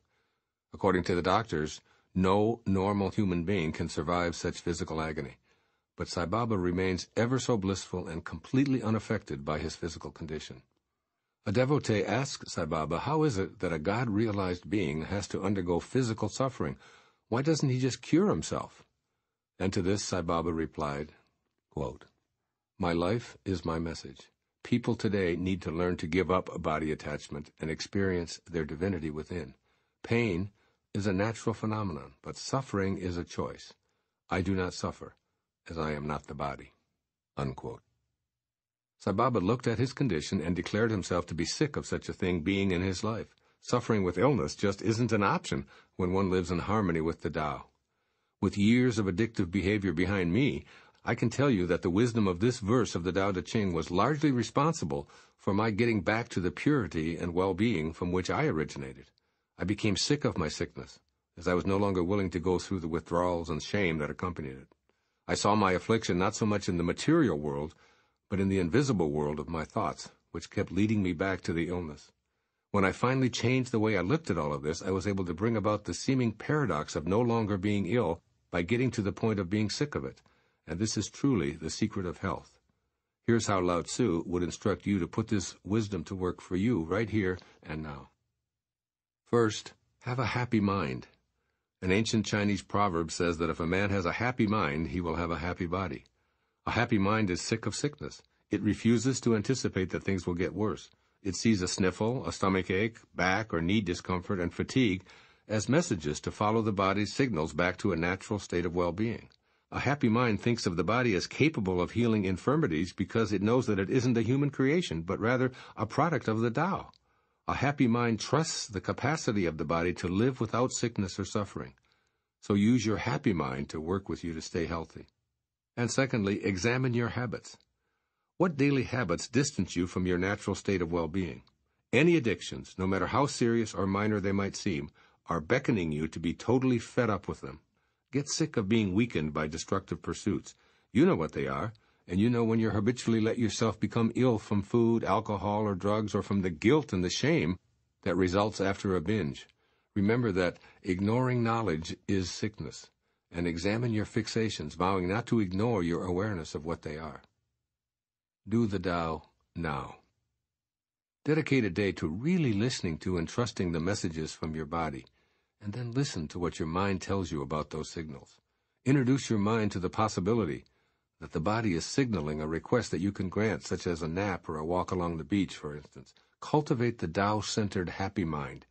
According to the doctors, no normal human being can survive such physical agony. But Sai Baba remains ever so blissful and completely unaffected by his physical condition. A devotee asked Sai Baba, how is it that a God-realized being has to undergo physical suffering? Why doesn't he just cure himself? And to this Sai Baba replied, quote, "My life is my message. People today need to learn to give up a body attachment and experience their divinity within. Pain is a natural phenomenon, but suffering is a choice. I do not suffer, as I am not the body." Unquote. Sai Baba looked at his condition and declared himself to be sick of such a thing being in his life. Suffering with illness just isn't an option when one lives in harmony with the Tao. With years of addictive behavior behind me, I can tell you that the wisdom of this verse of the Tao Te Ching was largely responsible for my getting back to the purity and well-being from which I originated. I became sick of my sickness, as I was no longer willing to go through the withdrawals and shame that accompanied it. I saw my affliction not so much in the material world, but in the invisible world of my thoughts, which kept leading me back to the illness. When I finally changed the way I looked at all of this, I was able to bring about the seeming paradox of no longer being ill by getting to the point of being sick of it, and this is truly the secret of health. Here's how Lao-tzu would instruct you to put this wisdom to work for you right here and now. First, have a happy mind. An ancient Chinese proverb says that if a man has a happy mind, he will have a happy body. A happy mind is sick of sickness. It refuses to anticipate that things will get worse. It sees a sniffle, a stomach ache, back or knee discomfort, and fatigue as messages to follow the body's signals back to a natural state of well-being. A happy mind thinks of the body as capable of healing infirmities because it knows that it isn't a human creation, but rather a product of the Tao. A happy mind trusts the capacity of the body to live without sickness or suffering. So use your happy mind to work with you to stay healthy. And secondly, examine your habits. What daily habits distance you from your natural state of well-being? Any addictions, no matter how serious or minor they might seem, are beckoning you to be totally fed up with them. Get sick of being weakened by destructive pursuits. You know what they are, and you know when you habitually let yourself become ill from food, alcohol, or drugs, or from the guilt and the shame that results after a binge. Remember that ignoring knowledge is sickness, and examine your fixations, vowing not to ignore your awareness of what they are. Do the Tao now. Dedicate a day to really listening to and trusting the messages from your body, and then listen to what your mind tells you about those signals. Introduce your mind to the possibility that the body is signaling a request that you can grant, such as a nap or a walk along the beach, for instance. Cultivate the Tao-centered happy mind,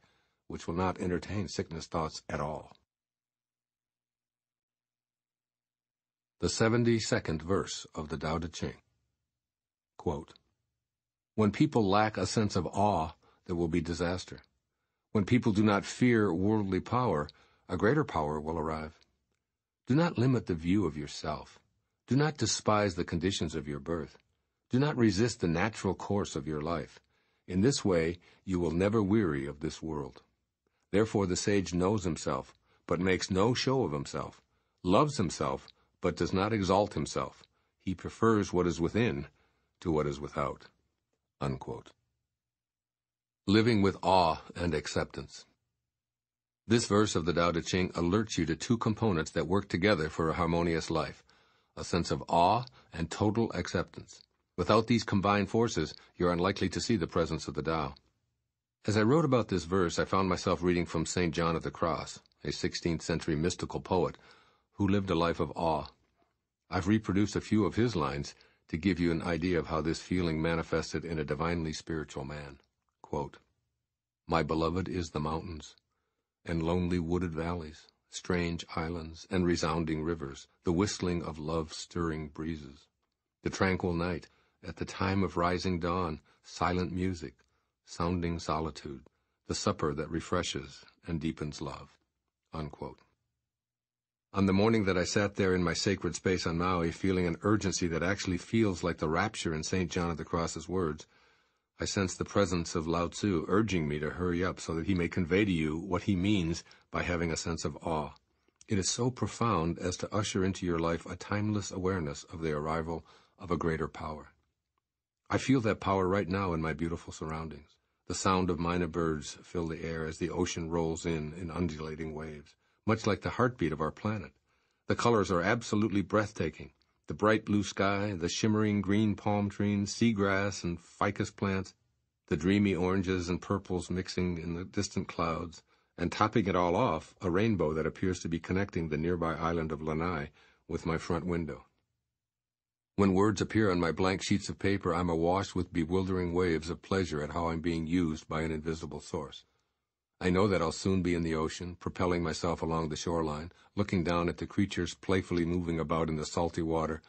which will not entertain sickness thoughts at all. The 72nd verse of the Tao Te Ching. Quote, "When people lack a sense of awe, there will be disaster. When people do not fear worldly power, a greater power will arrive. Do not limit the view of yourself. Do not despise the conditions of your birth. Do not resist the natural course of your life. In this way, you will never weary of this world. Therefore the sage knows himself, but makes no show of himself, loves himself, but does not exalt himself. He prefers what is within to what is without." Unquote. Living with awe and acceptance. This verse of the Tao Te Ching alerts you to two components that work together for a harmonious life: a sense of awe and total acceptance. Without these combined forces, you're unlikely to see the presence of the Tao. As I wrote about this verse, I found myself reading from St. John of the Cross, a 16th century mystical poet who lived a life of awe. I've reproduced a few of his lines to give you an idea of how this feeling manifested in a divinely spiritual man. Quote, "My beloved is the mountains, and lonely wooded valleys, strange islands, and resounding rivers, the whistling of love-stirring breezes, the tranquil night, at the time of rising dawn, silent music, sounding solitude, the supper that refreshes and deepens love." Unquote. On the morning that I sat there in my sacred space on Maui, feeling an urgency that actually feels like the rapture in St. John of the Cross's words, I sensed the presence of Lao-tzu urging me to hurry up so that he may convey to you what he means by having a sense of awe. It is so profound as to usher into your life a timeless awareness of the arrival of a greater power. I feel that power right now in my beautiful surroundings. The sound of minor birds fill the air as the ocean rolls in undulating waves, much like the heartbeat of our planet. The colors are absolutely breathtaking. The bright blue sky, the shimmering green palm trees, seagrass and ficus plants, the dreamy oranges and purples mixing in the distant clouds, and topping it all off, a rainbow that appears to be connecting the nearby island of Lanai with my front window. When words appear on my blank sheets of paper, I'm awash with bewildering waves of pleasure at how I'm being used by an invisible source. I know that I'll soon be in the ocean, propelling myself along the shoreline, looking down at the creatures playfully moving about in the salty water,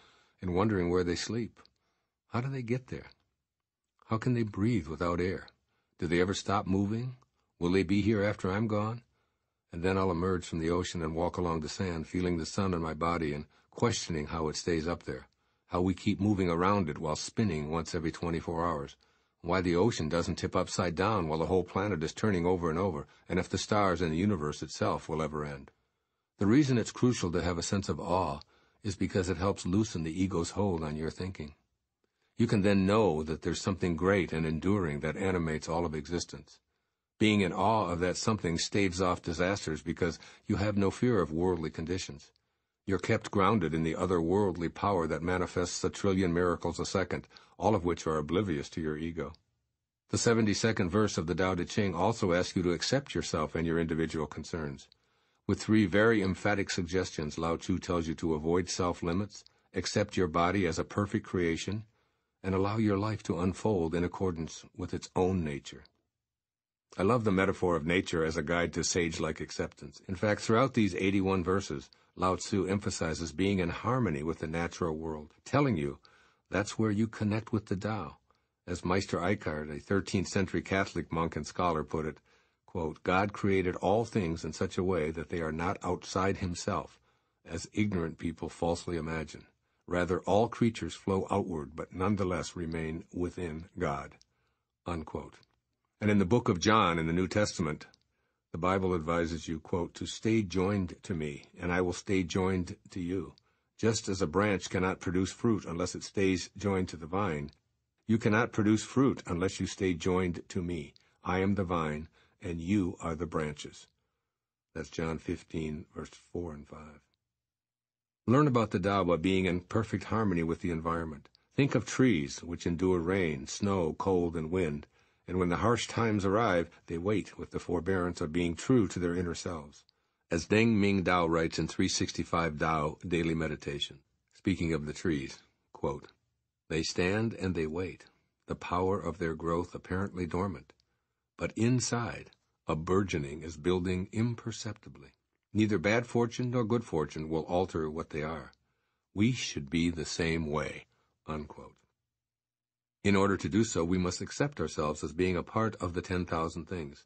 and wondering where they sleep. How do they get there? How can they breathe without air? Do they ever stop moving? Will they be here after I'm gone? And then I'll emerge from the ocean and walk along the sand, feeling the sun on my body and questioning how it stays up there, how we keep moving around it while spinning once every 24 hours, why the ocean doesn't tip upside down while the whole planet is turning over and over, and if the stars and the universe itself will ever end. The reason it's crucial to have a sense of awe is because it helps loosen the ego's hold on your thinking. You can then know that there's something great and enduring that animates all of existence. Being in awe of that something staves off disasters because you have no fear of worldly conditions. You're kept grounded in the otherworldly power that manifests a trillion miracles a second, all of which are oblivious to your ego. The 72nd verse of the Tao Te Ching also asks you to accept yourself and your individual concerns. With 3 very emphatic suggestions, Lao-tzu tells you to avoid self-limits, accept your body as a perfect creation, and allow your life to unfold in accordance with its own nature. I love the metaphor of nature as a guide to sage-like acceptance. In fact, throughout these 81 verses, Lao-tzu emphasizes being in harmony with the natural world, telling you that's where you connect with the Tao. As Meister Eckhart, a 13th century Catholic monk and scholar, put it, quote, God created all things in such a way that they are not outside himself, as ignorant people falsely imagine. Rather, all creatures flow outward, but nonetheless remain within God, unquote. And in the book of John in the New Testament, the Bible advises you, quote, to stay joined to me, and I will stay joined to you. Just as a branch cannot produce fruit unless it stays joined to the vine, you cannot produce fruit unless you stay joined to me. I am the vine, and you are the branches. That's John 15, verse 4 and 5. Learn about the Tao by being in perfect harmony with the environment. Think of trees which endure rain, snow, cold, and wind, and when the harsh times arrive, they wait with the forbearance of being true to their inner selves. As Deng Ming Dao writes in 365 Tao Daily Meditation, speaking of the trees, quote, they stand and they wait, the power of their growth apparently dormant, but inside, a burgeoning is building imperceptibly. Neither bad fortune nor good fortune will alter what they are. We should be the same way, unquote. In order to do so, we must accept ourselves as being a part of the 10,000 things.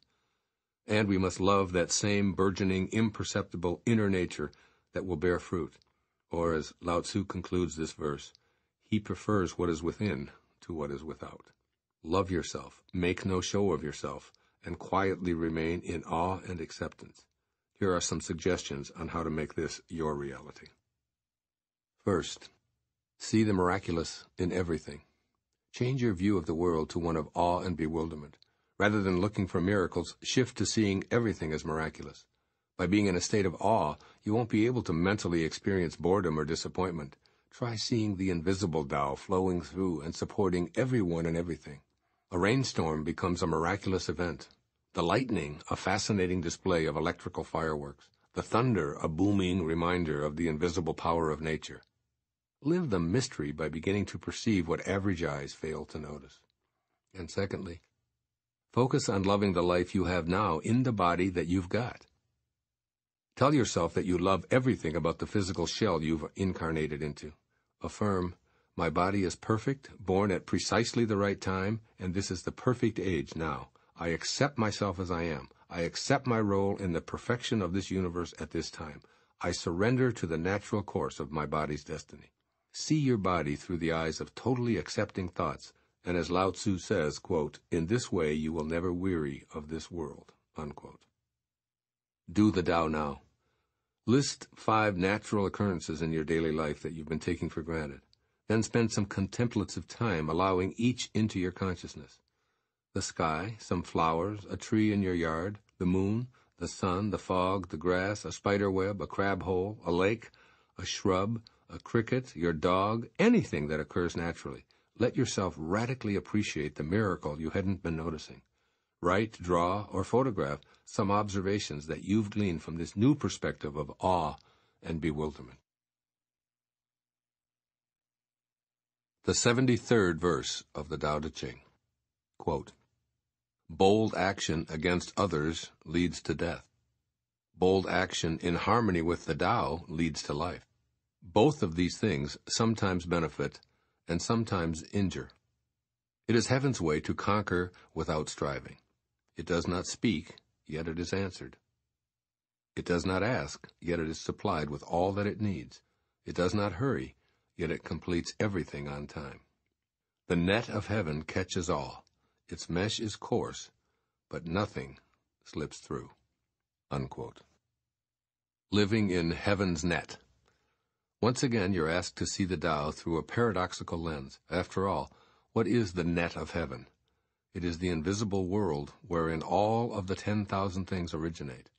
And we must love that same burgeoning, imperceptible inner nature that will bear fruit. Or, as Lao-tzu concludes this verse, he prefers what is within to what is without. Love yourself, make no show of yourself, and quietly remain in awe and acceptance. Here are some suggestions on how to make this your reality. First, see the miraculous in everything. Change your view of the world to one of awe and bewilderment. Rather than looking for miracles, shift to seeing everything as miraculous. By being in a state of awe, you won't be able to mentally experience boredom or disappointment. Try seeing the invisible Tao flowing through and supporting everyone and everything. A rainstorm becomes a miraculous event. The lightning, a fascinating display of electrical fireworks. The thunder, a booming reminder of the invisible power of nature. Live the mystery by beginning to perceive what average eyes fail to notice. And secondly, focus on loving the life you have now in the body that you've got. Tell yourself that you love everything about the physical shell you've incarnated into. Affirm, my body is perfect, born at precisely the right time, and this is the perfect age now. I accept myself as I am. I accept my role in the perfection of this universe at this time. I surrender to the natural course of my body's destiny. See your body through the eyes of totally accepting thoughts, and as Lao-tzu says, quote, in this way you will never weary of this world, unquote. Do the Tao now. List 5 natural occurrences in your daily life that you've been taking for granted. Then spend some contemplative time allowing each into your consciousness. The sky, some flowers, a tree in your yard, the moon, the sun, the fog, the grass, a spider web, a crab hole, a lake, a shrub, a cricket, your dog, anything that occurs naturally. Let yourself radically appreciate the miracle you hadn't been noticing. Write, draw, or photograph some observations that you've gleaned from this new perspective of awe and bewilderment. The 73rd verse of the Tao Te Ching. Quote, "Bold action against others leads to death. Bold action in harmony with the Tao leads to life. Both of these things sometimes benefit and sometimes injure. It is heaven's way to conquer without striving. It does not speak, yet it is answered. It does not ask, yet it is supplied with all that it needs. It does not hurry, yet it completes everything on time. The net of heaven catches all. Its mesh is coarse, but nothing slips through." Unquote. Living in heaven's net. Once again, you're asked to see the Tao through a paradoxical lens. After all, what is the net of heaven? It is the invisible world wherein all of the 10,000 things originate.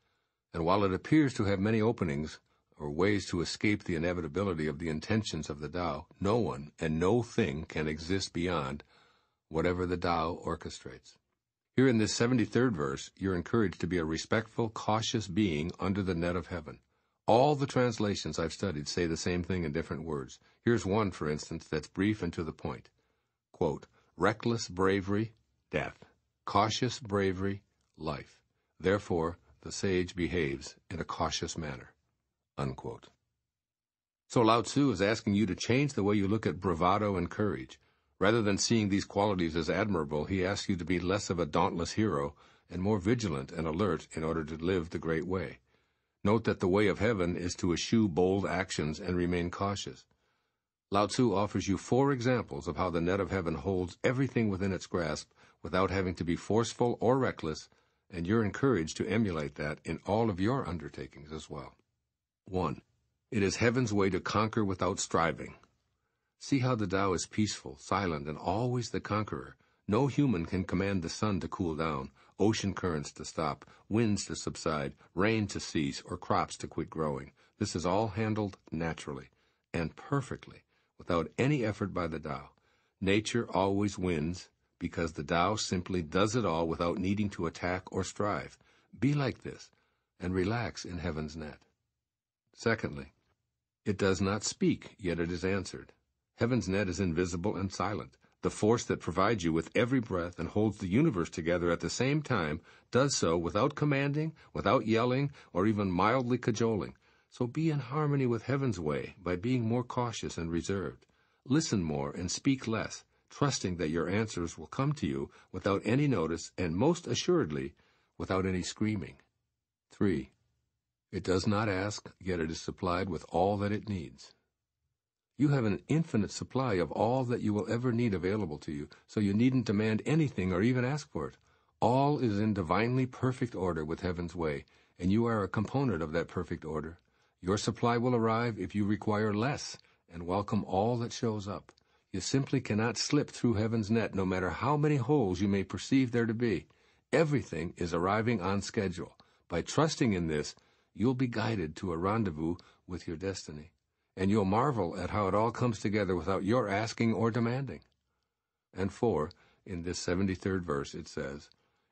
And while it appears to have many openings or ways to escape the inevitability of the intentions of the Tao, no one and no thing can exist beyond whatever the Tao orchestrates. Here in this 73rd verse, you're encouraged to be a respectful, cautious being under the net of heaven. All the translations I've studied say the same thing in different words. Here's one, for instance, that's brief and to the point. Quote, "Reckless bravery, death. Cautious bravery, life. Therefore, the sage behaves in a cautious manner." Unquote. So Lao-tzu is asking you to change the way you look at bravado and courage. Rather than seeing these qualities as admirable, he asks you to be less of a dauntless hero and more vigilant and alert in order to live the great way. Note that the way of heaven is to eschew bold actions and remain cautious. Lao-tzu offers you 4 examples of how the net of heaven holds everything within its grasp without having to be forceful or reckless, and you're encouraged to emulate that in all of your undertakings as well. 1. It is heaven's way to conquer without striving. See how the Tao is peaceful, silent, and always the conqueror. No human can command the sun to cool down, ocean currents to stop, winds to subside, rain to cease, or crops to quit growing. This is all handled naturally and perfectly, without any effort by the Tao. Nature always wins because the Tao simply does it all without needing to attack or strive. Be like this and relax in heaven's net. Secondly, it does not speak, yet it is answered. Heaven's net is invisible and silent. The force that provides you with every breath and holds the universe together at the same time does so without commanding, without yelling, or even mildly cajoling. So be in harmony with heaven's way by being more cautious and reserved. Listen more and speak less, trusting that your answers will come to you without any notice and most assuredly without any screaming. 3. It does not ask, yet it is supplied with all that it needs. You have an infinite supply of all that you will ever need available to you, so you needn't demand anything or even ask for it. All is in divinely perfect order with heaven's way, and you are a component of that perfect order. Your supply will arrive if you require less and welcome all that shows up. You simply cannot slip through heaven's net no matter how many holes you may perceive there to be. Everything is arriving on schedule. By trusting in this, you'll be guided to a rendezvous with your destiny. And you'll marvel at how it all comes together without your asking or demanding. And 4, in this 73rd verse, it says,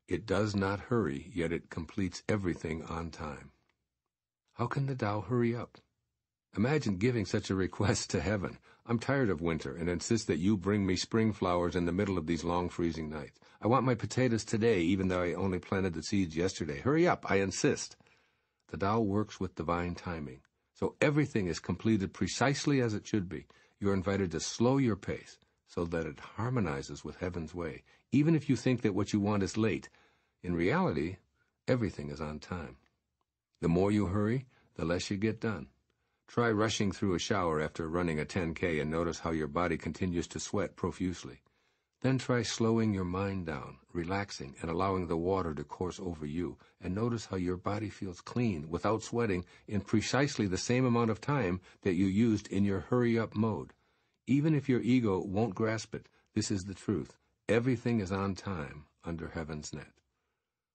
"It does not hurry, yet it completes everything on time." How can the Tao hurry up? Imagine giving such a request to heaven. I'm tired of winter and insist that you bring me spring flowers in the middle of these long freezing nights. I want my potatoes today, even though I only planted the seeds yesterday. Hurry up, I insist. The Tao works with divine timing. So everything is completed precisely as it should be. You're invited to slow your pace so that it harmonizes with heaven's way, even if you think that what you want is late. In reality, everything is on time. The more you hurry, the less you get done. Try rushing through a shower after running a 10K and notice how your body continues to sweat profusely. Then try slowing your mind down, relaxing, and allowing the water to course over you, and notice how your body feels clean, without sweating, in precisely the same amount of time that you used in your hurry-up mode. Even if your ego won't grasp it, this is the truth. Everything is on time under heaven's net.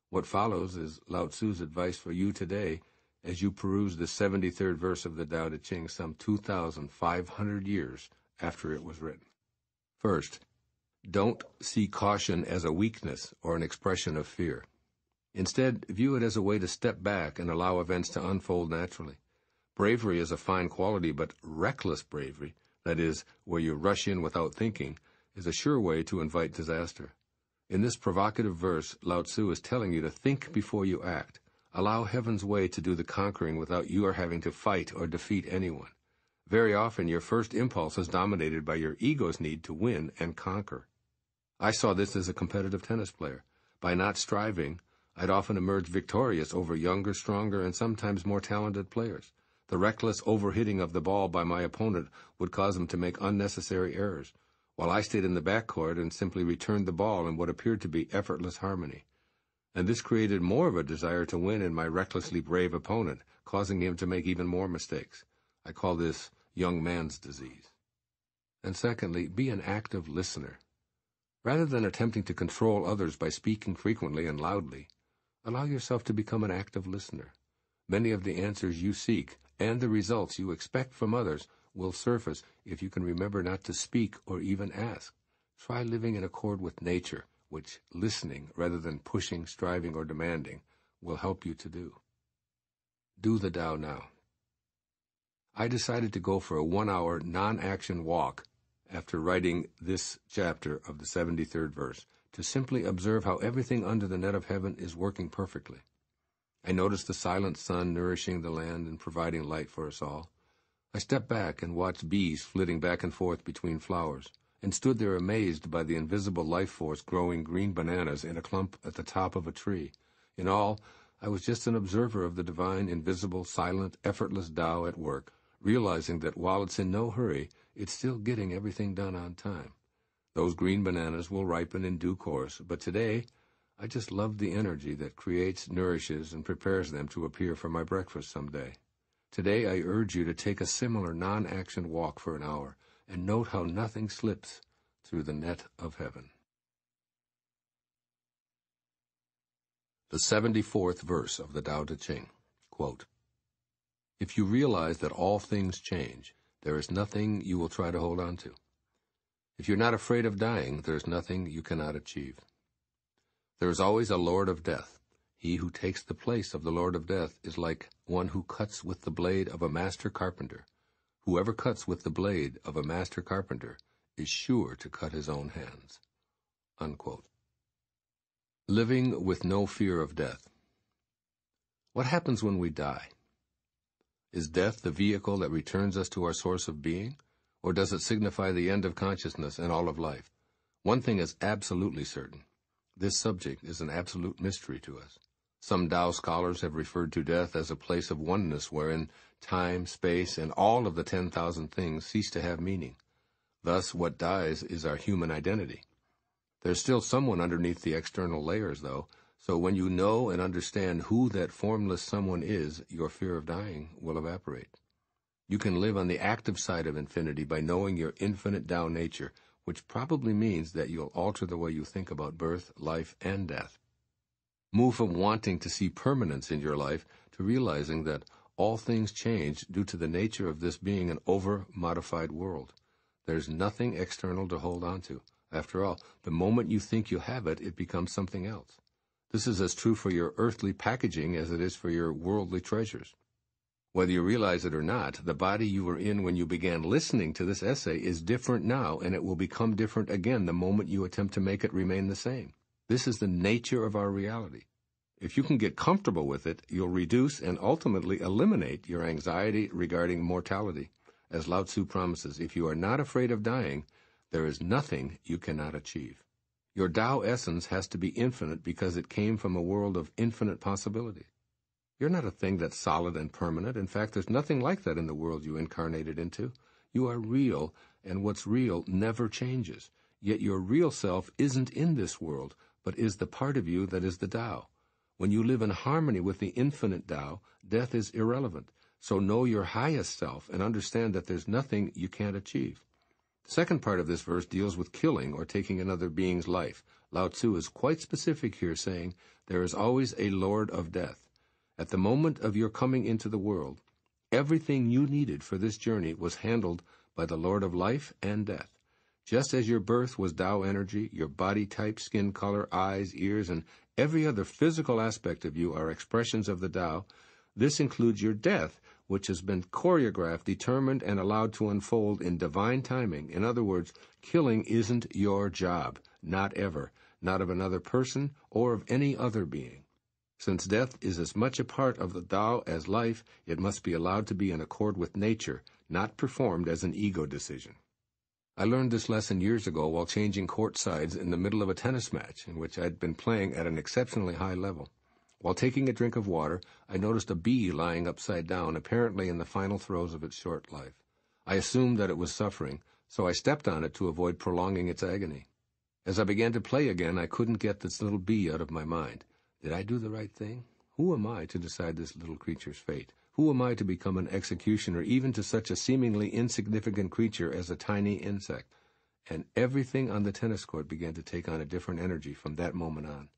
What follows is Lao-tzu's advice for you today as you peruse the 73rd verse of the Tao Te Ching some 2,500 years after it was written. First, don't see caution as a weakness or an expression of fear. Instead, view it as a way to step back and allow events to unfold naturally. Bravery is a fine quality, but reckless bravery, that is, where you rush in without thinking, is a sure way to invite disaster. In this provocative verse, Lao-tzu is telling you to think before you act. Allow heaven's way to do the conquering without you having to fight or defeat anyone. Very often, your first impulse is dominated by your ego's need to win and conquer. I saw this as a competitive tennis player. By not striving, I'd often emerge victorious over younger, stronger, and sometimes more talented players. The reckless overhitting of the ball by my opponent would cause him to make unnecessary errors, while I stayed in the backcourt and simply returned the ball in what appeared to be effortless harmony. And this created more of a desire to win in my recklessly brave opponent, causing him to make even more mistakes. I call this young man's disease. And secondly, be an active listener. Rather than attempting to control others by speaking frequently and loudly, allow yourself to become an active listener. Many of the answers you seek and the results you expect from others will surface if you can remember not to speak or even ask. Try living in accord with nature, which listening, rather than pushing, striving, or demanding, will help you to do. Do the Tao now. I decided to go for a 1-hour non-action walk after writing this chapter of the 73rd verse, to simply observe how everything under the net of heaven is working perfectly. I noticed the silent sun nourishing the land and providing light for us all. I stepped back and watched bees flitting back and forth between flowers, and stood there amazed by the invisible life force growing green bananas in a clump at the top of a tree. In all, I was just an observer of the divine, invisible, silent, effortless Tao at work, realizing that while it's in no hurry, it's still getting everything done on time. Those green bananas will ripen in due course, but today, I just love the energy that creates, nourishes, and prepares them to appear for my breakfast someday. Today, I urge you to take a similar non-action walk for an hour and note how nothing slips through the net of heaven. The 74th verse of the Tao Te Ching, quote, "If you realize that all things change, there is nothing you will try to hold on to. If you're not afraid of dying, there is nothing you cannot achieve. There is always a Lord of Death. He who takes the place of the Lord of Death is like one who cuts with the blade of a master carpenter. Whoever cuts with the blade of a master carpenter is sure to cut his own hands." Unquote. Living with no fear of death. What happens when we die? Is death the vehicle that returns us to our source of being, or does it signify the end of consciousness and all of life? One thing is absolutely certain. This subject is an absolute mystery to us. Some Tao scholars have referred to death as a place of oneness wherein time, space, and all of the 10,000 things cease to have meaning. Thus, what dies is our human identity. There's still someone underneath the external layers, though, so when you know and understand who that formless someone is, your fear of dying will evaporate. You can live on the active side of infinity by knowing your infinite Tao nature, which probably means that you'll alter the way you think about birth, life, and death. Move from wanting to see permanence in your life to realizing that all things change due to the nature of this being an over-modified world. There's nothing external to hold on to. After all, the moment you think you have it, it becomes something else. This is as true for your earthly packaging as it is for your worldly treasures. Whether you realize it or not, the body you were in when you began listening to this essay is different now, and it will become different again the moment you attempt to make it remain the same. This is the nature of our reality. If you can get comfortable with it, you'll reduce and ultimately eliminate your anxiety regarding mortality. As Lao-tzu promises, if you are not afraid of dying, there is nothing you cannot achieve. Your Tao essence has to be infinite because it came from a world of infinite possibility. You're not a thing that's solid and permanent. In fact, there's nothing like that in the world you incarnated into. You are real, and what's real never changes. Yet your real self isn't in this world, but is the part of you that is the Tao. When you live in harmony with the infinite Tao, death is irrelevant. So know your highest self and understand that there's nothing you can't achieve. The second part of this verse deals with killing or taking another being's life. Lao-tzu is quite specific here, saying, there is always a Lord of death. At the moment of your coming into the world, everything you needed for this journey was handled by the Lord of life and death. Just as your birth was Tao energy, your body type, skin color, eyes, ears, and every other physical aspect of you are expressions of the Tao, this includes your death, which has been choreographed, determined, and allowed to unfold in divine timing. In other words, killing isn't your job, not ever, not of another person or of any other being. Since death is as much a part of the Tao as life, it must be allowed to be in accord with nature, not performed as an ego decision. I learned this lesson years ago while changing court sides in the middle of a tennis match in which I'd been playing at an exceptionally high level. While taking a drink of water, I noticed a bee lying upside down, apparently in the final throes of its short life. I assumed that it was suffering, so I stepped on it to avoid prolonging its agony. As I began to play again, I couldn't get this little bee out of my mind. Did I do the right thing? Who am I to decide this little creature's fate? Who am I to become an executioner, even to such a seemingly insignificant creature as a tiny insect? And everything on the tennis court began to take on a different energy from that moment on.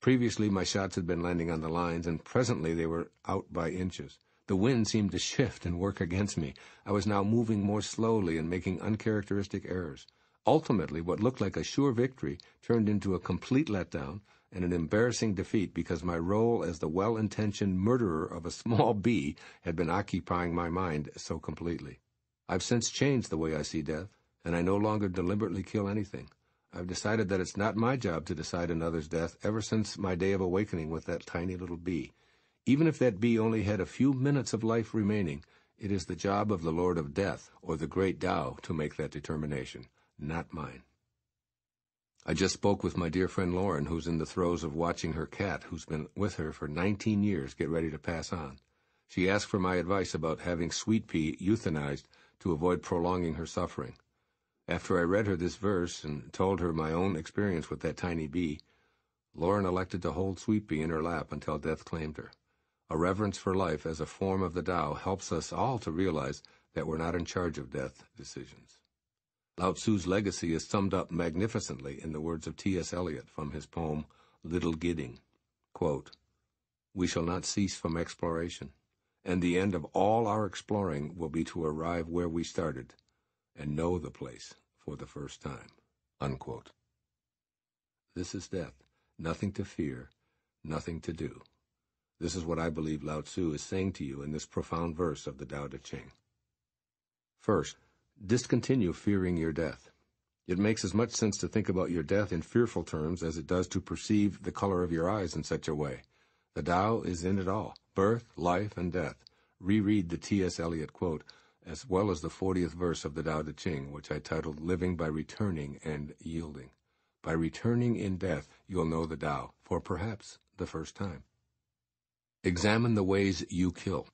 Previously, my shots had been landing on the lines, and presently they were out by inches. The wind seemed to shift and work against me. I was now moving more slowly and making uncharacteristic errors. Ultimately, what looked like a sure victory turned into a complete letdown and an embarrassing defeat because my role as the well-intentioned murderer of a small bee had been occupying my mind so completely. I've since changed the way I see death, and I no longer deliberately kill anything. I've decided that it's not my job to decide another's death ever since my day of awakening with that tiny little bee. Even if that bee only had a few minutes of life remaining, it is the job of the Lord of Death, or the Great Tao, to make that determination, not mine. I just spoke with my dear friend Lauren, who's in the throes of watching her cat, who's been with her for 19 years, get ready to pass on. She asked for my advice about having Sweet Pea euthanized to avoid prolonging her suffering. After I read her this verse and told her my own experience with that tiny bee, Lauren elected to hold Sweet Pea in her lap until death claimed her. A reverence for life as a form of the Tao helps us all to realize that we're not in charge of death decisions. Lao-tzu's legacy is summed up magnificently in the words of T.S. Eliot from his poem, Little Gidding. Quote, "We shall not cease from exploration, and the end of all our exploring will be to arrive where we started and know the place for the first time." Unquote. This is death, nothing to fear, nothing to do. This is what I believe Lao-tzu is saying to you in this profound verse of the Tao Te Ching. First, discontinue fearing your death. It makes as much sense to think about your death in fearful terms as it does to perceive the color of your eyes in such a way. The Tao is in it all, birth, life, and death. Reread the T.S. Eliot quote, as well as the 40th verse of the Tao Te Ching, which I titled Living by Returning and Yielding. By returning in death, you'll know the Tao, for perhaps the first time. Examine the ways you kill.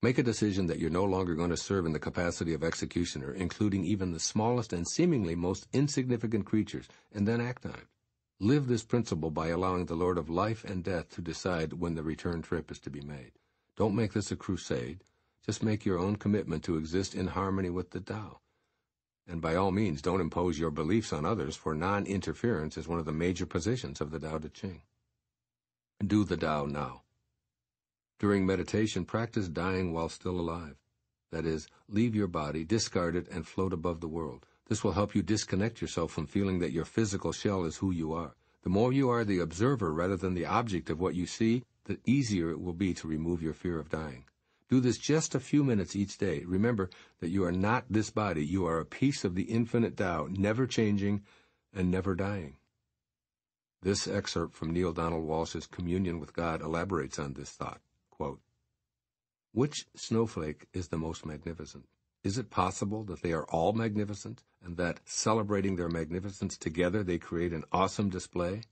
Make a decision that you're no longer going to serve in the capacity of executioner, including even the smallest and seemingly most insignificant creatures, and then act on it. Live this principle by allowing the Lord of life and death to decide when the return trip is to be made. Don't make this a crusade. Just make your own commitment to exist in harmony with the Tao. And by all means, don't impose your beliefs on others, for non-interference is one of the major positions of the Tao Te Ching. Do the Tao now. During meditation, practice dying while still alive. That is, leave your body, discard it, and float above the world. This will help you disconnect yourself from feeling that your physical shell is who you are. The more you are the observer rather than the object of what you see, the easier it will be to remove your fear of dying. Do this just a few minutes each day. Remember that you are not this body. You are a piece of the infinite Tao, never changing and never dying. This excerpt from Neale Donald Walsh's Communion with God elaborates on this thought. Quote, "Which snowflake is the most magnificent? Is it possible that they are all magnificent, and that, celebrating their magnificence together, they create an awesome display?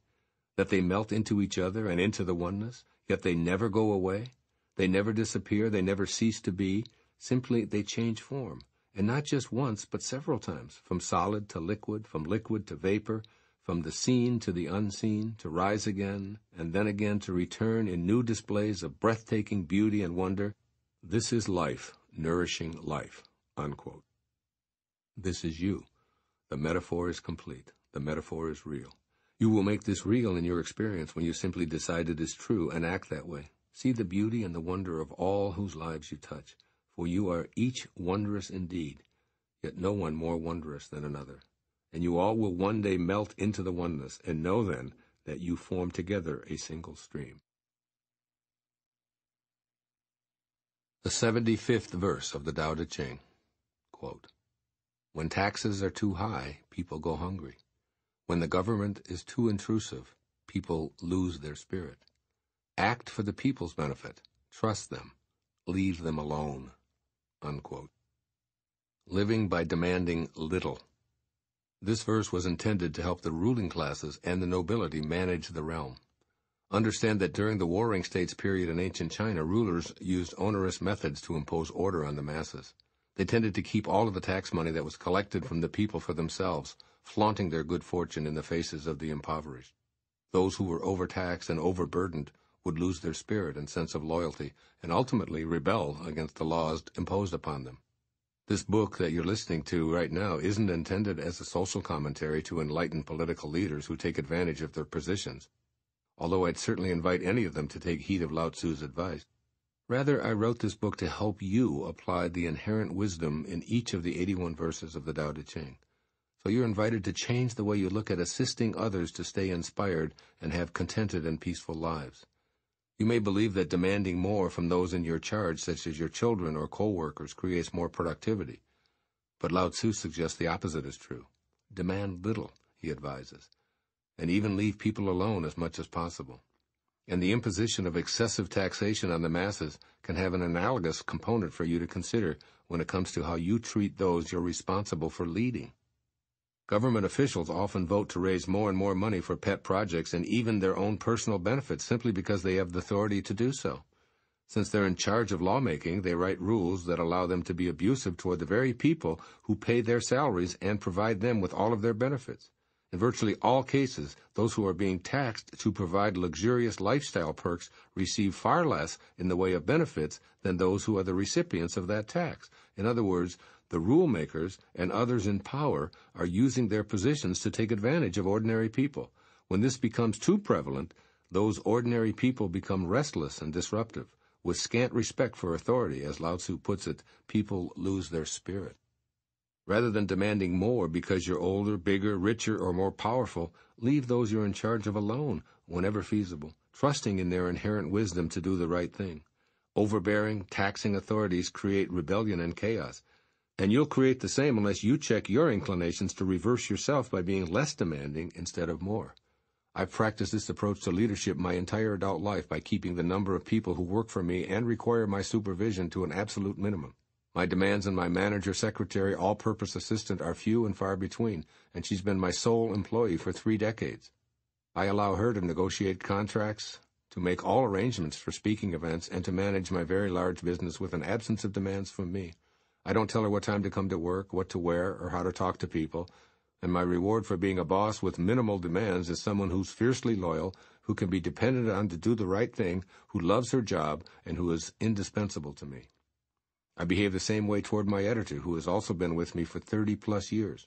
That they melt into each other and into the oneness, yet they never go away? They never disappear, they never cease to be, simply they change form, and not just once, but several times, from solid to liquid, from liquid to vapor, from the seen to the unseen, to rise again, and then again to return in new displays of breathtaking beauty and wonder. This is life, nourishing life." Unquote. This is you. The metaphor is complete. The metaphor is real. You will make this real in your experience when you simply decide it is true and act that way. See the beauty and the wonder of all whose lives you touch, for you are each wondrous indeed, yet no one more wondrous than another. And you all will one day melt into the oneness, and know then that you form together a single stream. The 75th verse of the Tao Te Ching. Quote, "When taxes are too high, people go hungry. When the government is too intrusive, people lose their spirit. Act for the people's benefit. Trust them. Leave them alone." Unquote. Living by demanding little. This verse was intended to help the ruling classes and the nobility manage the realm. Understand that during the Warring States period in ancient China, rulers used onerous methods to impose order on the masses. They tended to keep all of the tax money that was collected from the people for themselves, flaunting their good fortune in the faces of the impoverished. Those who were overtaxed and overburdened would lose their spirit and sense of loyalty, and ultimately rebel against the laws imposed upon them. This book that you're listening to right now isn't intended as a social commentary to enlighten political leaders who take advantage of their positions, although I'd certainly invite any of them to take heed of Lao-tzu's advice. Rather, I wrote this book to help you apply the inherent wisdom in each of the 81 verses of the Tao Te Ching. So you're invited to change the way you look at assisting others to stay inspired and have contented and peaceful lives. You may believe that demanding more from those in your charge, such as your children or co-workers, creates more productivity. But Lao-tzu suggests the opposite is true. Demand little, he advises, and even leave people alone as much as possible. And the imposition of excessive taxation on the masses can have an analogous component for you to consider when it comes to how you treat those you're responsible for leading. Government officials often vote to raise more and more money for pet projects and even their own personal benefits simply because they have the authority to do so. Since they're in charge of lawmaking, they write rules that allow them to be abusive toward the very people who pay their salaries and provide them with all of their benefits. In virtually all cases, those who are being taxed to provide luxurious lifestyle perks receive far less in the way of benefits than those who are the recipients of that tax. In other words, the rule makers and others in power are using their positions to take advantage of ordinary people. When this becomes too prevalent, those ordinary people become restless and disruptive. With scant respect for authority, as Lao-tzu puts it, people lose their spirit. Rather than demanding more because you're older, bigger, richer, or more powerful, leave those you're in charge of alone whenever feasible, trusting in their inherent wisdom to do the right thing. Overbearing, taxing authorities create rebellion and chaos, and you'll create the same unless you check your inclinations to reverse yourself by being less demanding instead of more. I've practiced this approach to leadership my entire adult life by keeping the number of people who work for me and require my supervision to an absolute minimum. My demands on my manager, secretary, all-purpose assistant are few and far between, and she's been my sole employee for 3 decades. I allow her to negotiate contracts, to make all arrangements for speaking events, and to manage my very large business with an absence of demands from me. I don't tell her what time to come to work, what to wear, or how to talk to people, and my reward for being a boss with minimal demands is someone who's fiercely loyal, who can be depended on to do the right thing, who loves her job, and who is indispensable to me. I behave the same way toward my editor, who has also been with me for 30-plus years.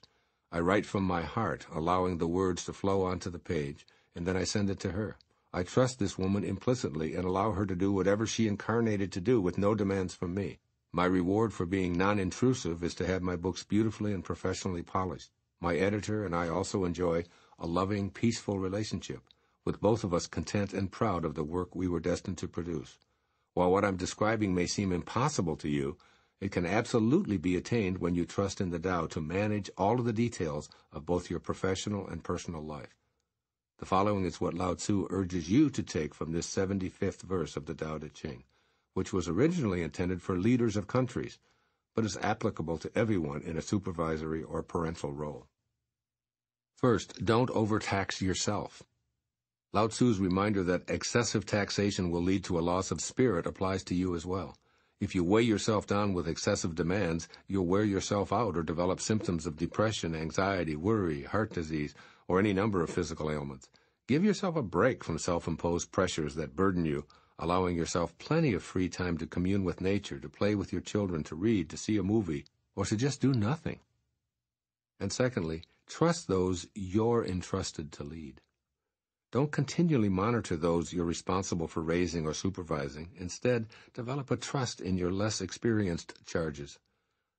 I write from my heart, allowing the words to flow onto the page, and then I send it to her. I trust this woman implicitly and allow her to do whatever she incarnated to do with no demands from me. My reward for being non-intrusive is to have my books beautifully and professionally polished. My editor and I also enjoy a loving, peaceful relationship, with both of us content and proud of the work we were destined to produce. While what I'm describing may seem impossible to you, it can absolutely be attained when you trust in the Tao to manage all of the details of both your professional and personal life. The following is what Lao-tzu urges you to take from this 75th verse of the Tao Te Ching, which was originally intended for leaders of countries, but is applicable to everyone in a supervisory or parental role. First, don't overtax yourself. Lao-tzu's reminder that excessive taxation will lead to a loss of spirit applies to you as well. If you weigh yourself down with excessive demands, you'll wear yourself out or develop symptoms of depression, anxiety, worry, heart disease, or any number of physical ailments. Give yourself a break from self-imposed pressures that burden you, allowing yourself plenty of free time to commune with nature, to play with your children, to read, to see a movie, or to just do nothing. And secondly, trust those you're entrusted to lead. Don't continually monitor those you're responsible for raising or supervising. Instead, develop a trust in your less experienced charges.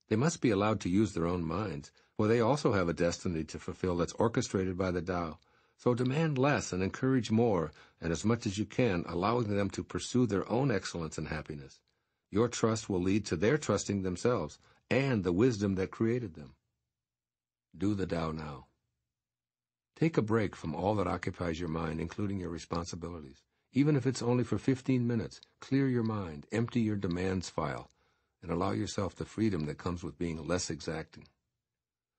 They must be allowed to use their own minds, for they also have a destiny to fulfill that's orchestrated by the Tao. So demand less and encourage more, and as much as you can, allowing them to pursue their own excellence and happiness. Your trust will lead to their trusting themselves and the wisdom that created them. Do the Tao now. Take a break from all that occupies your mind, including your responsibilities. Even if it's only for 15 minutes, clear your mind, empty your demands file, and allow yourself the freedom that comes with being less exacting.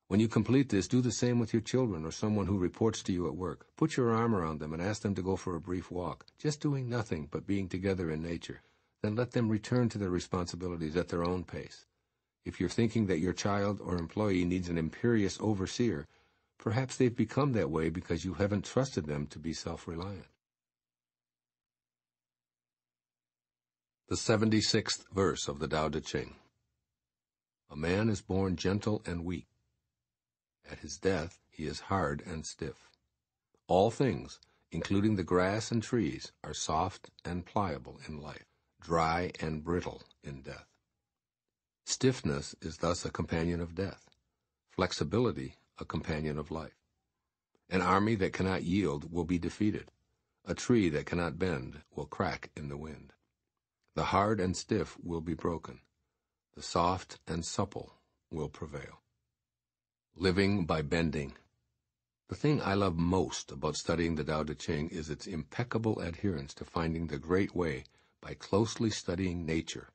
When you complete this, do the same with your children or someone who reports to you at work. Put your arm around them and ask them to go for a brief walk, just doing nothing but being together in nature. Then let them return to their responsibilities at their own pace. If you're thinking that your child or employee needs an imperious overseer, perhaps they've become that way because you haven't trusted them to be self-reliant. The 76th verse of the Tao Te Ching. A man is born gentle and weak. At his death, he is hard and stiff. All things, including the grass and trees, are soft and pliable in life, dry and brittle in death. Stiffness is thus a companion of death. Flexibility, a companion of life. An army that cannot yield will be defeated. A tree that cannot bend will crack in the wind. The hard and stiff will be broken. The soft and supple will prevail. Living by bending. The thing I love most about studying the Tao Te Ching is its impeccable adherence to finding the great way by closely studying nature.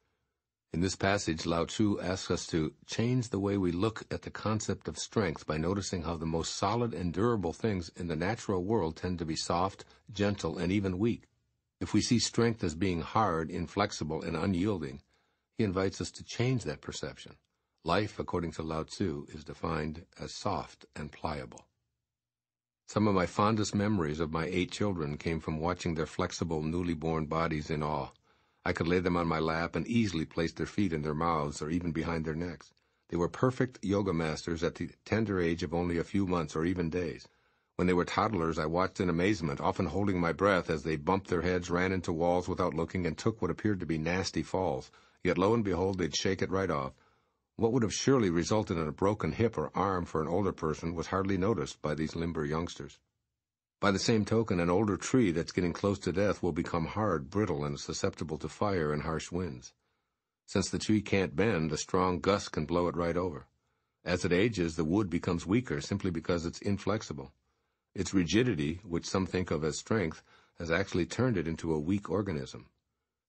In this passage, Lao-tzu asks us to change the way we look at the concept of strength by noticing how the most solid and durable things in the natural world tend to be soft, gentle, and even weak. If we see strength as being hard, inflexible, and unyielding, he invites us to change that perception. Life, according to Lao-tzu, is defined as soft and pliable. Some of my fondest memories of my 8 children came from watching their flexible, newly born bodies in awe. I could lay them on my lap and easily place their feet in their mouths or even behind their necks. They were perfect yoga masters at the tender age of only a few months or even days. When they were toddlers, I watched in amazement, often holding my breath as they bumped their heads, ran into walls without looking, and took what appeared to be nasty falls. Yet lo and behold, they'd shake it right off. What would have surely resulted in a broken hip or arm for an older person was hardly noticed by these limber youngsters. By the same token, an older tree that's getting close to death will become hard, brittle, and susceptible to fire and harsh winds. Since the tree can't bend, a strong gust can blow it right over. As it ages, the wood becomes weaker simply because it's inflexible. Its rigidity, which some think of as strength, has actually turned it into a weak organism.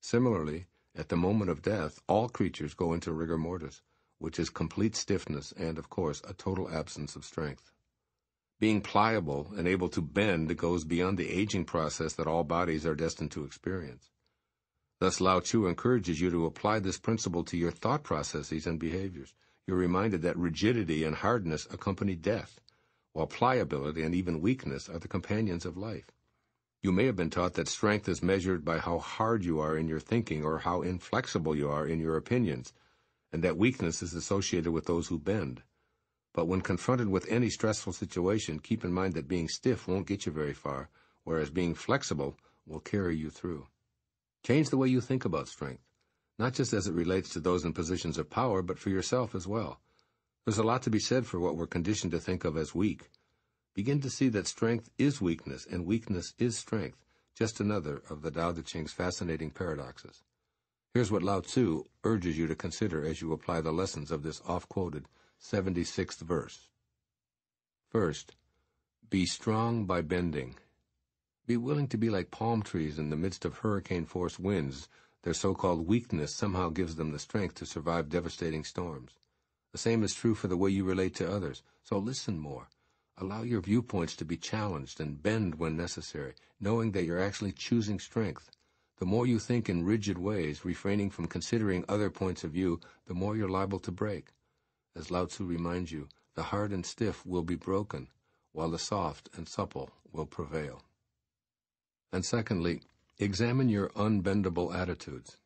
Similarly, at the moment of death, all creatures go into rigor mortis, which is complete stiffness and, of course, a total absence of strength. Being pliable and able to bend goes beyond the aging process that all bodies are destined to experience. Thus, Lao-tzu encourages you to apply this principle to your thought processes and behaviors. You're reminded that rigidity and hardness accompany death, while pliability and even weakness are the companions of life. You may have been taught that strength is measured by how hard you are in your thinking or how inflexible you are in your opinions, and that weakness is associated with those who bend. But when confronted with any stressful situation, keep in mind that being stiff won't get you very far, whereas being flexible will carry you through. Change the way you think about strength, not just as it relates to those in positions of power, but for yourself as well. There's a lot to be said for what we're conditioned to think of as weak. Begin to see that strength is weakness and weakness is strength, just another of the Tao Te Ching's fascinating paradoxes. Here's what Lao-tzu urges you to consider as you apply the lessons of this oft-quoted 76th verse. First, be strong by bending. Be willing to be like palm trees in the midst of hurricane-force winds. Their so-called weakness somehow gives them the strength to survive devastating storms. The same is true for the way you relate to others, so listen more. Allow your viewpoints to be challenged and bend when necessary, knowing that you're actually choosing strength. The more you think in rigid ways, refraining from considering other points of view, the more you're liable to break. As Lao-tzu reminds you, the hard and stiff will be broken, while the soft and supple will prevail. And secondly, examine your unbendable attitudes.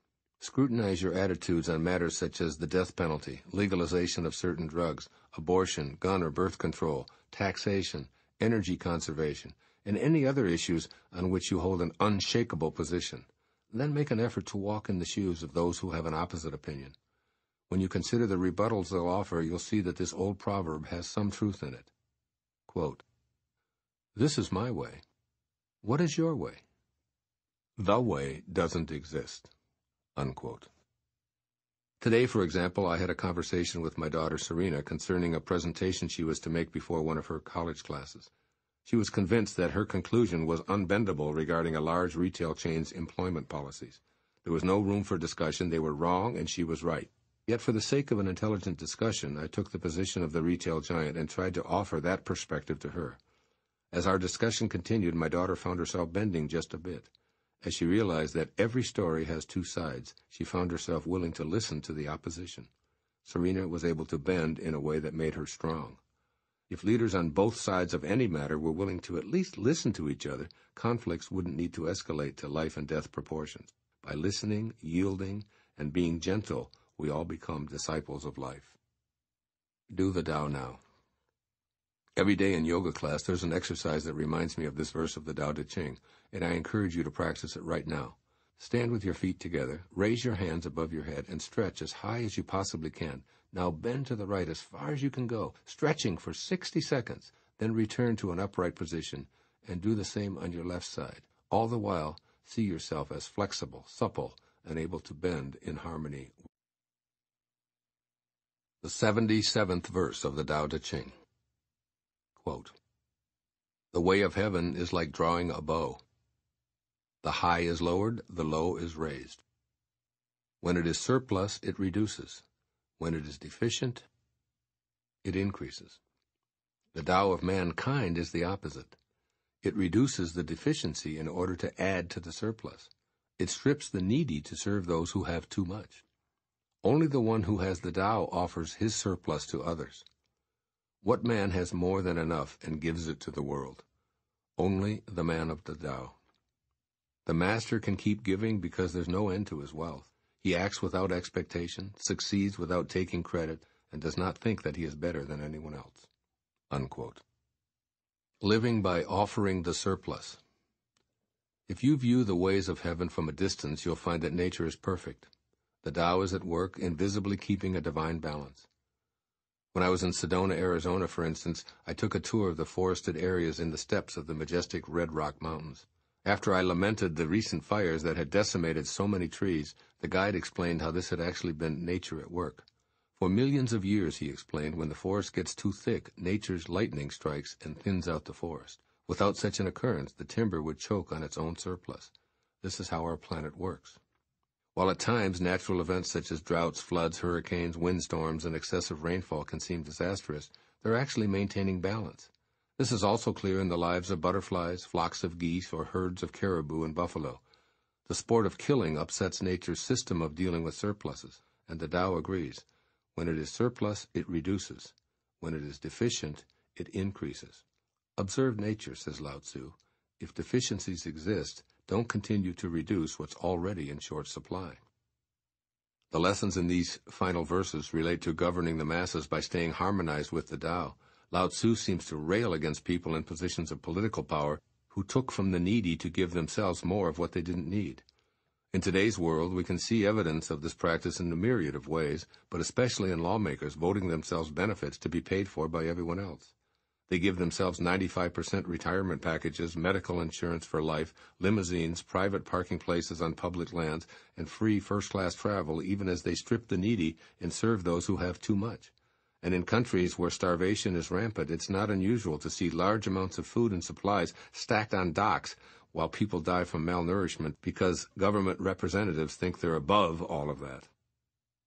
Scrutinize your attitudes on matters such as the death penalty, legalization of certain drugs, abortion, gun or birth control, taxation, energy conservation, and any other issues on which you hold an unshakable position. Then make an effort to walk in the shoes of those who have an opposite opinion. When you consider the rebuttals they'll offer, you'll see that this old proverb has some truth in it. Quote, "This is my way. What is your way? The way doesn't exist." Unquote. Today, for example, I had a conversation with my daughter Serena concerning a presentation she was to make before one of her college classes. She was convinced that her conclusion was unbendable regarding a large retail chain's employment policies. There was no room for discussion. They were wrong, and she was right. Yet for the sake of an intelligent discussion, I took the position of the retail giant and tried to offer that perspective to her. As our discussion continued, my daughter found herself bending just a bit. As she realized that every story has two sides, she found herself willing to listen to the opposition. Serena was able to bend in a way that made her strong. If leaders on both sides of any matter were willing to at least listen to each other, conflicts wouldn't need to escalate to life and death proportions. By listening, yielding, and being gentle, we all become disciples of life. Do the Tao Now. Every day in yoga class, there's an exercise that reminds me of this verse of the Tao Te Ching, and I encourage you to practice it right now. Stand with your feet together, raise your hands above your head, and stretch as high as you possibly can. Now bend to the right as far as you can go, stretching for 60 seconds, then return to an upright position, and do the same on your left side. All the while, see yourself as flexible, supple, and able to bend in harmony. The 77th verse of the Tao Te Ching. Quote, "The way of heaven is like drawing a bow. The high is lowered, the low is raised. When it is surplus, it reduces. When it is deficient, it increases. The Tao of mankind is the opposite. It reduces the deficiency in order to add to the surplus. It strips the needy to serve those who have too much. Only the one who has the Tao offers his surplus to others. What man has more than enough and gives it to the world? Only the man of the Tao. The master can keep giving because there's no end to his wealth. He acts without expectation, succeeds without taking credit, and does not think that he is better than anyone else." Unquote. Living by offering the surplus. If you view the ways of heaven from a distance, you'll find that nature is perfect. The Tao is at work, invisibly keeping a divine balance. When I was in Sedona, Arizona, for instance, I took a tour of the forested areas in the steppes of the majestic Red Rock Mountains. After I lamented the recent fires that had decimated so many trees, the guide explained how this had actually been nature at work. For millions of years, he explained, when the forest gets too thick, nature's lightning strikes and thins out the forest. Without such an occurrence, the timber would choke on its own surplus. This is how our planet works. While at times natural events such as droughts, floods, hurricanes, windstorms, and excessive rainfall can seem disastrous, they're actually maintaining balance. This is also clear in the lives of butterflies, flocks of geese, or herds of caribou and buffalo. The sport of killing upsets nature's system of dealing with surpluses, and the Tao agrees. When it is surplus, it reduces. When it is deficient, it increases. Observe nature, says Lao-tzu. If deficiencies exist, don't continue to reduce what's already in short supply. The lessons in these final verses relate to governing the masses by staying harmonized with the Tao. Lao-tzu seems to rail against people in positions of political power who took from the needy to give themselves more of what they didn't need. In today's world, we can see evidence of this practice in a myriad of ways, but especially in lawmakers voting themselves benefits to be paid for by everyone else. They give themselves 95% retirement packages, medical insurance for life, limousines, private parking places on public lands, and free first-class travel, even as they strip the needy and serve those who have too much. And in countries where starvation is rampant, it's not unusual to see large amounts of food and supplies stacked on docks while people die from malnourishment because government representatives think they're above all of that.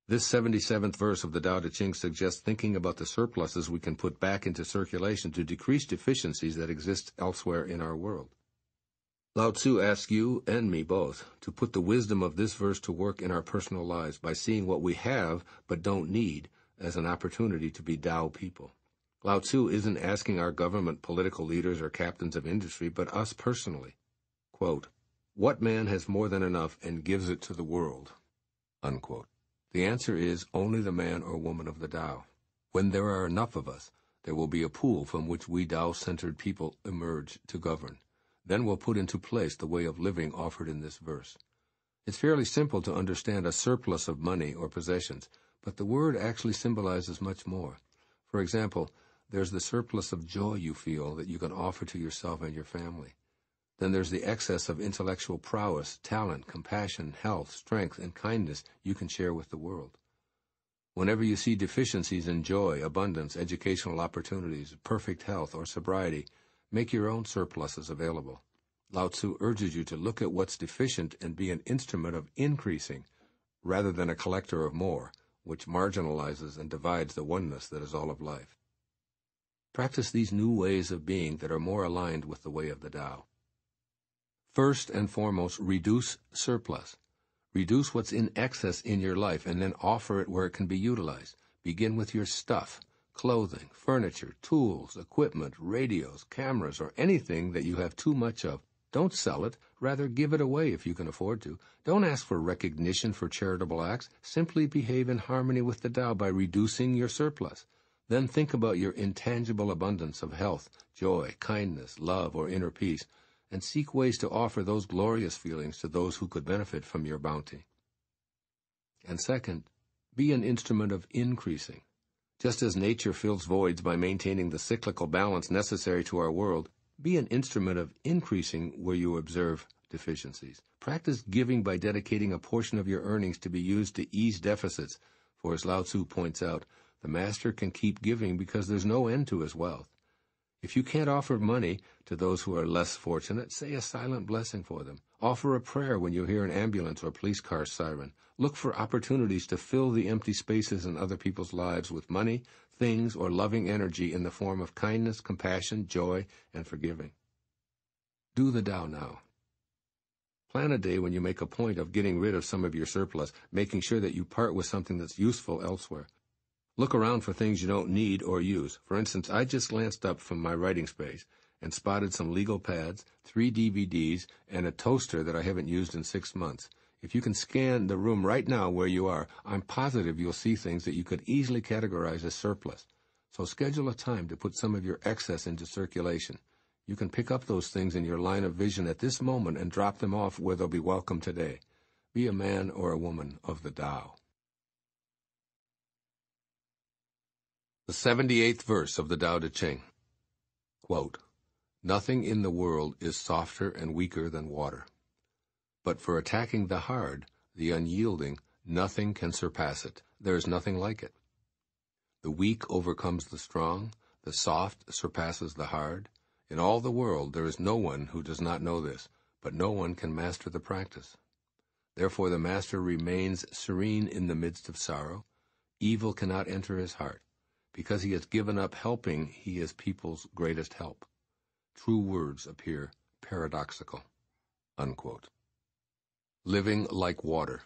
This 77th verse of the Tao Te Ching suggests thinking about the surpluses we can put back into circulation to decrease deficiencies that exist elsewhere in our world. Lao-tzu asks you and me both to put the wisdom of this verse to work in our personal lives by seeing what we have but don't need as an opportunity to be Tao people. Lao-tzu isn't asking our government, political leaders, or captains of industry, but us personally. Quote, "What man has more than enough and gives it to the world?" Unquote. The answer is only the man or woman of the Tao. When there are enough of us, there will be a pool from which we Tao-centered people emerge to govern. Then we'll put into place the way of living offered in this verse. It's fairly simple to understand a surplus of money or possessions, but the word actually symbolizes much more. For example, there's the surplus of joy you feel that you can offer to yourself and your family. Then there's the excess of intellectual prowess, talent, compassion, health, strength, and kindness you can share with the world. Whenever you see deficiencies in joy, abundance, educational opportunities, perfect health, or sobriety, make your own surpluses available. Lao-tzu urges you to look at what's deficient and be an instrument of increasing, rather than a collector of more, which marginalizes and divides the oneness that is all of life. Practice these new ways of being that are more aligned with the way of the Tao. First and foremost, reduce surplus. Reduce what's in excess in your life and then offer it where it can be utilized. Begin with your stuff, clothing, furniture, tools, equipment, radios, cameras, or anything that you have too much of. Don't sell it. Rather, give it away if you can afford to. Don't ask for recognition for charitable acts. Simply behave in harmony with the Tao by reducing your surplus. Then think about your intangible abundance of health, joy, kindness, love, or inner peace, and seek ways to offer those glorious feelings to those who could benefit from your bounty. And second, be an instrument of increasing. Just as nature fills voids by maintaining the cyclical balance necessary to our world, be an instrument of increasing where you observe deficiencies. Practice giving by dedicating a portion of your earnings to be used to ease deficits, for as Lao-tzu points out, the master can keep giving because there's no end to his wealth. If you can't offer money to those who are less fortunate, say a silent blessing for them. Offer a prayer when you hear an ambulance or police car siren. Look for opportunities to fill the empty spaces in other people's lives with money, things, or loving energy in the form of kindness, compassion, joy, and forgiving. Do the Tao now. Plan a day when you make a point of getting rid of some of your surplus, making sure that you part with something that's useful elsewhere. Look around for things you don't need or use. For instance, I just glanced up from my writing space and spotted some legal pads, 3 DVDs, and a toaster that I haven't used in 6 months. If you can scan the room right now where you are, I'm positive you'll see things that you could easily categorize as surplus. So schedule a time to put some of your excess into circulation. You can pick up those things in your line of vision at this moment and drop them off where they'll be welcome today. Be a man or a woman of the Tao. The 78th verse of the Tao Te Ching. Quote, "Nothing in the world is softer and weaker than water. But for attacking the hard, the unyielding, nothing can surpass it. There is nothing like it. The weak overcomes the strong, the soft surpasses the hard. In all the world there is no one who does not know this, but no one can master the practice. Therefore the master remains serene in the midst of sorrow. Evil cannot enter his heart. Because he has given up helping, he is people's greatest help. True words appear paradoxical." Unquote. Living like water.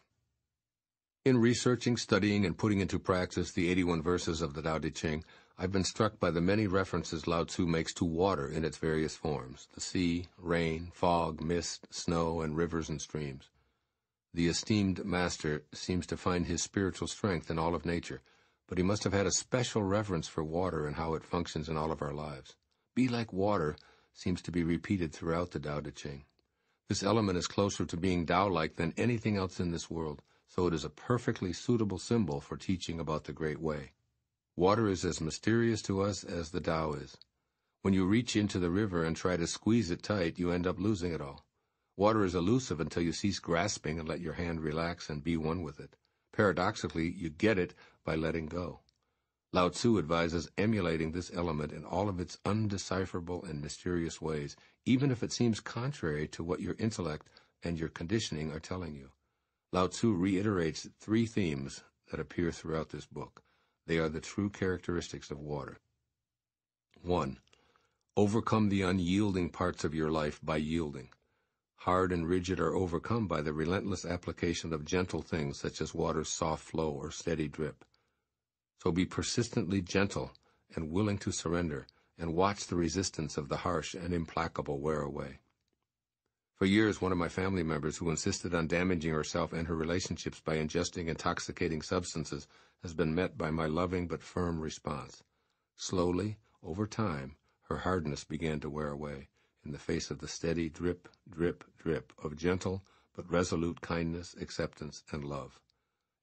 In researching, studying, and putting into practice the 81 verses of the Tao Te Ching, I've been struck by the many references Lao-tzu makes to water in its various forms: the sea, rain, fog, mist, snow, and rivers and streams. The esteemed master seems to find his spiritual strength in all of nature, but he must have had a special reverence for water and how it functions in all of our lives. Be like water seems to be repeated throughout the Tao Te Ching. This element is closer to being Tao-like than anything else in this world, so it is a perfectly suitable symbol for teaching about the Great Way. Water is as mysterious to us as the Tao is. When you reach into the river and try to squeeze it tight, you end up losing it all. Water is elusive until you cease grasping and let your hand relax and be one with it. Paradoxically, you get it by letting go. Lao-tzu advises emulating this element in all of its undecipherable and mysterious ways, even if it seems contrary to what your intellect and your conditioning are telling you. Lao-tzu reiterates 3 themes that appear throughout this book. They are the true characteristics of water. 1. Overcome the unyielding parts of your life by yielding. Hard and rigid are overcome by the relentless application of gentle things such as water's soft flow or steady drip. So be persistently gentle and willing to surrender, and watch the resistance of the harsh and implacable wear away. For years, one of my family members who insisted on damaging herself and her relationships by ingesting intoxicating substances has been met by my loving but firm response. Slowly, over time, her hardness began to wear away in the face of the steady drip, drip, drip of gentle but resolute kindness, acceptance, and love.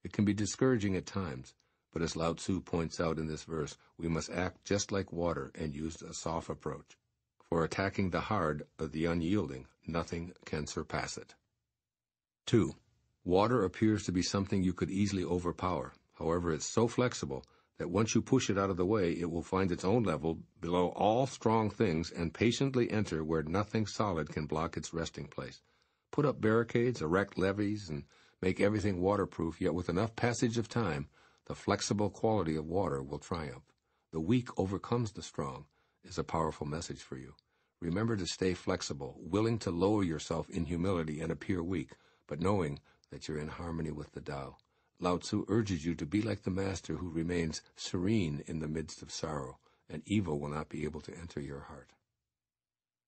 It can be discouraging at times, but as Lao-tzu points out in this verse, we must act just like water and use a soft approach. For attacking the hard or the unyielding, nothing can surpass it. 2. Water appears to be something you could easily overpower. However, it's so flexible that once you push it out of the way, it will find its own level below all strong things and patiently enter where nothing solid can block its resting place. Put up barricades, erect levees, and make everything waterproof, yet with enough passage of time, the flexible quality of water will triumph. The weak overcomes the strong is a powerful message for you. Remember to stay flexible, willing to lower yourself in humility and appear weak, but knowing that you're in harmony with the Tao. Lao-tzu urges you to be like the master who remains serene in the midst of sorrow, and evil will not be able to enter your heart.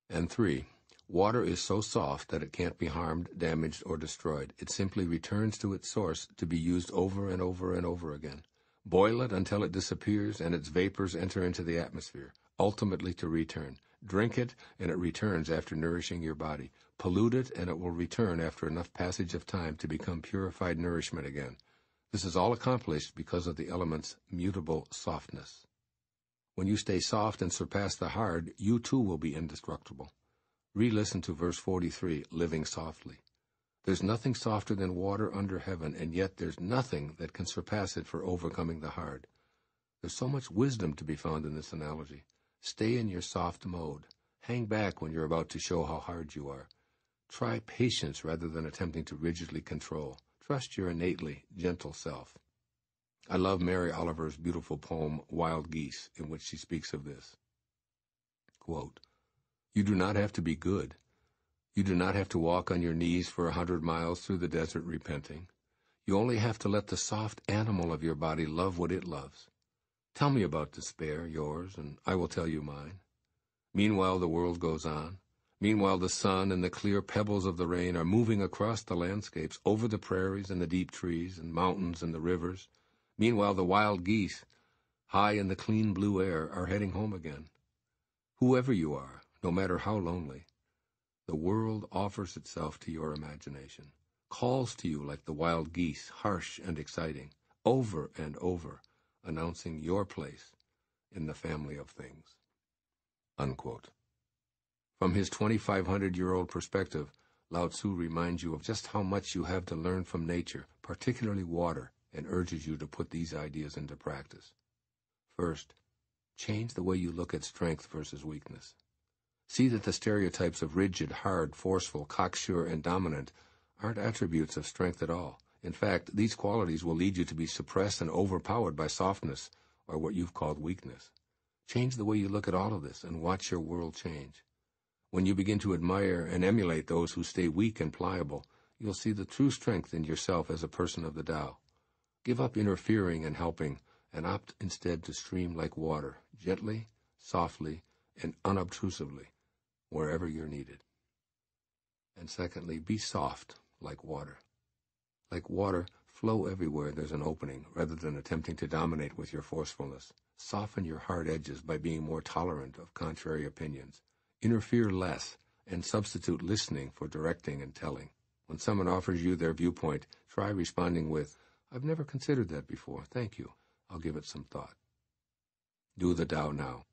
And 3. Water is so soft that it can't be harmed, damaged, or destroyed. It simply returns to its source to be used over and over and over again. Boil it until it disappears and its vapors enter into the atmosphere, ultimately to return. Drink it, and it returns after nourishing your body. Pollute it, and it will return after enough passage of time to become purified nourishment again. This is all accomplished because of the element's mutable softness. When you stay soft and surpass the hard, you too will be indestructible. Re-listen to verse 43, living softly. There's nothing softer than water under heaven, and yet there's nothing that can surpass it for overcoming the hard. There's so much wisdom to be found in this analogy. Stay in your soft mode. Hang back when you're about to show how hard you are. Try patience rather than attempting to rigidly control. Trust your innately gentle self. I love Mary Oliver's beautiful poem, Wild Geese, in which she speaks of this. Quote, "You do not have to be good. You do not have to walk on your knees for 100 miles through the desert repenting. You only have to let the soft animal of your body love what it loves. Tell me about despair, yours, and I will tell you mine. Meanwhile, the world goes on. Meanwhile, the sun and the clear pebbles of the rain are moving across the landscapes, over the prairies and the deep trees and mountains and the rivers. Meanwhile, the wild geese, high in the clean blue air, are heading home again. Whoever you are, no matter how lonely, the world offers itself to your imagination, calls to you like the wild geese, harsh and exciting, over and over, announcing your place in the family of things." Unquote. From his 2,500-year-old perspective, Lao-tzu reminds you of just how much you have to learn from nature, particularly water, and urges you to put these ideas into practice. First, change the way you look at strength versus weakness. See that the stereotypes of rigid, hard, forceful, cocksure, and dominant aren't attributes of strength at all. In fact, these qualities will lead you to be suppressed and overpowered by softness, or what you've called weakness. Change the way you look at all of this and watch your world change. When you begin to admire and emulate those who stay weak and pliable, you'll see the true strength in yourself as a person of the Tao. Give up interfering and helping, and opt instead to stream like water, gently, softly, and unobtrusively, wherever you're needed. And secondly, be soft like water. Like water, flow everywhere there's an opening, rather than attempting to dominate with your forcefulness. Soften your hard edges by being more tolerant of contrary opinions. Interfere less, and substitute listening for directing and telling. When someone offers you their viewpoint, try responding with, "I've never considered that before. Thank you. I'll give it some thought." Do the Tao now.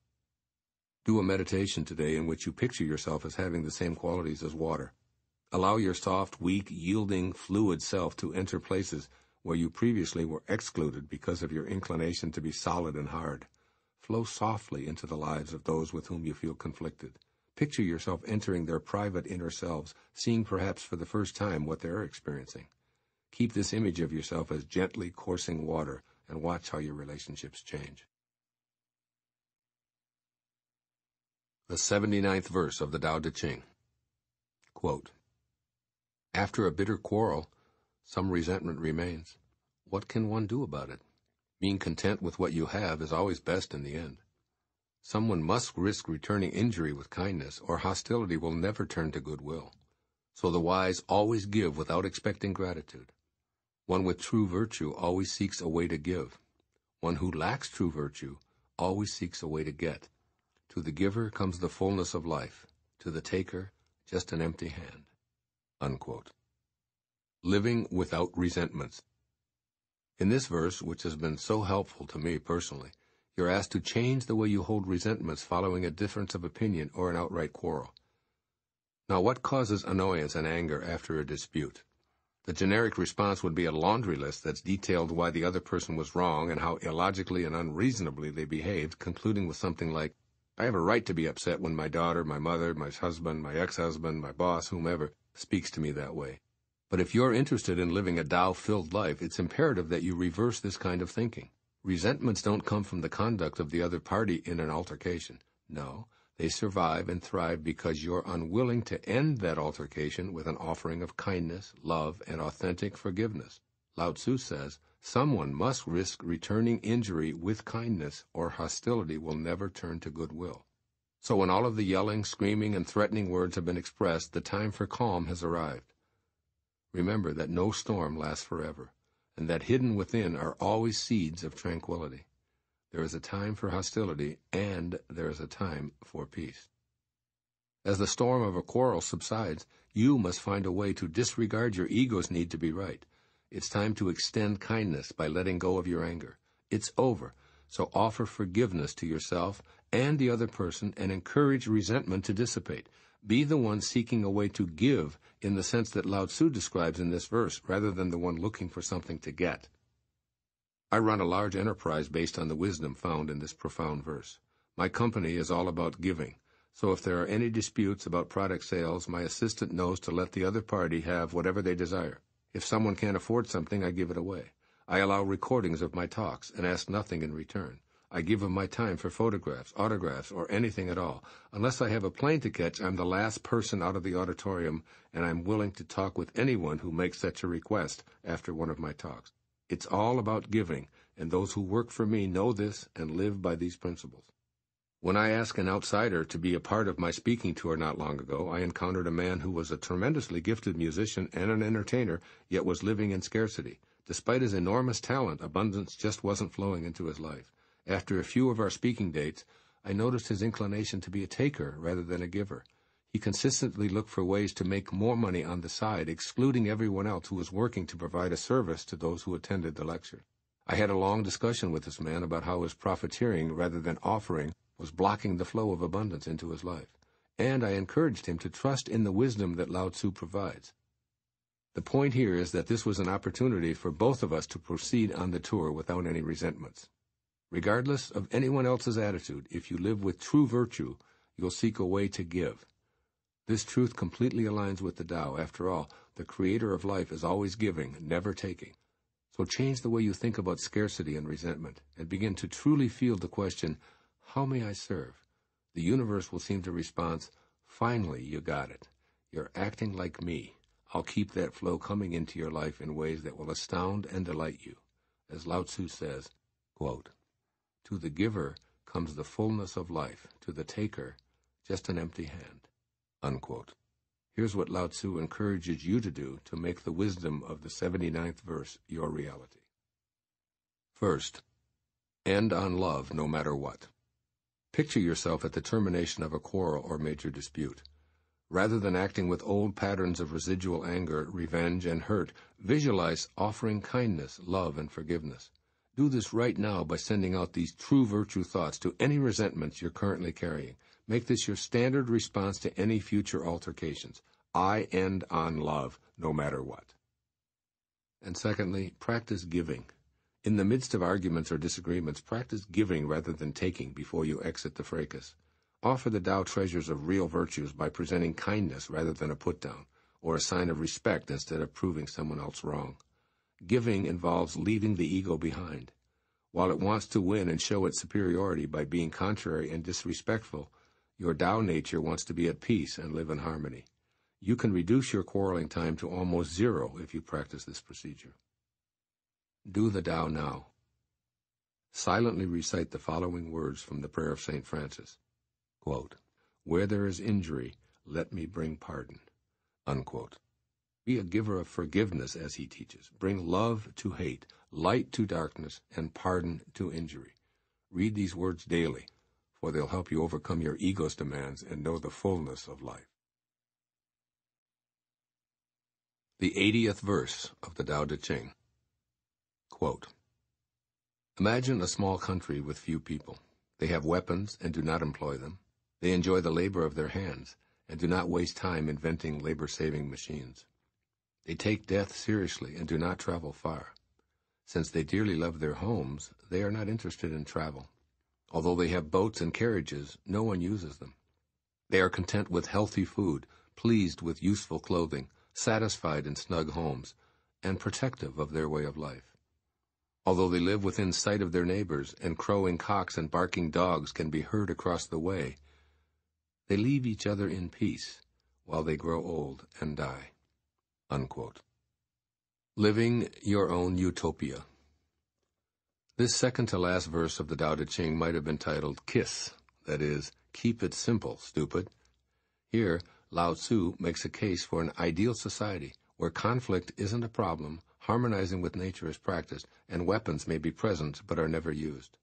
Do a meditation today in which you picture yourself as having the same qualities as water. Allow your soft, weak, yielding, fluid self to enter places where you previously were excluded because of your inclination to be solid and hard. Flow softly into the lives of those with whom you feel conflicted. Picture yourself entering their private inner selves, seeing perhaps for the first time what they're experiencing. Keep this image of yourself as gently coursing water, and watch how your relationships change. The 79th verse of the Tao Te Ching. Quote, After a bitter quarrel, some resentment remains. What can one do about it? Being content with what you have is always best in the end. Someone must risk returning injury with kindness, or hostility will never turn to goodwill. So the wise always give without expecting gratitude. One with true virtue always seeks a way to give. One who lacks true virtue always seeks a way to get. To the giver comes the fullness of life. To the taker, just an empty hand. Unquote. Living without resentments. In this verse, which has been so helpful to me personally, you're asked to change the way you hold resentments following a difference of opinion or an outright quarrel. Now, what causes annoyance and anger after a dispute? The generic response would be a laundry list that's detailed why the other person was wrong and how illogically and unreasonably they behaved, concluding with something like, I have a right to be upset when my daughter, my mother, my husband, my ex-husband, my boss, whomever, speaks to me that way. But if you're interested in living a Tao-filled life, it's imperative that you reverse this kind of thinking. Resentments don't come from the conduct of the other party in an altercation. No, they survive and thrive because you're unwilling to end that altercation with an offering of kindness, love, and authentic forgiveness. Lao-tzu says, someone must risk returning injury with kindness, or hostility will never turn to goodwill. So when all of the yelling, screaming, and threatening words have been expressed, the time for calm has arrived. Remember that no storm lasts forever, and that hidden within are always seeds of tranquility. There is a time for hostility, and there is a time for peace. As the storm of a quarrel subsides, you must find a way to disregard your ego's need to be right. It's time to extend kindness by letting go of your anger. It's over, so offer forgiveness to yourself and the other person and encourage resentment to dissipate. Be the one seeking a way to give in the sense that Lao-tzu describes in this verse, rather than the one looking for something to get. I run a large enterprise based on the wisdom found in this profound verse. My company is all about giving, so if there are any disputes about product sales, my assistant knows to let the other party have whatever they desire. If someone can't afford something, I give it away. I allow recordings of my talks and ask nothing in return. I give of my time for photographs, autographs, or anything at all. Unless I have a plane to catch, I'm the last person out of the auditorium, and I'm willing to talk with anyone who makes such a request after one of my talks. It's all about giving, and those who work for me know this and live by these principles. When I asked an outsider to be a part of my speaking tour not long ago, I encountered a man who was a tremendously gifted musician and an entertainer, yet was living in scarcity. Despite his enormous talent, abundance just wasn't flowing into his life. After a few of our speaking dates, I noticed his inclination to be a taker rather than a giver. He consistently looked for ways to make more money on the side, excluding everyone else who was working to provide a service to those who attended the lecture. I had a long discussion with this man about how his profiteering rather than offering was blocking the flow of abundance into his life, and I encouraged him to trust in the wisdom that Lao-tzu provides. The point here is that this was an opportunity for both of us to proceed on the tour without any resentments. Regardless of anyone else's attitude, if you live with true virtue, you'll seek a way to give. This truth completely aligns with the Tao. After all, the creator of life is always giving, never taking. So change the way you think about scarcity and resentment, and begin to truly feel the question, how may I serve? The universe will seem to respond, finally you got it. You're acting like me. I'll keep that flow coming into your life in ways that will astound and delight you. As Lao-tzu says, quote, to the giver comes the fullness of life, to the taker, just an empty hand. Unquote. Here's what Lao-tzu encourages you to do to make the wisdom of the 79th verse your reality. First, end on love no matter what. Picture yourself at the termination of a quarrel or major dispute. Rather than acting with old patterns of residual anger, revenge, and hurt, visualize offering kindness, love, and forgiveness. Do this right now by sending out these true virtue thoughts to any resentments you're currently carrying. Make this your standard response to any future altercations. I end on love, no matter what. And secondly, practice giving. In the midst of arguments or disagreements, practice giving rather than taking before you exit the fracas. Offer the Tao treasures of real virtues by presenting kindness rather than a put-down, or a sign of respect instead of proving someone else wrong. Giving involves leaving the ego behind. While it wants to win and show its superiority by being contrary and disrespectful, your Tao nature wants to be at peace and live in harmony. You can reduce your quarreling time to almost zero if you practice this procedure. Do the Tao now. Silently recite the following words from the prayer of St. Francis. Quote, "Where there is injury, let me bring pardon." Unquote. Be a giver of forgiveness, as he teaches. Bring love to hate, light to darkness, and pardon to injury. Read these words daily, for they'll help you overcome your ego's demands and know the fullness of life. The 80th verse of the Tao Te Ching. Quote, "Imagine a small country with few people. They have weapons and do not employ them. They enjoy the labor of their hands and do not waste time inventing labor-saving machines. They take death seriously and do not travel far. Since they dearly love their homes, they are not interested in travel. Although they have boats and carriages, no one uses them. They are content with healthy food, pleased with useful clothing, satisfied in snug homes, and protective of their way of life. Although they live within sight of their neighbors, and crowing cocks and barking dogs can be heard across the way, they leave each other in peace while they grow old and die." Unquote. Living your own utopia. This second-to-last verse of the Tao Te Ching might have been titled KISS, that is, keep it simple, stupid. Here, Lao-tzu makes a case for an ideal society where conflict isn't a problem, harmonizing with nature is practiced, and weapons may be present but are never used.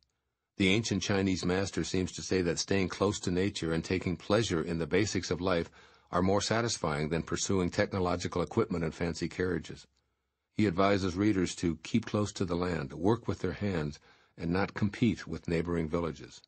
The ancient Chinese master seems to say that staying close to nature and taking pleasure in the basics of life are more satisfying than pursuing technological equipment and fancy carriages. He advises readers to keep close to the land, work with their hands, and not compete with neighboring villages.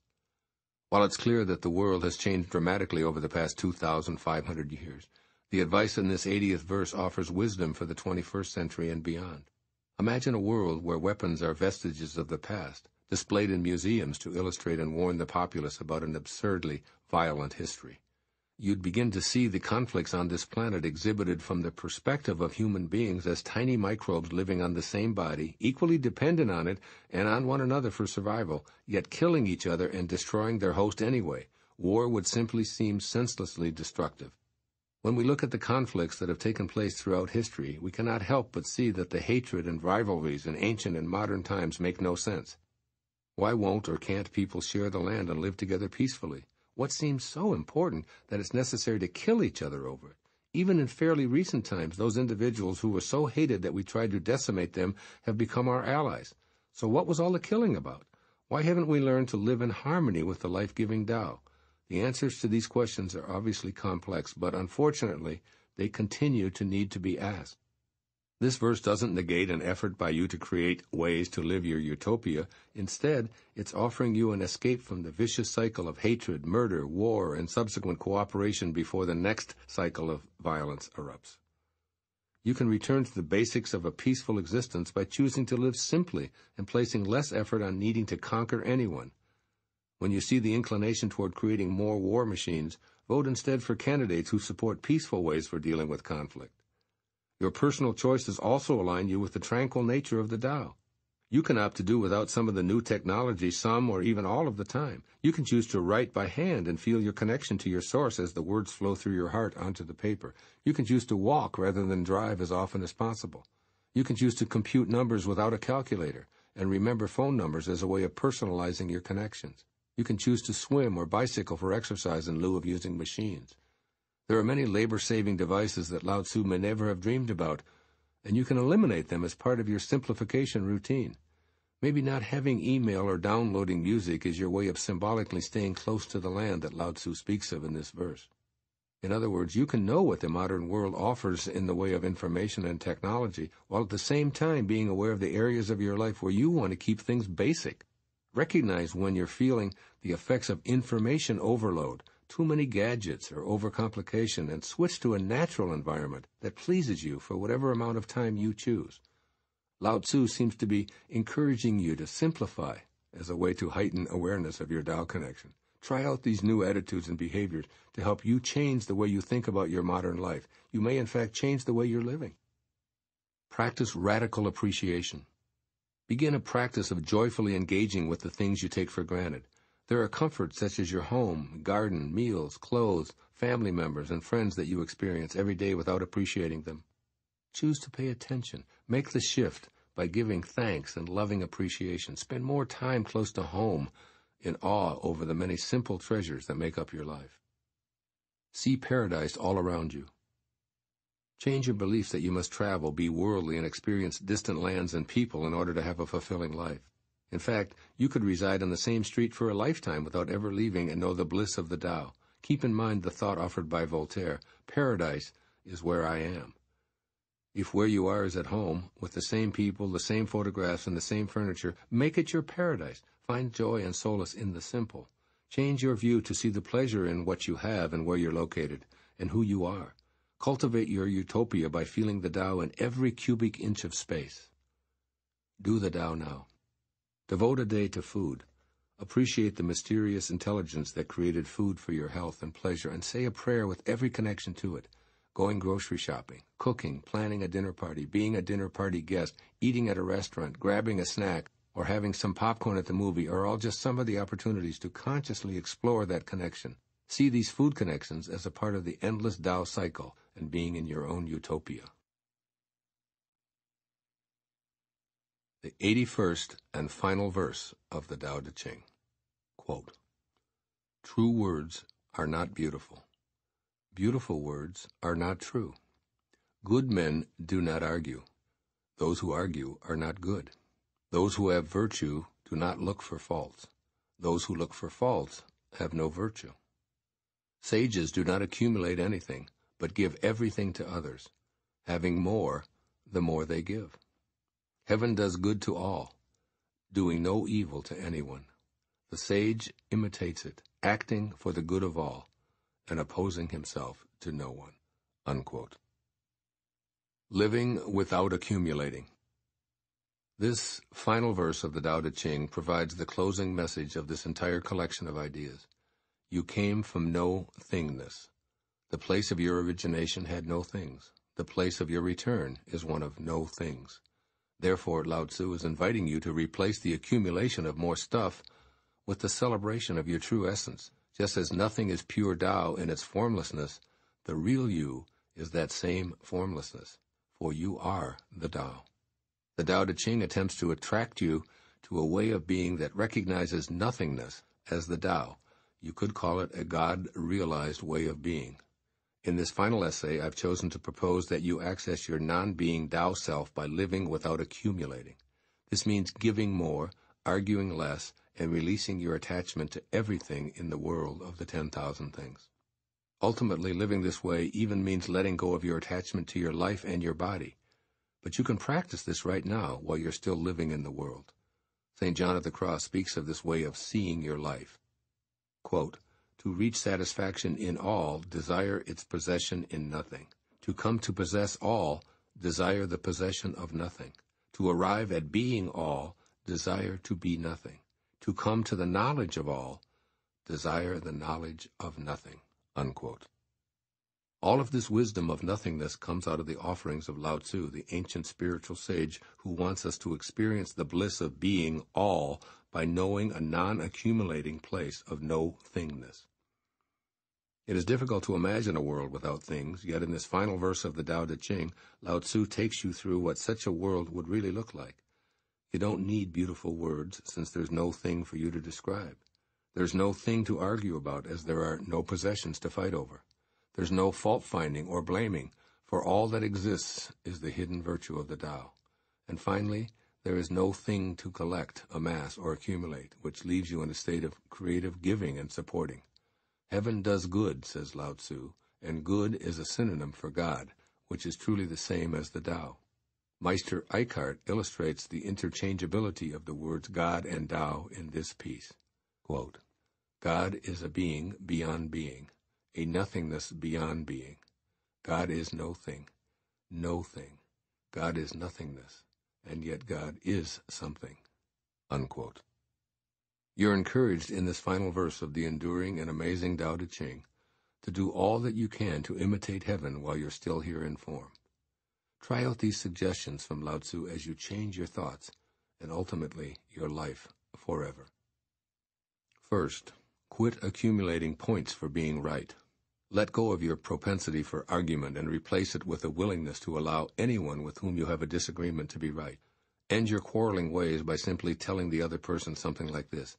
While it's clear that the world has changed dramatically over the past 2,500 years, the advice in this 80th verse offers wisdom for the 21st century and beyond. Imagine a world where weapons are vestiges of the past, displayed in museums to illustrate and warn the populace about an absurdly violent history. You'd begin to see the conflicts on this planet exhibited from the perspective of human beings as tiny microbes living on the same body, equally dependent on it and on one another for survival, yet killing each other and destroying their host anyway. War would simply seem senselessly destructive. When we look at the conflicts that have taken place throughout history, we cannot help but see that the hatred and rivalries in ancient and modern times make no sense. Why won't or can't people share the land and live together peacefully? What seems so important that it's necessary to kill each other over it? Even in fairly recent times, those individuals who were so hated that we tried to decimate them have become our allies. So what was all the killing about? Why haven't we learned to live in harmony with the life-giving Tao? The answers to these questions are obviously complex, but unfortunately, they continue to need to be asked. This verse doesn't negate an effort by you to create ways to live your utopia. Instead, it's offering you an escape from the vicious cycle of hatred, murder, war, and subsequent cooperation before the next cycle of violence erupts. You can return to the basics of a peaceful existence by choosing to live simply and placing less effort on needing to conquer anyone. When you see the inclination toward creating more war machines, vote instead for candidates who support peaceful ways for dealing with conflict. Your personal choices also align you with the tranquil nature of the Tao. You can opt to do without some of the new technology some or even all of the time. You can choose to write by hand and feel your connection to your source as the words flow through your heart onto the paper. You can choose to walk rather than drive as often as possible. You can choose to compute numbers without a calculator and remember phone numbers as a way of personalizing your connections. You can choose to swim or bicycle for exercise in lieu of using machines. There are many labor-saving devices that Lao-tzu may never have dreamed about, and you can eliminate them as part of your simplification routine. Maybe not having email or downloading music is your way of symbolically staying close to the land that Lao-tzu speaks of in this verse. In other words, you can know what the modern world offers in the way of information and technology, while at the same time being aware of the areas of your life where you want to keep things basic. Recognize when you're feeling the effects of information overload, too many gadgets or overcomplication, and switch to a natural environment that pleases you for whatever amount of time you choose. Lao-tzu seems to be encouraging you to simplify as a way to heighten awareness of your Tao connection. Try out these new attitudes and behaviors to help you change the way you think about your modern life. You may, in fact, change the way you're living. Practice radical appreciation. Begin a practice of joyfully engaging with the things you take for granted. There are comforts such as your home, garden, meals, clothes, family members, and friends that you experience every day without appreciating them. Choose to pay attention. Make the shift by giving thanks and loving appreciation. Spend more time close to home in awe over the many simple treasures that make up your life. See paradise all around you. Change your beliefs that you must travel, be worldly, and experience distant lands and people in order to have a fulfilling life. In fact, you could reside on the same street for a lifetime without ever leaving and know the bliss of the Tao. Keep in mind the thought offered by Voltaire, paradise is where I am. If where you are is at home, with the same people, the same photographs, and the same furniture, make it your paradise. Find joy and solace in the simple. Change your view to see the pleasure in what you have and where you're located, and who you are. Cultivate your utopia by feeling the Tao in every cubic inch of space. Do the Tao now. Devote a day to food. Appreciate the mysterious intelligence that created food for your health and pleasure, and say a prayer with every connection to it. Going grocery shopping, cooking, planning a dinner party, being a dinner party guest, eating at a restaurant, grabbing a snack, or having some popcorn at the movie are all just some of the opportunities to consciously explore that connection. See these food connections as a part of the endless Tao cycle and being in your own utopia. The 81st and final verse of the Tao Te Ching. Quote, "True words are not beautiful. Beautiful words are not true. Good men do not argue. Those who argue are not good. Those who have virtue do not look for faults. Those who look for faults have no virtue. Sages do not accumulate anything, but give everything to others. Having more, the more they give. Heaven does good to all, doing no evil to anyone. The sage imitates it, acting for the good of all, and opposing himself to no one." Unquote. Living without accumulating. This final verse of the Tao Te Ching provides the closing message of this entire collection of ideas. You came from no thingness. The place of your origination had no things. The place of your return is one of no things. Therefore, Lao-tzu is inviting you to replace the accumulation of more stuff with the celebration of your true essence. Just as nothing is pure Tao in its formlessness, the real you is that same formlessness, for you are the Tao. The Tao Te Ching attempts to attract you to a way of being that recognizes nothingness as the Tao. You could call it a God-realized way of being. In this final essay, I've chosen to propose that you access your non-being Tao self by living without accumulating. This means giving more, arguing less, and releasing your attachment to everything in the world of the 10,000 things. Ultimately, living this way even means letting go of your attachment to your life and your body. But you can practice this right now while you're still living in the world. St. John of the Cross speaks of this way of seeing your life. Quote, "To reach satisfaction in all, desire its possession in nothing. To come to possess all, desire the possession of nothing. To arrive at being all, desire to be nothing. To come to the knowledge of all, desire the knowledge of nothing." Unquote. All of this wisdom of nothingness comes out of the offerings of Lao-tzu, the ancient spiritual sage who wants us to experience the bliss of being all by knowing a non-accumulating place of no thingness. It is difficult to imagine a world without things, yet in this final verse of the Tao Te Ching, Lao-tzu takes you through what such a world would really look like. You don't need beautiful words, since there's no thing for you to describe. There's no thing to argue about, as there are no possessions to fight over. There's no fault-finding or blaming, for all that exists is the hidden virtue of the Tao. And finally, there is no thing to collect, amass, or accumulate, which leaves you in a state of creative giving and supporting. Heaven does good, says Lao-tzu, and good is a synonym for God, which is truly the same as the Tao. Meister Eckhart illustrates the interchangeability of the words God and Tao in this piece. Quote, "God is a being beyond being, a nothingness beyond being. God is no thing, no thing. God is nothingness, and yet God is something." Unquote. You're encouraged in this final verse of the enduring and amazing Tao Te Ching to do all that you can to imitate heaven while you're still here in form. Try out these suggestions from Lao-tzu as you change your thoughts and ultimately your life forever. First, quit accumulating points for being right. Let go of your propensity for argument and replace it with a willingness to allow anyone with whom you have a disagreement to be right. End your quarreling ways by simply telling the other person something like this: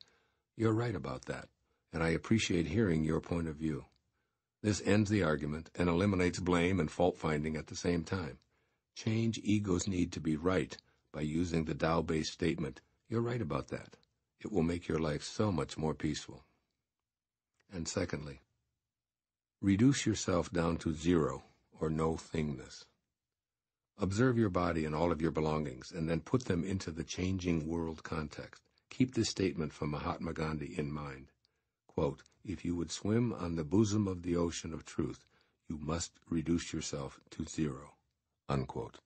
"You're right about that, and I appreciate hearing your point of view." This ends the argument and eliminates blame and fault-finding at the same time. Change ego's need to be right by using the Tao-based statement, "You're right about that." It will make your life so much more peaceful. And secondly, reduce yourself down to zero, or no thingness. Observe your body and all of your belongings, and then put them into the changing world context. Keep this statement from Mahatma Gandhi in mind. Quote, "If you would swim on the bosom of the ocean of truth, you must reduce yourself to zero." Unquote.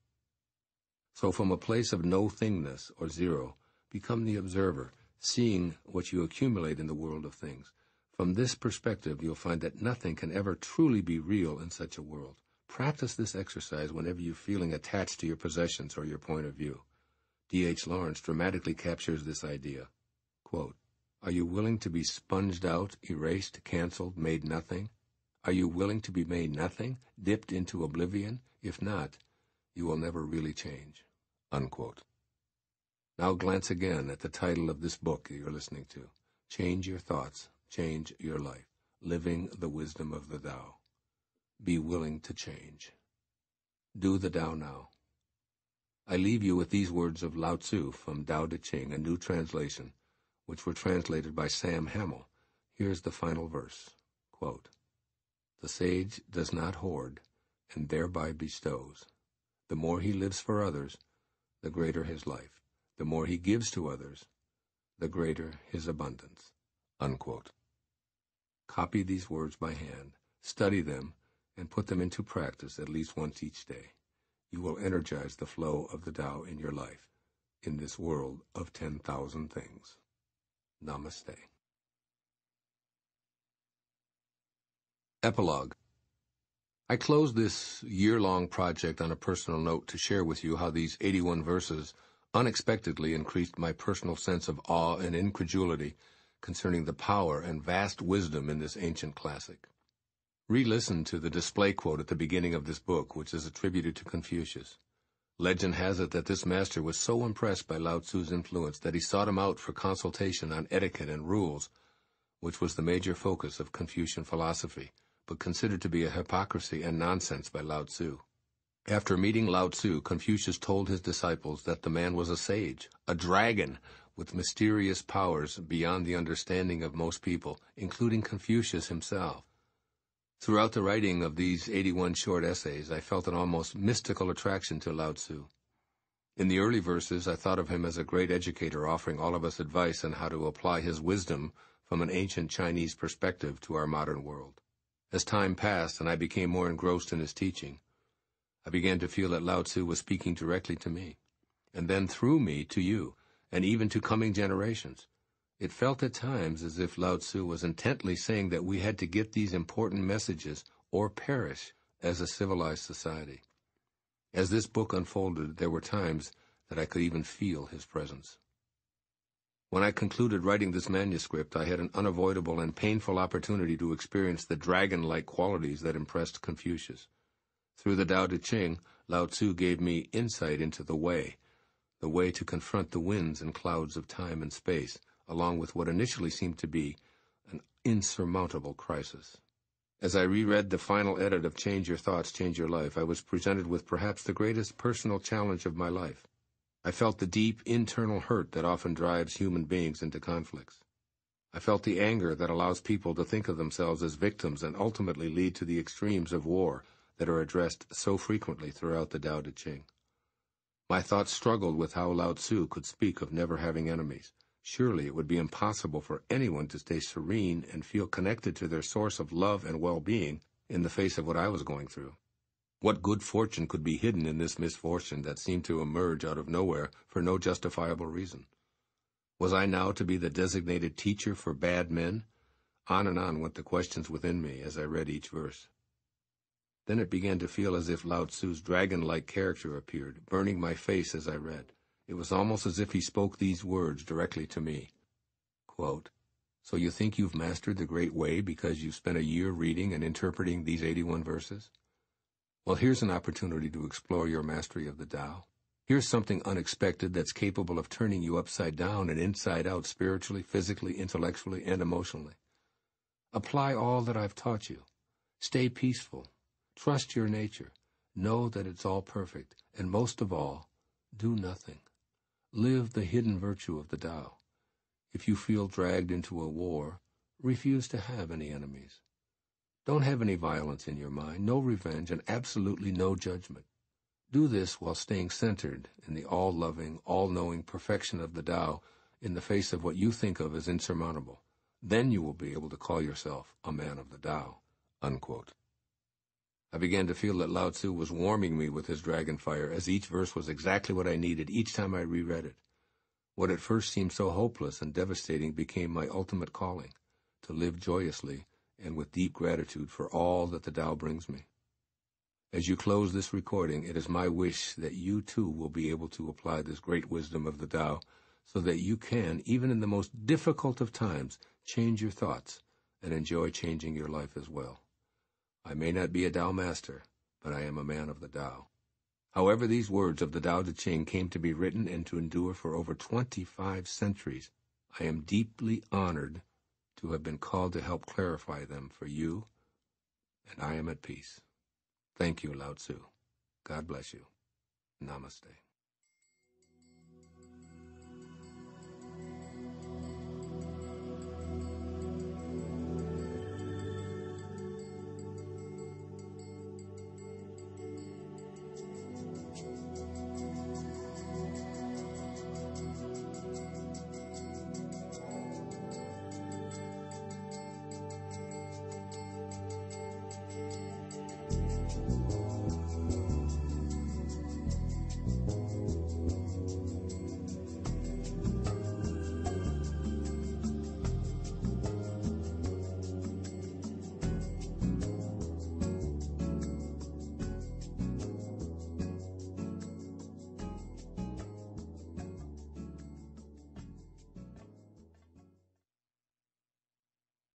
So from a place of no thingness, or zero, become the observer, seeing what you accumulate in the world of things. From this perspective, you'll find that nothing can ever truly be real in such a world. Practice this exercise whenever you're feeling attached to your possessions or your point of view. D.H. Lawrence dramatically captures this idea. Quote, "Are you willing to be sponged out, erased, canceled, made nothing? Are you willing to be made nothing, dipped into oblivion? If not, you will never really change." Unquote. Now glance again at the title of this book that you're listening to. Change Your Thoughts, Change Your Life. Living the Wisdom of the Tao. Be willing to change. Do the Tao now. I leave you with these words of Lao-tzu from Tao Te Ching, a new translation, which were translated by Sam Hamill. Here's the final verse. Quote, "The sage does not hoard, and thereby bestows. The more he lives for others, the greater his life. The more he gives to others, the greater his abundance." Unquote. Copy these words by hand, study them, and put them into practice at least once each day. You will energize the flow of the Tao in your life, in this world of 10,000 things. Namaste. Epilogue. I close this year-long project on a personal note to share with you how these 81 verses unexpectedly increased my personal sense of awe and incredulity concerning the power and vast wisdom in this ancient classic. Re-listen to the display quote at the beginning of this book, which is attributed to Confucius. Legend has it that this master was so impressed by Lao-tzu's influence that he sought him out for consultation on etiquette and rules, which was the major focus of Confucian philosophy, but considered to be a hypocrisy and nonsense by Lao-tzu. After meeting Lao-tzu, Confucius told his disciples that the man was a sage, a dragon, with mysterious powers beyond the understanding of most people, including Confucius himself. Throughout the writing of these 81 short essays, I felt an almost mystical attraction to Lao-tzu. In the early verses, I thought of him as a great educator offering all of us advice on how to apply his wisdom from an ancient Chinese perspective to our modern world. As time passed and I became more engrossed in his teaching, I began to feel that Lao-tzu was speaking directly to me, and then through me to you, and even to coming generations. It felt at times as if Lao-tzu was intently saying that we had to get these important messages or perish as a civilized society. As this book unfolded, there were times that I could even feel his presence. When I concluded writing this manuscript, I had an unavoidable and painful opportunity to experience the dragon-like qualities that impressed Confucius. Through the Tao Te Ching, Lao-tzu gave me insight into the way to confront the winds and clouds of time and space, along with what initially seemed to be an insurmountable crisis. As I reread the final edit of Change Your Thoughts, Change Your Life, I was presented with perhaps the greatest personal challenge of my life. I felt the deep internal hurt that often drives human beings into conflicts. I felt the anger that allows people to think of themselves as victims and ultimately lead to the extremes of war that are addressed so frequently throughout the Tao Te Ching. My thoughts struggled with how Lao-tzu could speak of never having enemies. Surely it would be impossible for anyone to stay serene and feel connected to their source of love and well-being in the face of what I was going through. What good fortune could be hidden in this misfortune that seemed to emerge out of nowhere for no justifiable reason? Was I now to be the designated teacher for bad men? On and on went the questions within me as I read each verse. Then it began to feel as if Lao-tzu's dragon-like character appeared, burning my face as I read. It was almost as if he spoke these words directly to me. Quote, So you think you've mastered the Great Way because you've spent a year reading and interpreting these 81 verses? Well, here's an opportunity to explore your mastery of the Tao. Here's something unexpected that's capable of turning you upside down and inside out spiritually, physically, intellectually, and emotionally. Apply all that I've taught you. Stay peaceful. Trust your nature. Know that it's all perfect. And most of all, do nothing. Live the hidden virtue of the Tao. If you feel dragged into a war, refuse to have any enemies. Don't have any violence in your mind, no revenge, and absolutely no judgment. Do this while staying centered in the all-loving, all-knowing perfection of the Tao in the face of what you think of as insurmountable. Then you will be able to call yourself a man of the Tao." Unquote. I began to feel that Lao-tzu was warming me with his dragon fire, as each verse was exactly what I needed each time I reread it. What at first seemed so hopeless and devastating became my ultimate calling, to live joyously and with deep gratitude for all that the Tao brings me. As you close this recording, it is my wish that you too will be able to apply this great wisdom of the Tao so that you can, even in the most difficult of times, change your thoughts and enjoy changing your life as well. I may not be a Tao master, but I am a man of the Tao. However, these words of the Tao Te Ching came to be written and to endure for over 25 centuries, I am deeply honored to have been called to help clarify them for you, and I am at peace. Thank you, Lao-tzu. God bless you. Namaste.